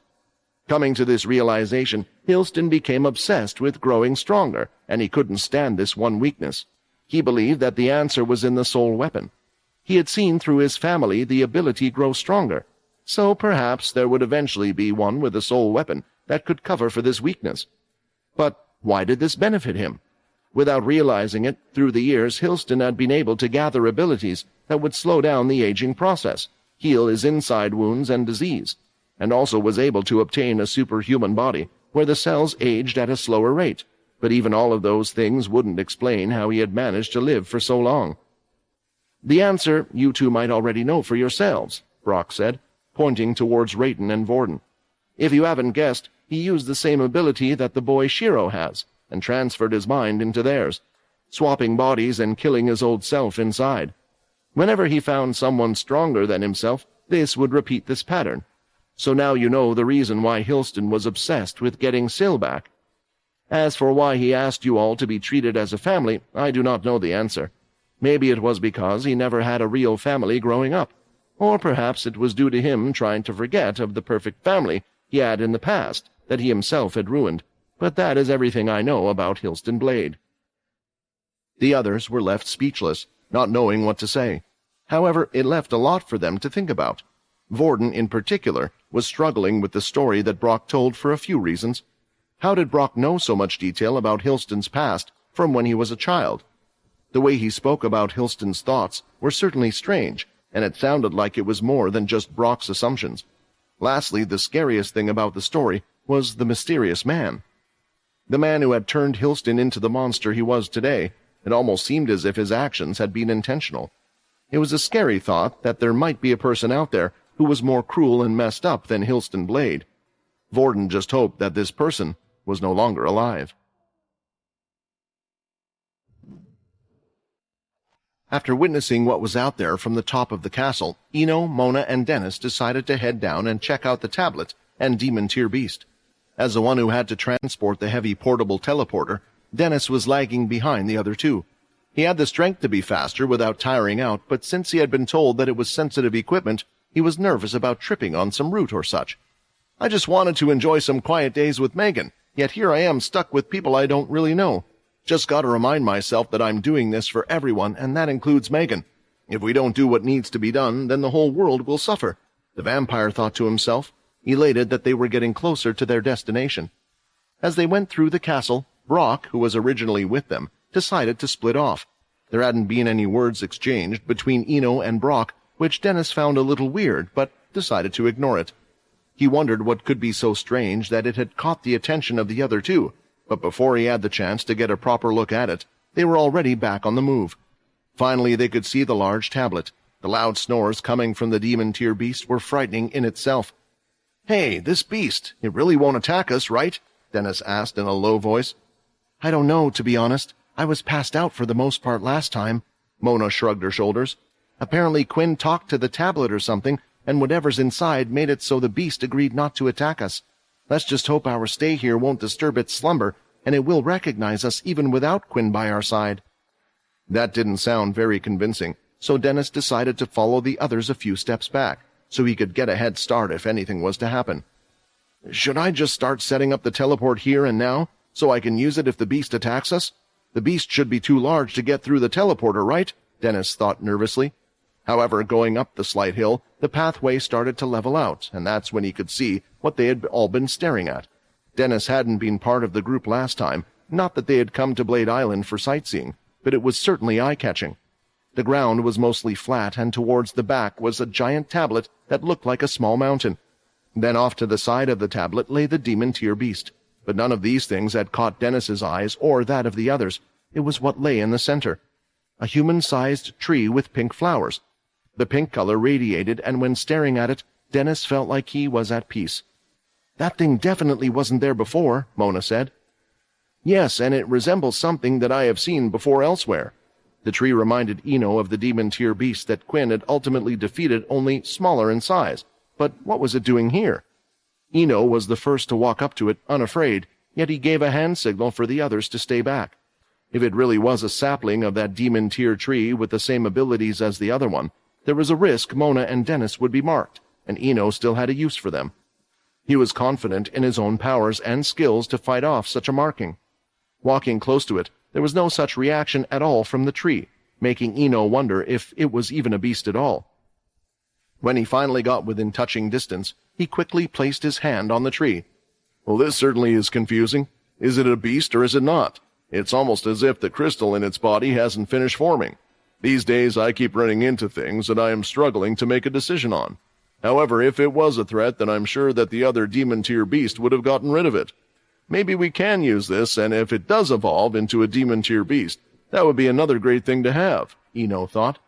Coming to this realization, Hilston became obsessed with growing stronger, and he couldn't stand this one weakness. He believed that the answer was in the soul weapon. He had seen through his family the ability grow stronger, so perhaps there would eventually be one with a soul weapon that could cover for this weakness. But why did this benefit him? Without realizing it, through the years Hilston had been able to gather abilities that would slow down the aging process, heal his inside wounds and disease, and also was able to obtain a superhuman body where the cells aged at a slower rate, but even all of those things wouldn't explain how he had managed to live for so long. The answer you two might already know for yourselves, Brock said, pointing towards Rayton and Vorden. If you haven't guessed, he used the same ability that the boy Shiro has, and transferred his mind into theirs, swapping bodies and killing his old self inside. Whenever he found someone stronger than himself, this would repeat this pattern. So now you know the reason why Hilston was obsessed with getting Syl back. As for why he asked you all to be treated as a family, I do not know the answer. Maybe it was because he never had a real family growing up, or perhaps it was due to him trying to forget of the perfect family he had in the past that he himself had ruined. But that is everything I know about Hilston Blade. The others were left speechless, not knowing what to say. However, it left a lot for them to think about. Vorden, in particular, was struggling with the story that Brock told for a few reasons. How did Brock know so much detail about Hilston's past from when he was a child? The way he spoke about Hilston's thoughts were certainly strange, and it sounded like it was more than just Brock's assumptions. Lastly, the scariest thing about the story was the mysterious man. The man who had turned Hilston into the monster he was today. It almost seemed as if his actions had been intentional. It was a scary thought that there might be a person out there who was more cruel and messed up than Hilston Blade. Vorden just hoped that this person was no longer alive. After witnessing what was out there from the top of the castle, Ino, Mona, and Dennis decided to head down and check out the tablet and demon tier beast. As the one who had to transport the heavy portable teleporter, Dennis was lagging behind the other two. He had the strength to be faster without tiring out, but since he had been told that it was sensitive equipment, he was nervous about tripping on some root or such. I just wanted to enjoy some quiet days with Megan, yet here I am stuck with people I don't really know. Just gotta remind myself that I'm doing this for everyone, and that includes Megan. If we don't do what needs to be done, then the whole world will suffer, the vampire thought to himself, elated that they were getting closer to their destination. As they went through the castle, Brock, who was originally with them, decided to split off. There hadn't been any words exchanged between Ino and Brock, which Dennis found a little weird, but decided to ignore it. He wondered what could be so strange that it had caught the attention of the other two, but before he had the chance to get a proper look at it, they were already back on the move. Finally, they could see the large tablet. The loud snores coming from the demon-tier beast were frightening in itself. "Hey, this beast, it really won't attack us, right?" Dennis asked in a low voice. "I don't know, to be honest. I was passed out for the most part last time." Mona shrugged her shoulders. "Apparently Quinn talked to the tablet or something, and whatever's inside made it so the beast agreed not to attack us. Let's just hope our stay here won't disturb its slumber, and it will recognize us even without Quinn by our side." That didn't sound very convincing, so Dennis decided to follow the others a few steps back, so he could get a head start if anything was to happen. "Should I just start setting up the teleport here and now, so I can use it if the beast attacks us? The beast should be too large to get through the teleporter, right?" Dennis thought nervously. However, going up the slight hill, the pathway started to level out, and that's when he could see what they had all been staring at. Dennis hadn't been part of the group last time, not that they had come to Blade Island for sightseeing, but it was certainly eye-catching. The ground was mostly flat, and towards the back was a giant tablet that looked like a small mountain. Then off to the side of the tablet lay the demon-tier beast, but none of these things had caught Dennis's eyes or that of the others. It was what lay in the center. A human-sized tree with pink flowers. The pink color radiated, and when staring at it, Dennis felt like he was at peace. "That thing definitely wasn't there before," Mona said. "Yes, and it resembles something that I have seen before elsewhere." The tree reminded Ino of the demon-tier beast that Quinn had ultimately defeated, only smaller in size. But what was it doing here? Ino was the first to walk up to it, unafraid, yet he gave a hand signal for the others to stay back. If it really was a sapling of that demon-tier tree with the same abilities as the other one, there was a risk Mona and Dennis would be marked, and Ino still had a use for them. He was confident in his own powers and skills to fight off such a marking. Walking close to it, there was no such reaction at all from the tree, making Ino wonder if it was even a beast at all. When he finally got within touching distance, he quickly placed his hand on the tree. "Well, this certainly is confusing. Is it a beast or is it not? It's almost as if the crystal in its body hasn't finished forming. These days I keep running into things that I am struggling to make a decision on. However, if it was a threat, then I'm sure that the other demon-tier beast would have gotten rid of it. Maybe we can use this, and if it does evolve into a demon-tier beast, that would be another great thing to have, Ino thought.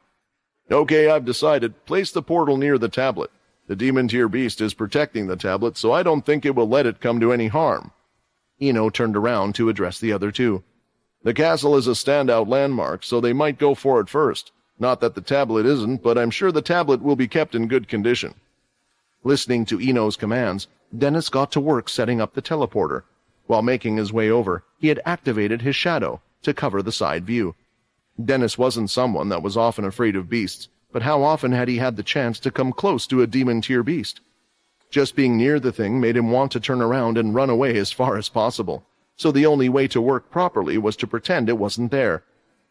Okay, I've decided. Place the portal near the tablet. The demon-tier beast is protecting the tablet, so I don't think it will let it come to any harm. Ino turned around to address the other two. The castle is a standout landmark, so they might go for it first. Not that the tablet isn't, but I'm sure the tablet will be kept in good condition. Listening to Ino's commands, Dennis got to work setting up the teleporter. While making his way over, he had activated his shadow to cover the side view. Dennis wasn't someone that was often afraid of beasts, but how often had he had the chance to come close to a demon-tier beast? Just being near the thing made him want to turn around and run away as far as possible, so the only way to work properly was to pretend it wasn't there.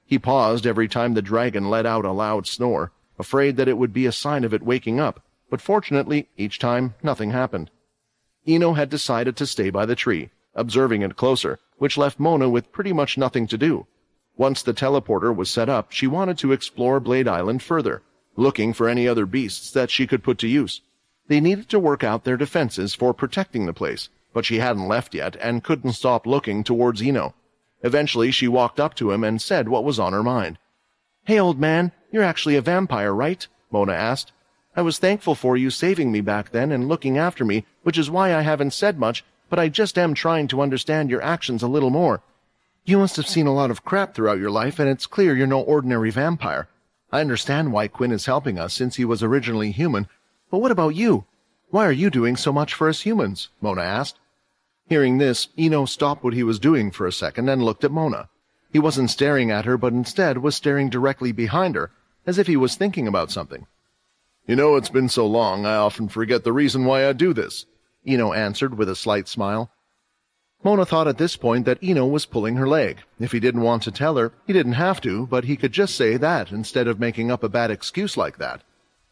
He paused every time the dragon let out a loud snore, afraid that it would be a sign of it waking up, but fortunately, each time, nothing happened. Ino had decided to stay by the tree, observing it closer, which left Mona with pretty much nothing to do. Once the teleporter was set up, she wanted to explore Blade Island further, looking for any other beasts that she could put to use. They needed to work out their defenses for protecting the place, but she hadn't left yet and couldn't stop looking towards Ino. Eventually, she walked up to him and said what was on her mind. "Hey, old man, you're actually a vampire, right?" Mona asked. "I was thankful for you saving me back then and looking after me, which is why I haven't said much, but I just am trying to understand your actions a little more. You must have seen a lot of crap throughout your life, and it's clear you're no ordinary vampire. I understand why Quinn is helping us since he was originally human, but what about you? Why are you doing so much for us humans?" Mona asked. Hearing this, Ino stopped what he was doing for a second and looked at Mona. He wasn't staring at her, but instead was staring directly behind her, as if he was thinking about something. You know, it's been so long, I often forget the reason why I do this, Ino answered with a slight smile. Mona thought at this point that Ino was pulling her leg. If he didn't want to tell her, he didn't have to, but he could just say that instead of making up a bad excuse like that.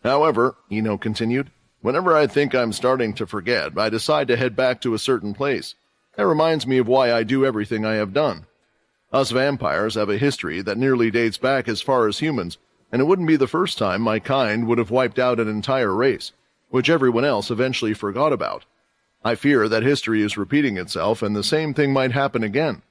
However, Ino continued, whenever I think I'm starting to forget, I decide to head back to a certain place. That reminds me of why I do everything I have done. Us vampires have a history that nearly dates back as far as humans, and it wouldn't be the first time my kind would have wiped out an entire race, which everyone else eventually forgot about. I fear that history is repeating itself, and the same thing might happen again.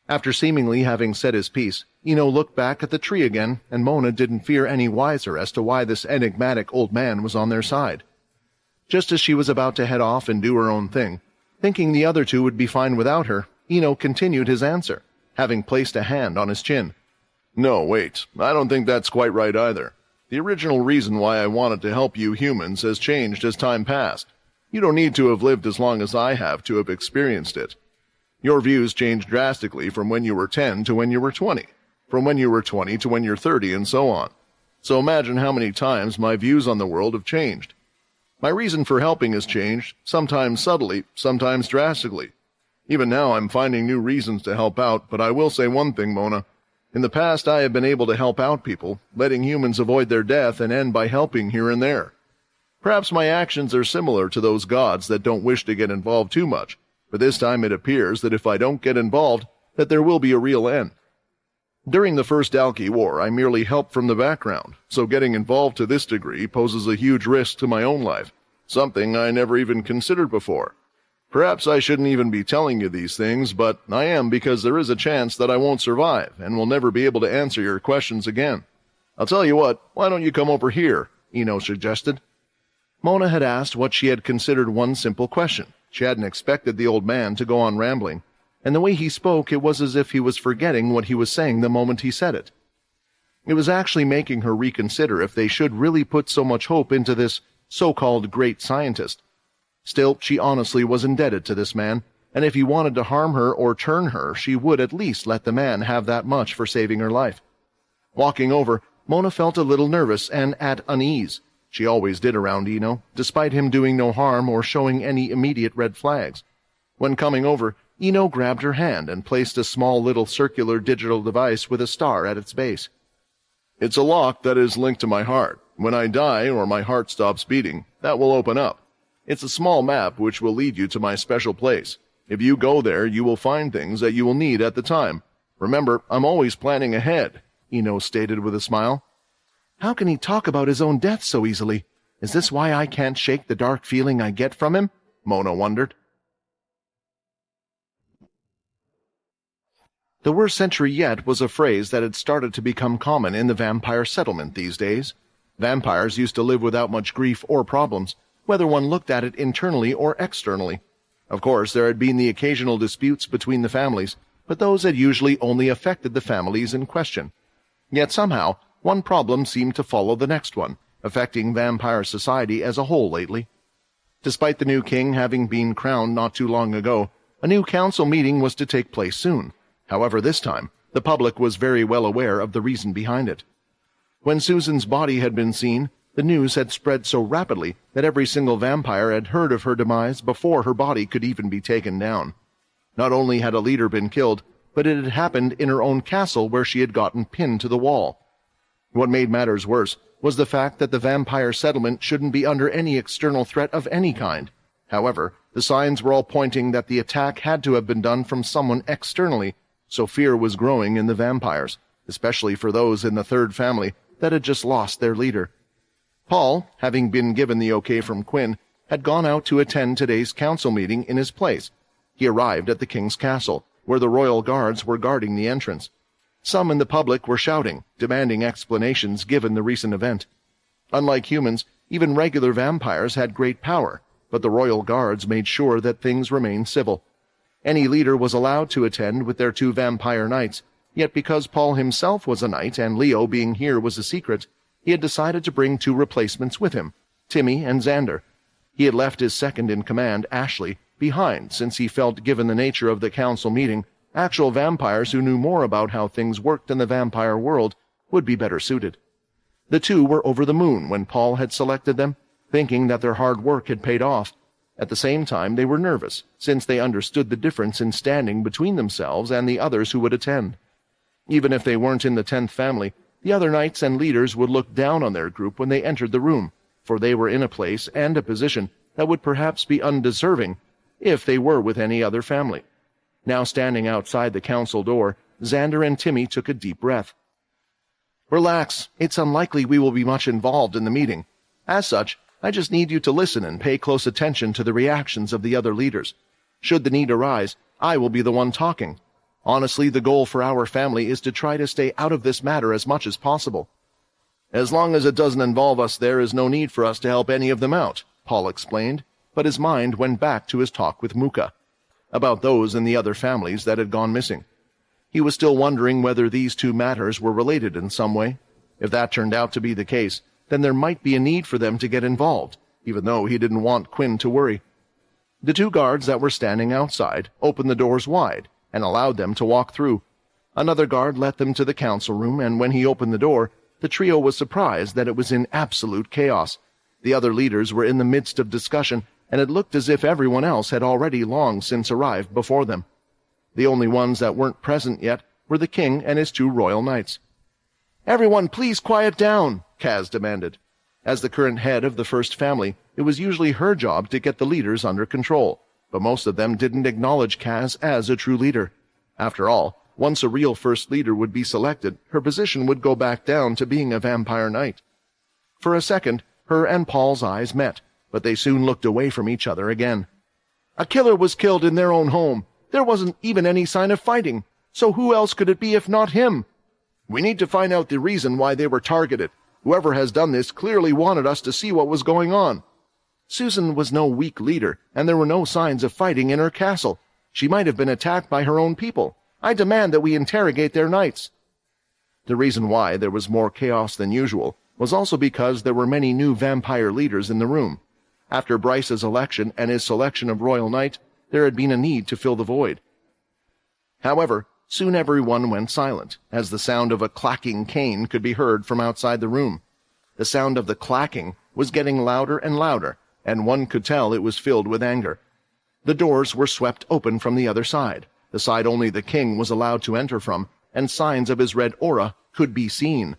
After seemingly having said his piece, Ino looked back at the tree again, and Mona didn't fear any wiser as to why this enigmatic old man was on their side. Just as she was about to head off and do her own thing, thinking the other two would be fine without her, Ino continued his answer, having placed a hand on his chin. No, wait, I don't think that's quite right either. The original reason why I wanted to help you humans has changed as time passed. You don't need to have lived as long as I have to have experienced it. Your views changed drastically from when you were 10 to when you were 20, from when you were 20 to when you're 30, and so on. So imagine how many times my views on the world have changed. My reason for helping has changed, sometimes subtly, sometimes drastically. Even now I'm finding new reasons to help out, but I will say one thing, Mona. In the past I have been able to help out people, letting humans avoid their death and end by helping here and there. Perhaps my actions are similar to those gods that don't wish to get involved too much, but this time it appears that if I don't get involved, that there will be a real end. During the First Dalki War, I merely helped from the background, so getting involved to this degree poses a huge risk to my own life, something I never even considered before. Perhaps I shouldn't even be telling you these things, but I am because there is a chance that I won't survive and will never be able to answer your questions again. I'll tell you what, why don't you come over here? Ino suggested. Mona had asked what she had considered one simple question. She hadn't expected the old man to go on rambling, and the way he spoke, it was as if he was forgetting what he was saying the moment he said it. It was actually making her reconsider if they should really put so much hope into this so-called great scientist. Still, she honestly was indebted to this man, and if he wanted to harm her or turn her, she would at least let the man have that much for saving her life. Walking over, Mona felt a little nervous and at unease. She always did around Ino, despite him doing no harm or showing any immediate red flags. When coming over, Ino grabbed her hand and placed a small little circular digital device with a star at its base. It's a lock that is linked to my heart. When I die or my heart stops beating, that will open up. It's a small map which will lead you to my special place. If you go there, you will find things that you will need at the time. Remember, I'm always planning ahead, Ino stated with a smile. How can he talk about his own death so easily? Is this why I can't shake the dark feeling I get from him? Mona wondered. The worst century yet was a phrase that had started to become common in the vampire settlement these days. Vampires used to live without much grief or problems, whether one looked at it internally or externally. Of course, there had been the occasional disputes between the families, but those had usually only affected the families in question. Yet somehow, one problem seemed to follow the next one, affecting vampire society as a whole lately. Despite the new king having been crowned not too long ago, a new council meeting was to take place soon. However, this time, the public was very well aware of the reason behind it. When Susan's body had been seen, the news had spread so rapidly that every single vampire had heard of her demise before her body could even be taken down. Not only had a leader been killed, but it had happened in her own castle where she had gotten pinned to the wall. What made matters worse was the fact that the vampire settlement shouldn't be under any external threat of any kind. However, the signs were all pointing that the attack had to have been done from someone externally, so fear was growing in the vampires, especially for those in the third family that had just lost their leader. Paul, having been given the okay from Quinn, had gone out to attend today's council meeting in his place. He arrived at the king's castle, where the royal guards were guarding the entrance. Some in the public were shouting, demanding explanations given the recent event. Unlike humans, even regular vampires had great power, but the royal guards made sure that things remained civil. Any leader was allowed to attend with their 2 vampire knights, yet because Paul himself was a knight and Leo being here was a secret, he had decided to bring 2 replacements with him, Timmy and Xander. He had left his second-in-command, Ashley, behind since he felt, given the nature of the council meeting, actual vampires who knew more about how things worked in the vampire world would be better suited. The 2 were over the moon when Paul had selected them, thinking that their hard work had paid off. At the same time, they were nervous, since they understood the difference in standing between themselves and the others who would attend. Even if they weren't in the 10th family, the other knights and leaders would look down on their group when they entered the room, for they were in a place and a position that would perhaps be undeserving if they were with any other family. Now standing outside the council door, Xander and Timmy took a deep breath. "Relax. It's unlikely we will be much involved in the meeting. As such, I just need you to listen and pay close attention to the reactions of the other leaders. Should the need arise, I will be the one talking. Honestly, the goal for our family is to try to stay out of this matter as much as possible." "As long as it doesn't involve us, there is no need for us to help any of them out," Paul explained, but his mind went back to his talk with Muka, about those in the other families that had gone missing. He was still wondering whether these 2 matters were related in some way. If that turned out to be the case, then there might be a need for them to get involved, even though he didn't want Quinn to worry. The 2 guards that were standing outside opened the doors wide and allowed them to walk through. Another guard led them to the council room, and when he opened the door, the trio was surprised that it was in absolute chaos. The other leaders were in the midst of discussion, and it looked as if everyone else had already long since arrived before them. The only ones that weren't present yet were the king and his 2 royal knights. "Everyone, please quiet down," Kaz demanded. As the current head of the first family, it was usually her job to get the leaders under control, but most of them didn't acknowledge Kaz as a true leader. After all, once a real first leader would be selected, her position would go back down to being a vampire knight. For a second, her and Paul's eyes met, but they soon looked away from each other again. "A killer was killed in their own home. There wasn't even any sign of fighting, so who else could it be if not him? We need to find out the reason why they were targeted. Whoever has done this clearly wanted us to see what was going on. Susan was no weak leader, and there were no signs of fighting in her castle. She might have been attacked by her own people. I demand that we interrogate their knights." The reason why there was more chaos than usual was also because there were many new vampire leaders in the room. After Bryce's election and his selection of Royal Knight, there had been a need to fill the void. However, soon everyone went silent, as the sound of a clacking cane could be heard from outside the room. The sound of the clacking was getting louder and louder, and one could tell it was filled with anger. The doors were swept open from the other side, the side only the king was allowed to enter from, and signs of his red aura could be seen.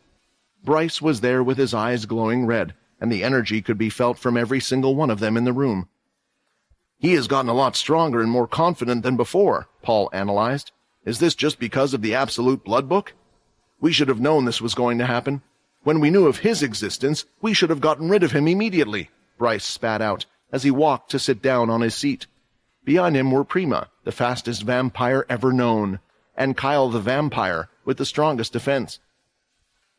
Bryce was there with his eyes glowing red, and the energy could be felt from every single one of them in the room. "He has gotten a lot stronger and more confident than before," Paul analyzed. "Is this just because of the Absolute Blood Book? We should have known this was going to happen. When we knew of his existence, we should have gotten rid of him immediately," Bryce spat out as he walked to sit down on his seat. Behind him were Prima, the fastest vampire ever known. and Kyle the vampire with the strongest defense.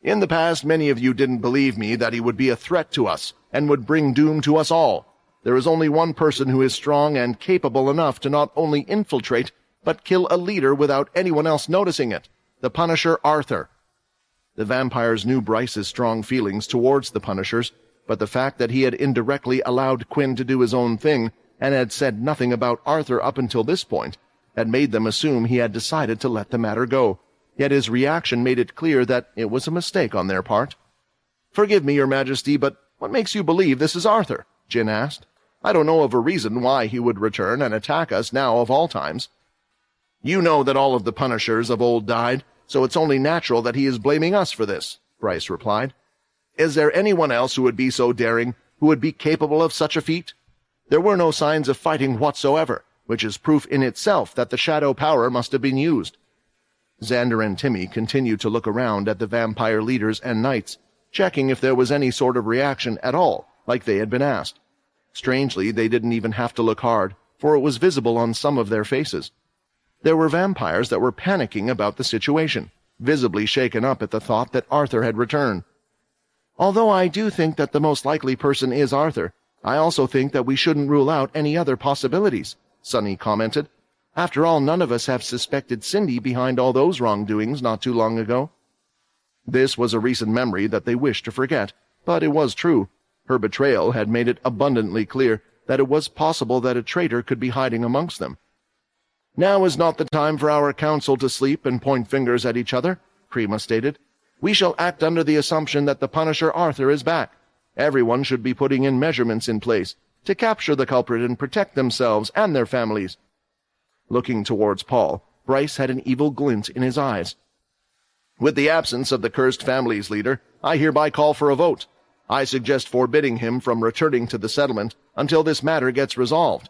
In the past, many of you didn't believe me that he would be a threat to us and would bring doom to us all. There is only one person who is strong and capable enough to not only infiltrate, but kill a leader without anyone else noticing it. The Punisher Arthur. The vampires knew Bryce's strong feelings towards the Punishers, but the fact that he had indirectly allowed Quinn to do his own thing and had said nothing about Arthur up until this point had made them assume he had decided to let the matter go. Yet his reaction made it clear that it was a mistake on their part. "Forgive me, Your Majesty, but what makes you believe this is Arthur?" Jin asked. "I don't know of a reason why he would return and attack us now of all times." "You know that all of the Punishers of old died, so it's only natural that he is blaming us for this," Bryce replied. "Is there anyone else who would be so daring, who would be capable of such a feat? There were no signs of fighting whatsoever, which is proof in itself that the shadow power must have been used." Xander and Timmy continued to look around at the vampire leaders and knights, checking if there was any sort of reaction at all, like they had been asked. Strangely, they didn't even have to look hard, for it was visible on some of their faces. There were vampires that were panicking about the situation, visibly shaken up at the thought that Arthur had returned. "Although I do think that the most likely person is Arthur, I also think that we shouldn't rule out any other possibilities," Sunny commented. "After all, none of us have suspected Cindy behind all those wrongdoings not too long ago." This was a recent memory that they wished to forget, but it was true. Her betrayal had made it abundantly clear that it was possible that a traitor could be hiding amongst them. "Now is not the time for our council to sleep and point fingers at each other," Prima stated. "We shall act under the assumption that the Punisher Arthur is back. Everyone should be putting in measurements in place to capture the culprit and protect themselves and their families." Looking towards Paul, Bryce had an evil glint in his eyes. "With the absence of the cursed family's leader, I hereby call for a vote. I suggest forbidding him from returning to the settlement until this matter gets resolved."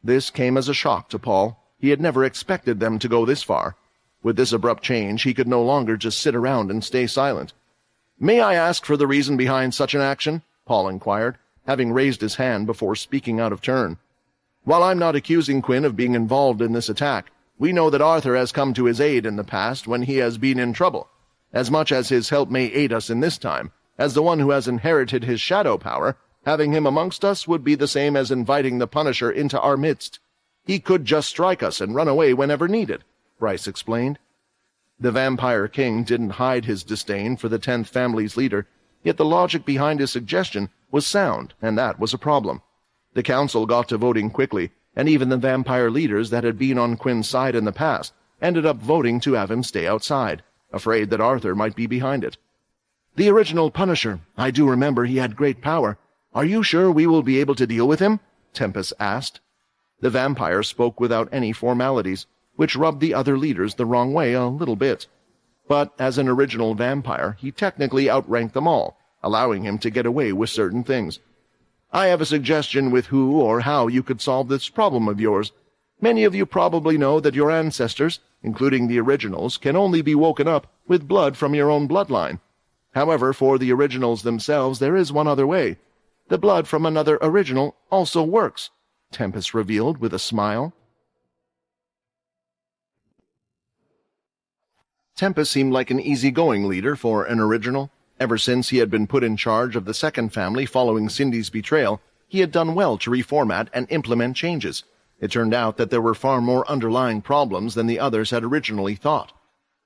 This came as a shock to Paul. He had never expected them to go this far. With this abrupt change, he could no longer just sit around and stay silent. "May I ask for the reason behind such an action?" Paul inquired, having raised his hand before speaking out of turn. "While I'm not accusing Quinn of being involved in this attack, we know that Arthur has come to his aid in the past when he has been in trouble. As much as his help may aid us in this time, as the one who has inherited his shadow power, having him amongst us would be the same as inviting the Punisher into our midst. He could just strike us and run away whenever needed," Bryce explained. The Vampire King didn't hide his disdain for the 10th family's leader, yet the logic behind his suggestion was sound, and that was a problem. The council got to voting quickly, and even the vampire leaders that had been on Quinn's side in the past ended up voting to have him stay outside, afraid that Arthur might be behind it. "The original Punisher, I do remember he had great power. Are you sure we will be able to deal with him?" Tempest asked. The vampire spoke without any formalities, which rubbed the other leaders the wrong way a little bit. But as an original vampire, he technically outranked them all, allowing him to get away with certain things. "I have a suggestion with who or how you could solve this problem of yours. Many of you probably know that your ancestors, including the originals, can only be woken up with blood from your own bloodline. However, for the originals themselves, there is one other way. The blood from another original also works," Tempest revealed with a smile. Tempest seemed like an easygoing leader for an original. Ever since he had been put in charge of the second family following Cindy's betrayal, he had done well to reformat and implement changes. It turned out that there were far more underlying problems than the others had originally thought.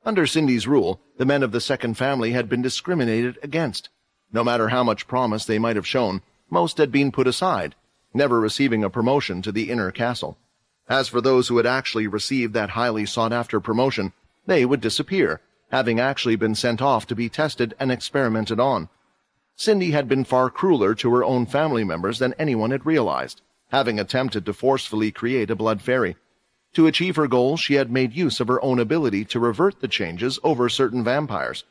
Under Cindy's rule, the men of the second family had been discriminated against. No matter how much promise they might have shown, most had been put aside, never receiving a promotion to the inner castle. As for those who had actually received that highly sought-after promotion, they would disappear, having actually been sent off to be tested and experimented on. Cindy had been far crueler to her own family members than anyone had realized, having attempted to forcefully create a blood fairy. To achieve her goal, she had made use of her own ability to revert the changes over certain vampires.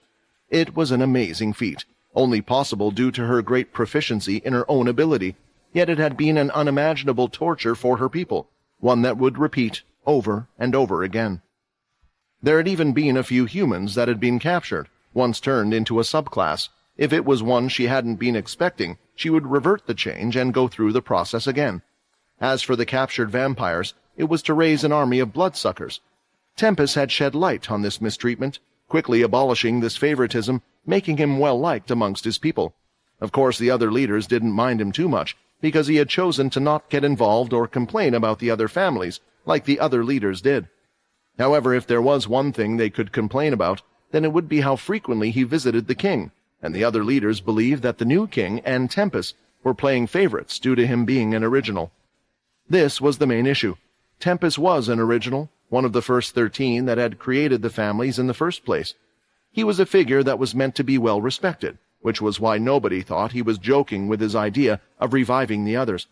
It was an amazing feat, only possible due to her great proficiency in her own ability, yet it had been an unimaginable torture for her people, one that would repeat over and over again. There had even been a few humans that had been captured, once turned into a subclass. If it was one she hadn't been expecting, she would revert the change and go through the process again. As for the captured vampires, it was to raise an army of bloodsuckers. Tempest had shed light on this mistreatment, quickly abolishing this favoritism, making him well-liked amongst his people. Of course, the other leaders didn't mind him too much, because he had chosen to not get involved or complain about the other families, like the other leaders did. However, if there was one thing they could complain about, then it would be how frequently he visited the king, and the other leaders believed that the new king and Tempest were playing favorites due to him being an original. This was the main issue. Tempest was an original, one of the first 13 that had created the families in the first place. He was a figure that was meant to be well respected, which was why nobody thought he was joking with his idea of reviving the others.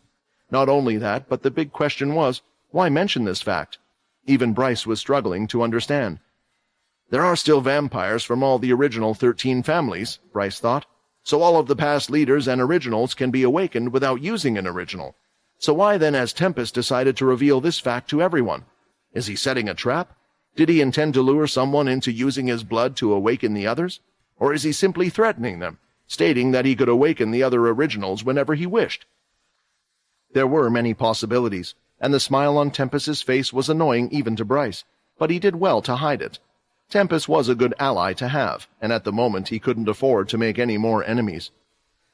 Not only that, but the big question was, why mention this fact? Even Bryce was struggling to understand. There are still vampires from all the original 13 families, Bryce thought, so all of the past leaders and originals can be awakened without using an original. So why then has Tempest decided to reveal this fact to everyone? Is he setting a trap? Did he intend to lure someone into using his blood to awaken the others? Or is he simply threatening them, stating that he could awaken the other originals whenever he wished? There were many possibilities, and the smile on Tempest's face was annoying even to Bryce, but he did well to hide it. Tempest was a good ally to have, and at the moment he couldn't afford to make any more enemies.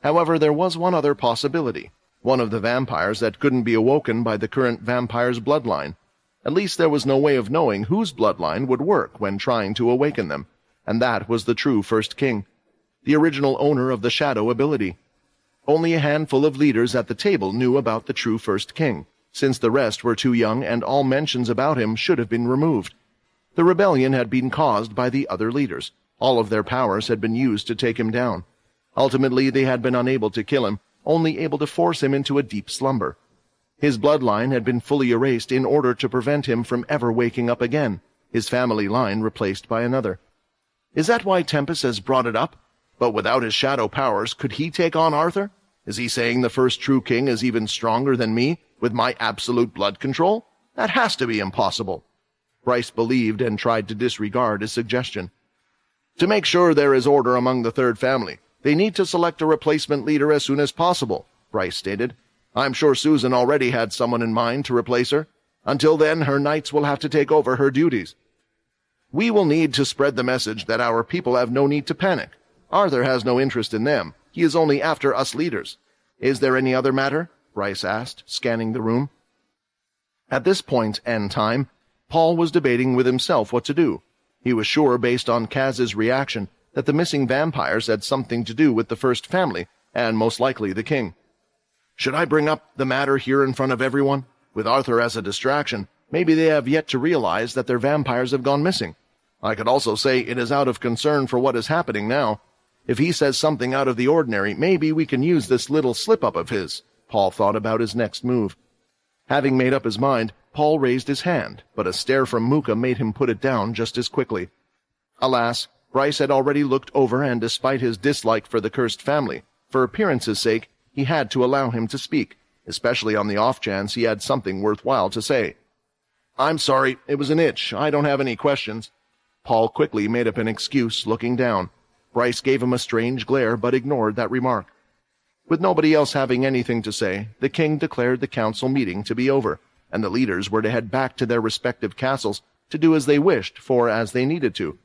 However, there was one other possibility, one of the vampires that couldn't be awoken by the current vampire's bloodline. At least there was no way of knowing whose bloodline would work when trying to awaken them, and that was the true First King, the original owner of the Shadow ability. Only a handful of leaders at the table knew about the true First King, since the rest were too young and all mentions about him should have been removed. The rebellion had been caused by the other leaders. All of their powers had been used to take him down. Ultimately, they had been unable to kill him, only able to force him into a deep slumber. His bloodline had been fully erased in order to prevent him from ever waking up again, his family line replaced by another. Is that why Tempest has brought it up? But without his shadow powers, could he take on Arthur? Is he saying the first true king is even stronger than me, with my absolute blood control? That has to be impossible. Bryce believed and tried to disregard his suggestion. To make sure there is order among the third family, they need to select a replacement leader as soon as possible, Bryce stated. I'm sure Susan already had someone in mind to replace her. Until then, her knights will have to take over her duties. We will need to spread the message that our people have no need to panic. Arthur has no interest in them. He is only after us leaders. Is there any other matter? Bryce asked, scanning the room. At this point and time, Paul was debating with himself what to do. He was sure, based on Kaz's reaction, that the missing vampires had something to do with the first family, and most likely the king. Should I bring up the matter here in front of everyone? With Arthur as a distraction, maybe they have yet to realize that their vampires have gone missing. I could also say it is out of concern for what is happening now. If he says something out of the ordinary, maybe we can use this little slip-up of his. Paul thought about his next move. Having made up his mind, Paul raised his hand, but a stare from Mooka made him put it down just as quickly. Alas, Bryce had already looked over, and despite his dislike for the cursed family, for appearance's sake, he had to allow him to speak, especially on the off chance he had something worthwhile to say. I'm sorry, it was an itch. I don't have any questions. Paul quickly made up an excuse, looking down. Bryce gave him a strange glare, but ignored that remark. With nobody else having anything to say, the king declared the council meeting to be over, and the leaders were to head back to their respective castles to do as they wished for as they needed to.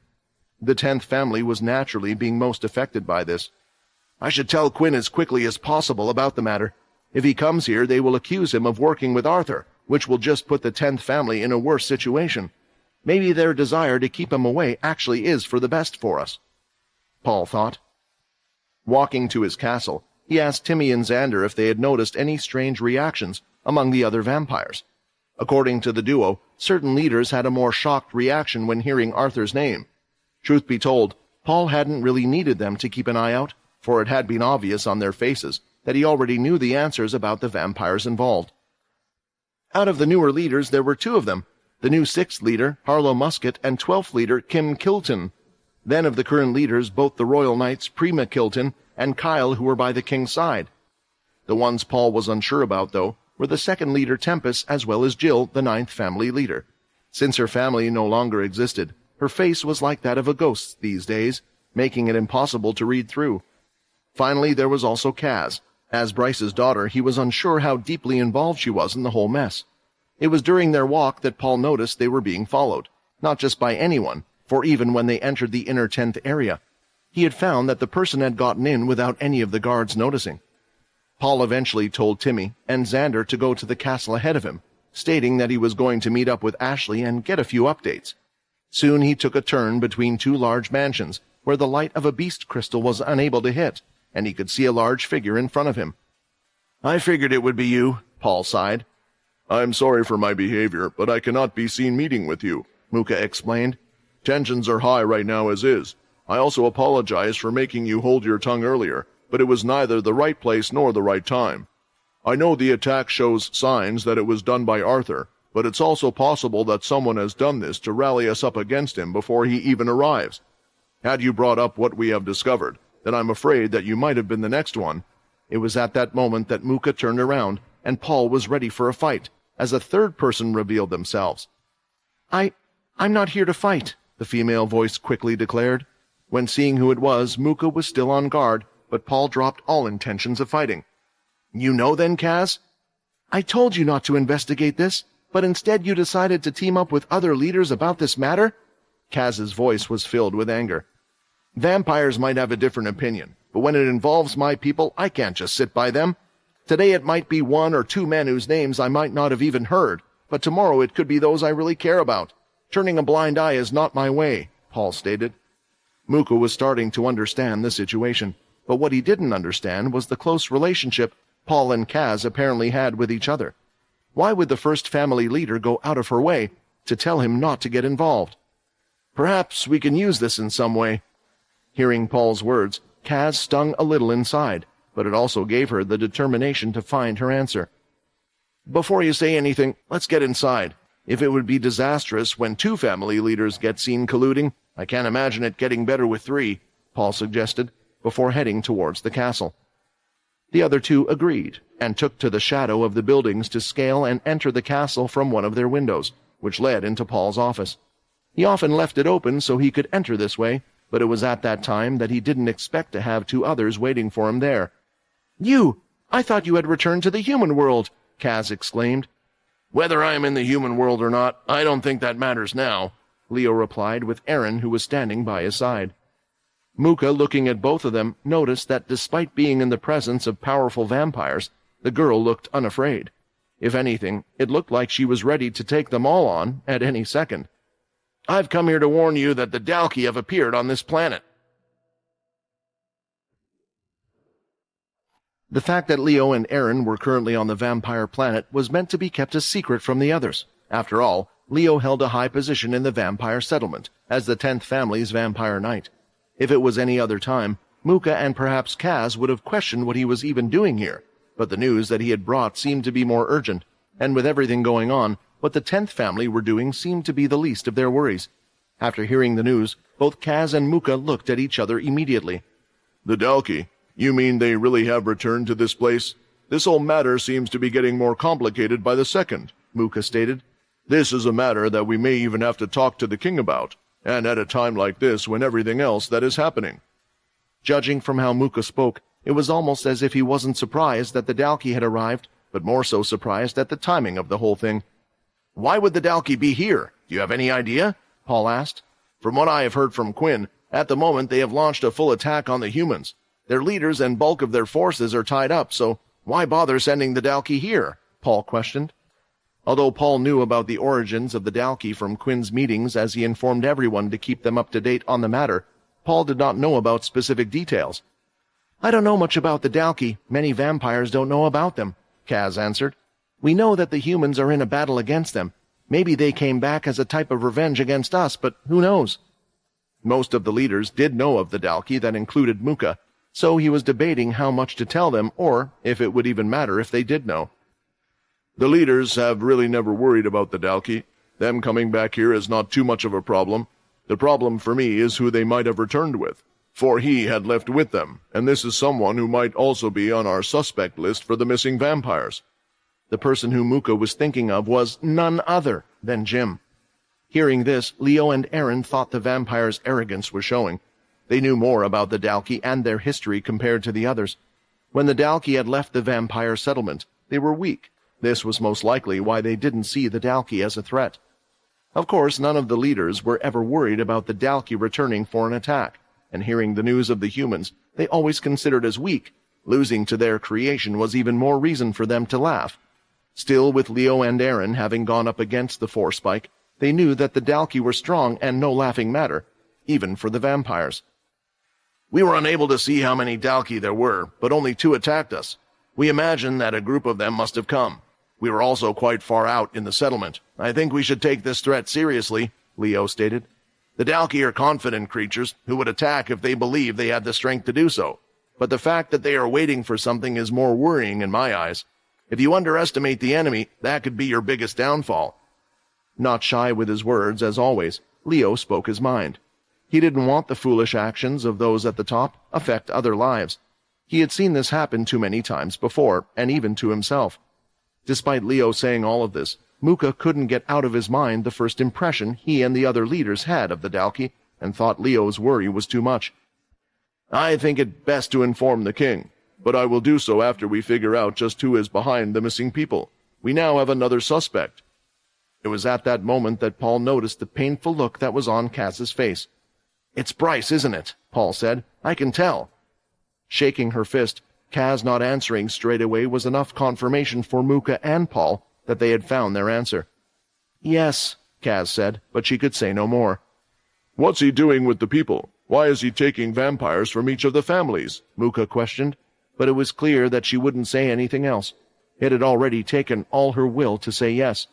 The 10th family was naturally being most affected by this. I should tell Quinn as quickly as possible about the matter. If he comes here, they will accuse him of working with Arthur, which will just put the 10th family in a worse situation. Maybe their desire to keep him away actually is for the best for us, Paul thought. Walking to his castle, he asked Timmy and Xander if they had noticed any strange reactions among the other vampires. According to the duo, certain leaders had a more shocked reaction when hearing Arthur's name. Truth be told, Paul hadn't really needed them to keep an eye out, for it had been obvious on their faces that he already knew the answers about the vampires involved. Out of the newer leaders, there were 2 of them, the new 6th leader, Harlow Musket, and 12th leader, Kim Kilton. Then of the current leaders, both the royal knights, Prima Kilton, and Kyle, who were by the king's side. The ones Paul was unsure about, though, were the 2nd leader, Tempest, as well as Jill, the 9th family leader. Since her family no longer existed, her face was like that of a ghost these days, making it impossible to read through. Finally, there was also Kaz. As Bryce's daughter, he was unsure how deeply involved she was in the whole mess. It was during their walk that Paul noticed they were being followed, not just by anyone, for even when they entered the inner 10th area, he had found that the person had gotten in without any of the guards noticing. Paul eventually told Timmy and Xander to go to the castle ahead of him, stating that he was going to meet up with Ashley and get a few updates. Soon he took a turn between two large mansions, where the light of a beast crystal was unable to hit, and he could see a large figure in front of him. "I figured it would be you," Paul sighed. "I'm sorry for my behavior, but I cannot be seen meeting with you," Muka explained. "Tensions are high right now as is. I also apologize for making you hold your tongue earlier, but it was neither the right place nor the right time. I know the attack shows signs that it was done by Arthur, but it's also possible that someone has done this to rally us up against him before he even arrives. Had you brought up what we have discovered, then I'm afraid that you might have been the next one." It was at that moment that Muka turned around, and Paul was ready for a fight, as a third person revealed themselves. I'm not here to fight," the female voice quickly declared. When seeing who it was, Muka was still on guard, but Paul dropped all intentions of fighting. "You know then, Kaz? I told you not to investigate this, but instead you decided to team up with other leaders about this matter?" Kaz's voice was filled with anger. "Vampires might have a different opinion, but when it involves my people, I can't just sit by them. Today it might be one or two men whose names I might not have even heard, but tomorrow it could be those I really care about. Turning a blind eye is not my way," Paul stated. Muka was starting to understand the situation, but what he didn't understand was the close relationship Paul and Kaz apparently had with each other. Why would the first family leader go out of her way to tell him not to get involved? "Perhaps we can use this in some way." Hearing Paul's words, Kaz stung a little inside, but it also gave her the determination to find her answer. "Before you say anything, let's get inside. If it would be disastrous when two family leaders get seen colluding, I can't imagine it getting better with three," Paul suggested, before heading towards the castle. The other two agreed, and took to the shadow of the buildings to scale and enter the castle from one of their windows, which led into Paul's office. He often left it open so he could enter this way, but it was at that time that he didn't expect to have two others waiting for him there. I thought you had returned to the human world," Kaz exclaimed. "Whether I am in the human world or not, I don't think that matters now," Leo replied with Aaron, who was standing by his side. Muka, looking at both of them, noticed that despite being in the presence of powerful vampires, the girl looked unafraid. If anything, it looked like she was ready to take them all on at any second. "I've come here to warn you that the Dalki have appeared on this planet." The fact that Leo and Aaron were currently on the vampire planet was meant to be kept a secret from the others. After all, Leo held a high position in the vampire settlement, as the 10th family's vampire knight. If it was any other time, Muka and perhaps Kaz would have questioned what he was even doing here, but the news that he had brought seemed to be more urgent, and with everything going on, what the 10th family were doing seemed to be the least of their worries. After hearing the news, both Kaz and Muka looked at each other immediately. "The Dalki? You mean they really have returned to this place? This whole matter seems to be getting more complicated by the second," Muka stated. "This is a matter that we may even have to talk to the king about, and at a time like this when everything else that is happening." Judging from how Muka spoke, it was almost as if he wasn't surprised that the Dalki had arrived, but more so surprised at the timing of the whole thing. "Why would the Dalki be here? Do you have any idea?" Paul asked. "From what I have heard from Quinn, at the moment they have launched a full attack on the humans. Their leaders and bulk of their forces are tied up, so why bother sending the Dalki here?" Paul questioned. Although Paul knew about the origins of the Dalki from Quinn's meetings as he informed everyone to keep them up to date on the matter, Paul did not know about specific details. "I don't know much about the Dalki. Many vampires don't know about them," Kaz answered. "We know that the humans are in a battle against them. Maybe they came back as a type of revenge against us, but who knows?" Most of the leaders did know of the Dalki, that included Muka, so he was debating how much to tell them, or if it would even matter if they did know. "The leaders have really never worried about the Dalki. Them coming back here is not too much of a problem. The problem for me is who they might have returned with, for he had left with them, and this is someone who might also be on our suspect list for the missing vampires." The person who Muka was thinking of was none other than Jim. Hearing this, Leo and Aaron thought the vampire's arrogance was showing. They knew more about the Dalki and their history compared to the others. When the Dalki had left the vampire settlement, they were weak. This was most likely why they didn't see the Dalki as a threat. Of course, none of the leaders were ever worried about the Dalki returning for an attack, and hearing the news of the humans they always considered as weak, losing to their creation was even more reason for them to laugh. Still, with Leo and Aaron having gone up against the Four Spike, they knew that the Dalki were strong and no laughing matter, even for the vampires. "We were unable to see how many Dalki there were, but only 2 attacked us. We imagine that a group of them must have come. We were also quite far out in the settlement. I think we should take this threat seriously," Leo stated. "The Dalki are confident creatures who would attack if they believed they had the strength to do so. But the fact that they are waiting for something is more worrying in my eyes. If you underestimate the enemy, that could be your biggest downfall." Not shy with his words, as always, Leo spoke his mind. He didn't want the foolish actions of those at the top affect other lives. He had seen this happen too many times before, and even to himself. Despite Leo saying all of this, Muka couldn't get out of his mind the first impression he and the other leaders had of the Dalki, and thought Leo's worry was too much. "I think it best to inform the king, but I will do so after we figure out just who is behind the missing people. We now have another suspect." It was at that moment that Paul noticed the painful look that was on Kaz's face. "It's Bryce, isn't it?" Paul said. "I can tell." Shaking her fist, Kaz not answering straight away was enough confirmation for Muka and Paul that they had found their answer. "Yes," Kaz said, but she could say no more. "What's he doing with the people? Why is he taking vampires from each of the families?" Muka questioned, but it was clear that she wouldn't say anything else. It had already taken all her will to say yes.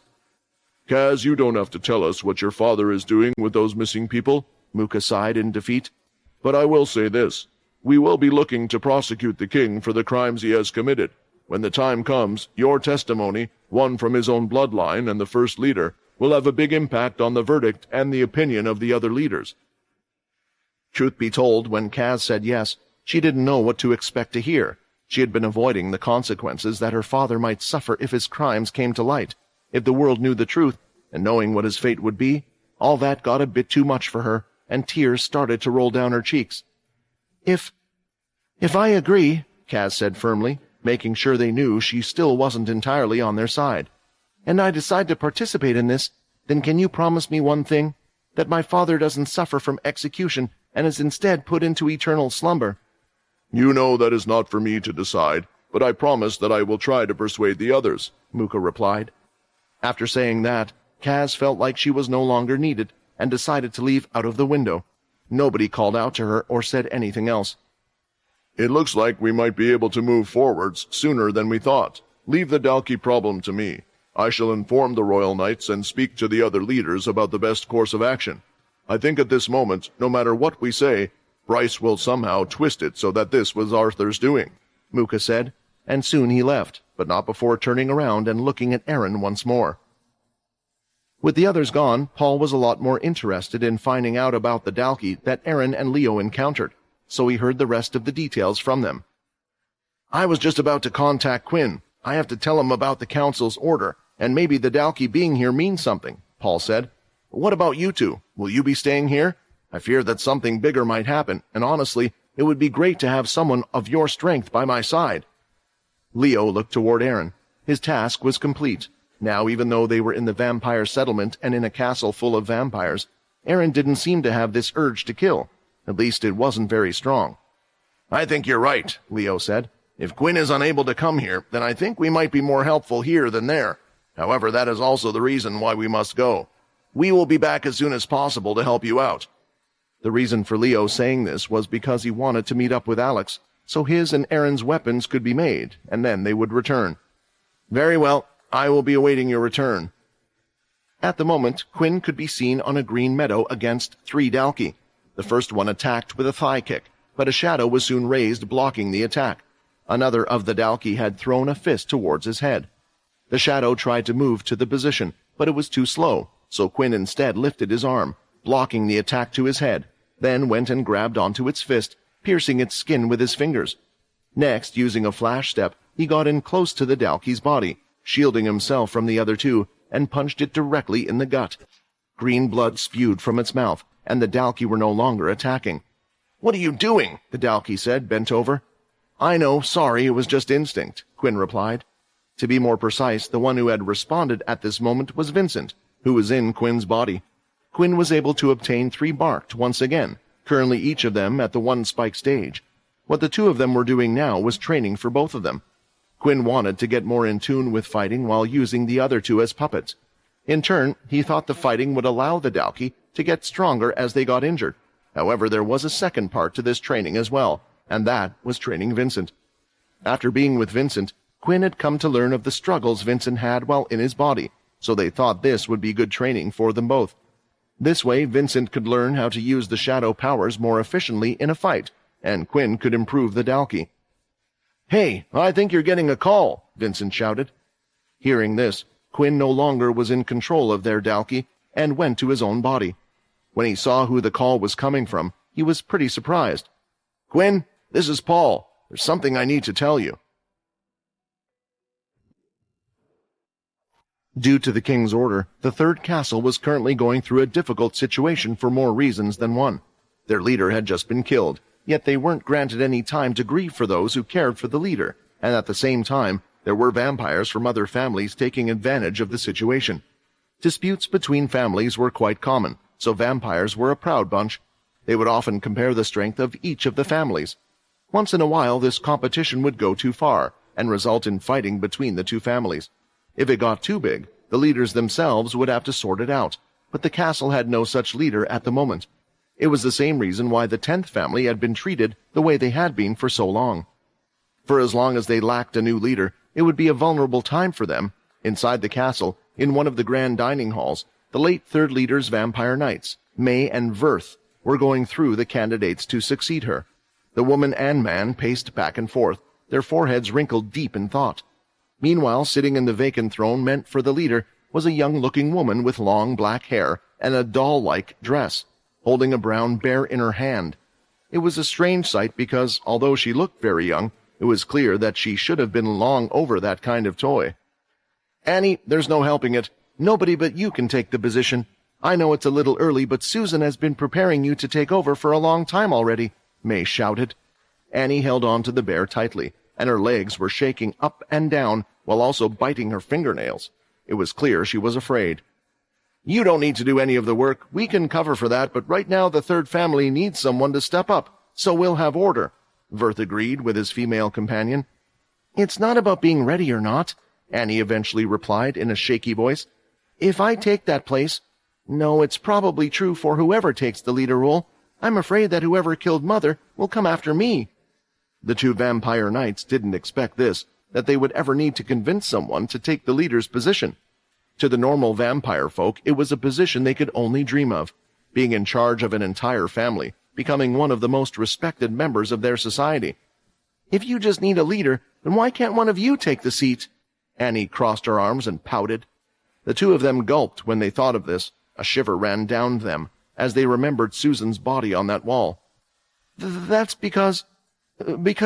"Kaz, you don't have to tell us what your father is doing with those missing people," Muka sighed in defeat. "But I will say this. We will be looking to prosecute the king for the crimes he has committed. When the time comes, your testimony, one from his own bloodline and the first leader, will have a big impact on the verdict and the opinion of the other leaders." Truth be told, when Kaz said yes, she didn't know what to expect to hear. She had been avoiding the consequences that her father might suffer if his crimes came to light. If the world knew the truth, and knowing what his fate would be, all that got a bit too much for her, and tears started to roll down her cheeks. If I agree," Kaz said firmly, making sure they knew she still wasn't entirely on their side, "and I decide to participate in this, then can you promise me one thing? That my father doesn't suffer from execution and is instead put into eternal slumber." "You know that is not for me to decide, but I promise that I will try to persuade the others," Muka replied. After saying that, Kaz felt like she was no longer needed and decided to leave out of the window. Nobody called out to her or said anything else. "It looks like we might be able to move forwards sooner than we thought. Leave the Dalki problem to me. I shall inform the Royal Knights and speak to the other leaders about the best course of action. I think at this moment, no matter what we say, Bryce will somehow twist it so that this was Arthur's doing," Muka said, and soon he left, but not before turning around and looking at Aaron once more. With the others gone, Paul was a lot more interested in finding out about the Dalki that Aaron and Leo encountered, so he heard the rest of the details from them. "I was just about to contact Quinn. I have to tell him about the council's order, and maybe the Dalki being here means something," Paul said. "What about you two? Will you be staying here? I fear that something bigger might happen, and honestly, it would be great to have someone of your strength by my side." Leo looked toward Aaron. His task was complete. Now, even though they were in the vampire settlement and in a castle full of vampires, Aaron didn't seem to have this urge to kill. At least it wasn't very strong. "I think you're right," Leo said. "If Quinn is unable to come here, then I think we might be more helpful here than there. However, that is also the reason why we must go. We will be back as soon as possible to help you out." The reason for Leo saying this was because he wanted to meet up with Alex, so his and Aaron's weapons could be made, and then they would return. "Very well. I will be awaiting your return." At the moment, Quinn could be seen on a green meadow against 3 Dalki. The first one attacked with a thigh kick, but a shadow was soon raised blocking the attack. Another of the Dalki had thrown a fist towards his head. The shadow tried to move to the position, but it was too slow, so Quinn instead lifted his arm, blocking the attack to his head, then went and grabbed onto its fist, piercing its skin with his fingers. Next, using a flash step, he got in close to the Dalki's body, shielding himself from the other two, and punched it directly in the gut. Green blood spewed from its mouth, and the Dalki were no longer attacking. "What are you doing?" the Dalki said, bent over. "I know, sorry, it was just instinct," Quinn replied. To be more precise, the one who had responded at this moment was Vincent, who was in Quinn's body. Quinn was able to obtain 3 marked once again, currently each of them at the 1 spike stage. What the 2 of them were doing now was training for both of them. Quinn wanted to get more in tune with fighting while using the other 2 as puppets. In turn, he thought the fighting would allow the Dalki to get stronger as they got injured. However, there was a second part to this training as well, and that was training Vincent. After being with Vincent, Quinn had come to learn of the struggles Vincent had while in his body, so they thought this would be good training for them both. This way, Vincent could learn how to use the shadow powers more efficiently in a fight, and Quinn could improve the Dalki. "Hey, I think you're getting a call," Vincent shouted. Hearing this, Quinn no longer was in control of their Dalki and went to his own body. When he saw who the call was coming from, he was pretty surprised. "Quinn, this is Paul. There's something I need to tell you." Due to the king's order, the third castle was currently going through a difficult situation for more reasons than one. Their leader had just been killed, yet they weren't granted any time to grieve for those who cared for the leader, and at the same time, there were vampires from other families taking advantage of the situation. Disputes between families were quite common, so vampires were a proud bunch. They would often compare the strength of each of the families. Once in a while, this competition would go too far and result in fighting between the 2 families. If it got too big, the leaders themselves would have to sort it out, but the castle had no such leader at the moment. It was the same reason why the 10th family had been treated the way they had been for so long. For as long as they lacked a new leader, it would be a vulnerable time for them. Inside the castle, in one of the grand dining halls, the late third leader's vampire knights, May and Verth, were going through the candidates to succeed her. The woman and man paced back and forth, their foreheads wrinkled deep in thought. Meanwhile, sitting in the vacant throne meant for the leader was a young-looking woman with long black hair and a doll-like dress, holding a brown bear in her hand. It was a strange sight because, although she looked very young, it was clear that she should have been long over that kind of toy. "Annie, there's no helping it. Nobody but you can take the position. I know it's a little early, but Susan has been preparing you to take over for a long time already," May shouted. Annie held on to the bear tightly, and her legs were shaking up and down while also biting her fingernails. It was clear she was afraid. "You don't need to do any of the work. We can cover for that, but right now the third family needs someone to step up, so we'll have order," Verth agreed with his female companion. "It's not about being ready or not," Annie eventually replied in a shaky voice. "If I take that place, no, it's probably true for whoever takes the leader role. I'm afraid that whoever killed Mother will come after me." The 2 vampire knights didn't expect this, that they would ever need to convince someone to take the leader's position. To the normal vampire folk, it was a position they could only dream of, being in charge of an entire family, becoming one of the most respected members of their society. "If you just need a leader, then why can't one of you take the seat?" Annie crossed her arms and pouted. The 2 of them gulped when they thought of this. A shiver ran down them as they remembered Susan's body on that wall. "That's because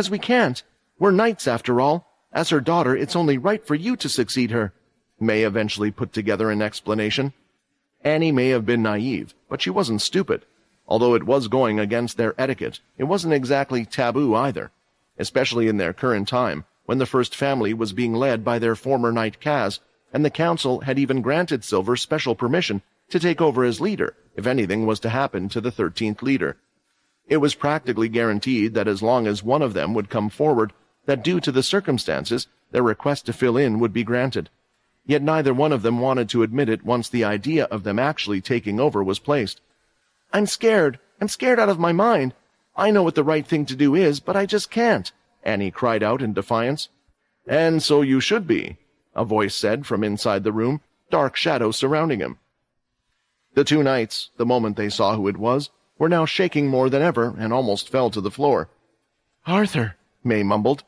we can't. We're knights after all. As her daughter, it's only right for you to succeed her," May eventually put together an explanation. Annie may have been naive, but she wasn't stupid. Although it was going against their etiquette, it wasn't exactly taboo either, especially in their current time, when the first family was being led by their former knight Kaz, and the council had even granted Silver special permission to take over as leader if anything was to happen to the 13th leader. It was practically guaranteed that as long as one of them would come forward, that due to the circumstances, their request to fill in would be granted. Yet neither one of them wanted to admit it once the idea of them actually taking over was placed. I'm scared out of my mind. I know what the right thing to do is, but I just can't," Annie cried out in defiance. "And so you should be," a voice said from inside the room, dark shadows surrounding him. The 2 knights, the moment they saw who it was, were now shaking more than ever and almost fell to the floor. "Arthur," May mumbled.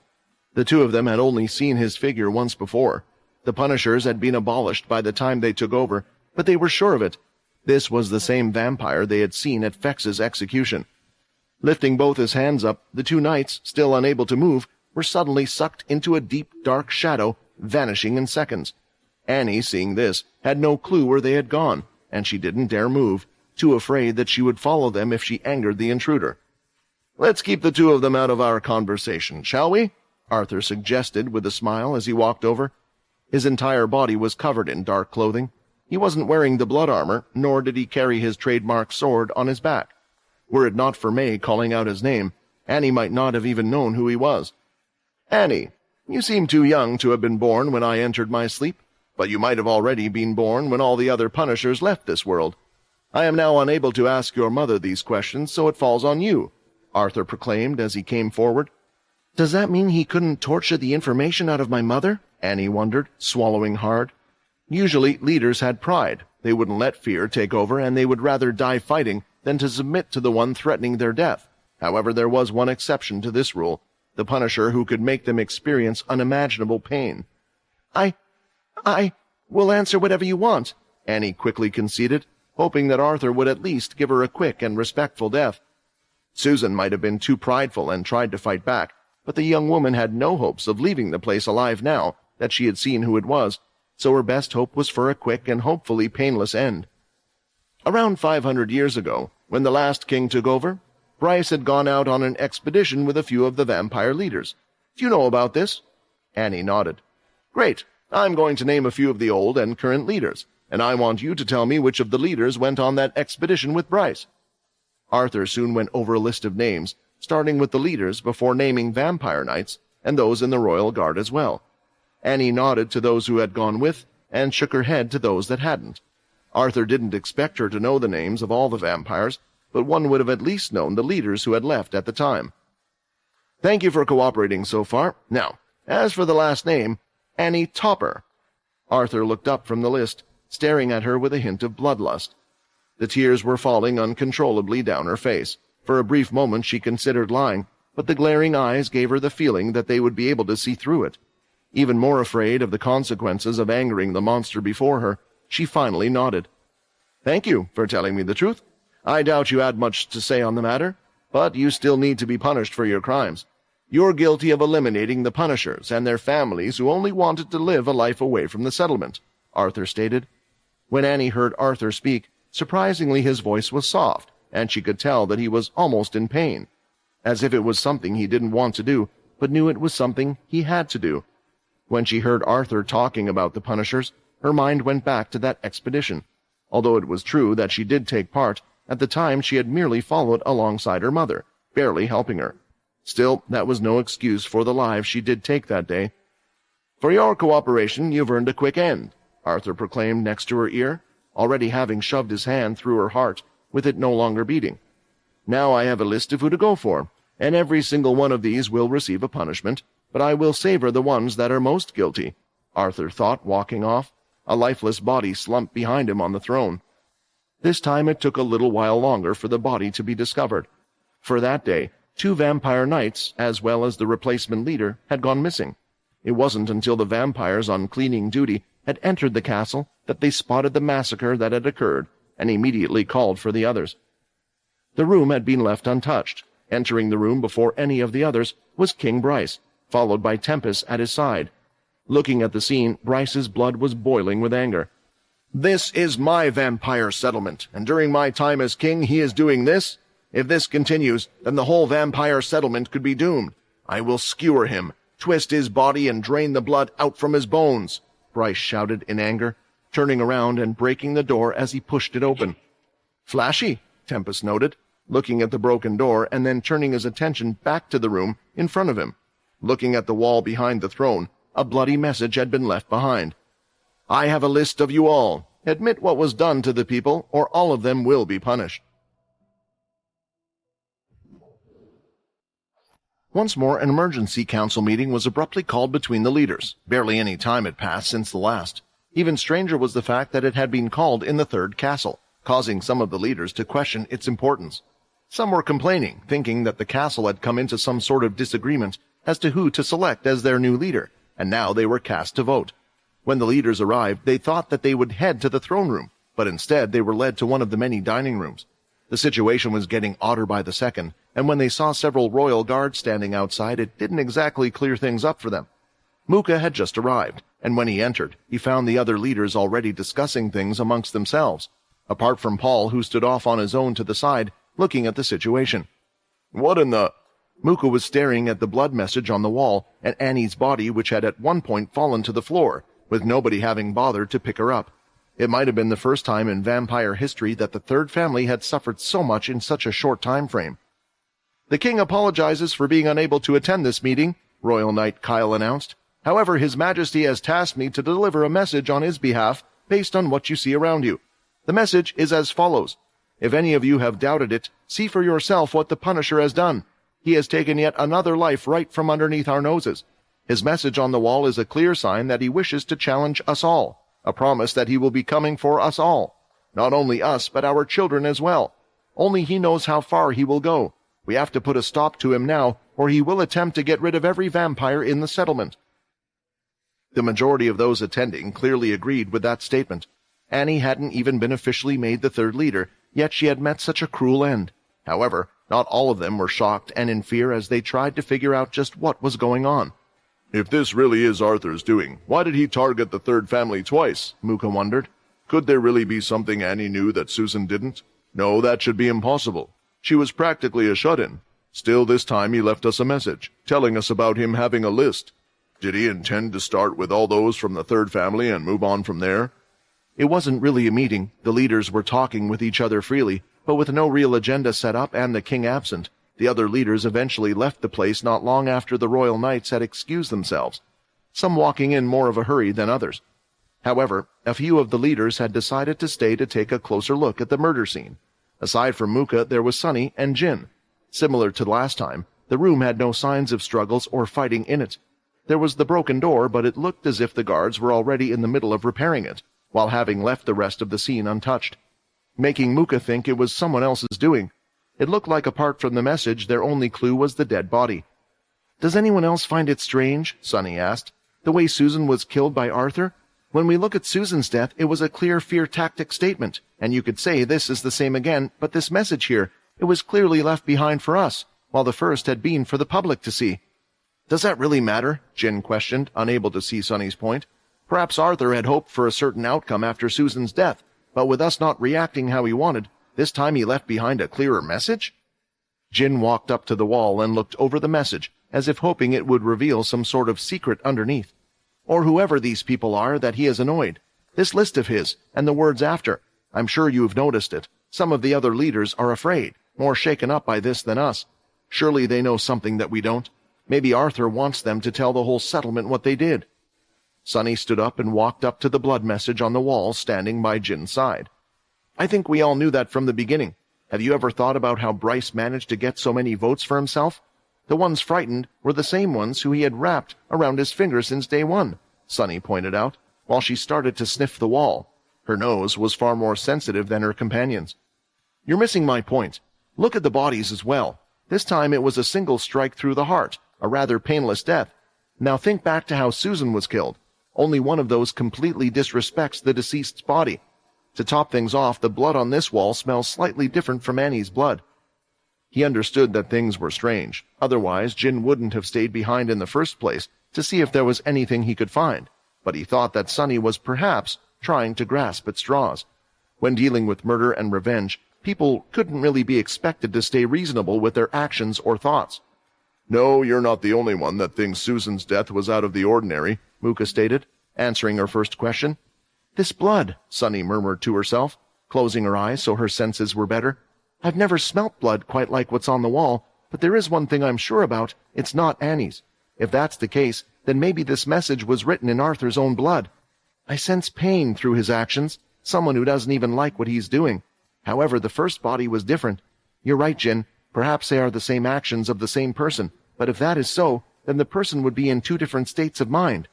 The 2 of them had only seen his figure once before. The Punishers had been abolished by the time they took over, but they were sure of it. This was the same vampire they had seen at Fex's execution. Lifting both his hands up, the 2 knights, still unable to move, were suddenly sucked into a deep, dark shadow, vanishing in seconds. Annie, seeing this, had no clue where they had gone, and she didn't dare move, too afraid that she would follow them if she angered the intruder. "Let's keep the 2 of them out of our conversation, shall we?" Arthur suggested with a smile as he walked over. His entire body was covered in dark clothing. He wasn't wearing the blood armor, nor did he carry his trademark sword on his back. Were it not for May calling out his name, Annie might not have even known who he was. "Annie, you seem too young to have been born when I entered my sleep, but you might have already been born when all the other punishers left this world. I am now unable to ask your mother these questions, so it falls on you," Arthur proclaimed as he came forward. "Does that mean he couldn't torture the information out of my mother?" Annie wondered, swallowing hard. Usually, leaders had pride. They wouldn't let fear take over, and they would rather die fighting than to submit to the one threatening their death. However, there was one exception to this rule, the Punisher who could make them experience unimaginable pain. I will answer whatever you want," Annie quickly conceded, hoping that Arthur would at least give her a quick and respectful death. Susan might have been too prideful and tried to fight back, but the young woman had no hopes of leaving the place alive now that she had seen who it was, so her best hope was for a quick and hopefully painless end. Around 500 years ago, when the last king took over, Bryce had gone out on an expedition with a few of the vampire leaders. "Do you know about this?" Annie nodded. "Great. I'm going to name a few of the old and current leaders, and I want you to tell me which of the leaders went on that expedition with Bryce." Arthur soon went over a list of names, starting with the leaders before naming vampire knights and those in the royal guard as well. Annie nodded to those who had gone with and shook her head to those that hadn't. Arthur didn't expect her to know the names of all the vampires, but one would have at least known the leaders who had left at the time. "Thank you for cooperating so far. Now, as for the last name, Annie Topper." Arthur looked up from the list, staring at her with a hint of bloodlust. The tears were falling uncontrollably down her face. For a brief moment she considered lying, but the glaring eyes gave her the feeling that they would be able to see through it. Even more afraid of the consequences of angering the monster before her, she finally nodded. "Thank you for telling me the truth. I doubt you had much to say on the matter, but you still need to be punished for your crimes. You're guilty of eliminating the Punishers and their families who only wanted to live a life away from the settlement," Arthur stated. When Annie heard Arthur speak, surprisingly his voice was soft, and she could tell that he was almost in pain, as if it was something he didn't want to do, but knew it was something he had to do. When she heard Arthur talking about the Punishers, her mind went back to that expedition. Although it was true that she did take part, at the time she had merely followed alongside her mother, barely helping her. Still, that was no excuse for the lives she did take that day. "For your cooperation, you've earned a quick end," Arthur proclaimed next to her ear, already having shoved his hand through her heart, with it no longer beating. "Now I have a list of who to go for, and every single one of these will receive a punishment, but I will savor the ones that are most guilty," Arthur thought, walking off. A lifeless body slumped behind him on the throne. This time it took a little while longer for the body to be discovered. For that day, 2 vampire knights, as well as the replacement leader, had gone missing. It wasn't until the vampires on cleaning duty had entered the castle that they spotted the massacre that had occurred and immediately called for the others. The room had been left untouched. Entering the room before any of the others was King Bryce, followed by Tempest at his side. Looking at the scene, Bryce's blood was boiling with anger. "This is my vampire settlement, and during my time as king he is doing this? If this continues, then the whole vampire settlement could be doomed. I will skewer him, twist his body, and drain the blood out from his bones," Bryce shouted in anger, turning around and breaking the door as he pushed it open. "Flashy," Tempest noted, looking at the broken door and then turning his attention back to the room in front of him. Looking at the wall behind the throne, a bloody message had been left behind. "I have a list of you all. Admit what was done to the people, or all of them will be punished." Once more, an emergency council meeting was abruptly called between the leaders. Barely any time had passed since the last. Even stranger was the fact that it had been called in the third castle, causing some of the leaders to question its importance. Some were complaining, thinking that the castle had come into some sort of disagreement as to who to select as their new leader, and now they were cast to vote. When the leaders arrived, they thought that they would head to the throne room, but instead they were led to one of the many dining rooms. The situation was getting odder by the second, and when they saw several royal guards standing outside, it didn't exactly clear things up for them. Muka had just arrived, and when he entered, he found the other leaders already discussing things amongst themselves, apart from Paul, who stood off on his own to the side, looking at the situation. "What in the—" Muka was staring at the blood message on the wall and Annie's body, which had at one point fallen to the floor, with nobody having bothered to pick her up. It might have been the first time in vampire history that the third family had suffered so much in such a short time frame. "The king apologizes for being unable to attend this meeting," Royal Knight Kyle announced. "However, His Majesty has tasked me to deliver a message on his behalf based on what you see around you. The message is as follows. If any of you have doubted it, see for yourself what the Punisher has done. He has taken yet another life right from underneath our noses. His message on the wall is a clear sign that he wishes to challenge us all, a promise that he will be coming for us all. Not only us, but our children as well. Only he knows how far he will go. We have to put a stop to him now, or he will attempt to get rid of every vampire in the settlement." The majority of those attending clearly agreed with that statement. Annie hadn't even been officially made the third leader, yet she had met such a cruel end. However, not all of them were shocked and in fear as they tried to figure out just what was going on. "If this really is Arthur's doing, why did he target the third family twice?" Mooka wondered. "Could there really be something Annie knew that Susan didn't? No, that should be impossible. She was practically a shut-in. Still, this time he left us a message, telling us about him having a list. Did he intend to start with all those from the third family and move on from there?" It wasn't really a meeting. The leaders were talking with each other freely, but with no real agenda set up and the king absent. The other leaders eventually left the place not long after the royal knights had excused themselves, some walking in more of a hurry than others. However, a few of the leaders had decided to stay to take a closer look at the murder scene. Aside from Mooka, there was Sunny and Jin. Similar to last time, the room had no signs of struggles or fighting in it. There was the broken door, but it looked as if the guards were already in the middle of repairing it, while having left the rest of the scene untouched, making Mooka think it was someone else's doing. It looked like apart from the message, their only clue was the dead body. "Does anyone else find it strange," Sunny asked, "the way Susan was killed by Arthur? When we look at Susan's death, it was a clear fear tactic statement, and you could say this is the same again, but this message here, it was clearly left behind for us, while the first had been for the public to see." "Does that really matter?" Jin questioned, unable to see Sunny's point. "Perhaps Arthur had hoped for a certain outcome after Susan's death, but with us not reacting how he wanted, this time he left behind a clearer message?" Jin walked up to the wall and looked over the message, as if hoping it would reveal some sort of secret underneath. "Or whoever these people are that he has annoyed. This list of his, and the words after. I'm sure you've noticed it. Some of the other leaders are afraid, more shaken up by this than us. Surely they know something that we don't. Maybe Arthur wants them to tell the whole settlement what they did." Sunny stood up and walked up to the blood message on the wall, standing by Jin's side. "I think we all knew that from the beginning. Have you ever thought about how Bryce managed to get so many votes for himself? The ones frightened were the same ones who he had wrapped around his finger since day one," Sunny pointed out, while she started to sniff the wall. Her nose was far more sensitive than her companion's. "You're missing my point. Look at the bodies as well. This time it was a single strike through the heart, a rather painless death. Now think back to how Susan was killed. Only one of those completely disrespects the deceased's body. To top things off, the blood on this wall smells slightly different from Annie's blood." He understood that things were strange. Otherwise, Jin wouldn't have stayed behind in the first place to see if there was anything he could find, but he thought that Sunny was perhaps trying to grasp at straws. When dealing with murder and revenge, people couldn't really be expected to stay reasonable with their actions or thoughts. "No, you're not the only one that thinks Susan's death was out of the ordinary," Mooka stated, answering her first question. "This blood," Sunny murmured to herself, closing her eyes so her senses were better. "I've never smelt blood quite like what's on the wall, but there is one thing I'm sure about. It's not Annie's. If that's the case, then maybe this message was written in Arthur's own blood. I sense pain through his actions, someone who doesn't even like what he's doing. However, the first body was different. You're right, Jin. Perhaps they are the same actions of the same person, but if that is so, then the person would be in two different states of mind."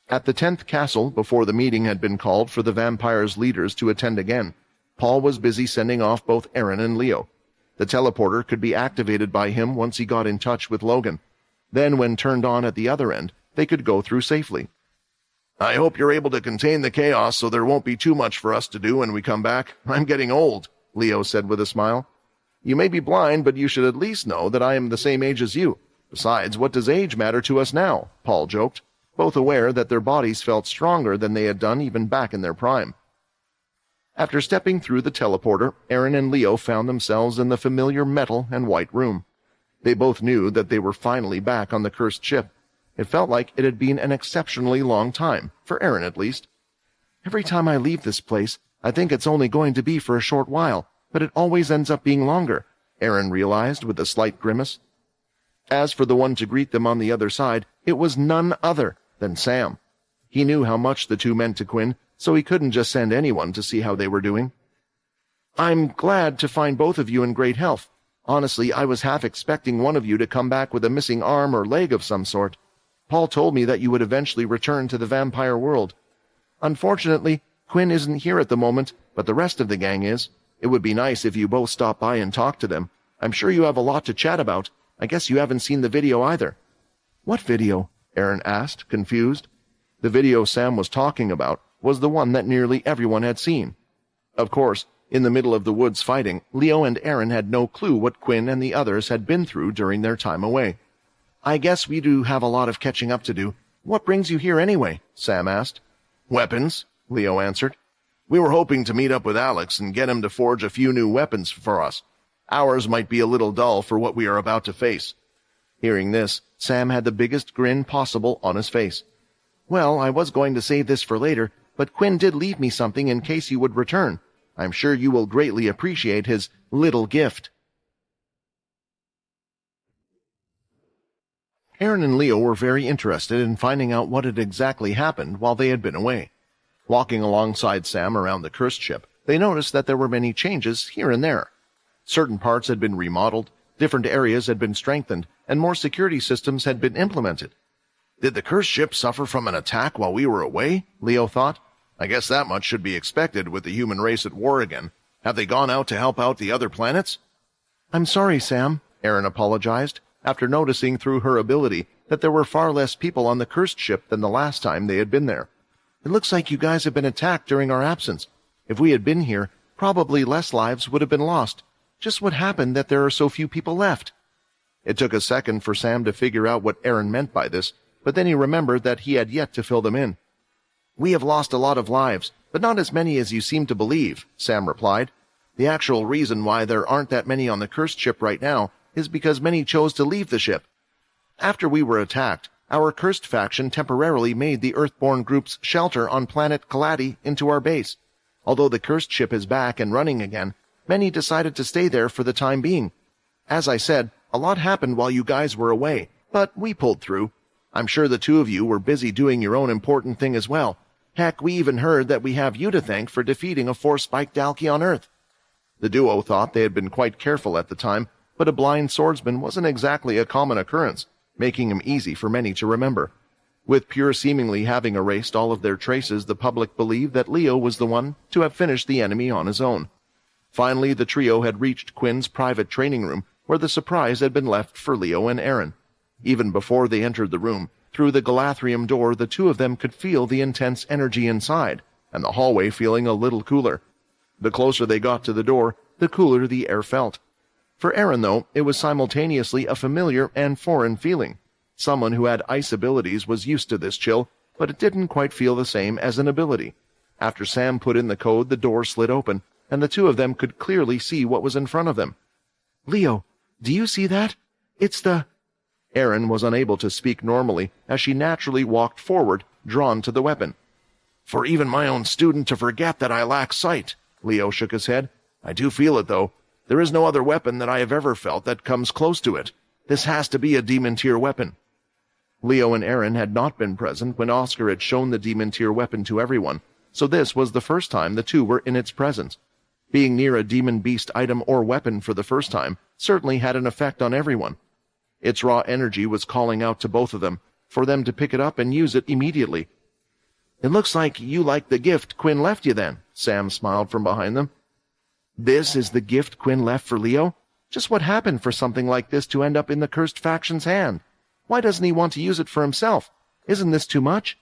At the 10th castle, before the meeting had been called for the vampires' leaders to attend again, Paul was busy sending off both Aaron and Leo. The teleporter could be activated by him once he got in touch with Logan. Then, when turned on at the other end, they could go through safely. "I hope you're able to contain the chaos so there won't be too much for us to do when we come back. I'm getting old," Leo said with a smile. "You may be blind, but you should at least know that I am the same age as you. Besides, what does age matter to us now?" Paul joked, both aware that their bodies felt stronger than they had done even back in their prime. After stepping through the teleporter, Aaron and Leo found themselves in the familiar metal and white room. They both knew that they were finally back on the cursed ship. It felt like it had been an exceptionally long time, for Aaron at least. Every time I leave this place, I think it's only going to be for a short while, but it always ends up being longer, Aaron realized with a slight grimace. As for the one to greet them on the other side, it was none other than Sam. He knew how much the two meant to Quinn, so he couldn't just send anyone to see how they were doing. I'm glad to find both of you in great health. Honestly, I was half expecting one of you to come back with a missing arm or leg of some sort. Paul told me that you would eventually return to the vampire world. Unfortunately, Quinn isn't here at the moment, but the rest of the gang is. It would be nice if you both stopped by and talked to them. I'm sure you have a lot to chat about. I guess you haven't seen the video either. What video? Aaron asked, confused. The video Sam was talking about was the one that nearly everyone had seen. Of course, in the middle of the woods fighting, Leo and Aaron had no clue what Quinn and the others had been through during their time away. I guess we do have a lot of catching up to do. What brings you here anyway? Sam asked. Weapons, Leo answered. We were hoping to meet up with Alex and get him to forge a few new weapons for us. Ours might be a little dull for what we are about to face. Hearing this, Sam had the biggest grin possible on his face. Well, I was going to save this for later, but Quinn did leave me something in case you would return. I'm sure you will greatly appreciate his little gift. Aaron and Leo were very interested in finding out what had exactly happened while they had been away. Walking alongside Sam around the cursed ship, they noticed that there were many changes here and there. Certain parts had been remodeled, different areas had been strengthened, and more security systems had been implemented. Did the cursed ship suffer from an attack while we were away? Leo thought. I guess that much should be expected with the human race at war again. Have they gone out to help out the other planets? I'm sorry, Sam, Aaron apologized, after noticing through her ability that there were far less people on the cursed ship than the last time they had been there. It looks like you guys have been attacked during our absence. If we had been here, probably less lives would have been lost. Just what happened that there are so few people left? It took a second for Sam to figure out what Aaron meant by this, but then he remembered that he had yet to fill them in. We have lost a lot of lives, but not as many as you seem to believe, Sam replied. The actual reason why there aren't that many on the cursed ship right now is because many chose to leave the ship. After we were attacked, our cursed faction temporarily made the Earthborn group's shelter on planet Kaladi into our base. Although the cursed ship is back and running again, many decided to stay there for the time being. As I said, a lot happened while you guys were away, but we pulled through. I'm sure the two of you were busy doing your own important thing as well. Heck, we even heard that we have you to thank for defeating a four-spiked Dalki on Earth. The duo thought they had been quite careful at the time, but a blind swordsman wasn't exactly a common occurrence, making him easy for many to remember. With Pure seemingly having erased all of their traces, the public believed that Leo was the one to have finished the enemy on his own. Finally, the trio had reached Quinn's private training room, where the surprise had been left for Leo and Aaron. Even before they entered the room, through the Galathrium door, the two of them could feel the intense energy inside, and the hallway feeling a little cooler. The closer they got to the door, the cooler the air felt. For Aaron, though, it was simultaneously a familiar and foreign feeling. Someone who had ice abilities was used to this chill, but it didn't quite feel the same as an ability. After Sam put in the code, the door slid open, and the two of them could clearly see what was in front of them. Leo, do you see that? It's the... Aaron was unable to speak normally as she naturally walked forward, drawn to the weapon. For even my own student to forget that I lack sight, Leo shook his head. I do feel it, though. There is no other weapon that I have ever felt that comes close to it. This has to be a demon-tier weapon. Leo and Aaron had not been present when Oscar had shown the demon-tier weapon to everyone, so this was the first time the two were in its presence. Being near a demon beast item or weapon for the first time certainly had an effect on everyone. Its raw energy was calling out to both of them, for them to pick it up and use it immediately. It looks like you like the gift Quinn left you then, Sam smiled from behind them. This is the gift Quinn left for Leo? Just what happened for something like this to end up in the cursed faction's hand? Why doesn't he want to use it for himself? Isn't this too much?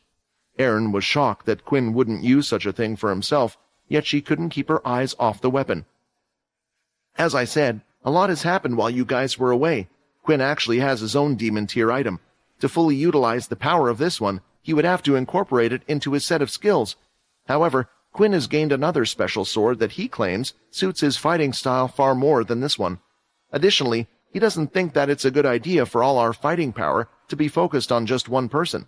Aaron was shocked that Quinn wouldn't use such a thing for himself, yet she couldn't keep her eyes off the weapon. As I said, a lot has happened while you guys were away. Quinn actually has his own demon-tier item. To fully utilize the power of this one, he would have to incorporate it into his set of skills. However, Quinn has gained another special sword that he claims suits his fighting style far more than this one. Additionally, he doesn't think that it's a good idea for all our fighting power to be focused on just one person.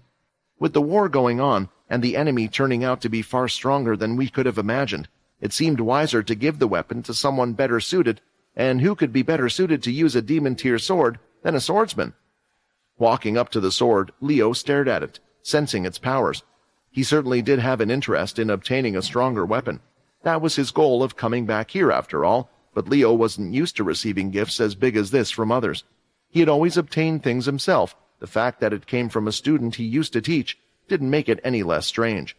With the war going on, and the enemy turning out to be far stronger than we could have imagined, it seemed wiser to give the weapon to someone better suited, and who could be better suited to use a demon-tier sword than a swordsman? Walking up to the sword, Leo stared at it, sensing its powers. He certainly did have an interest in obtaining a stronger weapon. That was his goal of coming back here, after all, but Leo wasn't used to receiving gifts as big as this from others. He had always obtained things himself. The fact that it came from a student he used to teach didn't make it any less strange.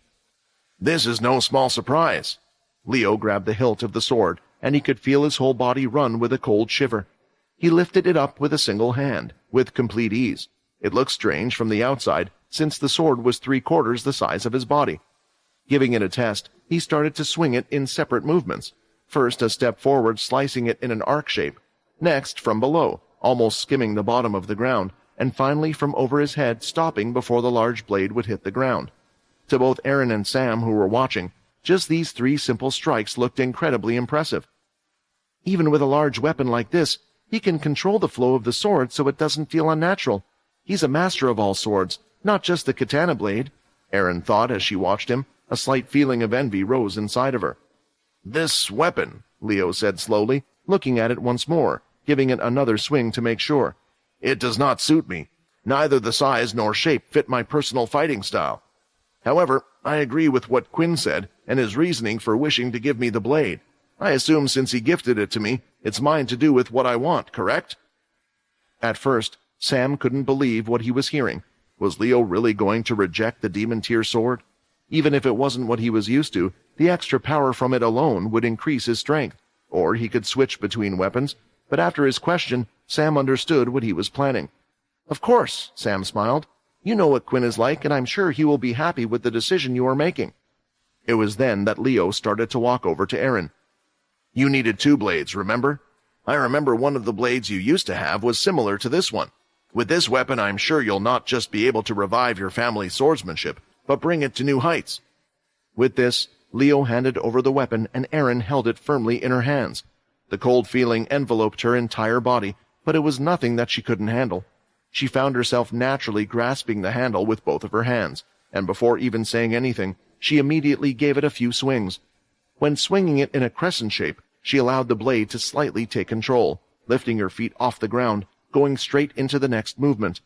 This is no small surprise. Leo grabbed the hilt of the sword, and he could feel his whole body run with a cold shiver. He lifted it up with a single hand, with complete ease. It looked strange from the outside, since the sword was 3/4 the size of his body. Giving it a test, he started to swing it in separate movements. First a step forward, slicing it in an arc shape. Next from below, almost skimming the bottom of the ground, and finally from over his head, stopping before the large blade would hit the ground. To both Aaron and Sam, who were watching, just these 3 simple strikes looked incredibly impressive. Even with a large weapon like this, he can control the flow of the sword so it doesn't feel unnatural. He's a master of all swords, not just the katana blade, Aaron thought as she watched him. A slight feeling of envy rose inside of her. This weapon, Leo said slowly, looking at it once more, giving it another swing to make sure. It does not suit me. Neither the size nor shape fit my personal fighting style. However, I agree with what Quinn said and his reasoning for wishing to give me the blade. I assume since he gifted it to me, it's mine to do with what I want, correct? At first, Sam couldn't believe what he was hearing. Was Leo really going to reject the demon-tier sword? Even if it wasn't what he was used to, the extra power from it alone would increase his strength, or he could switch between weapons. But after his question, Sam understood what he was planning. Of course, Sam smiled. You know what Quinn is like, and I'm sure he will be happy with the decision you are making. It was then that Leo started to walk over to Aaron. You needed 2 blades, remember? I remember one of the blades you used to have was similar to this one. With this weapon, I'm sure you'll not just be able to revive your family's swordsmanship, but bring it to new heights. With this, Leo handed over the weapon, and Aaron held it firmly in her hands. The cold feeling enveloped her entire body, but it was nothing that she couldn't handle. She found herself naturally grasping the handle with both of her hands, and before even saying anything, she immediately gave it a few swings. When swinging it in a crescent shape, she allowed the blade to slightly take control, lifting her feet off the ground, going straight into the next movement.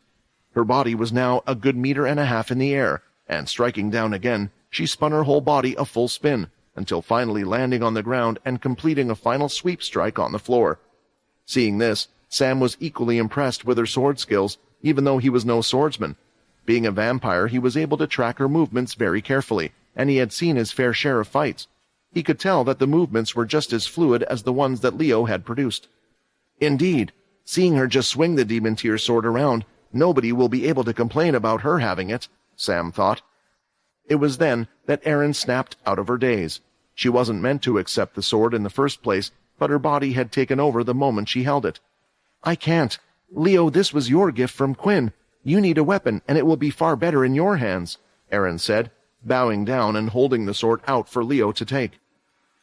Her body was now a good 1.5 meters in the air, and striking down again, she spun her whole body a full spin, until finally landing on the ground and completing a final sweep strike on the floor. Seeing this, Sam was equally impressed with her sword skills, even though he was no swordsman. Being a vampire, he was able to track her movements very carefully, and he had seen his fair share of fights. He could tell that the movements were just as fluid as the ones that Leo had produced. Indeed, seeing her just swing the demon-tier sword around, nobody will be able to complain about her having it, Sam thought. It was then that Aaron snapped out of her daze. She wasn't meant to accept the sword in the first place, but her body had taken over the moment she held it. I can't. Leo, this was your gift from Quinn. You need a weapon, and it will be far better in your hands, Aaron said, bowing down and holding the sword out for Leo to take.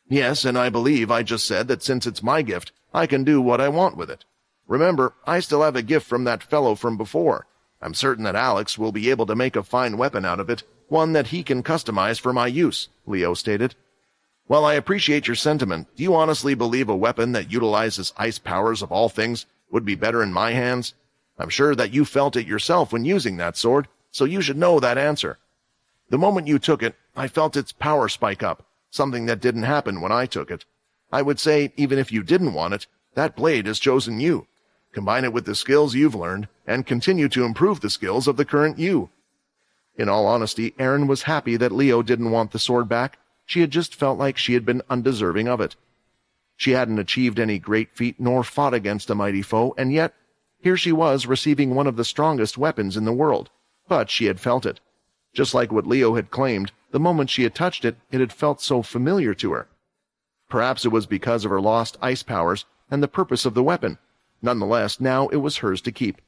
Yes, and I believe I just said that since it's my gift, I can do what I want with it. Remember, I still have a gift from that fellow from before. I'm certain that Alex will be able to make a fine weapon out of it, one that he can customize for my use, Leo stated. While I appreciate your sentiment, do you honestly believe a weapon that utilizes ice powers of all things would be better in my hands? I'm sure that you felt it yourself when using that sword, so you should know that answer. The moment you took it, I felt its power spike up, something that didn't happen when I took it. I would say, even if you didn't want it, that blade has chosen you. Combine it with the skills you've learned, and continue to improve the skills of the current you. In all honesty, Aaron was happy that Leo didn't want the sword back. She had just felt like she had been undeserving of it. She hadn't achieved any great feat nor fought against a mighty foe, and yet, here she was receiving one of the strongest weapons in the world. But she had felt it. Just like what Leo had claimed, the moment she had touched it, it had felt so familiar to her. Perhaps it was because of her lost ice powers and the purpose of the weapon. Nonetheless, now it was hers to keep.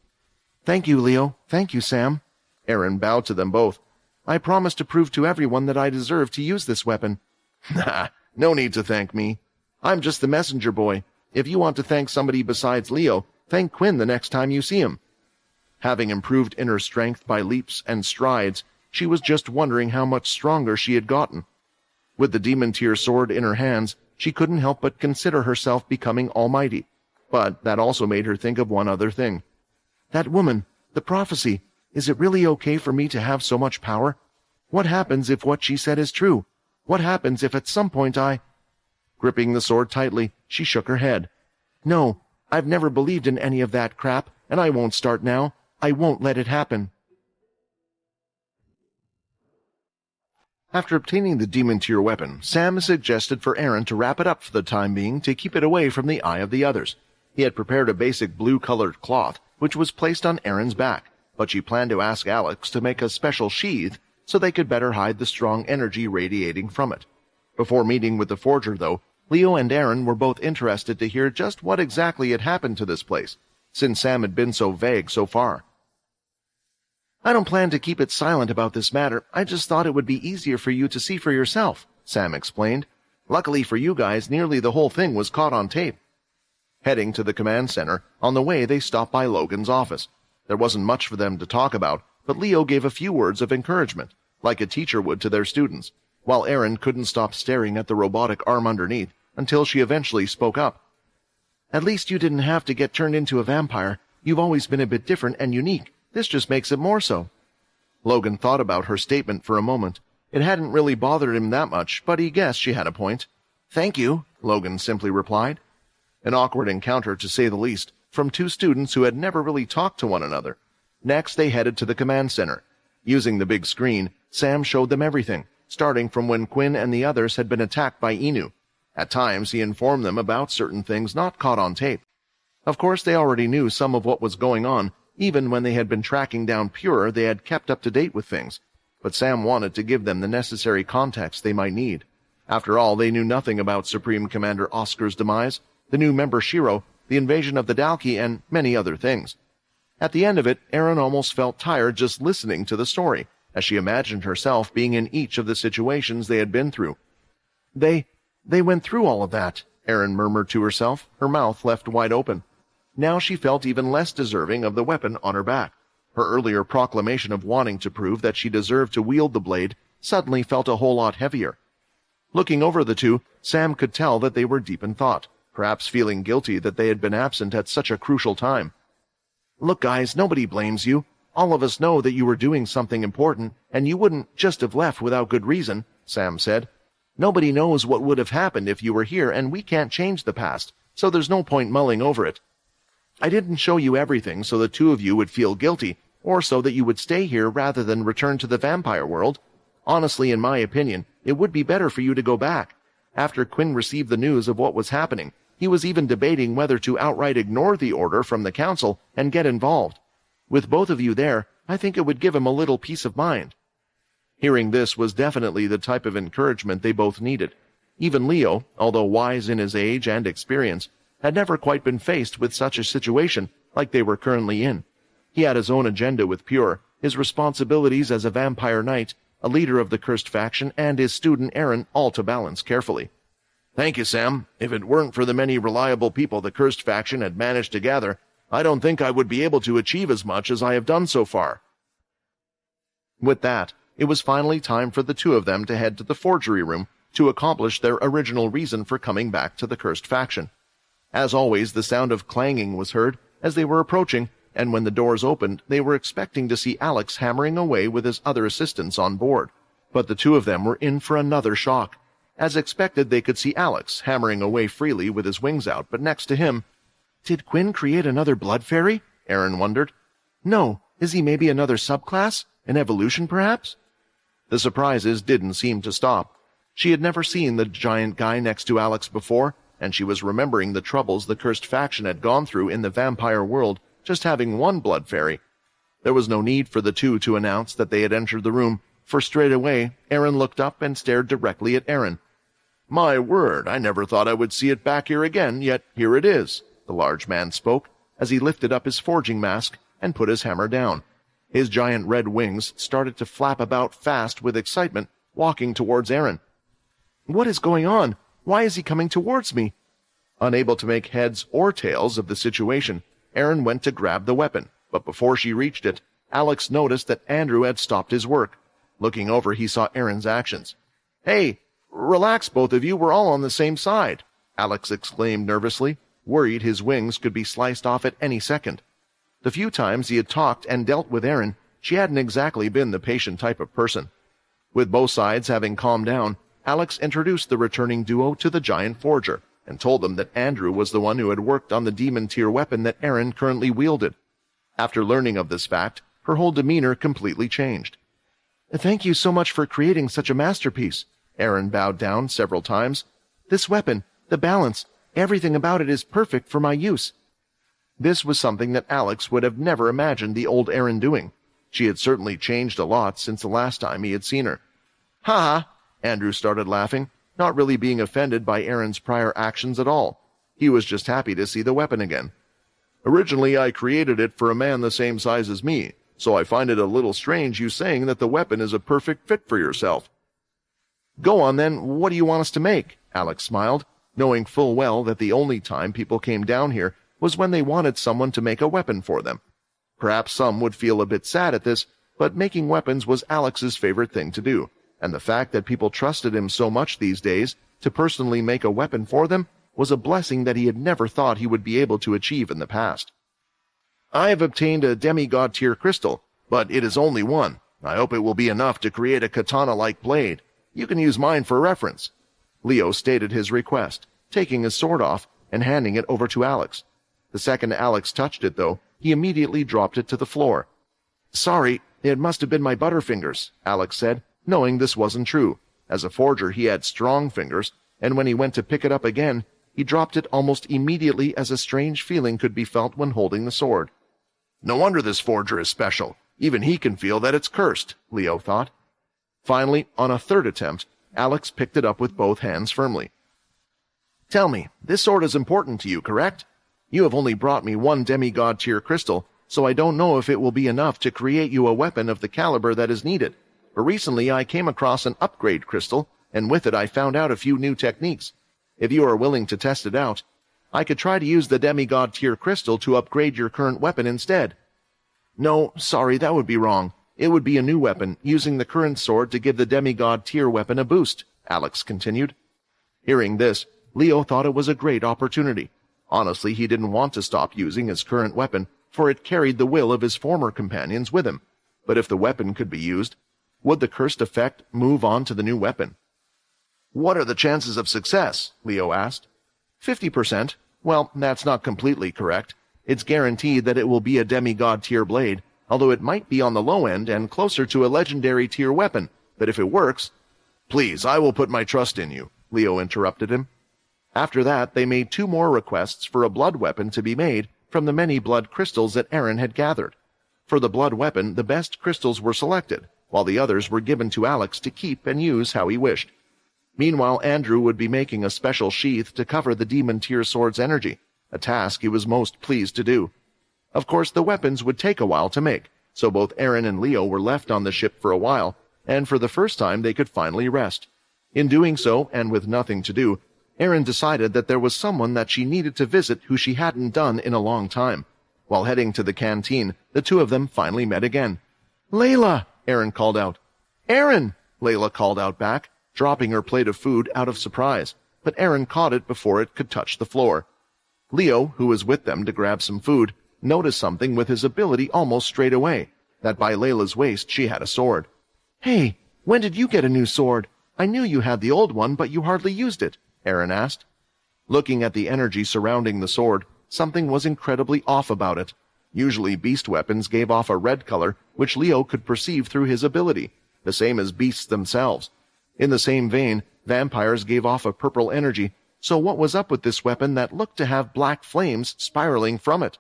Thank you, Leo. Thank you, Sam. Aaron bowed to them both. I promise to prove to everyone that I deserve to use this weapon. Nah, no need to thank me. I'm just the messenger boy. If you want to thank somebody besides Leo, thank Quinn the next time you see him. Having improved inner strength by leaps and strides, she was just wondering how much stronger she had gotten. With the demon tier sword in her hands, she couldn't help but consider herself becoming almighty. But that also made her think of one other thing. That woman, the prophecy, is it really okay for me to have so much power? What happens if what she said is true? What happens if at some point I... Gripping the sword tightly, she shook her head. No, I've never believed in any of that crap, and I won't start now. I won't let it happen. After obtaining the demon tier weapon, Sam suggested for Aaron to wrap it up for the time being to keep it away from the eye of the others. He had prepared a basic blue-colored cloth, which was placed on Aaron's back, but she planned to ask Alex to make a special sheath so they could better hide the strong energy radiating from it. Before meeting with the forger, though, Leo and Aaron were both interested to hear just what exactly had happened to this place, since Sam had been so vague so far. I don't plan to keep it silent about this matter. I just thought it would be easier for you to see for yourself, Sam explained. Luckily for you guys, nearly the whole thing was caught on tape. Heading to the command center, on the way they stopped by Logan's office. There wasn't much for them to talk about, but Leo gave a few words of encouragement, like a teacher would to their students, while Aaron couldn't stop staring at the robotic arm underneath until she eventually spoke up. At least you didn't have to get turned into a vampire. You've always been a bit different and unique. This just makes it more so. Logan thought about her statement for a moment. It hadn't really bothered him that much, but he guessed she had a point. Thank you, Logan simply replied. An awkward encounter, to say the least, from two students who had never really talked to one another. Next, they headed to the command center. Using the big screen, Sam showed them everything, starting from when Quinn and the others had been attacked by Inu. At times, he informed them about certain things not caught on tape. Of course, they already knew some of what was going on. Even when they had been tracking down Pure, they had kept up to date with things. But Sam wanted to give them the necessary context they might need. After all, they knew nothing about Supreme Commander Oscar's demise, the new member Shiro, the invasion of the Dalki, and many other things. At the end of it, Aaron almost felt tired just listening to the story, as she imagined herself being in each of the situations they had been through. They went through all of that, Aaron murmured to herself, her mouth left wide open. Now she felt even less deserving of the weapon on her back. Her earlier proclamation of wanting to prove that she deserved to wield the blade suddenly felt a whole lot heavier. Looking over the two, Sam could tell that they were deep in thought, perhaps feeling guilty that they had been absent at such a crucial time. Look, guys, nobody blames you. All of us know that you were doing something important, and you wouldn't just have left without good reason, Sam said. Nobody knows what would have happened if you were here, and we can't change the past, so there's no point mulling over it. I didn't show you everything so the two of you would feel guilty, or so that you would stay here rather than return to the vampire world. Honestly, in my opinion, it would be better for you to go back. After Quinn received the news of what was happening, he was even debating whether to outright ignore the order from the council and get involved. With both of you there, I think it would give him a little peace of mind. Hearing this was definitely the type of encouragement they both needed. Even Leo, although wise in his age and experience, had never quite been faced with such a situation like they were currently in. He had his own agenda with Pure, his responsibilities as a vampire knight, a leader of the cursed faction, and his student Aaron, all to balance carefully. Thank you, Sam. If it weren't for the many reliable people the cursed faction had managed to gather, I don't think I would be able to achieve as much as I have done so far. With that, it was finally time for the two of them to head to the forgery room to accomplish their original reason for coming back to the cursed faction. As always, the sound of clanging was heard as they were approaching, and when the doors opened, they were expecting to see Alex hammering away with his other assistants on board. But the two of them were in for another shock. As expected, they could see Alex hammering away freely with his wings out, but next to him... Did Quinn create another blood fairy? Aaron wondered. No, is he maybe another subclass? An evolution, perhaps? The surprises didn't seem to stop. She had never seen the giant guy next to Alex before, and she was remembering the troubles the cursed faction had gone through in the vampire world, just having one blood fairy. There was no need for the two to announce that they had entered the room, for straight away Aaron looked up and stared directly at Aaron. My word, I never thought I would see it back here again, yet here it is, the large man spoke, as he lifted up his forging mask and put his hammer down. His giant red wings started to flap about fast with excitement, walking towards Aaron. What is going on? Why is he coming towards me? Unable to make heads or tails of the situation, Aaron went to grab the weapon, but before she reached it, Alex noticed that Andrew had stopped his work. Looking over, he saw Aaron's actions. "Hey, relax, both of you. We're all on the same side," Alex exclaimed nervously, worried his wings could be sliced off at any second. The few times he had talked and dealt with Aaron, she hadn't exactly been the patient type of person. With both sides having calmed down, Alex introduced the returning duo to the giant forger and told them that Andrew was the one who had worked on the demon-tier weapon that Aaron currently wielded. After learning of this fact, her whole demeanor completely changed. "Thank you so much for creating such a masterpiece." Aaron bowed down several times. "This weapon, the balance, everything about it is perfect for my use." This was something that Alex would have never imagined the old Aaron doing. She had certainly changed a lot since the last time he had seen her. "Ha ha!" Andrew started laughing, not really being offended by Aaron's prior actions at all. He was just happy to see the weapon again. "Originally, I created it for a man the same size as me, so I find it a little strange you saying that the weapon is a perfect fit for yourself." "Go on then, what do you want us to make?" Alex smiled, knowing full well that the only time people came down here was when they wanted someone to make a weapon for them. Perhaps some would feel a bit sad at this, but making weapons was Alex's favorite thing to do, and the fact that people trusted him so much these days to personally make a weapon for them was a blessing that he had never thought he would be able to achieve in the past. "I have obtained a demigod-tier crystal, but it is only one. I hope it will be enough to create a katana-like blade. You can use mine for reference." Leo stated his request, taking his sword off and handing it over to Alex. The second Alex touched it, though, he immediately dropped it to the floor. "Sorry, it must have been my butterfingers," Alex said, knowing this wasn't true. As a forger, he had strong fingers, and when he went to pick it up again, he dropped it almost immediately as a strange feeling could be felt when holding the sword. "No wonder this forger is special. Even he can feel that it's cursed," Leo thought. Finally, on a third attempt, Alex picked it up with both hands firmly. "Tell me, this sword is important to you, correct? You have only brought me one demigod-tier crystal, so I don't know if it will be enough to create you a weapon of the caliber that is needed. But recently I came across an upgrade crystal, and with it I found out a few new techniques. If you are willing to test it out, I could try to use the demigod-tier crystal to upgrade your current weapon instead." "No, sorry, that would be wrong. It would be a new weapon, using the current sword to give the demigod-tier weapon a boost," Alex continued. Hearing this, Leo thought it was a great opportunity. Honestly, he didn't want to stop using his current weapon, for it carried the will of his former companions with him. But if the weapon could be used, would the cursed effect move on to the new weapon? "What are the chances of success?" Leo asked. 50%. Well, that's not completely correct. It's guaranteed that it will be a demigod-tier blade, although it might be on the low end and closer to a legendary-tier weapon. But if it works— "Please, I will put my trust in you," Leo interrupted him. After that, they made 2 more requests for a blood weapon to be made from the many blood crystals that Aaron had gathered. For the blood weapon, the best crystals were selected, while the others were given to Alex to keep and use how he wished. Meanwhile, Andrew would be making a special sheath to cover the demon-tier sword's energy, a task he was most pleased to do. Of course, the weapons would take a while to make, so both Aaron and Leo were left on the ship for a while, and for the first time they could finally rest. In doing so, and with nothing to do, Aaron decided that there was someone that she needed to visit who she hadn't done in a long time. While heading to the canteen, the two of them finally met again. "Layla!" Aaron called out. "Aaron!" Layla called out back, dropping her plate of food out of surprise, but Aaron caught it before it could touch the floor. Leo, who was with them to grab some food, noticed something with his ability almost straight away, that by Layla's waist she had a sword. "Hey, when did you get a new sword? I knew you had the old one, but you hardly used it," Aaron asked. Looking at the energy surrounding the sword, something was incredibly off about it. Usually beast weapons gave off a red color, which Leo could perceive through his ability, the same as beasts themselves. In the same vein, vampires gave off a purple energy, so what was up with this weapon that looked to have black flames spiraling from it?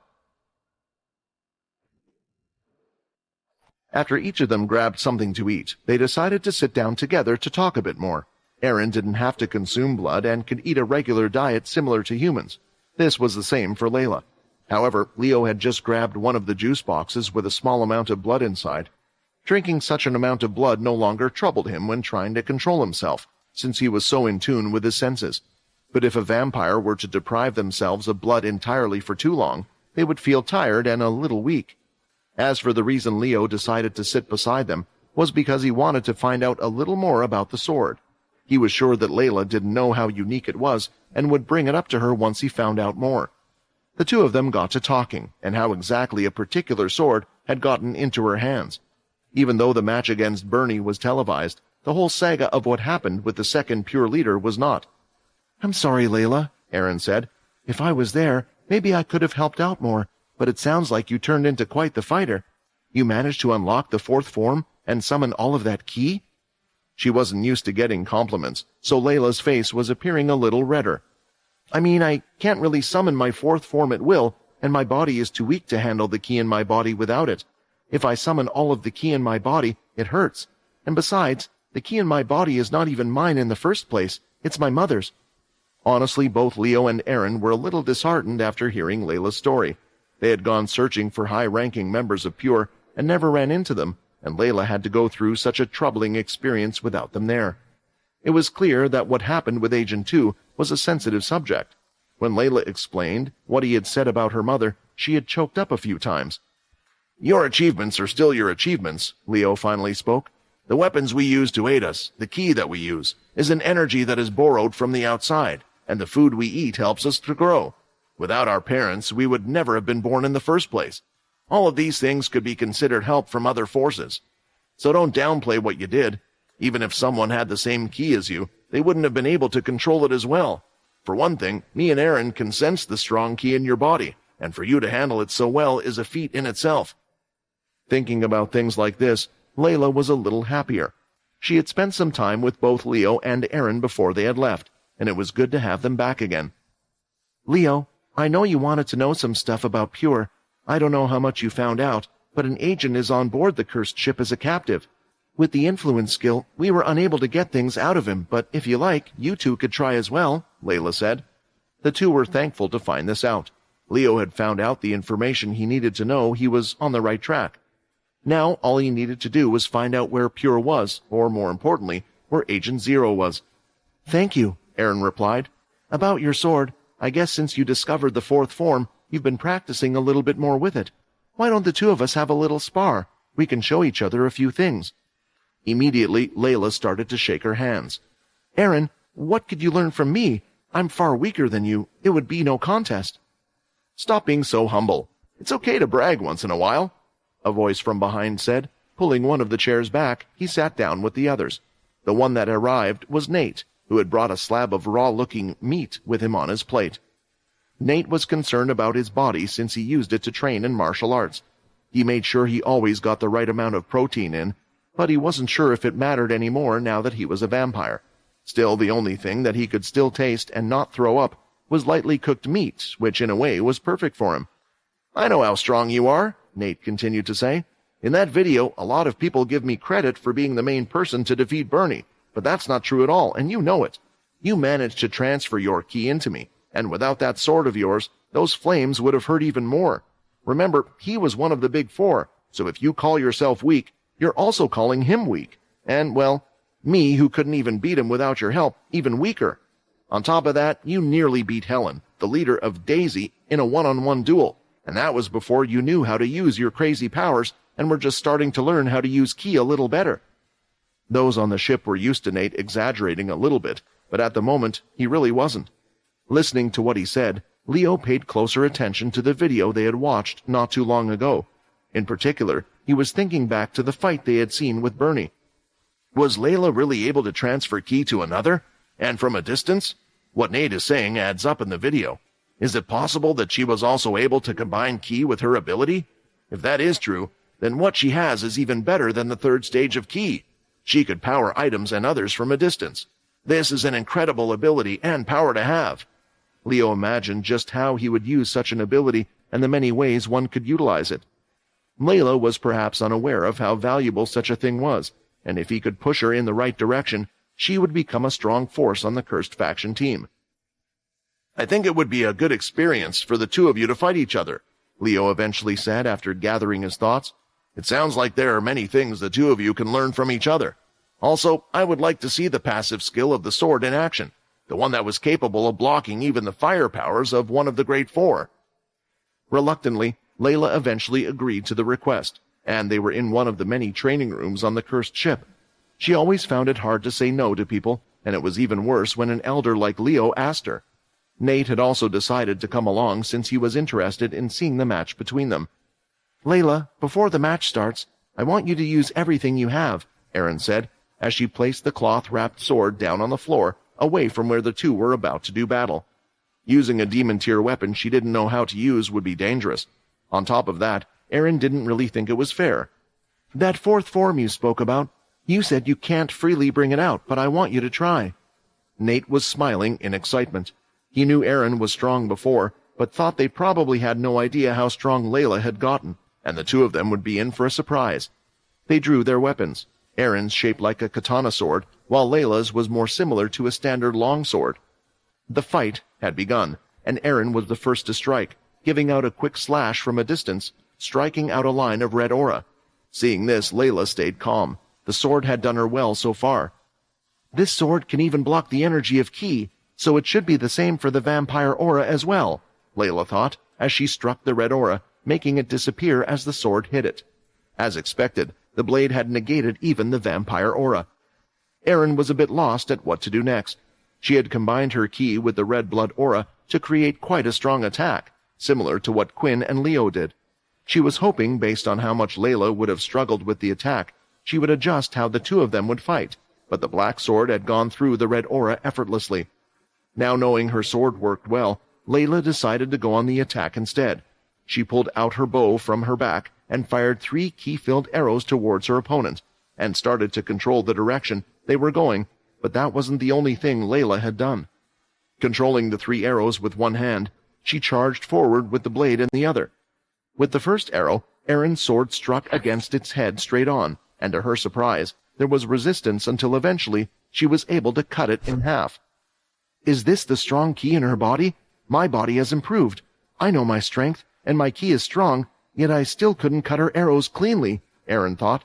After each of them grabbed something to eat, they decided to sit down together to talk a bit more. Aaron didn't have to consume blood and could eat a regular diet similar to humans. This was the same for Layla. However, Leo had just grabbed one of the juice boxes with a small amount of blood inside. Drinking such an amount of blood no longer troubled him when trying to control himself, since he was so in tune with his senses. But if a vampire were to deprive themselves of blood entirely for too long, they would feel tired and a little weak. As for the reason Leo decided to sit beside them, was because he wanted to find out a little more about the sword. He was sure that Layla didn't know how unique it was and would bring it up to her once he found out more. The two of them got to talking, and how exactly a particular sword had gotten into her hands. Even though the match against Bernie was televised, the whole saga of what happened with the second pure leader was not. "I'm sorry, Layla," Aaron said. "If I was there, maybe I could have helped out more, but it sounds like you turned into quite the fighter. You managed to unlock the fourth form and summon all of that ki?" She wasn't used to getting compliments, so Layla's face was appearing a little redder. "I mean, I can't really summon my fourth form at will, and my body is too weak to handle the ki in my body without it. If I summon all of the ki in my body, it hurts. And besides, the ki in my body is not even mine in the first place. It's my mother's." Honestly, both Leo and Aaron were a little disheartened after hearing Layla's story. They had gone searching for high-ranking members of Pure and never ran into them, and Layla had to go through such a troubling experience without them there. It was clear that what happened with Agent 2 was a sensitive subject. When Layla explained what he had said about her mother, she had choked up a few times. "Your achievements are still your achievements," Leo finally spoke. "The weapons we use to aid us, the ki that we use, is an energy that is borrowed from the outside, and the food we eat helps us to grow. Without our parents, we would never have been born in the first place. All of these things could be considered help from other forces. So don't downplay what you did. Even if someone had the same ki as you, they wouldn't have been able to control it as well. For one thing, me and Aaron can sense the strong ki in your body, and for you to handle it so well is a feat in itself." Thinking about things like this, Layla was a little happier. She had spent some time with both Leo and Aaron before they had left, and it was good to have them back again. "Leo, I know you wanted to know some stuff about Pure. I don't know how much you found out, but an agent is on board the cursed ship as a captive. With the influence skill, we were unable to get things out of him, but if you like, you two could try as well," Layla said. The two were thankful to find this out. Leo had found out the information he needed to know he was on the right track. Now all he needed to do was find out where Pure was, or more importantly, where Agent Zero was. "Thank you," Aaron replied. "About your sword, I guess since you discovered the fourth form, you've been practicing a little bit more with it. Why don't the two of us have a little spar? We can show each other a few things." Immediately, Layla started to shake her hands. "Aaron, what could you learn from me? I'm far weaker than you. It would be no contest." "Stop being so humble. It's okay to brag once in a while," a voice from behind said. Pulling one of the chairs back, he sat down with the others. The one that arrived was Nate, who had brought a slab of raw-looking meat with him on his plate. Nate was concerned about his body since he used it to train in martial arts. He made sure he always got the right amount of protein in, but he wasn't sure if it mattered anymore now that he was a vampire. Still, the only thing that he could still taste and not throw up was lightly cooked meat, which in a way was perfect for him. "I know how strong you are," Nate continued to say. "In that video, a lot of people give me credit for being the main person to defeat Bernie, but that's not true at all, and you know it. You managed to transfer your ki into me, and without that sword of yours, those flames would have hurt even more. Remember, he was one of the big four, so if you call yourself weak, you're also calling him weak. And, well, me, who couldn't even beat him without your help, even weaker. On top of that, you nearly beat Helen, the leader of Daisy, in a one-on-one duel, and that was before you knew how to use your crazy powers and were just starting to learn how to use ki a little better." Those on the ship were used to Nate exaggerating a little bit, but at the moment, he really wasn't. Listening to what he said, Leo paid closer attention to the video they had watched not too long ago. In particular, he was thinking back to the fight they had seen with Bernie. Was Layla really able to transfer ki to another? And from a distance? What Nate is saying adds up in the video. Is it possible that she was also able to combine ki with her ability? If that is true, then what she has is even better than the third stage of ki. She could power items and others from a distance. This is an incredible ability and power to have. Leo imagined just how he would use such an ability and the many ways one could utilize it. Layla was perhaps unaware of how valuable such a thing was, and if he could push her in the right direction, she would become a strong force on the cursed faction team. "I think it would be a good experience for the two of you to fight each other," Leo eventually said after gathering his thoughts. "It sounds like there are many things the two of you can learn from each other. Also, I would like to see the passive skill of the sword in action, the one that was capable of blocking even the fire powers of one of the Great Four." Reluctantly, Layla eventually agreed to the request. and they were in one of the many training rooms on the cursed ship. She always found it hard to say no to people, and it was even worse when an elder like Leo asked her. Nate had also decided to come along since he was interested in seeing the match between them. "Layla, before the match starts, I want you to use everything you have," Erin said, as she placed the cloth-wrapped sword down on the floor, away from where the two were about to do battle. Using a demon-tier weapon she didn't know how to use would be dangerous. On top of that, Erin didn't really think it was fair. "That fourth form you spoke about, you said you can't freely bring it out, but I want you to try." Nate was smiling in excitement. He knew Erin was strong before, but thought they probably had no idea how strong Layla had gotten, and the two of them would be in for a surprise. They drew their weapons. Erin's shaped like a katana sword, while Layla's was more similar to a standard longsword. The fight had begun, and Erin was the first to strike, giving out a quick slash from a distance, striking out a line of red aura. Seeing this, Layla stayed calm. The sword had done her well so far. "This sword can even block the energy of ki, so it should be the same for the vampire aura as well," Layla thought, as she struck the red aura, making it disappear as the sword hit it. As expected, the blade had negated even the vampire aura. Erin was a bit lost at what to do next. She had combined her ki with the red blood aura to create quite a strong attack, similar to what Quinn and Leo did. She was hoping, based on how much Layla would have struggled with the attack, she would adjust how the two of them would fight, but the black sword had gone through the red aura effortlessly. Now knowing her sword worked well, Layla decided to go on the attack instead. She pulled out her bow from her back and fired 3 ki-filled arrows towards her opponent, and started to control the direction they were going, but that wasn't the only thing Layla had done. Controlling the 3 arrows with one hand, she charged forward with the blade in the other. With the first arrow, Erin's sword struck against its head straight on, and to her surprise, there was resistance until eventually she was able to cut it in half. "Is this the strong ki in her body? My body has improved. I know my strength, and my ki is strong, yet I still couldn't cut her arrows cleanly," Erin thought.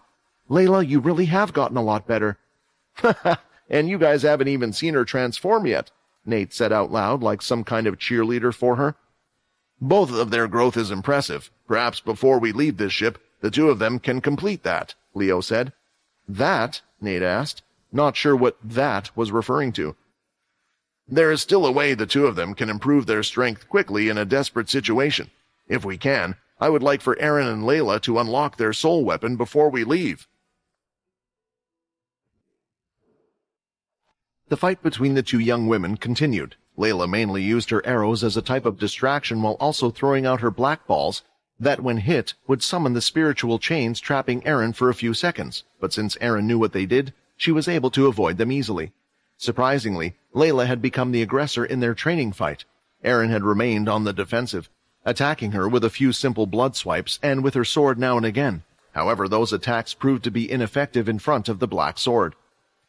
"Layla, you really have gotten a lot better." "Ha, and you guys haven't even seen her transform yet," Nate said out loud like some kind of cheerleader for her. "Both of their growth is impressive. Perhaps before we leave this ship, the two of them can complete that," Leo said. "That?" Nate asked, not sure what that was referring to. "There is still a way the two of them can improve their strength quickly in a desperate situation. If we can, I would like for Erin and Layla to unlock their soul weapon before we leave." The fight between the two young women continued. Layla mainly used her arrows as a type of distraction while also throwing out her black balls that, when hit, would summon the spiritual chains trapping Erin for a few seconds, but since Erin knew what they did, she was able to avoid them easily. Surprisingly, Layla had become the aggressor in their training fight. Erin had remained on the defensive, attacking her with a few simple blood swipes and with her sword now and again. However, those attacks proved to be ineffective in front of the black sword.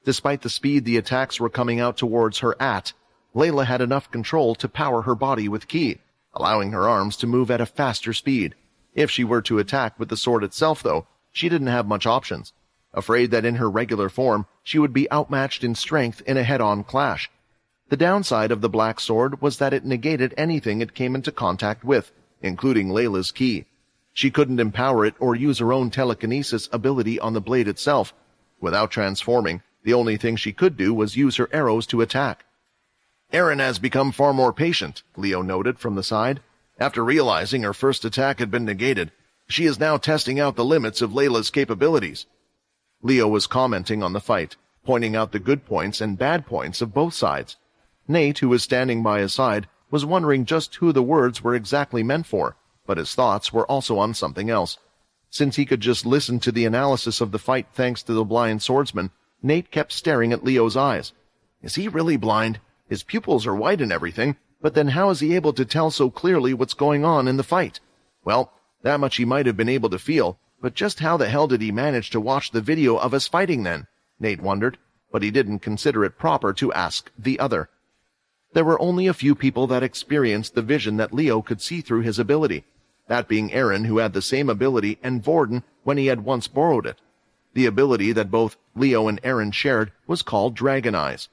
Despite the speed the attacks were coming out towards her at, Layla had enough control to power her body with ki, allowing her arms to move at a faster speed. If she were to attack with the sword itself, though, she didn't have much options. Afraid that in her regular form, she would be outmatched in strength in a head-on clash. The downside of the black sword was that it negated anything it came into contact with, including Layla's ki. She couldn't empower it or use her own telekinesis ability on the blade itself. Without transforming, the only thing she could do was use her arrows to attack. "Erin has become far more patient," Leo noted from the side. "After realizing her first attack had been negated, she is now testing out the limits of Layla's capabilities." Leo was commenting on the fight, pointing out the good points and bad points of both sides. Nate, who was standing by his side, was wondering just who the words were exactly meant for, but his thoughts were also on something else. Since he could just listen to the analysis of the fight thanks to the blind swordsman, Nate kept staring at Leo's eyes. Is he really blind? His pupils are white and everything, but then how is he able to tell so clearly what's going on in the fight? Well, that much he might have been able to feel, but just how the hell did he manage to watch the video of us fighting then? Nate wondered, but he didn't consider it proper to ask the other. There were only a few people that experienced the vision that Leo could see through his ability, that being Erin, who had the same ability, and Vorden when he had once borrowed it. The ability that both Leo and Erin shared was called Dragon Eyes.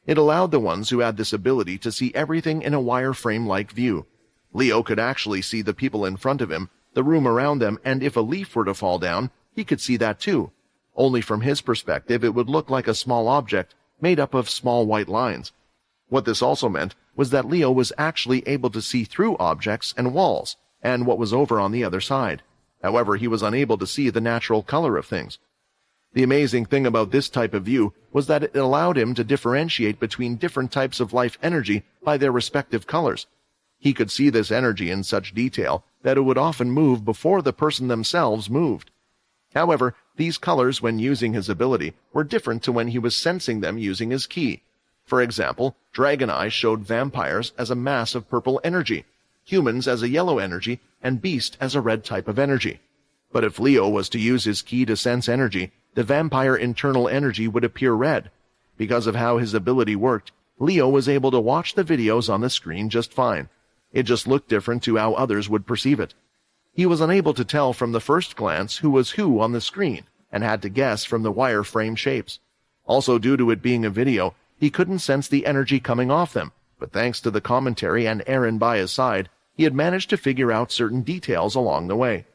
It allowed the ones who had this ability to see everything in a wireframe-like view. Leo could actually see the people in front of him, the room around them, and if a leaf were to fall down, he could see that too. Only from his perspective it would look like a small object made up of small white lines. What this also meant was that Leo was actually able to see through objects and walls, and what was over on the other side. However, he was unable to see the natural color of things. The amazing thing about this type of view was that it allowed him to differentiate between different types of life energy by their respective colors. He could see this energy in such detail that it would often move before the person themselves moved. However, these colors, when using his ability, were different to when he was sensing them using his ki. For example, Dragon Eyes showed vampires as a mass of purple energy, humans as a yellow energy, and beast as a red type of energy. But if Leo was to use his ki to sense energy, the vampire internal energy would appear red. Because of how his ability worked, Leo was able to watch the videos on the screen just fine. It just looked different to how others would perceive it. He was unable to tell from the first glance who was who on the screen, and had to guess from the wireframe shapes. Also, due to it being a video, he couldn't sense the energy coming off them, but thanks to the commentary and Eren by his side, he had managed to figure out certain details along the way.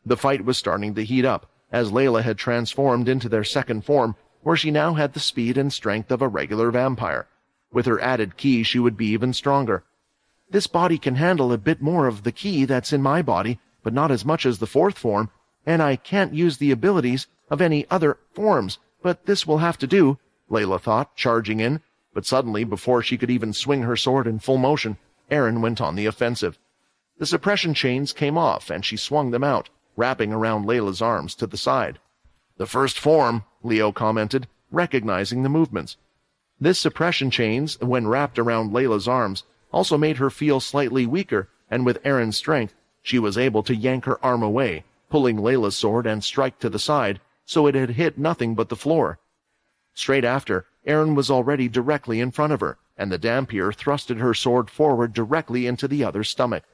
The fight was starting to heat up, as Layla had transformed into their second form, where she now had the speed and strength of a regular vampire. With her added ki, she would be even stronger. This body can handle a bit more of the ki that's in my body, but not as much as the fourth form, and I can't use the abilities of any other forms, but this will have to do, Layla thought, charging in, but suddenly, before she could even swing her sword in full motion, Eren went on the offensive. The suppression chains came off, and she swung them out, wrapping around Layla's arms to the side. "The first form," Leo commented, recognizing the movements. This suppression chains, when wrapped around Layla's arms, also made her feel slightly weaker, and with Eren's strength, she was able to yank her arm away, pulling Layla's sword and strike to the side, so it had hit nothing but the floor. Straight after, Eren was already directly in front of her, and the Dampier thrusted her sword forward directly into the other's stomach.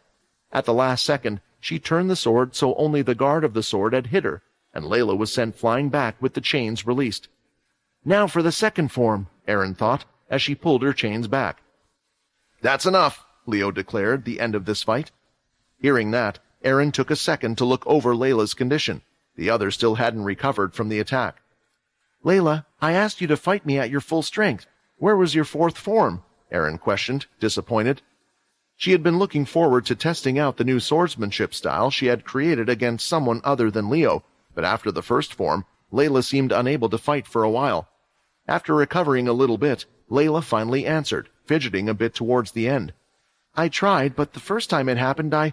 At the last second, she turned the sword so only the guard of the sword had hit her, and Layla was sent flying back with the chains released. "Now for the second form," Eren thought, as she pulled her chains back. "That's enough," Leo declared, the end of this fight. Hearing that, Eren took a second to look over Layla's condition. The other still hadn't recovered from the attack. "Layla, I asked you to fight me at your full strength. Where was your fourth form?" Eren questioned, disappointed. She had been looking forward to testing out the new swordsmanship style she had created against someone other than Leo, but after the first form, Layla seemed unable to fight for a while. After recovering a little bit, Layla finally answered, fidgeting a bit towards the end. "I tried, but the first time it happened, I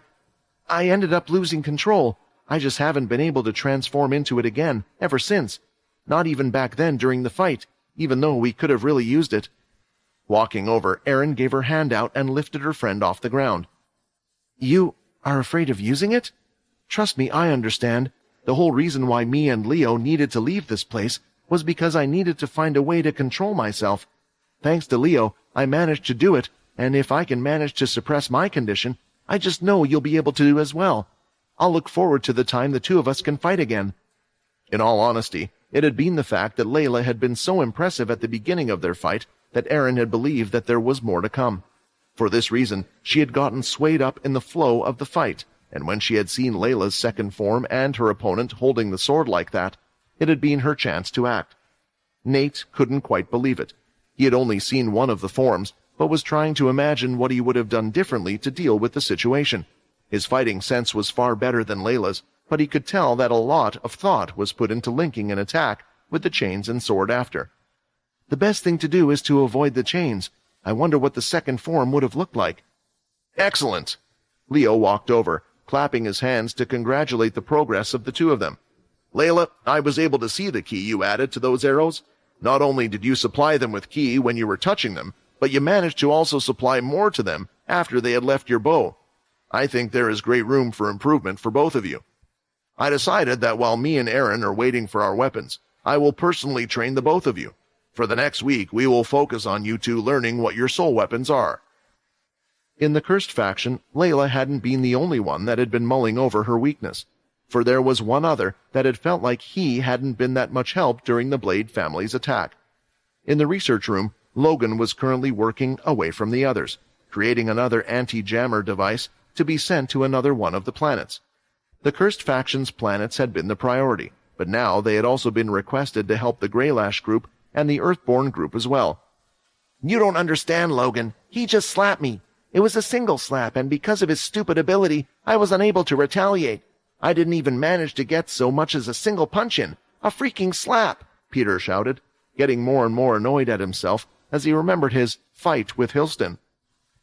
ended up losing control. I just haven't been able to transform into it again, ever since. Not even back then during the fight, even though we could have really used it." Walking over, Eren gave her hand out and lifted her friend off the ground. "You are afraid of using it? Trust me, I understand. The whole reason why me and Leo needed to leave this place was because I needed to find a way to control myself. Thanks to Leo, I managed to do it, and if I can manage to suppress my condition, I just know you'll be able to do as well. I'll look forward to the time the two of us can fight again." In all honesty, it had been the fact that Layla had been so impressive at the beginning of their fight that Eren had believed that there was more to come. For this reason, she had gotten swayed up in the flow of the fight, and when she had seen Layla's second form and her opponent holding the sword like that, it had been her chance to act. Nate couldn't quite believe it. He had only seen one of the forms, but was trying to imagine what he would have done differently to deal with the situation. His fighting sense was far better than Layla's, but he could tell that a lot of thought was put into linking an attack with the chains and sword after. "The best thing to do is to avoid the chains. I wonder what the second form would have looked like." "Excellent!" Leo walked over, clapping his hands to congratulate the progress of the two of them. "Layla, I was able to see the ki you added to those arrows. Not only did you supply them with ki when you were touching them, but you managed to also supply more to them after they had left your bow. I think there is great room for improvement for both of you. I decided that while me and Eren are waiting for our weapons, I will personally train the both of you. For the next week, we will focus on you two learning what your soul weapons are." In the cursed faction, Layla hadn't been the only one that had been mulling over her weakness, for there was one other that had felt like he hadn't been that much help during the Blade family's attack. In the research room, Logan was currently working away from the others, creating another anti-jammer device to be sent to another one of the planets. The cursed faction's planets had been the priority, but now they had also been requested to help the Greylash group and the Earthborn group as well. You don't understand, Logan. He just slapped me. It was a single slap, and because of his stupid ability, I was unable to retaliate. I didn't even manage to get so much as a single punch in. A freaking slap, Peter shouted, getting more and more annoyed at himself as he remembered his fight with Hilston.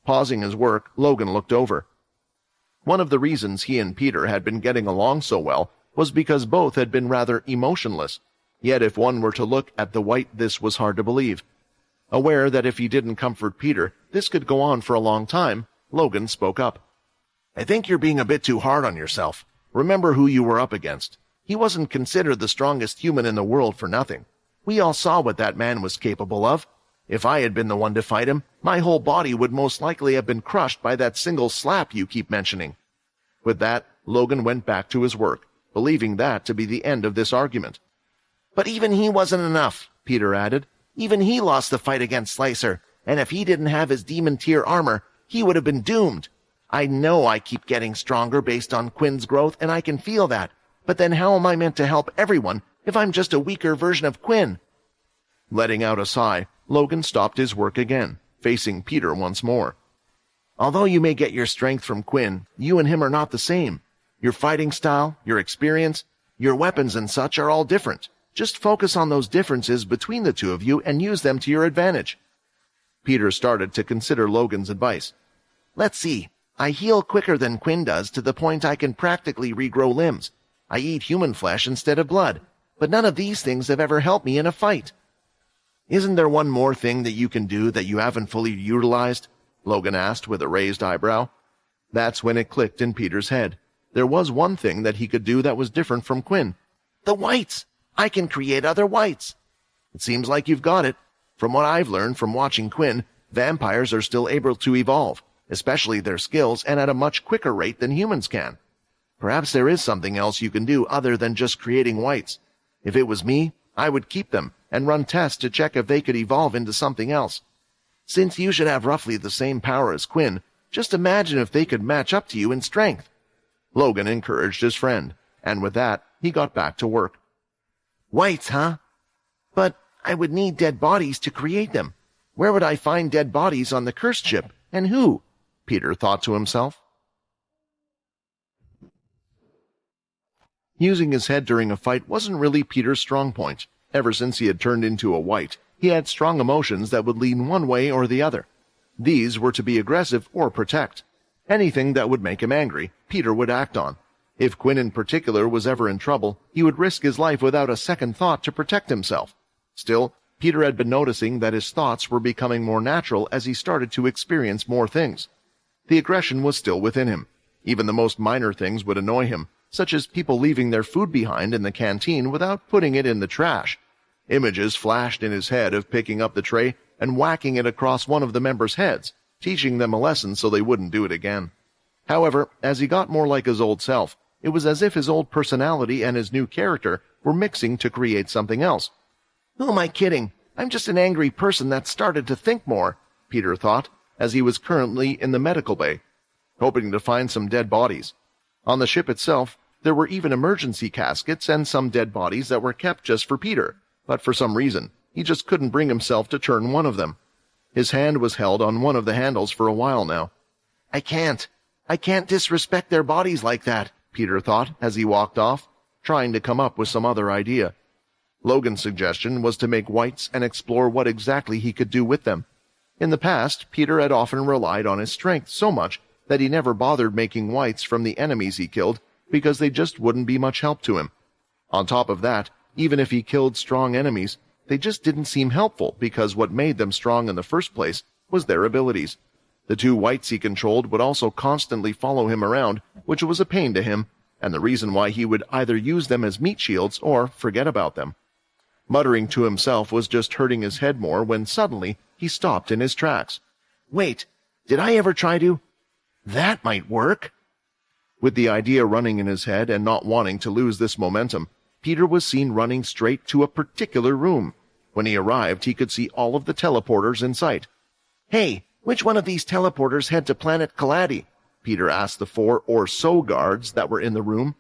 Pausing his work, Logan looked over. One of the reasons he and Peter had been getting along so well was because both had been rather emotionless. Yet if one were to look at the White, this was hard to believe. Aware that if he didn't comfort Peter, this could go on for a long time, Logan spoke up. I think you're being a bit too hard on yourself. Remember who you were up against. He wasn't considered the strongest human in the world for nothing. We all saw what that man was capable of. If I had been the one to fight him, my whole body would most likely have been crushed by that single slap you keep mentioning. With that, Logan went back to his work, believing that to be the end of this argument. But even he wasn't enough, Peter added. Even he lost the fight against Slicer, and if he didn't have his demon tier armor, he would have been doomed. I know I keep getting stronger based on Quinn's growth, and I can feel that. But then how am I meant to help everyone if I'm just a weaker version of Quinn? Letting out a sigh, Logan stopped his work again, facing Peter once more. Although you may get your strength from Quinn, you and him are not the same. Your fighting style, your experience, your weapons and such are all different. Just focus on those differences between the two of you and use them to your advantage. Peter started to consider Logan's advice. Let's see. I heal quicker than Quinn does to the point I can practically regrow limbs. I eat human flesh instead of blood, but none of these things have ever helped me in a fight. Isn't there one more thing that you can do that you haven't fully utilized? Logan asked with a raised eyebrow. That's when it clicked in Peter's head. There was one thing that he could do that was different from Quinn. The whites! I can create other whites. It seems like you've got it. From what I've learned from watching Quinn, vampires are still able to evolve, especially their skills, and at a much quicker rate than humans can. Perhaps there is something else you can do other than just creating whites. If it was me, I would keep them and run tests to check if they could evolve into something else. Since you should have roughly the same power as Quinn, just imagine if they could match up to you in strength. Logan encouraged his friend, and with that, he got back to work. Whites, huh? But I would need dead bodies to create them. Where would I find dead bodies on the cursed ship, and who? Peter thought to himself. Using his head during a fight wasn't really Peter's strong point. Ever since he had turned into a white, he had strong emotions that would lean one way or the other. These were to be aggressive or protect. Anything that would make him angry, Peter would act on. If Quinn in particular was ever in trouble, he would risk his life without a second thought to protect himself. Still, Peter had been noticing that his thoughts were becoming more natural as he started to experience more things. The aggression was still within him. Even the most minor things would annoy him, such as people leaving their food behind in the canteen without putting it in the trash. Images flashed in his head of picking up the tray and whacking it across one of the members' heads, teaching them a lesson so they wouldn't do it again. However, as he got more like his old self, it was as if his old personality and his new character were mixing to create something else. Who am I kidding? I'm just an angry person that started to think more, Peter thought, as he was currently in the medical bay, hoping to find some dead bodies. On the ship itself, there were even emergency caskets and some dead bodies that were kept just for Peter, but for some reason, he just couldn't bring himself to turn one of them. His hand was held on one of the handles for a while now. I can't disrespect their bodies like that, Peter thought as he walked off, trying to come up with some other idea. Logan's suggestion was to make whites and explore what exactly he could do with them. In the past, Peter had often relied on his strength so much that he never bothered making whites from the enemies he killed because they just wouldn't be much help to him. On top of that, even if he killed strong enemies, they just didn't seem helpful because what made them strong in the first place was their abilities. The two whites he controlled would also constantly follow him around, which was a pain to him, and the reason why he would either use them as meat shields or forget about them. Muttering to himself was just hurting his head more when suddenly he stopped in his tracks. Wait, did I ever try to? That might work. With the idea running in his head and not wanting to lose this momentum, Peter was seen running straight to a particular room. When he arrived, he could see all of the teleporters in sight. Hey, which one of these teleporters head to planet Kaladi? Peter asked the 4 or so guards that were in the room.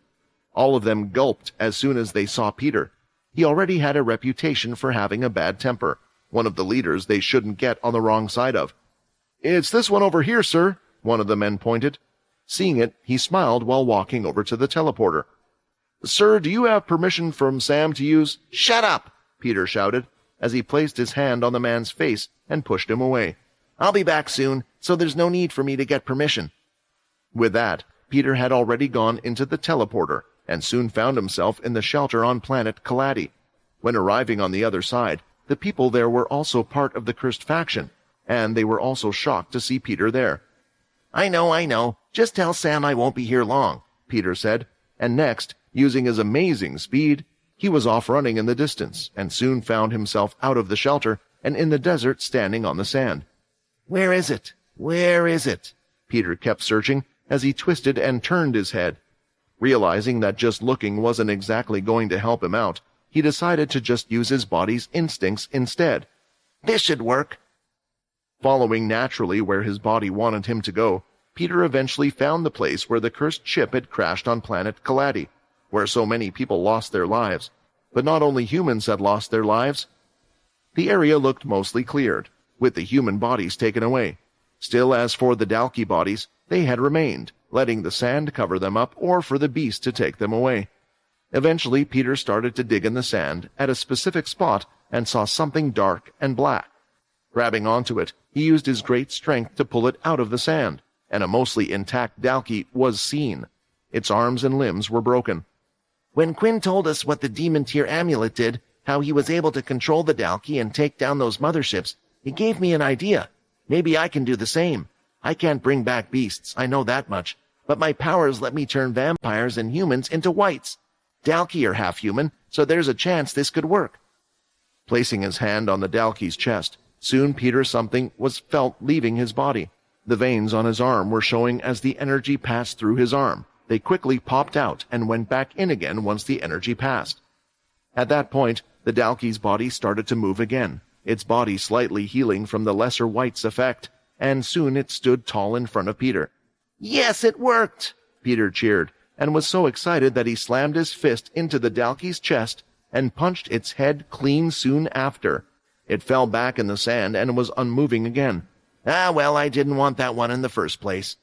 All of them gulped as soon as they saw Peter. He already had a reputation for having a bad temper, one of the leaders they shouldn't get on the wrong side of. "It's this one over here, sir," one of the men pointed. Seeing it, he smiled while walking over to the teleporter. "Sir, do you have permission from Sam to use—" "Shut up!" Peter shouted, as he placed his hand on the man's face and pushed him away. "I'll be back soon, so there's no need for me to get permission." With that, Peter had already gone into the teleporter and soon found himself in the shelter on planet Kaladi. When arriving on the other side, the people there were also part of the cursed faction, and they were also shocked to see Peter there. I know. Just tell Sam I won't be here long," Peter said, and next, using his amazing speed, he was off running in the distance and soon found himself out of the shelter and in the desert standing on the sand. Where is it? Where is it?" Peter kept searching as he twisted and turned his head. Realizing that just looking wasn't exactly going to help him out, he decided to just use his body's instincts instead. "This should work." Following naturally where his body wanted him to go, Peter eventually found the place where the cursed ship had crashed on planet Kaladi, where so many people lost their lives. But not only humans had lost their lives. The area looked mostly cleared, with the human bodies taken away. Still, as for the Dalki bodies, they had remained, letting the sand cover them up or for the beast to take them away. Eventually, Peter started to dig in the sand at a specific spot and saw something dark and black. Grabbing onto it, he used his great strength to pull it out of the sand, and a mostly intact Dalki was seen. Its arms and limbs were broken. "When Quinn told us what the Demon Tier amulet did, how he was able to control the Dalki and take down those motherships, it gave me an idea. Maybe I can do the same. I can't bring back beasts, I know that much, but my powers let me turn vampires and humans into whites. Dalki are half human, so there's a chance this could work." Placing his hand on the Dalki's chest, soon Peter something was felt leaving his body. The veins on his arm were showing as the energy passed through his arm. They quickly popped out and went back in again once the energy passed. At that point, the Dalki's body started to move again, its body slightly healing from the lesser white's effect, and soon it stood tall in front of Peter. "Yes, it worked!" Peter cheered, and was so excited that he slammed his fist into the Dalki's chest and punched its head clean soon after. It fell back in the sand and was unmoving again. "Ah, well, I didn't want that one in the first place."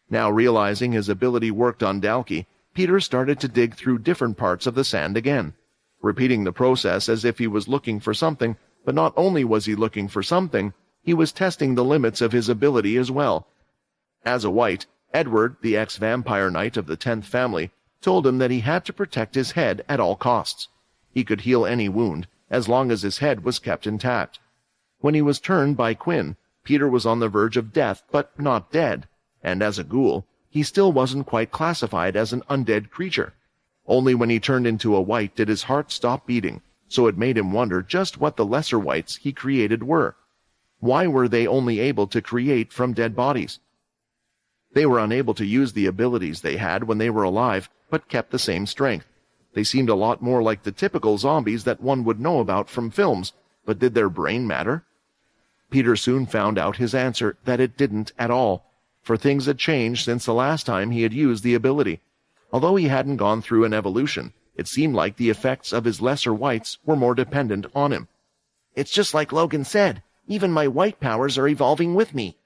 Now realizing his ability worked on Dalki, Peter started to dig through different parts of the sand again, repeating the process as if he was looking for something, but not only was he looking for something, he was testing the limits of his ability as well. As a white, Edward, the ex-vampire knight of the 10th family, told him that he had to protect his head at all costs. He could heal any wound, as long as his head was kept intact. When he was turned by Quinn, Peter was on the verge of death, but not dead, and as a ghoul, he still wasn't quite classified as an undead creature. Only when he turned into a white did his heart stop beating, so it made him wonder just what the lesser whites he created were. Why were they only able to create from dead bodies? They were unable to use the abilities they had when they were alive, but kept the same strength. They seemed a lot more like the typical zombies that one would know about from films, but did their brain matter? Peter soon found out his answer, that it didn't at all, for things had changed since the last time he had used the ability. Although he hadn't gone through an evolution, it seemed like the effects of his lesser whites were more dependent on him. "It's just like Logan said, even my white powers are evolving with me."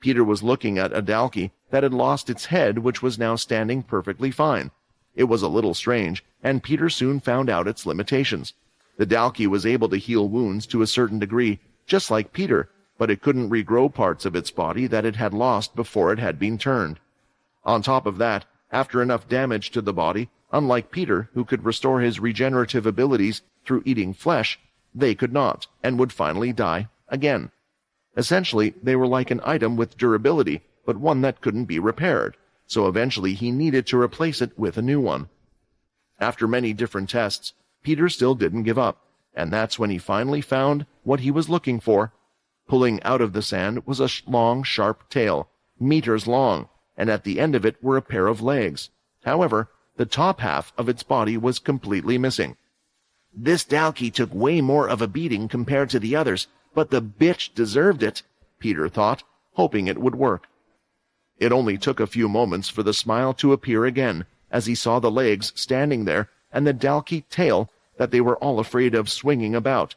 Peter was looking at a Dalki that had lost its head, which was now standing perfectly fine. It was a little strange, and Peter soon found out its limitations. The Dalki was able to heal wounds to a certain degree, just like Peter, but it couldn't regrow parts of its body that it had lost before it had been turned. On top of that, after enough damage to the body, unlike Peter, who could restore his regenerative abilities through eating flesh, they could not, and would finally die again. Essentially, they were like an item with durability, but one that couldn't be repaired, so eventually he needed to replace it with a new one. After many different tests, Peter still didn't give up, and that's when he finally found what he was looking for. Pulling out of the sand was a long, sharp tail, meters long, and at the end of it were a pair of legs. However, the top half of its body was completely missing. "This Dalki took way more of a beating compared to the others, but the bitch deserved it," Peter thought, hoping it would work. It only took a few moments for the smile to appear again, as he saw the legs standing there and the dalky tail that they were all afraid of swinging about.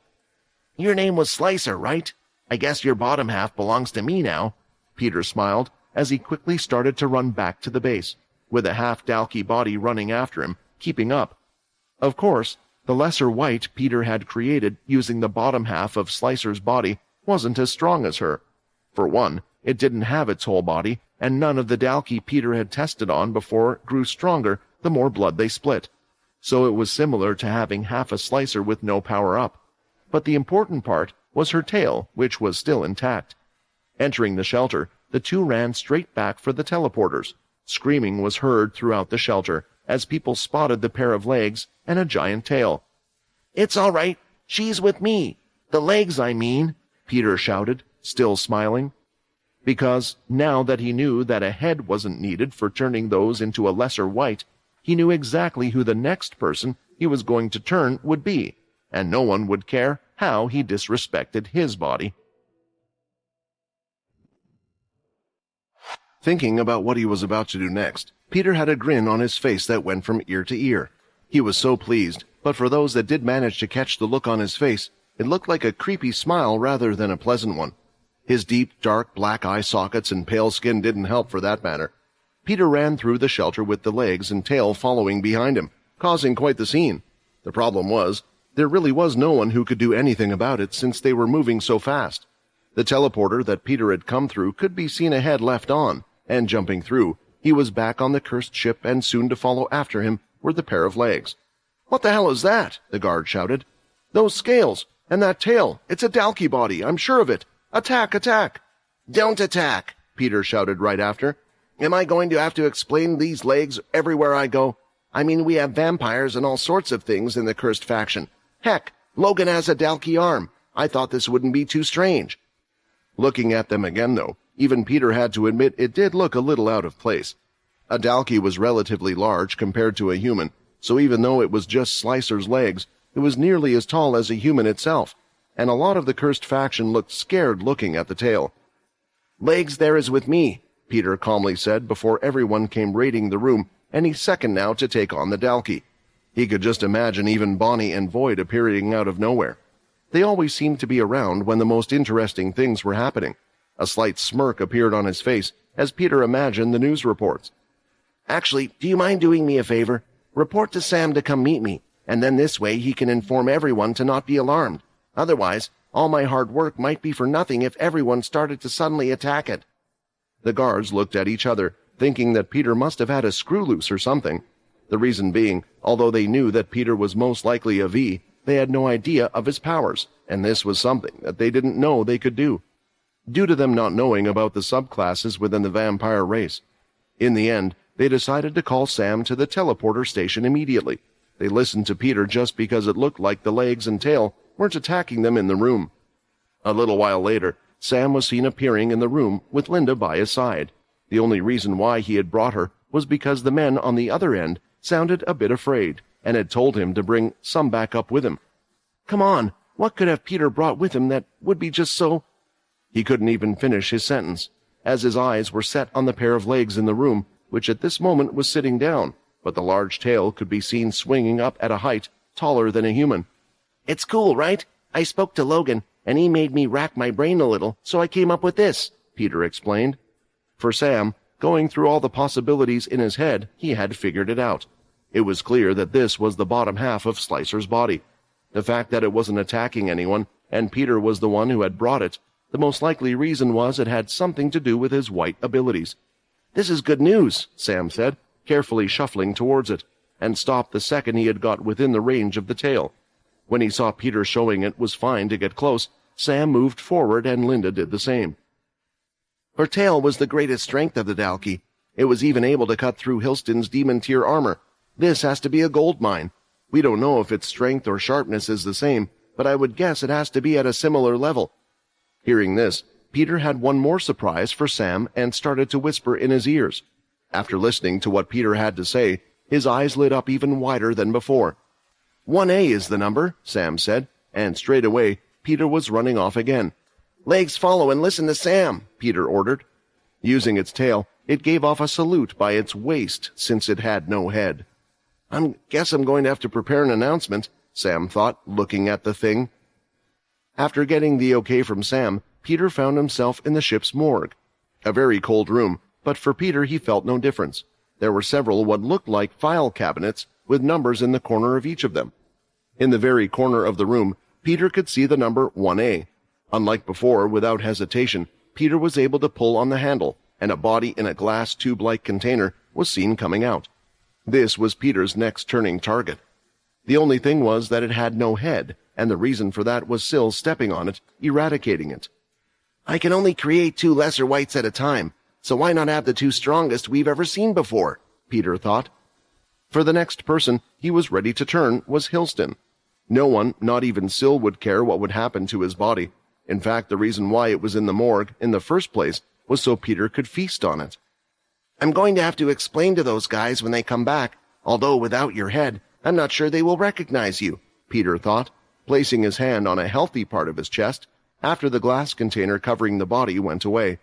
"Your name was Slicer, right? I guess your bottom half belongs to me now." Peter smiled as he quickly started to run back to the base, with a half-dalky body running after him, keeping up. Of course, the lesser white Peter had created using the bottom half of Slicer's body wasn't as strong as her. For one, it didn't have its whole body, and none of the dalky Peter had tested on before grew stronger the more blood they split. So it was similar to having half a Slicer with no power-up. But the important part was her tail, which was still intact. Entering the shelter, the two ran straight back for the teleporters. Screaming was heard throughout the shelter as people spotted the pair of legs and a giant tail. "It's all right. She's with me. The legs, I mean," Peter shouted, still smiling. Because now that he knew that a head wasn't needed for turning those into a lesser white, he knew exactly who the next person he was going to turn would be, and no one would care how he disrespected his body. Thinking about what he was about to do next, Peter had a grin on his face that went from ear to ear. He was so pleased, but for those that did manage to catch the look on his face, it looked like a creepy smile rather than a pleasant one. His deep, dark black eye sockets and pale skin didn't help for that matter. Peter ran through the shelter with the legs and tail following behind him, causing quite the scene. The problem was, there really was no one who could do anything about it since they were moving so fast. The teleporter that Peter had come through could be seen ahead left on, and jumping through, he was back on the cursed ship, and soon to follow after him were the pair of legs. "What the hell is that?" the guard shouted. "Those scales, and that tail, it's a dalky body, I'm sure of it. Attack, attack!" "Don't attack," Peter shouted right after. "Am I going to have to explain these legs everywhere I go? I mean, we have vampires and all sorts of things in the cursed faction. Heck, Logan has a dalky arm. I thought this wouldn't be too strange." Looking at them again, though, even Peter had to admit it did look a little out of place. A dalky was relatively large compared to a human, so even though it was just Slicer's legs, it was nearly as tall as a human itself, and a lot of the cursed faction looked scared looking at the tail. "Legs there is with me," Peter calmly said before everyone came raiding the room, any second now to take on the dalky. He could just imagine even Bonnie and Void appearing out of nowhere. They always seemed to be around when the most interesting things were happening. A slight smirk appeared on his face as Peter imagined the news reports. "Actually, do you mind doing me a favor? Report to Sam to come meet me, and then this way he can inform everyone to not be alarmed. Otherwise, all my hard work might be for nothing if everyone started to suddenly attack it." The guards looked at each other, thinking that Peter must have had a screw loose or something. The reason being, although they knew that Peter was most likely a V, they had no idea of his powers, and this was something that they didn't know they could do, due to them not knowing about the subclasses within the vampire race. In the end, they decided to call Sam to the teleporter station immediately. They listened to Peter just because it looked like the legs and tail weren't attacking them in the room. A little while later, Sam was seen appearing in the room with Linda by his side. The only reason why he had brought her was because the men on the other end sounded a bit afraid, and had told him to bring some back up with him. Come on, what could have Peter brought with him that would be just so— He couldn't even finish his sentence, as his eyes were set on the pair of legs in the room, which at this moment was sitting down, but the large tail could be seen swinging up at a height taller than a human. "It's cool, right? I spoke to Logan, and he made me rack my brain a little, so I came up with this," Peter explained. For Sam, going through all the possibilities in his head, he had figured it out. It was clear that this was the bottom half of Slicer's body. The fact that it wasn't attacking anyone, and Peter was the one who had brought it, the most likely reason was it had something to do with his white abilities. "This is good news," Sam said, carefully shuffling towards it, and stopped the second he had got within the range of the tail. When he saw Peter showing it was fine to get close, Sam moved forward and Linda did the same. Her tail was the greatest strength of the Dalki. It was even able to cut through Hilston's demon tier armor. This has to be a gold mine. We don't know if its strength or sharpness is the same, but I would guess it has to be at a similar level. Hearing this, Peter had one more surprise for Sam and started to whisper in his ears. After listening to what Peter had to say, his eyes lit up even wider than before. 1A is the number, Sam said, and straight away, Peter was running off again. "Legs follow and listen to Sam," Peter ordered. Using its tail, it gave off a salute by its waist since it had no head. Guess I'm going to have to prepare an announcement, Sam thought, looking at the thing. After getting the okay from Sam, Peter found himself in the ship's morgue. A very cold room, but for Peter he felt no difference. There were several what looked like file cabinets with numbers in the corner of each of them. In the very corner of the room, Peter could see the number 1A. Unlike before, without hesitation, Peter was able to pull on the handle, and a body in a glass tube-like container was seen coming out. This was Peter's next turning target. The only thing was that it had no head, and the reason for that was Syl stepping on it, eradicating it. I can only create 2 lesser whites at a time, so why not have the 2 strongest we've ever seen before? Peter thought. For the next person he was ready to turn was Hilston. No one, not even Syl, would care what would happen to his body. In fact, the reason why it was in the morgue in the first place was so Peter could feast on it. I'm going to have to explain to those guys when they come back, although without your head, I'm not sure they will recognize you, Peter thought, placing his hand on a healthy part of his chest after the glass container covering the body went away.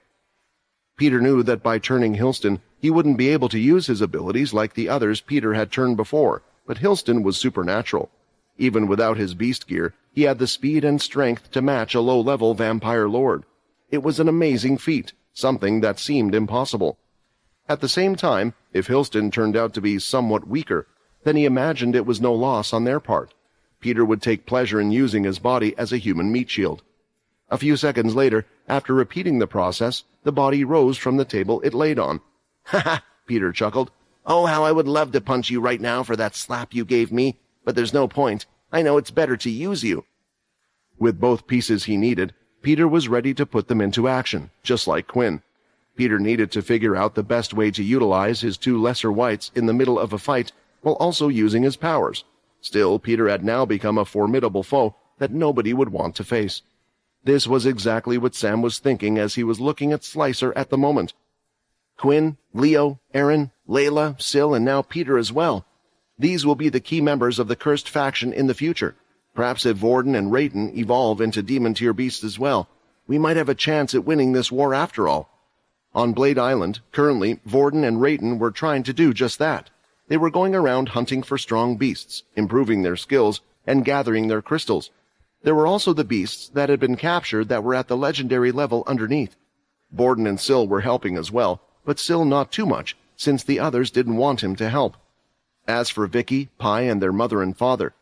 Peter knew that by turning Hilston, he wouldn't be able to use his abilities like the others Peter had turned before, but Hilston was supernatural. Even without his beast gear, he had the speed and strength to match a low-level vampire lord. It was an amazing feat, something that seemed impossible. At the same time, if Hilston turned out to be somewhat weaker, then he imagined it was no loss on their part. Peter would take pleasure in using his body as a human meat shield. A few seconds later, after repeating the process, the body rose from the table it laid on. Ha ha, Peter chuckled. Oh, how I would love to punch you right now for that slap you gave me, but there's no point. I know it's better to use you. With both pieces he needed, Peter was ready to put them into action, just like Quinn. Peter needed to figure out the best way to utilize his 2 lesser whites in the middle of a fight while also using his powers. Still, Peter had now become a formidable foe that nobody would want to face. This was exactly what Sam was thinking as he was looking at Slicer at the moment. Quinn, Leo, Aaron, Layla, Syl, and now Peter as well. These will be the key members of the cursed faction in the future. Perhaps if Vorden and Rayton evolve into demon-tier beasts as well, we might have a chance at winning this war after all. On Blade Island, currently, Vorden and Rayton were trying to do just that. They were going around hunting for strong beasts, improving their skills, and gathering their crystals. There were also the beasts that had been captured that were at the legendary level underneath. Vorden and Syl were helping as well, but Syl not too much, since the others didn't want him to help. As for Vicky, Pi, and their mother and father,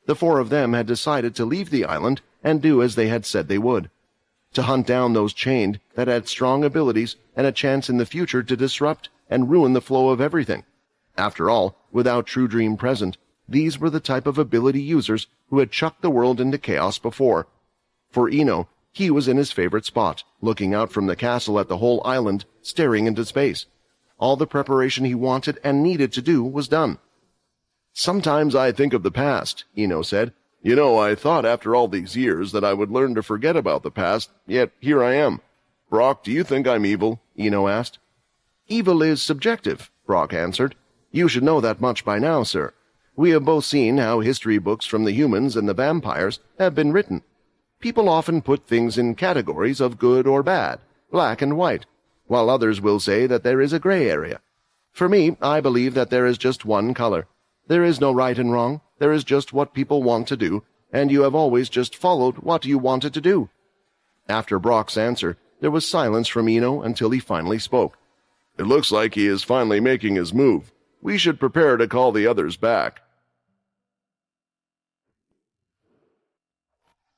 the 4 of them had decided to leave the island and do as they had said they would. To hunt down those chained that had strong abilities and a chance in the future to disrupt and ruin the flow of everything. After all, without True Dream present, these were the type of ability users who had chucked the world into chaos before. For Eno, he was in his favorite spot, looking out from the castle at the whole island, staring into space. All the preparation he wanted and needed to do was done. Sometimes I think of the past, Eno said. You know, I thought after all these years that I would learn to forget about the past, yet here I am. Brock, do you think I'm evil? Eno asked. Evil is subjective, Brock answered. You should know that much by now, sir. We have both seen how history books from the humans and the vampires have been written. People often put things in categories of good or bad, black and white, while others will say that there is a gray area. For me, I believe that there is just one color. There is no right and wrong. There is just what people want to do, and you have always just followed what you wanted to do. After Brock's answer, there was silence from Eno until he finally spoke. It looks like he is finally making his move. We should prepare to call the others back.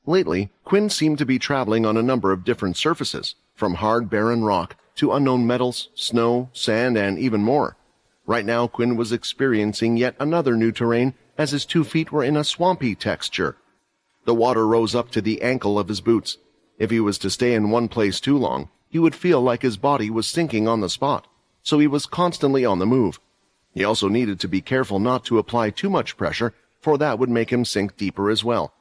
Lately, Quinn seemed to be traveling on a number of different surfaces, from hard barren rock to unknown metals, snow, sand, and even more. Right now, Quinn was experiencing yet another new terrain as his 2 feet were in a swampy texture. The water rose up to the ankle of his boots. If he was to stay in one place too long, he would feel like his body was sinking on the spot, so he was constantly on the move. He also needed to be careful not to apply too much pressure, for that would make him sink deeper as well.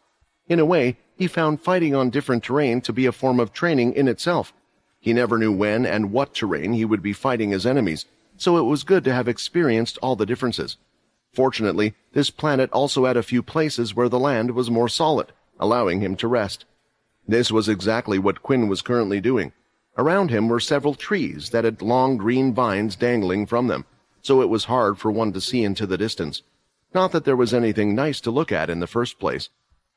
In a way, he found fighting on different terrain to be a form of training in itself. He never knew when and what terrain he would be fighting his enemies, so it was good to have experienced all the differences. Fortunately, this planet also had a few places where the land was more solid, allowing him to rest. This was exactly what Quinn was currently doing. Around him were several trees that had long green vines dangling from them, so it was hard for one to see into the distance. Not that there was anything nice to look at in the first place.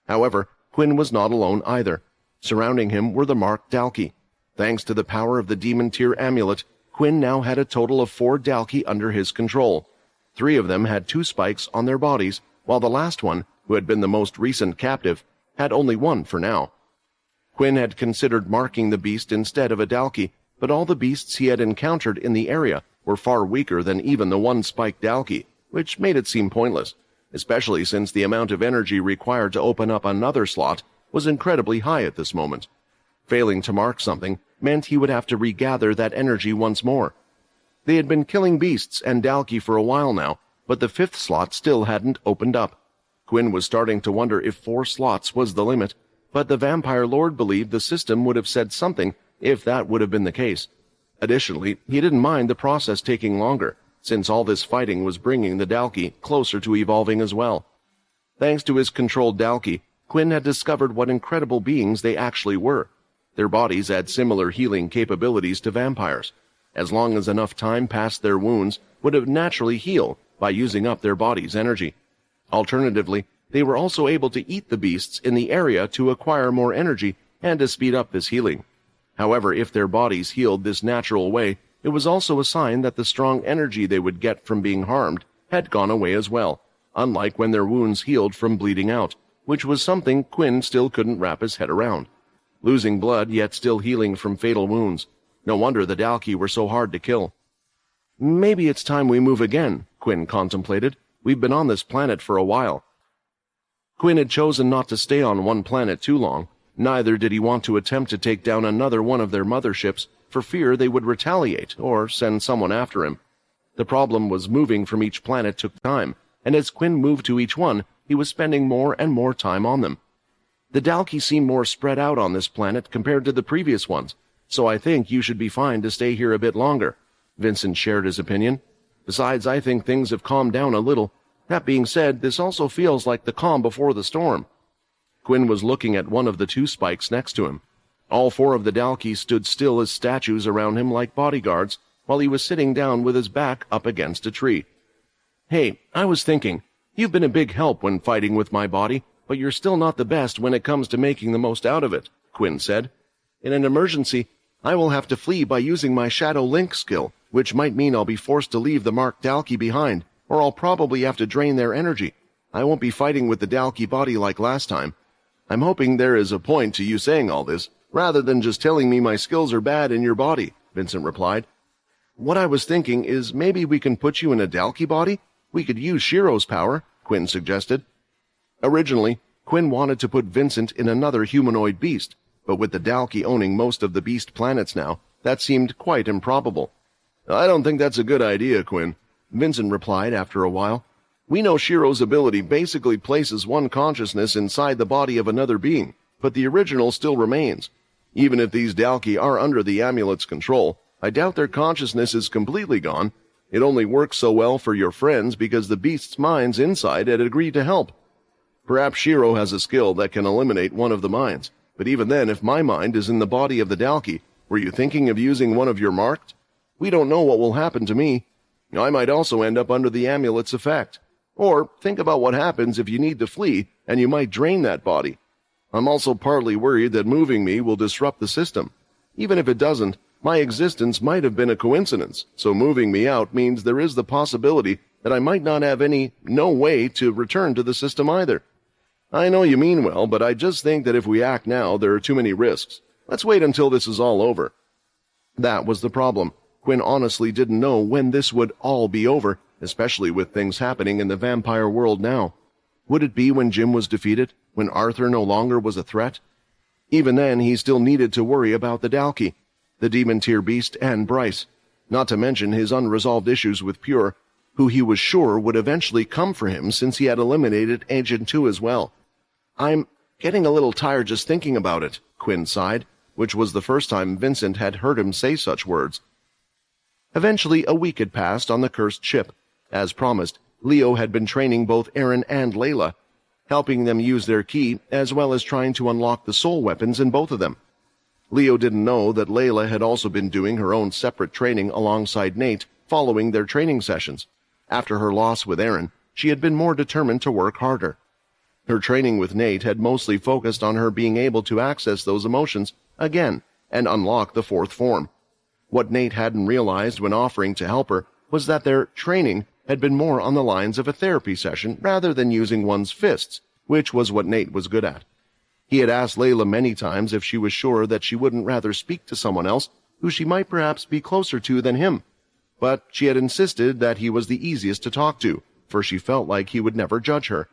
However, Quinn was not alone either. Surrounding him were the marked Dalki. Thanks to the power of the Demon Tier amulet, Quinn now had a total of 4 Dalki under his control. 3 of them had 2 spikes on their bodies, while the last one, who had been the most recent captive, had only 1 for now. Quinn had considered marking the beast instead of a Dalki, but all the beasts he had encountered in the area were far weaker than even the 1-spiked Dalki, which made it seem pointless, especially since the amount of energy required to open up another slot was incredibly high at this moment. Failing to mark something meant he would have to regather that energy once more. They had been killing beasts and Dalki for a while now, but the 5th slot still hadn't opened up. Quinn was starting to wonder if 4 slots was the limit, but the Vampire Lord believed the system would have said something if that would have been the case. Additionally, he didn't mind the process taking longer, since all this fighting was bringing the Dalki closer to evolving as well. Thanks to his controlled Dalki, Quinn had discovered what incredible beings they actually were. Their bodies had similar healing capabilities to vampires. As long as enough time past, their wounds would have naturally healed by using up their body's energy. Alternatively, they were also able to eat the beasts in the area to acquire more energy and to speed up this healing. However, if their bodies healed this natural way, it was also a sign that the strong energy they would get from being harmed had gone away as well, unlike when their wounds healed from bleeding out, which was something Quinn still couldn't wrap his head around. Losing blood, yet still healing from fatal wounds. No wonder the Dalki were so hard to kill. Maybe it's time we move again, Quinn contemplated. We've been on this planet for a while. Quinn had chosen not to stay on one planet too long. Neither did he want to attempt to take down another one of their motherships for fear they would retaliate or send someone after him. The problem was moving from each planet took time, and as Quinn moved to each one, he was spending more and more time on them. The Dalki seem more spread out on this planet compared to the previous ones, so I think you should be fine to stay here a bit longer. Vincent shared his opinion. Besides, I think things have calmed down a little. That being said, this also feels like the calm before the storm. Quinn was looking at one of the 2 spikes next to him. All 4 of the Dalki stood still as statues around him like bodyguards, while he was sitting down with his back up against a tree. Hey, I was thinking, you've been a big help when fighting with my body, but you're still not the best when it comes to making the most out of it, Quinn said. In an emergency, I will have to flee by using my Shadow Link skill, which might mean I'll be forced to leave the marked Dalki behind, or I'll probably have to drain their energy. I won't be fighting with the Dalki body like last time. I'm hoping there is a point to you saying all this, rather than just telling me my skills are bad in your body, Vincent replied. What I was thinking is maybe we can put you in a Dalki body? We could use Shiro's power, Quinn suggested. Originally, Quinn wanted to put Vincent in another humanoid beast, but with the Dalki owning most of the beast planets now, that seemed quite improbable. I don't think that's a good idea, Quinn, Vincent replied after a while. We know Shiro's ability basically places one consciousness inside the body of another being, but the original still remains. Even if these Dalki are under the amulet's control, I doubt their consciousness is completely gone. It only works so well for your friends because the beast's minds inside had agreed to help. Perhaps Shiro has a skill that can eliminate one of the minds, but even then, if my mind is in the body of the Dalki, were you thinking of using one of your marked? We don't know what will happen to me. I might also end up under the amulet's effect. Or think about what happens if you need to flee and you might drain that body. I'm also partly worried that moving me will disrupt the system. Even if it doesn't, my existence might have been a coincidence, so moving me out means there is the possibility that I might not have no way to return to the system either. I know you mean well, but I just think that if we act now, there are too many risks. Let's wait until this is all over. That was the problem. Quinn honestly didn't know when this would all be over, especially with things happening in the vampire world now. Would it be when Jim was defeated, when Arthur no longer was a threat? Even then, he still needed to worry about the Dalki, the Demon Tier beast, and Bryce, not to mention his unresolved issues with Pure, who he was sure would eventually come for him since he had eliminated Agent 2 as well. I'm getting a little tired just thinking about it, Quinn sighed, which was the first time Vincent had heard him say such words. Eventually, a week had passed on the cursed ship. As promised, Leo had been training both Aaron and Layla, helping them use their key, as well as trying to unlock the soul weapons in both of them. Leo didn't know that Layla had also been doing her own separate training alongside Nate following their training sessions. After her loss with Aaron, she had been more determined to work harder. Her training with Nate had mostly focused on her being able to access those emotions again and unlock the fourth form. What Nate hadn't realized when offering to help her was that their training had been more on the lines of a therapy session rather than using one's fists, which was what Nate was good at. He had asked Layla many times if she was sure that she wouldn't rather speak to someone else who she might perhaps be closer to than him, but she had insisted that he was the easiest to talk to, for she felt like he would never judge her.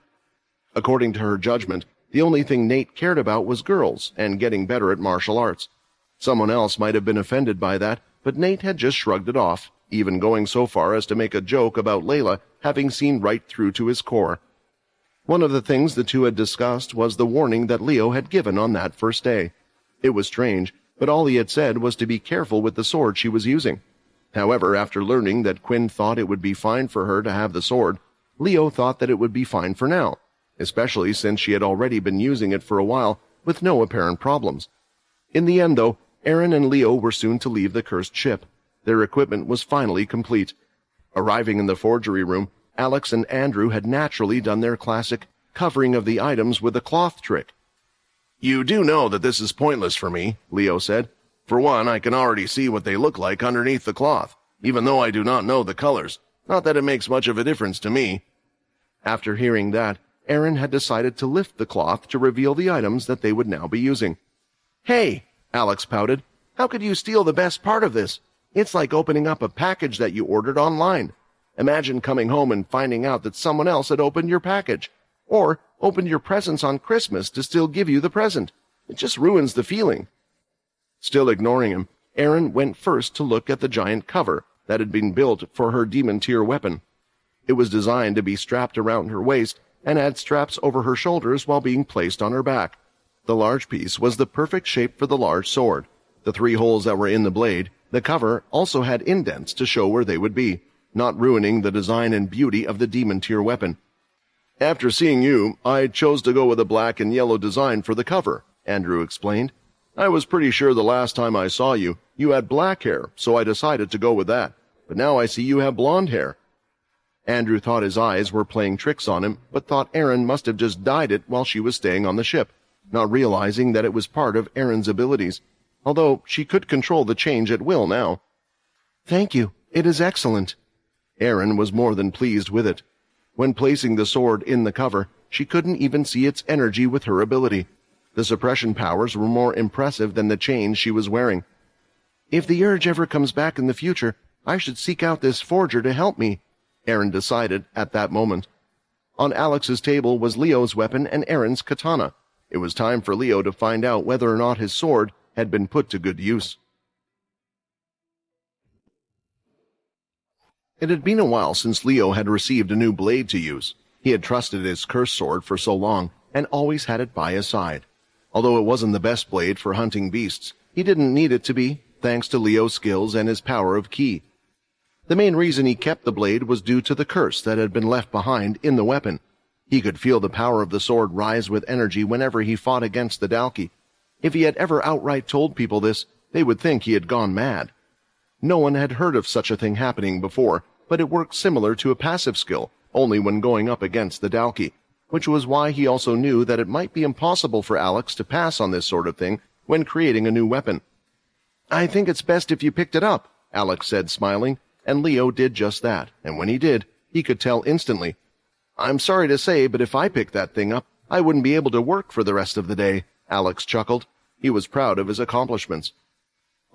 According to her judgment, the only thing Nate cared about was girls and getting better at martial arts. Someone else might have been offended by that, but Nate had just shrugged it off, even going so far as to make a joke about Layla having seen right through to his core. One of the things the two had discussed was the warning that Leo had given on that first day. It was strange, but all he had said was to be careful with the sword she was using. However, after learning that Quinn thought it would be fine for her to have the sword, Leo thought that it would be fine for now, especially since she had already been using it for a while with no apparent problems. In the end, though, Aaron and Leo were soon to leave the cursed ship. Their equipment was finally complete. Arriving in the forgery room, Alex and Andrew had naturally done their classic covering of the items with a cloth trick. "You do know that this is pointless for me," Leo said. "For one, I can already see what they look like underneath the cloth, even though I do not know the colors. Not that it makes much of a difference to me." After hearing that, Aaron had decided to lift the cloth to reveal the items that they would now be using. "Hey," Alex pouted, "how could you steal the best part of this? It's like opening up a package that you ordered online. Imagine coming home and finding out that someone else had opened your package, or opened your presents on Christmas to still give you the present. It just ruins the feeling." Still ignoring him, Aaron went first to look at the giant cover that had been built for her demon-tier weapon. It was designed to be strapped around her waist and had straps over her shoulders while being placed on her back. The large piece was the perfect shape for the large sword. The 3 holes that were in the blade, the cover, also had indents to show where they would be, not ruining the design and beauty of the demon-tier weapon. "After seeing you, I chose to go with a black and yellow design for the cover," Andrew explained. "I was pretty sure the last time I saw you, you had black hair, so I decided to go with that. But now I see you have blonde hair." Andrew thought his eyes were playing tricks on him, but thought Aaron must have just dyed it while she was staying on the ship, not realizing that it was part of Aaron's abilities, although she could control the change at will now. "Thank you. It is excellent." Aaron was more than pleased with it. When placing the sword in the cover, she couldn't even see its energy with her ability. The suppression powers were more impressive than the chains she was wearing. "If the urge ever comes back in the future, I should seek out this forger to help me," Aaron decided at that moment. On Alex's table was Leo's weapon and Aaron's katana. It was time for Leo to find out whether or not his sword had been put to good use. It had been a while since Leo had received a new blade to use. He had trusted his cursed sword for so long, and always had it by his side. Although it wasn't the best blade for hunting beasts, he didn't need it to be, thanks to Leo's skills and his power of ki. The main reason he kept the blade was due to the curse that had been left behind in the weapon. He could feel the power of the sword rise with energy whenever he fought against the Dalki. If he had ever outright told people this, they would think he had gone mad. No one had heard of such a thing happening before, but it worked similar to a passive skill, only when going up against the Dalki, which was why he also knew that it might be impossible for Alex to pass on this sort of thing when creating a new weapon. "I think it's best if you picked it up," Alex said, smiling, and Leo did just that, and when he did, he could tell instantly. "I'm sorry to say, but if I picked that thing up, I wouldn't be able to work for the rest of the day," Alex chuckled. He was proud of his accomplishments.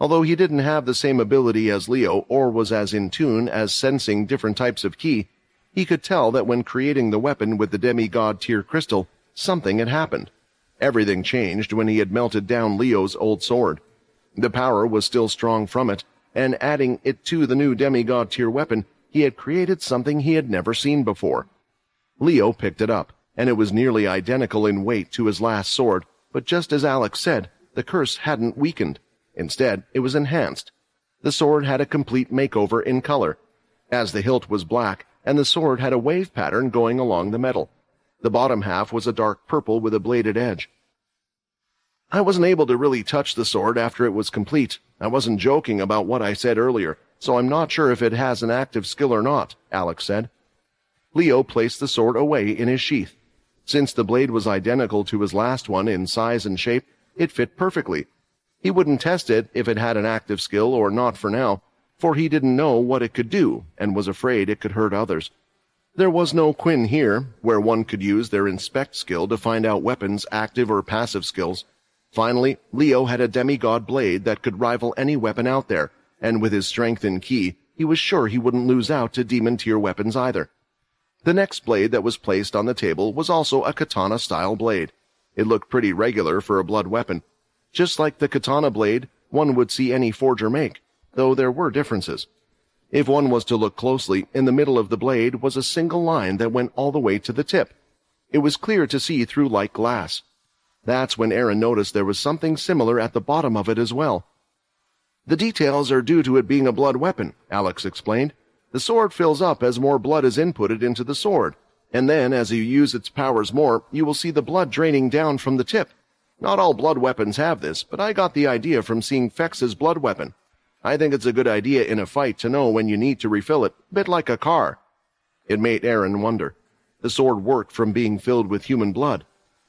Although he didn't have the same ability as Leo or was as in tune as sensing different types of ki, he could tell that when creating the weapon with the demigod-tier crystal, something had happened. Everything changed when he had melted down Leo's old sword. The power was still strong from it, and adding it to the new demigod-tier weapon, he had created something he had never seen before. Leo picked it up, and it was nearly identical in weight to his last sword, but just as Alex said, the curse hadn't weakened. Instead, it was enhanced. The sword had a complete makeover in color, as the hilt was black, and the sword had a wave pattern going along the metal. The bottom half was a dark purple with a bladed edge. I wasn't able to really touch the sword after it was complete. I wasn't joking about what I said earlier, so I'm not sure if it has an active skill or not, Alex said. Leo placed the sword away in his sheath. Since the blade was identical to his last one in size and shape, it fit perfectly. He wouldn't test it if it had an active skill or not for now, for he didn't know what it could do and was afraid it could hurt others. There was no Quinn here, where one could use their inspect skill to find out weapons' active or passive skills. Finally, Leo had a demigod blade that could rival any weapon out there, and with his strength and ki, he was sure he wouldn't lose out to demon-tier weapons either. The next blade that was placed on the table was also a katana-style blade. It looked pretty regular for a blood weapon. Just like the katana blade, one would see any forger make, though there were differences. If one was to look closely, in the middle of the blade was a single line that went all the way to the tip. It was clear to see through like glass. That's when Aaron noticed there was something similar at the bottom of it as well. The details are due to it being a blood weapon, Alex explained. The sword fills up as more blood is inputted into the sword, and then as you use its powers more, you will see the blood draining down from the tip. Not all blood weapons have this, but I got the idea from seeing Fex's blood weapon. I think it's a good idea in a fight to know when you need to refill it, a bit like a car. It made Aaron wonder. The sword worked from being filled with human blood.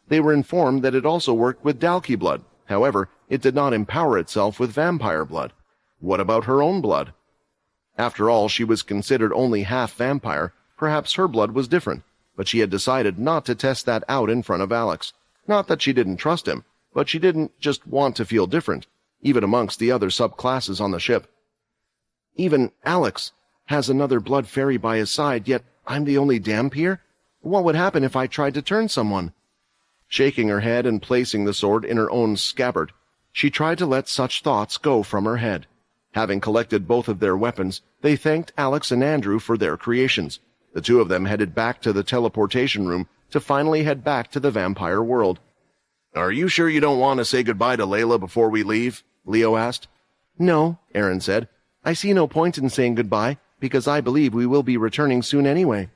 They were informed that it also worked with Dalki blood. However, it did not empower itself with vampire blood. What about her own blood? After all, she was considered only half vampire. Perhaps her blood was different, but she had decided not to test that out in front of Alex. Not that she didn't trust him, but she didn't just want to feel different, even amongst the other subclasses on the ship. Even Alex has another blood fairy by his side, yet I'm the only damp here? What would happen if I tried to turn someone? Shaking her head and placing the sword in her own scabbard, she tried to let such thoughts go from her head. Having collected both of their weapons, they thanked Alex and Andrew for their creations. The two of them headed back to the teleportation room to finally head back to the vampire world. "Are you sure you don't want to say goodbye to Layla before we leave?" Leo asked. "No," Aaron said. "I see no point in saying goodbye, because I believe we will be returning soon anyway."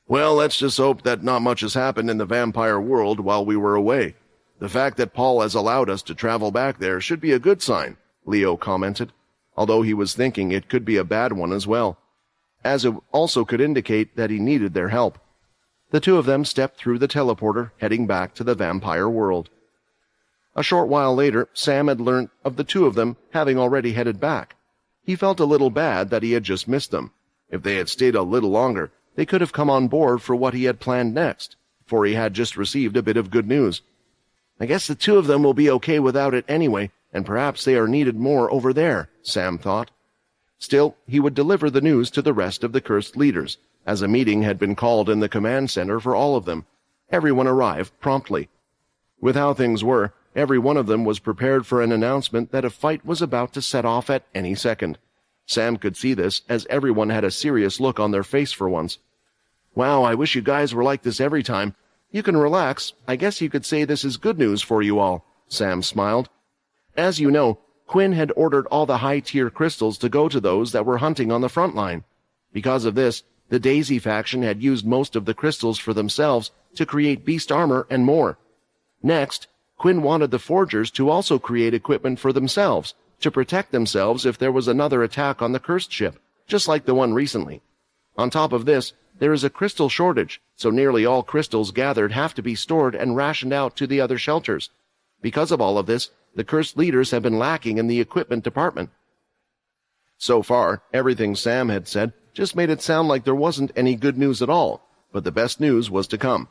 "Well, let's just hope that not much has happened in the vampire world while we were away. The fact that Paul has allowed us to travel back there should be a good sign," Leo commented, although he was thinking it could be a bad one as well, as it also could indicate that he needed their help. The two of them stepped through the teleporter, heading back to the vampire world. A short while later, Sam had learned of the two of them having already headed back. He felt a little bad that he had just missed them. If they had stayed a little longer, they could have come on board for what he had planned next, for he had just received a bit of good news. "I guess the two of them will be okay without it anyway, and perhaps they are needed more over there," Sam thought. Still, he would deliver the news to the rest of the cursed leaders, as a meeting had been called in the command center for all of them. Everyone arrived promptly. With how things were, every one of them was prepared for an announcement that a fight was about to set off at any second. Sam could see this, as everyone had a serious look on their face for once. "Wow, I wish you guys were like this every time. You can relax. I guess you could say this is good news for you all," Sam smiled. As you know, Quinn had ordered all the high-tier crystals to go to those that were hunting on the front line. Because of this, the Daisy faction had used most of the crystals for themselves to create beast armor and more. Next, Quinn wanted the forgers to also create equipment for themselves, to protect themselves if there was another attack on the cursed ship, just like the one recently. On top of this, there is a crystal shortage, so nearly all crystals gathered have to be stored and rationed out to the other shelters. Because of all of this, the cursed leaders have been lacking in the equipment department. So far, everything Sam had said just made it sound like there wasn't any good news at all, but the best news was to come.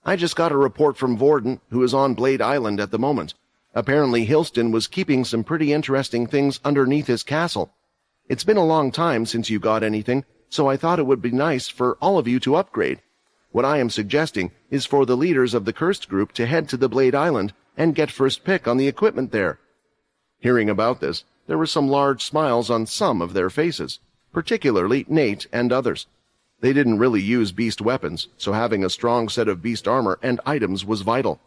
"I just got a report from Vorden, who is on Blade Island at the moment. Apparently Hilston was keeping some pretty interesting things underneath his castle. It's been a long time since you got anything, so I thought it would be nice for all of you to upgrade. What I am suggesting is for the leaders of the Cursed Group to head to the Blade Island and get first pick on the equipment there." Hearing about this, there were some large smiles on some of their faces, particularly Nate and others. They didn't really use beast weapons, so having a strong set of beast armor and items was vital.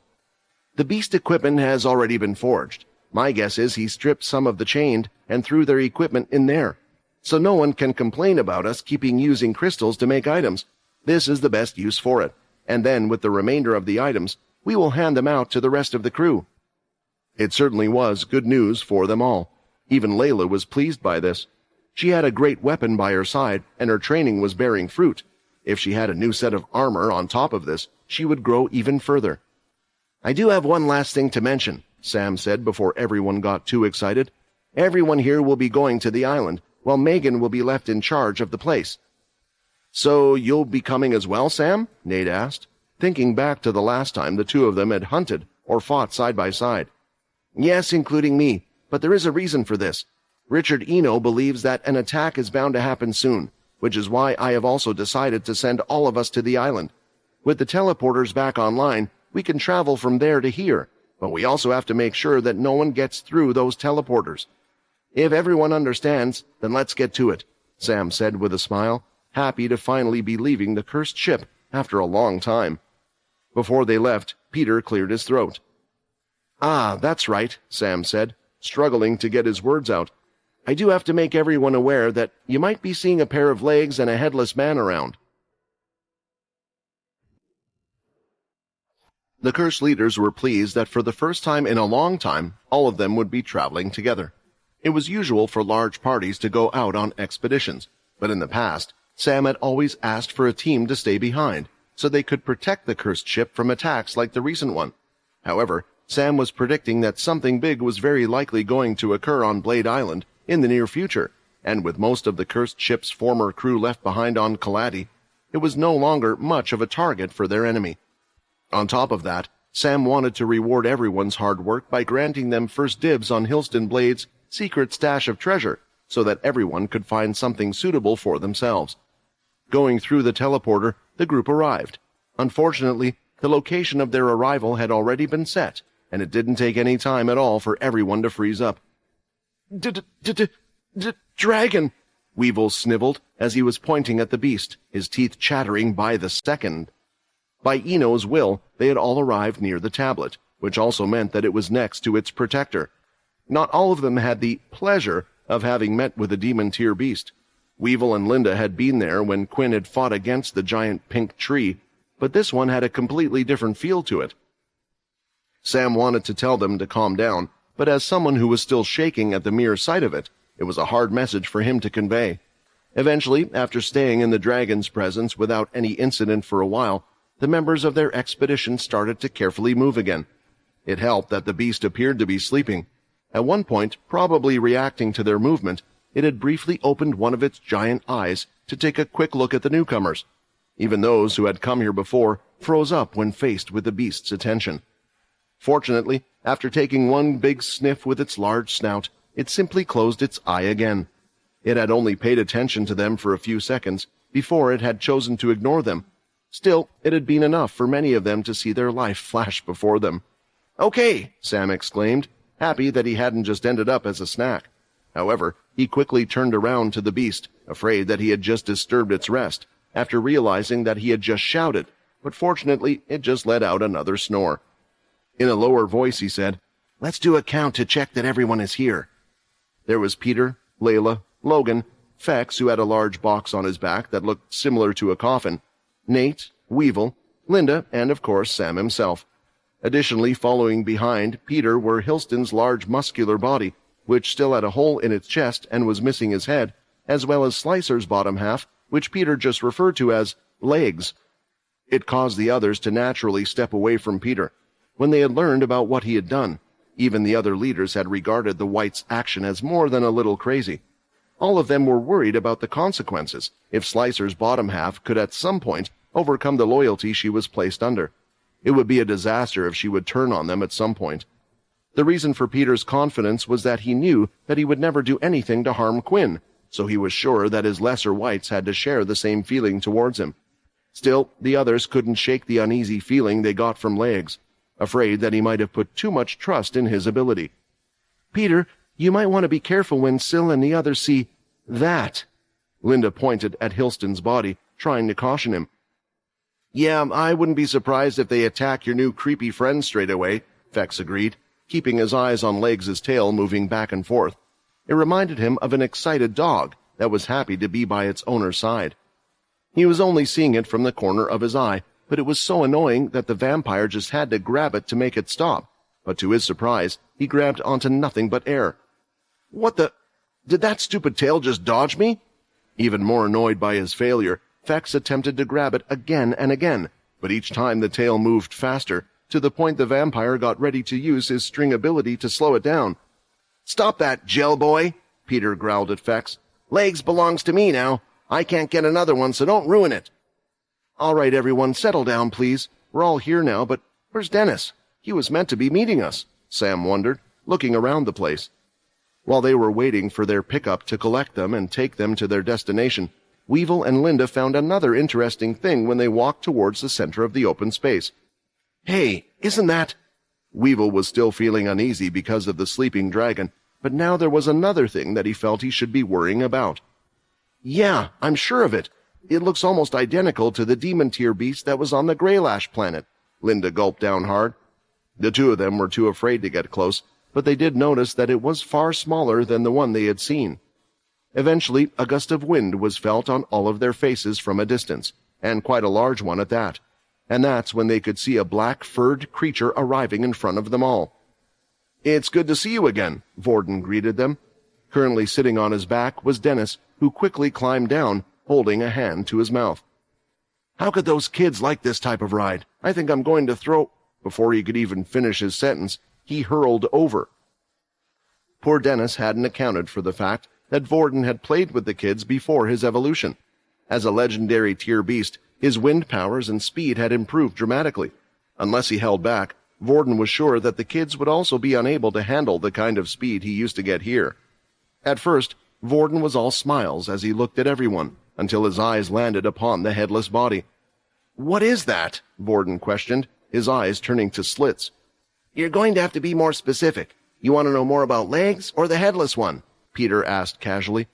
"The beast equipment has already been forged. My guess is he stripped some of the chained and threw their equipment in there. So no one can complain about us keeping using crystals to make items. This is the best use for it. And then with the remainder of the items, we will hand them out to the rest of the crew." It certainly was good news for them all. Even Layla was pleased by this. She had a great weapon by her side, and her training was bearing fruit. If she had a new set of armor on top of this, she would grow even further. "I do have one last thing to mention," Sam said before everyone got too excited. "Everyone here will be going to the island, while Megan will be left in charge of the place." "So you'll be coming as well, Sam?" Nate asked, thinking back to the last time the two of them had hunted or fought side by side. "Yes, including me, but there is a reason for this. Richard Eno believes that an attack is bound to happen soon, which is why I have also decided to send all of us to the island. With the teleporters back online, we can travel from there to here, but we also have to make sure that no one gets through those teleporters. If everyone understands, then let's get to it," Sam said with a smile, happy to finally be leaving the cursed ship after a long time. Before they left, Peter cleared his throat. "Ah, that's right," Sam said, struggling to get his words out. "I do have to make everyone aware that you might be seeing a pair of legs and a headless man around." The cursed leaders were pleased that for the first time in a long time, all of them would be traveling together. It was usual for large parties to go out on expeditions, but in the past, Sam had always asked for a team to stay behind, so they could protect the cursed ship from attacks like the recent one. However, Sam was predicting that something big was very likely going to occur on Blade Island in the near future, and with most of the cursed ship's former crew left behind on Kaladi, it was no longer much of a target for their enemy. On top of that, Sam wanted to reward everyone's hard work by granting them first dibs on Hillston Blade's secret stash of treasure, so that everyone could find something suitable for themselves. Going through the teleporter, the group arrived. Unfortunately, the location of their arrival had already been set, and it didn't take any time at all for everyone to freeze up. "Dragon!" Weevil sniveled as he was pointing at the beast, his teeth chattering by the second. By Eno's will, they had all arrived near the tablet, which also meant that it was next to its protector. Not all of them had the pleasure of having met with the demon-tier beast. Weevil and Linda had been there when Quinn had fought against the giant pink tree, but this one had a completely different feel to it. Sam wanted to tell them to calm down, but as someone who was still shaking at the mere sight of it, it was a hard message for him to convey. Eventually, after staying in the dragon's presence without any incident for a while, the members of their expedition started to carefully move again. It helped that the beast appeared to be sleeping. At one point, probably reacting to their movement, it had briefly opened one of its giant eyes to take a quick look at the newcomers. Even those who had come here before froze up when faced with the beast's attention. Fortunately, after taking one big sniff with its large snout, it simply closed its eye again. It had only paid attention to them for a few seconds before it had chosen to ignore them. Still, it had been enough for many of them to see their life flash before them. "Okay," Sam exclaimed, happy that he hadn't just ended up as a snack. However, he quickly turned around to the beast, afraid that he had just disturbed its rest, after realizing that he had just shouted, but fortunately it just let out another snore. In a lower voice he said, "Let's do a count to check that everyone is here." There was Peter, Layla, Logan, Fex, who had a large box on his back that looked similar to a coffin, Nate, Weevil, Linda, and of course Sam himself. Additionally, following behind Peter were Hillston's large muscular body, which still had a hole in its chest and was missing his head, as well as Slicer's bottom half, which Peter just referred to as legs. It caused the others to naturally step away from Peter. When they had learned about what he had done, even the other leaders had regarded the White's action as more than a little crazy. All of them were worried about the consequences if Slicer's bottom half could at some point overcome the loyalty she was placed under. It would be a disaster if she would turn on them at some point. The reason for Peter's confidence was that he knew that he would never do anything to harm Quinn, so he was sure that his lesser Whites had to share the same feeling towards him. Still, the others couldn't shake the uneasy feeling they got from Legs, afraid that he might have put too much trust in his ability. "Peter, you might want to be careful when Syl and the others see that." Linda pointed at Hillston's body, trying to caution him. "Yeah, I wouldn't be surprised if they attack your new creepy friend straight away," Fex agreed, keeping his eyes on Legs' tail moving back and forth. It reminded him of an excited dog that was happy to be by its owner's side. He was only seeing it from the corner of his eye, but it was so annoying that the vampire just had to grab it to make it stop. but to his surprise, he grabbed onto nothing but air. What the? Did that stupid tail just dodge me? Even more annoyed by his failure, Fex attempted to grab it again and again, but each time the tail moved faster, to the point the vampire got ready to use his string ability to slow it down. "Stop that, gel boy," Peter growled at Fex. "Legs belongs to me now. I can't get another one, so don't ruin it." "All right, everyone, settle down, please. We're all here now, but where's Dennis? He was meant to be meeting us," Sam wondered, looking around the place. While they were waiting for their pickup to collect them and take them to their destination, Weevil and Linda found another interesting thing when they walked towards the center of the open space. "Hey, isn't that—" Weevil was still feeling uneasy because of the sleeping dragon, but now there was another thing that he felt he should be worrying about. "Yeah, I'm sure of it. It looks almost identical to the demon-tier beast that was on the Greylash planet." Linda gulped down hard. The two of them were too afraid to get close, but they did notice that it was far smaller than the one they had seen. Eventually, a gust of wind was felt on all of their faces from a distance, and quite a large one at that. And that's when they could see a black furred creature arriving in front of them all. "It's good to see you again," Vorden greeted them. Currently sitting on his back was Dennis, who quickly climbed down, holding a hand to his mouth. "How could those kids like this type of ride? I think I'm going to throw—" Before he could even finish his sentence, he hurled over. Poor Dennis hadn't accounted for the fact that Vorden had played with the kids before his evolution. As a legendary tier beast, his wind powers and speed had improved dramatically. Unless he held back, Vorden was sure that the kids would also be unable to handle the kind of speed he used to get here. At first, Vorden was all smiles as he looked at everyone, until his eyes landed upon the headless body. "What is that?" Vorden questioned, his eyes turning to slits. "You're going to have to be more specific. You want to know more about legs or the headless one?" Peter asked casually.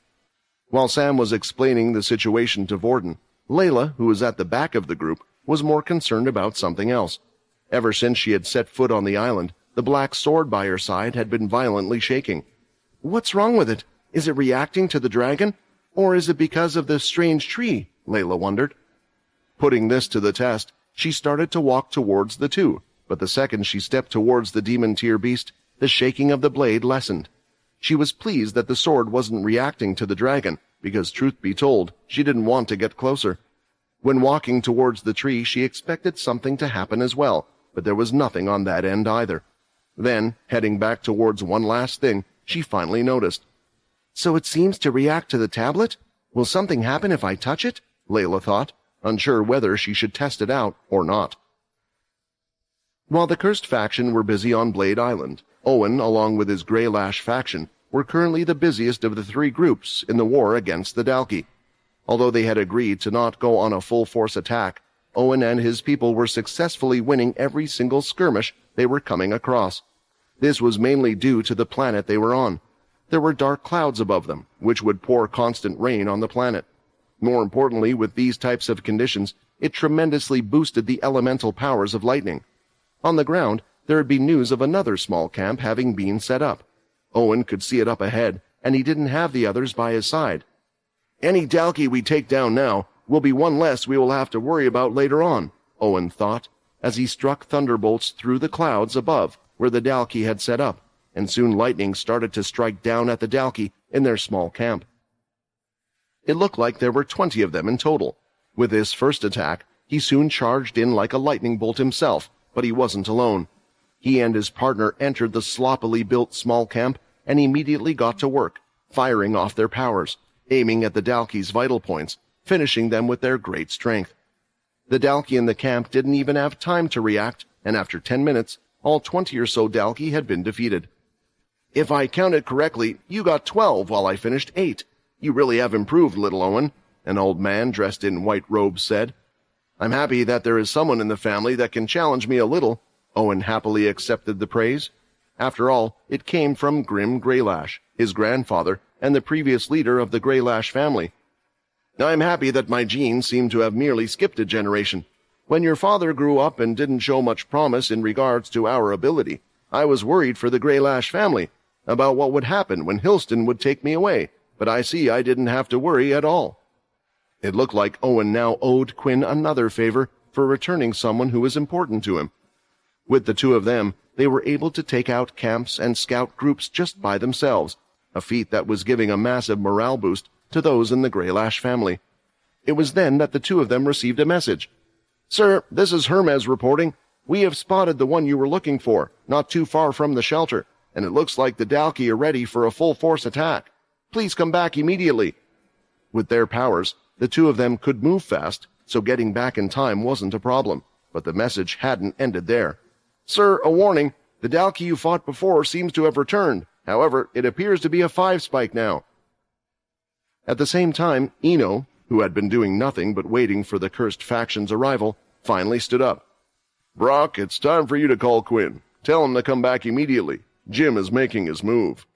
While Sam was explaining the situation to Vorden, Layla, who was at the back of the group, was more concerned about something else. Ever since she had set foot on the island, the black sword by her side had been violently shaking. "What's wrong with it? Is it reacting to the dragon? Or is it because of the strange tree?" Layla wondered. Putting this to the test, she started to walk towards the two, but the second she stepped towards the demon-tier beast, the shaking of the blade lessened. She was pleased that the sword wasn't reacting to the dragon, because truth be told, she didn't want to get closer. When walking towards the tree, she expected something to happen as well, but there was nothing on that end either. Then, heading back towards one last thing, she finally noticed. "So it seems to react to the tablet? Will something happen if I touch it?" Layla thought, unsure whether she should test it out or not. While the cursed faction were busy on Blade Island, Owen, along with his Greylash faction, were currently the busiest of the three groups in the war against the Dalki. Although they had agreed to not go on a full-force attack, Owen and his people were successfully winning every single skirmish they were coming across. This was mainly due to the planet they were on. There were dark clouds above them, which would pour constant rain on the planet. More importantly, with these types of conditions, it tremendously boosted the elemental powers of lightning. On the ground, there had been news of another small camp having been set up. Owen could see it up ahead, and he didn't have the others by his side. "Any Dalki we take down now will be one less we will have to worry about later on," Owen thought, as he struck thunderbolts through the clouds above where the Dalki had set up, and soon lightning started to strike down at the Dalki in their small camp. It looked like there were 20 of them in total. With his first attack, he soon charged in like a lightning bolt himself, but he wasn't alone. He and his partner entered the sloppily built small camp and immediately got to work, firing off their powers, aiming at the Dalki's vital points, finishing them with their great strength. The Dalki in the camp didn't even have time to react, and after 10 minutes, all 20 or so Dalki had been defeated. "If I counted correctly, you got 12 while I finished 8. You really have improved, little Owen," an old man dressed in white robes said. "I'm happy that there is someone in the family that can challenge me a little." Owen happily accepted the praise. After all, it came from Grim Greylash, his grandfather, and the previous leader of the Greylash family. "I'm happy that my genes seem to have merely skipped a generation. When your father grew up and didn't show much promise in regards to our ability, I was worried for the Greylash family, about what would happen when Hilston would take me away, but I see I didn't have to worry at all." It looked like Owen now owed Quinn another favor for returning someone who was important to him. With the two of them, they were able to take out camps and scout groups just by themselves, a feat that was giving a massive morale boost to those in the Greylash family. It was then that the two of them received a message. "Sir, this is Hermes reporting. We have spotted the one you were looking for, not too far from the shelter, and it looks like the Dalki are ready for a full-force attack. Please come back immediately." With their powers, the two of them could move fast, so getting back in time wasn't a problem, but the message hadn't ended there. "Sir, a warning. The Dalki you fought before seems to have returned. However, it appears to be a 5-spike now." At the same time, Eno, who had been doing nothing but waiting for the cursed faction's arrival, finally stood up. "Brock, it's time for you to call Quinn. Tell him to come back immediately. Jim is making his move."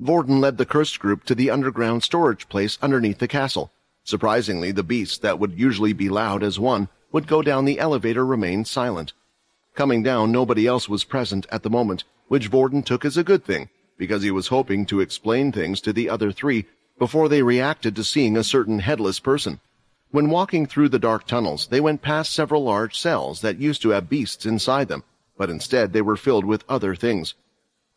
Vorden led the cursed group to the underground storage place underneath the castle. Surprisingly, the beasts that would usually be loud as one would go down the elevator remained silent. Coming down, nobody else was present at the moment, which Vorden took as a good thing, because he was hoping to explain things to the other three before they reacted to seeing a certain headless person. When walking through the dark tunnels, they went past several large cells that used to have beasts inside them, but instead they were filled with other things.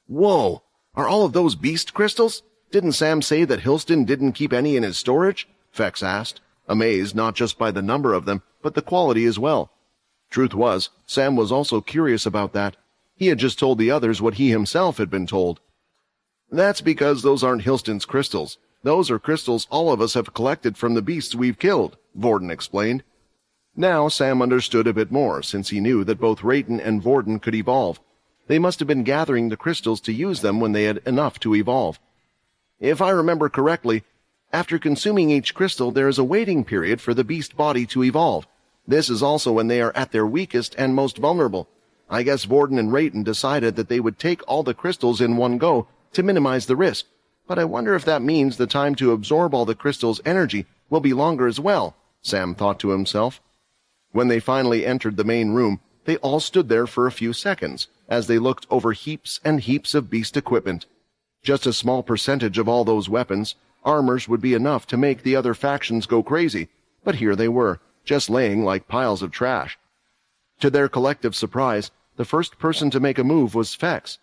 "Whoa! Are all of those beast crystals? Didn't Sam say that Hilston didn't keep any in his storage?" Fex asked, amazed not just by the number of them, but the quality as well. Truth was, Sam was also curious about that. He had just told the others what he himself had been told. "That's because those aren't Hilston's crystals. Those are crystals all of us have collected from the beasts we've killed," Vorden explained. Now Sam understood a bit more, since he knew that both Rayton and Vorden could evolve. They must have been gathering the crystals to use them when they had enough to evolve. "If I remember correctly, after consuming each crystal there is a waiting period for the beast body to evolve. This is also when they are at their weakest and most vulnerable. I guess Vorden and Rayton decided that they would take all the crystals in one go to minimize the risk, but I wonder if that means the time to absorb all the crystals' energy will be longer as well," Sam thought to himself. When they finally entered the main room, they all stood there for a few seconds as they looked over heaps and heaps of beast equipment. Just a small percentage of all those weapons, armors would be enough to make the other factions go crazy, but here they were, just laying like piles of trash. To their collective surprise, the first person to make a move was Fex.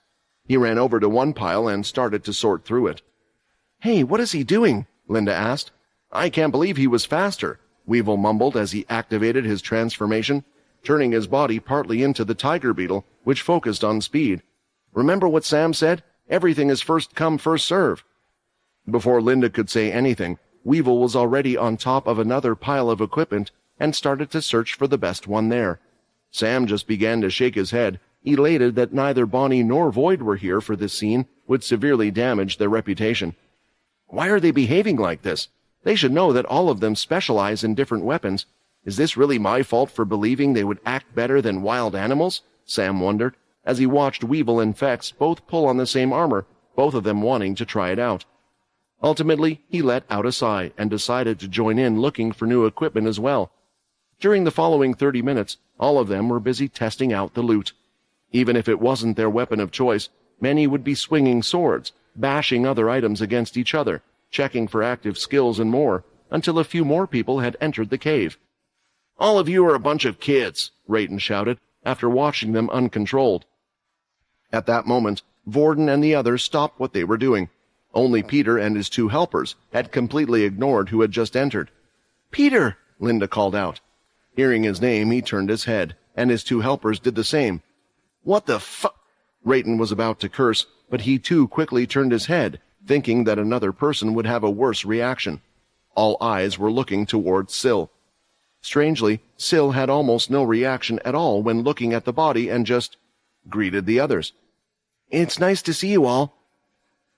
He ran over to one pile and started to sort through it. "Hey, what is he doing?" Linda asked. "I can't believe he was faster," Weevil mumbled as he activated his transformation, turning his body partly into the tiger beetle, which focused on speed. "Remember what Sam said? Everything is first come, first serve." Before Linda could say anything, Weevil was already on top of another pile of equipment and started to search for the best one there. Sam just began to shake his head, elated that neither Bonnie nor Void were here, for this scene would severely damage their reputation. Why are they behaving like this? They should know that all of them specialize in different weapons. Is this really my fault for believing they would act better than wild animals? Sam wondered, as he watched Weevil and Fex both pull on the same armor, both of them wanting to try it out. Ultimately, he let out a sigh and decided to join in looking for new equipment as well. During the following 30 minutes, all of them were busy testing out the loot. Even if it wasn't their weapon of choice, many would be swinging swords, bashing other items against each other, checking for active skills and more, until a few more people had entered the cave. "All of you are a bunch of kids," Rayton shouted, after watching them uncontrolled. At that moment, Vorden and the others stopped what they were doing. Only Peter and his two helpers had completely ignored who had just entered. "Peter!" Linda called out. Hearing his name, he turned his head, and his two helpers did the same. "What the fu—" Rayton was about to curse, but he too quickly turned his head, thinking that another person would have a worse reaction. All eyes were looking towards Syl. Strangely, Syl had almost no reaction at all when looking at the body and just greeted the others. "It's nice to see you all."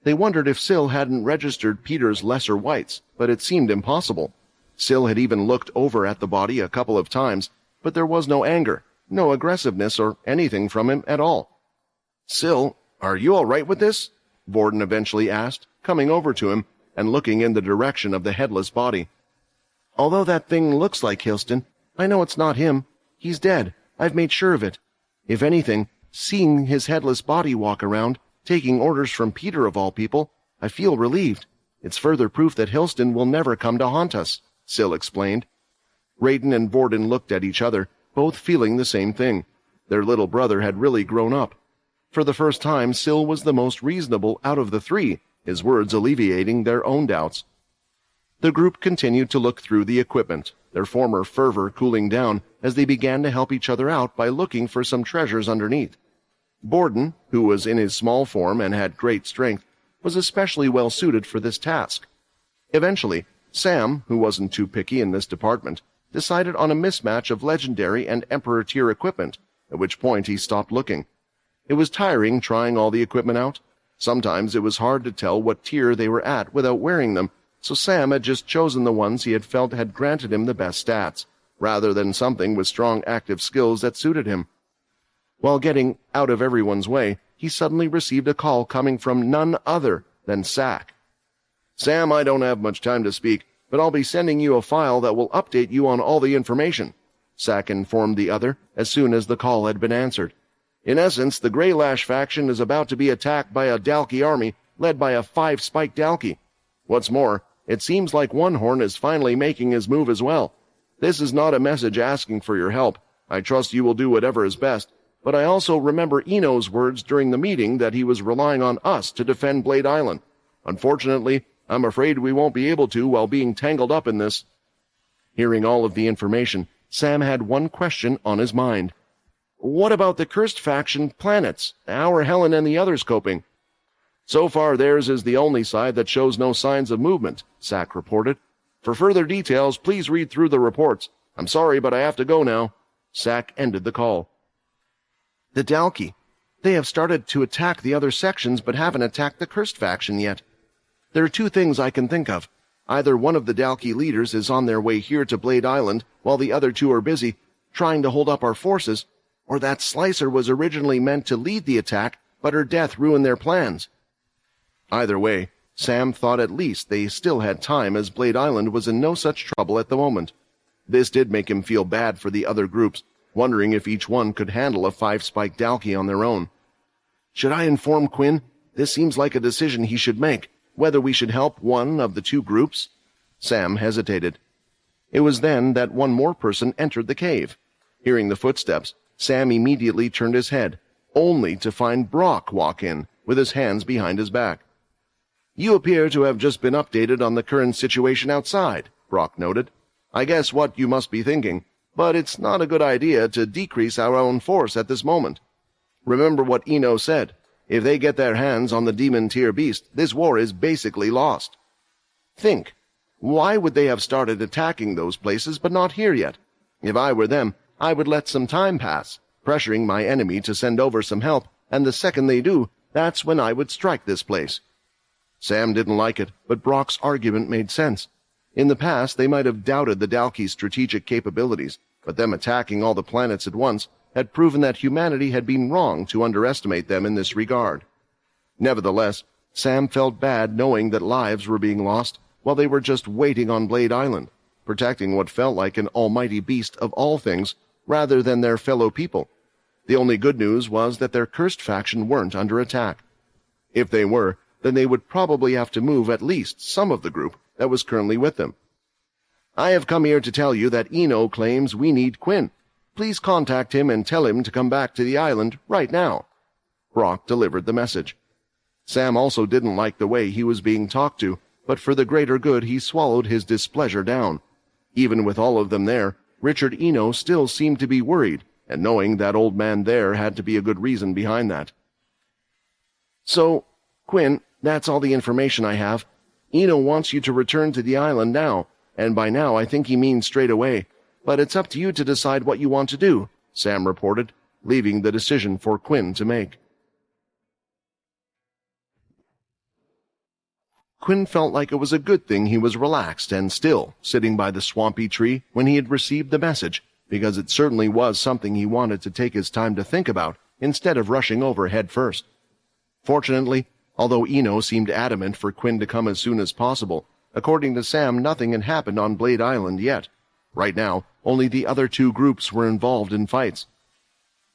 They wondered if Syl hadn't registered Peter's lesser whites, but it seemed impossible. Syl had even looked over at the body a couple of times, but there was no anger, no aggressiveness or anything from him at all. "Syl, are you all right with this?" Vorden eventually asked, coming over to him and looking in the direction of the headless body. "Although that thing looks like Hilston, I know it's not him. He's dead. I've made sure of it. If anything, seeing his headless body walk around, taking orders from Peter of all people, I feel relieved. It's further proof that Hilston will never come to haunt us," Syl explained. Raiden and Vorden looked at each other, both feeling the same thing. Their little brother had really grown up. For the first time, Syl was the most reasonable out of the three, his words alleviating their own doubts. The group continued to look through the equipment, their former fervor cooling down as they began to help each other out by looking for some treasures underneath. Borden, who was in his small form and had great strength, was especially well suited for this task. Eventually, Sam, who wasn't too picky in this department, decided on a mismatch of legendary and Emperor tier equipment, at which point he stopped looking. It was tiring trying all the equipment out. Sometimes it was hard to tell what tier they were at without wearing them, so Sam had just chosen the ones he had felt had granted him the best stats, rather than something with strong active skills that suited him. While getting out of everyone's way, he suddenly received a call coming from none other than Sack. Sam, I don't have much time to speak, but I'll be sending you a file that will update you on all the information, Sack informed the other as soon as the call had been answered. In essence, the Greylash faction is about to be attacked by a Dalki army led by a 5-spike Dalki. What's more, it seems like One Horn is finally making his move as well. This is not a message asking for your help. I trust you will do whatever is best, but I also remember Ino's words during the meeting that he was relying on us to defend Blade Island. Unfortunately, I'm afraid we won't be able to while being tangled up in this. Hearing all of the information, Sam had one question on his mind. What about the cursed faction planets? How are Helen and the others coping? So far, theirs is the only side that shows no signs of movement, Sack reported. For further details, please read through the reports. I'm sorry, but I have to go now. Sack ended the call. The Dalki. They have started to attack the other sections but haven't attacked the cursed faction yet. There are two things I can think of. Either one of the Dalki leaders is on their way here to Blade Island while the other two are busy trying to hold up our forces, or that Slicer was originally meant to lead the attack, but her death ruined their plans. Either way, Sam thought at least they still had time as Blade Island was in no such trouble at the moment. This did make him feel bad for the other groups, wondering if each one could handle a 5-spike Dalki on their own. Should I inform Quinn? This seems like a decision he should make, whether we should help one of the two groups. Sam hesitated. It was then that one more person entered the cave. Hearing the footsteps, Sam immediately turned his head, only to find Brock walk in, with his hands behind his back. You appear to have just been updated on the current situation outside, Brock noted. I guess what you must be thinking, but it's not a good idea to decrease our own force at this moment. Remember what Ino said. If they get their hands on the demon-tier beast, this war is basically lost. Think. Why would they have started attacking those places but not here yet? If I were them, I would let some time pass, pressuring my enemy to send over some help, and the second they do, that's when I would strike this place. Sam didn't like it, but Brock's argument made sense. In the past, they might have doubted the Dalki's strategic capabilities, but them attacking all the planets at once had proven that humanity had been wrong to underestimate them in this regard. Nevertheless, Sam felt bad knowing that lives were being lost while they were just waiting on Blade Island, protecting what felt like an almighty beast of all things rather than their fellow people. The only good news was that their cursed faction weren't under attack. If they were, then they would probably have to move at least some of the group that was currently with them. I have come here to tell you that Ino claims we need Quinn. Please contact him and tell him to come back to the island right now. Brock delivered the message. Sam also didn't like the way he was being talked to, but for the greater good he swallowed his displeasure down. Even with all of them there, Richard Eno still seemed to be worried, and knowing that old man there had to be a good reason behind that. So, Quinn, that's all the information I have. Eno wants you to return to the island now, and by now I think he means straight away. But it's up to you to decide what you want to do, Sam reported, leaving the decision for Quinn to make. Quinn felt like it was a good thing he was relaxed and still, sitting by the swampy tree when he had received the message, because it certainly was something he wanted to take his time to think about instead of rushing over head first. Fortunately, although Eno seemed adamant for Quinn to come as soon as possible, according to Sam nothing had happened on Blade Island yet. Right now, only the other two groups were involved in fights.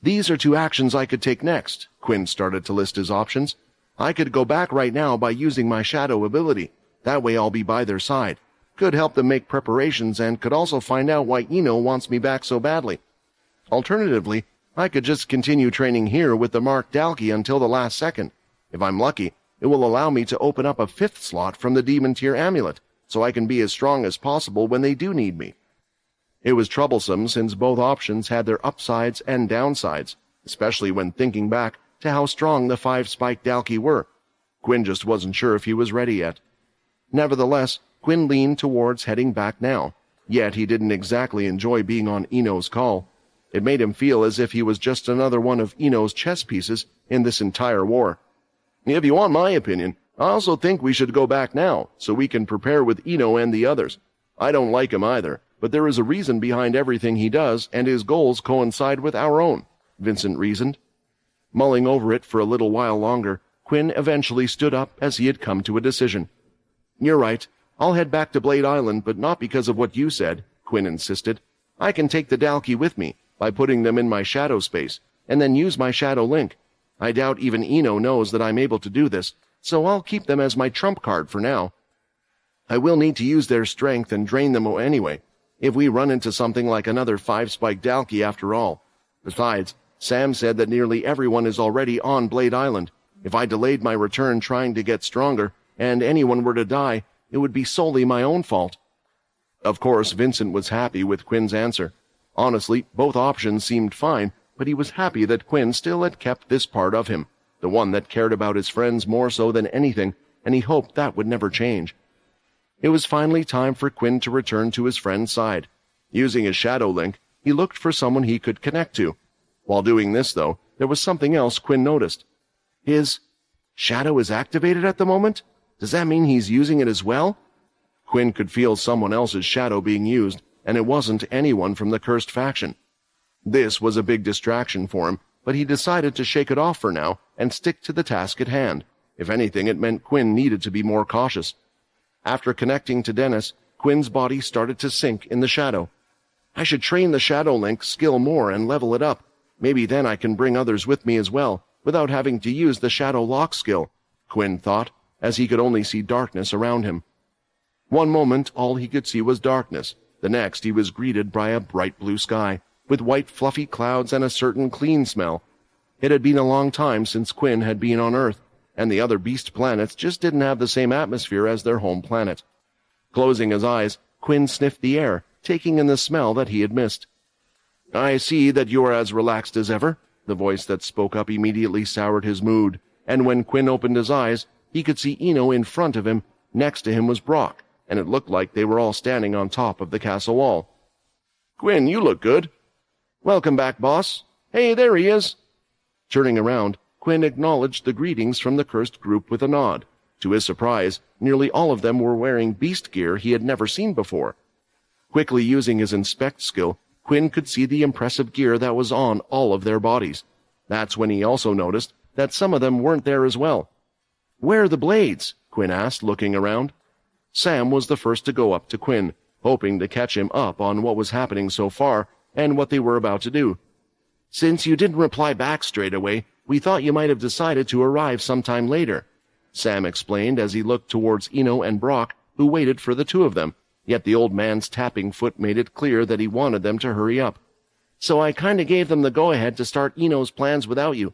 These are two actions I could take next, Quinn started to list his options. I could go back right now by using my shadow ability. That way I'll be by their side. Could help them make preparations and could also find out why Ino wants me back so badly. Alternatively, I could just continue training here with the marked Dalki until the last second. If I'm lucky, it will allow me to open up a 5th slot from the Demon Tier amulet, so I can be as strong as possible when they do need me. It was troublesome since both options had their upsides and downsides, especially when thinking back to how strong the 5-spiked Dalki were. Quinn just wasn't sure if he was ready yet. Nevertheless, Quinn leaned towards heading back now, yet he didn't exactly enjoy being on Ino's call. It made him feel as if he was just another one of Ino's chess pieces in this entire war. If you want my opinion, I also think we should go back now, so we can prepare with Ino and the others. I don't like him either, but there is a reason behind everything he does, and his goals coincide with our own, Vincent reasoned. Mulling over it for a little while longer, Quinn eventually stood up as he had come to a decision. You're right. I'll head back to Blade Island, but not because of what you said, Quinn insisted. I can take the Dalki with me by putting them in my shadow space, and then use my shadow link. I doubt even Ino knows that I'm able to do this, so I'll keep them as my trump card for now. I will need to use their strength and drain them anyway, if we run into something like another 5-spike Dalki after all. Besides, Sam said that nearly everyone is already on Blade Island. If I delayed my return trying to get stronger, and anyone were to die, it would be solely my own fault. Of course, Vincent was happy with Quinn's answer. Honestly, both options seemed fine, but he was happy that Quinn still had kept this part of him, the one that cared about his friends more so than anything, and he hoped that would never change. It was finally time for Quinn to return to his friend's side. Using his shadow link, he looked for someone he could connect to. While doing this, though, there was something else Quinn noticed. His shadow is activated at the moment? Does that mean he's using it as well? Quinn could feel someone else's shadow being used, and it wasn't anyone from the cursed faction. This was a big distraction for him, but he decided to shake it off for now and stick to the task at hand. If anything, it meant Quinn needed to be more cautious. After connecting to Dennis, Quinn's body started to sink in the shadow. I should train the shadow link skill more and level it up. Maybe then I can bring others with me as well, without having to use the shadow lock skill, Quinn thought, as he could only see darkness around him. One moment all he could see was darkness. The next he was greeted by a bright blue sky, with white fluffy clouds and a certain clean smell. It had been a long time since Quinn had been on Earth, and the other beast planets just didn't have the same atmosphere as their home planet. Closing his eyes, Quinn sniffed the air, taking in the smell that he had missed. I see that you are as relaxed as ever. The voice that spoke up immediately soured his mood, and when Quinn opened his eyes, he could see Ino in front of him. Next to him was Brock, and it looked like they were all standing on top of the castle wall. Quinn, you look good. Welcome back, boss. Hey, there he is. Turning around, Quinn acknowledged the greetings from the cursed group with a nod. To his surprise, nearly all of them were wearing beast gear he had never seen before. Quickly using his inspect skill, Quinn could see the impressive gear that was on all of their bodies. That's when he also noticed that some of them weren't there as well. Where are the blades? Quinn asked, looking around. Sam was the first to go up to Quinn, hoping to catch him up on what was happening so far and what they were about to do. Since you didn't reply back straight away, we thought you might have decided to arrive sometime later, Sam explained as he looked towards Ino and Brock, who waited for the two of them, yet the old man's tapping foot made it clear that he wanted them to hurry up. So I kinda gave them the go-ahead to start Ino's plans without you.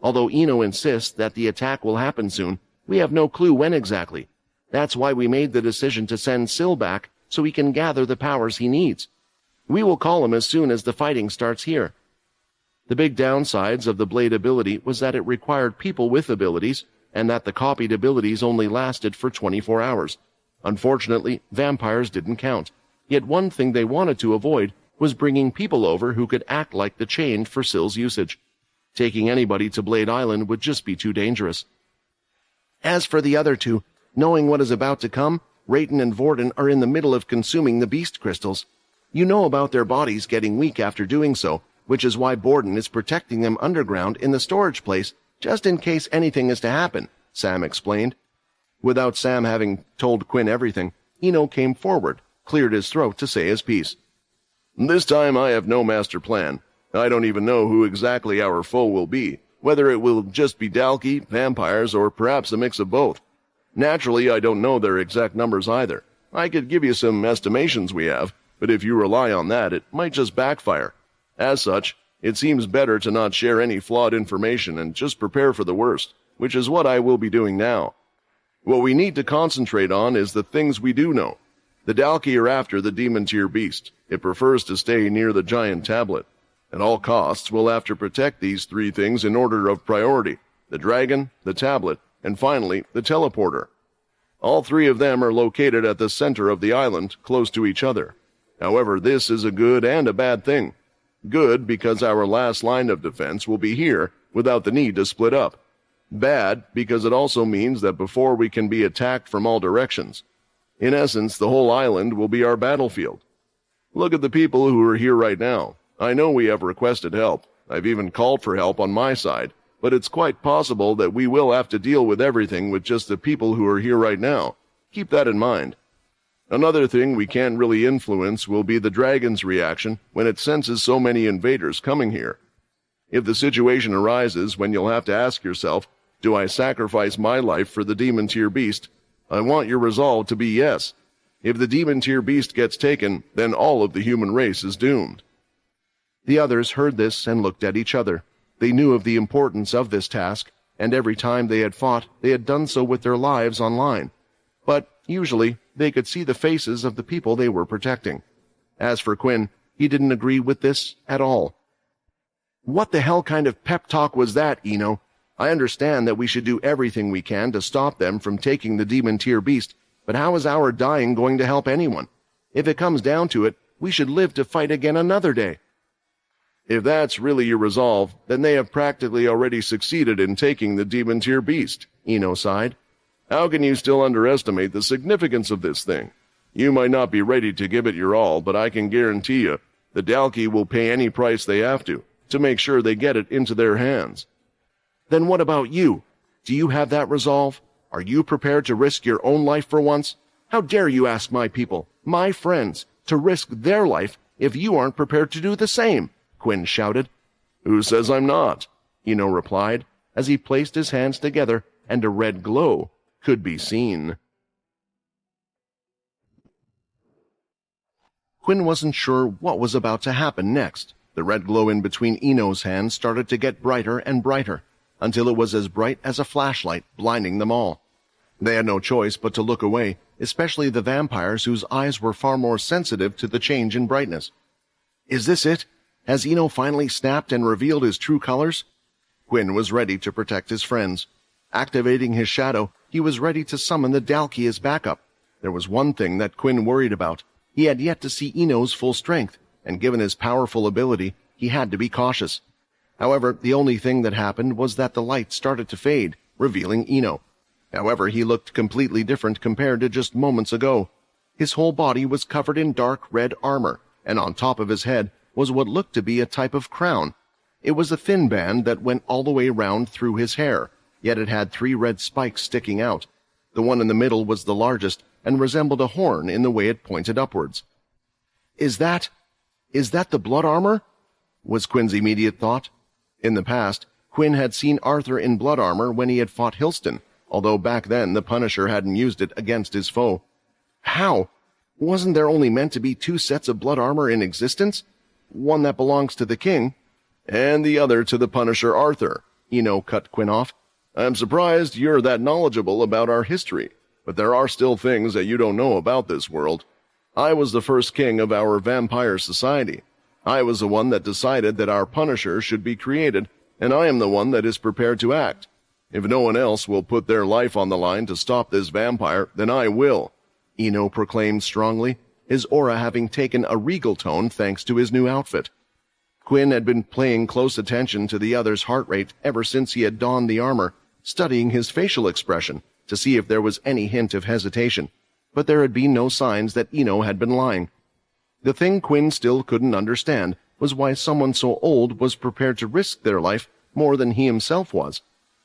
Although Ino insists that the attack will happen soon, we have no clue when exactly. That's why we made the decision to send Syl back so he can gather the powers he needs. We will call him as soon as the fighting starts here. The big downsides of the blade ability was that it required people with abilities, and that the copied abilities only lasted for 24 hours. Unfortunately, vampires didn't count. Yet one thing they wanted to avoid was bringing people over who could act like the chained for Syl's usage. Taking anybody to Blade Island would just be too dangerous. As for the other two, knowing what is about to come, Rayton and Vorden are in the middle of consuming the beast crystals. You know about their bodies getting weak after doing so, which is why Borden is protecting them underground in the storage place, just in case anything is to happen, Sam explained. Without Sam having told Quinn everything, Ino came forward, cleared his throat to say his piece. This time I have no master plan. I don't even know who exactly our foe will be, whether it will just be Dalki, vampires, or perhaps a mix of both. Naturally, I don't know their exact numbers either. I could give you some estimations we have, but if you rely on that, it might just backfire. As such, it seems better to not share any flawed information and just prepare for the worst, which is what I will be doing now. What we need to concentrate on is the things we do know. The Dalki are after the demon tier beast. It prefers to stay near the giant tablet. At all costs, we'll have to protect these three things in order of priority: the dragon, the tablet, and finally, the teleporter. All three of them are located at the center of the island, close to each other. However, this is a good and a bad thing. Good because our last line of defense will be here without the need to split up. Bad because it also means that before we can be attacked from all directions. In essence, the whole island will be our battlefield. Look at the people who are here right now. I know we have requested help. I've even called for help on my side, but it's quite possible that we will have to deal with everything with just the people who are here right now. Keep that in mind. Another thing we can't really influence will be the dragon's reaction when it senses so many invaders coming here. If the situation arises when you'll have to ask yourself, do I sacrifice my life for the demon tier beast? I want your resolve to be yes. If the demon tier beast gets taken, then all of the human race is doomed. The others heard this and looked at each other. They knew of the importance of this task, and every time they had fought, they had done so with their lives online. But usually, they could see the faces of the people they were protecting. As for Quinn, he didn't agree with this at all. What the hell kind of pep talk was that, Eno? I understand that we should do everything we can to stop them from taking the demon tier beast, but how is our dying going to help anyone? If it comes down to it, we should live to fight again another day. If that's really your resolve, then they have practically already succeeded in taking the demon tier beast, Eno sighed. How can you still underestimate the significance of this thing? You might not be ready to give it your all, but I can guarantee you, the Dalki will pay any price they have to make sure they get it into their hands. Then what about you? Do you have that resolve? Are you prepared to risk your own life for once? How dare you ask my people, my friends, to risk their life if you aren't prepared to do the same? Quinn shouted. Who says I'm not? Eno replied, as he placed his hands together and a red glow could be seen. Quinn wasn't sure what was about to happen next. The red glow in between Eno's hands started to get brighter and brighter, until it was as bright as a flashlight, blinding them all. They had no choice but to look away, especially the vampires whose eyes were far more sensitive to the change in brightness. Is this it? Has Eno finally snapped and revealed his true colors? Quinn was ready to protect his friends. Activating his shadow, he was ready to summon the Dalki as backup. There was one thing that Quinn worried about. He had yet to see Eno's full strength, and given his powerful ability, he had to be cautious. However, the only thing that happened was that the light started to fade, revealing Eno. However, he looked completely different compared to just moments ago. His whole body was covered in dark red armor, and on top of his head was what looked to be a type of crown. It was a thin band that went all the way round through his hair, yet it had 3 red spikes sticking out. The one in the middle was the largest, and resembled a horn in the way it pointed upwards. Is that the blood armor? Was Quinn's immediate thought. In the past, Quinn had seen Arthur in blood armor when he had fought Hilston, although back then the Punisher hadn't used it against his foe. How? Wasn't there only meant to be 2 sets of blood armor in existence? One that belongs to the king, and the other to the Punisher Arthur. Eno cut Quinn off. I'm surprised you're that knowledgeable about our history, but there are still things that you don't know about this world. I was the first king of our vampire society. I was the one that decided that our Punisher should be created, and I am the one that is prepared to act. If no one else will put their life on the line to stop this vampire, then I will, Eno proclaimed strongly, his aura having taken a regal tone thanks to his new outfit. Quinn had been paying close attention to the other's heart rate ever since he had donned the armor, studying his facial expression to see if there was any hint of hesitation, but there had been no signs that Eno had been lying. The thing Quinn still couldn't understand was why someone so old was prepared to risk their life more than he himself was.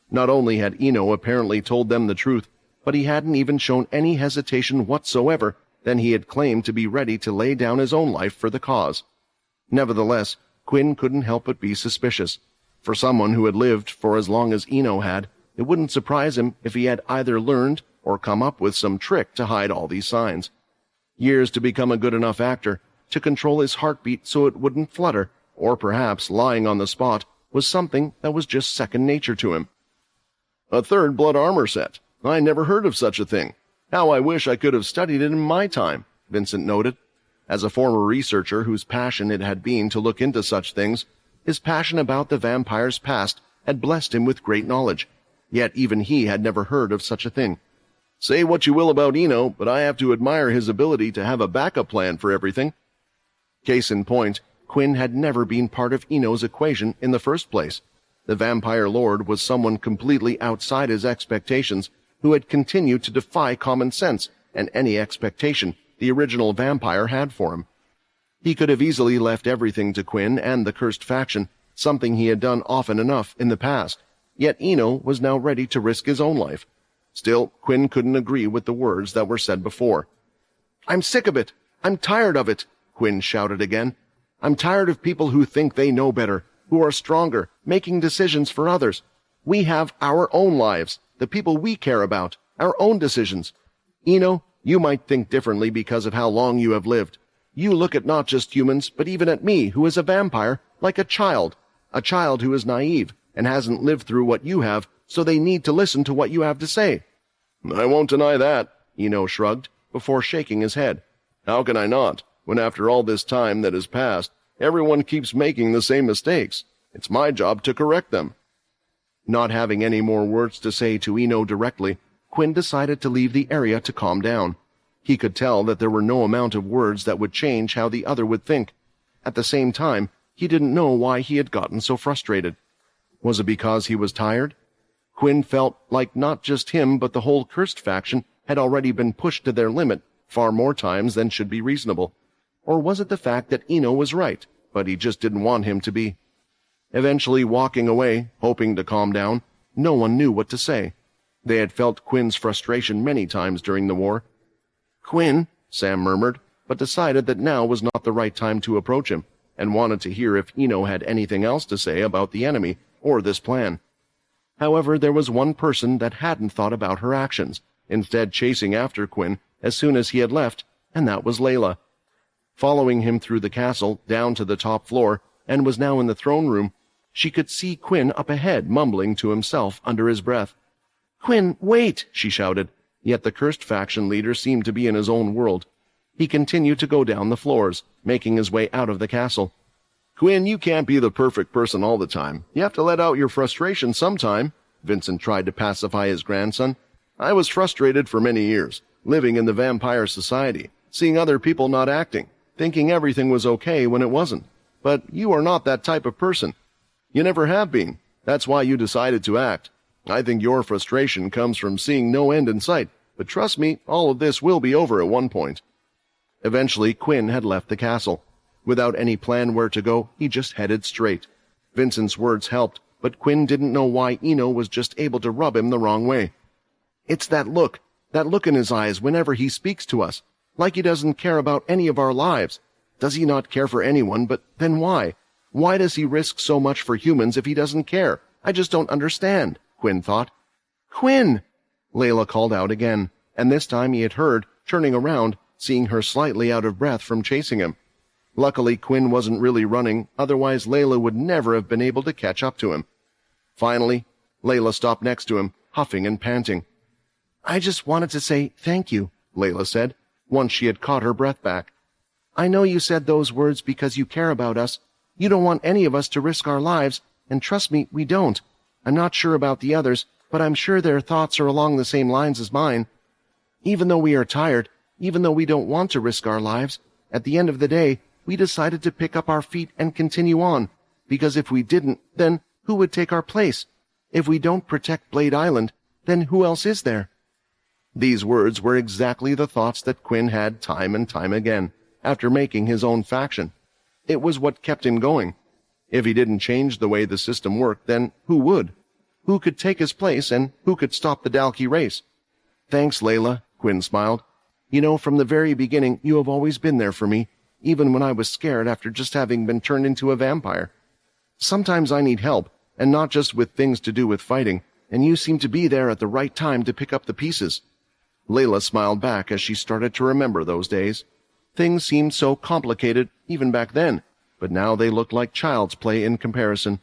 Not only had Eno apparently told them the truth, but he hadn't even shown any hesitation whatsoever than he had claimed to be ready to lay down his own life for the cause. Nevertheless, Quinn couldn't help but be suspicious. For someone who had lived for as long as Eno had, it wouldn't surprise him if he had either learned or come up with some trick to hide all these signs. Years to become a good enough actor, to control his heartbeat so it wouldn't flutter, or perhaps lying on the spot was something that was just second nature to him. A third blood armor set. I never heard of such a thing. How I wish I could have studied it in my time, Vincent noted. As a former researcher whose passion it had been to look into such things, his passion about the vampire's past had blessed him with great knowledge, yet even he had never heard of such a thing. Say what you will about Eno, but I have to admire his ability to have a backup plan for everything. Case in point, Quinn had never been part of Eno's equation in the first place. The vampire lord was someone completely outside his expectations who had continued to defy common sense and any expectation the original vampire had for him. He could have easily left everything to Quinn and the cursed faction, something he had done often enough in the past, yet Eno was now ready to risk his own life. Still, Quinn couldn't agree with the words that were said before. "I'm sick of it! I'm tired of it!" Quinn shouted again. "I'm tired of people who think they know better, who are stronger, making decisions for others. We have our own lives, the people we care about, our own decisions. Eno, you might think differently because of how long you have lived. You look at not just humans, but even at me, who is a vampire, like a child who is naive and hasn't lived through what you have, so they need to listen to what you have to say." "I won't deny that," Eno shrugged, before shaking his head. "How can I not, when after all this time that has passed, everyone keeps making the same mistakes? It's my job to correct them." Not having any more words to say to Eno directly, Quinn decided to leave the area to calm down. He could tell that there were no amount of words that would change how the other would think. At the same time, he didn't know why he had gotten so frustrated. Was it because he was tired? Quinn felt like not just him but the whole cursed faction had already been pushed to their limit far more times than should be reasonable. Or was it the fact that Eno was right, but he just didn't want him to be? Eventually walking away, hoping to calm down, no one knew what to say. They had felt Quinn's frustration many times during the war. "Quinn," Sam murmured, but decided that now was not the right time to approach him, and wanted to hear if Eno had anything else to say about the enemy or this plan. However, there was one person that hadn't thought about her actions, instead chasing after Quinn as soon as he had left, and that was Layla. Following him through the castle, down to the top floor, and was now in the throne room, she could see Quinn up ahead mumbling to himself under his breath. "Quinn, wait!" she shouted, yet the cursed faction leader seemed to be in his own world. He continued to go down the floors, making his way out of the castle. "Quinn, you can't be the perfect person all the time. You have to let out your frustration sometime," Vincent tried to pacify his grandson. "I was frustrated for many years, living in the vampire society, seeing other people not acting, thinking everything was okay when it wasn't. But you are not that type of person. You never have been. That's why you decided to act. I think your frustration comes from seeing no end in sight, but trust me, all of this will be over at one point." Eventually, Quinn had left the castle. Without any plan where to go, he just headed straight. Vincent's words helped, but Quinn didn't know why Eno was just able to rub him the wrong way. "It's that look in his eyes whenever he speaks to us, like he doesn't care about any of our lives. Does he not care for anyone, but then why? Why does he risk so much for humans if he doesn't care? I just don't understand," Quinn thought. "Quinn!" Layla called out again, and this time he had heard, turning around, seeing her slightly out of breath from chasing him. Luckily, Quinn wasn't really running, otherwise Layla would never have been able to catch up to him. Finally, Layla stopped next to him, huffing and panting. "I just wanted to say thank you," Layla said, once she had caught her breath back. "I know you said those words because you care about us. You don't want any of us to risk our lives, and trust me, we don't. I'm not sure about the others, but I'm sure their thoughts are along the same lines as mine. Even though we are tired, even though we don't want to risk our lives, at the end of the day, we decided to pick up our feet and continue on, because if we didn't, then who would take our place? If we don't protect Blade Island, then who else is there?" These words were exactly the thoughts that Quinn had time and time again, after making his own faction. It was what kept him going. If he didn't change the way the system worked, then who would? Who could take his place, and who could stop the Dalkey race? "Thanks, Layla," Quinn smiled. "You know, from the very beginning, you have always been there for me, even when I was scared after just having been turned into a vampire. Sometimes I need help, and not just with things to do with fighting, and you seem to be there at the right time to pick up the pieces." Layla smiled back as she started to remember those days. Things seemed so complicated even back then, but now they looked like child's play in comparison.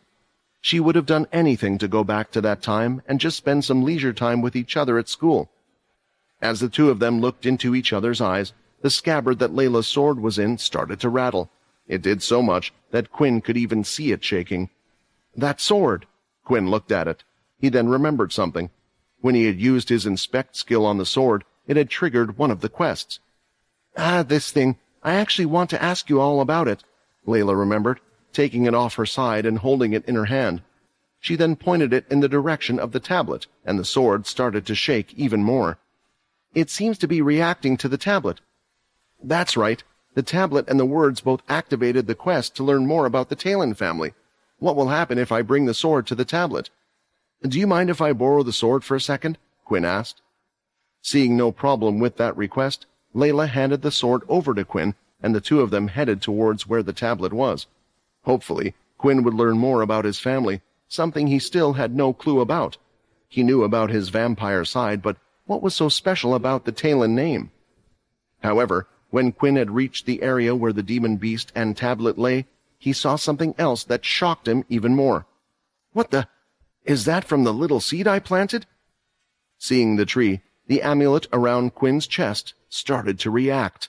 She would have done anything to go back to that time and just spend some leisure time with each other at school. As the two of them looked into each other's eyes, the scabbard that Layla's sword was in started to rattle. It did so much that Quinn could even see it shaking. That sword! Quinn looked at it. He then remembered something. When he had used his inspect skill on the sword, it had triggered one of the quests. This thing. I actually want to ask you all about it, Layla remembered, taking it off her side and holding it in her hand. She then pointed it in the direction of the tablet, and the sword started to shake even more. It seems to be reacting to the tablet. That's right. The tablet and the words both activated the quest to learn more about the Talon family. What will happen if I bring the sword to the tablet? Do you mind if I borrow the sword for a second? Quinn asked. Seeing no problem with that request, Layla handed the sword over to Quinn, and the two of them headed towards where the tablet was. Hopefully, Quinn would learn more about his family, something he still had no clue about. He knew about his vampire side, but what was so special about the Talon name? However, when Quinn had reached the area where the demon beast and tablet lay, he saw something else that shocked him even more. What the? Is that from the little seed I planted? Seeing the tree, the amulet around Quinn's chest started to react.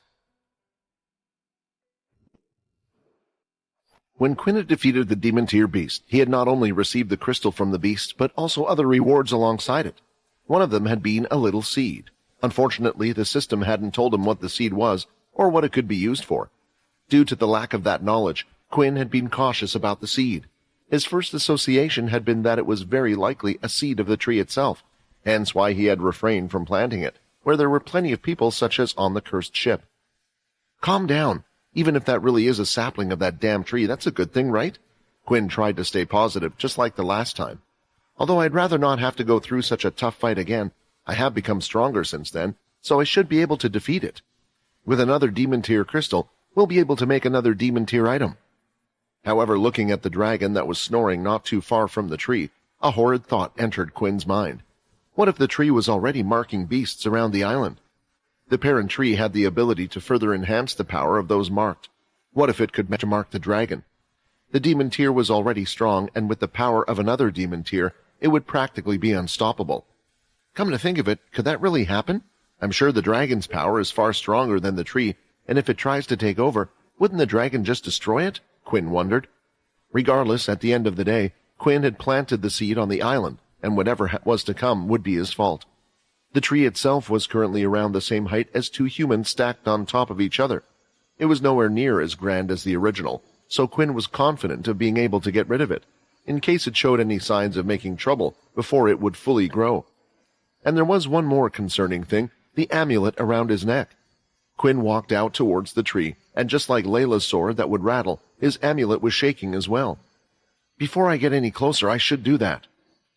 When Quinn had defeated the demon-tier beast, he had not only received the crystal from the beast, but also other rewards alongside it. One of them had been a little seed. Unfortunately, the system hadn't told him what the seed was, or what it could be used for. Due to the lack of that knowledge, Quinn had been cautious about the seed. His first association had been that it was very likely a seed of the tree itself, hence why he had refrained from planting it, where there were plenty of people such as on the cursed ship. Calm down. Even if that really is a sapling of that damn tree, that's a good thing, right? Quinn tried to stay positive, just like the last time. Although I'd rather not have to go through such a tough fight again. I have become stronger since then, so I should be able to defeat it. With another demon-tier crystal, we'll be able to make another demon-tier item. However, looking at the dragon that was snoring not too far from the tree, a horrid thought entered Quinn's mind. What if the tree was already marking beasts around the island? The parent tree had the ability to further enhance the power of those marked. What if it could mark the dragon? The demon tier was already strong, and with the power of another demon tier, it would practically be unstoppable. Come to think of it, could that really happen? I'm sure the dragon's power is far stronger than the tree, and if it tries to take over, wouldn't the dragon just destroy it? Quinn wondered. Regardless, at the end of the day, Quinn had planted the seed on the island, and whatever was to come would be his fault. The tree itself was currently around the same height as two humans stacked on top of each other. It was nowhere near as grand as the original, so Quinn was confident of being able to get rid of it, in case it showed any signs of making trouble before it would fully grow. And there was one more concerning thing, the amulet around his neck. Quinn walked out towards the tree, and just like Layla's sword that would rattle, his amulet was shaking as well. Before I get any closer, I should do that.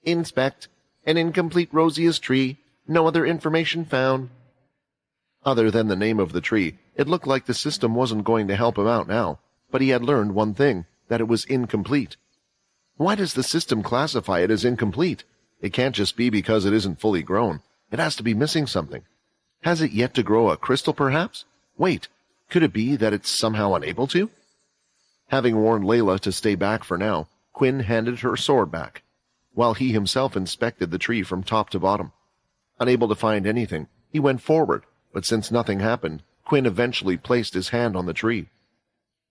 Inspect. An incomplete rosiest tree. No other information found. Other than the name of the tree, it looked like the system wasn't going to help him out now, but he had learned one thing, that it was incomplete. Why does the system classify it as incomplete? It can't just be because it isn't fully grown. It has to be missing something. Has it yet to grow a crystal, perhaps? Wait, could it be that it's somehow unable to? Having warned Layla to stay back for now, Quinn handed her sword back, while he himself inspected the tree from top to bottom. Unable to find anything, he went forward, but since nothing happened, Quinn eventually placed his hand on the tree.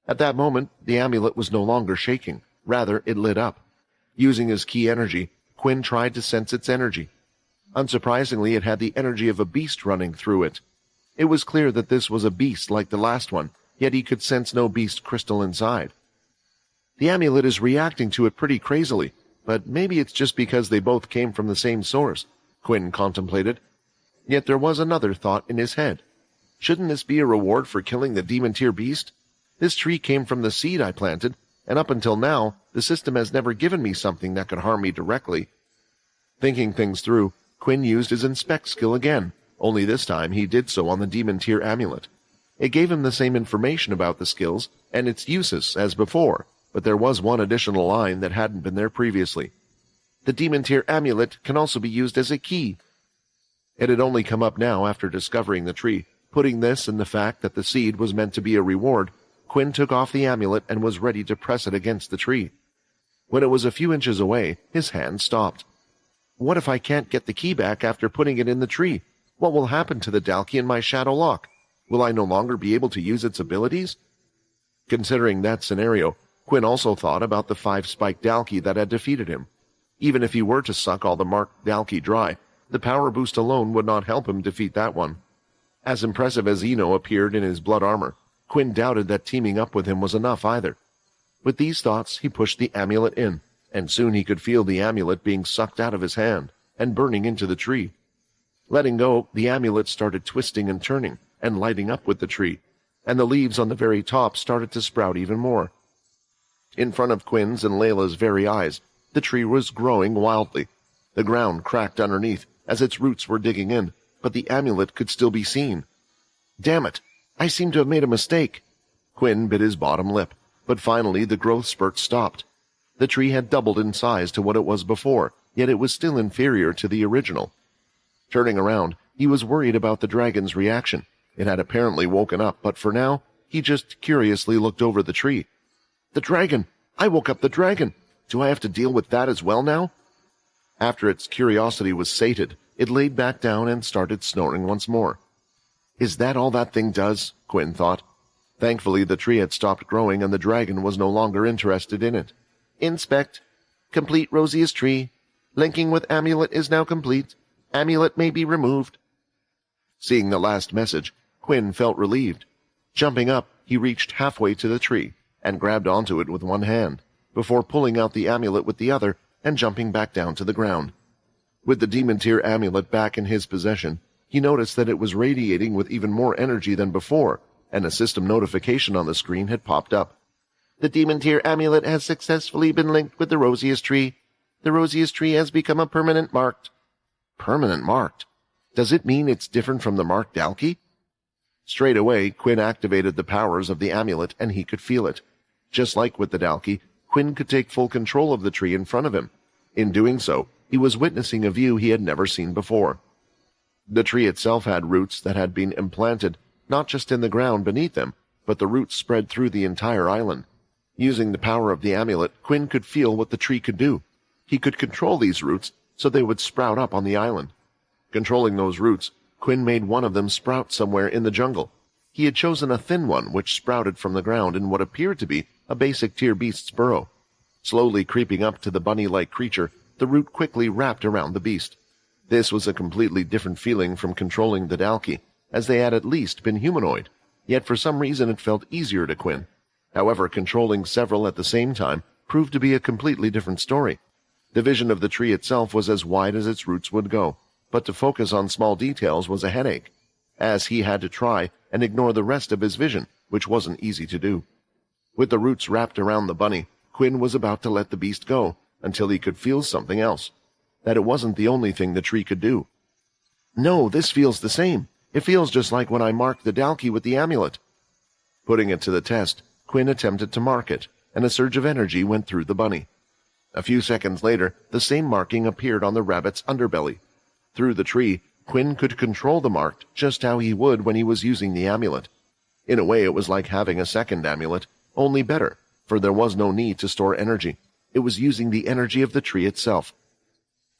At that moment, the amulet was no longer shaking. Rather, it lit up. Using his key energy, Quinn tried to sense its energy. Unsurprisingly, it had the energy of a beast running through it. It was clear that this was a beast like the last one, yet he could sense no beast crystal inside. The amulet is reacting to it pretty crazily, but maybe it's just because they both came from the same source, Quinn contemplated. Yet there was another thought in his head. Shouldn't this be a reward for killing the demon-tier beast? This tree came from the seed I planted, and up until now, the system has never given me something that could harm me directly. Thinking things through, Quinn used his inspect skill again, only this time he did so on the demon-tier amulet. It gave him the same information about the skills and its uses as before, but there was one additional line that hadn't been there previously. The demon-tier amulet can also be used as a key. It had only come up now after discovering the tree. Putting this and the fact that the seed was meant to be a reward, Quinn took off the amulet and was ready to press it against the tree. When it was a few inches away, his hand stopped. What if I can't get the key back after putting it in the tree? What will happen to the Dalki in my shadow lock? Will I no longer be able to use its abilities? Considering that scenario, Quinn also thought about the 5-spiked Dalki that had defeated him. Even if he were to suck all the marked Dalki dry, the power boost alone would not help him defeat that one. As impressive as Eno appeared in his blood armor, Quinn doubted that teaming up with him was enough either. With these thoughts, he pushed the amulet in, and soon he could feel the amulet being sucked out of his hand and burning into the tree. Letting go, the amulet started twisting and turning and lighting up with the tree, and the leaves on the very top started to sprout even more. In front of Quinn's and Layla's very eyes, the tree was growing wildly. The ground cracked underneath as its roots were digging in, but the amulet could still be seen. Damn it! I seem to have made a mistake. Quinn bit his bottom lip, but finally the growth spurt stopped. The tree had doubled in size to what it was before, yet it was still inferior to the original. Turning around, he was worried about the dragon's reaction. It had apparently woken up, but for now, he just curiously looked over the tree. The dragon! I woke up the dragon! Do I have to deal with that as well now? After its curiosity was sated, it laid back down and started snoring once more. Is that all that thing does? Quinn thought. Thankfully, the tree had stopped growing and the dragon was no longer interested in it. Inspect. Complete rosiest tree. Linking with amulet is now complete. Amulet may be removed. Seeing the last message, Quinn felt relieved. Jumping up, he reached halfway to the tree and grabbed onto it with one hand, before pulling out the amulet with the other and jumping back down to the ground. With the demon tier amulet back in his possession, he noticed that it was radiating with even more energy than before, and a system notification on the screen had popped up. The demon tier amulet has successfully been linked with the rosiest tree. The rosiest tree has become a permanent marked. Permanent marked? Does it mean it's different from the marked Dalki? Straight away, Quinn activated the powers of the amulet and he could feel it. Just like with the Dalki, Quinn could take full control of the tree in front of him. In doing so, he was witnessing a view he had never seen before. The tree itself had roots that had been implanted, not just in the ground beneath them, but the roots spread through the entire island. Using the power of the amulet, Quinn could feel what the tree could do. He could control these roots so they would sprout up on the island. Controlling those roots, Quinn made one of them sprout somewhere in the jungle. He had chosen a thin one which sprouted from the ground in what appeared to be a basic tier beast's burrow. Slowly creeping up to the bunny-like creature, the root quickly wrapped around the beast. This was a completely different feeling from controlling the Dalki, as they had at least been humanoid, yet for some reason it felt easier to Quinn. However, controlling several at the same time proved to be a completely different story. The vision of the tree itself was as wide as its roots would go, but to focus on small details was a headache, as he had to try and ignore the rest of his vision, which wasn't easy to do. With the roots wrapped around the bunny, Quinn was about to let the beast go, until he could feel something else, that it wasn't the only thing the tree could do. No, this feels the same. It feels just like when I marked the Dalki with the amulet. Putting it to the test, Quinn attempted to mark it, and a surge of energy went through the bunny. A few seconds later, the same marking appeared on the rabbit's underbelly. Through the tree, Quinn could control the mark just how he would when he was using the amulet. In a way, it was like having a second amulet, only better, for there was no need to store energy. It was using the energy of the tree itself.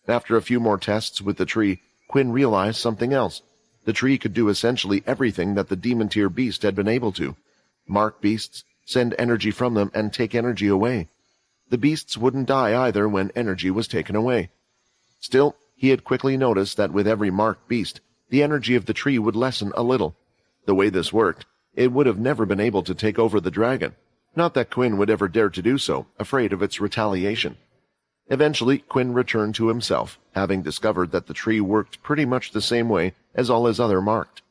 After a few more tests with the tree, Quinn realized something else. The tree could do essentially everything that the demon tier beast had been able to. Mark beasts, send energy from them, and take energy away. The beasts wouldn't die either when energy was taken away. Still, he had quickly noticed that with every marked beast, the energy of the tree would lessen a little. The way this worked, it would have never been able to take over the dragon. Not that Quinn would ever dare to do so, afraid of its retaliation. Eventually, Quinn returned to himself, having discovered that the tree worked pretty much the same way as all his other marked.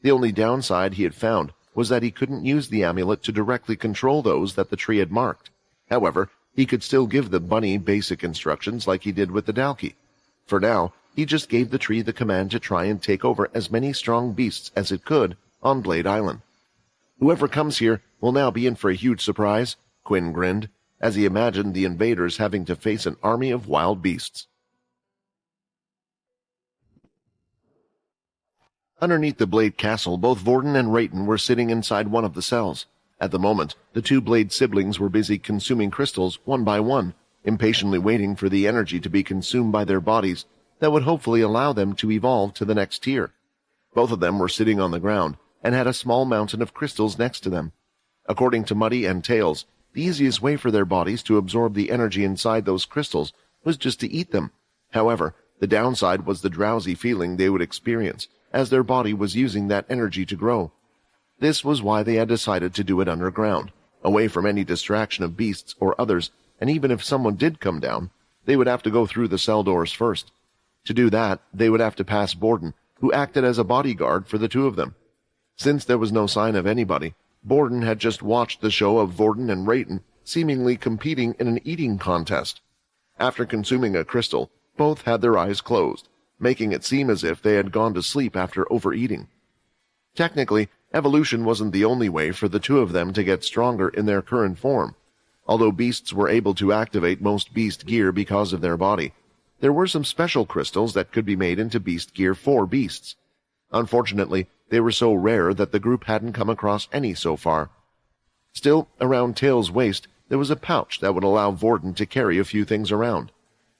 The only downside he had found was that he couldn't use the amulet to directly control those that the tree had marked. However, he could still give the bunny basic instructions like he did with the Dalki. For now, he just gave the tree the command to try and take over as many strong beasts as it could on Blade Island. Whoever comes here will now be in for a huge surprise, Quinn grinned, as he imagined the invaders having to face an army of wild beasts. Underneath the Blade Castle, both Vorden and Rayton were sitting inside one of the cells. At the moment, the two Blade siblings were busy consuming crystals one by one, impatiently waiting for the energy to be consumed by their bodies that would hopefully allow them to evolve to the next tier. Both of them were sitting on the ground and had a small mountain of crystals next to them. According to Muddy and Tails, the easiest way for their bodies to absorb the energy inside those crystals was just to eat them. However, the downside was the drowsy feeling they would experience as their body was using that energy to grow. This was why they had decided to do it underground, away from any distraction of beasts or others, and even if someone did come down, they would have to go through the cell doors first. To do that, they would have to pass Borden, who acted as a bodyguard for the two of them. Since there was no sign of anybody, Borden had just watched the show of Vorden and Rayton seemingly competing in an eating contest. After consuming a crystal, both had their eyes closed, making it seem as if they had gone to sleep after overeating. Technically, evolution wasn't the only way for the two of them to get stronger in their current form. Although beasts were able to activate most beast gear because of their body, there were some special crystals that could be made into beast gear for beasts. Unfortunately, they were so rare that the group hadn't come across any so far. Still, around Tails' waist, there was a pouch that would allow Vorden to carry a few things around.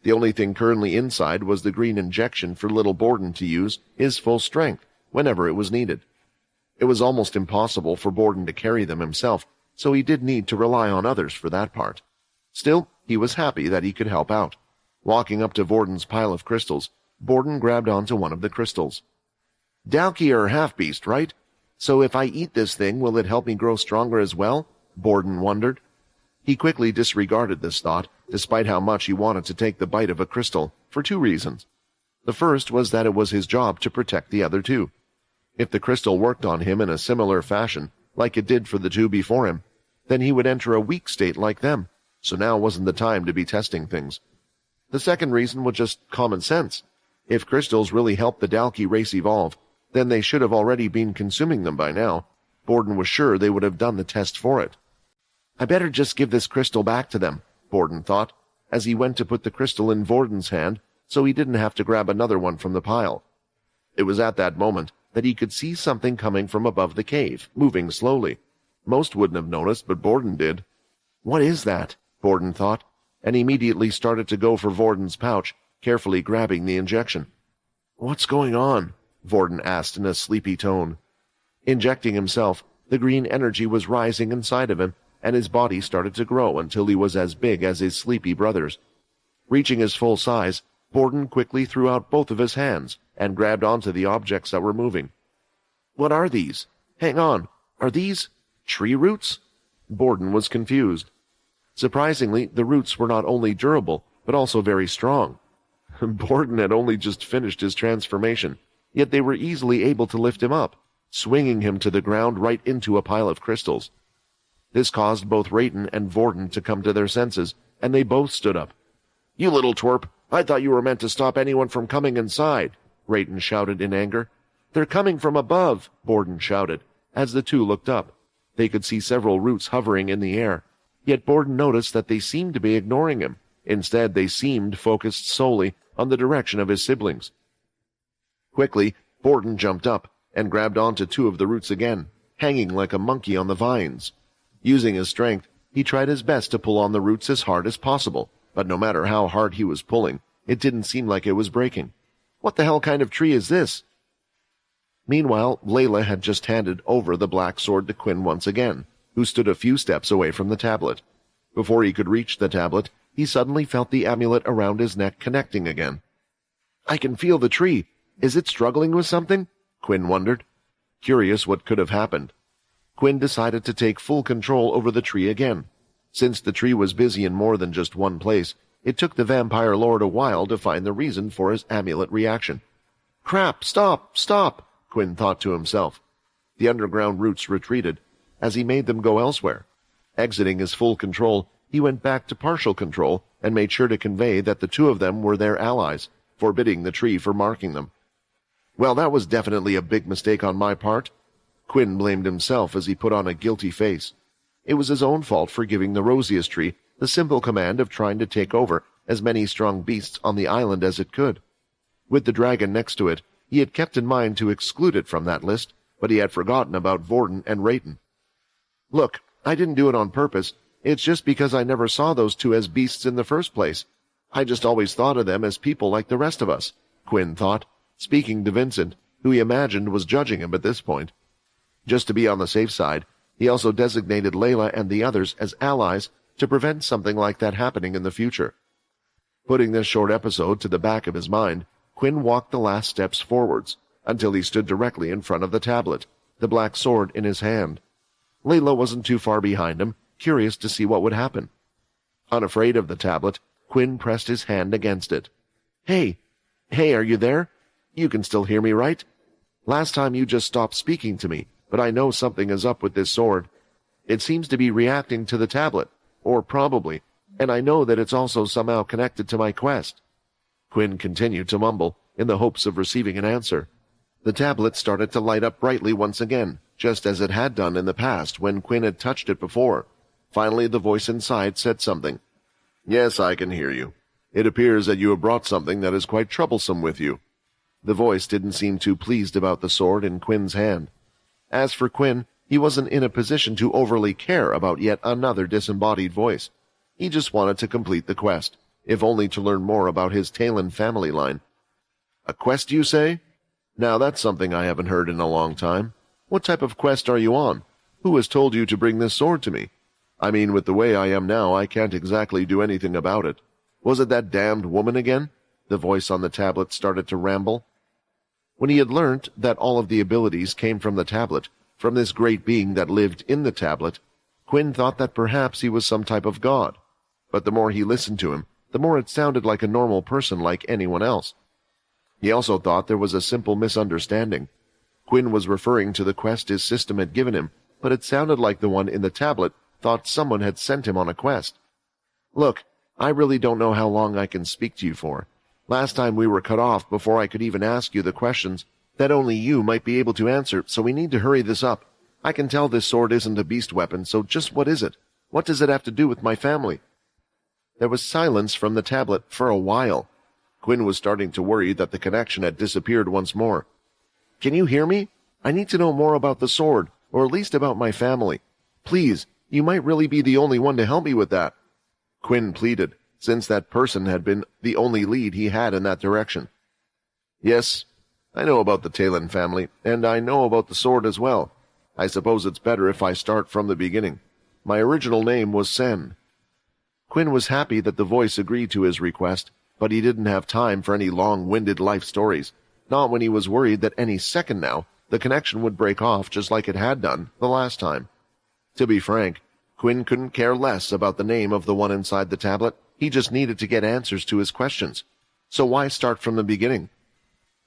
The only thing currently inside was the green injection for little Borden to use his full strength whenever it was needed. It was almost impossible for Borden to carry them himself, so he did need to rely on others for that part. Still, he was happy that he could help out. Walking up to Vorden's pile of crystals, Borden grabbed onto one of the crystals. "Dalki are half-beast, right? So if I eat this thing, will it help me grow stronger as well?" Borden wondered. He quickly disregarded this thought, despite how much he wanted to take the bite of a crystal, for two reasons. The first was that it was his job to protect the other two. If the crystal worked on him in a similar fashion, like it did for the two before him, then he would enter a weak state like them, so now wasn't the time to be testing things. The second reason was just common sense. If crystals really helped the Dalki race evolve, then they should have already been consuming them by now. Borden was sure they would have done the test for it. "I better just give this crystal back to them," Borden thought, as he went to put the crystal in Vorden's hand so he didn't have to grab another one from the pile. It was at that moment that he could see something coming from above the cave, moving slowly. Most wouldn't have noticed, but Borden did. "What is that?" Borden thought, and immediately started to go for Vorden's pouch, carefully grabbing the injection. "What's going on?" Vorden asked in a sleepy tone. Injecting himself, the green energy was rising inside of him, and his body started to grow until he was as big as his sleepy brothers. Reaching his full size, Borden quickly threw out both of his hands and grabbed onto the objects that were moving. "What are these? Hang on, are these tree roots?" Borden was confused. Surprisingly, the roots were not only durable, but also very strong. Borden had only just finished his transformation, yet they were easily able to lift him up, swinging him to the ground right into a pile of crystals. This caused both Rayton and Vorden to come to their senses, and they both stood up. "You little twerp! I thought you were meant to stop anyone from coming inside," Rayton shouted in anger. "They're coming from above," Borden shouted, as the two looked up. They could see several roots hovering in the air, yet Borden noticed that they seemed to be ignoring him. Instead, they seemed focused solely on the direction of his siblings. Quickly, Borden jumped up and grabbed onto two of the roots again, hanging like a monkey on the vines. Using his strength, he tried his best to pull on the roots as hard as possible, but no matter how hard he was pulling, it didn't seem like it was breaking. "What the hell kind of tree is this?" Meanwhile, Layla had just handed over the black sword to Quinn once again, who stood a few steps away from the tablet. Before he could reach the tablet, he suddenly felt the amulet around his neck connecting again. "I can feel the tree. Is it struggling with something?" Quinn wondered. Curious what could have happened, Quinn decided to take full control over the tree again. Since the tree was busy in more than just one place, it took the vampire lord a while to find the reason for his amulet reaction. "Crap, stop, stop," Quinn thought to himself. The underground roots retreated, as he made them go elsewhere. Exiting his full control, he went back to partial control and made sure to convey that the two of them were their allies, forbidding the tree for marking them. "Well, that was definitely a big mistake on my part." Quinn blamed himself as he put on a guilty face. It was his own fault for giving the Rosius tree the simple command of trying to take over as many strong beasts on the island as it could. With the dragon next to it, He had kept in mind to exclude it from that list, but he had forgotten about Vorden and Rayton. Look, I didn't do it on purpose. It's just because I never saw those two as beasts in the first place. I just always thought of them as people like the rest of us, Quinn thought, speaking to Vincent, who he imagined was judging him at this point. Just to be on the safe side, he also designated Layla and the others as allies to prevent something like that happening in the future. Putting this short episode to the back of his mind, Quinn walked the last steps forwards, until he stood directly in front of the tablet, the black sword in his hand. Layla wasn't too far behind him, curious to see what would happen. Unafraid of the tablet, Quinn pressed his hand against it. Hey, are you there? You can still hear me, right? Last time you just stopped speaking to me, but I know something is up with this sword. It seems to be reacting to the tablet, or probably, and I know that it's also somehow connected to my quest. Quinn continued to mumble, in the hopes of receiving an answer. The tablet started to light up brightly once again, just as it had done in the past when Quinn had touched it before. Finally, the voice inside said something. Yes, I can hear you. It appears that you have brought something that is quite troublesome with you. The voice didn't seem too pleased about the sword in Quinn's hand. As for Quinn, he wasn't in a position to overly care about yet another disembodied voice. He just wanted to complete the quest, if only to learn more about his Talon family line. A quest, you say? Now that's something I haven't heard in a long time. What type of quest are you on? Who has told you to bring this sword to me? I mean, with the way I am now, I can't exactly do anything about it. Was it that damned woman again? The voice on the tablet started to ramble. When he had learnt that all of the abilities came from the tablet, from this great being that lived in the tablet, Quinn thought that perhaps he was some type of god. But the more he listened to him, the more it sounded like a normal person like anyone else. He also thought there was a simple misunderstanding. Quinn was referring to the quest his system had given him, but it sounded like the one in the tablet thought someone had sent him on a quest. Look, I really don't know how long I can speak to you for. Last time we were cut off before I could even ask you the questions that only you might be able to answer, so we need to hurry this up. I can tell this sword isn't a beast weapon, so just what is it? What does it have to do with my family? There was silence from the tablet for a while. Quinn was starting to worry that the connection had disappeared once more. Can you hear me? I need to know more about the sword, or at least about my family. Please, you might really be the only one to help me with that. Quinn pleaded, since that person had been the only lead he had in that direction. Yes, I know about the Talon family, and I know about the sword as well. I suppose it's better if I start from the beginning. My original name was Sen. Quinn was happy that the voice agreed to his request, but he didn't have time for any long-winded life stories, not when he was worried that any second now the connection would break off just like it had done the last time. To be frank, Quinn couldn't care less about the name of the one inside the tablet. He just needed to get answers to his questions. So why start from the beginning?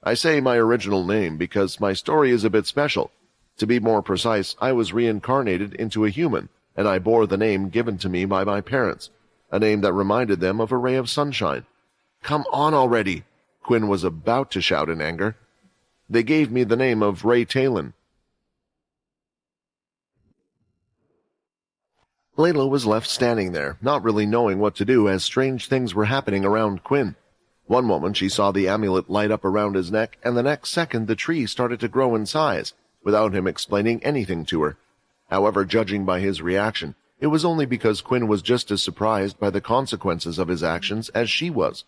I say my original name because my story is a bit special. To be more precise, I was reincarnated into a human, and I bore the name given to me by my parents, a name that reminded them of a ray of sunshine. Come on already! Quinn was about to shout in anger. They gave me the name of Ray Talon. Layla was left standing there, not really knowing what to do as strange things were happening around Quinn. One moment she saw the amulet light up around his neck, and the next second the tree started to grow in size, without him explaining anything to her. However, judging by his reaction, it was only because Quinn was just as surprised by the consequences of his actions as she was.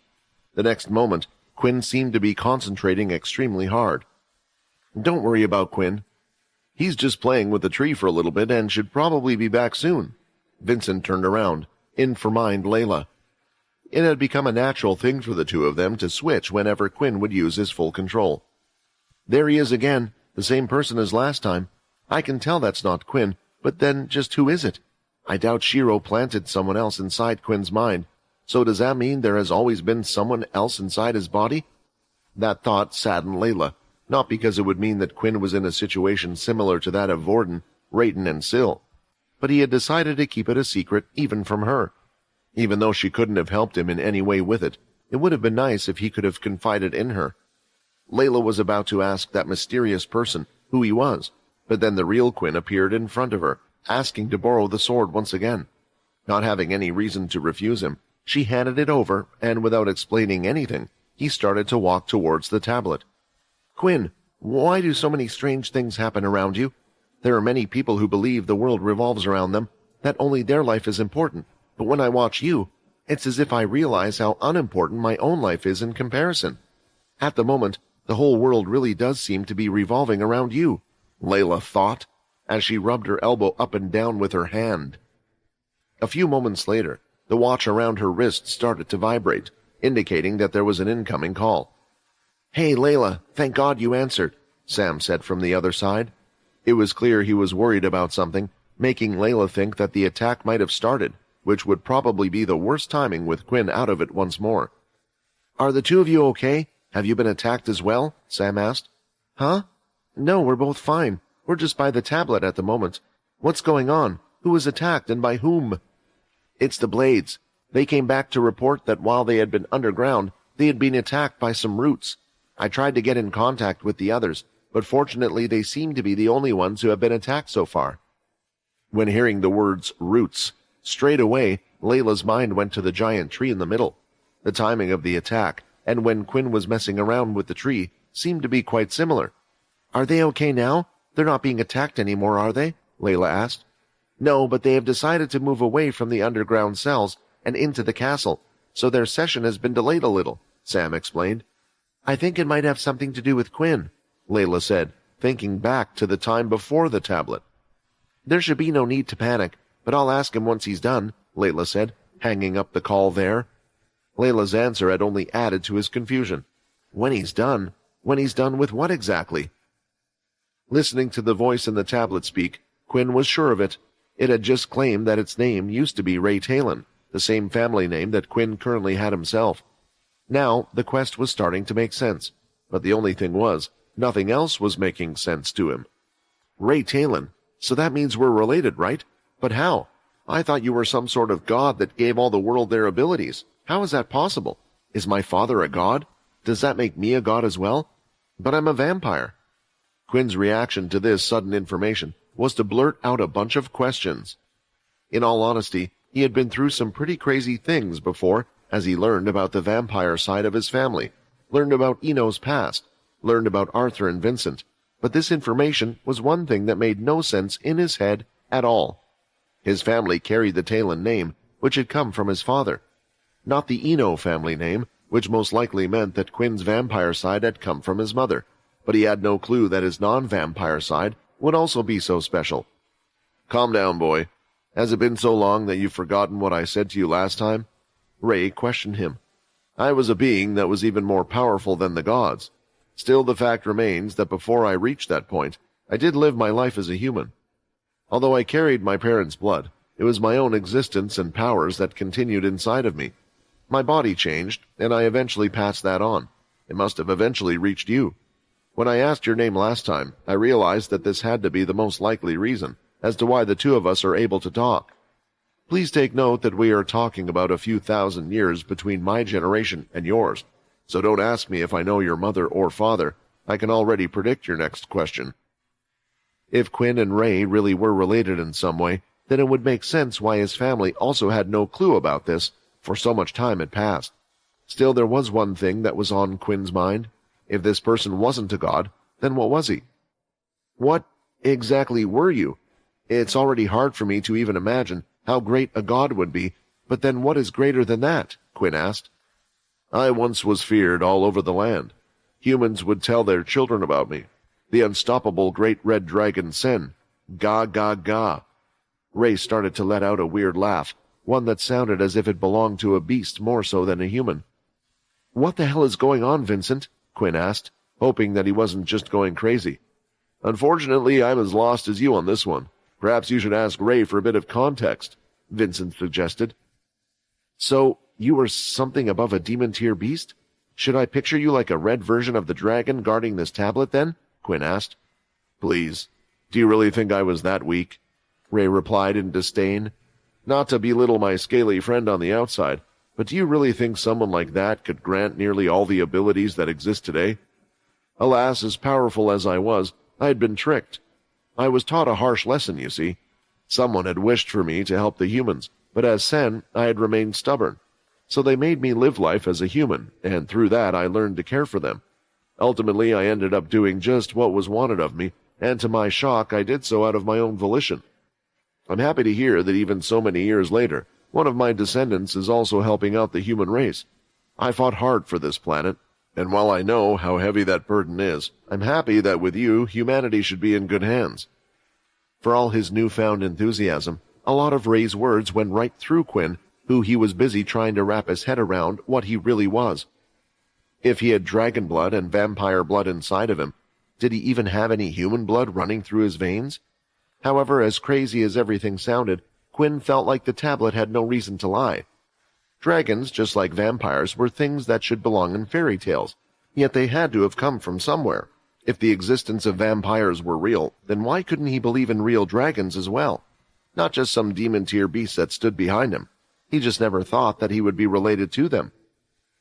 The next moment, Quinn seemed to be concentrating extremely hard. Don't worry about Quinn. He's just playing with the tree for a little bit and should probably be back soon. Vincent turned around, in for mind Layla. It had become a natural thing for the two of them to switch whenever Quinn would use his full control. There he is again, the same person as last time. I can tell that's not Quinn, but then just who is it? I doubt Shiro planted someone else inside Quinn's mind. So does that mean there has always been someone else inside his body? That thought saddened Layla, not because it would mean that Quinn was in a situation similar to that of Vorden, Rayton, and Syl, but he had decided to keep it a secret even from her. Even though she couldn't have helped him in any way with it, it would have been nice if he could have confided in her. Layla was about to ask that mysterious person who he was, but then the real Quinn appeared in front of her, asking to borrow the sword once again. Not having any reason to refuse him, she handed it over, and without explaining anything, he started to walk towards the tablet. Quinn, why do so many strange things happen around you? There are many people who believe the world revolves around them, that only their life is important. But when I watch you, it's as if I realize how unimportant my own life is in comparison. At the moment, the whole world really does seem to be revolving around you, Layla thought, as she rubbed her elbow up and down with her hand. A few moments later, the watch around her wrist started to vibrate, indicating that there was an incoming call. "Hey, Layla, thank God you answered," Sam said from the other side. It was clear he was worried about something, making Layla think that the attack might have started, which would probably be the worst timing with Quinn out of it once more. "Are the two of you okay? Have you been attacked as well?" Sam asked. "Huh? No, we're both fine. We're just by the tablet at the moment. What's going on? Who was attacked and by whom?" "It's the Blades. They came back to report that while they had been underground, they had been attacked by some roots. I tried to get in contact with the others, but fortunately they seem to be the only ones who have been attacked so far." When hearing the words roots, straight away, Layla's mind went to the giant tree in the middle. The timing of the attack, and when Quinn was messing around with the tree, seemed to be quite similar. "Are they okay now? They're not being attacked anymore, are they?" Layla asked. "No, but they have decided to move away from the underground cells and into the castle, so their session has been delayed a little," Sam explained. "I think it might have something to do with Quinn," Layla said, thinking back to the time before the tablet. "There should be no need to panic, but I'll ask him once he's done," Layla said, hanging up the call there. Layla's answer had only added to his confusion. When he's done? When he's done with what exactly? Listening to the voice in the tablet speak, Quinn was sure of it. It had just claimed that its name used to be Ray Talon, the same family name that Quinn currently had himself. Now, the quest was starting to make sense, but the only thing was, nothing else was making sense to him. Ray Talon, so that means we're related, right? But how? I thought you were some sort of god that gave all the world their abilities. How is that possible? Is my father a god? Does that make me a god as well? But I'm a vampire. Quinn's reaction to this sudden information was to blurt out a bunch of questions. In all honesty, he had been through some pretty crazy things before, as he learned about the vampire side of his family, learned about Eno's past, learned about Arthur and Vincent, but this information was one thing that made no sense in his head at all. His family carried the Talon name, which had come from his father, not the Eno family name, which most likely meant that Quinn's vampire side had come from his mother, but he had no clue that his non-vampire side would also be so special. "Calm down, boy. Has it been so long that you've forgotten what I said to you last time?" Ray questioned him. "I was a being that was even more powerful than the gods. Still, the fact remains that before I reached that point, I did live my life as a human. Although I carried my parents' blood, it was my own existence and powers that continued inside of me. My body changed, and I eventually passed that on. It must have eventually reached you. When I asked your name last time, I realized that this had to be the most likely reason as to why the two of us are able to talk. Please take note that we are talking about a few thousand years between my generation and yours, so don't ask me if I know your mother or father. I can already predict your next question." If Quinn and Ray really were related in some way, then it would make sense why his family also had no clue about this, for so much time had passed. Still, there was one thing that was on Quinn's mind. If this person wasn't a god, then what was he? "What exactly were you? It's already hard for me to even imagine how great a god would be, but then what is greater than that?" Quinn asked. "I once was feared all over the land. Humans would tell their children about me. The unstoppable great red dragon Sen. Ga ga ga." Ray started to let out a weird laugh, one that sounded as if it belonged to a beast more so than a human. "What the hell is going on, Vincent?" Quinn asked, hoping that he wasn't just going crazy. "Unfortunately, I'm as lost as you on this one. Perhaps you should ask Ray for a bit of context," Vincent suggested. "So, you were something above a demon-tier beast? Should I picture you like a red version of the dragon guarding this tablet, then?" Quinn asked. "Please, do you really think I was that weak?" Ray replied in disdain. "Not to belittle my scaly friend on the outside, but do you really think someone like that could grant nearly all the abilities that exist today? Alas, as powerful as I was, I had been tricked. I was taught a harsh lesson, you see. Someone had wished for me to help the humans, but as Sen, I had remained stubborn. So they made me live life as a human, and through that I learned to care for them. Ultimately, I ended up doing just what was wanted of me, and to my shock, I did so out of my own volition. I'm happy to hear that even so many years later, one of my descendants is also helping out the human race. I fought hard for this planet, and while I know how heavy that burden is, I'm happy that with you, humanity should be in good hands." For all his newfound enthusiasm, a lot of Ray's words went right through Quinn, who he was busy trying to wrap his head around what he really was. If he had dragon blood and vampire blood inside of him, did he even have any human blood running through his veins? However, as crazy as everything sounded, Quinn felt like the tablet had no reason to lie. Dragons, just like vampires, were things that should belong in fairy tales, yet they had to have come from somewhere. If the existence of vampires were real, then why couldn't he believe in real dragons as well? Not just some demon-tier beast that stood behind him. He just never thought that he would be related to them.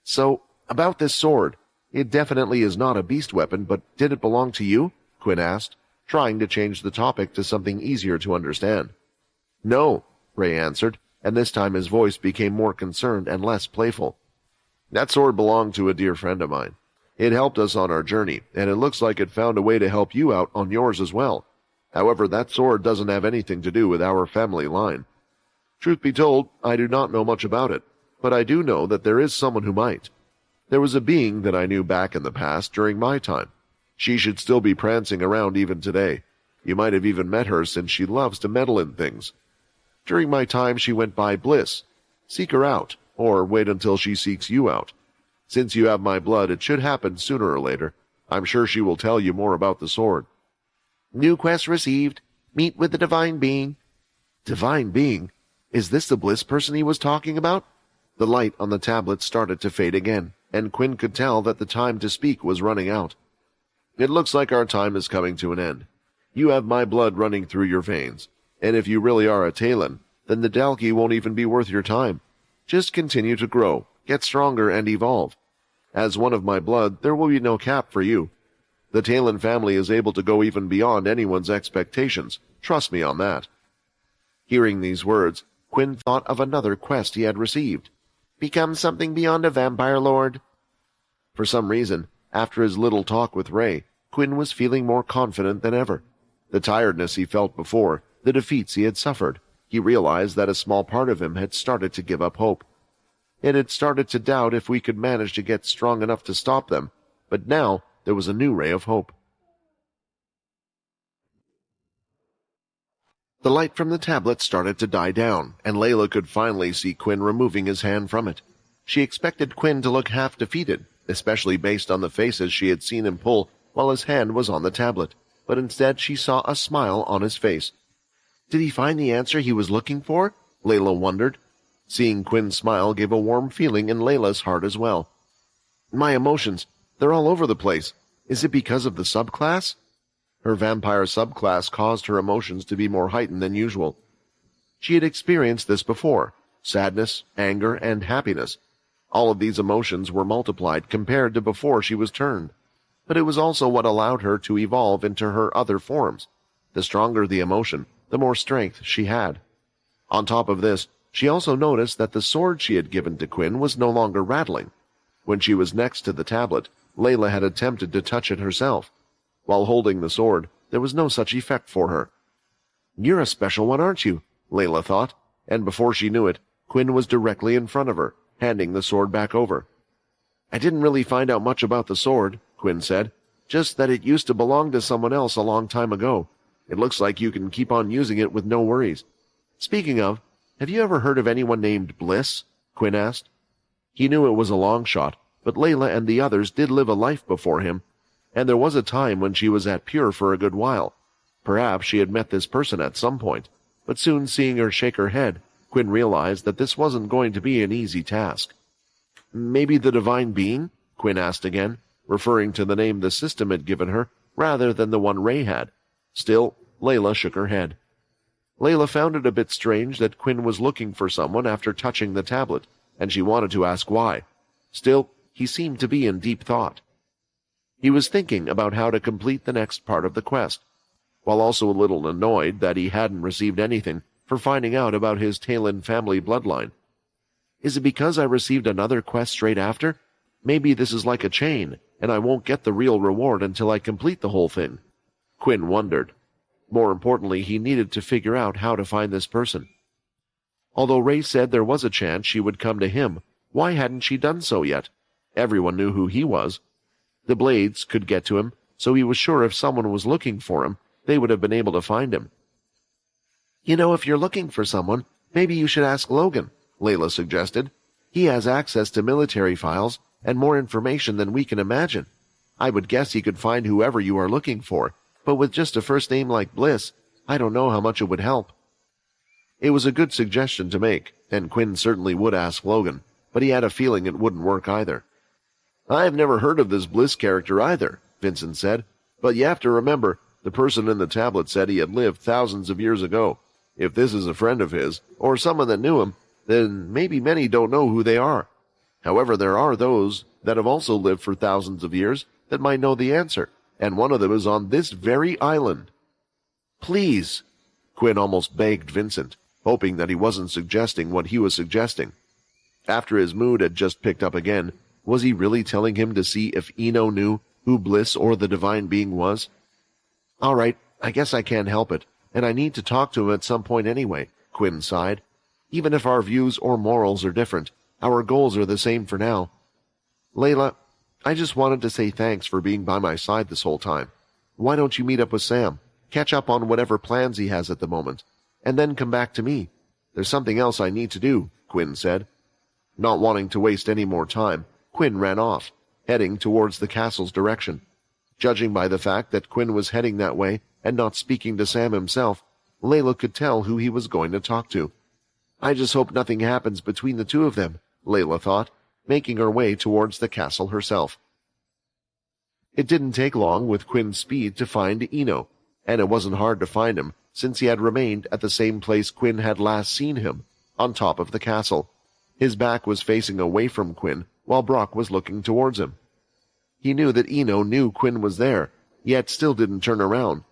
So, about this sword. It definitely is not a beast weapon, but did it belong to you? Quinn asked, trying to change the topic to something easier to understand. No, Ray answered, and this time his voice became more concerned and less playful. That sword belonged to a dear friend of mine. It helped us on our journey, and it looks like it found a way to help you out on yours as well. However, that sword doesn't have anything to do with our family line. Truth be told, I do not know much about it, but I do know that there is someone who might. There was a being that I knew back in the past during my time. She should still be prancing around even today. You might have even met her since she loves to meddle in things. During my time she went by Bliss. Seek her out, or wait until she seeks you out. Since you have my blood, it should happen sooner or later. I'm sure she will tell you more about the sword. New quest received. Meet with the divine being. Divine being? Is this the Bliss person he was talking about? The light on the tablet started to fade again, and Quinn could tell that the time to speak was running out. It looks like our time is coming to an end. You have my blood running through your veins, and if you really are a Talon, then the Dalki won't even be worth your time. Just continue to grow, get stronger, and evolve. As one of my blood, there will be no cap for you. The Talon family is able to go even beyond anyone's expectations. Trust me on that. Hearing these words, Quinn thought of another quest he had received. Become something beyond a vampire lord. For some reason, after his little talk with Ray, Quinn was feeling more confident than ever. The tiredness he felt before, the defeats he had suffered, he realized that a small part of him had started to give up hope. It had started to doubt if we could manage to get strong enough to stop them, but now there was a new ray of hope. The light from the tablet started to die down, and Layla could finally see Quinn removing his hand from it. She expected Quinn to look half defeated, especially based on the faces she had seen him pull while his hand was on the tablet, but instead she saw a smile on his face. Did he find the answer he was looking for? Layla wondered. Seeing Quinn's smile gave a warm feeling in Layla's heart as well. My emotions, they're all over the place. Is it because of the subclass? Her vampire subclass caused her emotions to be more heightened than usual. She had experienced this before, sadness, anger, and happiness. All of these emotions were multiplied compared to before she was turned. But it was also what allowed her to evolve into her other forms. The stronger the emotion, the more strength she had. On top of this, she also noticed that the sword she had given to Quinn was no longer rattling. When she was next to the tablet, Layla had attempted to touch it herself. While holding the sword, there was no such effect for her. You're a special one, aren't you? Layla thought, and before she knew it, Quinn was directly in front of her, handing the sword back over. I didn't really find out much about the sword, Quinn said, just that it used to belong to someone else a long time ago. It looks like you can keep on using it with no worries. Speaking of, have you ever heard of anyone named Bliss? Quinn asked. He knew it was a long shot, but Layla and the others did live a life before him, and there was a time when she was at Pure for a good while. Perhaps she had met this person at some point, but soon seeing her shake her head, Quinn realized that this wasn't going to be an easy task. Maybe the divine being? Quinn asked again, referring to the name the system had given her, rather than the one Ray had. Still, Layla shook her head. Layla found it a bit strange that Quinn was looking for someone after touching the tablet, and she wanted to ask why. Still, he seemed to be in deep thought. He was thinking about how to complete the next part of the quest, while also a little annoyed that he hadn't received anything for finding out about his Talon family bloodline. Is it because I received another quest straight after? Maybe this is like a chain. and I won't get the real reward until I complete the whole thing. Quinn wondered. More importantly, he needed to figure out how to find this person. Although Ray said there was a chance she would come to him, why hadn't she done so yet? Everyone knew who he was. The Blades could get to him, so he was sure if someone was looking for him, they would have been able to find him. You know, if you're looking for someone, maybe you should ask Logan, Layla suggested. He has access to military files and more information than we can imagine. I would guess he could find whoever you are looking for, but with just a first name like Bliss, I don't know how much it would help. It was a good suggestion to make, and Quinn certainly would ask Logan, but he had a feeling it wouldn't work either. I've never heard of this Bliss character either, Vincent said, but you have to remember, the person in the tablet said he had lived thousands of years ago. If this is a friend of his, or someone that knew him, then maybe many don't know who they are. However, there are those that have also lived for thousands of years that might know the answer, and one of them is on this very island. Please, Quinn almost begged Vincent, hoping that he wasn't suggesting what he was suggesting. After his mood had just picked up again, was he really telling him to see if Eno knew who Bliss or the Divine Being was? All right, I guess I can't help it, and I need to talk to him at some point anyway, Quinn sighed. Even if our views or morals are different, our goals are the same for now. Layla, I just wanted to say thanks for being by my side this whole time. Why don't you meet up with Sam, catch up on whatever plans he has at the moment, and then come back to me? There's something else I need to do, Quinn said. Not wanting to waste any more time, Quinn ran off, heading towards the castle's direction. Judging by the fact that Quinn was heading that way and not speaking to Sam himself, Layla could tell who he was going to talk to. I just hope nothing happens between the two of them, Layla thought, making her way towards the castle herself. It didn't take long with Quinn's speed to find Eno, and it wasn't hard to find him since he had remained at the same place Quinn had last seen him, on top of the castle. His back was facing away from Quinn while Brock was looking towards him. He knew that Eno knew Quinn was there, yet still didn't turn around.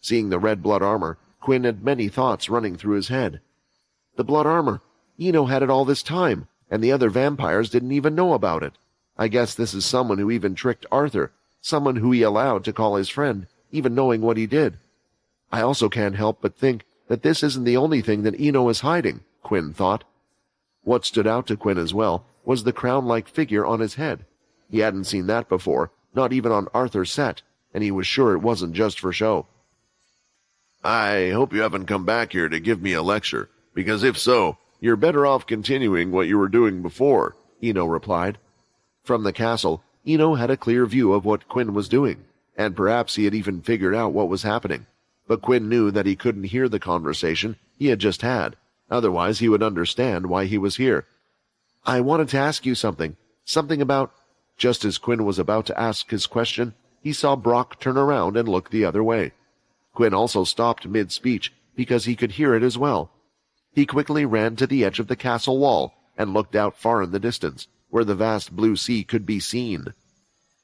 Seeing the red blood armor, Quinn had many thoughts running through his head. The blood armor. Eno had it all this time, and the other vampires didn't even know about it. I guess this is someone who even tricked Arthur, someone who he allowed to call his friend, even knowing what he did. I also can't help but think that this isn't the only thing that Eno is hiding, Quinn thought. What stood out to Quinn as well was the crown-like figure on his head. He hadn't seen that before, not even on Arthur's set, and he was sure it wasn't just for show. I hope you haven't come back here to give me a lecture, because if so, you're better off continuing what you were doing before, Eno replied. From the castle, Eno had a clear view of what Quinn was doing, and perhaps he had even figured out what was happening. But Quinn knew that he couldn't hear the conversation he had just had, otherwise he would understand why he was here. I wanted to ask you something about... Just as Quinn was about to ask his question, he saw Brock turn around and look the other way. Quinn also stopped mid-speech because he could hear it as well. He quickly ran to the edge of the castle wall and looked out far in the distance, where the vast blue sea could be seen.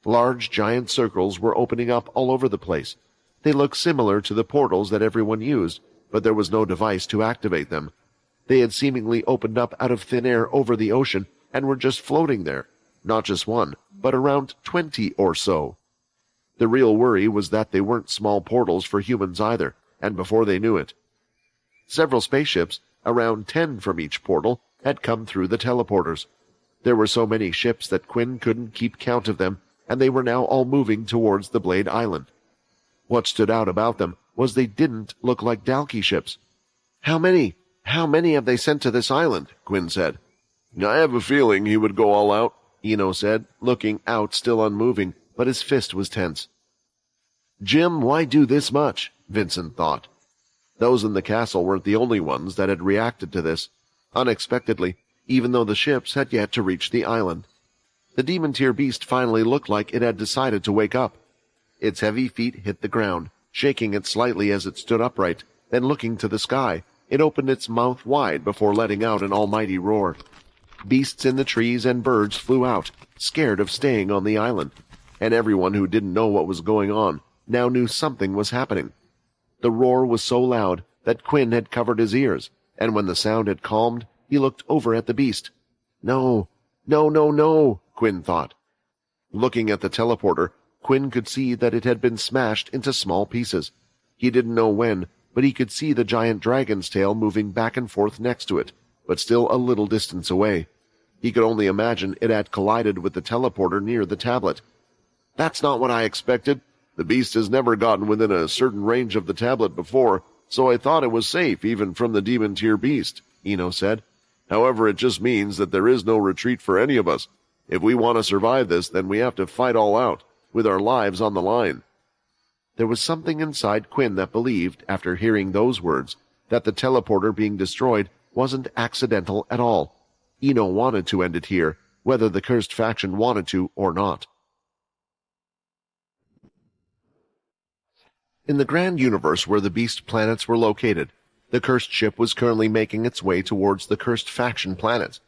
Large, giant circles were opening up all over the place. They looked similar to the portals that everyone used, but there was no device to activate them. They had seemingly opened up out of thin air over the ocean and were just floating there. Not just one, but around 20 or so. The real worry was that they weren't small portals for humans either, and before they knew it, several spaceships, around 10 from each portal, had come through the teleporters. There were so many ships that Quinn couldn't keep count of them, and they were now all moving towards the Blade Island. What stood out about them was they didn't look like Dalki ships. How many have they sent to this island? Quinn said. I have a feeling he would go all out, Eno said, looking out still unmoving, but his fist was tense. Jim, why do this much? Vincent thought. Those in the castle weren't the only ones that had reacted to this, unexpectedly, even though the ships had yet to reach the island. The demon-tier beast finally looked like it had decided to wake up. Its heavy feet hit the ground, shaking it slightly as it stood upright, then looking to the sky, it opened its mouth wide before letting out an almighty roar. Beasts in the trees and birds flew out, scared of staying on the island, and everyone who didn't know what was going on now knew something was happening. The roar was so loud that Quinn had covered his ears, and when the sound had calmed, he looked over at the beast. No, Quinn thought. Looking at the teleporter, Quinn could see that it had been smashed into small pieces. He didn't know when, but he could see the giant dragon's tail moving back and forth next to it, but still a little distance away. He could only imagine it had collided with the teleporter near the tablet. "That's not what I expected. The beast has never gotten within a certain range of the tablet before, so I thought it was safe even from the demon tier beast," Eno said. "However, it just means that there is no retreat for any of us. If we want to survive this, then we have to fight all out, with our lives on the line." There was something inside Quinn that believed, after hearing those words, that the teleporter being destroyed wasn't accidental at all. Eno wanted to end it here, whether the cursed faction wanted to or not. In the grand universe where the beast planets were located, the cursed ship was currently making its way towards the cursed faction planets.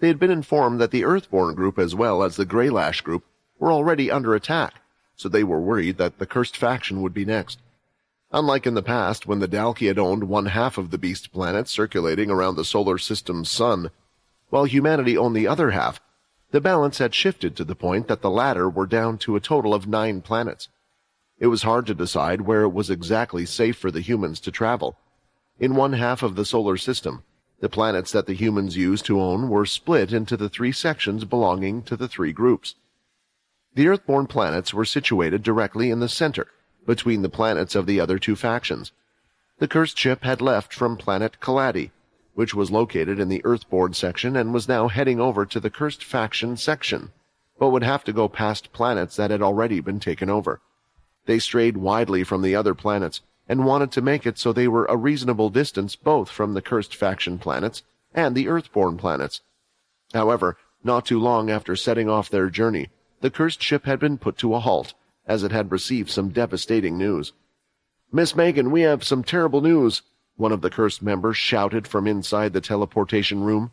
They had been informed that the Earthborn group as well as the Greylash group were already under attack, so they were worried that the cursed faction would be next. Unlike in the past, when the Dalki had owned one half of the beast planets circulating around the solar system's sun, while humanity owned the other half, the balance had shifted to the point that the latter were down to a total of 9 planets. It was hard to decide where it was exactly safe for the humans to travel. In one half of the solar system, the planets that the humans used to own were split into the 3 sections belonging to the 3 groups. The Earthborn planets were situated directly in the center, between the planets of the other 2 factions. The cursed ship had left from planet Kaladi, which was located in the Earthborn section and was now heading over to the cursed faction section, but would have to go past planets that had already been taken over. They strayed widely from the other planets, and wanted to make it so they were a reasonable distance both from the cursed faction planets and the Earthborn planets. However, not too long after setting off their journey, the cursed ship had been put to a halt, as it had received some devastating news. "Miss Megan, we have some terrible news," one of the cursed members shouted from inside the teleportation room.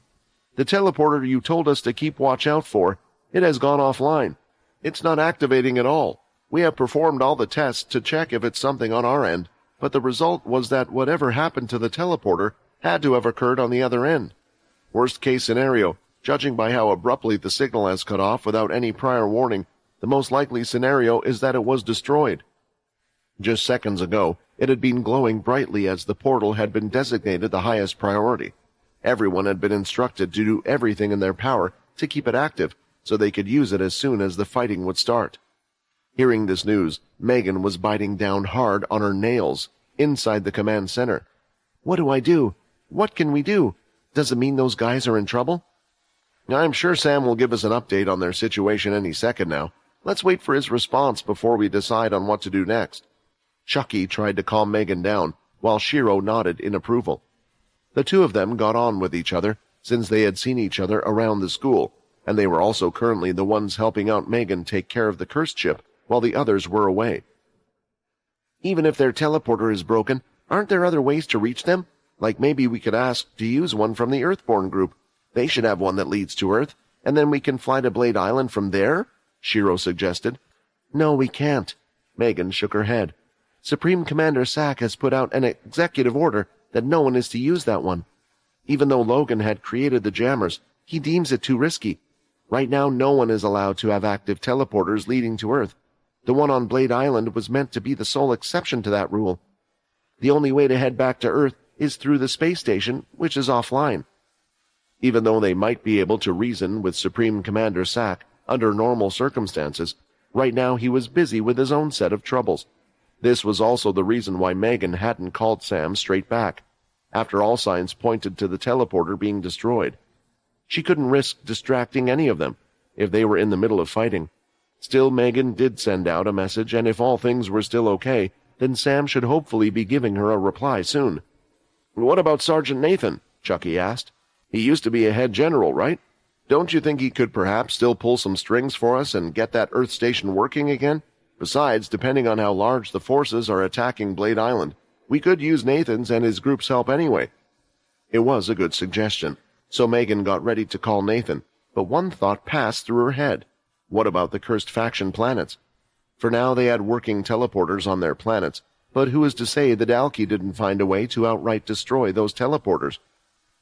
"The teleporter you told us to keep watch out for, it has gone offline. It's not activating at all. We have performed all the tests to check if it's something on our end, but the result was that whatever happened to the teleporter had to have occurred on the other end. Worst case scenario, judging by how abruptly the signal has cut off without any prior warning, the most likely scenario is that it was destroyed." Just seconds ago, it had been glowing brightly as the portal had been designated the highest priority. Everyone had been instructed to do everything in their power to keep it active so they could use it as soon as the fighting would start. Hearing this news, Megan was biting down hard on her nails inside the command center. "What do I do? What can we do? Does it mean those guys are in trouble?" "I'm sure Sam will give us an update on their situation any second now. Let's wait for his response before we decide on what to do next." Chucky tried to calm Megan down, while Shiro nodded in approval. The 2 of them got on with each other, since they had seen each other around the school, and they were also currently the ones helping out Megan take care of the cursed ship while the others were away. "Even if their teleporter is broken, aren't there other ways to reach them? Like maybe we could ask to use one from the Earthborn group. They should have one that leads to Earth, and then we can fly to Blade Island from there," Shiro suggested. "No, we can't." Megan shook her head. "Supreme Commander Sack has put out an executive order that no one is to use that one. Even though Logan had created the jammers, he deems it too risky. Right now, no one is allowed to have active teleporters leading to Earth. The one on Blade Island was meant to be the sole exception to that rule. The only way to head back to Earth is through the space station, which is offline." Even though they might be able to reason with Supreme Commander Sack under normal circumstances, right now he was busy with his own set of troubles. This was also the reason why Megan hadn't called Sam straight back, after all signs pointed to the teleporter being destroyed. She couldn't risk distracting any of them if they were in the middle of fighting. Still, Megan did send out a message, and if all things were still okay, then Sam should hopefully be giving her a reply soon. "What about Sergeant Nathan?" Chucky asked. "He used to be a head general, right? Don't you think he could perhaps still pull some strings for us and get that Earth station working again? Besides, depending on how large the forces are attacking Blade Island, we could use Nathan's and his group's help anyway." It was a good suggestion, so Megan got ready to call Nathan, but one thought passed through her head. What about the cursed faction planets? For now they had working teleporters on their planets, but who is to say the Dalki didn't find a way to outright destroy those teleporters?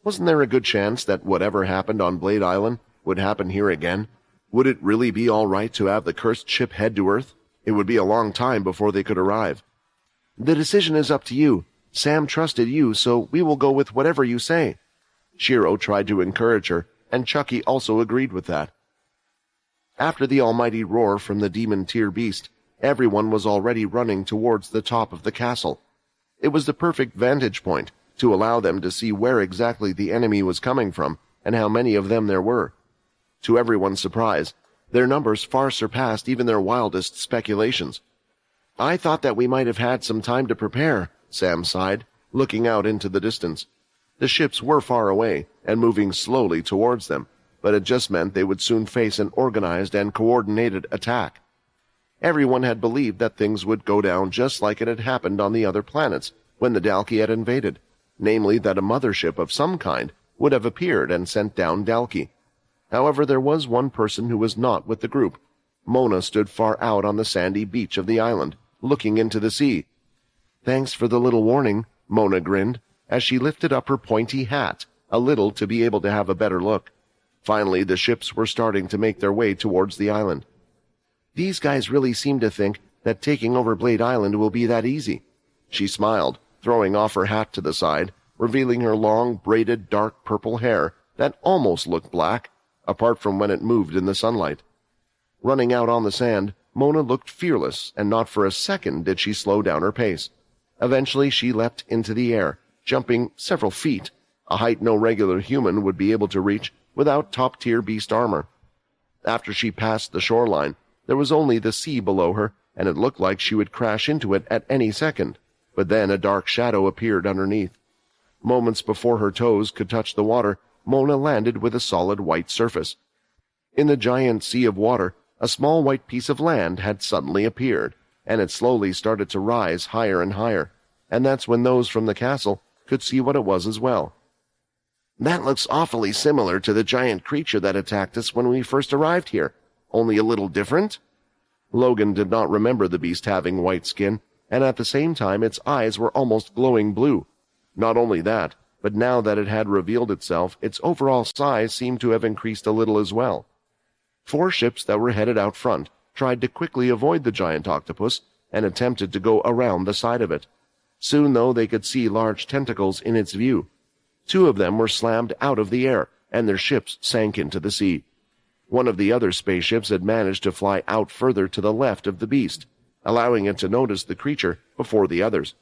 Wasn't there a good chance that whatever happened on Blade Island would happen here again? Would it really be all right to have the cursed ship head to Earth? It would be a long time before they could arrive. The decision is up to you. Sam trusted you, so we will go with whatever you say. Shiro tried to encourage her, and Chucky also agreed with that. After the almighty roar from the demon-tier beast, everyone was already running towards the top of the castle. It was the perfect vantage point to allow them to see where exactly the enemy was coming from and how many of them there were. To everyone's surprise, their numbers far surpassed even their wildest speculations. I thought that we might have had some time to prepare, Sam sighed, looking out into the distance. The ships were far away and moving slowly towards them, but it just meant they would soon face an organized and coordinated attack. Everyone had believed that things would go down just like it had happened on the other planets when the Dalki had invaded, namely that a mothership of some kind would have appeared and sent down Dalki. However, there was one person who was not with the group. Mona stood far out on the sandy beach of the island, looking into the sea. Thanks for the little warning, Mona grinned, as she lifted up her pointy hat a little to be able to have a better look. Finally, the ships were starting to make their way towards the island. These guys really seem to think that taking over Blade Island will be that easy. She smiled, throwing off her hat to the side, revealing her long, braided, dark purple hair that almost looked black, apart from when it moved in the sunlight. Running out on the sand, Mona looked fearless, and not for a second did she slow down her pace. Eventually she leapt into the air, jumping several feet, a height no regular human would be able to reach without top-tier beast armor. After she passed the shoreline, there was only the sea below her, and it looked like she would crash into it at any second. But then a dark shadow appeared underneath. Moments before her toes could touch the water, Mona landed with a solid white surface. In the giant sea of water, a small white piece of land had suddenly appeared, and it slowly started to rise higher and higher, and that's when those from the castle could see what it was as well. That looks awfully similar to the giant creature that attacked us when we first arrived here, only a little different? Logan did not remember the beast having white skin, and at the same time its eyes were almost glowing blue. Not only that, but now that it had revealed itself, its overall size seemed to have increased a little as well. 4 ships that were headed out front tried to quickly avoid the giant octopus and attempted to go around the side of it. Soon, though, they could see large tentacles in its view. 2 of them were slammed out of the air, and their ships sank into the sea. One of the other spaceships had managed to fly out further to the left of the beast, allowing it to notice the creature before the others.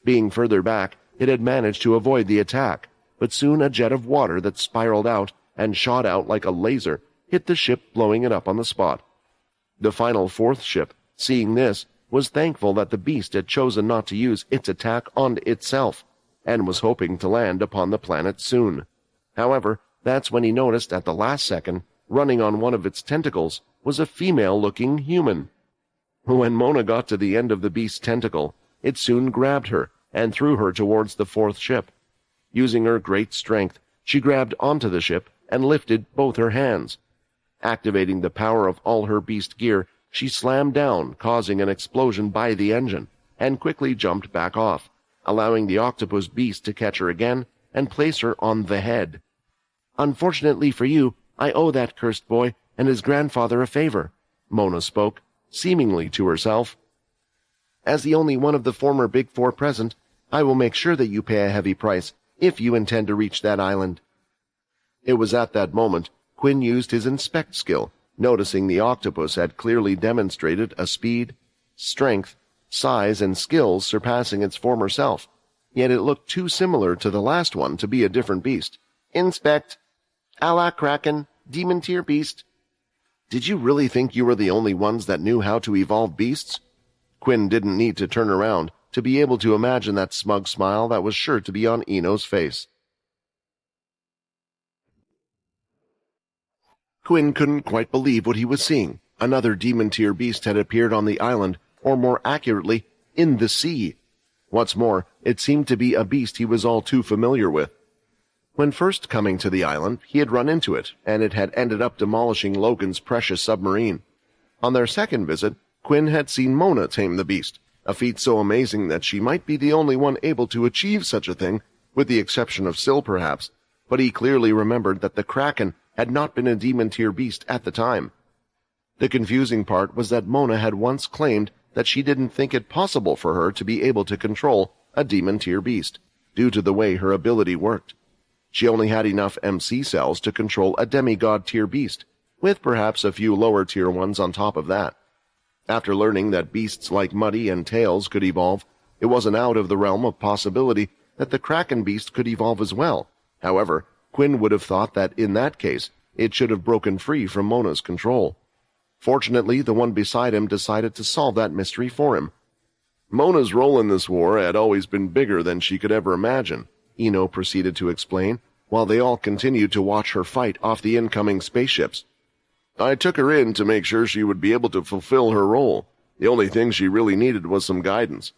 Being further back, it had managed to avoid the attack, but soon a jet of water that spiraled out and shot out like a laser hit the ship, blowing it up on the spot. The final 4th ship, seeing this, was thankful that the beast had chosen not to use its attack on itself, and was hoping to land upon the planet soon. However, that's when he noticed at the last second, running on one of its tentacles, was a female-looking human. When Mona got to the end of the beast's tentacle, it soon grabbed her and threw her towards the 4th ship. Using her great strength, she grabbed onto the ship and lifted both her hands. Activating the power of all her beast gear, she slammed down, causing an explosion by the engine, and quickly jumped back off, allowing the octopus beast to catch her again and place her on the head. Unfortunately for you, I owe that cursed boy and his grandfather a favor, Mona spoke, seemingly to herself. As the only one of the former Big Four present, I will make sure that you pay a heavy price if you intend to reach that island. It was at that moment Quinn used his inspect skill, noticing the octopus had clearly demonstrated a speed, strength, size, and skills surpassing its former self, yet it looked too similar to the last one to be a different beast. Inspect. A la Kraken, demon-tier beast. Did you really think you were the only ones that knew how to evolve beasts? Quinn didn't need to turn around to be able to imagine that smug smile that was sure to be on Ino's face. Quinn couldn't quite believe what he was seeing. Another demon-tier beast had appeared on the island, or more accurately, in the sea. What's more, it seemed to be a beast he was all too familiar with. When first coming to the island, he had run into it, and it had ended up demolishing Logan's precious submarine. On their second visit, Quinn had seen Mona tame the beast, a feat so amazing that she might be the only one able to achieve such a thing, with the exception of Syl perhaps, but he clearly remembered that the Kraken had not been a demon-tier beast at the time, The confusing part was that Mona had once claimed that she didn't think it possible for her to be able to control a demon-tier beast, due to the way her ability worked. She only had enough MC cells to control a demigod-tier beast, with perhaps a few lower-tier ones on top of that. After learning that beasts like Muddy and Tails could evolve, it wasn't out of the realm of possibility that the Kraken beast could evolve as well. However, Quinn would have thought that in that case, it should have broken free from Mona's control. Fortunately, the one beside him decided to solve that mystery for him. Mona's role in this war had always been bigger than she could ever imagine, Ino proceeded to explain, while they all continued to watch her fight off the incoming spaceships. I took her in to make sure she would be able to fulfill her role. The only thing she really needed was some guidance.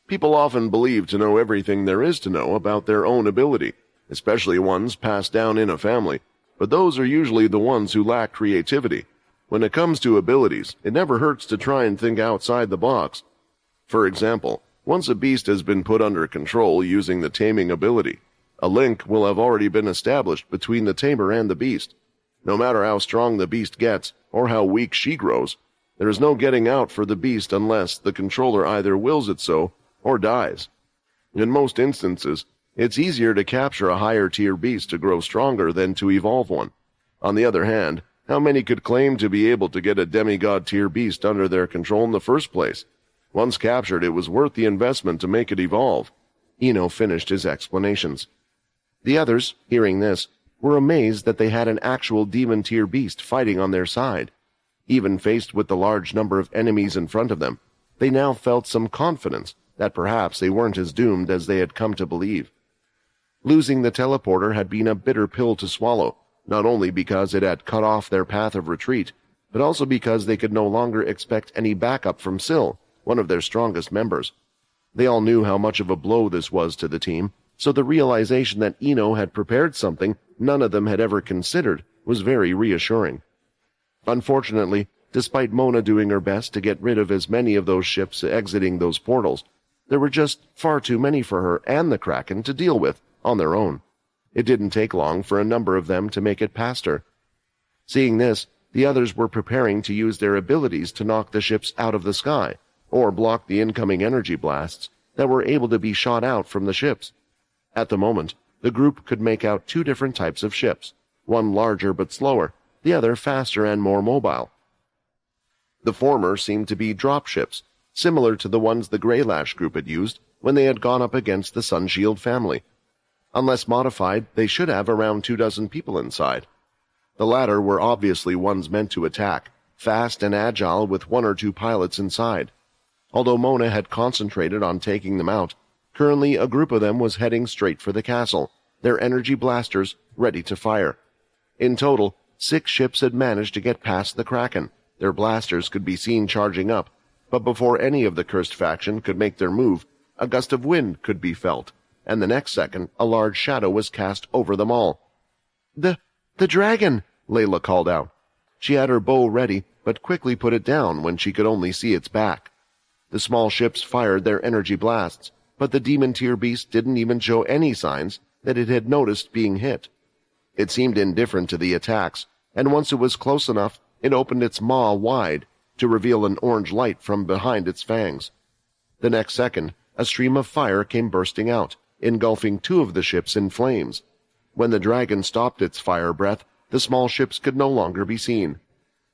People often believe to know everything there is to know about their own ability, especially ones passed down in a family, but those are usually the ones who lack creativity. When it comes to abilities, it never hurts to try and think outside the box. For example, once a beast has been put under control using the taming ability, a link will have already been established between the tamer and the beast. No matter how strong the beast gets, or how weak she grows, there is no getting out for the beast unless the controller either wills it so, or dies. In most instances, it's easier to capture a higher-tier beast to grow stronger than to evolve one. On the other hand, how many could claim to be able to get a demigod-tier beast under their control in the first place? Once captured, it was worth the investment to make it evolve. Ino finished his explanations. The others, hearing this, were amazed that they had an actual demon-tier beast fighting on their side. Even faced with the large number of enemies in front of them, they now felt some confidence that perhaps they weren't as doomed as they had come to believe. Losing the teleporter had been a bitter pill to swallow, not only because it had cut off their path of retreat, but also because they could no longer expect any backup from Syl, one of their strongest members. They all knew how much of a blow this was to the team, so the realization that Ino had prepared something none of them had ever considered was very reassuring. Unfortunately, despite Mona doing her best to get rid of as many of those ships exiting those portals, there were just far too many for her and the Kraken to deal with on their own. It didn't take long for a number of them to make it past her. Seeing this, the others were preparing to use their abilities to knock the ships out of the sky, or block the incoming energy blasts that were able to be shot out from the ships. At the moment, the group could make out two different types of ships, one larger but slower, the other faster and more mobile. The former seemed to be drop ships, similar to the ones the Greylash group had used when they had gone up against the Sunshield family. Unless modified, they should have around 24 people inside. The latter were obviously ones meant to attack, fast and agile with 1 or 2 pilots inside. Although Mona had concentrated on taking them out, currently a group of them was heading straight for the castle, their energy blasters ready to fire. In total, 6 ships had managed to get past the Kraken. Their blasters could be seen charging up, but before any of the cursed faction could make their move, a gust of wind could be felt, and the next second a large shadow was cast over them all. The dragon!" Layla called out. She had her bow ready, but quickly put it down when she could only see its back. The small ships fired their energy blasts, but the demon-tier beast didn't even show any signs that it had noticed being hit. It seemed indifferent to the attacks, and once it was close enough, it opened its maw wide to reveal an orange light from behind its fangs. The next second, a stream of fire came bursting out, engulfing 2 of the ships in flames. When the dragon stopped its fire breath, the small ships could no longer be seen.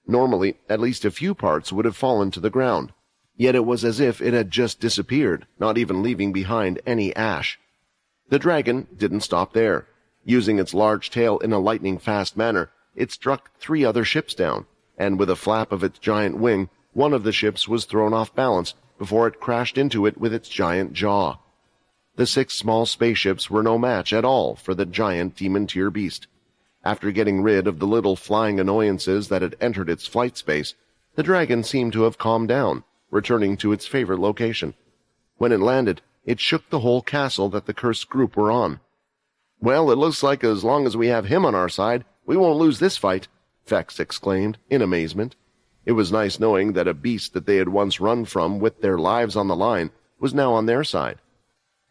Normally, at least a few parts would have fallen to the ground, yet it was as if it had just disappeared, not even leaving behind any ash. The dragon didn't stop there. Using its large tail in a lightning-fast manner, it struck 3 other ships down, and with a flap of its giant wing, one of the ships was thrown off balance before it crashed into it with its giant jaw. The 6 small spaceships were no match at all for the giant demon-tier beast. After getting rid of the little flying annoyances that had entered its flight space, the dragon seemed to have calmed down, returning to its favorite location. When it landed, it shook the whole castle that the cursed group were on. "Well, it looks like as long as we have him on our side, we won't lose this fight," Vex exclaimed, in amazement. It was nice knowing that a beast that they had once run from with their lives on the line was now on their side.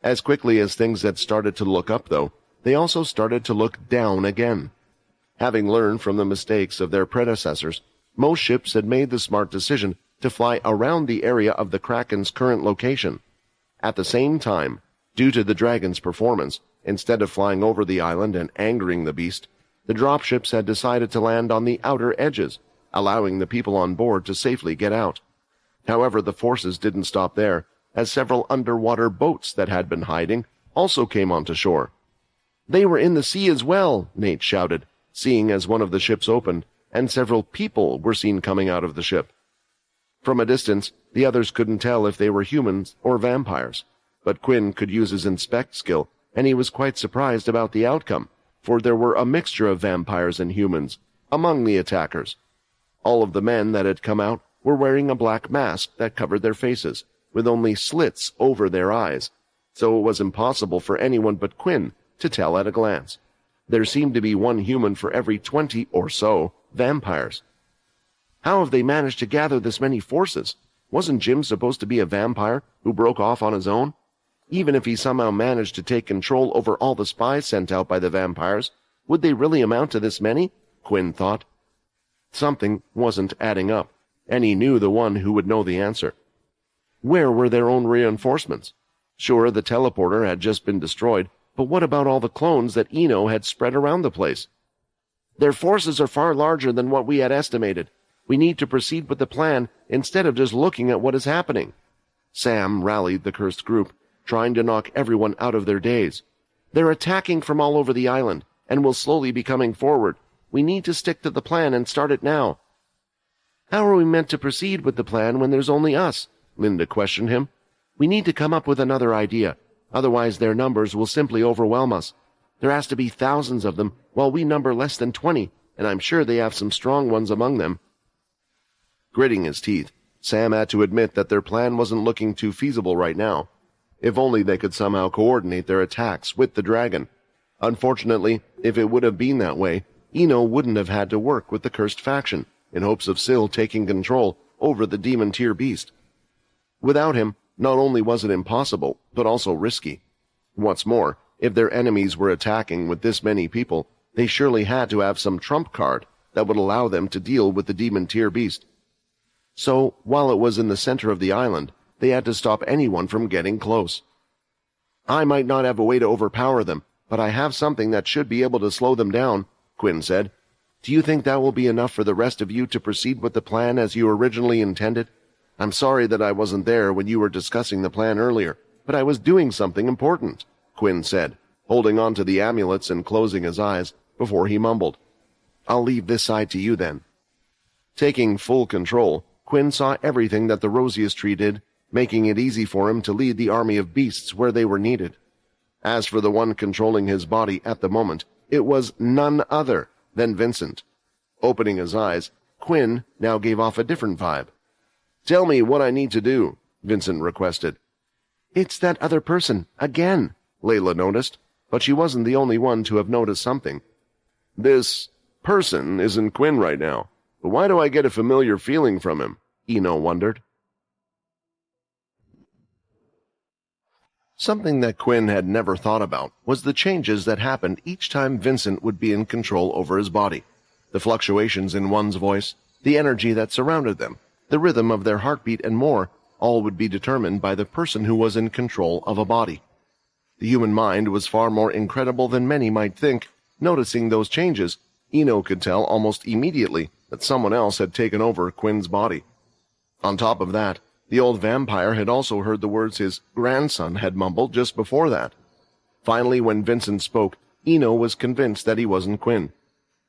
As quickly as things had started to look up, though, they also started to look down again. Having learned from the mistakes of their predecessors, Most ships had made the smart decision to fly around the area of the Kraken's current location. At the same time, due to the dragon's performance, instead of flying over the island and angering the beast, the dropships had decided to land on the outer edges, allowing the people on board to safely get out. However, the forces didn't stop there, as several underwater boats that had been hiding also came onto shore. "They were in the sea as well," Nate shouted, seeing as one of the ships opened, and several people were seen coming out of the ship. From a distance, the others couldn't tell if they were humans or vampires, but Quinn could use his inspect skill, and he was quite surprised about the outcome, for there were a mixture of vampires and humans among the attackers. All of the men that had come out were wearing a black mask that covered their faces, with only slits over their eyes, so it was impossible for anyone but Quinn to tell at a glance. There seemed to be one human for every 20 or so vampires. How have they managed to gather this many forces? Wasn't Jim supposed to be a vampire who broke off on his own? Even if he somehow managed to take control over all the spies sent out by the vampires, would they really amount to this many? Quinn thought. Something wasn't adding up, and he knew the one who would know the answer. Where were their own reinforcements? Sure, the teleporter had just been destroyed, but what about all the clones that Eno had spread around the place? Their forces are far larger than what we had estimated. We need to proceed with the plan instead of just looking at what is happening. Sam rallied the cursed group, trying to knock everyone out of their daze. They're attacking from all over the island, and will slowly be coming forward. We need to stick to the plan and start it now. How are we meant to proceed with the plan when there's only us? Linda questioned him. We need to come up with another idea. Otherwise their numbers will simply overwhelm us. There has to be thousands of them, while we number less than 20, and I'm sure they have some strong ones among them. Gritting his teeth, Sam had to admit that their plan wasn't looking too feasible right now. If only they could somehow coordinate their attacks with the dragon. Unfortunately, if it would have been that way, Eno wouldn't have had to work with the cursed faction, in hopes of still taking control over the demon tier beast. Without him, not only was it impossible, but also risky. What's more, if their enemies were attacking with this many people, they surely had to have some trump card that would allow them to deal with the demon tier beast. So, while it was in the center of the island, they had to stop anyone from getting close. I might not have a way to overpower them, but I have something that should be able to slow them down, Quinn said. Do you think that will be enough for the rest of you to proceed with the plan as you originally intended? I'm sorry that I wasn't there when you were discussing the plan earlier, but I was doing something important, Quinn said, holding on to the amulets and closing his eyes before he mumbled. I'll leave this side to you then. Taking full control, Quinn saw everything that the rosiest tree did, making it easy for him to lead the army of beasts where they were needed. As for the one controlling his body at the moment, it was none other than Vincent. Opening his eyes, Quinn now gave off a different vibe. Tell me what I need to do, Vincent requested. It's that other person, again, Layla noticed, but she wasn't the only one to have noticed something. This person isn't Quinn right now, but why do I get a familiar feeling from him? Eno wondered. Something that Quinn had never thought about was the changes that happened each time Vincent would be in control over his body. The fluctuations in one's voice, the energy that surrounded them, the rhythm of their heartbeat, and more, all would be determined by the person who was in control of a body. The human mind was far more incredible than many might think. Noticing those changes, Eno could tell almost immediately that someone else had taken over Quinn's body. On top of that, the old vampire had also heard the words his grandson had mumbled just before that. Finally, when Vincent spoke, Eno was convinced that he wasn't Quinn.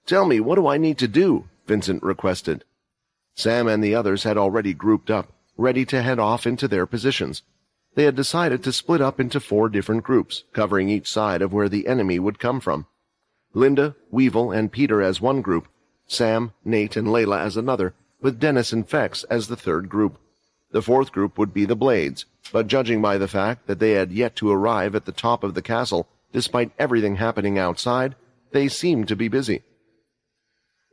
Tell me, what do I need to do? Vincent requested. Sam and the others had already grouped up, ready to head off into their positions. They had decided to split up into 4 different groups, covering each side of where the enemy would come from. Linda, Weevil, and Peter as one group, Sam, Nate, and Layla as another, with Dennis and Fex as the third group. The fourth group would be the Blades, but judging by the fact that they had yet to arrive at the top of the castle, despite everything happening outside, they seemed to be busy.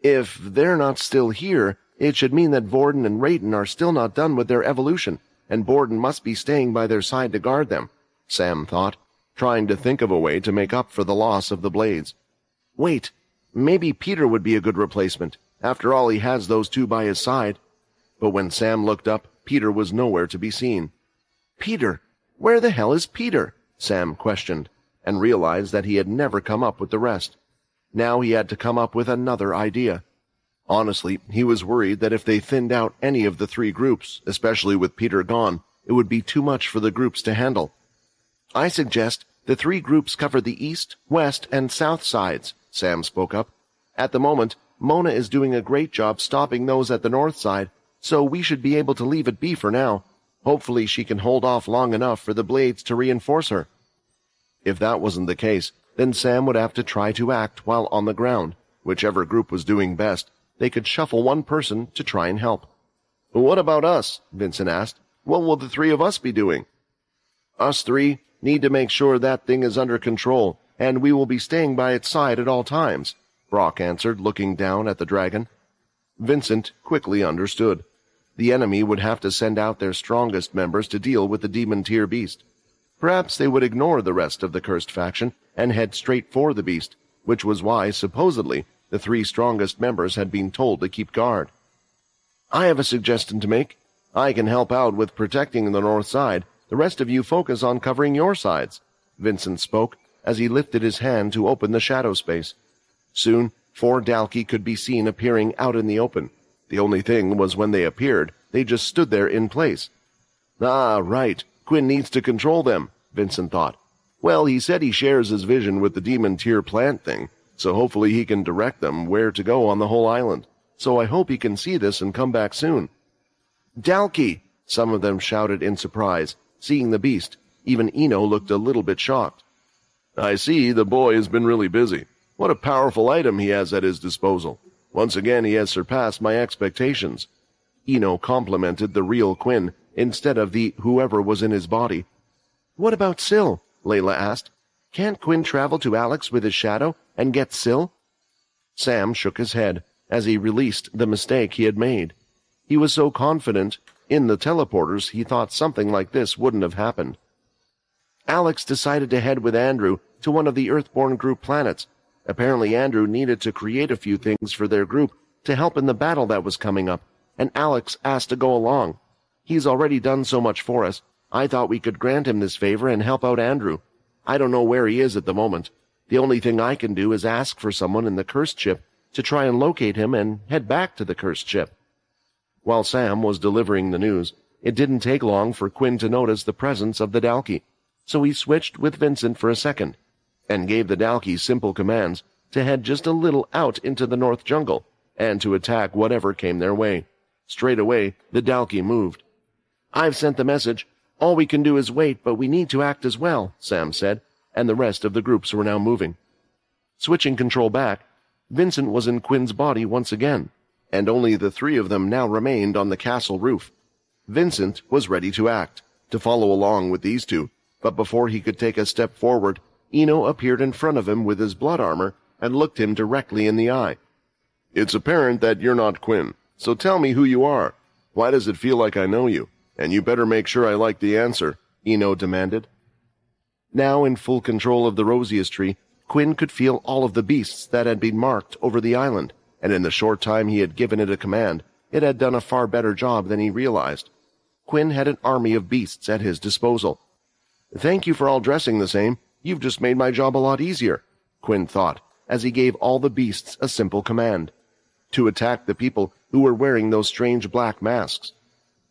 If they're not still here, it should mean that Borden and Rayton are still not done with their evolution, and Borden must be staying by their side to guard them, Sam thought, trying to think of a way to make up for the loss of the Blades. Wait, maybe Peter would be a good replacement, After all, he has those two by his side. But when Sam looked up, Peter was nowhere to be seen. Peter? Where the hell is Peter? Sam questioned, and realized that he had never come up with the rest. Now he had to come up with another idea. Honestly, he was worried that if they thinned out any of the three groups, especially with Peter gone, it would be too much for the groups to handle. I suggest the three groups cover the east, west, and south sides, Sam spoke up. At the moment, Mona is doing a great job stopping those at the north side, so we should be able to leave it be for now. Hopefully she can hold off long enough for the blades to reinforce her. If that wasn't the case, then Sam would have to try to act while on the ground. Whichever group was doing best, they could shuffle one person to try and help. What about us? Vincent asked. What will the three of us be doing? Us three need to make sure that thing is under control, and we will be staying by its side at all times, Brock answered, looking down at the dragon. Vincent quickly understood. The enemy would have to send out their strongest members to deal with the demon-tier beast. Perhaps they would ignore the rest of the cursed faction and head straight for the beast, which was why, supposedly, the three strongest members had been told to keep guard. I have a suggestion to make. I can help out with protecting the north side. The rest of you focus on covering your sides, Vincent spoke as he lifted his hand to open the shadow space. Soon, 4 Dalki could be seen appearing out in the open. The only thing was when they appeared, they just stood there in place. Ah, right. Quinn needs to control them, Vincent thought. Well, he said he shares his vision with the demon-tier plant thing, so hopefully he can direct them where to go on the whole island. So I hope he can see this and come back soon. Dalki! Some of them shouted in surprise, seeing the beast. Even Eno looked a little bit shocked. I see the boy has been really busy. What a powerful item he has at his disposal. Once again he has surpassed my expectations. Eno complimented the real Quinn instead of the whoever was in his body. What about Syl? Layla asked. Can't Quinn travel to Alex with his shadow and get Syl? Sam shook his head as he released the mistake he had made. He was so confident in the teleporters he thought something like this wouldn't have happened. Alex decided to head with Andrew to one of the Earthborn group planets. Apparently Andrew needed to create a few things for their group to help in the battle that was coming up, and Alex asked to go along. He's already done so much for us. I thought we could grant him this favor and help out Andrew. I don't know where he is at the moment. The only thing I can do is ask for someone in the cursed ship to try and locate him and head back to the cursed ship. While Sam was delivering the news, it didn't take long for Quinn to notice the presence of the Dalki, so he switched with Vincent for a second, and gave the Dalki simple commands to head just a little out into the north jungle, and to attack whatever came their way. Straight away, the Dalki moved. I've sent the message. All we can do is wait, but we need to act as well, Sam said, and the rest of the groups were now moving. Switching control back, Vincent was in Quinn's body once again, and only the 3 of them now remained on the castle roof. Vincent was ready to act, to follow along with these 2, but before he could take a step forward, Eno appeared in front of him with his blood armor and looked him directly in the eye. It's apparent that you're not Quinn, so tell me who you are. Why does it feel like I know you? And you better make sure I like the answer, Eno demanded. Now in full control of the Rosius tree, Quinn could feel all of the beasts that had been marked over the island, and in the short time he had given it a command, it had done a far better job than he realized. Quinn had an army of beasts at his disposal. Thank you for all dressing the same. You've just made my job a lot easier, Quinn thought, as he gave all the beasts a simple command. To attack the people who were wearing those strange black masks.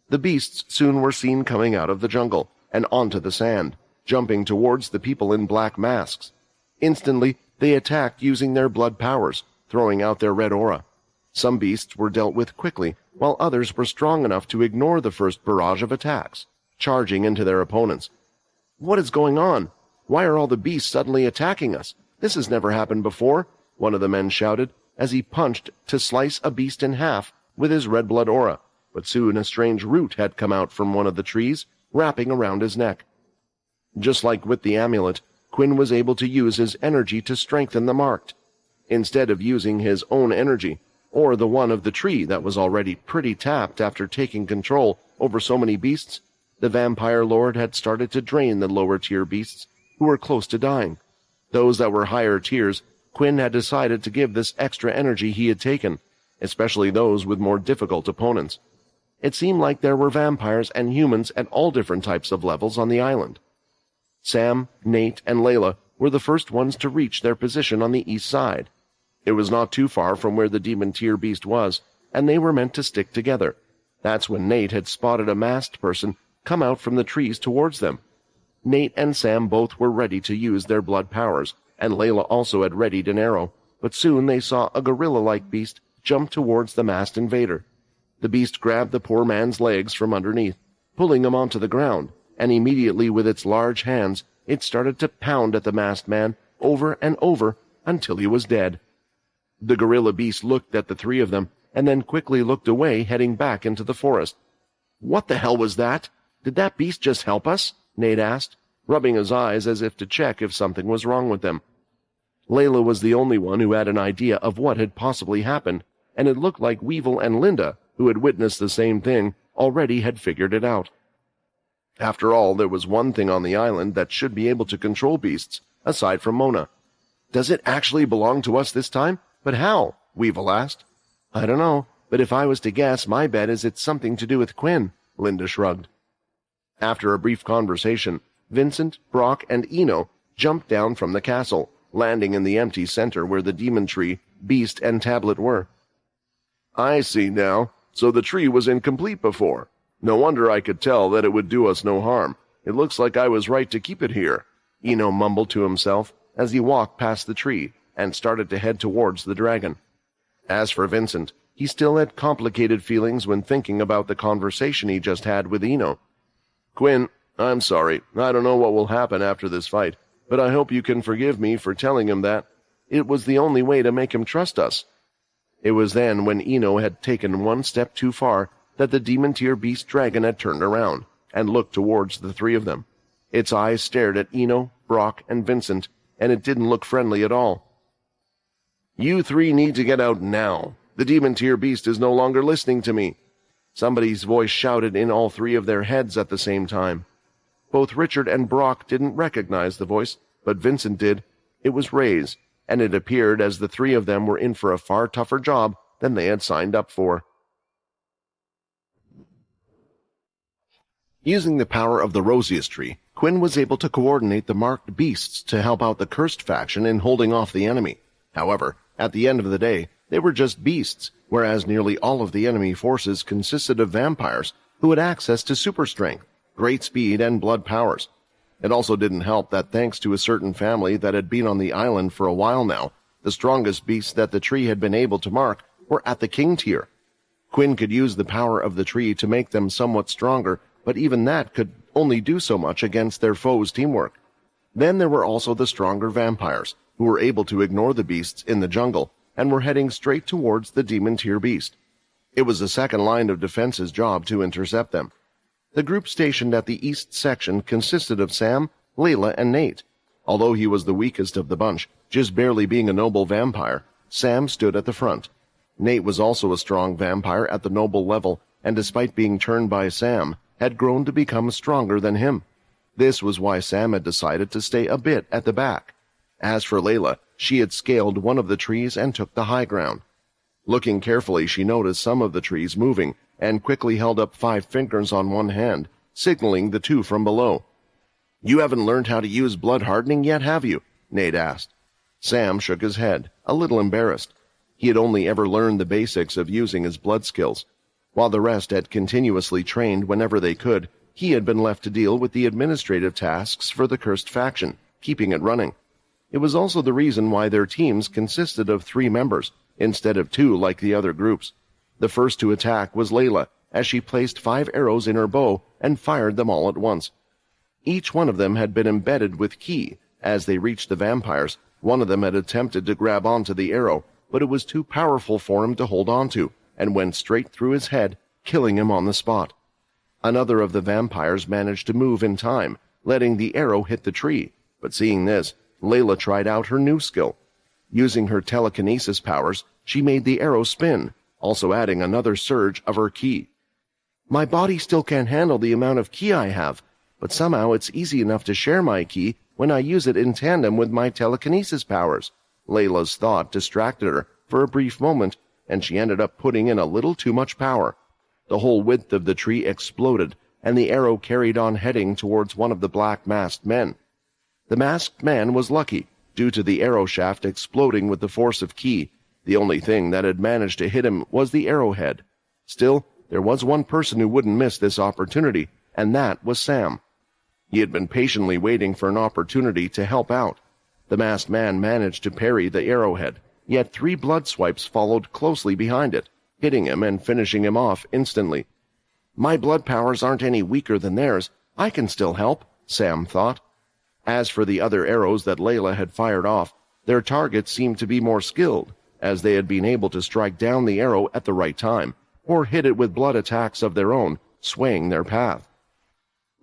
The beasts soon were seen coming out of the jungle and onto the sand, jumping towards the people in black masks. Instantly, they attacked using their blood powers, throwing out their red aura. Some beasts were dealt with quickly, while others were strong enough to ignore the first barrage of attacks, charging into their opponents. What is going on? Why are all the beasts suddenly attacking us? This has never happened before, one of the men shouted, as he punched to slice a beast in half with his red blood aura, but soon a strange root had come out from one of the trees, wrapping around his neck. Just like with the amulet, Quinn was able to use his energy to strengthen the marked. Instead of using his own energy, or the one of the tree that was already pretty tapped after taking control over so many beasts, the vampire lord had started to drain the lower-tier beasts who were close to dying. Those that were higher tiers, Quinn had decided to give this extra energy he had taken, especially those with more difficult opponents. It seemed like there were vampires and humans at all different types of levels on the island. Sam, Nate, and Layla were the first ones to reach their position on the east side. It was not too far from where the demon tier beast was, and they were meant to stick together. That's when Nate had spotted a masked person come out from the trees towards them. Nate and Sam both were ready to use their blood powers, and Layla also had readied an arrow, but soon they saw a gorilla-like beast jump towards the masked invader. The beast grabbed the poor man's legs from underneath, pulling him onto the ground, and immediately with its large hands it started to pound at the masked man over and over until he was dead. The gorilla beast looked at the three of them, and then quickly looked away, heading back into the forest. "What the hell was that? Did that beast just help us?" Nate asked, rubbing his eyes as if to check if something was wrong with them. Layla was the only one who had an idea of what had possibly happened, and it looked like Weevil and Linda, who had witnessed the same thing, already had figured it out. After all, there was one thing on the island that should be able to control beasts, aside from Mona. "Does it actually belong to us this time? But how?" Weevil asked. "I don't know, but if I was to guess, my bet is it's something to do with Quinn," Linda shrugged. After a brief conversation, Vincent, Brock, and Eno jumped down from the castle, landing in the empty center where the demon tree, beast, and tablet were. "I see now. So the tree was incomplete before. No wonder I could tell that it would do us no harm. It looks like I was right to keep it here," Eno mumbled to himself as he walked past the tree and started to head towards the dragon. As for Vincent, he still had complicated feelings when thinking about the conversation he just had with Eno. "Quinn, I'm sorry. I don't know what will happen after this fight, but I hope you can forgive me for telling him that. It was the only way to make him trust us." It was then, when Eno had taken one step too far, that the demon-tier beast dragon had turned around and looked towards the three of them. Its eyes stared at Eno, Brock, and Vincent, and it didn't look friendly at all. "You three need to get out now. The demon-tier beast is no longer listening to me." Somebody's voice shouted in all three of their heads at the same time. Both Richard and Brock didn't recognize the voice, but Vincent did. It was Ray's, and it appeared as the three of them were in for a far tougher job than they had signed up for. Using the power of the rosiest tree, Quinn was able to coordinate the marked beasts to help out the cursed faction in holding off the enemy. However, at the end of the day, they were just beasts, whereas nearly all of the enemy forces consisted of vampires who had access to super strength, great speed, and blood powers. It also didn't help that thanks to a certain family that had been on the island for a while now, the strongest beasts that the tree had been able to mark were at the king tier. Quinn could use the power of the tree to make them somewhat stronger, but even that could only do so much against their foes' teamwork. Then there were also the stronger vampires, who were able to ignore the beasts in the jungle and were heading straight towards the demon-tier beast. It was the second line of defense's job to intercept them. The group stationed at the east section consisted of Sam, Layla, and Nate. Although he was the weakest of the bunch, just barely being a noble vampire, Sam stood at the front. Nate was also a strong vampire at the noble level, and despite being turned by Sam, had grown to become stronger than him. This was why Sam had decided to stay a bit at the back. As for Layla, she had scaled one of the trees and took the high ground. Looking carefully, she noticed some of the trees moving, and quickly held up 5 fingers on one hand, signaling the 2 from below. "You haven't learned how to use blood hardening yet, have you?" Nate asked. Sam shook his head, a little embarrassed. He had only ever learned the basics of using his blood skills. While the rest had continuously trained whenever they could, he had been left to deal with the administrative tasks for the cursed faction, keeping it running. It was also the reason why their teams consisted of 3 members, instead of 2 like the other groups. The first to attack was Layla, as she placed 5 arrows in her bow and fired them all at once. Each one of them had been embedded with ki. As they reached the vampires, one of them had attempted to grab onto the arrow, but it was too powerful for him to hold onto, and went straight through his head, killing him on the spot. Another of the vampires managed to move in time, letting the arrow hit the tree, but seeing this, Layla tried out her new skill. Using her telekinesis powers, she made the arrow spin, also adding another surge of her ki. "My body still can't handle the amount of ki I have, but somehow it's easy enough to share my ki when I use it in tandem with my telekinesis powers." Layla's thought distracted her for a brief moment, and she ended up putting in a little too much power. The whole width of the tree exploded, and the arrow carried on heading towards one of the black masked men. The masked man was lucky, due to the arrow shaft exploding with the force of ki. The only thing that had managed to hit him was the arrowhead. Still, there was one person who wouldn't miss this opportunity, and that was Sam. He had been patiently waiting for an opportunity to help out. The masked man managed to parry the arrowhead, yet 3 blood swipes followed closely behind it, hitting him and finishing him off instantly. My blood powers aren't any weaker than theirs. I can still help, Sam thought. As for the other arrows that Layla had fired off, their targets seemed to be more skilled, as they had been able to strike down the arrow at the right time, or hit it with blood attacks of their own, swaying their path.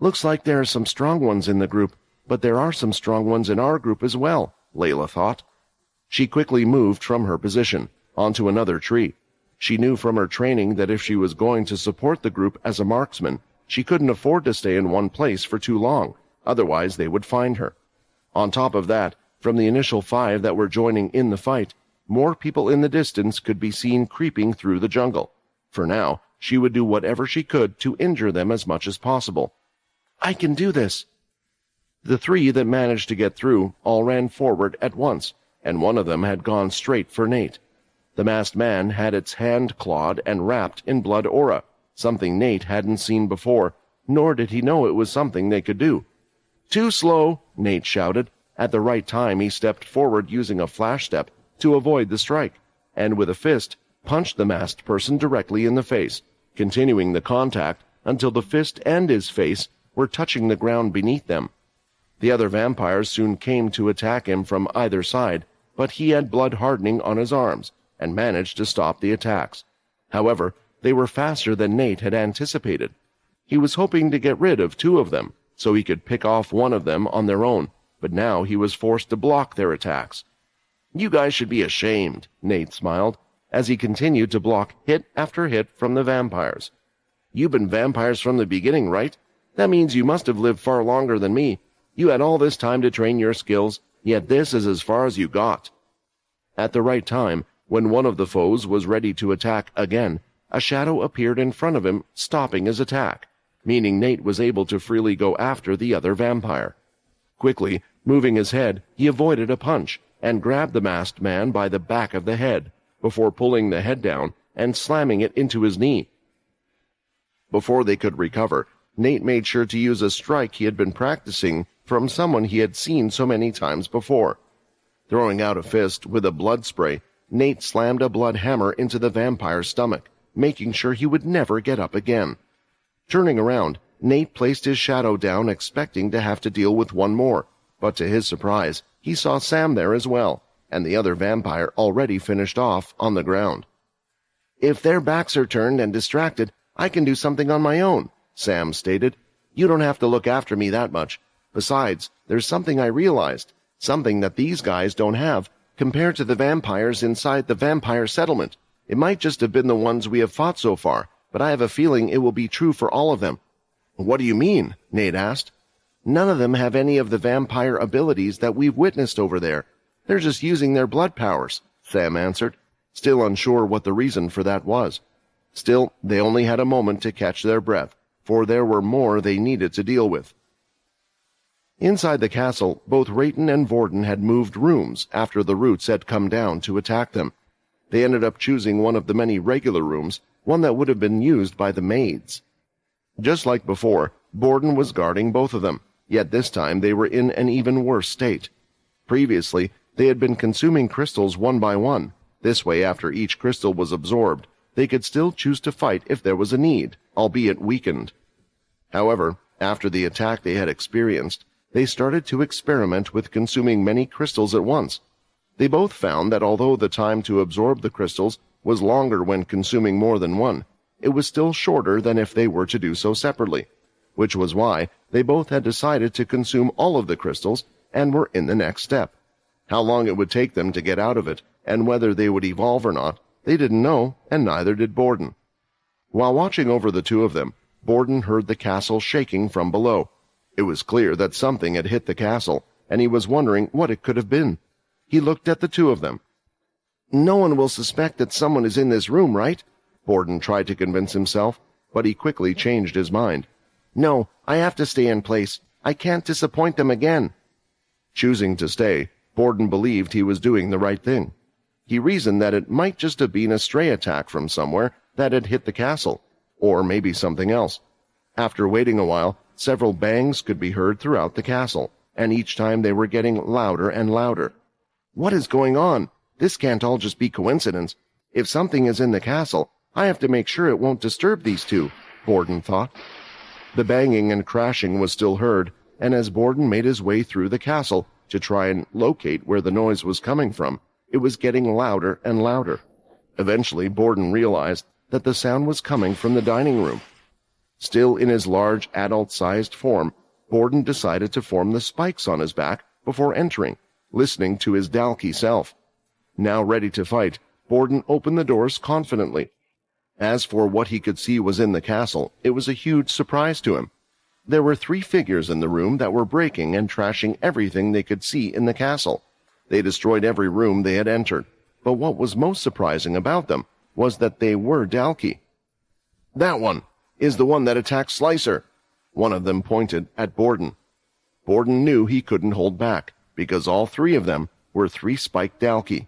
Looks like there are some strong ones in the group, but there are some strong ones in our group as well, Layla thought. She quickly moved from her position, onto another tree. She knew from her training that if she was going to support the group as a marksman, she couldn't afford to stay in one place for too long, otherwise they would find her. On top of that, from the initial 5 that were joining in the fight, more people in the distance could be seen creeping through the jungle. For now, she would do whatever she could to injure them as much as possible. I can do this. The 3 that managed to get through all ran forward at once, and one of them had gone straight for Nate. The masked man had its hand clawed and wrapped in blood aura, something Nate hadn't seen before, nor did he know it was something they could do. Too slow, Nate shouted. At the right time, he stepped forward using a flash step to avoid the strike, and with a fist, punched the masked person directly in the face, continuing the contact until the fist and his face were touching the ground beneath them. The other vampires soon came to attack him from either side, but he had blood hardening on his arms, and managed to stop the attacks. However, they were faster than Nate had anticipated. He was hoping to get rid of 2 of them, so he could pick off one of them on their own, but now he was forced to block their attacks. You guys should be ashamed, Nate smiled, as he continued to block hit after hit from the vampires. You've been vampires from the beginning, right? That means you must have lived far longer than me. You had all this time to train your skills, yet this is as far as you got. At the right time, when one of the foes was ready to attack again, a shadow appeared in front of him, stopping his attack, meaning Nate was able to freely go after the other vampire. Quickly, moving his head, he avoided a punch and grabbed the masked man by the back of the head, before pulling the head down and slamming it into his knee. Before they could recover, Nate made sure to use a strike he had been practicing from someone he had seen so many times before. Throwing out a fist with a blood spray, Nate slammed a blood hammer into the vampire's stomach, making sure he would never get up again. Turning around, Nate placed his shadow down, expecting to have to deal with one more, but to his surprise, he saw Sam there as well, and the other vampire already finished off on the ground. If their backs are turned and distracted, I can do something on my own, Sam stated. You don't have to look after me that much. Besides, there's something I realized, something that these guys don't have, compared to the vampires inside the vampire settlement. It might just have been the ones we have fought so far, but I have a feeling it will be true for all of them. What do you mean? Nate asked. None of them have any of the vampire abilities that we've witnessed over there. They're just using their blood powers, Sam answered, still unsure what the reason for that was. Still, they only had a moment to catch their breath, for there were more they needed to deal with. Inside the castle, both Rayton and Vorden had moved rooms after the Roots had come down to attack them. They ended up choosing one of the many regular rooms, one that would have been used by the maids. Just like before, Borden was guarding both of them, yet this time they were in an even worse state. Previously, they had been consuming crystals one by one. This way, after each crystal was absorbed, they could still choose to fight if there was a need, albeit weakened. However, after the attack they had experienced, they started to experiment with consuming many crystals at once. They both found that although the time to absorb the crystals was longer when consuming more than one, it was still shorter than if they were to do so separately, which was why they both had decided to consume all of the crystals and were in the next step. How long it would take them to get out of it, and whether they would evolve or not, they didn't know, and neither did Borden. While watching over the two of them, Borden heard the castle shaking from below. It was clear that something had hit the castle, and he was wondering what it could have been. He looked at the two of them. No one will suspect that someone is in this room, right? Borden tried to convince himself, but he quickly changed his mind. No, I have to stay in place. I can't disappoint them again. Choosing to stay, Borden believed he was doing the right thing. He reasoned that it might just have been a stray attack from somewhere that had hit the castle, or maybe something else. After waiting a while, several bangs could be heard throughout the castle, and each time they were getting louder and louder. What is going on? This can't all just be coincidence. If something is in the castle, I have to make sure it won't disturb these two, Borden thought. The banging and crashing was still heard, and as Borden made his way through the castle to try and locate where the noise was coming from, it was getting louder and louder. Eventually, Borden realized that the sound was coming from the dining room. Still in his large, adult-sized form, Borden decided to form the spikes on his back before entering, listening to his Dalki self. Now ready to fight, Borden opened the doors confidently. As for what he could see was in the castle, it was a huge surprise to him. There were 3 figures in the room that were breaking and trashing everything they could see in the castle. They destroyed every room they had entered, but what was most surprising about them was that they were Dalki. That one is the one that attacked Slicer. One of them pointed at Borden. Borden knew he couldn't hold back, because all 3 of them were 3 spiked Dalki.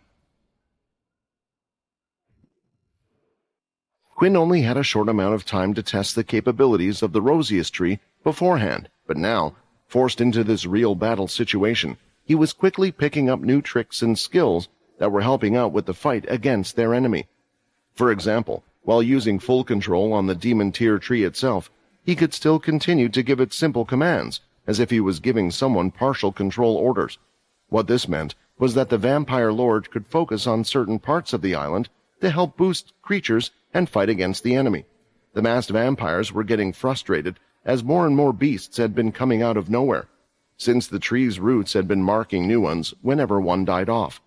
Quinn only had a short amount of time to test the capabilities of the Rosius tree beforehand, but now, forced into this real battle situation, he was quickly picking up new tricks and skills that were helping out with the fight against their enemy. For example, while using full control on the demon tier tree itself, he could still continue to give it simple commands, as if he was giving someone partial control orders. What this meant was that the vampire lord could focus on certain parts of the island to help boost creatures and fight against the enemy. The masked vampires were getting frustrated as more and more beasts had been coming out of nowhere, since the tree's roots had been marking new ones whenever one died off.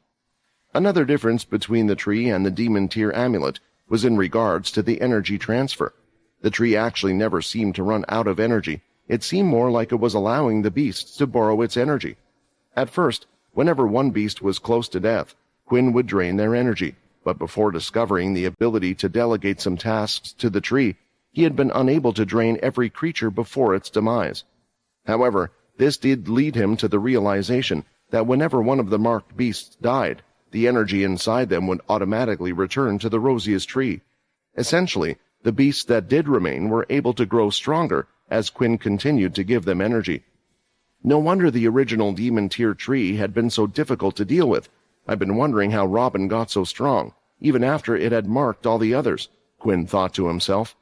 Another difference between the tree and the demon tier amulet was in regards to the energy transfer. The tree actually never seemed to run out of energy. It seemed more like it was allowing the beasts to borrow its energy. At first, whenever one beast was close to death, Quinn would drain their energy, but before discovering the ability to delegate some tasks to the tree, he had been unable to drain every creature before its demise. However, this did lead him to the realization that whenever one of the marked beasts died, the energy inside them would automatically return to the Rosius tree. Essentially, the beasts that did remain were able to grow stronger as Quinn continued to give them energy. No wonder the original demon tier tree had been so difficult to deal with. I've been wondering how Robin got so strong, even after it had marked all the others, Quinn thought to himself.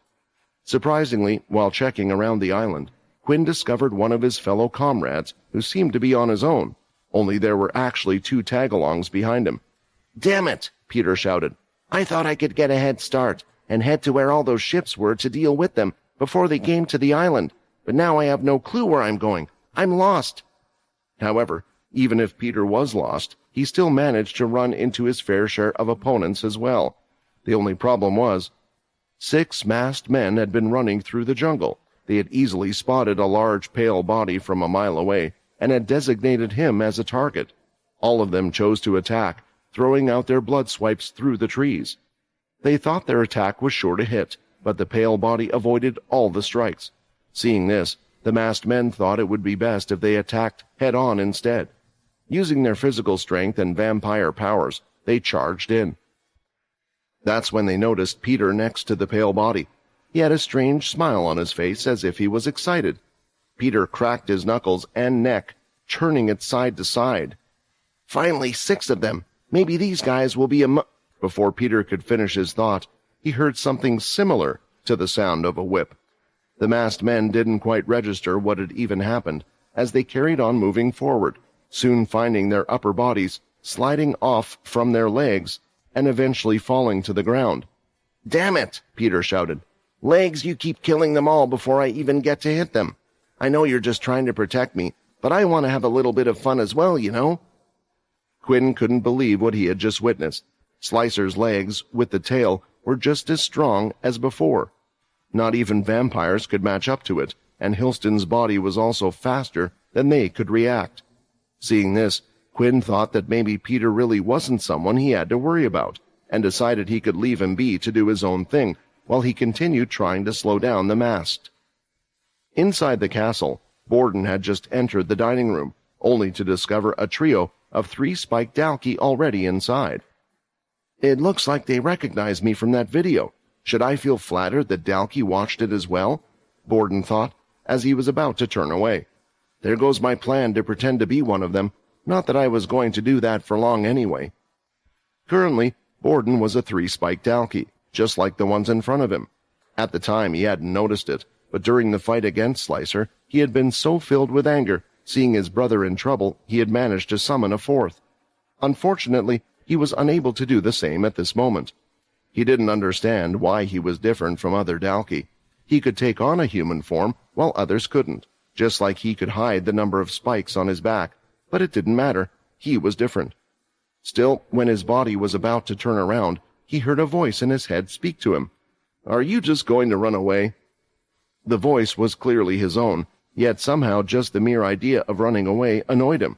Surprisingly, while checking around the island, Quinn discovered one of his fellow comrades who seemed to be on his own, only there were actually 2 tagalongs behind him. "Damn it!" Peter shouted. "I thought I could get a head start and head to where all those ships were to deal with them before they came to the island, but now I have no clue where I'm going. I'm lost." However, even if Peter was lost, he still managed to run into his fair share of opponents as well. The only problem was, 6 masked men had been running through the jungle. They had easily spotted a large pale body from a mile away and had designated him as a target. All of them chose to attack, throwing out their blood swipes through the trees. They thought their attack was sure to hit, but the pale body avoided all the strikes. Seeing this, the masked men thought it would be best if they attacked head-on instead. Using their physical strength and vampire powers, they charged in. That's when they noticed Peter next to the pale body. He had a strange smile on his face as if he was excited. Peter cracked his knuckles and neck, turning it side to side. "Finally, 6 of them. Maybe these guys will be Before Peter could finish his thought, he heard something similar to the sound of a whip. The masked men didn't quite register what had even happened, as they carried on moving forward, soon finding their upper bodies sliding off from their legs and eventually falling to the ground. "Damn it!" Peter shouted. "Legs, you keep killing them all before I even get to hit them. I know you're just trying to protect me, but I want to have a little bit of fun as well, you know." Quinn couldn't believe what he had just witnessed. Slicer's legs, with the tail, were just as strong as before. Not even vampires could match up to it, and Hilston's body was also faster than they could react. Seeing this, Quinn thought that maybe Peter really wasn't someone he had to worry about, and decided he could leave him be to do his own thing, while he continued trying to slow down the masked. Inside the castle, Borden had just entered the dining room, only to discover a trio of 3 spiked Dalki already inside. It looks like they recognize me from that video. Should I feel flattered that Dalki watched it as well? Borden thought, as he was about to turn away. There goes my plan to pretend to be one of them, not that I was going to do that for long anyway. Currently, Borden was a 3-spiked Dalki, just like the ones in front of him. At the time, he hadn't noticed it, but during the fight against Slicer, he had been so filled with anger, seeing his brother in trouble, he had managed to summon a 4th. Unfortunately, he was unable to do the same at this moment. He didn't understand why he was different from other Dalki. He could take on a human form, while others couldn't, just like he could hide the number of spikes on his back, but it didn't matter. He was different. Still, when his body was about to turn around, he heard a voice in his head speak to him. "Are you just going to run away?" The voice was clearly his own, yet somehow just the mere idea of running away annoyed him.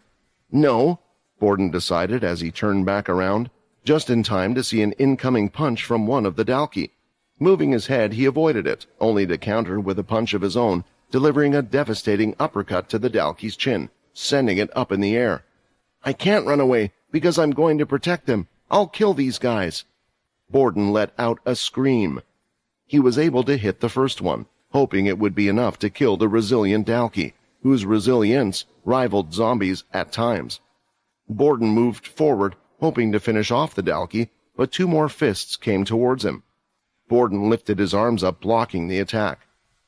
"No," Borden decided as he turned back around, just in time to see an incoming punch from one of the Dalki. Moving his head, he avoided it, only to counter with a punch of his own, delivering a devastating uppercut to the Dalki's chin, sending it up in the air. "I can't run away, because I'm going to protect them. I'll kill these guys." Borden let out a scream. He was able to hit the first one, hoping it would be enough to kill the resilient Dalki, whose resilience rivaled zombies at times. Borden moved forward, hoping to finish off the Dalki, but 2 more fists came towards him. Borden lifted his arms up, blocking the attack.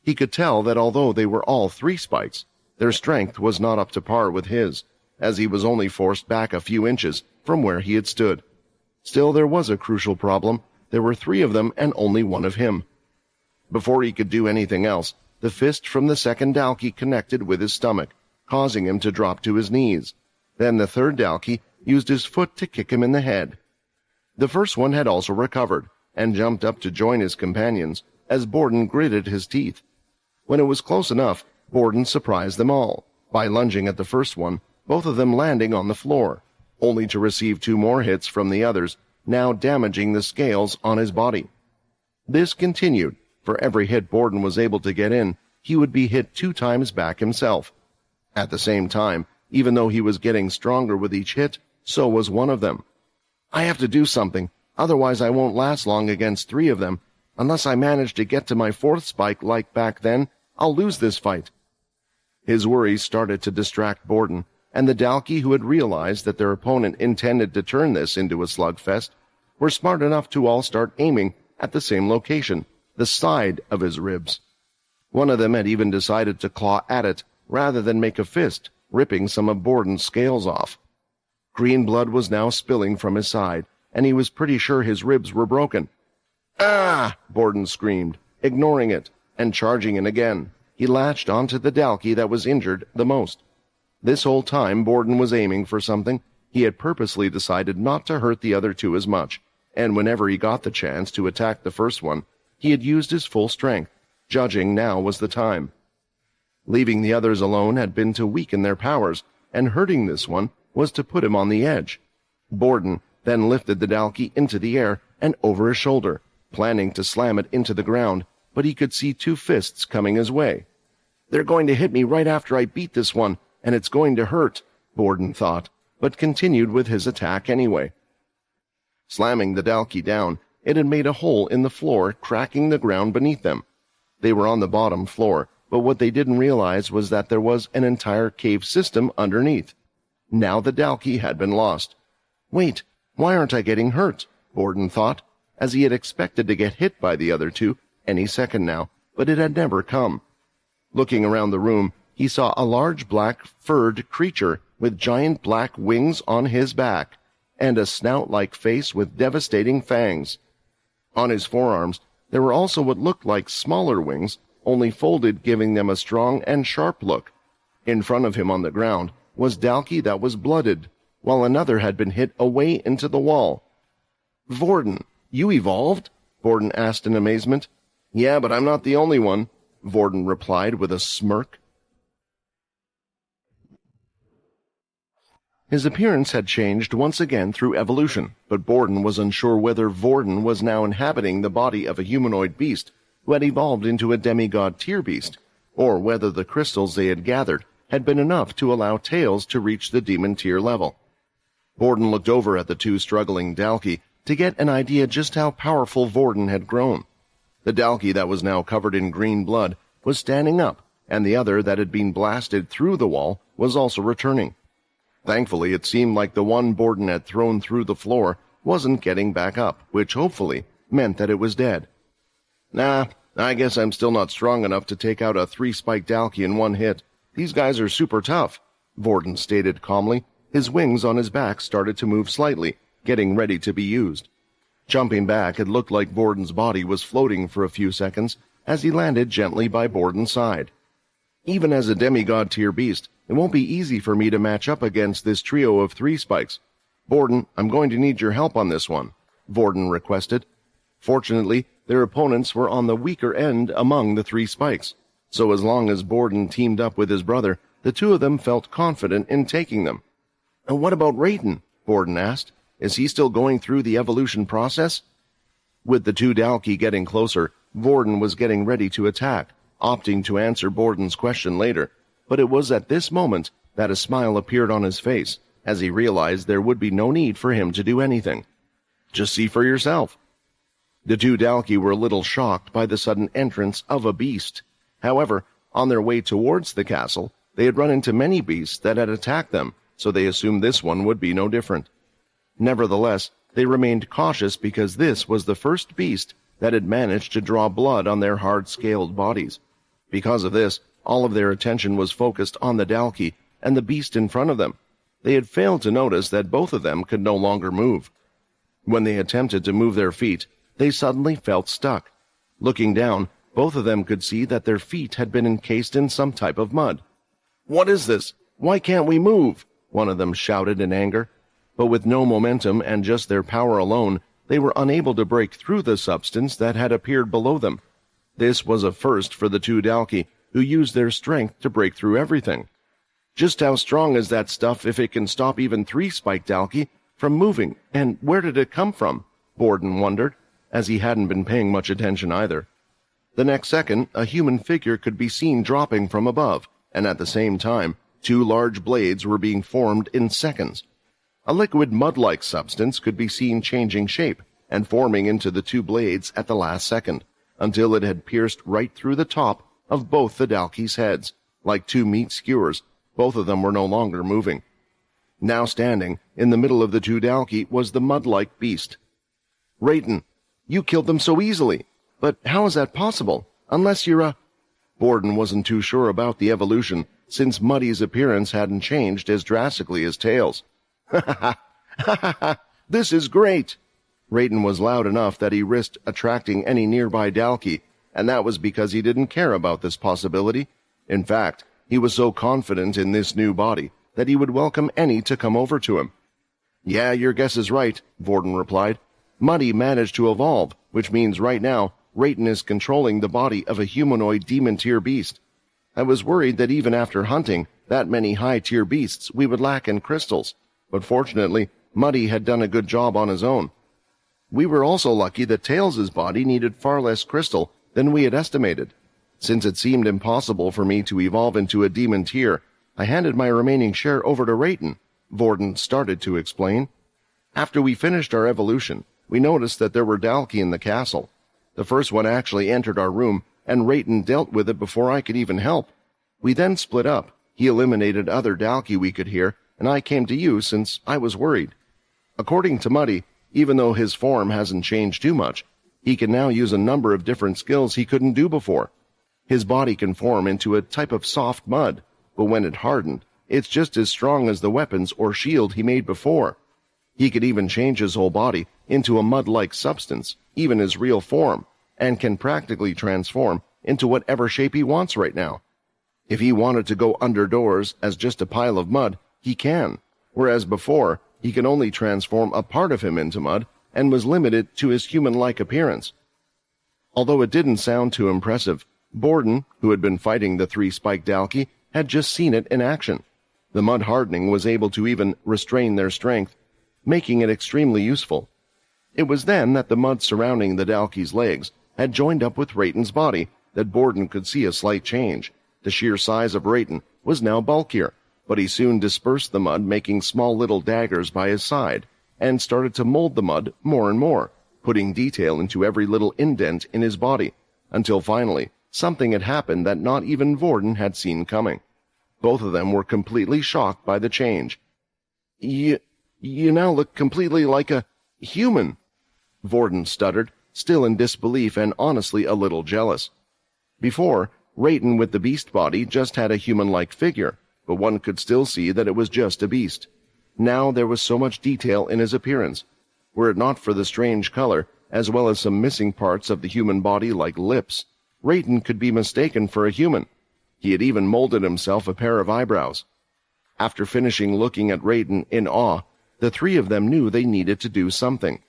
He could tell that although they were all 3 spikes, their strength was not up to par with his, as he was only forced back a few inches from where he had stood. Still, there was a crucial problem. There were 3 of them and only 1 of him. Before he could do anything else, the fist from the second Dalki connected with his stomach, causing him to drop to his knees. Then the third Dalki used his foot to kick him in the head. The first one had also recovered, and jumped up to join his companions, as Borden gritted his teeth. When it was close enough, Borden surprised them all, by lunging at the first one, both of them landing on the floor, only to receive 2 more hits from the others, now damaging the scales on his body. This continued. For every hit Borden was able to get in, he would be hit 2 times back himself. At the same time, even though he was getting stronger with each hit, so was one of them. "I have to do something, otherwise I won't last long against 3 of them. Unless I manage to get to my 4th spike like back then, I'll lose this fight." His worries started to distract Borden, and the Dalki who had realized that their opponent intended to turn this into a slugfest were smart enough to all start aiming at the same location, the side of his ribs. One of them had even decided to claw at it rather than make a fist, ripping some of Borden's scales off. Green blood was now spilling from his side, and he was pretty sure his ribs were broken. "Ah!" Borden screamed, ignoring it, and charging in again. He latched onto the Dalki that was injured the most. This whole time Borden was aiming for something. He had purposely decided not to hurt the other 2 as much, and whenever he got the chance to attack the first one, he had used his full strength, judging now was the time. Leaving the others alone had been to weaken their powers, and hurting this one was to put him on the edge. Borden then lifted the Dalki into the air and over his shoulder, planning to slam it into the ground, but he could see 2 fists coming his way. "They're going to hit me right after I beat this one, and it's going to hurt," Borden thought, but continued with his attack anyway. Slamming the Dalki down, it had made a hole in the floor, cracking the ground beneath them. They were on the bottom floor, but what they didn't realize was that there was an entire cave system underneath. Now the Dalki had been lost. "Wait, why aren't I getting hurt?" Borden thought, as he had expected to get hit by the other 2 any second now, but it had never come. Looking around the room, he saw a large black furred creature with giant black wings on his back, and a snout-like face with devastating fangs. On his forearms, there were also what looked like smaller wings, only folded, giving them a strong and sharp look. In front of him on the ground was Dalki that was blooded, while another had been hit away into the wall. "Vorden, you evolved?" Borden asked in amazement. "Yeah, but I'm not the only one," Vorden replied with a smirk. His appearance had changed once again through evolution, but Borden was unsure whether Vorden was now inhabiting the body of a humanoid beast who had evolved into a demigod tier beast, or whether the crystals they had gathered had been enough to allow Tails to reach the demon tier level. Borden looked over at the two struggling Dalki to get an idea just how powerful Vorden had grown. The Dalki that was now covered in green blood was standing up, and the other that had been blasted through the wall was also returning. Thankfully, it seemed like the one Borden had thrown through the floor wasn't getting back up, which hopefully meant that it was dead. Nah, I guess I'm still not strong enough to take out a 3-spike Dalki in one hit. These guys are super tough, Vorden stated calmly. His wings on his back started to move slightly, getting ready to be used. Jumping back, it looked like Borden's body was floating for a few seconds as he landed gently by Borden's side. Even as a demigod tier beast, it won't be easy for me to match up against this trio of 3 spikes. Borden, I'm going to need your help on this one, Vorden requested. Fortunately, their opponents were on the weaker end among the 3 spikes, so as long as Borden teamed up with his brother, the two of them felt confident in taking them. And what about Rayton? Borden asked. Is he still going through the evolution process? With the two Dalki getting closer, Borden was getting ready to attack, opting to answer Borden's question later, but it was at this moment that a smile appeared on his face as he realized there would be no need for him to do anything. Just see for yourself. The two Dalki were a little shocked by the sudden entrance of a beast. However, on their way towards the castle, they had run into many beasts that had attacked them, so they assumed this one would be no different. Nevertheless, they remained cautious because this was the first beast that had managed to draw blood on their hard-scaled bodies. Because of this, all of their attention was focused on the Dalki and the beast in front of them. They had failed to notice that both of them could no longer move. When they attempted to move their feet, they suddenly felt stuck. Looking down, both of them could see that their feet had been encased in some type of mud. "What is this? Why can't we move?" one of them shouted in anger. But with no momentum and just their power alone, they were unable to break through the substance that had appeared below them. This was a first for the two Dalki, who used their strength to break through everything. Just how strong is that stuff if it can stop even 3-spike Dalki from moving, and where did it come from? Borden wondered, as he hadn't been paying much attention either. The next second, a human figure could be seen dropping from above, and at the same time, 2 large blades were being formed in seconds. A liquid mud-like substance could be seen changing shape and forming into the 2 blades at the last second, until it had pierced right through the top of both the Dalki's heads. Like 2 meat skewers, both of them were no longer moving. Now standing in the middle of the 2 Dalki was the mud-like beast. "Rayton, you killed them so easily, but how is that possible? Unless you're a—" Borden wasn't too sure about the evolution, since Muddy's appearance hadn't changed as drastically as Tails. "Ha ha ha! Ha ha ha! This is great!" Rayton was loud enough that he risked attracting any nearby Dalki, and that was because he didn't care about this possibility. In fact, he was so confident in this new body that he would welcome any to come over to him. "Yeah, your guess is right," Borden replied. "Muddy managed to evolve, which means right now Rayton is controlling the body of a humanoid demon-tier beast. I was worried that even after hunting that many high-tier beasts we would lack in crystals, but fortunately Muddy had done a good job on his own. We were also lucky that Tails' body needed far less crystal than we had estimated. Since it seemed impossible for me to evolve into a demon tier, I handed my remaining share over to Rayton," Borden started to explain. "After we finished our evolution, we noticed that there were Dalki in the castle. The first one actually entered our room, and Rayton dealt with it before I could even help. We then split up. He eliminated other Dalki we could hear, and I came to you since I was worried. According to Muddy, even though his form hasn't changed too much, he can now use a number of different skills he couldn't do before. His body can form into a type of soft mud, but when it hardened, it's just as strong as the weapons or shield he made before. He could even change his whole body into a mud-like substance, even his real form, and can practically transform into whatever shape he wants right now. If he wanted to go under doors as just a pile of mud, he can, whereas before he could only transform a part of him into mud and was limited to his human-like appearance." Although it didn't sound too impressive, Borden, who had been fighting the 3-spike Dalki, had just seen it in action. The mud hardening was able to even restrain their strength, making it extremely useful. It was then that the mud surrounding the Dalki's legs had joined up with Rayton's body that Borden could see a slight change. The sheer size of Rayton was now bulkier, but he soon dispersed the mud, making small little daggers by his side, and started to mold the mud more and more, putting detail into every little indent in his body, until finally something had happened that not even Borden had seen coming. Both of them were completely shocked by the change. You now look completely like a human," Borden stuttered, still in disbelief and honestly a little jealous. Before, Rayton with the beast body just had a human-like figure, but one could still see that it was just a beast. Now there was so much detail in his appearance. Were it not for the strange color, as well as some missing parts of the human body like lips, Rayton could be mistaken for a human. He had even molded himself a pair of eyebrows. After finishing looking at Rayton in awe, the three of them knew they needed to do something.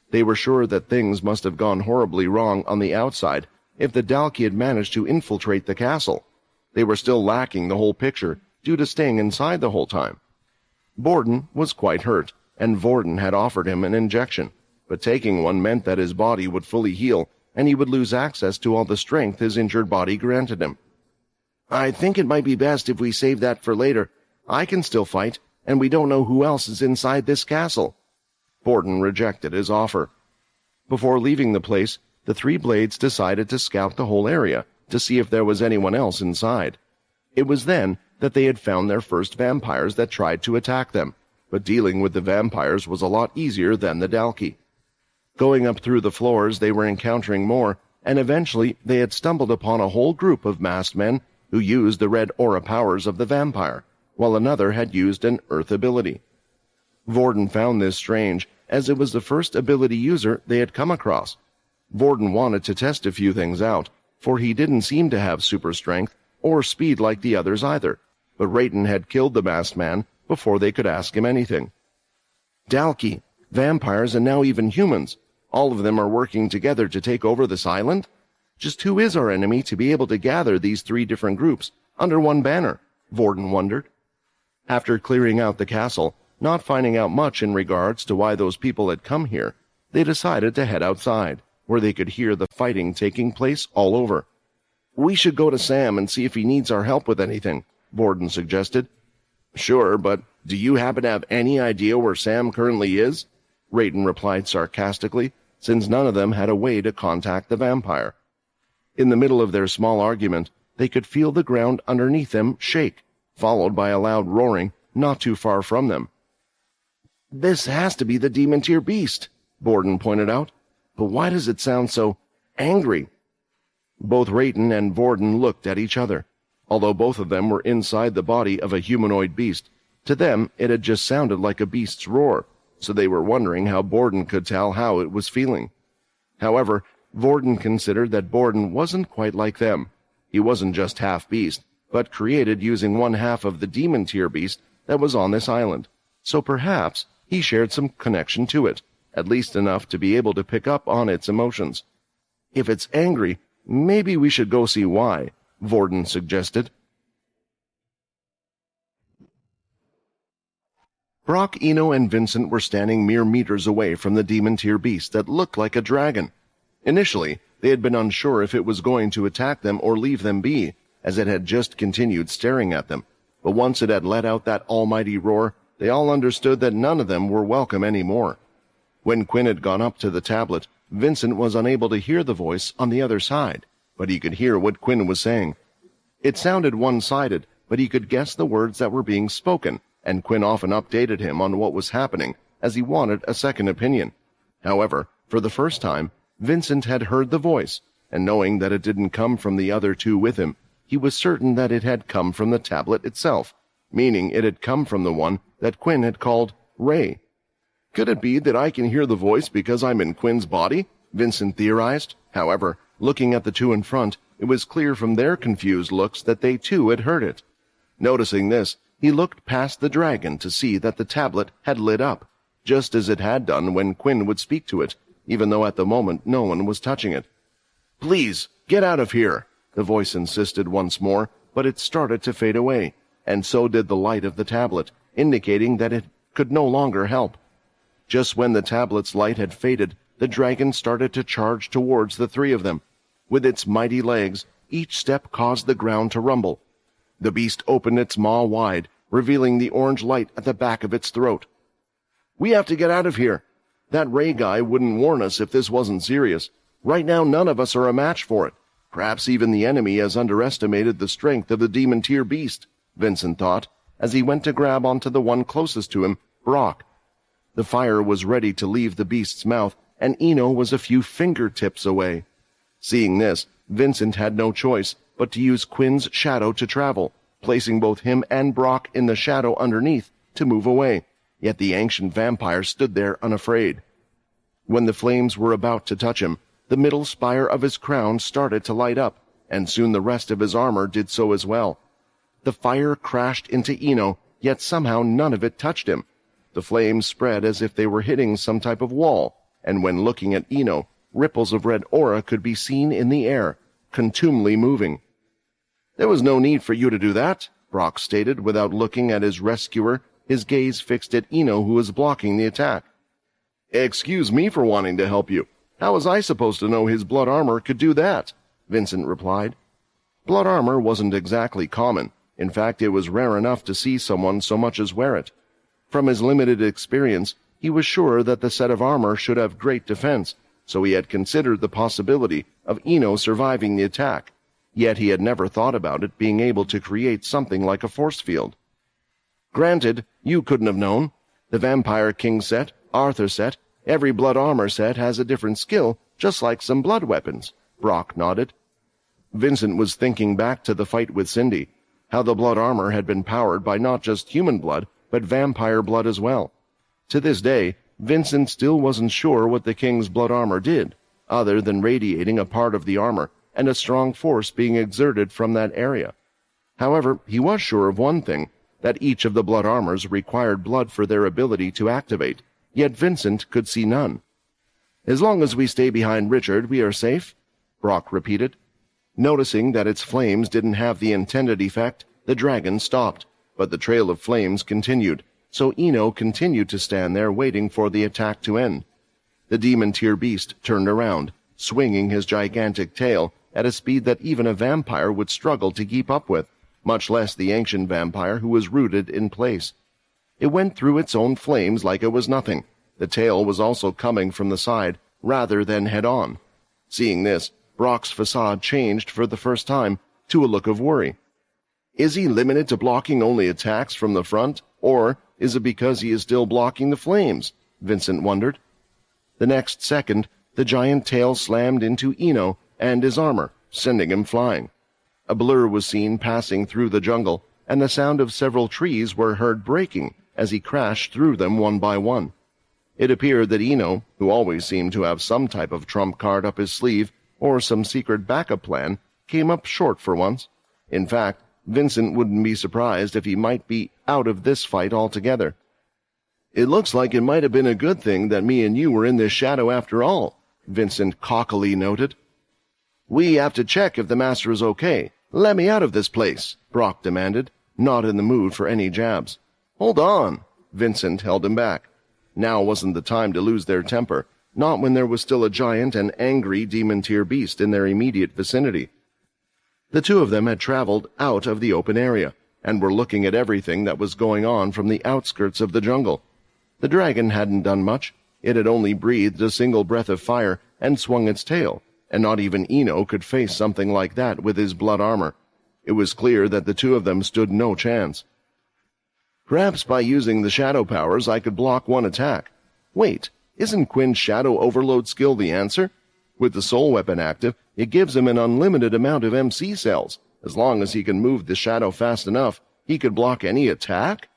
They were sure that things must have gone horribly wrong on the outside if the Dalki had managed to infiltrate the castle. They were still lacking the whole picture due to staying inside the whole time. Borden was quite hurt, and Borden had offered him an injection, but taking one meant that his body would fully heal and he would lose access to all the strength his injured body granted him. "I think it might be best if we save that for later. I can still fight, and we don't know who else is inside this castle." Borden rejected his offer. Before leaving the place, the three blades decided to scout the whole area to see if there was anyone else inside. It was then that they had found their first vampires that tried to attack them, but dealing with the vampires was a lot easier than the Dalki. Going up through the floors, they were encountering more, and eventually they had stumbled upon a whole group of masked men who used the red aura powers of the vampire, while another had used an earth ability. Borden found this strange, as it was the first ability user they had come across. Borden wanted to test a few things out, for he didn't seem to have super strength or speed like the others either, but Rayton had killed the masked man before they could ask him anything. "Dalki, vampires, and now even humans. All of them are working together to take over this island? Just who is our enemy to be able to gather these three different groups under one banner?" Borden wondered. After clearing out the castle, not finding out much in regards to why those people had come here, they decided to head outside, where they could hear the fighting taking place all over. "We should go to Sam and see if he needs our help with anything," Borden suggested. "Sure, but do you happen to have any idea where Sam currently is?" Rayton replied sarcastically, since none of them had a way to contact the vampire. In the middle of their small argument, they could feel the ground underneath them shake, followed by a loud roaring not too far from them. "This has to be the demon-tier beast," Borden pointed out. "But why does it sound so angry?" Both Rayton and Borden looked at each other. Although both of them were inside the body of a humanoid beast, to them it had just sounded like a beast's roar, so they were wondering how Borden could tell how it was feeling. However, Borden considered that Borden wasn't quite like them. He wasn't just half beast, but created using one half of the demon-tier beast that was on this island, so perhaps he shared some connection to it, at least enough to be able to pick up on its emotions. "If it's angry, maybe we should go see why," Borden suggested. Brock, Eno, and Vincent were standing mere meters away from the demon-tier beast that looked like a dragon. Initially, they had been unsure if it was going to attack them or leave them be, as it had just continued staring at them. But once it had let out that almighty roar, they all understood that none of them were welcome anymore. When Quinn had gone up to the tablet, Vincent was unable to hear the voice on the other side, but he could hear what Quinn was saying. It sounded one-sided, but he could guess the words that were being spoken, and Quinn often updated him on what was happening, as he wanted a second opinion. However, for the first time, Vincent had heard the voice, and knowing that it didn't come from the other two with him, he was certain that it had come from the tablet itself, meaning it had come from the one that Quinn had called Ray. "Could it be that I can hear the voice because I'm in Quinn's body?" Vincent theorized. However, looking at the two in front, it was clear from their confused looks that they too had heard it. Noticing this, he looked past the dragon to see that the tablet had lit up, just as it had done when Quinn would speak to it, even though at the moment no one was touching it. "Please, get out of here," the voice insisted once more, but it started to fade away, and so did the light of the tablet, indicating that it could no longer help. Just when the tablet's light had faded, the dragon started to charge towards the three of them. With its mighty legs, each step caused the ground to rumble. The beast opened its maw wide, revealing the orange light at the back of its throat. "We have to get out of here. That Ray guy wouldn't warn us if this wasn't serious. Right now none of us are a match for it. Perhaps even the enemy has underestimated the strength of the demon-tier beast," Vincent thought, as he went to grab onto the one closest to him, Brock. The fire was ready to leave the beast's mouth, and Eno was a few fingertips away. Seeing this, Vincent had no choice but to use Quinn's shadow to travel, placing both him and Brock in the shadow underneath to move away, yet the ancient vampire stood there unafraid. When the flames were about to touch him, the middle spire of his crown started to light up, and soon the rest of his armor did so as well. The fire crashed into Eno, yet somehow none of it touched him. The flames spread as if they were hitting some type of wall, and when looking at Eno, ripples of red aura could be seen in the air, contumely moving. "There was no need for you to do that," Brock stated without looking at his rescuer, his gaze fixed at Eno, who was blocking the attack. "Excuse me for wanting to help you. How was I supposed to know his blood armor could do that?" Vincent replied. Blood armor wasn't exactly common. In fact, it was rare enough to see someone so much as wear it. From his limited experience, he was sure that the set of armor should have great defense, so he had considered the possibility of Eno surviving the attack, yet he had never thought about it being able to create something like a force field. "Granted, you couldn't have known. The Vampire King set, Arthur set, every blood armor set has a different skill, just like some blood weapons," Brock nodded. Vincent was thinking back to the fight with Cindy, how the blood armor had been powered by not just human blood, but vampire blood as well. To this day, Vincent still wasn't sure what the king's blood armor did, other than radiating a part of the armor and a strong force being exerted from that area. However, he was sure of one thing, that each of the blood armors required blood for their ability to activate, yet Vincent could see none. "As long as we stay behind Richard, we are safe," Brock repeated. Noticing that its flames didn't have the intended effect, the dragon stopped, but the trail of flames continued, so Eno continued to stand there waiting for the attack to end. The demon-tier beast turned around, swinging his gigantic tail at a speed that even a vampire would struggle to keep up with, much less the ancient vampire who was rooted in place. It went through its own flames like it was nothing. The tail was also coming from the side, rather than head-on. Seeing this, Brock's facade changed for the first time to a look of worry. Is he limited to blocking only attacks from the front, or is it because he is still blocking the flames? Vincent wondered. The next second, the giant tail slammed into Eno and his armor, sending him flying. A blur was seen passing through the jungle, and the sound of several trees were heard breaking as he crashed through them one by one. It appeared that Eno, who always seemed to have some type of trump card up his sleeve or some secret backup plan, came up short for once. In fact, Vincent wouldn't be surprised if he might be out of this fight altogether. "It looks like it might have been a good thing that me and you were in this shadow after all," Vincent cockily noted. "We have to check if the master is okay. Let me out of this place," Brock demanded, not in the mood for any jabs. "Hold on." Vincent held him back. Now wasn't the time to lose their temper, not when there was still a giant and angry demon-tier beast in their immediate vicinity. The two of them had traveled out of the open area, and were looking at everything that was going on from the outskirts of the jungle. The dragon hadn't done much. It had only breathed a single breath of fire and swung its tail, and not even Eno could face something like that with his blood armor. It was clear that the two of them stood no chance. "Perhaps by using the shadow powers I could block one attack. Wait, isn't Quinn's shadow overload skill the answer? With the soul weapon active, it gives him an unlimited amount of MC cells. As long as he can move the shadow fast enough, he could block any attack?"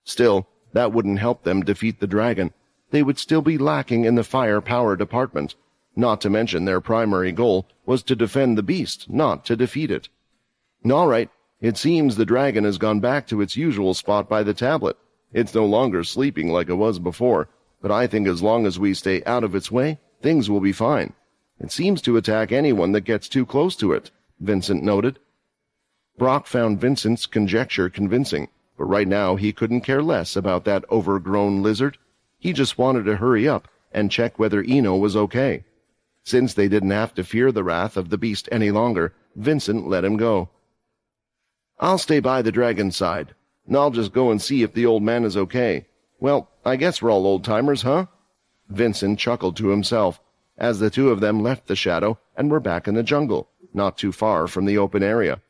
Still, that wouldn't help them defeat the dragon. They would still be lacking in the firepower department. Not to mention their primary goal was to defend the beast, not to defeat it. "All right, it seems the dragon has gone back to its usual spot by the tablet. It's no longer sleeping like it was before, but I think as long as we stay out of its way, things will be fine. It seems to attack anyone that gets too close to it," Vincent noted. Brock found Vincent's conjecture convincing, but right now he couldn't care less about that overgrown lizard. He just wanted to hurry up and check whether Eno was okay. Since they didn't have to fear the wrath of the beast any longer, Vincent let him go. "I'll stay by the dragon's side, and I'll just go and see if the old man is okay. Well, I guess we're all old-timers, huh?" Vincent chuckled to himself as the two of them left the shadow and were back in the jungle, not too far from the open area.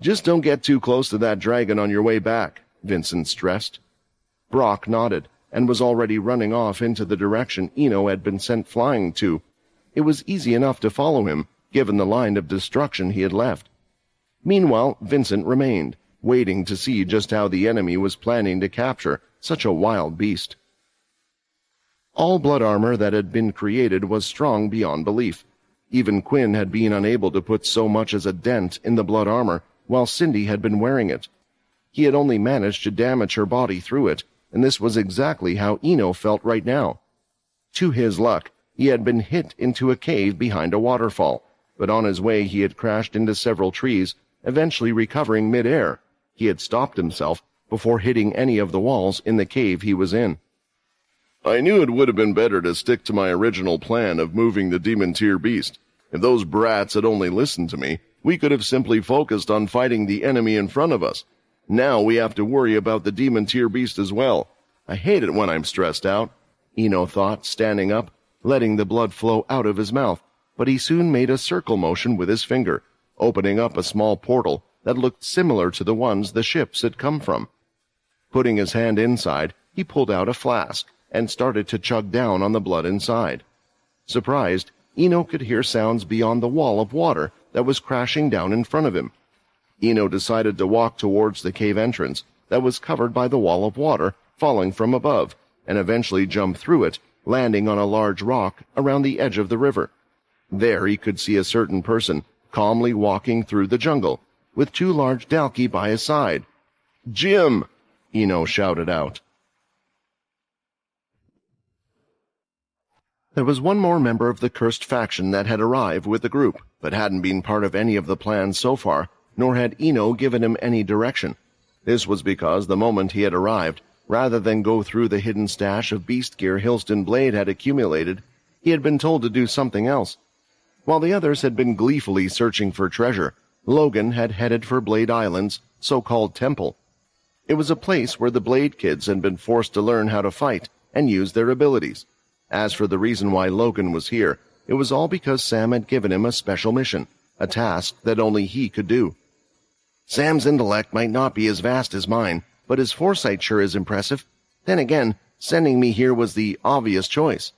"Just don't get too close to that dragon on your way back," Vincent stressed. Brock nodded and was already running off into the direction Eno had been sent flying to. It was easy enough to follow him, given the line of destruction he had left. Meanwhile, Vincent remained, waiting to see just how the enemy was planning to capture such a wild beast. All blood armor that had been created was strong beyond belief. Even Quinn had been unable to put so much as a dent in the blood armor, while Cindy had been wearing it. He had only managed to damage her body through it, and this was exactly how Eno felt right now. To his luck, he had been hit into a cave behind a waterfall, but on his way he had crashed into several trees, eventually recovering mid-air. He had stopped himself before hitting any of the walls in the cave he was in. "I knew it would have been better to stick to my original plan of moving the demon-tier beast. If those brats had only listened to me, we could have simply focused on fighting the enemy in front of us. Now we have to worry about the demon-tier beast as well. I hate it when I'm stressed out," Eno thought, standing up, letting the blood flow out of his mouth, but he soon made a circle motion with his finger, opening up a small portal that looked similar to the ones the ships had come from. Putting his hand inside, he pulled out a flask and started to chug down on the blood inside. Surprised, Eno could hear sounds beyond the wall of water that was crashing down in front of him. Eno decided to walk towards the cave entrance that was covered by the wall of water falling from above, and eventually jump through it, landing on a large rock around the edge of the river. There he could see a certain person calmly walking through the jungle, with two large dalki by his side. "Jim!" Eno shouted out. There was one more member of the cursed faction that had arrived with the group, but hadn't been part of any of the plans so far, nor had Eno given him any direction. This was because the moment he had arrived, rather than go through the hidden stash of beast gear Hilston Blade had accumulated, he had been told to do something else. While the others had been gleefully searching for treasure, Logan had headed for Blade Island's so-called temple. It was a place where the Blade kids had been forced to learn how to fight and use their abilities. As for the reason why Logan was here, it was all because Sam had given him a special mission, a task that only he could do. "Sam's intellect might not be as vast as mine, but his foresight sure is impressive. Then again, sending me here was the obvious choice,"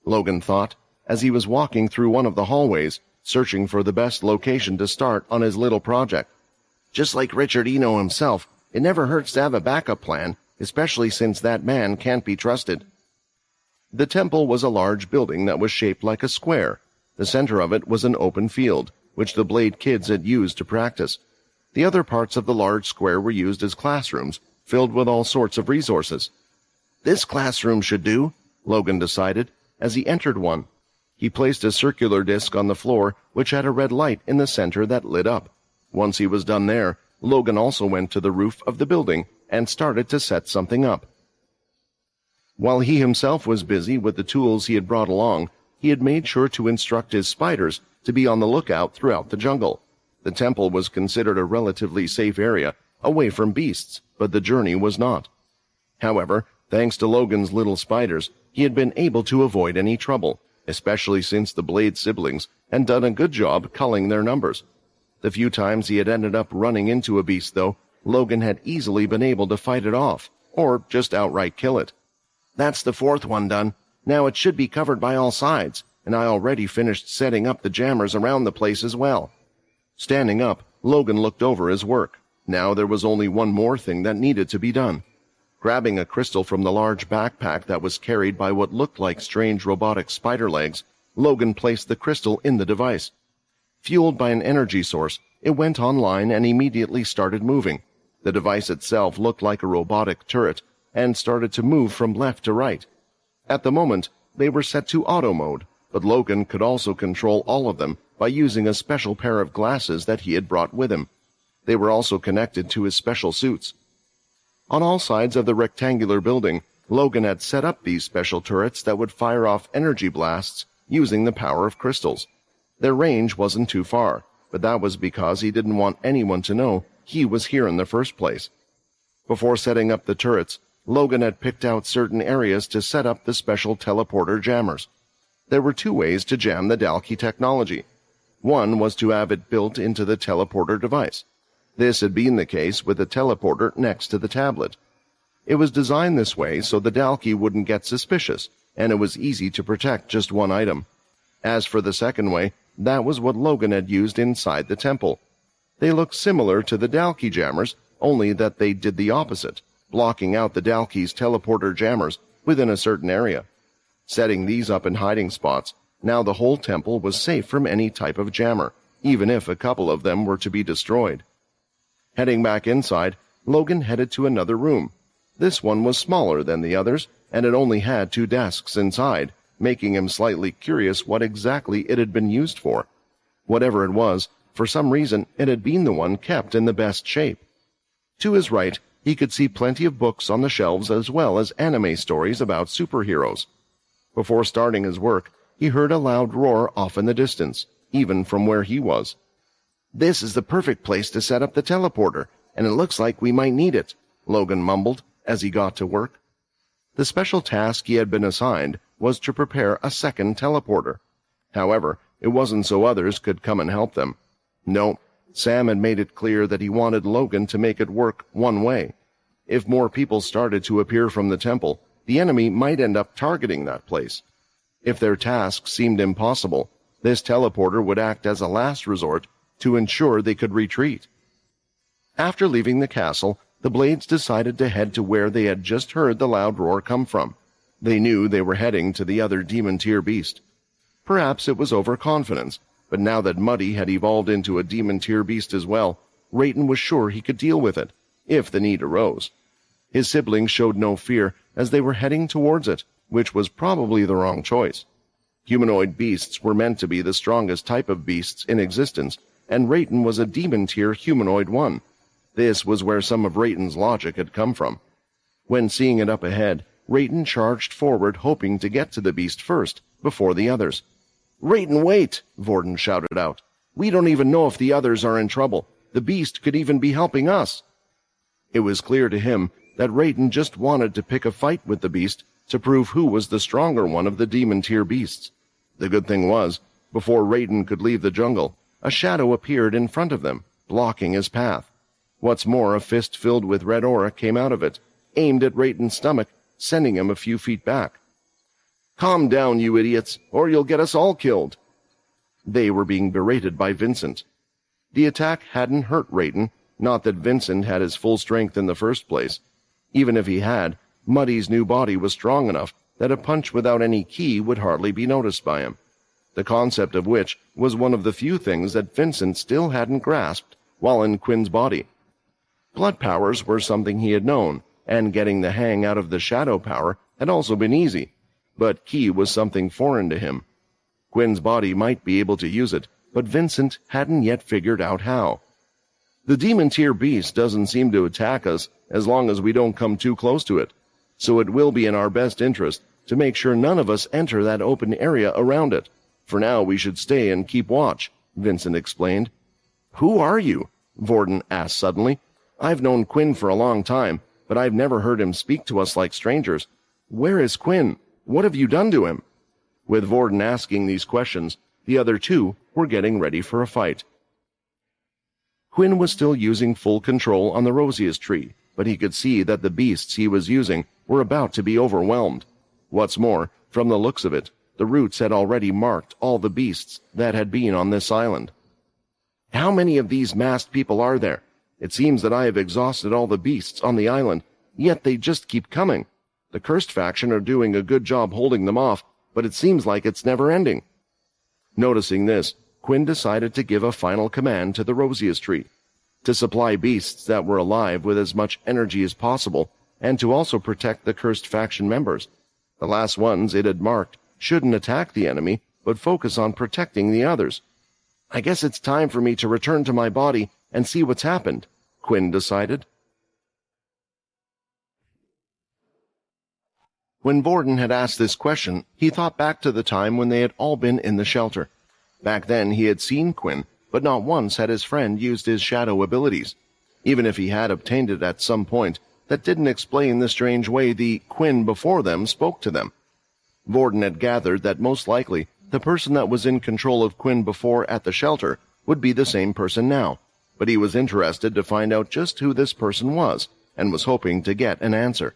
Logan thought, as he was walking through one of the hallways, searching for the best location to start on his little project. Just like Richard Eno himself, it never hurts to have a backup plan, especially since that man can't be trusted. The temple was a large building that was shaped like a square. The center of it was an open field, which the Blade kids had used to practice. The other parts of the large square were used as classrooms, filled with all sorts of resources. "This classroom should do," Logan decided, as he entered one. He placed a circular disc on the floor, which had a red light in the center that lit up. Once he was done there, Logan also went to the roof of the building and started to set something up. While he himself was busy with the tools he had brought along, he had made sure to instruct his spiders to be on the lookout throughout the jungle. The temple was considered a relatively safe area, away from beasts, but the journey was not. However, thanks to Logan's little spiders, he had been able to avoid any trouble, especially since the Blade siblings had done a good job culling their numbers. The few times he had ended up running into a beast, though, Logan had easily been able to fight it off, or just outright kill it. "That's the fourth one done. Now it should be covered by all sides, and I already finished setting up the jammers around the place as well." Standing up, Logan looked over his work. Now there was only one more thing that needed to be done. Grabbing a crystal from the large backpack that was carried by what looked like strange robotic spider legs, Logan placed the crystal in the device. Fueled by an energy source, it went online and immediately started moving. The device itself looked like a robotic turret and started to move from left to right. At the moment, they were set to auto mode, but Logan could also control all of them by using a special pair of glasses that he had brought with him. They were also connected to his special suits. On all sides of the rectangular building, Logan had set up these special turrets that would fire off energy blasts using the power of crystals. Their range wasn't too far, but that was because he didn't want anyone to know he was here in the first place. Before setting up the turrets, Logan had picked out certain areas to set up the special teleporter jammers. There were 2 ways to jam the Dalki technology. One was to have it built into the teleporter device. This had been the case with the teleporter next to the tablet. It was designed this way so the Dalki wouldn't get suspicious, and it was easy to protect just one item. As for the second way, that was what Logan had used inside the temple. They looked similar to the Dalki jammers, only that they did the opposite, blocking out the Dalki's teleporter jammers within a certain area. Setting these up in hiding spots, now the whole temple was safe from any type of jammer, even if a couple of them were to be destroyed. Heading back inside, Logan headed to another room. This one was smaller than the others, and it only had 2 desks inside, making him slightly curious what exactly it had been used for. Whatever it was, for some reason it had been the one kept in the best shape. To his right, he could see plenty of books on the shelves as well as anime stories about superheroes. Before starting his work, he heard a loud roar off in the distance, even from where he was. "This is the perfect place to set up the teleporter, and it looks like we might need it," Logan mumbled as he got to work. The special task he had been assigned was to prepare a second teleporter. However, it wasn't so others could come and help them. No, Sam had made it clear that he wanted Logan to make it work one way. If more people started to appear from the temple, the enemy might end up targeting that place. If their task seemed impossible, this teleporter would act as a last resort to ensure they could retreat. After leaving the castle, the Blades decided to head to where they had just heard the loud roar come from. They knew they were heading to the other demon-tier beast. Perhaps it was overconfidence, but now that Muddy had evolved into a demon-tier beast as well, Rayton was sure he could deal with it, if the need arose. His siblings showed no fear as they were heading towards it, which was probably the wrong choice. Humanoid beasts were meant to be the strongest type of beasts in existence, and Rayton was a demon-tier humanoid one. This was where some of Rayton's logic had come from. When seeing it up ahead, Rayton charged forward hoping to get to the beast first, before the others. "Rayton, wait!" Vorden shouted out. "We don't even know if the others are in trouble. The beast could even be helping us." It was clear to him that Rayton just wanted to pick a fight with the beast to prove who was the stronger one of the demon-tier beasts. The good thing was, before Rayton could leave the jungle, a shadow appeared in front of them, blocking his path. What's more, a fist filled with red aura came out of it, aimed at Rayton's stomach, sending him a few feet back. "Calm down, you idiots, or you'll get us all killed." They were being berated by Vincent. The attack hadn't hurt Rayton, not that Vincent had his full strength in the first place. Even if he had, Muddy's new body was strong enough that a punch without any ki would hardly be noticed by him. The concept of which was one of the few things that Vincent still hadn't grasped while in Quinn's body. Blood powers were something he had known, and getting the hang out of the shadow power had also been easy, but ki was something foreign to him. Quinn's body might be able to use it, but Vincent hadn't yet figured out how. "The demon-tier beast doesn't seem to attack us as long as we don't come too close to it, so it will be in our best interest to make sure none of us enter that open area around it. For now we should stay and keep watch," Vincent explained. "Who are you?" Vorden asked suddenly. "I've known Quinn for a long time, but I've never heard him speak to us like strangers. Where is Quinn? What have you done to him?" With Vorden asking these questions, the other two were getting ready for a fight. Quinn was still using full control on the Rosius tree, but he could see that the beasts he was using were about to be overwhelmed. What's more, from the looks of it, the roots had already marked all the beasts that had been on this island. "How many of these masked people are there? It seems that I have exhausted all the beasts on the island, yet they just keep coming. The cursed faction are doing a good job holding them off, but it seems like it's never ending." Noticing this, Quinn decided to give a final command to the Rosius tree, to supply beasts that were alive with as much energy as possible, and to also protect the cursed faction members. The last ones it had marked shouldn't attack the enemy, but focus on protecting the others. "I guess it's time for me to return to my body and see what's happened, Quinn decided. When Borden had asked this question, he thought back to the time when they had all been in the shelter. Back then he had seen Quinn, but not once had his friend used his shadow abilities. Even if he had obtained it at some point, that didn't explain the strange way the Quinn before them spoke to them. Borden had gathered that most likely the person that was in control of Quinn before at the shelter would be the same person now, but he was interested to find out just who this person was, and was hoping to get an answer.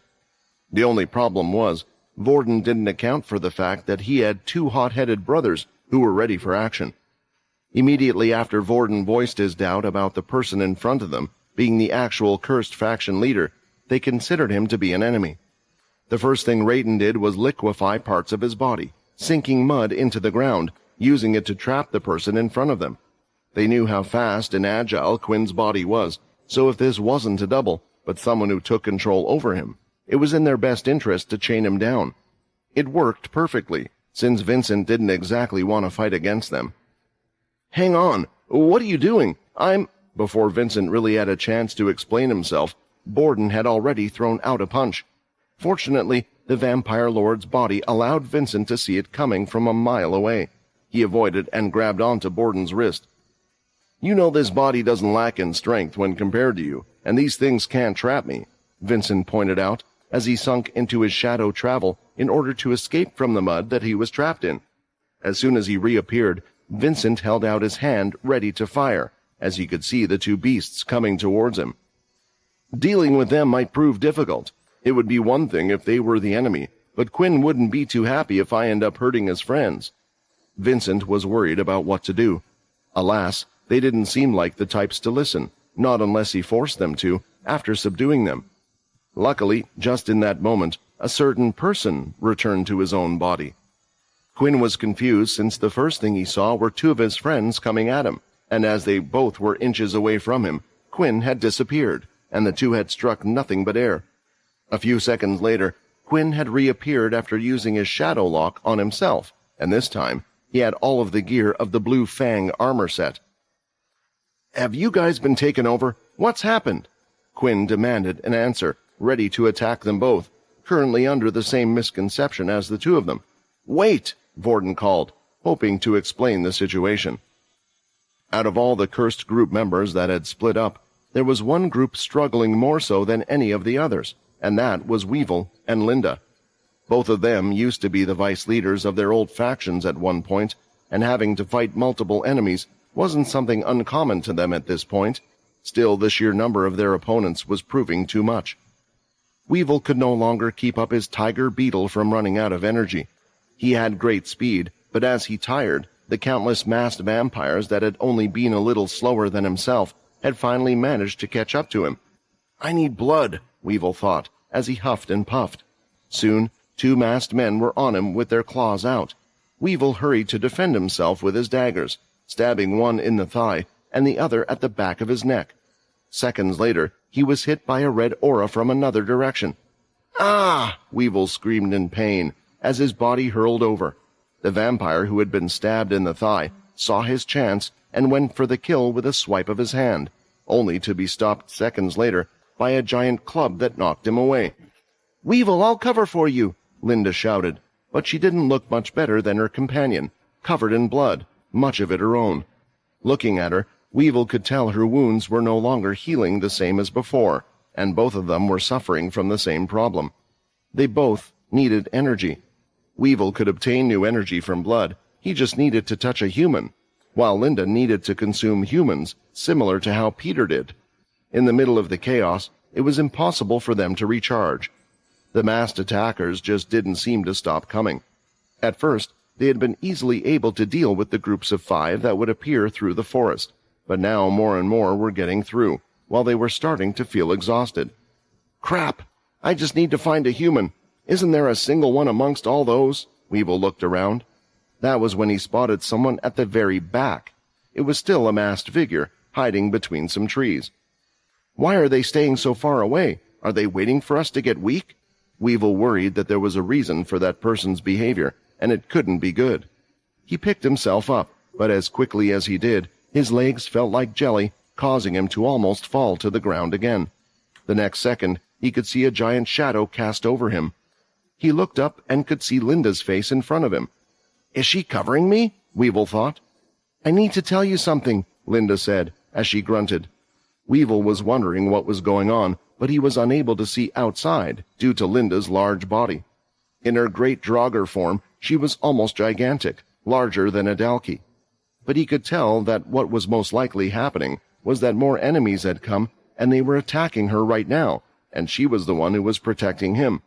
The only problem was, Borden didn't account for the fact that he had two hot-headed brothers who were ready for action. Immediately after Borden voiced his doubt about the person in front of them being the actual cursed faction leader, they considered him to be an enemy. The first thing Raiden did was liquefy parts of his body, sinking mud into the ground, using it to trap the person in front of them. They knew how fast and agile Quinn's body was, so if this wasn't a double, but someone who took control over him, it was in their best interest to chain him down. It worked perfectly, since Vincent didn't exactly want to fight against them. "Hang on! What are you doing? Before Vincent really had a chance to explain himself, Borden had already thrown out a punch. Fortunately, the vampire lord's body allowed Vincent to see it coming from a mile away. He avoided and grabbed onto Borden's wrist. "You know this body doesn't lack in strength when compared to you, and these things can't trap me," Vincent pointed out, as he sunk into his shadow travel in order to escape from the mud that he was trapped in. As soon as he reappeared, Vincent held out his hand ready to fire, as he could see the two beasts coming towards him. Dealing with them might prove difficult. It would be one thing if they were the enemy, but Quinn wouldn't be too happy if I end up hurting his friends. Vincent was worried about what to do. Alas, they didn't seem like the types to listen, not unless he forced them to, after subduing them. Luckily, just in that moment, a certain person returned to his own body. Quinn was confused since the first thing he saw were two of his friends coming at him, and as they both were inches away from him, Quinn had disappeared, and the two had struck nothing but air. A few seconds later, Quinn had reappeared after using his shadow lock on himself, and this time he had all of the gear of the Blue Fang armor set. "Have you guys been taken over? What's happened?" Quinn demanded an answer, ready to attack them both, currently under the same misconception as the two of them. "Wait!" Borden called, hoping to explain the situation. Out of all the cursed group members that had split up, there was one group struggling more so than any of the others, and that was Weevil and Linda. Both of them used to be the vice leaders of their old factions at one point, and having to fight multiple enemies wasn't something uncommon to them at this point. Still, the sheer number of their opponents was proving too much. Weevil could no longer keep up his tiger beetle from running out of energy. He had great speed, but as he tired, the countless masked vampires that had only been a little slower than himself had finally managed to catch up to him. "I need blood," Weevil thought, as he huffed and puffed. Soon, two masked men were on him with their claws out. Weevil hurried to defend himself with his daggers, stabbing one in the thigh and the other at the back of his neck. Seconds later, he was hit by a red aura from another direction. "Ah!" Weevil screamed in pain as his body hurled over. The vampire who had been stabbed in the thigh saw his chance and went for the kill with a swipe of his hand, only to be stopped seconds later by a giant club that knocked him away. "Weevil, I'll cover for you," Linda shouted, but she didn't look much better than her companion, covered in blood, much of it her own. Looking at her, Weevil could tell her wounds were no longer healing the same as before, and both of them were suffering from the same problem. They both needed energy. Weevil could obtain new energy from blood, he just needed to touch a human, while Linda needed to consume humans, similar to how Peter did. In the middle of the chaos, it was impossible for them to recharge. The masked attackers just didn't seem to stop coming. At first, they had been easily able to deal with the groups of 5 that would appear through the forest, but now more and more were getting through, while they were starting to feel exhausted. "Crap! I just need to find a human. Isn't there a single one amongst all those?" Weevil looked around. That was when he spotted someone at the very back. It was still a masked figure, hiding between some trees. "Why are they staying so far away? Are they waiting for us to get weak?" Weevil worried that there was a reason for that person's behavior, and it couldn't be good. He picked himself up, but as quickly as he did, his legs felt like jelly, causing him to almost fall to the ground again. The next second, he could see a giant shadow cast over him. He looked up and could see Linda's face in front of him. "Is she covering me?" Weevil thought. "I need to tell you something," Linda said, as she grunted. Weevil was wondering what was going on, but he was unable to see outside due to Linda's large body. In her great Draugr form, she was almost gigantic, larger than a Dalki. But he could tell that what was most likely happening was that more enemies had come, and they were attacking her right now, and she was the one who was protecting him.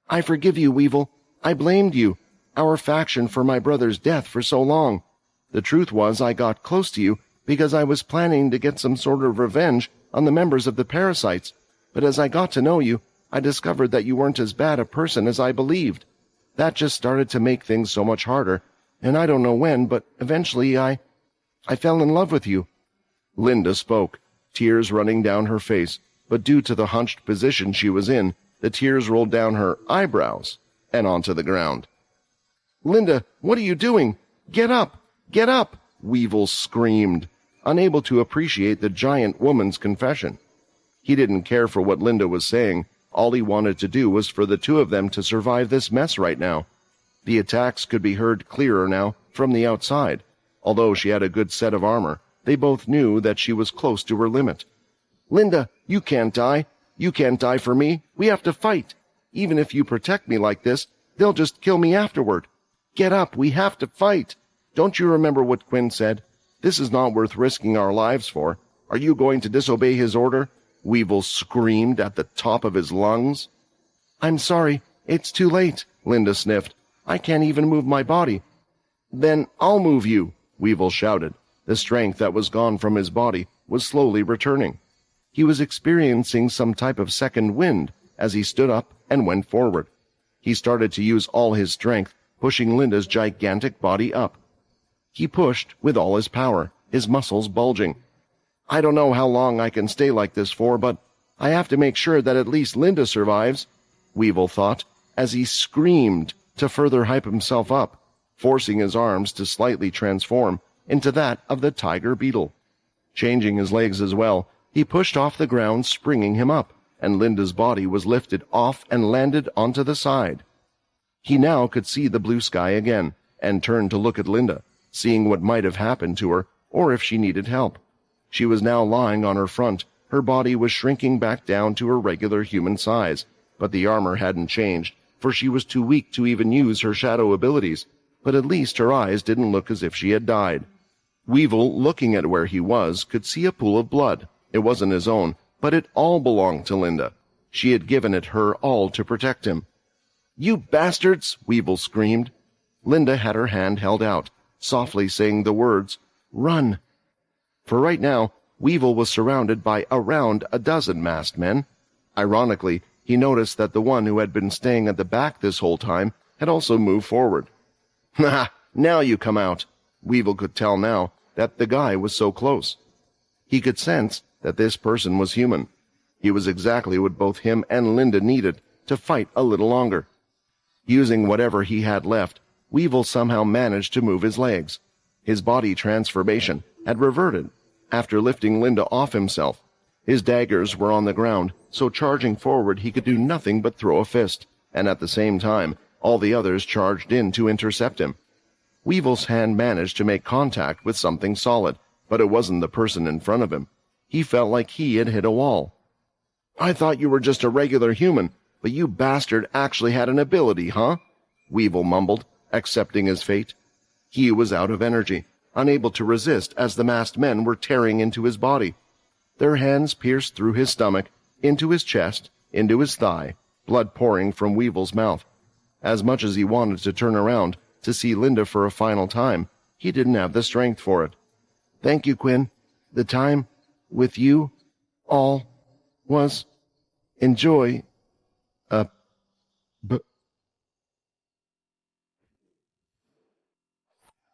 "I forgive you, Weevil. I blamed you, our faction, for my brother's death for so long. The truth was I got close to you because I was planning to get some sort of revenge on the members of the parasites, but as I got to know you, I discovered that you weren't as bad a person as I believed. That just started to make things so much harder, and I don't know when, but eventually I fell in love with you." Linda spoke, tears running down her face, but due to the hunched position she was in, the tears rolled down her eyebrows and onto the ground. "Linda, what are you doing? Get up! Get up!" Weevil screamed, unable to appreciate the giant woman's confession. He didn't care for what Linda was saying. All he wanted to do was for the two of them to survive this mess right now. The attacks could be heard clearer now from the outside. Although she had a good set of armor, they both knew that she was close to her limit. "Linda, you can't die. You can't die for me. We have to fight. Even if you protect me like this, they'll just kill me afterward. Get up, we have to fight. Don't you remember what Quinn said? This is not worth risking our lives for. Are you going to disobey his order?" Weevil screamed at the top of his lungs. "I'm sorry, it's too late," Linda sniffed. "I can't even move my body." "Then I'll move you," Weevil shouted. The strength that was gone from his body was slowly returning. He was experiencing some type of second wind as he stood up and went forward. He started to use all his strength, pushing Linda's gigantic body up. He pushed with all his power, his muscles bulging. "I don't know how long I can stay like this for, but I have to make sure that at least Linda survives," Weevil thought, as he screamed to further hype himself up, forcing his arms to slightly transform into that of the tiger beetle. Changing his legs as well, he pushed off the ground, springing him up, and Linda's body was lifted off and landed onto the side. He now could see the blue sky again, and turned to look at Linda, seeing what might have happened to her, or if she needed help. She was now lying on her front. Her body was shrinking back down to her regular human size, but the armor hadn't changed, for she was too weak to even use her shadow abilities, but at least her eyes didn't look as if she had died. Weevil, looking at where he was, could see a pool of blood. It wasn't his own, but it all belonged to Linda. She had given it her all to protect him. "You bastards!" Weevil screamed. Linda had her hand held out, softly saying the words, "Run!" For right now, Weevil was surrounded by around a dozen masked men. Ironically, he noticed that the one who had been staying at the back this whole time had also moved forward. "Ha! Now you come out!" Weevil could tell now that the guy was so close. He could sense that this person was human. He was exactly what both him and Linda needed to fight a little longer. Using whatever he had left, Weevil somehow managed to move his legs. His body transformation had reverted after lifting Linda off himself. His daggers were on the ground, so charging forward he could do nothing but throw a fist, and at the same time all the others charged in to intercept him. Weevil's hand managed to make contact with something solid, but it wasn't the person in front of him. He felt like he had hit a wall. "I thought you were just a regular human, but you bastard actually had an ability, huh?" Weevil mumbled, accepting his fate. He was out of energy, unable to resist as the masked men were tearing into his body. Their hands pierced through his stomach, into his chest, into his thigh, blood pouring from Weevil's mouth. As much as he wanted to turn around to see Linda for a final time, he didn't have the strength for it. "Thank you, Quinn. The time with you all was enjoy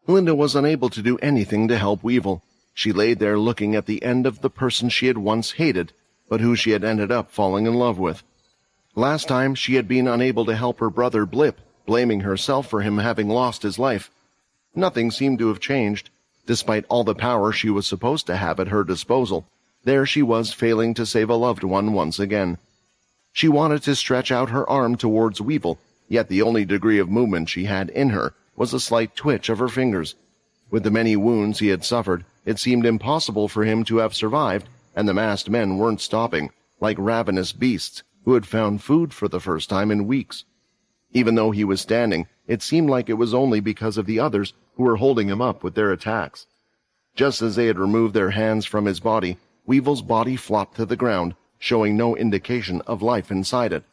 Linda was unable to do anything to help Weevil. She lay there looking at the end of the person she had once hated, but who she had ended up falling in love with. Last time she had been unable to help her brother Blip, blaming herself for him having lost his life. Nothing seemed to have changed. Despite all the power she was supposed to have at her disposal, there she was failing to save a loved one once again. She wanted to stretch out her arm towards Weevil, yet the only degree of movement she had in her was a slight twitch of her fingers. With the many wounds he had suffered, it seemed impossible for him to have survived, and the masked men weren't stopping, like ravenous beasts who had found food for the first time in weeks. Even though he was standing, it seemed like it was only because of the others who were holding him up with their attacks. Just as they had removed their hands from his body, Weevil's body flopped to the ground, showing no indication of life inside it.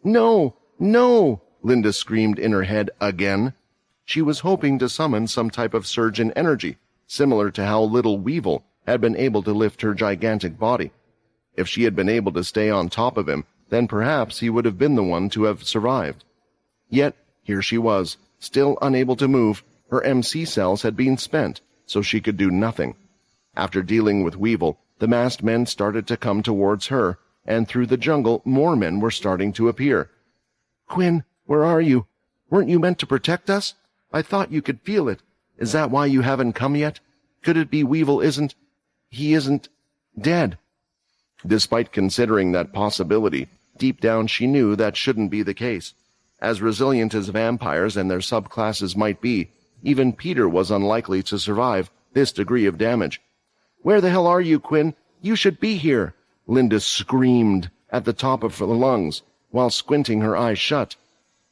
"No! No!" Linda screamed in her head again. She was hoping to summon some type of surge in energy, similar to how little Weevil had been able to lift her gigantic body. If she had been able to stay on top of him, then perhaps he would have been the one to have survived. Yet, here she was, still unable to move. Her MC cells had been spent, so she could do nothing. After dealing with Weevil, the masked men started to come towards her, and through the jungle more men were starting to appear. "Quinn, where are you? Weren't you meant to protect us? I thought you could feel it. Is that why you haven't come yet? Could it be Weevil isn't dead?" Despite considering that possibility, deep down she knew that shouldn't be the case. As resilient as vampires and their subclasses might be, even Peter was unlikely to survive this degree of damage. "Where the hell are you, Quinn? You should be here!" Linda screamed at the top of her lungs while squinting her eyes shut.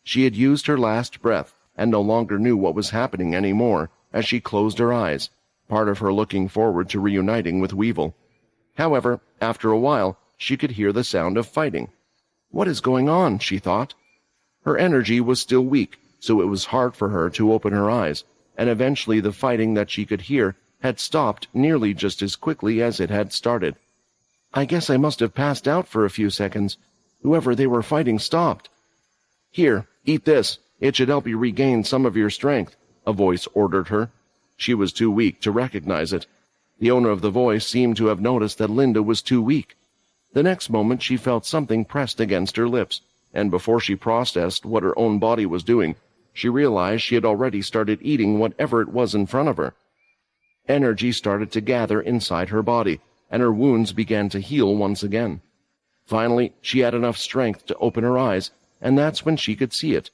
She had used her last breath and no longer knew what was happening anymore as she closed her eyes, part of her looking forward to reuniting with Weevil. However, after a while, she could hear the sound of fighting. "What is going on?" she thought. Her energy was still weak, so it was hard for her to open her eyes, and eventually the fighting that she could hear had stopped nearly just as quickly as it had started. "I guess I must have passed out for a few seconds. Whoever they were fighting stopped." "Here, eat this. It should help you regain some of your strength," a voice ordered her. She was too weak to recognize it. The owner of the voice seemed to have noticed that Linda was too weak. The next moment she felt something pressed against her lips, and before she processed what her own body was doing, she realized she had already started eating whatever it was in front of her. Energy started to gather inside her body, and her wounds began to heal once again. Finally, she had enough strength to open her eyes, and that's when she could see it.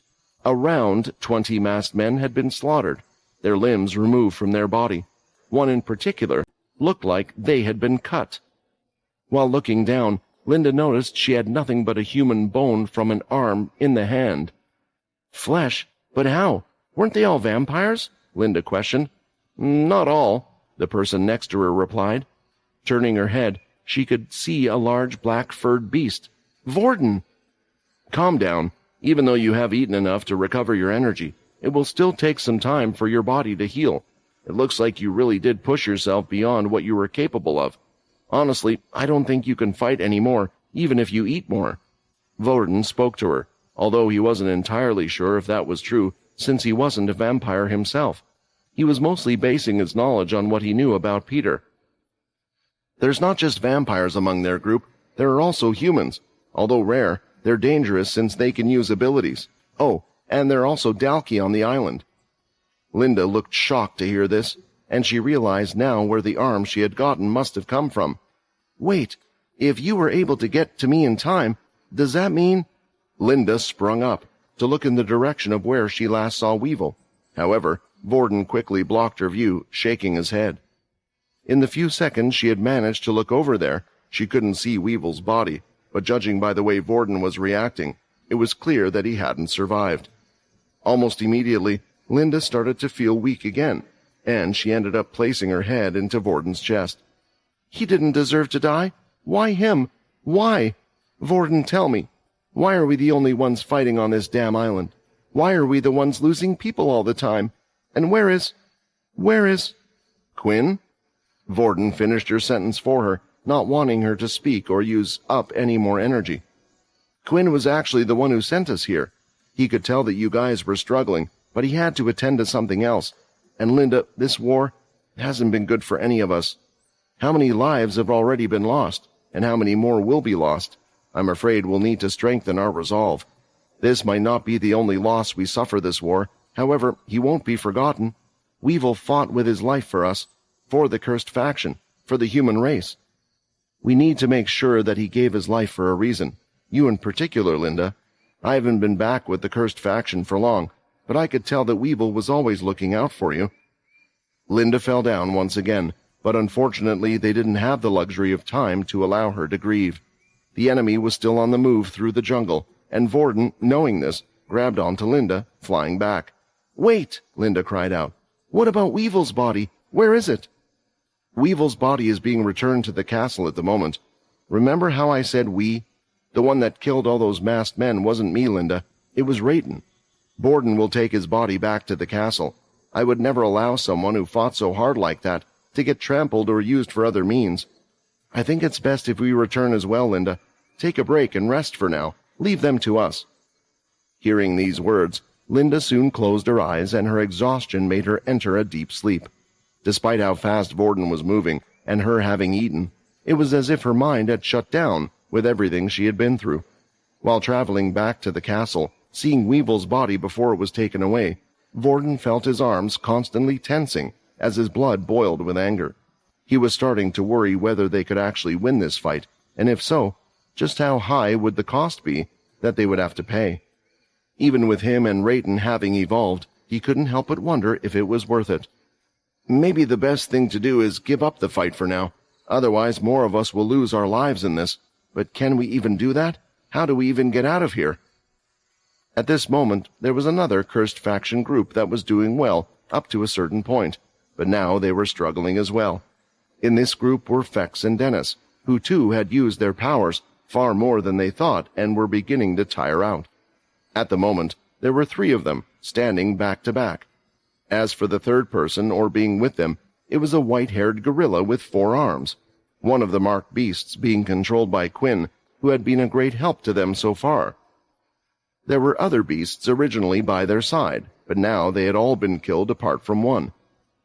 Around 20 masked men had been slaughtered, their limbs removed from their body. One in particular looked like they had been cut. While looking down, Linda noticed she had nothing but a human bone from an arm in the hand. "Flesh? But how? Weren't they all vampires?" Linda questioned. "Not all," the person next to her replied. Turning her head, she could see a large black-furred beast. "Vorden!" "Calm down. Even though you have eaten enough to recover your energy, it will still take some time for your body to heal. It looks like you really did push yourself beyond what you were capable of. Honestly, I don't think you can fight anymore, even if you eat more." Vorden spoke to her, although he wasn't entirely sure if that was true, since he wasn't a vampire himself. He was mostly basing his knowledge on what he knew about Peter. "There's not just vampires among their group, there are also humans. Although rare, they're dangerous since they can use abilities. Oh, and there are also Dalki on the island." Linda looked shocked to hear this, and she realized now where the arm she had gotten must have come from. "Wait, if you were able to get to me in time, does that mean—" Linda sprung up to look in the direction of where she last saw Weevil. However, Vorden quickly blocked her view, shaking his head. In the few seconds she had managed to look over there, she couldn't see Weevil's body, but judging by the way Vorden was reacting, it was clear that he hadn't survived. Almost immediately, Linda started to feel weak again, and she ended up placing her head into Vorden's chest. "He didn't deserve to die. Why him? Why? Vorden, tell me. Why are we the only ones fighting on this damn island? Why are we the ones losing people all the time? And where is... Quinn?" Vorden finished her sentence for her, not wanting her to speak or use up any more energy. "Quinn was actually the one who sent us here. He could tell that you guys were struggling, but he had to attend to something else. And Linda, this war hasn't been good for any of us. How many lives have already been lost, and how many more will be lost? I'm afraid we'll need to strengthen our resolve. This might not be the only loss we suffer this war. However, he won't be forgotten. Weevil fought with his life for us, for the cursed faction, for the human race. We need to make sure that he gave his life for a reason. You in particular, Linda. I haven't been back with the cursed faction for long, but I could tell that Weevil was always looking out for you." Linda fell down once again, but unfortunately they didn't have the luxury of time to allow her to grieve. The enemy was still on the move through the jungle, and Vorden, knowing this, grabbed onto Linda, flying back. "Wait!" Linda cried out. "What about Weevil's body? Where is it?" "Weevil's body is being returned to the castle at the moment. Remember how I said we? The one that killed all those masked men wasn't me, Linda. It was Rayton. Borden will take his body back to the castle. I would never allow someone who fought so hard like that to get trampled or used for other means. I think it's best if we return as well, Linda. Take a break and rest for now. Leave them to us." Hearing these words, Linda soon closed her eyes, and her exhaustion made her enter a deep sleep. Despite how fast Vorden was moving, and her having eaten, it was as if her mind had shut down with everything she had been through. While traveling back to the castle, seeing Weevil's body before it was taken away, Vorden felt his arms constantly tensing as his blood boiled with anger. He was starting to worry whether they could actually win this fight, and if so, just how high would the cost be that they would have to pay. Even with him and Rayton having evolved, he couldn't help but wonder if it was worth it. "Maybe the best thing to do is give up the fight for now. Otherwise, more of us will lose our lives in this. But can we even do that? How do we even get out of here?" At this moment, there was another cursed faction group that was doing well up to a certain point, but now they were struggling as well. In this group were Fex and Dennis, who too had used their powers far more than they thought and were beginning to tire out. At the moment, there were 3 of them, standing back to back. As for the third person, or being with them, it was a white-haired gorilla with 4 arms, one of the marked beasts being controlled by Quinn, who had been a great help to them so far. There were other beasts originally by their side, but now they had all been killed apart from one.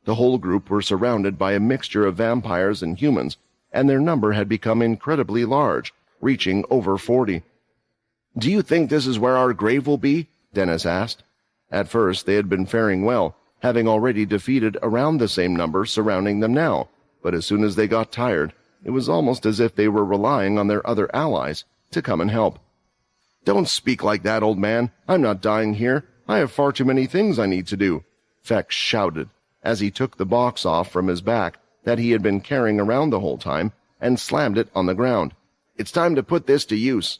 The whole group were surrounded by a mixture of vampires and humans, and their number had become incredibly large, reaching over 40. "Do you think this is where our grave will be?" Dennis asked. At first they had been faring well, having already defeated around the same number surrounding them now, but as soon as they got tired, it was almost as if they were relying on their other allies to come and help. "Don't speak like that, old man. I'm not dying here. I have far too many things I need to do," Fex shouted, as he took the box off from his back that he had been carrying around the whole time and slammed it on the ground. "It's time to put this to use."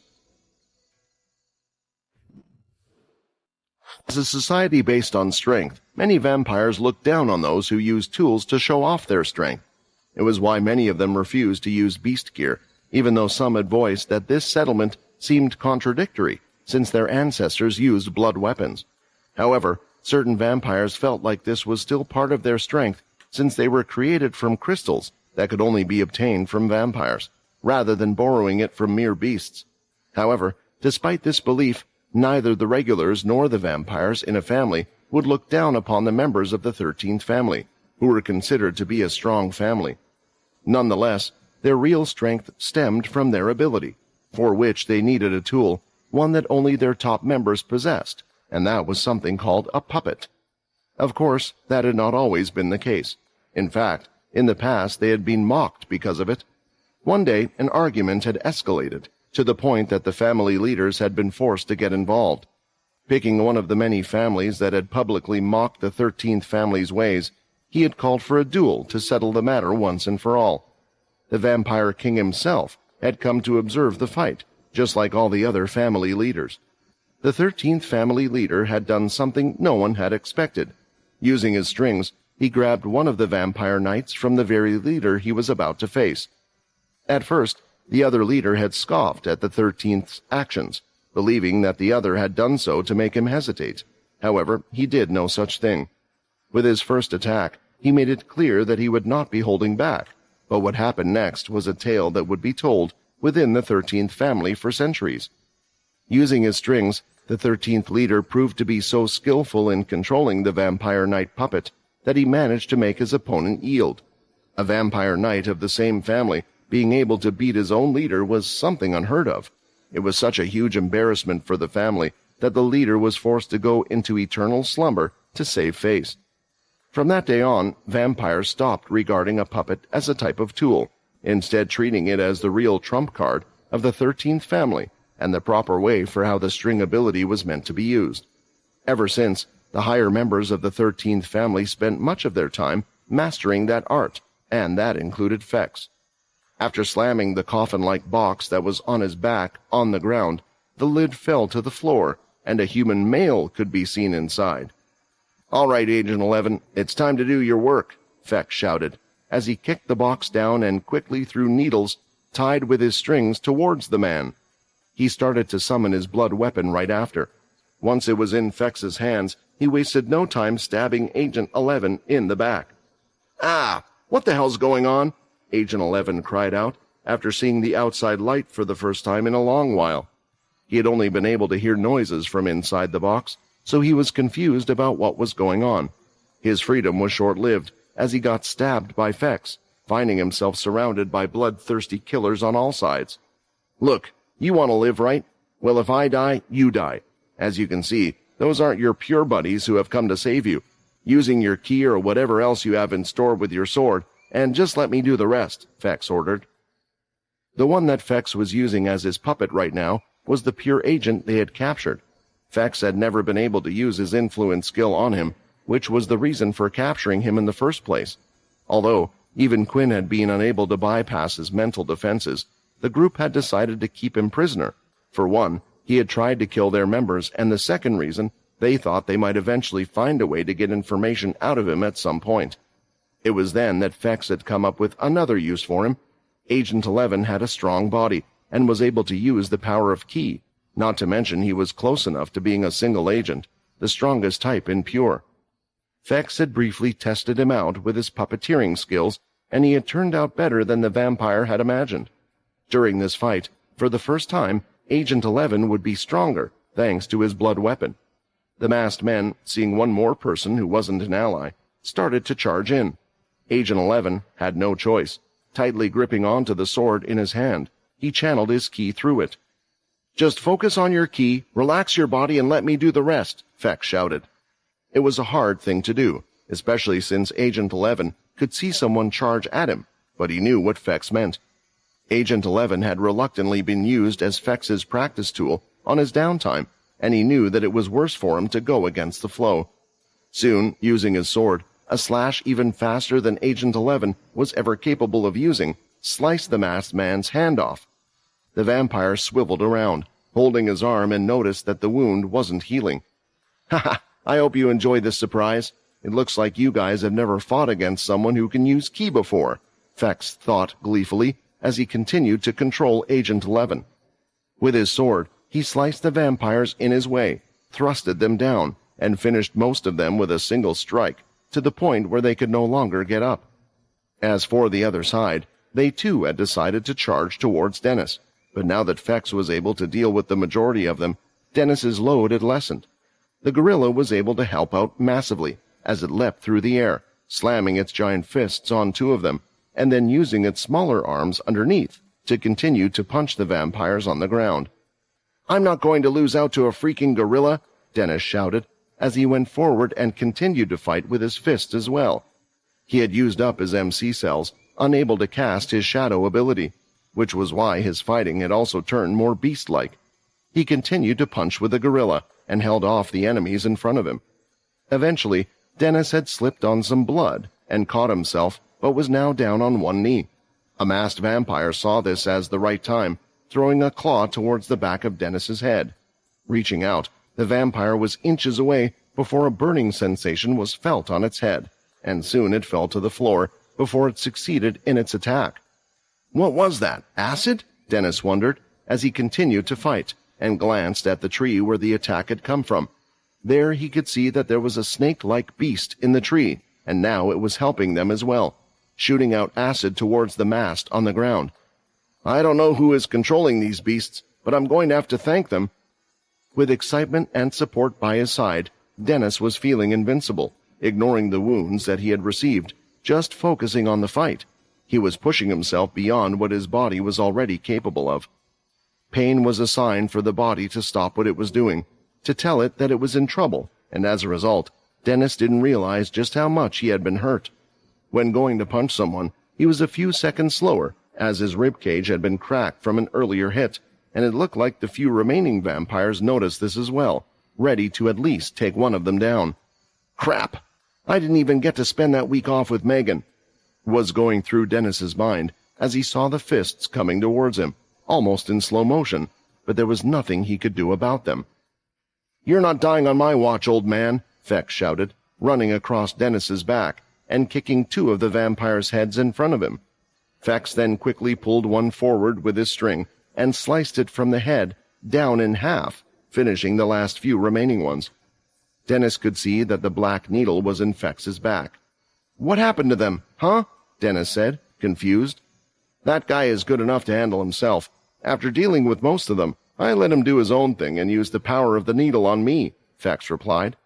As a society based on strength, many vampires looked down on those who used tools to show off their strength. It was why many of them refused to use beast gear, even though some had voiced that this settlement seemed contradictory, since their ancestors used blood weapons. However, certain vampires felt like this was still part of their strength, since they were created from crystals that could only be obtained from vampires, rather than borrowing it from mere beasts. However, despite this belief, neither the regulars nor the vampires in a family would look down upon the members of the 13th family, who were considered to be a strong family. Nonetheless, their real strength stemmed from their ability, for which they needed a tool, one that only their top members possessed, and that was something called a puppet. Of course, that had not always been the case. In fact, in the past they had been mocked because of it. One day, an argument had escalated, to the point that the family leaders had been forced to get involved. Picking one of the many families that had publicly mocked the 13th family's ways, he had called for a duel to settle the matter once and for all. The vampire king himself had come to observe the fight, just like all the other family leaders. The 13th family leader had done something no one had expected. Using his strings, he grabbed one of the vampire knights from the very leader he was about to face. At first, the other leader had scoffed at the 13th's actions, believing that the other had done so to make him hesitate. However, he did no such thing. With his first attack, he made it clear that he would not be holding back, but what happened next was a tale that would be told within the 13th family for centuries. Using his strings, the 13th leader proved to be so skillful in controlling the vampire knight puppet that he managed to make his opponent yield. A vampire knight of the same family being able to beat his own leader was something unheard of. It was such a huge embarrassment for the family that the leader was forced to go into eternal slumber to save face. From that day on, vampires stopped regarding a puppet as a type of tool, instead treating it as the real trump card of the 13th family and the proper way for how the string ability was meant to be used. Ever since, the higher members of the 13th family spent much of their time mastering that art, and that included Fex. After slamming the coffin-like box that was on his back on the ground, the lid fell to the floor, and a human male could be seen inside. "All right, Agent 11, it's time to do your work," Fex shouted, as he kicked the box down and quickly threw needles tied with his strings towards the man. He started to summon his blood weapon right after. Once it was in Fex's hands, he wasted no time stabbing Agent 11 in the back. "Ah, what the hell's going on?" Agent 11 cried out, after seeing the outside light for the first time in a long while. He had only been able to hear noises from inside the box, so he was confused about what was going on. His freedom was short-lived, as he got stabbed by Fex, finding himself surrounded by bloodthirsty killers on all sides. "Look, you want to live, right? Well, if I die, you die. As you can see, those aren't your pure buddies who have come to save you. Using your key or whatever else you have in store with your sword, and just let me do the rest," Fex ordered. The one that Fex was using as his puppet right now was the pure agent they had captured. Fex had never been able to use his influence skill on him, which was the reason for capturing him in the first place. Although even Quinn had been unable to bypass his mental defenses, the group had decided to keep him prisoner. For one, he had tried to kill their members, and the second reason, they thought they might eventually find a way to get information out of him at some point. It was then that Fex had come up with another use for him. Agent 11 had a strong body, and was able to use the power of ki, not to mention he was close enough to being a single agent, the strongest type in Pure. Fex had briefly tested him out with his puppeteering skills, and he had turned out better than the vampire had imagined. During this fight, for the first time, Agent 11 would be stronger, thanks to his blood weapon. The masked men, seeing one more person who wasn't an ally, started to charge in. Agent 11 had no choice. Tightly gripping onto the sword in his hand, he channeled his ki through it. "Just focus on your ki, relax your body, and let me do the rest," Fex shouted. It was a hard thing to do, especially since Agent 11 could see someone charge at him, but he knew what Fex meant. Agent 11 had reluctantly been used as Fex's practice tool on his downtime, and he knew that it was worse for him to go against the flow. Soon, using his sword, a slash even faster than Agent 11 was ever capable of using, sliced the masked man's hand off. The vampire swiveled around, holding his arm, and noticed that the wound wasn't healing. "Ha! I hope you enjoyed this surprise. It looks like you guys have never fought against someone who can use ki before," Fex thought gleefully as he continued to control Agent 11. With his sword, he sliced the vampires in his way, thrusted them down, and finished most of them with a single strike, to the point where they could no longer get up. As for the other side, they too had decided to charge towards Dennis, but now that Fex was able to deal with the majority of them, Dennis's load had lessened. The gorilla was able to help out massively as it leapt through the air, slamming its giant fists on two of them, and then using its smaller arms underneath to continue to punch the vampires on the ground. "I'm not going to lose out to a freaking gorilla," Dennis shouted, as he went forward and continued to fight with his fists as well. He had used up his MC cells, unable to cast his shadow ability, which was why his fighting had also turned more beast-like. He continued to punch with the gorilla, and held off the enemies in front of him. Eventually, Dennis had slipped on some blood and caught himself, but was now down on one knee. A masked vampire saw this as the right time, throwing a claw towards the back of Dennis's head. Reaching out, the vampire was inches away before a burning sensation was felt on its head, and soon it fell to the floor before it succeeded in its attack. What was that, acid? Dennis wondered, as he continued to fight, and glanced at the tree where the attack had come from. There he could see that there was a snake-like beast in the tree, and now it was helping them as well, shooting out acid towards the mast on the ground. "I don't know who is controlling these beasts, but I'm going to have to thank them." With excitement and support by his side, Dennis was feeling invincible, ignoring the wounds that he had received, just focusing on the fight. He was pushing himself beyond what his body was already capable of. Pain was a sign for the body to stop what it was doing, to tell it that it was in trouble, and as a result, Dennis didn't realize just how much he had been hurt. When going to punch someone, he was a few seconds slower, as his ribcage had been cracked from an earlier hit, and it looked like the few remaining vampires noticed this as well, ready to at least take one of them down. Crap! I didn't even get to spend that week off with Megan, was going through Dennis's mind as he saw the fists coming towards him, almost in slow motion, but there was nothing he could do about them. "You're not dying on my watch, old man," Fex shouted, running across Dennis's back and kicking two of the vampires' heads in front of him. Fex then quickly pulled one forward with his string and sliced it from the head down in half, finishing the last few remaining ones. Dennis could see that the black needle was in Fex's back. "What happened to them, huh?" Dennis said, confused. "That guy is good enough to handle himself. After dealing with most of them, I let him do his own thing and use the power of the needle on me," Fex replied.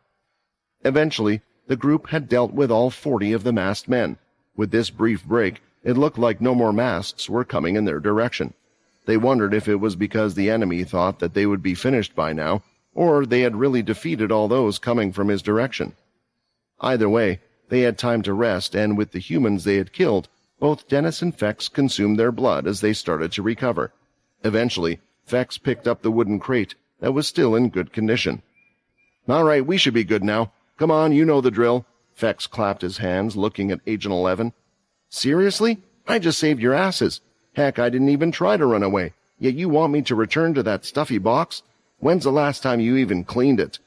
Eventually, the group had dealt with all 40 of the masked men. With this brief break, it looked like no more masks were coming in their direction. They wondered if it was because the enemy thought that they would be finished by now, or they had really defeated all those coming from his direction. Either way, they had time to rest, and with the humans they had killed, both Dennis and Fex consumed their blood as they started to recover. Eventually, Fex picked up the wooden crate that was still in good condition. "All right, we should be good now. Come on, you know the drill." Fex clapped his hands, looking at Agent 11. "Seriously? I just saved your asses. Heck, I didn't even try to run away, yet you want me to return to that stuffy box? When's the last time you even cleaned it?"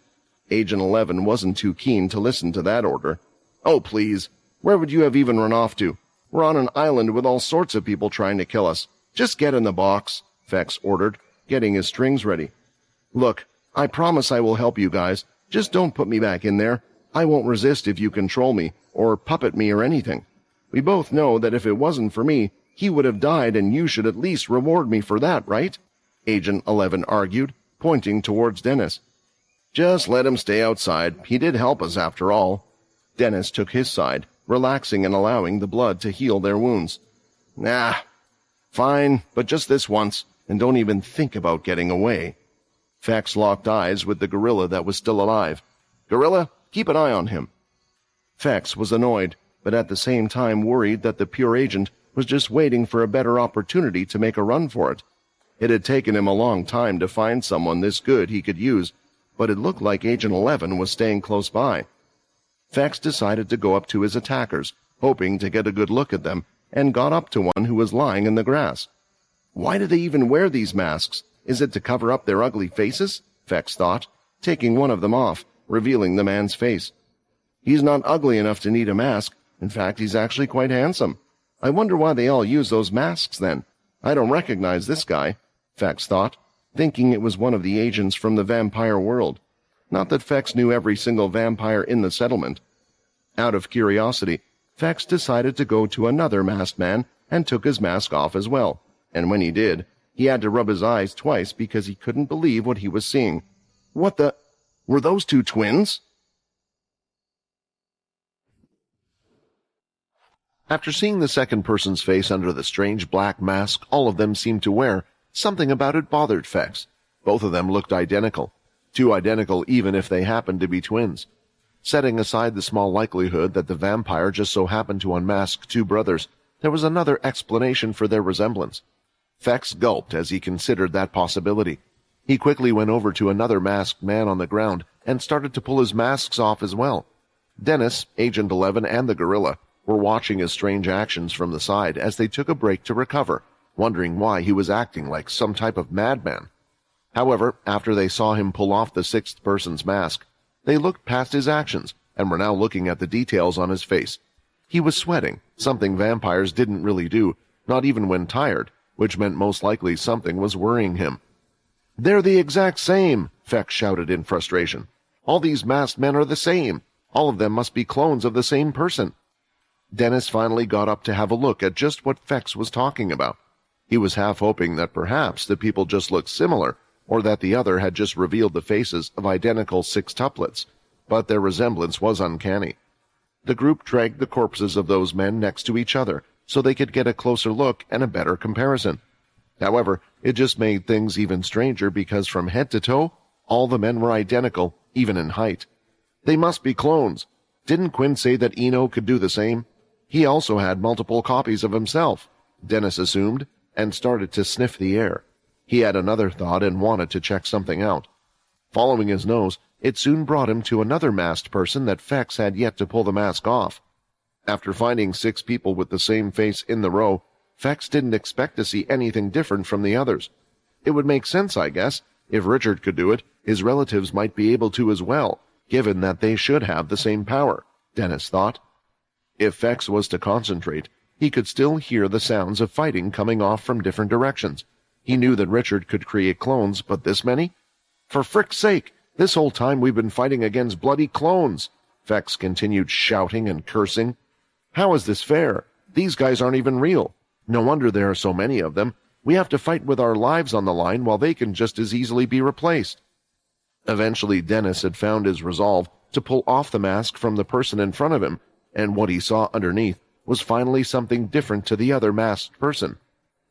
Agent 11 wasn't too keen to listen to that order. "Oh, please. Where would you have even run off to? We're on an island with all sorts of people trying to kill us. Just get in the box," Fex ordered, getting his strings ready. "Look, I promise I will help you guys. Just don't put me back in there. I won't resist if you control me, or puppet me or anything. We both know that if it wasn't for me, he would have died, and you should at least reward me for that, right?" Agent 11 argued, pointing towards Dennis. "Just let him stay outside. He did help us after all." Dennis took his side, relaxing and allowing the blood to heal their wounds. "Nah, fine, but just this once, and don't even think about getting away." Fex locked eyes with the gorilla that was still alive. "Gorilla, keep an eye on him." Fex was annoyed, but at the same time worried that the pure agent was just waiting for a better opportunity to make a run for it. It had taken him a long time to find someone this good he could use, but it looked like Agent 11 was staying close by. Fex decided to go up to his attackers, hoping to get a good look at them, and got up to one who was lying in the grass. Why do they even wear these masks? Is it to cover up their ugly faces? Fex thought, taking one of them off, revealing the man's face. He's not ugly enough to need a mask. In fact, he's actually quite handsome. I wonder why they all use those masks then. I don't recognize this guy, Fex thought, thinking it was one of the agents from the vampire world. Not that Fex knew every single vampire in the settlement. Out of curiosity, Fex decided to go to another masked man and took his mask off as well, and when he did, he had to rub his eyes twice because he couldn't believe what he was seeing. What the... Were those two twins? After seeing the second person's face under the strange black mask all of them seemed to wear, something about it bothered Fex. Both of them looked identical. Too identical even if they happened to be twins. Setting aside the small likelihood that the vampire just so happened to unmask two brothers, there was another explanation for their resemblance. Fex gulped as he considered that possibility. He quickly went over to another masked man on the ground and started to pull his masks off as well. Dennis, Agent 11, and the gorilla were watching his strange actions from the side as they took a break to recover, wondering why he was acting like some type of madman. However, after they saw him pull off the sixth person's mask, they looked past his actions and were now looking at the details on his face. He was sweating, something vampires didn't really do, not even when tired, which meant most likely something was worrying him. "They're the exact same!" Fex shouted in frustration. "All these masked men are the same. All of them must be clones of the same person." Dennis finally got up to have a look at just what Fex was talking about. He was half hoping that perhaps the people just looked similar, or that the other had just revealed the faces of identical sextuplets, but their resemblance was uncanny. The group dragged the corpses of those men next to each other, so they could get a closer look and a better comparison. However, it just made things even stranger because from head to toe, all the men were identical, even in height. They must be clones. Didn't Quinn say that Eno could do the same? He also had multiple copies of himself, Dennis assumed, and started to sniff the air. He had another thought and wanted to check something out. Following his nose, it soon brought him to another masked person that Fex had yet to pull the mask off. After finding 6 people with the same face in the row, Fex didn't expect to see anything different from the others. It would make sense, I guess. If Richard could do it, his relatives might be able to as well, given that they should have the same power, Dennis thought. If Fex was to concentrate, he could still hear the sounds of fighting coming off from different directions. He knew that Richard could create clones, but this many? For frick's sake, this whole time we've been fighting against bloody clones, Fex continued shouting and cursing. How is this fair? These guys aren't even real. No wonder there are so many of them. We have to fight with our lives on the line while they can just as easily be replaced. Eventually, Dennis had found his resolve to pull off the mask from the person in front of him, and what he saw underneath was finally something different to the other masked person.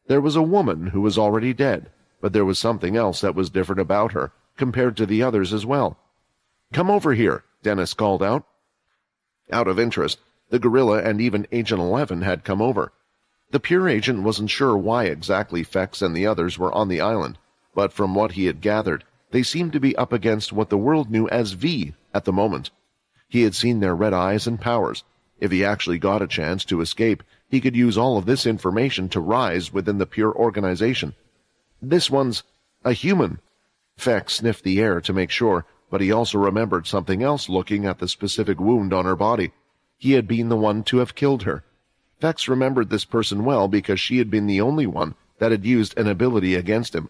There was a woman who was already dead, but there was something else that was different about her, compared to the others as well. "Come over here," Dennis called out. Out of interest, the gorilla and even Agent 11 had come over. The pure agent wasn't sure why exactly Fex and the others were on the island, but from what he had gathered, they seemed to be up against what the world knew as V at the moment. He had seen their red eyes and powers. If he actually got a chance to escape, he could use all of this information to rise within the pure organization. This one's a human. Fex sniffed the air to make sure, but he also remembered something else looking at the specific wound on her body. He had been the one to have killed her. Fex remembered this person well because she had been the only one that had used an ability against him.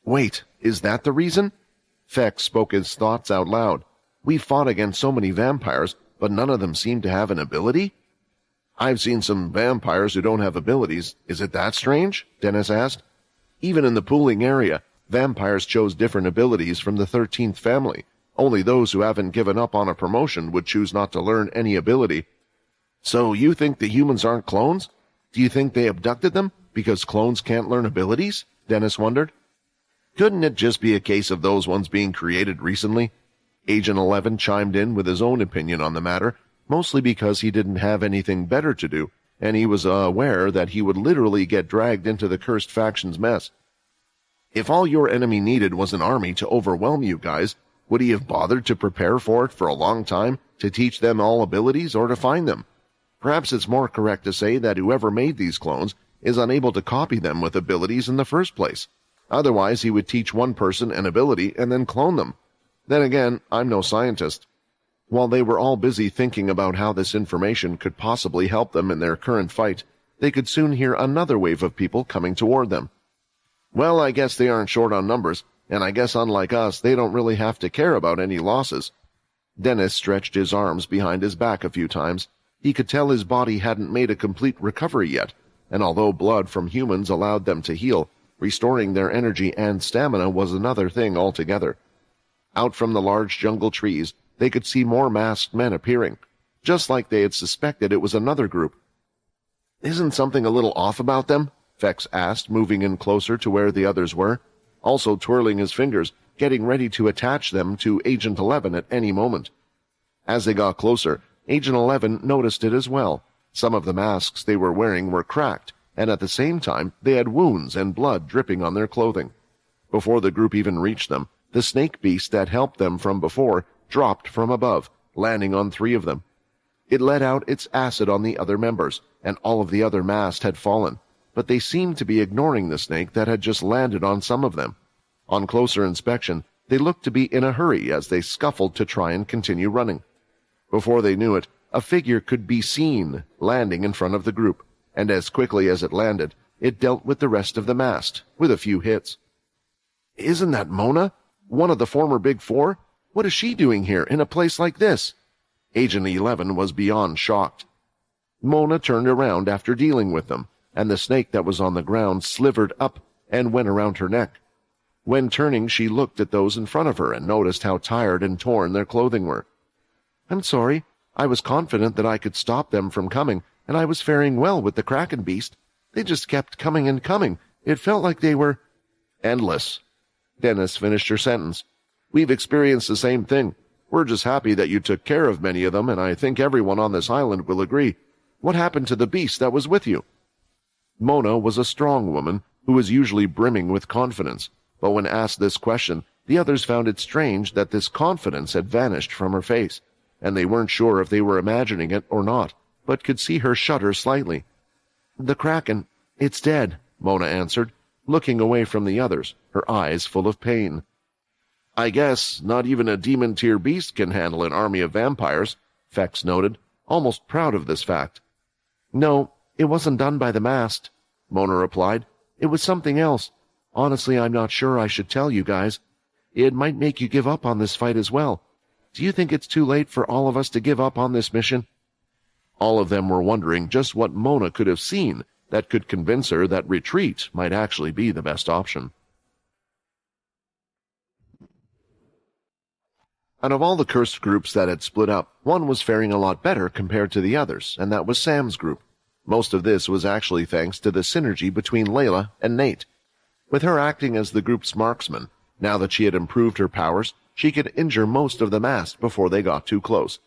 Wait, is that the reason? Fex spoke his thoughts out loud. We fought against so many vampires, but none of them seemed to have an ability? I've seen some vampires who don't have abilities. Is it that strange? Dennis asked. Even in the pooling area, vampires chose different abilities from the 13th family. Only those who haven't given up on a promotion would choose not to learn any ability. So you think the humans aren't clones? Do you think they abducted them because clones can't learn abilities? Dennis wondered. Couldn't it just be a case of those ones being created recently? Agent 11 chimed in with his own opinion on the matter, mostly because he didn't have anything better to do, and he was aware that he would literally get dragged into the cursed faction's mess. If all your enemy needed was an army to overwhelm you guys, would he have bothered to prepare for it for a long time, to teach them all abilities or to find them? Perhaps it's more correct to say that whoever made these clones is unable to copy them with abilities in the first place. Otherwise, he would teach one person an ability and then clone them. Then again, I'm no scientist. While they were all busy thinking about how this information could possibly help them in their current fight, they could soon hear another wave of people coming toward them. Well, I guess they aren't short on numbers, and I guess unlike us, they don't really have to care about any losses. Dennis stretched his arms behind his back a few times. He could tell his body hadn't made a complete recovery yet, and although blood from humans allowed them to heal, restoring their energy and stamina was another thing altogether. Out from the large jungle trees, they could see more masked men appearing, just like they had suspected it was another group. Isn't something a little off about them? Fex asked, moving in closer to where the others were, also twirling his fingers, getting ready to attach them to Agent 11 at any moment. As they got closer, Agent 11 noticed it as well. Some of the masks they were wearing were cracked, and at the same time they had wounds and blood dripping on their clothing. Before the group even reached them, the snake beast that helped them from before dropped from above, landing on 3 of them. It let out its acid on the other members, and all of the other masks had fallen, but they seemed to be ignoring the snake that had just landed on some of them. On closer inspection, they looked to be in a hurry as they scuffled to try and continue running. Before they knew it, a figure could be seen landing in front of the group, and as quickly as it landed, it dealt with the rest of the mast, with a few hits. Isn't that Mona? One of the former Big Four? What is she doing here in a place like this? Agent 11 was beyond shocked. Mona turned around after dealing with them, and the snake that was on the ground slivered up and went around her neck. When turning, she looked at those in front of her and noticed how tired and torn their clothing were. I'm sorry. I was confident that I could stop them from coming, and I was faring well with the Kraken beast. They just kept coming and coming. It felt like they were endless. Dennis finished her sentence. We've experienced the same thing. We're just happy that you took care of many of them, and I think everyone on this island will agree. What happened to the beast that was with you?" Mona was a strong woman who was usually brimming with confidence, but when asked this question, the others found it strange that this confidence had vanished from her face, and they weren't sure if they were imagining it or not, but could see her shudder slightly. "The kraken, it's dead," Mona answered, looking away from the others, her eyes full of pain. "I guess not even a demon-tier beast can handle an army of vampires," Fex noted, almost proud of this fact. "No, it wasn't done by the mast," Mona replied. "It was something else. Honestly, I'm not sure I should tell you guys. It might make you give up on this fight as well. Do you think it's too late for all of us to give up on this mission?" All of them were wondering just what Mona could have seen that could convince her that retreat might actually be the best option. Out of all the cursed groups that had split up, one was faring a lot better compared to the others, and that was Sam's group. Most of this was actually thanks to the synergy between Layla and Nate. With her acting as the group's marksman, now that she had improved her powers, she could injure most of the mast before they got too close.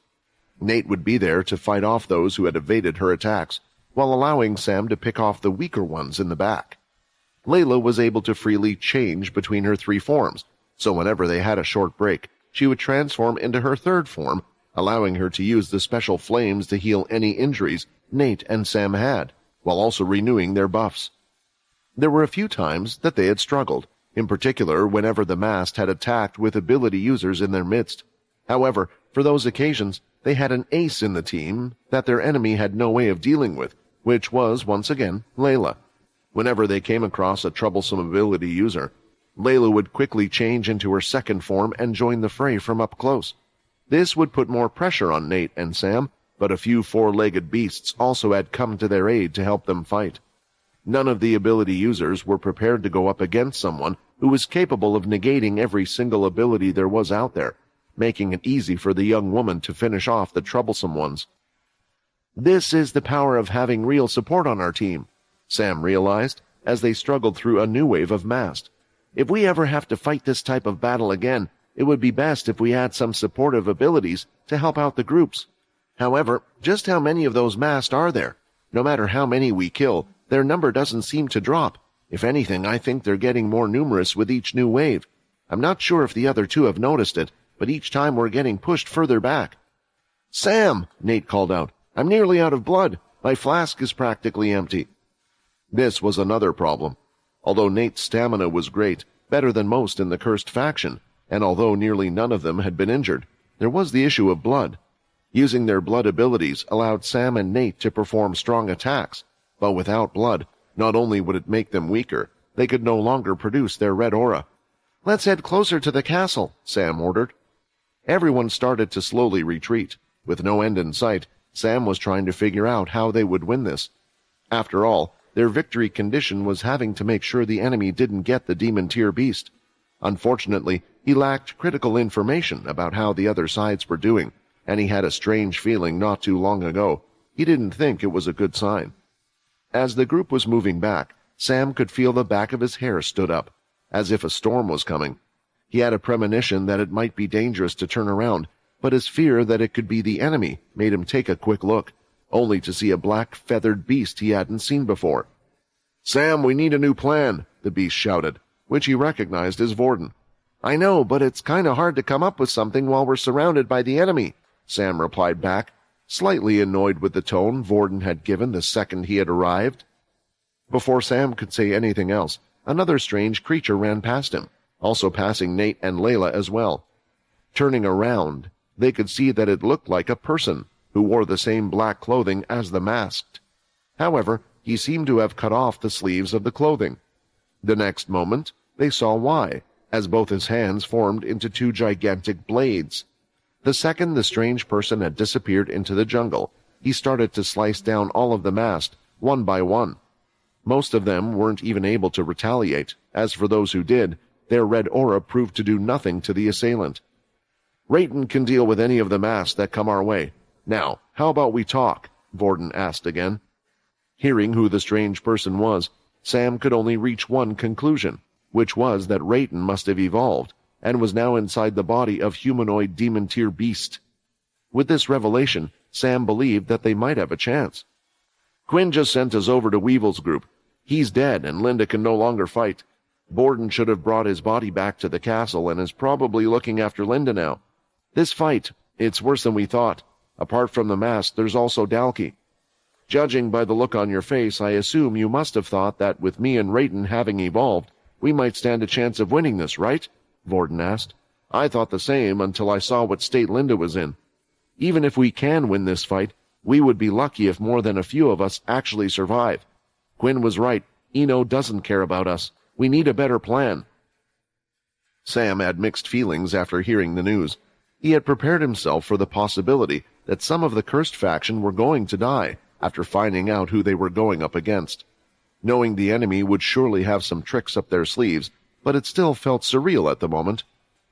Nate would be there to fight off those who had evaded her attacks, while allowing Sam to pick off the weaker ones in the back. Layla was able to freely change between her three forms, so whenever they had a short break, she would transform into her third form, allowing her to use the special flames to heal any injuries Nate and Sam had, while also renewing their buffs. There were a few times that they had struggled, in particular whenever the mast had attacked with ability users in their midst. However, for those occasions, they had an ace in the team that their enemy had no way of dealing with, which was, once again, Layla. Whenever they came across a troublesome ability user, Layla would quickly change into her second form and join the fray from up close. This would put more pressure on Nate and Sam, but a few four-legged beasts also had come to their aid to help them fight. None of the ability users were prepared to go up against someone who was capable of negating every single ability there was out there, making it easy for the young woman to finish off the troublesome ones. "This is the power of having real support on our team," Sam realized as they struggled through a new wave of mast. "If we ever have to fight this type of battle again, it would be best if we had some supportive abilities to help out the groups. However, just how many of those mast are there? No matter how many we kill, their number doesn't seem to drop. If anything, I think they're getting more numerous with each new wave. I'm not sure if the other two have noticed it, but each time we're getting pushed further back." "Sam," Nate called out, "I'm nearly out of blood. My flask is practically empty." This was another problem. Although Nate's stamina was great, better than most in the cursed faction, and although nearly none of them had been injured, there was the issue of blood. Using their blood abilities allowed Sam and Nate to perform strong attacks, but without blood, not only would it make them weaker, they could no longer produce their red aura. "Let's head closer to the castle," Sam ordered. Everyone started to slowly retreat. With no end in sight, Sam was trying to figure out how they would win this. After all, their victory condition was having to make sure the enemy didn't get the demon-tier beast. Unfortunately, he lacked critical information about how the other sides were doing, and he had a strange feeling not too long ago. He didn't think it was a good sign. As the group was moving back, Sam could feel the back of his hair stood up, as if a storm was coming. He had a premonition that it might be dangerous to turn around, but his fear that it could be the enemy made him take a quick look, only to see a black feathered beast he hadn't seen before. "Sam, we need a new plan," the beast shouted, which he recognized as Vorden. "I know, but it's kinda hard to come up with something while we're surrounded by the enemy," Sam replied back, slightly annoyed with the tone Vorden had given the second he had arrived. Before Sam could say anything else, another strange creature ran past him, also passing Nate and Layla as well. Turning around, they could see that it looked like a person who wore the same black clothing as the masked. However, he seemed to have cut off the sleeves of the clothing. The next moment, they saw why, as both his hands formed into two gigantic blades. The second the strange person had disappeared into the jungle, he started to slice down all of the mast, one by one. Most of them weren't even able to retaliate. As for those who did, their red aura proved to do nothing to the assailant. "Rayton can deal with any of the masts that come our way. Now, how about we talk?" Vorden asked again. Hearing who the strange person was, Sam could only reach one conclusion, which was that Rayton must have evolved, and was now inside the body of humanoid demon-tier beast. With this revelation, Sam believed that they might have a chance. "Quinn just sent us over to Weevil's group. He's dead, and Linda can no longer fight. Borden should have brought his body back to the castle and is probably looking after Linda now. This fight, it's worse than we thought. Apart from the mask, there's also Dalkey. Judging by the look on your face, I assume you must have thought that with me and Rayton having evolved, we might stand a chance of winning this, right?" Borden asked. "I thought the same until I saw what state Linda was in. Even if we can win this fight, we would be lucky if more than a few of us actually survive. Quinn was right. Eno doesn't care about us. We need a better plan." Sam had mixed feelings after hearing the news. He had prepared himself for the possibility that some of the cursed faction were going to die after finding out who they were going up against. Knowing the enemy would surely have some tricks up their sleeves, but it still felt surreal at the moment.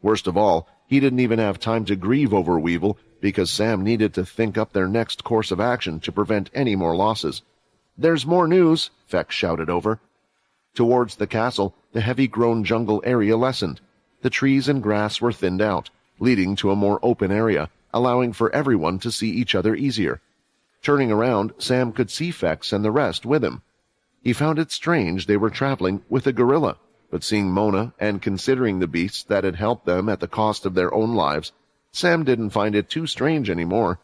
Worst of all, he didn't even have time to grieve over Weevil because Sam needed to think up their next course of action to prevent any more losses. "There's more news," Feck shouted over. Towards the castle, the heavy-grown jungle area lessened. The trees and grass were thinned out, leading to a more open area, allowing for everyone to see each other easier. Turning around, Sam could see Fex and the rest with him. He found it strange they were traveling with a gorilla, but seeing Mona and considering the beasts that had helped them at the cost of their own lives, Sam didn't find it too strange anymore.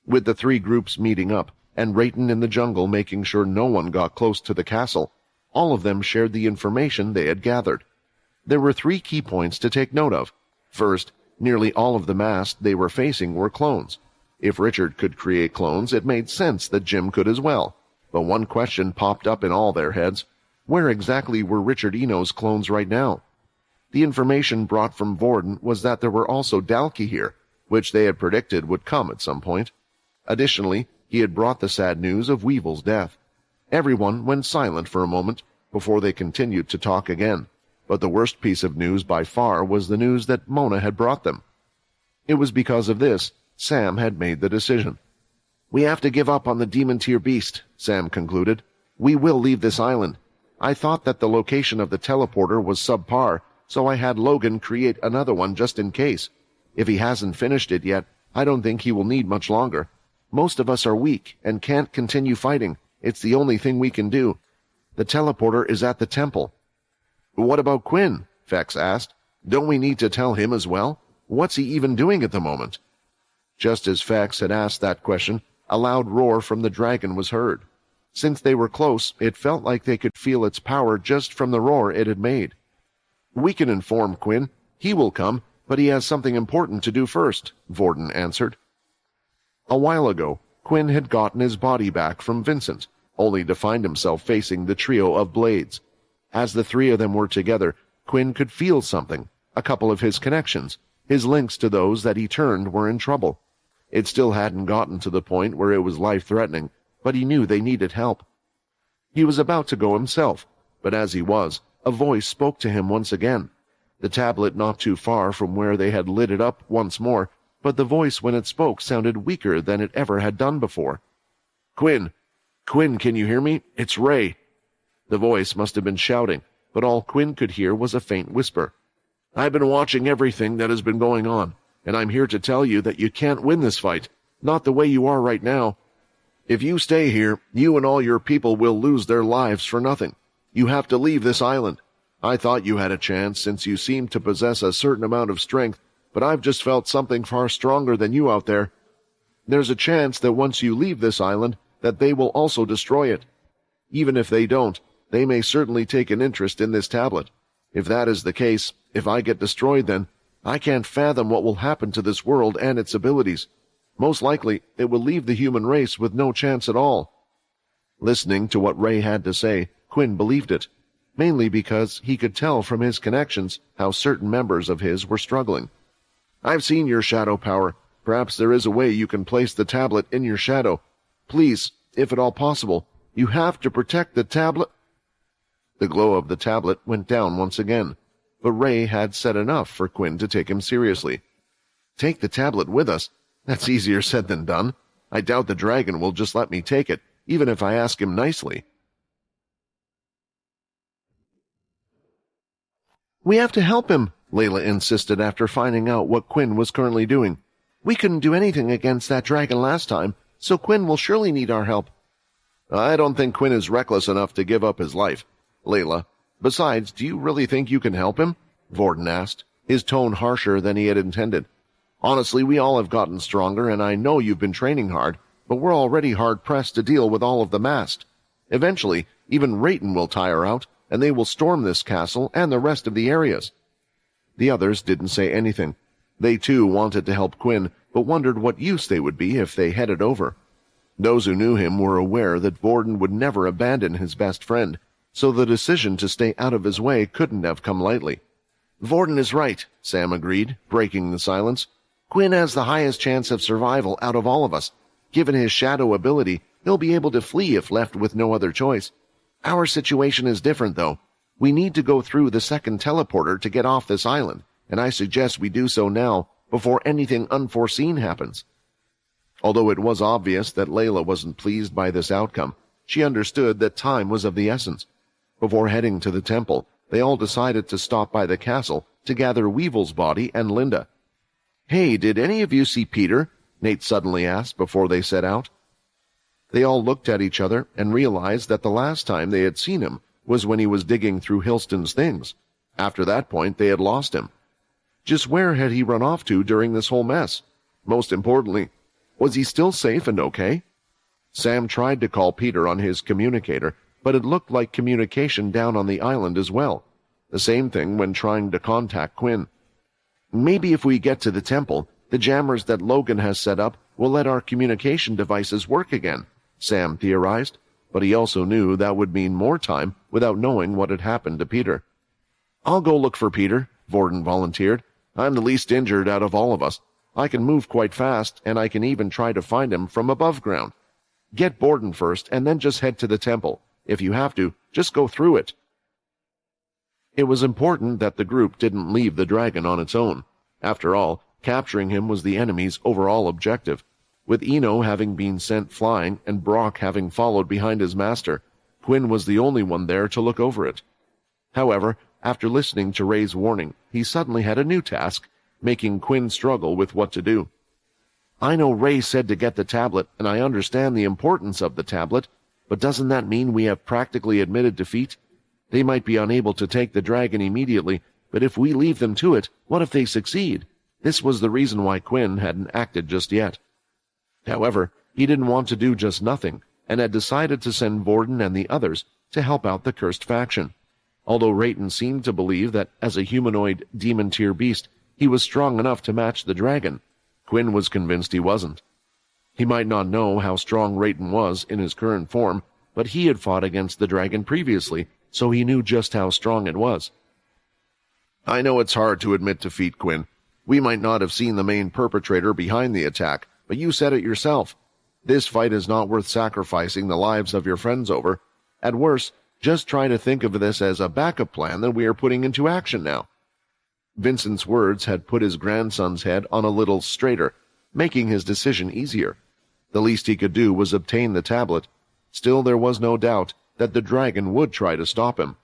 With the three groups meeting up, and Rayton in the jungle making sure no one got close to the castle, all of them shared the information they had gathered. There were 3 key points to take note of. First, nearly all of the masks they were facing were clones. If Richard could create clones, it made sense that Jim could as well. But one question popped up in all their heads. Where exactly were Richard Eno's clones right now? The information brought from Borden was that there were also Dalkey here, which they had predicted would come at some point. Additionally, he had brought the sad news of Weevil's death. Everyone went silent for a moment before they continued to talk again. But the worst piece of news by far was the news that Mona had brought them. It was because of this Sam had made the decision. "We have to give up on the demon-tier beast," Sam concluded. "We will leave this island. I thought that the location of the teleporter was subpar, so I had Logan create another one just in case. If he hasn't finished it yet, I don't think he will need much longer. Most of us are weak and can't continue fighting. It's the only thing we can do. The teleporter is at the temple." "What about Quinn?" Fex asked. "Don't we need to tell him as well? What's he even doing at the moment?" Just as Fex had asked that question, a loud roar from the dragon was heard. Since they were close, it felt like they could feel its power just from the roar it had made. "We can inform Quinn. He will come, but he has something important to do first," Borden answered. A while ago, Quinn had gotten his body back from Vincent, only to find himself facing the trio of blades. As the 3 of them were together, Quinn could feel something, a couple of his connections. His links to those that he turned were in trouble. It still hadn't gotten to the point where it was life-threatening, but he knew they needed help. He was about to go himself, but as he was, a voice spoke to him once again. The tablet not too far from where they had lit it up once more, but the voice when it spoke sounded weaker than it ever had done before. "Quinn! Quinn, can you hear me? It's Ray." The voice must have been shouting, but all Quinn could hear was a faint whisper. "I've been watching everything that has been going on, and I'm here to tell you that you can't win this fight, not the way you are right now. If you stay here, you and all your people will lose their lives for nothing. You have to leave this island. I thought you had a chance since you seem to possess a certain amount of strength, but I've just felt something far stronger than you out there. There's a chance that once you leave this island, that they will also destroy it. Even if they don't, they may certainly take an interest in this tablet. If that is the case, if I get destroyed then, I can't fathom what will happen to this world and its abilities. Most likely, it will leave the human race with no chance at all." Listening to what Ray had to say, Quinn believed it, mainly because he could tell from his connections how certain members of his were struggling. "I've seen your shadow power. Perhaps there is a way you can place the tablet in your shadow. Please, if at all possible, you have to protect the tablet." The glow of the tablet went down once again, but Ray had said enough for Quinn to take him seriously. "Take the tablet with us? That's easier said than done. I doubt the dragon will just let me take it, even if I ask him nicely." "We have to help him," Layla insisted after finding out what Quinn was currently doing. "We couldn't do anything against that dragon last time, so Quinn will surely need our help." "I don't think Quinn is reckless enough to give up his life, Layla. Besides, do you really think you can help him?" Vorden asked, his tone harsher than he had intended. "Honestly, we all have gotten stronger, and I know you've been training hard, but we're already hard-pressed to deal with all of the mast. Eventually, even Rayton will tire out, and they will storm this castle and the rest of the areas." The others didn't say anything. They too wanted to help Quinn, but wondered what use they would be if they headed over. Those who knew him were aware that Vorden would never abandon his best friend, so the decision to stay out of his way couldn't have come lightly. "Vorden is right," Sam agreed, breaking the silence. "Quinn has the highest chance of survival out of all of us. Given his shadow ability, he'll be able to flee if left with no other choice. Our situation is different, though. We need to go through the second teleporter to get off this island, and I suggest we do so now, before anything unforeseen happens." Although it was obvious that Layla wasn't pleased by this outcome, she understood that time was of the essence. Before heading to the temple, they all decided to stop by the castle to gather Weevil's body and Linda. "Hey, did any of you see Peter?" Nate suddenly asked before they set out. They all looked at each other and realized that the last time they had seen him was when he was digging through Hilston's things. After that point, they had lost him. Just where had he run off to during this whole mess? Most importantly, was he still safe and okay? Sam tried to call Peter on his communicator, but it looked like communication down on the island as well. The same thing when trying to contact Quinn. "Maybe if we get to the temple, the jammers that Logan has set up will let our communication devices work again," Sam theorized, but he also knew that would mean more time without knowing what had happened to Peter. "I'll go look for Peter," Vorden volunteered. "I'm the least injured out of all of us. I can move quite fast, and I can even try to find him from above ground. Get Borden first, and then just head to the temple. If you have to, just go through it." It was important that the group didn't leave the dragon on its own. After all, capturing him was the enemy's overall objective. With Eno having been sent flying and Brock having followed behind his master, Quinn was the only one there to look over it. However, after listening to Ray's warning, he suddenly had a new task, making Quinn struggle with what to do. "I know Ray said to get the tablet, and I understand the importance of the tablet, but doesn't that mean we have practically admitted defeat? They might be unable to take the dragon immediately, but if we leave them to it, what if they succeed?" This was the reason why Quinn hadn't acted just yet. However, he didn't want to do just nothing, and had decided to send Vorden and the others to help out the cursed faction. Although Rayton seemed to believe that as a humanoid demon-tier beast, he was strong enough to match the dragon, Quinn was convinced he wasn't. He might not know how strong Rayton was in his current form, but he had fought against the dragon previously, so he knew just how strong it was. "I know it's hard to admit defeat, Quinn. We might not have seen the main perpetrator behind the attack, but you said it yourself. This fight is not worth sacrificing the lives of your friends over. At worst, just try to think of this as a backup plan that we are putting into action now." Vincent's words had put his grandson's head on a little straighter, making his decision easier. The least he could do was obtain the tablet. Still, there was no doubt that the dragon would try to stop him.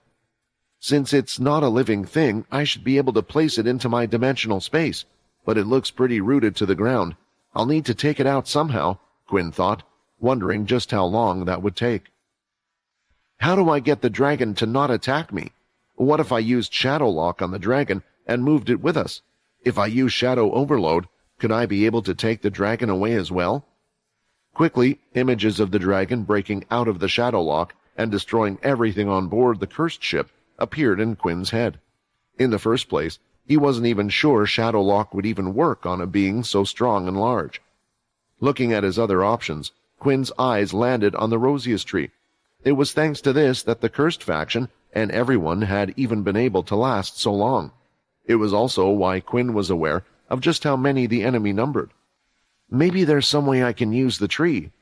"Since it's not a living thing, I should be able to place it into my dimensional space, but it looks pretty rooted to the ground. I'll need to take it out somehow," Quinn thought, wondering just how long that would take. "How do I get the dragon to not attack me? What if I used Shadow Lock on the dragon and moved it with us? If I use Shadow Overload, could I be able to take the dragon away as well?" Quickly, images of the dragon breaking out of the Shadow Lock and destroying everything on board the cursed ship appeared in Quinn's head. In the first place, he wasn't even sure Shadow Lock would even work on a being so strong and large. Looking at his other options, Quinn's eyes landed on the Rosius tree. It was thanks to this that the cursed faction and everyone had even been able to last so long. It was also why Quinn was aware of just how many the enemy numbered. Maybe there's some way I can use the tree.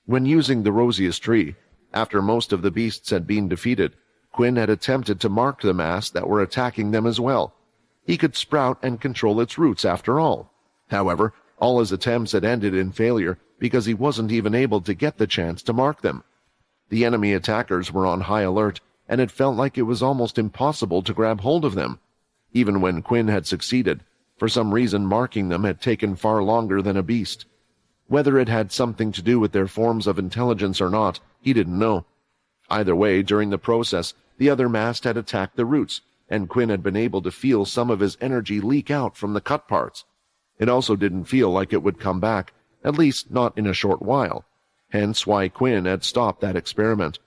When using the Rosius tree, after most of the beasts had been defeated, Quinn had attempted to mark the mass that were attacking them as well. He could sprout and control its roots after all. However, all his attempts had ended in failure because he wasn't even able to get the chance to mark them. The enemy attackers were on high alert, and it felt like it was almost impossible to grab hold of them. Even when Quinn had succeeded, for some reason marking them had taken far longer than a beast. Whether it had something to do with their forms of intelligence or not, he didn't know. Either way, during the process, the other mast had attacked the roots, and Quinn had been able to feel some of his energy leak out from the cut parts. It also didn't feel like it would come back, at least not in a short while, hence why Quinn had stopped that experiment.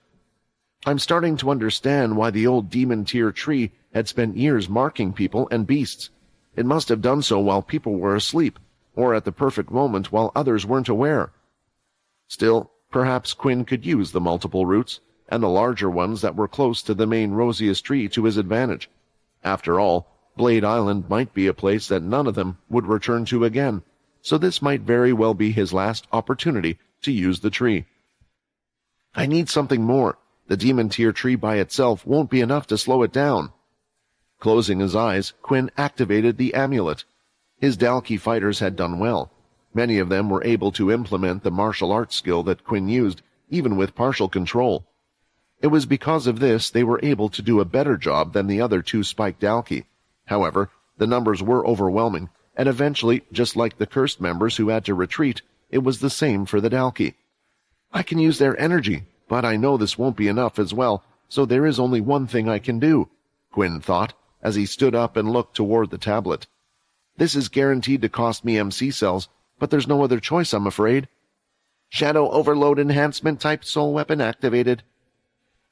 I'm starting to understand why the old demon tier tree had spent years marking people and beasts. It must have done so while people were asleep, or at the perfect moment while others weren't aware. Still, perhaps Quinn could use the multiple roots, and the larger ones that were close to the main rosiest tree to his advantage. After all, Blade Island might be a place that none of them would return to again, so this might very well be his last opportunity to use the tree. I need something more. The demon tier tree by itself won't be enough to slow it down. Closing his eyes, Quinn activated the amulet. His Dalki fighters had done well. Many of them were able to implement the martial arts skill that Quinn used, even with partial control. It was because of this they were able to do a better job than the other two spiked Dalki. However, the numbers were overwhelming, and eventually, just like the cursed members who had to retreat, it was the same for the Dalki. I can use their energy, but I know this won't be enough as well, so there is only one thing I can do, Quinn thought, as he stood up and looked toward the tablet. This is guaranteed to cost me MC cells, but there's no other choice, I'm afraid. Shadow Overload Enhancement type soul weapon activated.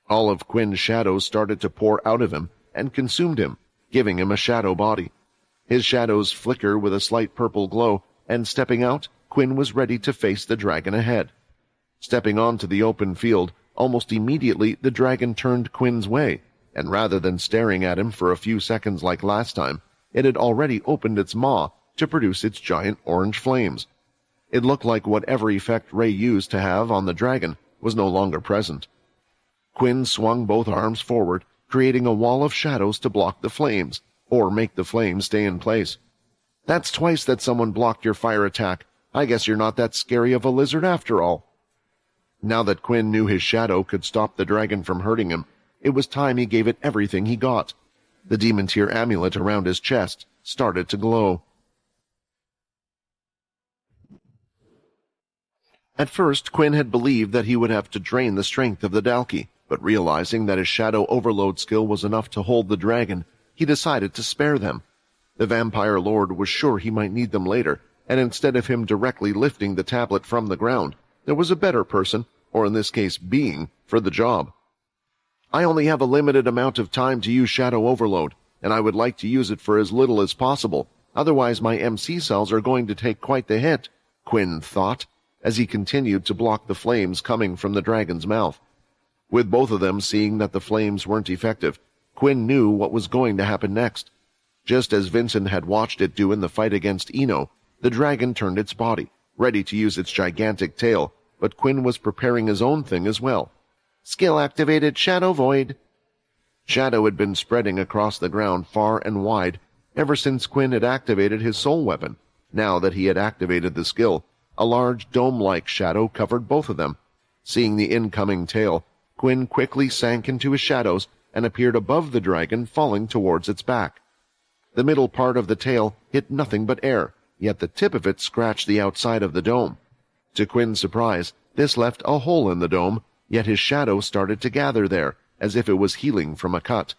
All of Quinn's shadows started to pour out of him and consumed him, giving him a shadow body. His shadows flicker with a slight purple glow, and stepping out, Quinn was ready to face the dragon ahead. Stepping onto the open field, almost immediately the dragon turned Quinn's way, and rather than staring at him for a few seconds like last time, it had already opened its maw to produce its giant orange flames. It looked like whatever effect Ray used to have on the dragon was no longer present. Quinn swung both arms forward, creating a wall of shadows to block the flames, or make the flames stay in place. That's twice that someone blocked your fire attack. I guess you're not that scary of a lizard after all. Now that Quinn knew his shadow could stop the dragon from hurting him, it was time he gave it everything he got. The demon tier amulet around his chest started to glow. At first, Quinn had believed that he would have to drain the strength of the Dalki, but realizing that his shadow overload skill was enough to hold the dragon, he decided to spare them. The vampire lord was sure he might need them later, and instead of him directly lifting the tablet from the ground, there was a better person, or in this case being, for the job. I only have a limited amount of time to use shadow overload, and I would like to use it for as little as possible, otherwise my MC cells are going to take quite the hit, Quinn thought, as he continued to block the flames coming from the dragon's mouth. With both of them seeing that the flames weren't effective, Quinn knew what was going to happen next. Just as Vincent had watched it do in the fight against Eno, the dragon turned its body, ready to use its gigantic tail, but Quinn was preparing his own thing as well. Skill-activated Shadow Void. Shadow had been spreading across the ground far and wide ever since Quinn had activated his soul weapon. Now that he had activated the skill, a large dome-like shadow covered both of them. Seeing the incoming tail, Quinn quickly sank into his shadows and appeared above the dragon, falling towards its back. The middle part of the tail hit nothing but air, yet the tip of it scratched the outside of the dome. To Quinn's surprise, this left a hole in the dome, yet his shadow started to gather there, as if it was healing from a cut.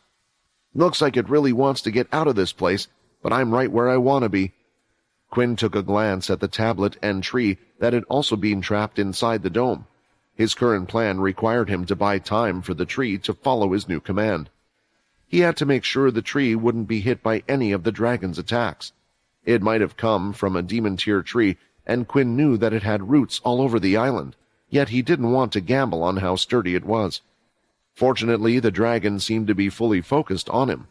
Looks like it really wants to get out of this place, but I'm right where I want to be. Quinn took a glance at the tablet and tree that had also been trapped inside the dome. His current plan required him to buy time for the tree to follow his new command. He had to make sure the tree wouldn't be hit by any of the dragon's attacks. It might have come from a demon-tier tree, and Quinn knew that it had roots all over the island, yet he didn't want to gamble on how sturdy it was. Fortunately, the dragon seemed to be fully focused on him.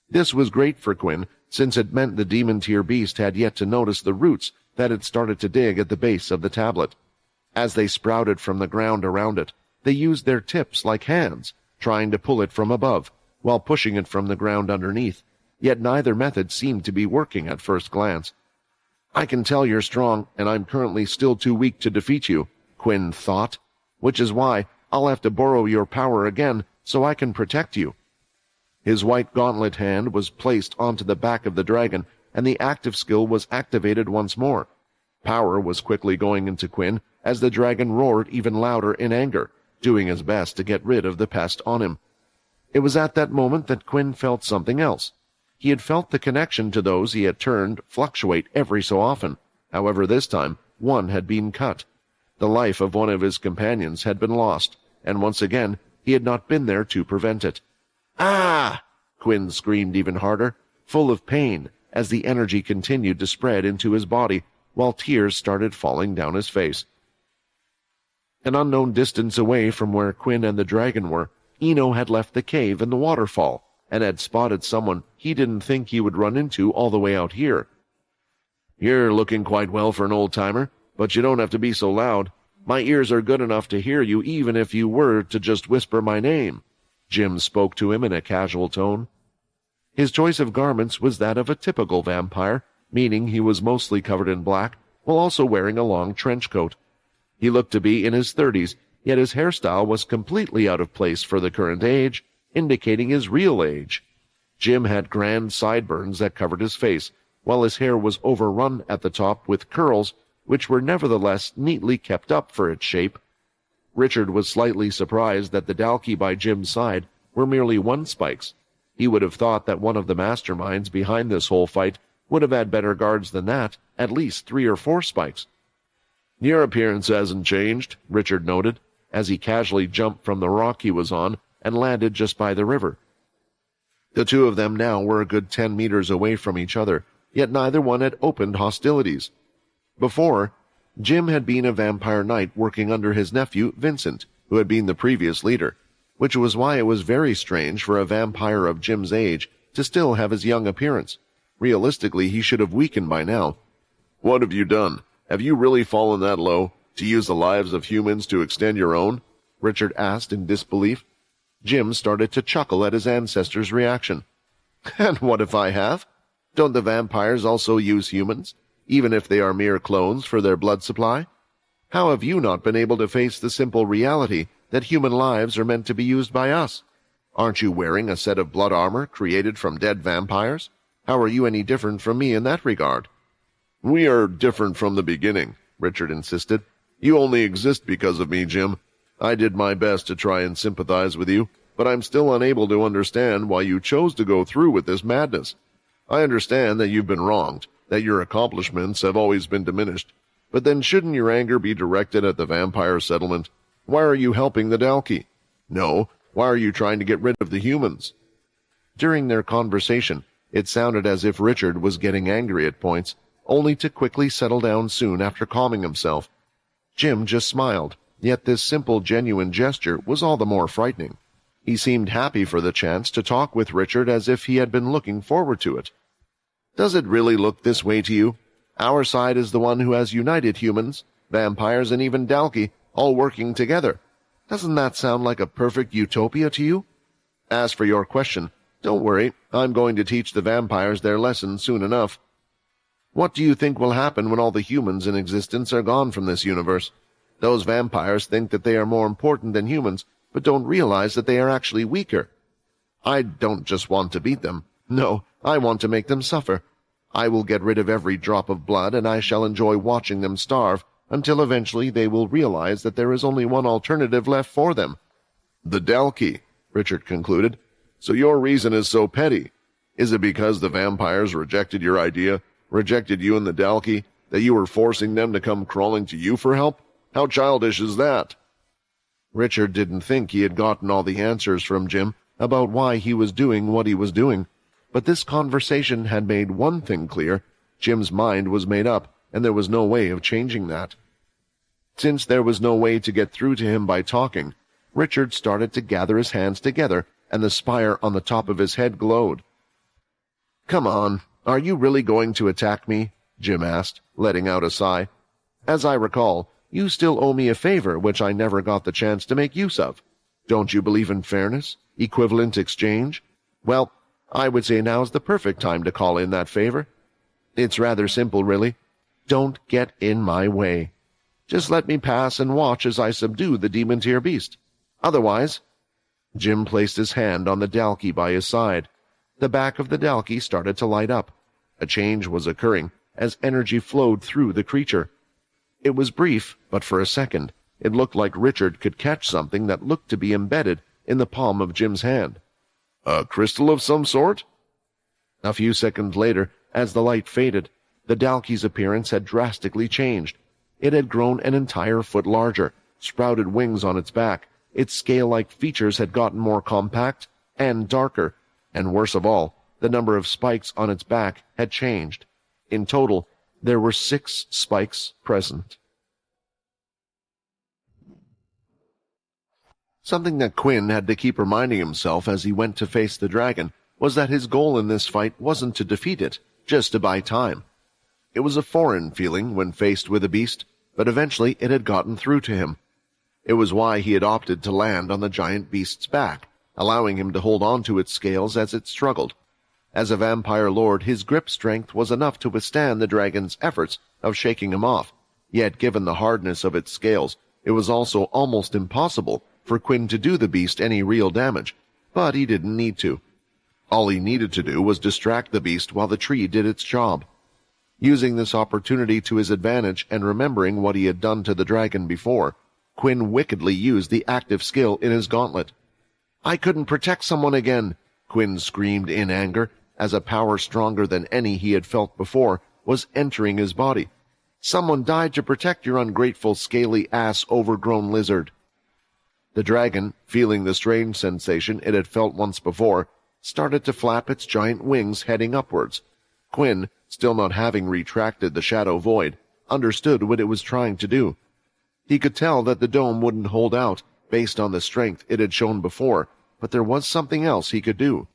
This was great for Quinn, since it meant the demon-tier beast had yet to notice the roots that had started to dig at the base of the tablet. As they sprouted from the ground around it, they used their tips like hands, trying to pull it from above, while pushing it from the ground underneath, yet neither method seemed to be working at first glance. I can tell you're strong, and I'm currently still too weak to defeat you, Quinn thought, which is why I'll have to borrow your power again so I can protect you. His white gauntlet hand was placed onto the back of the dragon, and the active skill was activated once more. Power was quickly going into Quinn as the dragon roared even louder in anger, doing his best to get rid of the pest on him. It was at that moment that Quinn felt something else. He had felt the connection to those he had turned fluctuate every so often. However, this time, one had been cut. The life of one of his companions had been lost, and once again, he had not been there to prevent it. "Ah!" Quinn screamed even harder, full of pain, as the energy continued to spread into his body, while tears started falling down his face. An unknown distance away from where Quinn and the dragon were, Eno had left the cave and the waterfall, and had spotted someone he didn't think he would run into all the way out here. "You're looking quite well for an old-timer, but you don't have to be so loud. My ears are good enough to hear you even if you were to just whisper my name." Jim spoke to him in a casual tone. His choice of garments was that of a typical vampire, meaning he was mostly covered in black, while also wearing a long trench coat. He looked to be in his 30s, yet his hairstyle was completely out of place for the current age, indicating his real age. Jim had grand sideburns that covered his face, while his hair was overrun at the top with curls, which were nevertheless neatly kept up for its shape. Richard was slightly surprised that the dalki by Jim's side were merely one spikes. He would have thought that one of the masterminds behind this whole fight would have had better guards than that, at least 3 or 4 spikes. "Your appearance hasn't changed," Richard noted, as he casually jumped from the rock he was on and landed just by the river. The two of them now were a good 10 meters away from each other, yet neither one had opened hostilities. Before, Jim had been a vampire knight working under his nephew, Vincent, who had been the previous leader, which was why it was very strange for a vampire of Jim's age to still have his young appearance. Realistically, he should have weakened by now. "What have you done? Have you really fallen that low, to use the lives of humans to extend your own?" Richard asked in disbelief. Jim started to chuckle at his ancestor's reaction. "And what if I have? Don't the vampires also use humans, even if they are mere clones for their blood supply? How have you not been able to face the simple reality that human lives are meant to be used by us? Aren't you wearing a set of blood armor created from dead vampires? How are you any different from me in that regard?" "We are different from the beginning," Richard insisted. "You only exist because of me, Jim. I did my best to try and sympathize with you, but I'm still unable to understand why you chose to go through with this madness. I understand that you've been wronged, that your accomplishments have always been diminished, but then shouldn't your anger be directed at the vampire settlement? Why are you helping the dalki? No, why are you trying to get rid of the humans?" During their conversation, it sounded as if Richard was getting angry at points, only to quickly settle down soon after calming himself. Jim just smiled, yet this simple, genuine gesture was all the more frightening. He seemed happy for the chance to talk with Richard as if he had been looking forward to it. "Does it really look this way to you? Our side is the one who has united humans, vampires, and even dalki, all working together. Doesn't that sound like a perfect utopia to you? As for your question, don't worry, I'm going to teach the vampires their lesson soon enough. What do you think will happen when all the humans in existence are gone from this universe? Those vampires think that they are more important than humans, but don't realize that they are actually weaker. I don't just want to beat them. No, I want to make them suffer. I will get rid of every drop of blood, and I shall enjoy watching them starve, until eventually they will realize that there is only one alternative left for them." "The dalki," Richard concluded. "So your reason is so petty. Is it because the vampires rejected your idea, rejected you and the dalki, that you were forcing them to come crawling to you for help? How childish is that?" Richard didn't think he had gotten all the answers from Jim about why he was doing what he was doing, but this conversation had made one thing clear. Jim's mind was made up, and there was no way of changing that. Since there was no way to get through to him by talking, Richard started to gather his hands together, and the spire on the top of his head glowed. "Come on, are you really going to attack me?" Jim asked, letting out a sigh. "As I recall, you still owe me a favor which I never got the chance to make use of. Don't you believe in fairness, equivalent exchange? Well, I would say now's the perfect time to call in that favor. It's rather simple, really. Don't get in my way. Just let me pass and watch as I subdue the demon-tier beast. Otherwise—" Jim placed his hand on the dalki by his side. The back of the dalki started to light up. A change was occurring as energy flowed through the creature. It was brief, but for a second, it looked like Richard could catch something that looked to be embedded in the palm of Jim's hand. A crystal of some sort? A few seconds later, as the light faded, the dalki's appearance had drastically changed. It had grown an entire foot larger, sprouted wings on its back. Its scale-like features had gotten more compact and darker, and worst of all, the number of spikes on its back had changed. In total, there were 6 spikes present. Something that Quinn had to keep reminding himself as he went to face the dragon was that his goal in this fight wasn't to defeat it, just to buy time. It was a foreign feeling when faced with a beast, but eventually it had gotten through to him. It was why he had opted to land on the giant beast's back, allowing him to hold on to its scales as it struggled. As a vampire lord, his grip strength was enough to withstand the dragon's efforts of shaking him off, yet given the hardness of its scales, it was also almost impossible for Quinn to do the beast any real damage, but he didn't need to. All he needed to do was distract the beast while the tree did its job. Using this opportunity to his advantage and remembering what he had done to the dragon before, Quinn wickedly used the active skill in his gauntlet. "I couldn't protect someone again," Quinn screamed in anger, as a power stronger than any he had felt before was entering his body. "Someone died to protect your ungrateful, scaly-ass, overgrown lizard." The dragon, feeling the strange sensation it had felt once before, started to flap its giant wings heading upwards. Quinn, still not having retracted the shadow void, understood what it was trying to do. He could tell that the dome wouldn't hold out, based on the strength it had shown before, but there was something else he could do.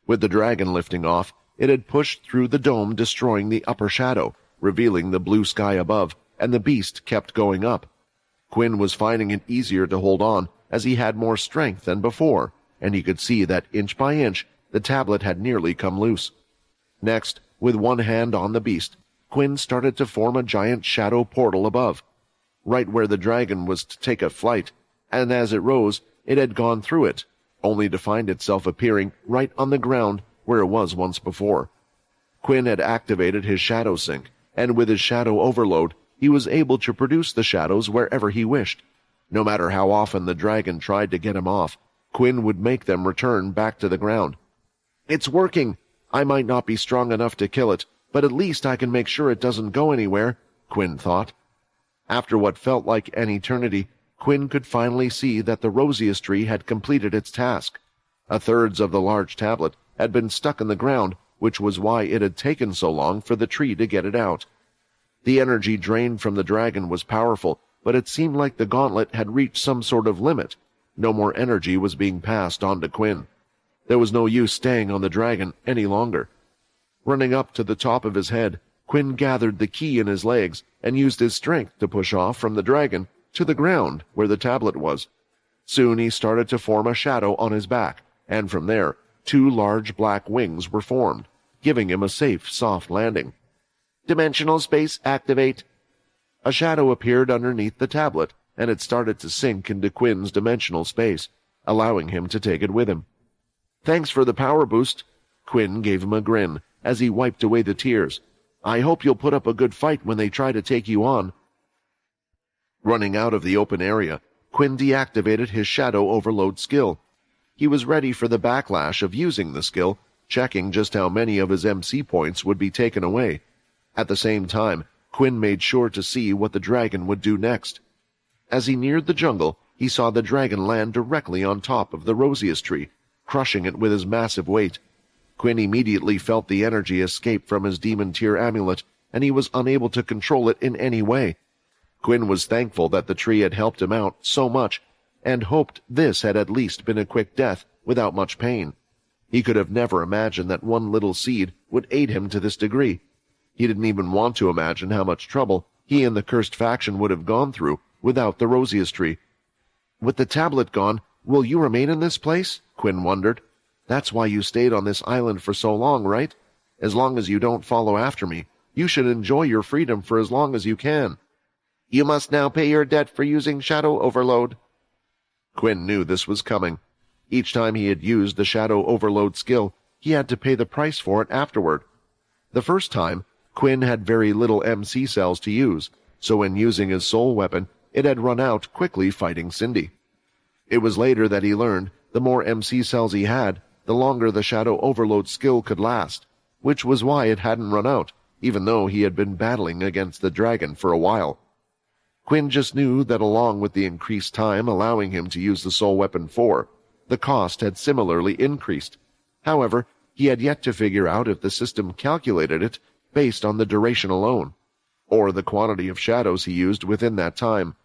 With the dragon lifting off, it had pushed through the dome, destroying the upper shadow, revealing the blue sky above, and the beast kept going up. Quinn was finding it easier to hold on, as he had more strength than before, and he could see that inch by inch, the tablet had nearly come loose. Next, with one hand on the beast, Quinn started to form a giant shadow portal above, right where the dragon was to take a flight, and as it rose, it had gone through it, only to find itself appearing right on the ground where it was once before. Quinn had activated his shadow sync, and with his shadow overload, he was able to produce the shadows wherever he wished. No matter how often the dragon tried to get him off, Quinn would make them return back to the ground. "It's working! I might not be strong enough to kill it, but at least I can make sure it doesn't go anywhere," Quinn thought. After what felt like an eternity, Quinn could finally see that the rosiest tree had completed its task. 1/3 of the large tablet had been stuck in the ground, which was why it had taken so long for the tree to get it out. The energy drained from the dragon was powerful, but it seemed like the gauntlet had reached some sort of limit. No more energy was being passed on to Quinn. There was no use staying on the dragon any longer. Running up to the top of his head, Quinn gathered the key in his legs and used his strength to push off from the dragon to the ground where the tablet was. Soon he started to form a shadow on his back, and from there, 2 large black wings were formed, giving him a safe, soft landing. "Dimensional space activate." A shadow appeared underneath the tablet, and it started to sink into Quinn's dimensional space, allowing him to take it with him. "Thanks for the power boost." Quinn gave him a grin as he wiped away the tears. "I hope you'll put up a good fight when they try to take you on." Running out of the open area, Quinn deactivated his shadow overload skill. He was ready for the backlash of using the skill, checking just how many of his MC points would be taken away. At the same time, Quinn made sure to see what the dragon would do next. As he neared the jungle, he saw the dragon land directly on top of the rosiest tree, crushing it with his massive weight. Quinn immediately felt the energy escape from his demon tier amulet, and he was unable to control it in any way. Quinn was thankful that the tree had helped him out so much, and hoped this had at least been a quick death without much pain. He could have never imagined that one little seed would aid him to this degree. He didn't even want to imagine how much trouble he and the cursed faction would have gone through without the rosiest tree. "With the tablet gone, will you remain in this place?" Quinn wondered. "That's why you stayed on this island for so long, right? As long as you don't follow after me, you should enjoy your freedom for as long as you can." "You must now pay your debt for using shadow overload." Quinn knew this was coming. Each time he had used the Shadow Overload skill, he had to pay the price for it afterward. The first time, Quinn had very little MC cells to use, so when using his soul weapon, it had run out quickly fighting Cindy. It was later that he learned the more MC cells he had, the longer the Shadow Overload skill could last, which was why it hadn't run out, even though he had been battling against the dragon for a while. Quinn just knew that along with the increased time allowing him to use the soul weapon 4, the cost had similarly increased. However, he had yet to figure out if the system calculated it based on the duration alone, or the quantity of shadows he used within that time.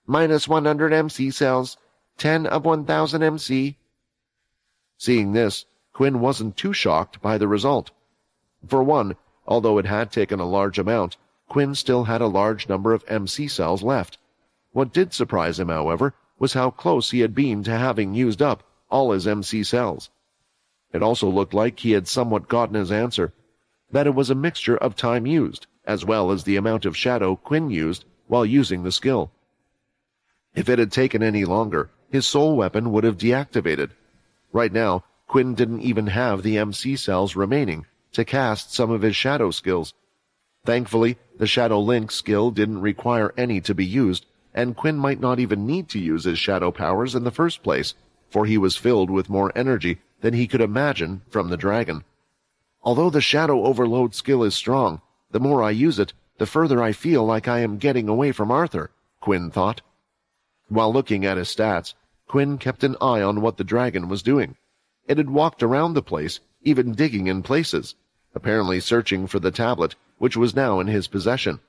Minus 100 MC cells, 10 of 1000 MC. Seeing this, Quinn wasn't too shocked by the result. For one, although it had taken a large amount, Quinn still had a large number of MC cells left. What did surprise him, however, was how close he had been to having used up all his MC cells. It also looked like he had somewhat gotten his answer, that it was a mixture of time used, as well as the amount of shadow Quinn used while using the skill. If it had taken any longer, his soul weapon would have deactivated. Right now, Quinn didn't even have the MC cells remaining to cast some of his shadow skills. Thankfully, the Shadow Link skill didn't require any to be used, and Quinn might not even need to use his shadow powers in the first place, for he was filled with more energy than he could imagine from the dragon. Although the Shadow Overload skill is strong, the more I use it, the further I feel like I am getting away from Arthur, Quinn thought. While looking at his stats, Quinn kept an eye on what the dragon was doing. It had walked around the place, even digging in places, apparently searching for the tablet, which was now in his possession.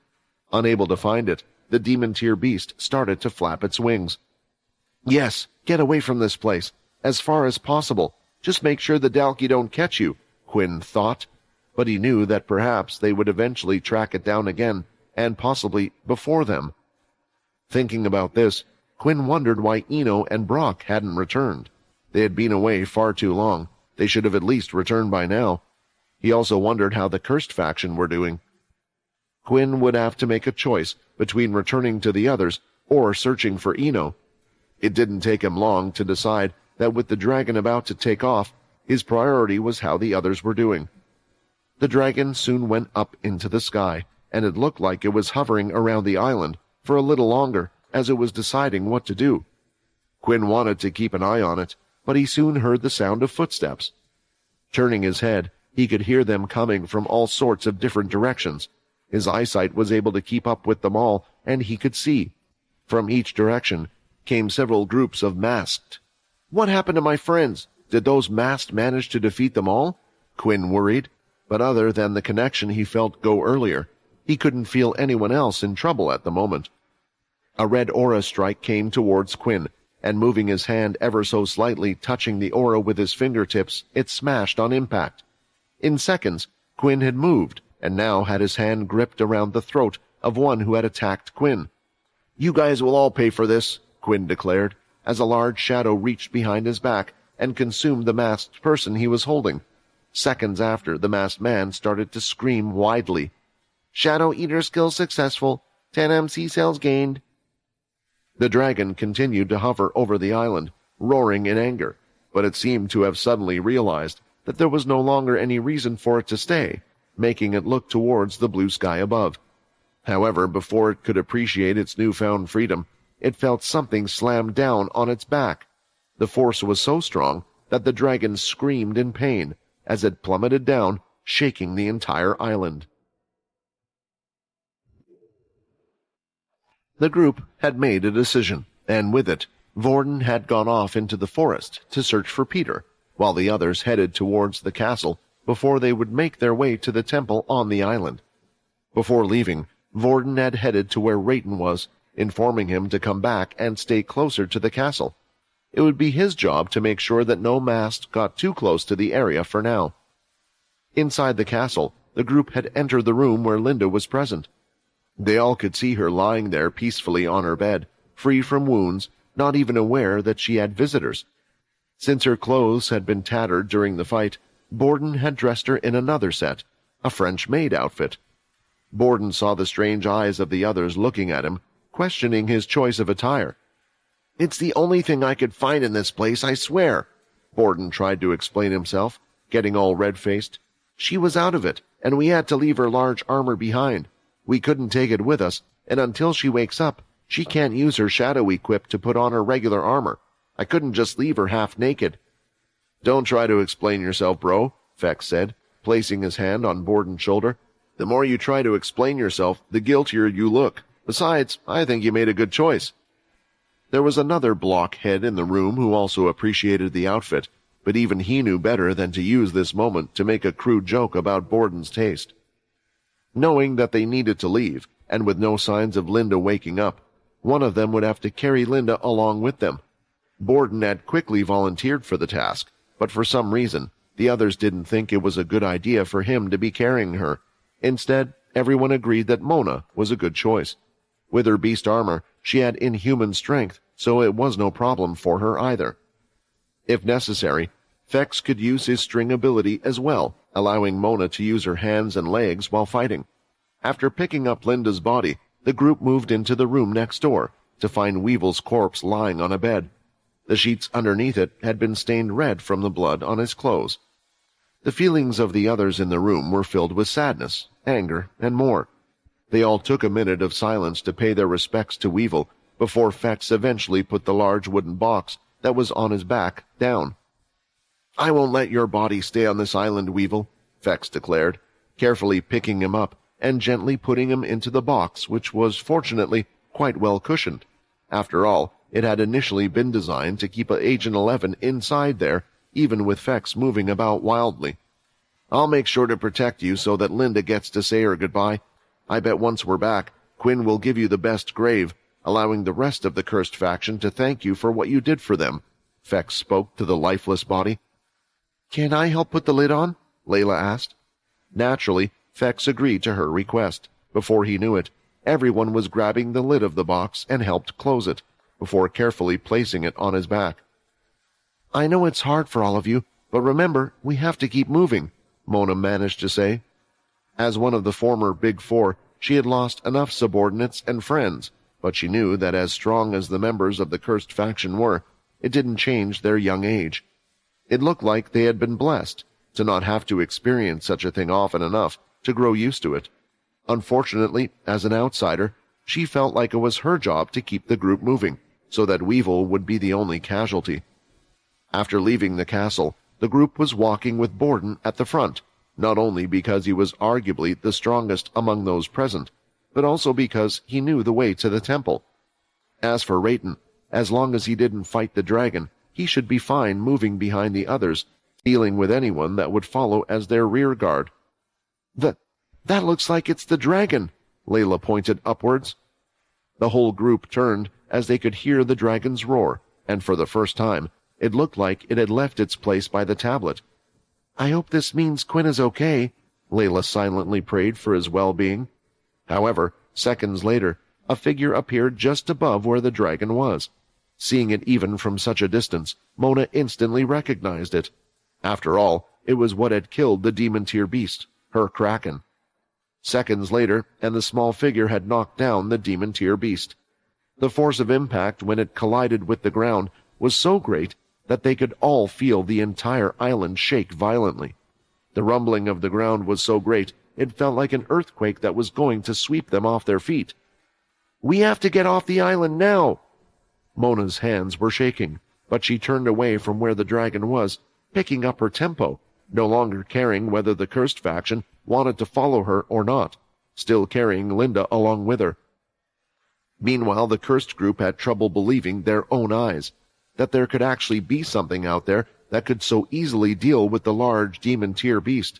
Unable to find it, the demon-tier beast started to flap its wings. Yes, get away from this place, as far as possible. Just make sure the Dalki don't catch you, Quinn thought, but he knew that perhaps they would eventually track it down again, and possibly before them. Thinking about this, Quinn wondered why Eno and Brock hadn't returned. They had been away far too long. They should have at least returned by now. He also wondered how the Cursed faction were doing. Quinn would have to make a choice between returning to the others or searching for Eno. It didn't take him long to decide that with the dragon about to take off, his priority was how the others were doing. The dragon soon went up into the sky, and it looked like it was hovering around the island for a little longer as it was deciding what to do. Quinn wanted to keep an eye on it, but he soon heard the sound of footsteps. Turning his head, he could hear them coming from all sorts of different directions. His eyesight was able to keep up with them all, and he could see. From each direction came several groups of masked. What happened to my friends? Did those masked manage to defeat them all? Quinn worried, but other than the connection he felt go earlier, he couldn't feel anyone else in trouble at the moment. A red aura strike came towards Quinn, and moving his hand ever so slightly touching the aura with his fingertips, it smashed on impact. In seconds, Quinn had moved, and now had his hand gripped around the throat of one who had attacked Quinn. You guys will all pay for this, Quinn declared, as a large shadow reached behind his back and consumed the masked person he was holding. Seconds after, the masked man started to scream widely. Shadow Eater skill successful. 10 MC cells gained. The dragon continued to hover over the island, roaring in anger, but it seemed to have suddenly realized that there was no longer any reason for it to stay, making it look towards the blue sky above. However, before it could appreciate its newfound freedom, it felt something slam down on its back. The force was so strong that the dragon screamed in pain as it plummeted down, shaking the entire island. The group had made a decision, and with it, Vorden had gone off into the forest to search for Peter, while the others headed towards the castle before they would make their way to the temple on the island. Before leaving, Vorden had headed to where Rayton was, informing him to come back and stay closer to the castle. It would be his job to make sure that no masked got too close to the area for now. Inside the castle, the group had entered the room where Linda was present. They all could see her lying there peacefully on her bed, free from wounds, not even aware that she had visitors. Since her clothes had been tattered during the fight, Borden had dressed her in another set, a French maid outfit. Borden saw the strange eyes of the others looking at him, questioning his choice of attire. It's the only thing I could find in this place, I swear. Borden tried to explain himself, getting all red-faced. She was out of it, and we had to leave her large armor behind. We couldn't take it with us, and until she wakes up, she can't use her shadow equip to put on her regular armor. I couldn't just leave her half naked. Don't try to explain yourself, bro, Fex said, placing his hand on Borden's shoulder. The more you try to explain yourself, the guiltier you look. Besides, I think you made a good choice. There was another blockhead in the room who also appreciated the outfit, but even he knew better than to use this moment to make a crude joke about Borden's taste. Knowing that they needed to leave, and with no signs of Linda waking up, one of them would have to carry Linda along with them. Borden had quickly volunteered for the task, but for some reason, the others didn't think it was a good idea for him to be carrying her. Instead, everyone agreed that Mona was a good choice. With her beast armor, she had inhuman strength, so it was no problem for her either. If necessary, Fex could use his string ability as well, allowing Mona to use her hands and legs while fighting. After picking up Linda's body, the group moved into the room next door to find Weevil's corpse lying on a bed. The sheets underneath it had been stained red from the blood on his clothes. The feelings of the others in the room were filled with sadness, anger, and more. They all took a minute of silence to pay their respects to Weevil before Fex eventually put the large wooden box that was on his back down. "I won't let your body stay on this island, Weevil," Fex declared, carefully picking him up and gently putting him into the box, which was fortunately quite well cushioned. After all, it had initially been designed to keep Agent 11 inside there, even with Fex moving about wildly. "I'll make sure to protect you so that Linda gets to say her goodbye. I bet once we're back, Quinn will give you the best grave, allowing the rest of the cursed faction to thank you for what you did for them," Fex spoke to the lifeless body. "Can I help put the lid on?" Layla asked. Naturally, Fex agreed to her request. Before he knew it, everyone was grabbing the lid of the box and helped close it, before carefully placing it on his back. "I know it's hard for all of you, but remember, we have to keep moving," Mona managed to say. As one of the former Big Four, she had lost enough subordinates and friends, but she knew that as strong as the members of the cursed faction were, it didn't change their young age. It looked like they had been blessed to not have to experience such a thing often enough to grow used to it. Unfortunately, as an outsider, she felt like it was her job to keep the group moving, so that Weevil would be the only casualty. After leaving the castle, the group was walking with Borden at the front, not only because he was arguably the strongest among those present, but also because he knew the way to the temple. As for Rayton, as long as he didn't fight the dragon, he should be fine moving behind the others, dealing with anyone that would follow as their rear guard. That looks like it's the dragon," Layla pointed upwards. The whole group turned as they could hear the dragon's roar, and for the first time, it looked like it had left its place by the tablet. "I hope this means Quinn is okay," Layla silently prayed for his well-being. However, seconds later, a figure appeared just above where the dragon was. Seeing it even from such a distance, Mona instantly recognized it. After all, it was what had killed the demon-tier beast, her kraken. Seconds later, and the small figure had knocked down the demon-tier beast. The force of impact when it collided with the ground was so great that they could all feel the entire island shake violently. The rumbling of the ground was so great it felt like an earthquake that was going to sweep them off their feet. "We have to get off the island now!" Mona's hands were shaking, but she turned away from where the dragon was, picking up her tempo, no longer caring whether the cursed faction wanted to follow her or not, still carrying Linda along with her. Meanwhile, the cursed group had trouble believing their own eyes, that there could actually be something out there that could so easily deal with the large demon-tier beast.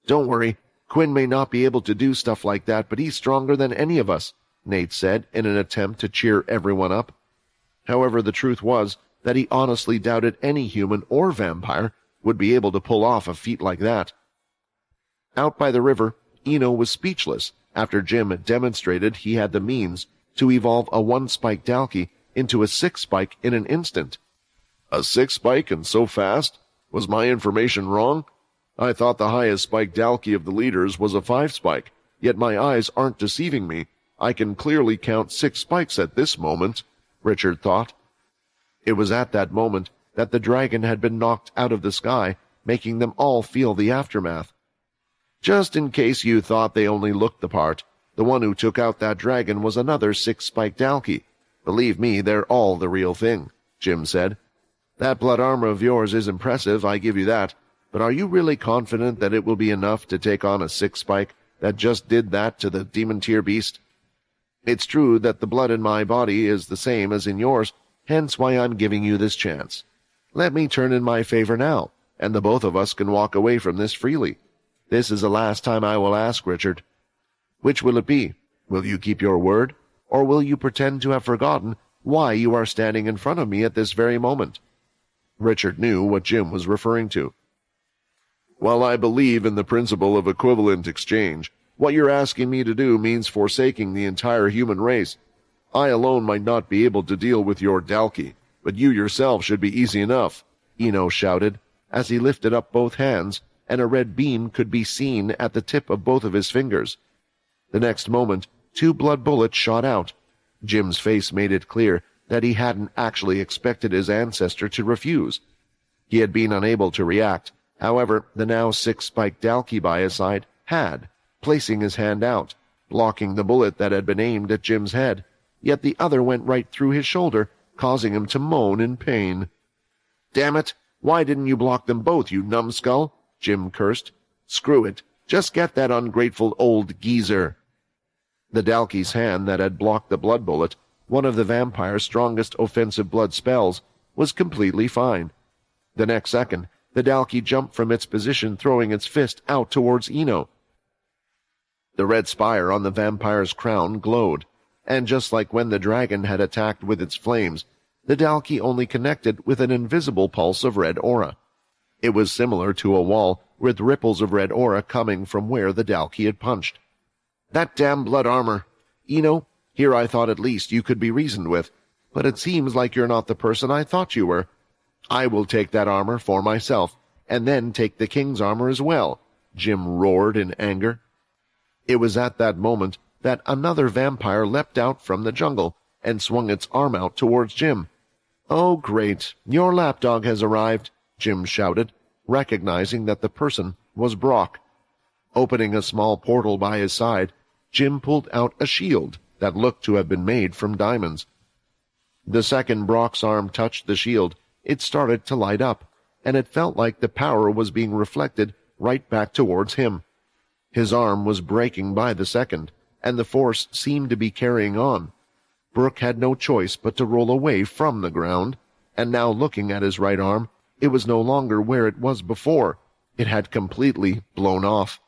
"Don't worry, Quinn may not be able to do stuff like that, but he's stronger than any of us," Nate said in an attempt to cheer everyone up. However, the truth was that he honestly doubted any human or vampire would be able to pull off a feat like that. Out by the river, Eno was speechless after Jim had demonstrated he had the means to evolve a 1-spike Dalki into a 6-spike in an instant. A 6-spike and so fast? Was my information wrong? I thought the highest spike Dalki of the leaders was a 5-spike, yet my eyes aren't deceiving me. I can clearly count 6 spikes at this moment, Richard thought, It was at that moment that the dragon had been knocked out of the sky, making them all feel the aftermath. Just in case you thought they only looked the part, the one who took out that dragon was another six-spiked Dalky. Believe me, they're all the real thing, Jim said. That blood armor of yours is impressive, I give you that, but are you really confident that it will be enough to take on a six-spike that just did that to the demon-tier beast? It's true that the blood in my body is the same as in yours, hence why I'm giving you this chance. Let me turn in my favor now, and the both of us can walk away from this freely. This is the last time I will ask, Richard. Which will it be? Will you keep your word, or will you pretend to have forgotten why you are standing in front of me at this very moment? Richard knew what Jim was referring to. While I believe in the principle of equivalent exchange, what you're asking me to do means forsaking the entire human race. I alone might not be able to deal with your Dalky, but you yourself should be easy enough, Eno shouted, as he lifted up both hands, and a red beam could be seen at the tip of both of his fingers. The next moment, 2 blood bullets shot out. Jim's face made it clear that he hadn't actually expected his ancestor to refuse. He had been unable to react. However, the now 6-spiked Dalky by his side had, placing his hand out, blocking the bullet that had been aimed at Jim's head, yet the other went right through his shoulder, causing him to moan in pain. "Damn it! Why didn't you block them both, you numbskull?" Jim cursed. "Screw it. Just get that ungrateful old geezer." The Dalky's hand that had blocked the blood bullet, one of the vampire's strongest offensive blood spells, was completely fine. The next second, the Dalky jumped from its position, throwing its fist out towards Eno. The red spire on the vampire's crown glowed, and just like when the dragon had attacked with its flames, the Dalky only connected with an invisible pulse of red aura. It was similar to a wall, with ripples of red aura coming from where the Dalky had punched. "That damn blood armor! Eno, here I thought at least you could be reasoned with, but it seems like you're not the person I thought you were. I will take that armor for myself, and then take the king's armor as well," Jim roared in anger. It was at that moment that another vampire leapt out from the jungle and swung its arm out towards Jim. "Oh, great, your lapdog has arrived," Jim shouted, recognizing that the person was Brock. Opening a small portal by his side, Jim pulled out a shield that looked to have been made from diamonds. The second Brock's arm touched the shield, it started to light up, and it felt like the power was being reflected right back towards him. His arm was breaking by the second, and the force seemed to be carrying on. Brooke had no choice but to roll away from the ground, and now looking at his right arm, it was no longer where it was before. It had completely blown off.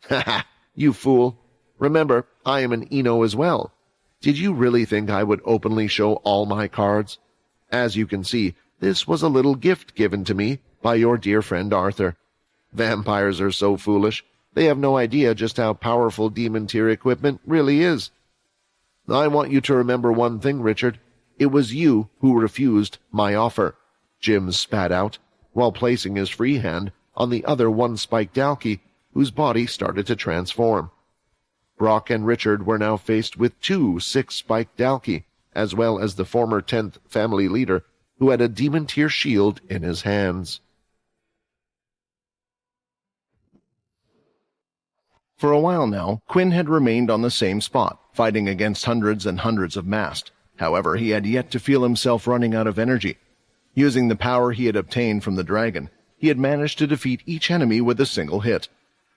"Ha ha, you fool! Remember, I am an Eno as well. Did you really think I would openly show all my cards? As you can see, this was a little gift given to me by your dear friend Arthur. Vampires are so foolish. They have no idea just how powerful demon-tier equipment really is. I want you to remember one thing, Richard. It was you who refused my offer," Jim spat out, while placing his free hand on the other one-spiked Dalky, whose body started to transform. Brock and Richard were now faced with 2 6-spiked Dalky, as well as the former 10th family leader, who had a demon-tier shield in his hands. For a while now, Quinn had remained on the same spot, fighting against hundreds and hundreds of masked. However, he had yet to feel himself running out of energy. Using the power he had obtained from the dragon, he had managed to defeat each enemy with a single hit.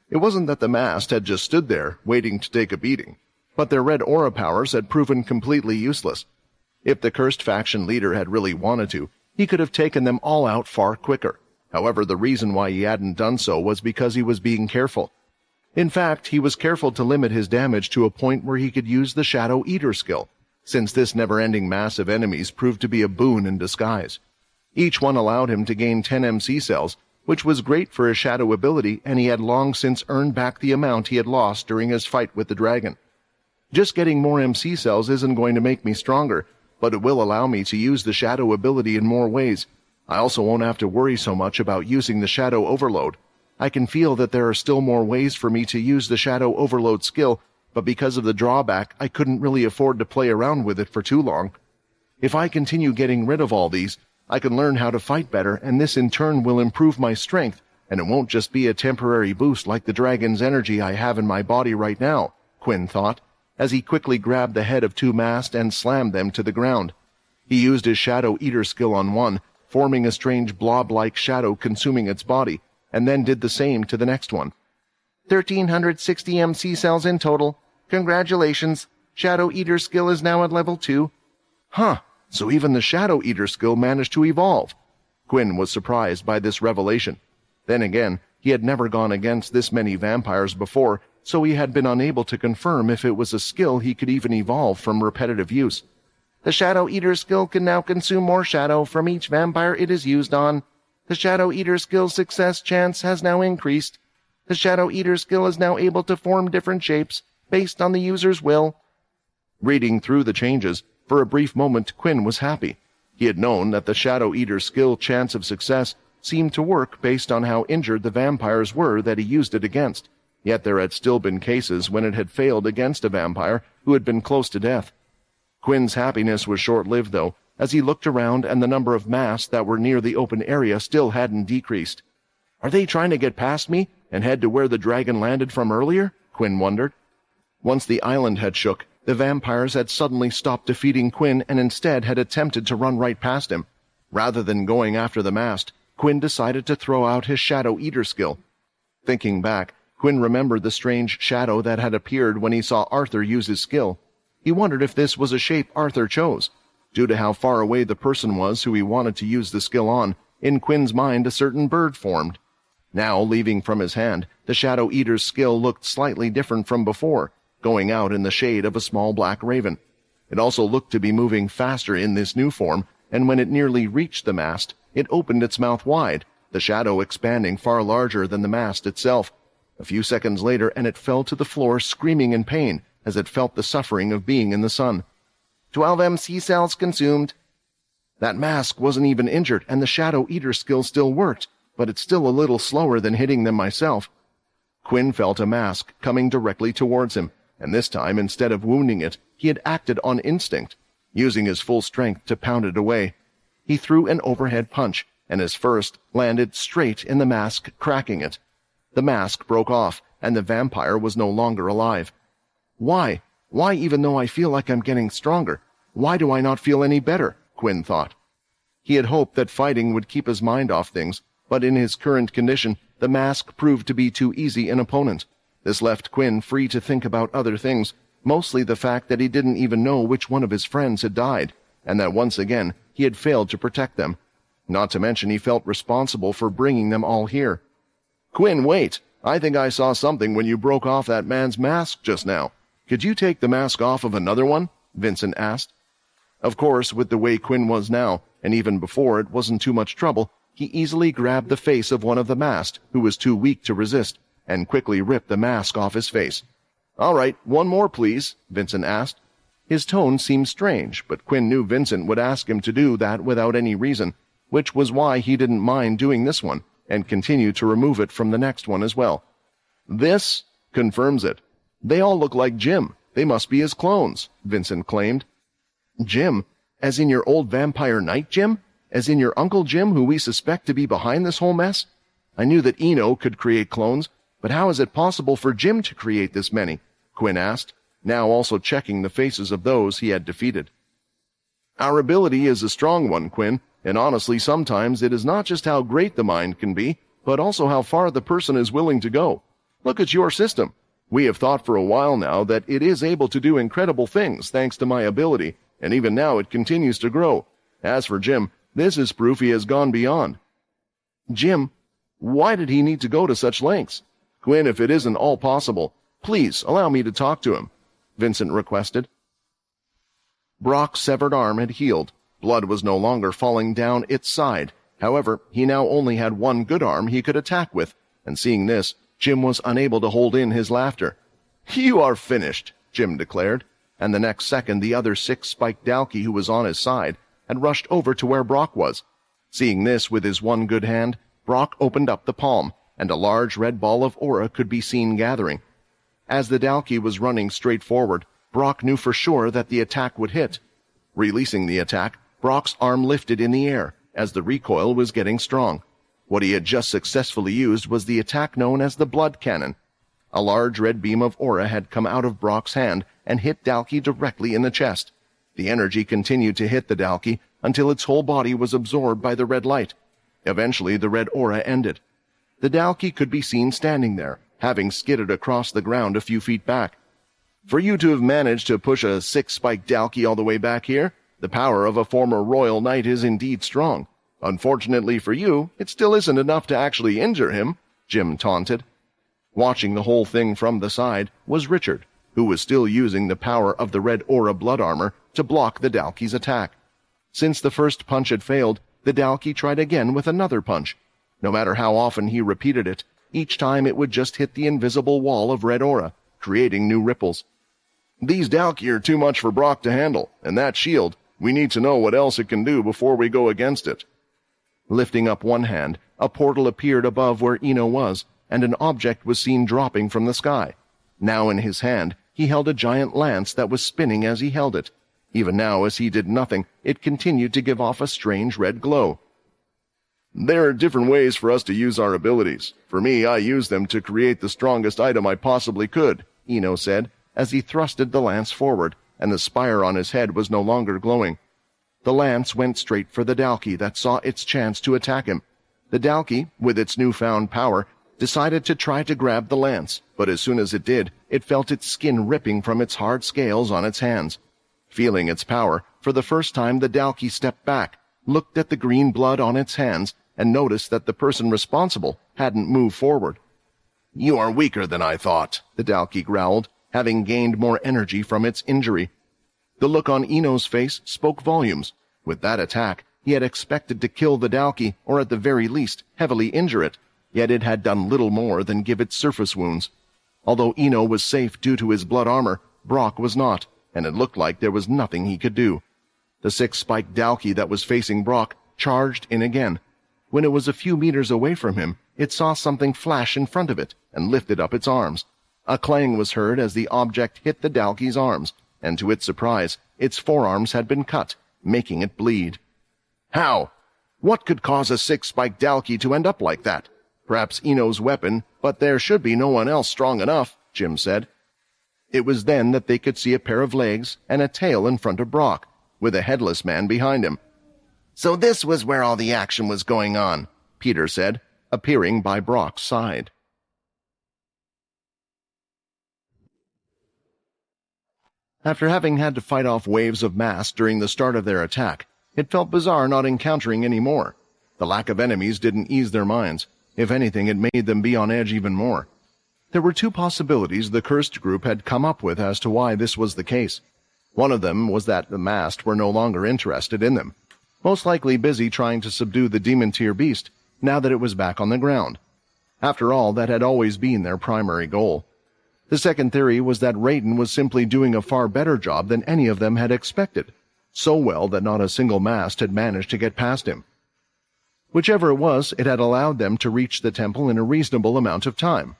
It wasn't that the masked had just stood there, waiting to take a beating, but their red aura powers had proven completely useless. If the cursed faction leader had really wanted to, he could have taken them all out far quicker. However, the reason why he hadn't done so was because he was being careful. In fact, he was careful to limit his damage to a point where he could use the Shadow Eater skill, since this never-ending mass of enemies proved to be a boon in disguise. Each one allowed him to gain 10 MC cells, which was great for his shadow ability, and he had long since earned back the amount he had lost during his fight with the dragon. Just getting more MC cells isn't going to make me stronger, but it will allow me to use the shadow ability in more ways. I also won't have to worry so much about using the Shadow Overload. I can feel that there are still more ways for me to use the Shadow Overload skill, but because of the drawback, I couldn't really afford to play around with it for too long. If I continue getting rid of all these, I can learn how to fight better, and this in turn will improve my strength, and it won't just be a temporary boost like the dragon's energy I have in my body right now, Quinn thought, as he quickly grabbed the head of two masks and slammed them to the ground. He used his Shadow Eater skill on one, forming a strange blob-like shadow consuming its body, and then did the same to the next one. 1,360 MC cells in total. Congratulations. Shadow Eater skill is now at level 2. Huh, so even the Shadow Eater skill managed to evolve. Quinn was surprised by this revelation. Then again, he had never gone against this many vampires before, so he had been unable to confirm if it was a skill he could even evolve from repetitive use. The Shadow Eater skill can now consume more shadow from each vampire it is used on. The Shadow Eater skill's success chance has now increased. The Shadow Eater skill is now able to form different shapes based on the user's will. Reading through the changes, for a brief moment Quinn was happy. He had known that the Shadow Eater skill chance of success seemed to work based on how injured the vampires were that he used it against, yet there had still been cases when it had failed against a vampire who had been close to death. Quinn's happiness was short-lived, though, as he looked around and the number of masks that were near the open area still hadn't decreased. Are they trying to get past me and head to where the dragon landed from earlier? Quinn wondered. Once the island had shook, the vampires had suddenly stopped defeating Quinn and instead had attempted to run right past him. Rather than going after the mast, Quinn decided to throw out his Shadow Eater skill. Thinking back, Quinn remembered the strange shadow that had appeared when he saw Arthur use his skill. He wondered if this was a shape Arthur chose. Due to how far away the person was who he wanted to use the skill on, in Quinn's mind a certain bird formed. Now, leaving from his hand, the Shadow Eater's skill looked slightly different from before, going out in the shade of a small black raven. It also looked to be moving faster in this new form, and when it nearly reached the mast, it opened its mouth wide, the shadow expanding far larger than the mast itself. A few seconds later, and it fell to the floor screaming in pain as it felt the suffering of being in the sun. 12 MC cells consumed. That mask wasn't even injured, and the Shadow Eater skill still worked, but it's still a little slower than hitting them myself. Quinn felt a mask coming directly towards him, and this time, instead of wounding it, he had acted on instinct, using his full strength to pound it away. He threw an overhead punch, and his first landed straight in the mask, cracking it. The mask broke off, and the vampire was no longer alive. Why? Why, even though I feel like I'm getting stronger? Why do I not feel any better? Quinn thought. He had hoped that fighting would keep his mind off things, but in his current condition, the mask proved to be too easy an opponent. This left Quinn free to think about other things, mostly the fact that he didn't even know which one of his friends had died, and that once again he had failed to protect them. Not to mention he felt responsible for bringing them all here. Quinn, wait! I think I saw something when you broke off that man's mask just now. Could you take the mask off of another one? Vincent asked. Of course, with the way Quinn was now, and even before it wasn't too much trouble, he easily grabbed the face of one of the masked, who was too weak to resist, and quickly ripped the mask off his face. All right, one more, please, Vincent asked. His tone seemed strange, but Quinn knew Vincent would ask him to do that without any reason, which was why he didn't mind doing this one, and continued to remove it from the next one as well. This confirms it. They all look like Jim. They must be his clones, Vincent claimed. Jim? As in your old vampire knight Jim? As in your Uncle Jim, who we suspect to be behind this whole mess? I knew that Eno could create clones, but how is it possible for Jim to create this many? Quinn asked, now also checking the faces of those he had defeated. Our ability is a strong one, Quinn, and honestly sometimes it is not just how great the mind can be, but also how far the person is willing to go. Look at your system. We have thought for a while now that it is able to do incredible things thanks to my ability, and even now it continues to grow. As for Jim, this is proof he has gone beyond. Jim? Why did he need to go to such lengths? Quinn, if it isn't all possible, please allow me to talk to him, Vincent requested. Brock's severed arm had healed. Blood was no longer falling down its side. However, he now only had one good arm he could attack with, and seeing this, Jim was unable to hold in his laughter. You are finished, Jim declared, and the next second the other six-spiked Dalkey who was on his side had rushed over to where Brock was. Seeing this with his one good hand, Brock opened up the palm, and a large red ball of aura could be seen gathering. As the Dalkey was running straight forward, Brock knew for sure that the attack would hit. Releasing the attack, Brock's arm lifted in the air as the recoil was getting strong. What he had just successfully used was the attack known as the blood cannon. A large red beam of aura had come out of Brock's hand and hit Dalki directly in the chest. The energy continued to hit the Dalki until its whole body was absorbed by the red light. Eventually, the red aura ended. The Dalki could be seen standing there, having skidded across the ground a few feet back. For you to have managed to push a six-spiked Dalki all the way back here, the power of a former royal knight is indeed strong. Unfortunately for you, it still isn't enough to actually injure him, Jim taunted. Watching the whole thing from the side was Richard, who was still using the power of the red aura blood armor to block the Dalki's attack. Since the first punch had failed, the Dalki tried again with another punch. No matter how often he repeated it, each time it would just hit the invisible wall of red aura, creating new ripples. These Dalki are too much for Brock to handle, and that shield, we need to know what else it can do before we go against it. Lifting up one hand, a portal appeared above where Ino was, and an object was seen dropping from the sky. Now in his hand, he held a giant lance that was spinning as he held it. Even now, as he did nothing, it continued to give off a strange red glow. There are different ways for us to use our abilities. For me, I use them to create the strongest item I possibly could, Ino said, as he thrusted the lance forward, and the spire on his head was no longer glowing. The lance went straight for the Dalki that saw its chance to attack him. The Dalki, with its newfound power, decided to try to grab the lance, but as soon as it did, it felt its skin ripping from its hard scales on its hands. Feeling its power, for the first time the Dalki stepped back, looked at the green blood on its hands, and noticed that the person responsible hadn't moved forward. "You are weaker than I thought," the Dalki growled, having gained more energy from its injury. The look on Ino's face spoke volumes. With that attack, he had expected to kill the Dalki, or at the very least, heavily injure it, yet it had done little more than give it surface wounds. Although Ino was safe due to his blood armor, Brock was not, and it looked like there was nothing he could do. The six-spiked Dalki that was facing Brock charged in again. When it was a few meters away from him, it saw something flash in front of it and lifted up its arms. A clang was heard as the object hit the Dalki's arms, and to its surprise, its forearms had been cut, making it bleed. How? What could cause a six-spiked Dalki to end up like that? Perhaps Ino's weapon, but there should be no one else strong enough, Jim said. It was then that they could see a pair of legs and a tail in front of Brock, with a headless man behind him. So this was where all the action was going on, Peter said, appearing by Brock's side. After having had to fight off waves of mass during the start of their attack, it felt bizarre not encountering any more. The lack of enemies didn't ease their minds. If anything, it made them be on edge even more. There were two possibilities the cursed group had come up with as to why this was the case. One of them was that the masked were no longer interested in them, most likely busy trying to subdue the demon-tier beast, now that it was back on the ground. After all, that had always been their primary goal. The second theory was that Raiden was simply doing a far better job than any of them had expected, so well that not a single mast had managed to get past him. Whichever it was, it had allowed them to reach the temple in a reasonable amount of time.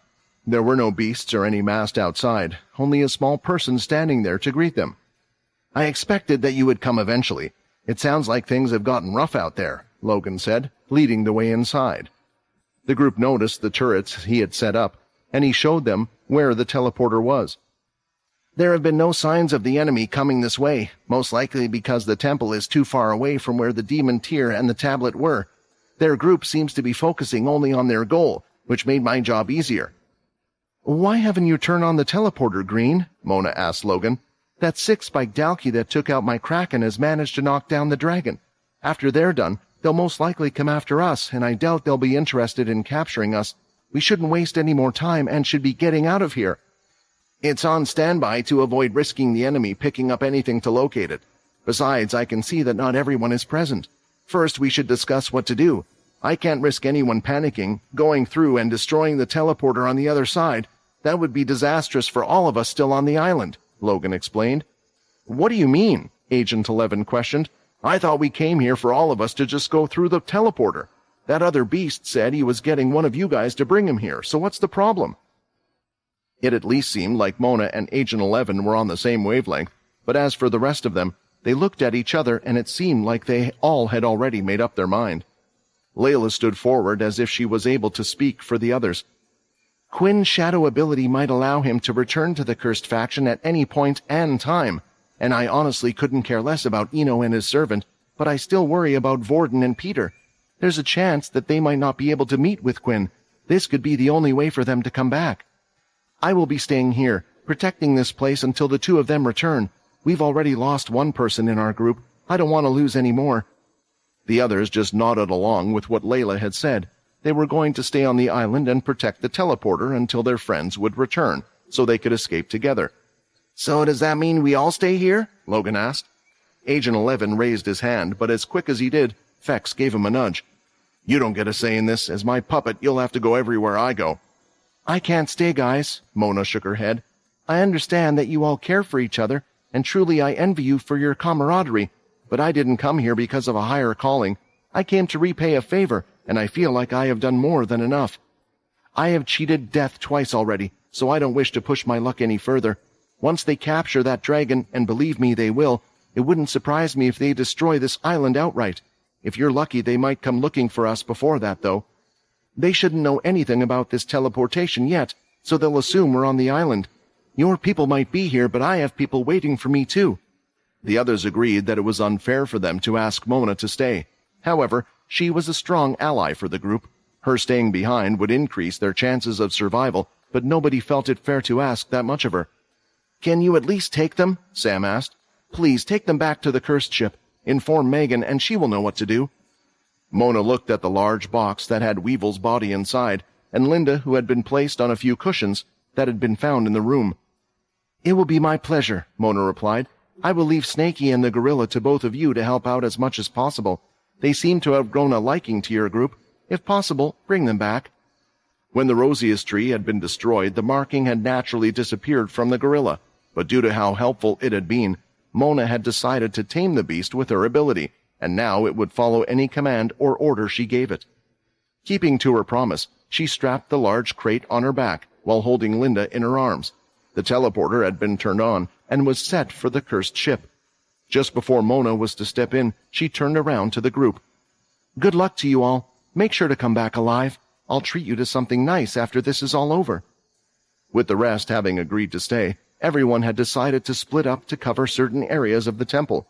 There were no beasts or any mast outside, only a small person standing there to greet them. I expected that you would come eventually. It sounds like things have gotten rough out there, Logan said, leading the way inside. The group noticed the turrets he had set up, and he showed them where the teleporter was. There have been no signs of the enemy coming this way, most likely because the temple is too far away from where the demon tier and the tablet were. Their group seems to be focusing only on their goal, which made my job easier. Why haven't you turned on the teleporter, Green? Mona asked Logan. That six-spiked Dalki that took out my Kraken has managed to knock down the dragon. After they're done, they'll most likely come after us, and I doubt they'll be interested in capturing us. We shouldn't waste any more time and should be getting out of here. It's on standby to avoid risking the enemy picking up anything to locate it. Besides, I can see that not everyone is present. First, we should discuss what to do. I can't risk anyone panicking, going through and destroying the teleporter on the other side. That would be disastrous for all of us still on the island, Logan explained. What do you mean? Agent 11 questioned. I thought we came here for all of us to just go through the teleporter. That other beast said he was getting one of you guys to bring him here, so what's the problem? It at least seemed like Mona and Agent 11 were on the same wavelength, but as for the rest of them, They looked at each other, and it seemed like they all had already made up their mind. Layla stood forward as if she was able to speak for the others. Quinn's shadow ability might allow him to return to the cursed faction at any point and time, and I honestly couldn't care less about Eno and his servant, but I still worry about Vorden and Peter. There's a chance that they might not be able to meet with Quinn. This could be the only way for them to come back. I will be staying here, protecting this place until the two of them return. We've already lost one person in our group. I don't want to lose any more. The others just nodded along with what Layla had said. They were going to stay on the island and protect the teleporter until their friends would return, so they could escape together. So does that mean we all stay here? Logan asked. Agent 11 raised his hand, but as quick as he did, Fex gave him a nudge. You don't get a say in this. As my puppet, you'll have to go everywhere I go. I can't stay, guys. Mona shook her head. I understand that you all care for each other, and truly I envy you for your camaraderie, but I didn't come here because of a higher calling. I came to repay a favor, and I feel like I have done more than enough. I have cheated death twice already, so I don't wish to push my luck any further. Once they capture that dragon, and believe me they will, it wouldn't surprise me if they destroy this island outright. If you're lucky, they might come looking for us before that, though. They shouldn't know anything about this teleportation yet, so they'll assume we're on the island. Your people might be here, but I have people waiting for me too. The others agreed that it was unfair for them to ask Mona to stay. However, she was a strong ally for the group. Her staying behind would increase their chances of survival, but nobody felt it fair to ask that much of her. Can you at least take them? Sam asked. Please take them back to the cursed ship. Inform Megan, and she will know what to do. Mona looked at the large box that had Weevil's body inside, and Linda, who had been placed on a few cushions that had been found in the room. It will be my pleasure, Mona replied. I will leave Snakey and the gorilla to both of you to help out as much as possible. They seem to have grown a liking to your group. If possible, bring them back. When the rosiest tree had been destroyed, the marking had naturally disappeared from the gorilla, but due to how helpful it had been, Mona had decided to tame the beast with her ability, and now it would follow any command or order she gave it. Keeping to her promise, she strapped the large crate on her back while holding Linda in her arms. The teleporter had been turned on and was set for the cursed ship. Just before Mona was to step in, she turned around to the group. Good luck to you all. Make sure to come back alive. I'll treat you to something nice after this is all over. With the rest having agreed to stay, everyone had decided to split up to cover certain areas of the temple.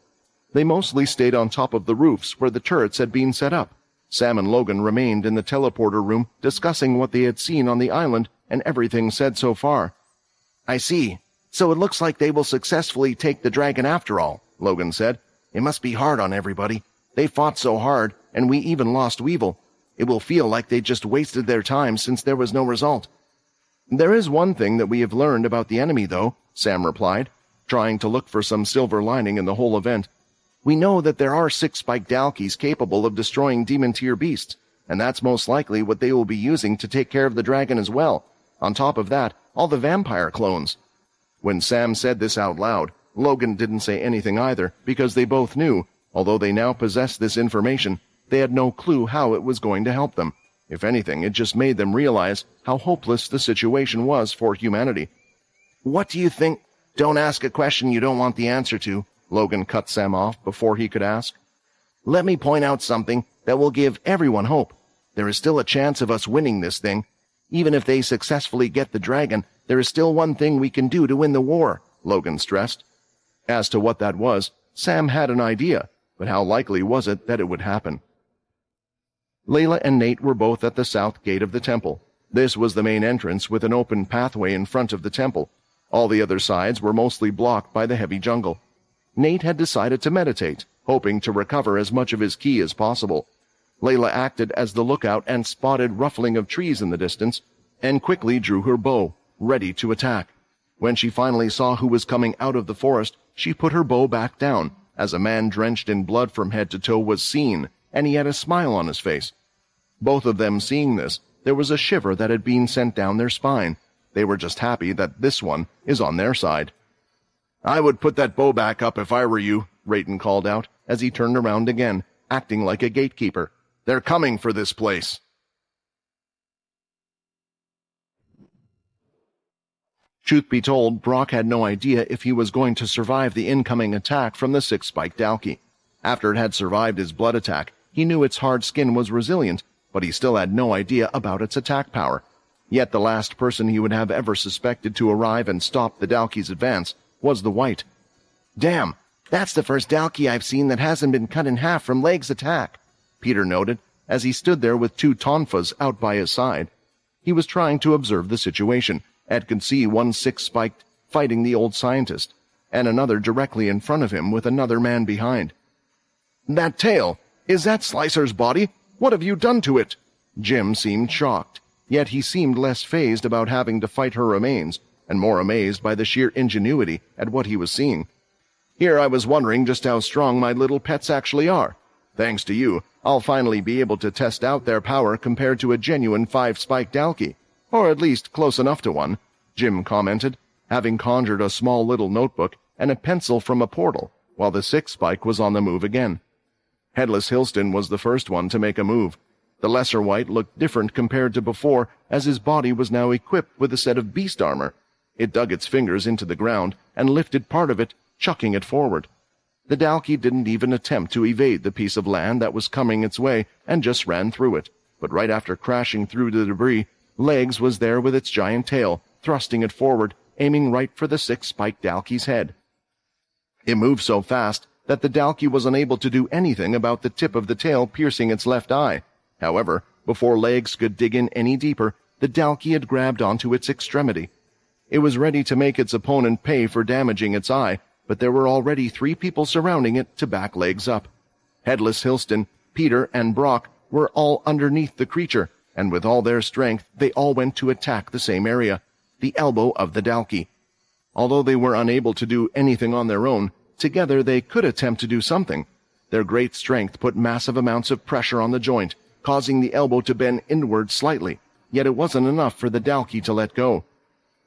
They mostly stayed on top of the roofs where the turrets had been set up. Sam and Logan remained in the teleporter room discussing what they had seen on the island and everything said so far. I see. So it looks like they will successfully take the dragon after all, Logan said. It must be hard on everybody. They fought so hard, and we even lost Weevil. It will feel like they just wasted their time since there was no result. There is one thing that we have learned about the enemy, though, Sam replied, trying to look for some silver lining in the whole event. We know that there are 6 spiked Dalkies capable of destroying demon-tier beasts, and that's most likely what they will be using to take care of the dragon as well. On top of that, all the vampire clones. When Sam said this out loud, Logan didn't say anything either, because they both knew, although they now possessed this information, they had no clue how it was going to help them. If anything, it just made them realize how hopeless the situation was for humanity. What do you think? Don't ask a question you don't want the answer to, Logan cut Sam off before he could ask. Let me point out something that will give everyone hope. There is still a chance of us winning this thing. Even if they successfully get the dragon, there is still one thing we can do to win the war, Logan stressed. As to what that was, Sam had an idea, but how likely was it that it would happen? Layla and Nate were both at the south gate of the temple. This was the main entrance with an open pathway in front of the temple. All the other sides were mostly blocked by the heavy jungle. Nate had decided to meditate, hoping to recover as much of his ki as possible. Layla acted as the lookout and spotted ruffling of trees in the distance, and quickly drew her bow, ready to attack. When she finally saw who was coming out of the forest, she put her bow back down, as a man drenched in blood from head to toe was seen, and he had a smile on his face. Both of them seeing this, there was a shiver that had been sent down their spine. They were just happy that this one is on their side. I would put that bow back up if I were you, Rayton called out, as he turned around again, acting like a gatekeeper. They're coming for this place. Truth be told, Brock had no idea if he was going to survive the incoming attack from the six-spiked Dalki. After it had survived his blood attack, he knew its hard skin was resilient, but he still had no idea about its attack power. Yet the last person he would have ever suspected to arrive and stop the Dalki's advance was the White. "Damn, that's the first Dalki I've seen that hasn't been cut in half from Leg's attack," Peter noted, as he stood there with two tonfas out by his side. He was trying to observe the situation, and could see one six-spiked fighting the old scientist, and another directly in front of him with another man behind. "That tail! Is that Slicer's body? What have you done to it?" Jim seemed shocked, yet he seemed less fazed about having to fight her remains, and more amazed by the sheer ingenuity at what he was seeing. "Here I was wondering just how strong my little pets actually are. Thanks to you, I'll finally be able to test out their power compared to a genuine five-spiked Dalki, or at least close enough to one," Jim commented, having conjured a small little notebook and a pencil from a portal, while the six-spike was on the move again. Headless Hilston was the first one to make a move. The lesser White looked different compared to before, as his body was now equipped with a set of beast armor. It dug its fingers into the ground and lifted part of it, chucking it forward. The Dalki didn't even attempt to evade the piece of land that was coming its way and just ran through it, but right after crashing through the debris, Legs was there with its giant tail, thrusting it forward, aiming right for the six-spiked Dalki's head. It moved so fast that the Dalki was unable to do anything about the tip of the tail piercing its left eye. However, before Legs could dig in any deeper, the Dalki had grabbed onto its extremity. It was ready to make its opponent pay for damaging its eye, but there were already 3 people surrounding it to back Legs up. Headless Hilston, Peter, and Brock were all underneath the creature, and with all their strength they all went to attack the same area, the elbow of the Dalki. Although they were unable to do anything on their own, together they could attempt to do something. Their great strength put massive amounts of pressure on the joint, causing the elbow to bend inward slightly, yet it wasn't enough for the Dalki to let go.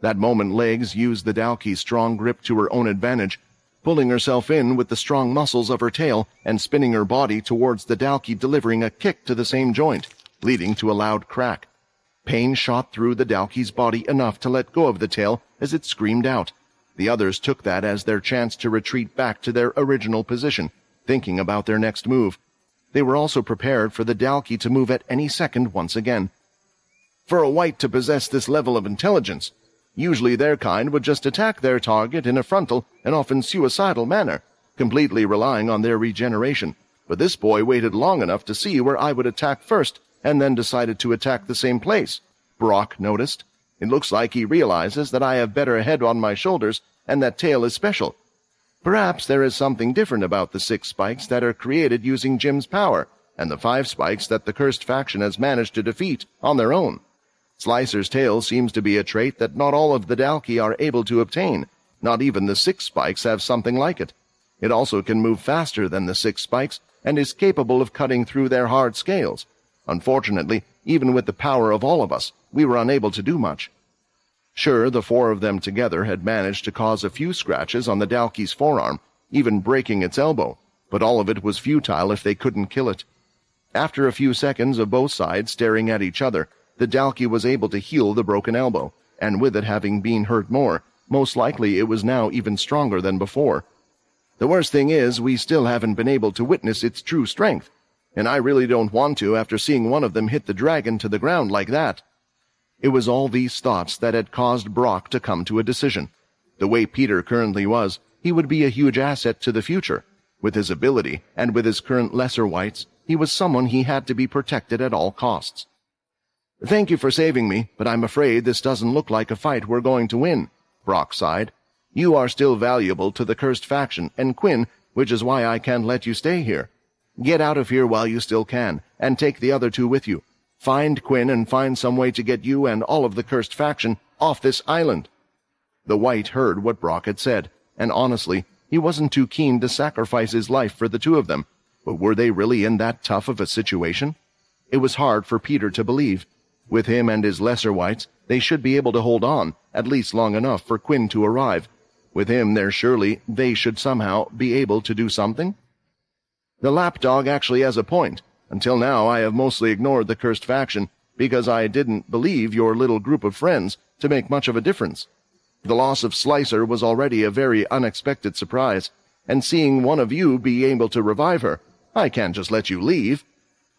That moment Legs used the Dalki's strong grip to her own advantage, pulling herself in with the strong muscles of her tail and spinning her body towards the Dalki, delivering a kick to the same joint, leading to a loud crack. Pain shot through the Dalki's body enough to let go of the tail as it screamed out. The others took that as their chance to retreat back to their original position, thinking about their next move. They were also prepared for the Dalki to move at any second once again. For a White to possess this level of intelligence, usually their kind would just attack their target in a frontal and often suicidal manner, completely relying on their regeneration. But this boy waited long enough to see where I would attack first, and then decided to attack the same place, Brock noticed. It looks like he realizes that I have better head on my shoulders, and that tail is special. Perhaps there is something different about the 6 spikes that are created using Jim's power, and the 5 spikes that the cursed faction has managed to defeat on their own. Slicer's tail seems to be a trait that not all of the Dalki are able to obtain. Not even the 6 spikes have something like it. It also can move faster than the 6 spikes, and is capable of cutting through their hard scales. Unfortunately, even with the power of all of us, we were unable to do much. Sure, the 4 of them together had managed to cause a few scratches on the Dalki's forearm, even breaking its elbow, but all of it was futile if they couldn't kill it. After a few seconds of both sides staring at each other, the Dalki was able to heal the broken elbow, and with it having been hurt more, most likely it was now even stronger than before. The worst thing is, we still haven't been able to witness its true strength, and I really don't want to after seeing one of them hit the dragon to the ground like that. It was all these thoughts that had caused Brock to come to a decision. The way Peter currently was, he would be a huge asset to the future. With his ability, and with his current lesser Whites, he was someone he had to be protected at all costs. "Thank you for saving me, but I'm afraid this doesn't look like a fight we're going to win," Brock sighed. "You are still valuable to the cursed faction and Quinn, which is why I can't let you stay here. Get out of here while you still can, and take the other 2 with you. Find Quinn and find some way to get you and all of the cursed faction off this island." The White heard what Brock had said, and honestly, he wasn't too keen to sacrifice his life for the 2 of them. But were they really in that tough of a situation? It was hard for Peter to believe. With him and his lesser Whites, they should be able to hold on, at least long enough for Quinn to arrive. With him there, surely they should somehow be able to do something? The lapdog actually has a point. Until now I have mostly ignored the cursed faction, because I didn't believe your little group of friends to make much of a difference. The loss of Slicer was already a very unexpected surprise, and seeing one of you be able to revive her, I can't just let you leave."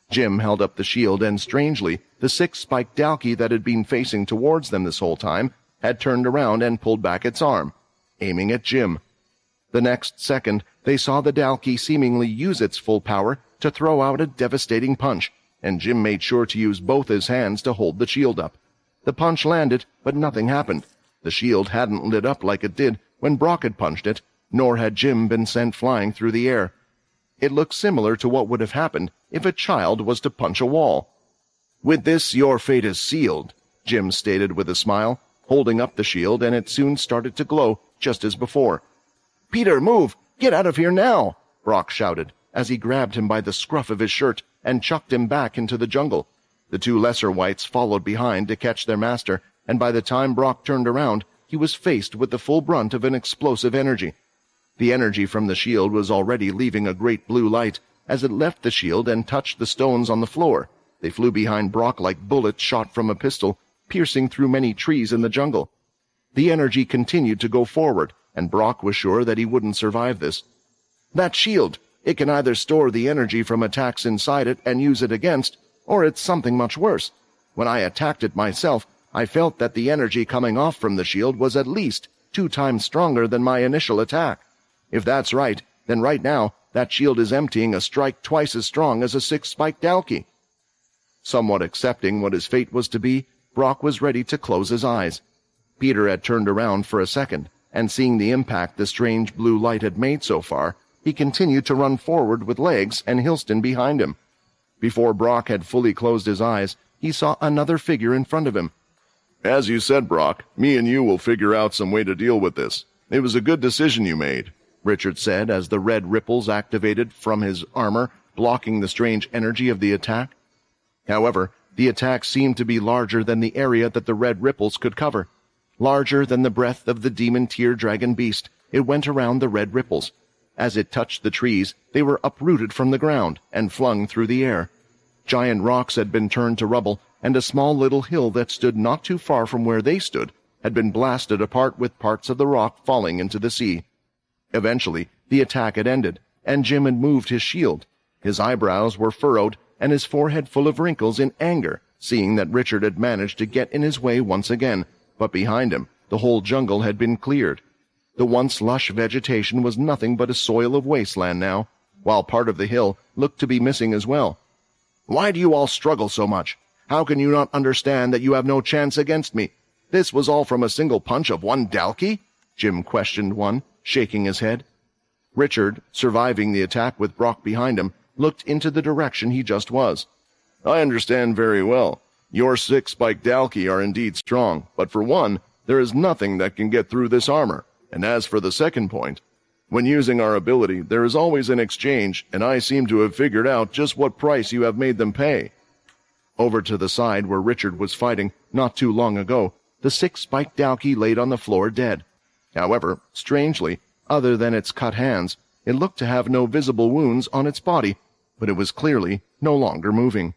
Jim held up the shield, and strangely, the six-spiked Dalkey that had been facing towards them this whole time had turned around and pulled back its arm, aiming at Jim. The next second, they saw the Dalkey seemingly use its full power to throw out a devastating punch, and Jim made sure to use both his hands to hold the shield up. The punch landed, but nothing happened. The shield hadn't lit up like it did when Brock had punched it, nor had Jim been sent flying through the air. It looked similar to what would have happened if a child was to punch a wall. "With this, your fate is sealed," Jim stated with a smile, holding up the shield, and it soon started to glow, just as before. "Peter, move! Get out of here now!" Brock shouted, as he grabbed him by the scruff of his shirt and chucked him back into the jungle. The two lesser whites followed behind to catch their master, and by the time Brock turned around, he was faced with the full brunt of an explosive energy. The energy from the shield was already leaving a great blue light. As it left the shield and touched the stones on the floor, they flew behind Brock like bullets shot from a pistol, piercing through many trees in the jungle. The energy continued to go forward, and Brock was sure that he wouldn't survive this. "That shield! It can either store the energy from attacks inside it and use it against, or it's something much worse. When I attacked it myself, I felt that the energy coming off from the shield was at least 2 times stronger than my initial attack. If that's right, then right now, that shield is emptying a strike twice as strong as a 6-spiked Dalkey." Somewhat accepting what his fate was to be, Brock was ready to close his eyes. Peter had turned around for a second, and seeing the impact the strange blue light had made so far, he continued to run forward with Legs and Hilston behind him. Before Brock had fully closed his eyes, he saw another figure in front of him. "As you said, Brock, me and you will figure out some way to deal with this. It was a good decision you made," Richard said as the red ripples activated from his armor, blocking the strange energy of the attack. However, the attack seemed to be larger than the area that the red ripples could cover. Larger than the breath of the demon tear-dragon beast, it went around the red ripples. As it touched the trees, they were uprooted from the ground and flung through the air. Giant rocks had been turned to rubble, and a small little hill that stood not too far from where they stood had been blasted apart with parts of the rock falling into the sea. Eventually, the attack had ended, and Jim had moved his shield. His eyebrows were furrowed, and his forehead full of wrinkles in anger, seeing that Richard had managed to get in his way once again, but behind him, the whole jungle had been cleared. The once lush vegetation was nothing but a soil of wasteland now, while part of the hill looked to be missing as well. "Why do you all struggle so much? How can you not understand that you have no chance against me? This was all from a single punch of one Dalkey?" Jim questioned one, shaking his head. Richard, surviving the attack with Brock behind him, looked into the direction he just was. "I understand very well. Your 6-spiked Dalkey are indeed strong, but for one, there is nothing that can get through this armor. And as for the second point, when using our ability, there is always an exchange, and I seem to have figured out just what price you have made them pay." Over to the side where Richard was fighting not too long ago, the 6-spiked Dalkey laid on the floor dead. However, strangely, other than its cut hands, it looked to have no visible wounds on its body, but it was clearly no longer moving.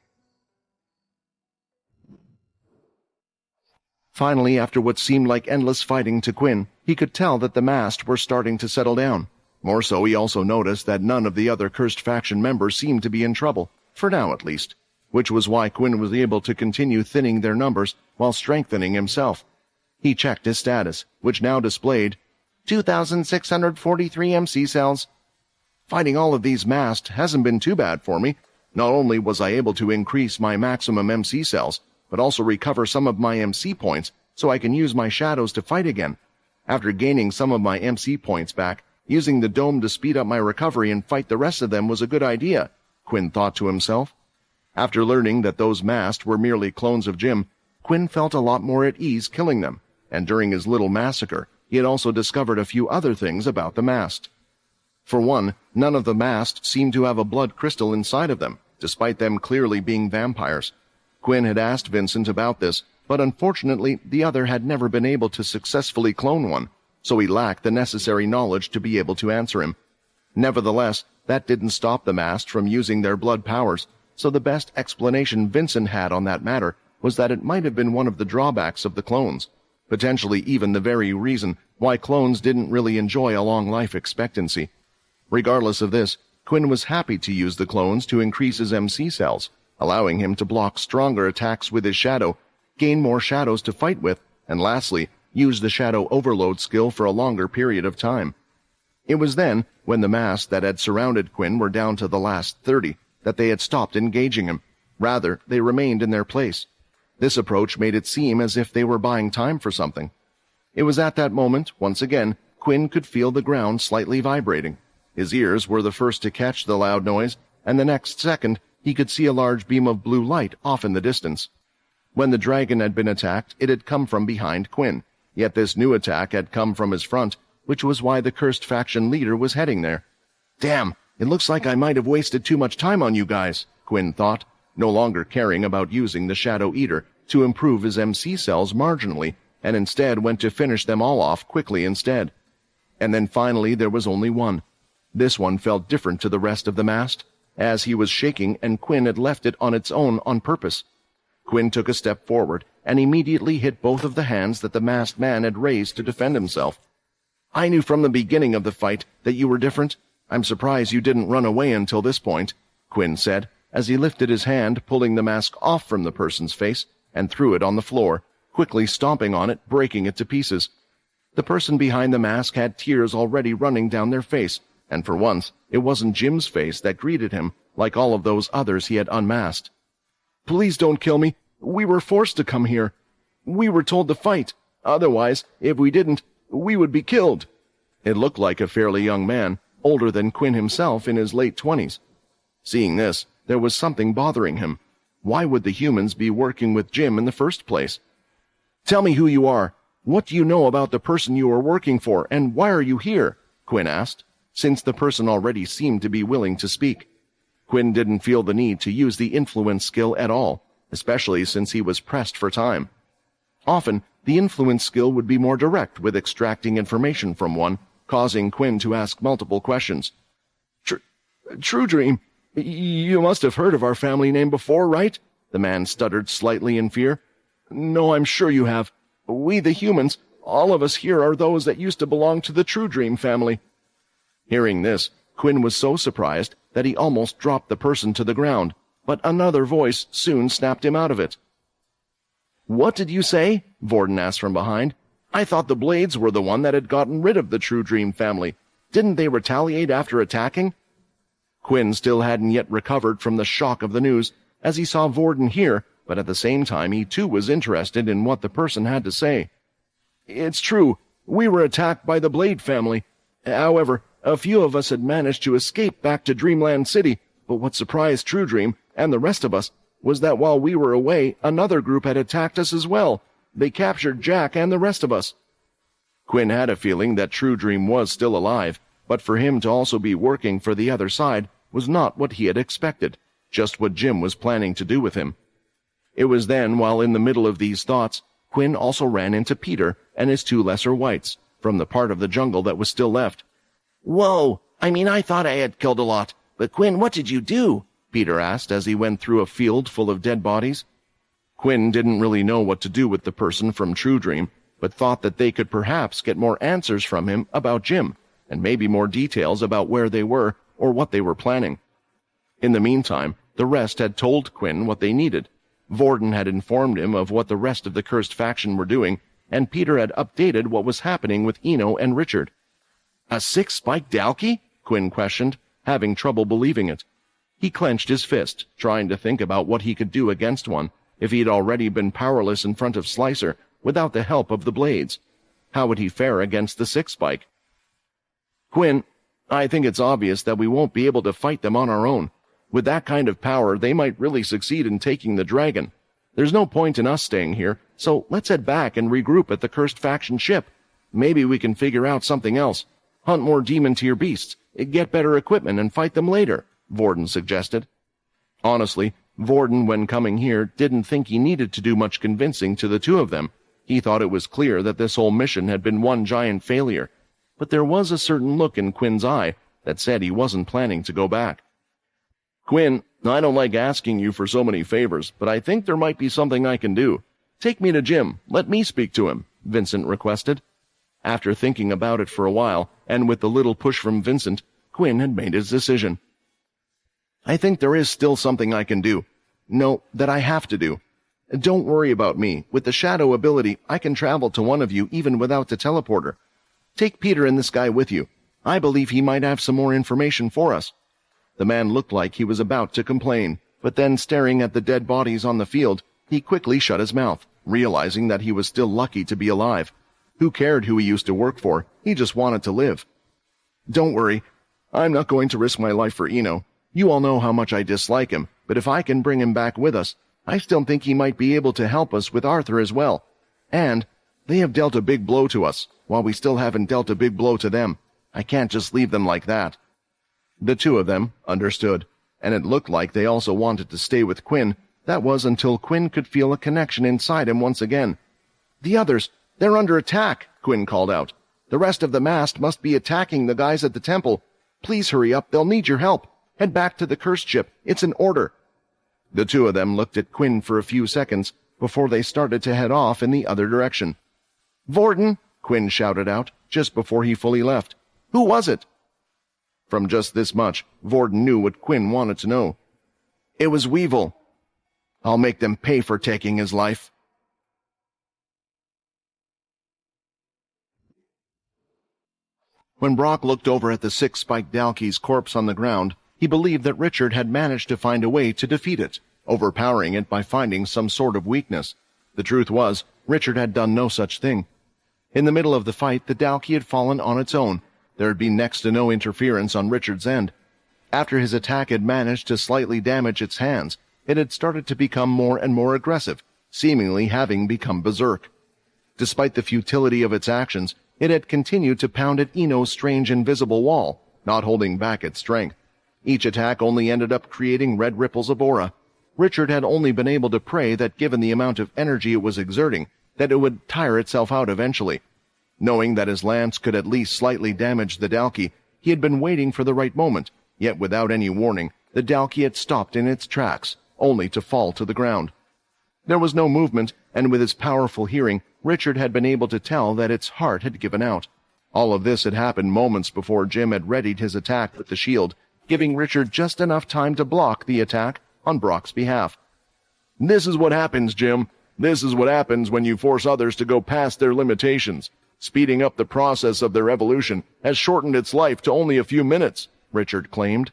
Finally, after what seemed like endless fighting to Quinn, he could tell that the mast were starting to settle down. More so, he also noticed that none of the other cursed faction members seemed to be in trouble, for now at least, which was why Quinn was able to continue thinning their numbers while strengthening himself. He checked his status, which now displayed 2,643 MC cells. Fighting all of these masked hasn't been too bad for me. Not only was I able to increase my maximum MC cells, but also recover some of my MC points so I can use my shadows to fight again. After gaining some of my MC points back, using the dome to speed up my recovery and fight the rest of them was a good idea, Quinn thought to himself. After learning that those masked were merely clones of Jim, Quinn felt a lot more at ease killing them, and during his little massacre, he had also discovered a few other things about the masked. For one, none of the masked seemed to have a blood crystal inside of them, despite them clearly being vampires. Quinn had asked Vincent about this, but unfortunately the other had never been able to successfully clone one, so he lacked the necessary knowledge to be able to answer him. Nevertheless, that didn't stop the masked from using their blood powers, so the best explanation Vincent had on that matter was that it might have been one of the drawbacks of the clones. potentially even the very reason why clones didn't really enjoy a long life expectancy. Regardless of this, Quinn was happy to use the clones to increase his MC cells, allowing him to block stronger attacks with his shadow, gain more shadows to fight with, and lastly, use the shadow overload skill for a longer period of time. It was then, when the masks that had surrounded Quinn were down to the last 30, that they had stopped engaging him. Rather, they remained in their place. This approach made it seem as if they were buying time for something. It was at that moment, once again, Quinn could feel the ground slightly vibrating. His ears were the first to catch the loud noise, and the next second he could see a large beam of blue light off in the distance. When the dragon had been attacked, it had come from behind Quinn, yet this new attack had come from his front, which was why the cursed faction leader was heading there. Damn, it looks like I might have wasted too much time on you guys, Quinn thought, no longer caring about using the Shadow Eater to improve his MC cells marginally, and instead went to finish them all off quickly instead. And then finally there was only one. This one felt different to the rest of the mast, as he was shaking and Quinn had left it on its own on purpose. Quinn took a step forward and immediately hit both of the hands that the masked man had raised to defend himself. I knew from the beginning of the fight that you were different. I'm surprised you didn't run away until this point, Quinn said, as he lifted his hand, pulling the mask off from the person's face, and threw it on the floor, quickly stomping on it, breaking it to pieces. The person behind the mask had tears already running down their face, and for once, it wasn't Jim's face that greeted him, like all of those others he had unmasked. Please don't kill me. We were forced to come here. We were told to fight. Otherwise, if we didn't, we would be killed. It looked like a fairly young man, older than Quinn himself in his late 20s. Seeing this, there was something bothering him. Why would the humans be working with Jim in the first place? Tell me who you are. What do you know about the person you are working for, and why are you here? Quinn asked, since the person already seemed to be willing to speak. Quinn didn't feel the need to use the influence skill at all, especially since he was pressed for time. Often, the influence skill would be more direct with extracting information from one, causing Quinn to ask multiple questions. True Dream, you must have heard of our family name before, right? The man stuttered slightly in fear. No, I'm sure you have. We, the humans, all of us here are those that used to belong to the True Dream family. Hearing this, Quinn was so surprised that he almost dropped the person to the ground, but another voice soon snapped him out of it. What did you say? Vorden asked from behind. I thought the Blades were the one that had gotten rid of the True Dream family. Didn't they retaliate after attacking? Quinn still hadn't yet recovered from the shock of the news, as he saw Vorden here, but at the same time he too was interested in what the person had to say. It's true, we were attacked by the Blade family. However, a few of us had managed to escape back to Dreamland City, but what surprised True Dream, and the rest of us, was that while we were away, another group had attacked us as well. They captured Jack and the rest of us. Quinn had a feeling that True Dream was still alive, but for him to also be working for the other side was not what he had expected, just what Jim was planning to do with him. It was then, while in the middle of these thoughts, Quinn also ran into Peter and his two lesser whites, from the part of the jungle that was still left. Whoa! I thought I had killed a lot, but Quinn, what did you do? Peter asked as he went through a field full of dead bodies. Quinn didn't really know what to do with the person from True Dream, but thought that they could perhaps get more answers from him about Jim, and maybe more details about where they were or what they were planning. In the meantime, the rest had told Quinn what they needed. Vorden had informed him of what the rest of the cursed faction were doing, and Peter had updated what was happening with Eno and Richard. A six-spiked Dalky? Quinn questioned, having trouble believing it. He clenched his fist, trying to think about what he could do against one, if he had already been powerless in front of Slicer without the help of the Blades. How would he fare against the six-spike? Quinn, I think it's obvious that we won't be able to fight them on our own. With that kind of power, they might really succeed in taking the dragon. There's no point in us staying here, so let's head back and regroup at the cursed faction ship. Maybe we can figure out something else. Hunt more demon-tier beasts, get better equipment, and fight them later, Vorden suggested. Honestly, Vorden, when coming here, didn't think he needed to do much convincing to the two of them. He thought it was clear that this whole mission had been one giant failure. But there was a certain look in Quinn's eye that said he wasn't planning to go back. Quinn, I don't like asking you for so many favors, but I think there might be something I can do. Take me to Jim. Let me speak to him, Vincent requested. After thinking about it for a while, and with the little push from Vincent, Quinn had made his decision. I think there is still something I can do. No, that I have to do. Don't worry about me. With the shadow ability, I can travel to one of you even without the teleporter. Take Peter and this guy with you. I believe he might have some more information for us. The man looked like he was about to complain, but then staring at the dead bodies on the field, he quickly shut his mouth, realizing that he was still lucky to be alive. Who cared who he used to work for? He just wanted to live. Don't worry. I'm not going to risk my life for Eno. You all know how much I dislike him, but if I can bring him back with us, I still think he might be able to help us with Arthur as well. And they have dealt a big blow to us, while we still haven't dealt a big blow to them. I can't just leave them like that. The two of them understood, and it looked like they also wanted to stay with Quinn. That was until Quinn could feel a connection inside him once again. The others, they're under attack, Quinn called out. The rest of the mast must be attacking the guys at the temple. Please hurry up, they'll need your help. Head back to the cursed ship. It's an order. The two of them looked at Quinn for a few seconds before they started to head off in the other direction. Vorden, Quinn shouted out just before he fully left. Who was it? From just this much, Vorden knew what Quinn wanted to know. It was Weevil. I'll make them pay for taking his life. When Brock looked over at the six-spiked Dalkey's corpse on the ground, he believed that Richard had managed to find a way to defeat it, overpowering it by finding some sort of weakness. The truth was, Richard had done no such thing. In the middle of the fight, the Dalkey had fallen on its own. There had been next to no interference on Richard's end. After his attack had managed to slightly damage its hands, it had started to become more and more aggressive, seemingly having become berserk. Despite the futility of its actions, it had continued to pound at Eno's strange invisible wall, not holding back its strength. Each attack only ended up creating red ripples of aura. Richard had only been able to pray that given the amount of energy it was exerting, that it would tire itself out eventually. Knowing that his lance could at least slightly damage the Dalkey, he had been waiting for the right moment, yet without any warning, the Dalkey had stopped in its tracks, only to fall to the ground. There was no movement, and with his powerful hearing, Richard had been able to tell that its heart had given out. All of this had happened moments before Jim had readied his attack with the shield, giving Richard just enough time to block the attack on Brock's behalf. This is what happens, Jim. This is what happens when you force others to go past their limitations. Speeding up the process of their evolution has shortened its life to only a few minutes, Richard claimed.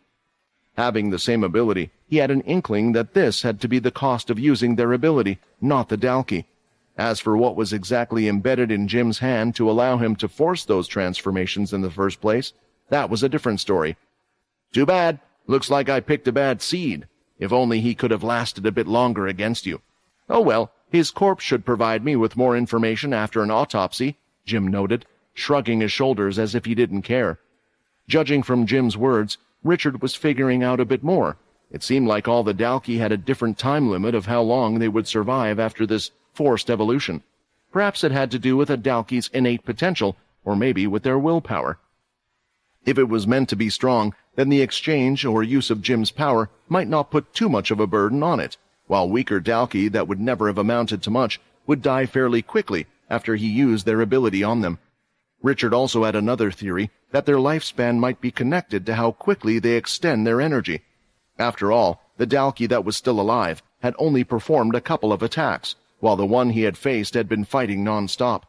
Having the same ability, he had an inkling that this had to be the cost of using their ability, not the Dalkey. As for what was exactly embedded in Jim's hand to allow him to force those transformations in the first place, that was a different story. Too bad. Looks like I picked a bad seed. If only he could have lasted a bit longer against you. Oh well, his corpse should provide me with more information after an autopsy, Jim noted, shrugging his shoulders as if he didn't care. Judging from Jim's words, Richard was figuring out a bit more. It seemed like all the Dalkey had a different time limit of how long they would survive after this forced evolution. Perhaps it had to do with a Dalkey's innate potential, or maybe with their willpower. If it was meant to be strong, then the exchange or use of Jim's power might not put too much of a burden on it, while weaker Dalkey that would never have amounted to much would die fairly quickly after he used their ability on them. Richard also had another theory that their lifespan might be connected to how quickly they extend their energy. After all, the Dalkey that was still alive had only performed a couple of attacks, while the one he had faced had been fighting nonstop.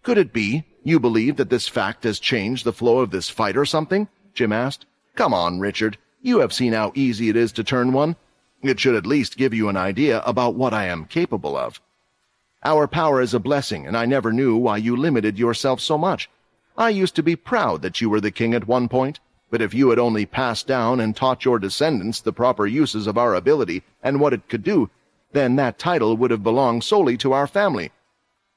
Could it be you believe that this fact has changed the flow of this fight or something? Jim asked. Come on, Richard. You have seen how easy it is to turn one. It should at least give you an idea about what I am capable of. Our power is a blessing, and I never knew why you limited yourself so much. I used to be proud that you were the king at one point, but if you had only passed down and taught your descendants the proper uses of our ability and what it could do, then that title would have belonged solely to our family.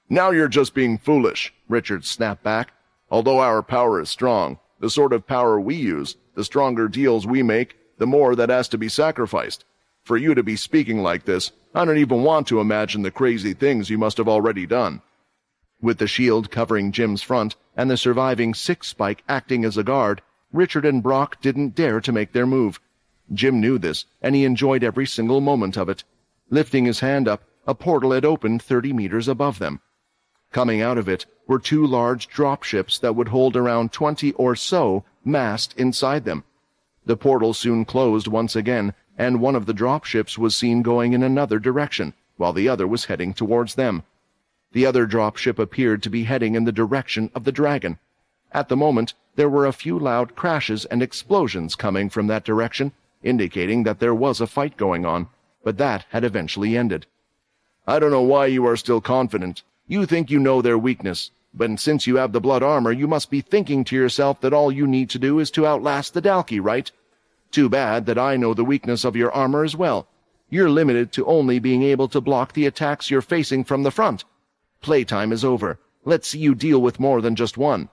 Now you're just being foolish, Richard snapped back. Although our power is strong, the sort of power we use, the stronger deals we make, the more that has to be sacrificed. For you to be speaking like this, I don't even want to imagine the crazy things you must have already done. With the shield covering Jim's front and the surviving six-spike acting as a guard, Richard and Brock didn't dare to make their move. Jim knew this, and he enjoyed every single moment of it. Lifting his hand up, a portal had opened 30 meters above them. Coming out of it were 2 large dropships that would hold around 20 or so massed inside them. The portal soon closed once again, and one of the dropships was seen going in another direction, while the other was heading towards them. The other dropship appeared to be heading in the direction of the dragon. At the moment, there were a few loud crashes and explosions coming from that direction, indicating that there was a fight going on, but that had eventually ended. I don't know why you are still confident. You think you know their weakness, but since you have the blood armor, you must be thinking to yourself that all you need to do is to outlast the Dalki, right? Too bad that I know the weakness of your armor as well. You're limited to only being able to block the attacks you're facing from the front. Playtime is over. Let's see you deal with more than just one.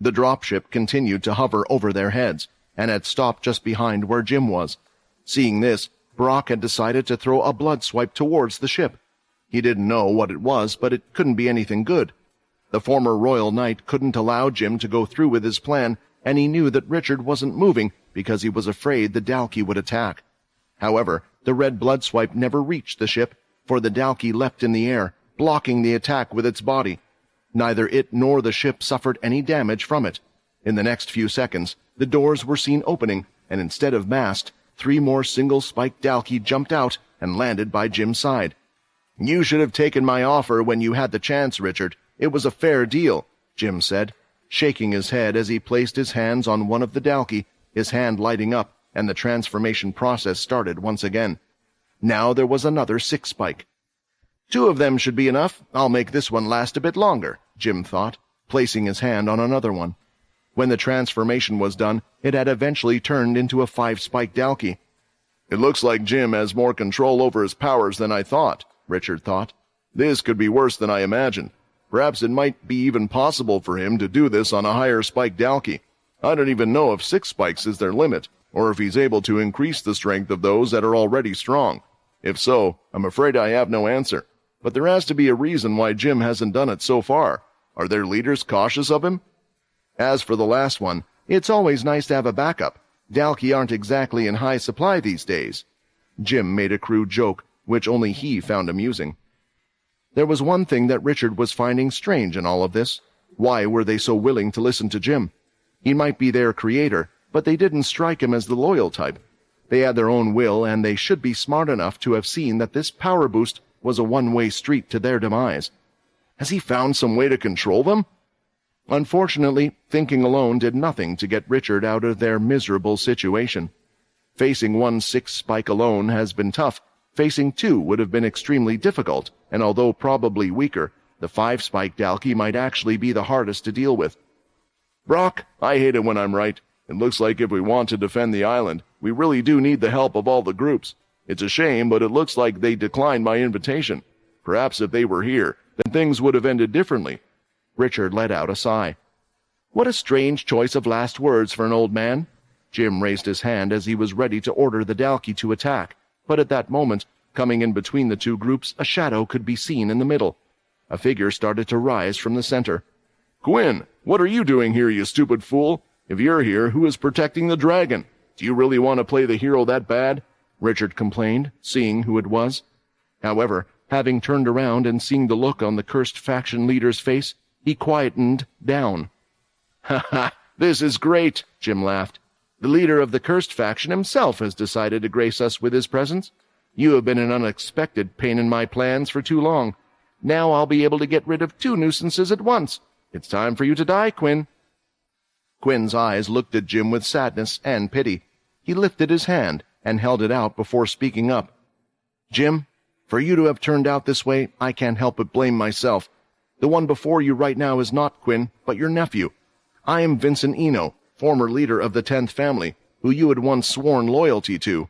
The dropship continued to hover over their heads, and had stopped just behind where Jim was. Seeing this, Brock had decided to throw a blood swipe towards the ship. He didn't know what it was, but it couldn't be anything good. The former royal knight couldn't allow Jim to go through with his plan, and he knew that Richard wasn't moving because he was afraid the Dalki would attack. However, the red blood swipe never reached the ship, for the Dalki leapt in the air, blocking the attack with its body. Neither it nor the ship suffered any damage from it. In the next few seconds, the doors were seen opening, and instead of mast, 3 more single-spiked Dalki jumped out and landed by Jim's side. "You should have taken my offer when you had the chance, Richard. It was a fair deal," Jim said, shaking his head as he placed his hands on one of the Dalki, his hand lighting up, and the transformation process started once again. Now there was another 6-spike. 2 of them should be enough. I'll make this one last a bit longer, Jim thought, placing his hand on another one. When the transformation was done, it had eventually turned into a 5-spike Dalki. It looks like Jim has more control over his powers than I thought, Richard thought. This could be worse than I imagined. Perhaps it might be even possible for him to do this on a higher spike Dalki. I don't even know if 6 spikes is their limit, or if he's able to increase the strength of those that are already strong. If so, I'm afraid I have no answer. But there has to be a reason why Jim hasn't done it so far. Are their leaders cautious of him? As for the last one, it's always nice to have a backup. Dalki aren't exactly in high supply these days. Jim made a crude joke, which only he found amusing. There was one thing that Richard was finding strange in all of this. Why were they so willing to listen to Jim? He might be their creator, but they didn't strike him as the loyal type. They had their own will, and they should be smart enough to have seen that this power boost was a one-way street to their demise. Has he found some way to control them? Unfortunately, thinking alone did nothing to get Richard out of their miserable situation. Facing one 6-spike alone has been tough. Facing 2 would have been extremely difficult, and although probably weaker, the 5-spike Dalki might actually be the hardest to deal with. Brock, I hate it when I'm right. It looks like if we want to defend the island, we really do need the help of all the groups. It's a shame, but it looks like they declined my invitation. Perhaps if they were here, then things would have ended differently. Richard let out a sigh. What a strange choice of last words for an old man. Jim raised his hand as he was ready to order the Dalki to attack, but at that moment, coming in between the 2 groups, a shadow could be seen in the middle. A figure started to rise from the center. Quinn, what are you doing here, you stupid fool? If you're here, who is protecting the dragon? Do you really want to play the hero that bad? Richard complained, seeing who it was. However, having turned around and seeing the look on the cursed faction leader's face, he quietened down. "Ha ha, this is great," Jim laughed. "The leader of the cursed faction himself has decided to grace us with his presence. You have been an unexpected pain in my plans for too long. Now I'll be able to get rid of 2 nuisances at once. It's time for you to die, Quinn." Quinn's eyes looked at Jim with sadness and pity. He lifted his hand and held it out before speaking up. "Jim, for you to have turned out this way, I can't help but blame myself. The one before you right now is not Quinn, but your nephew. I am Vincent Eno, former leader of the 10th family, who you had once sworn loyalty to.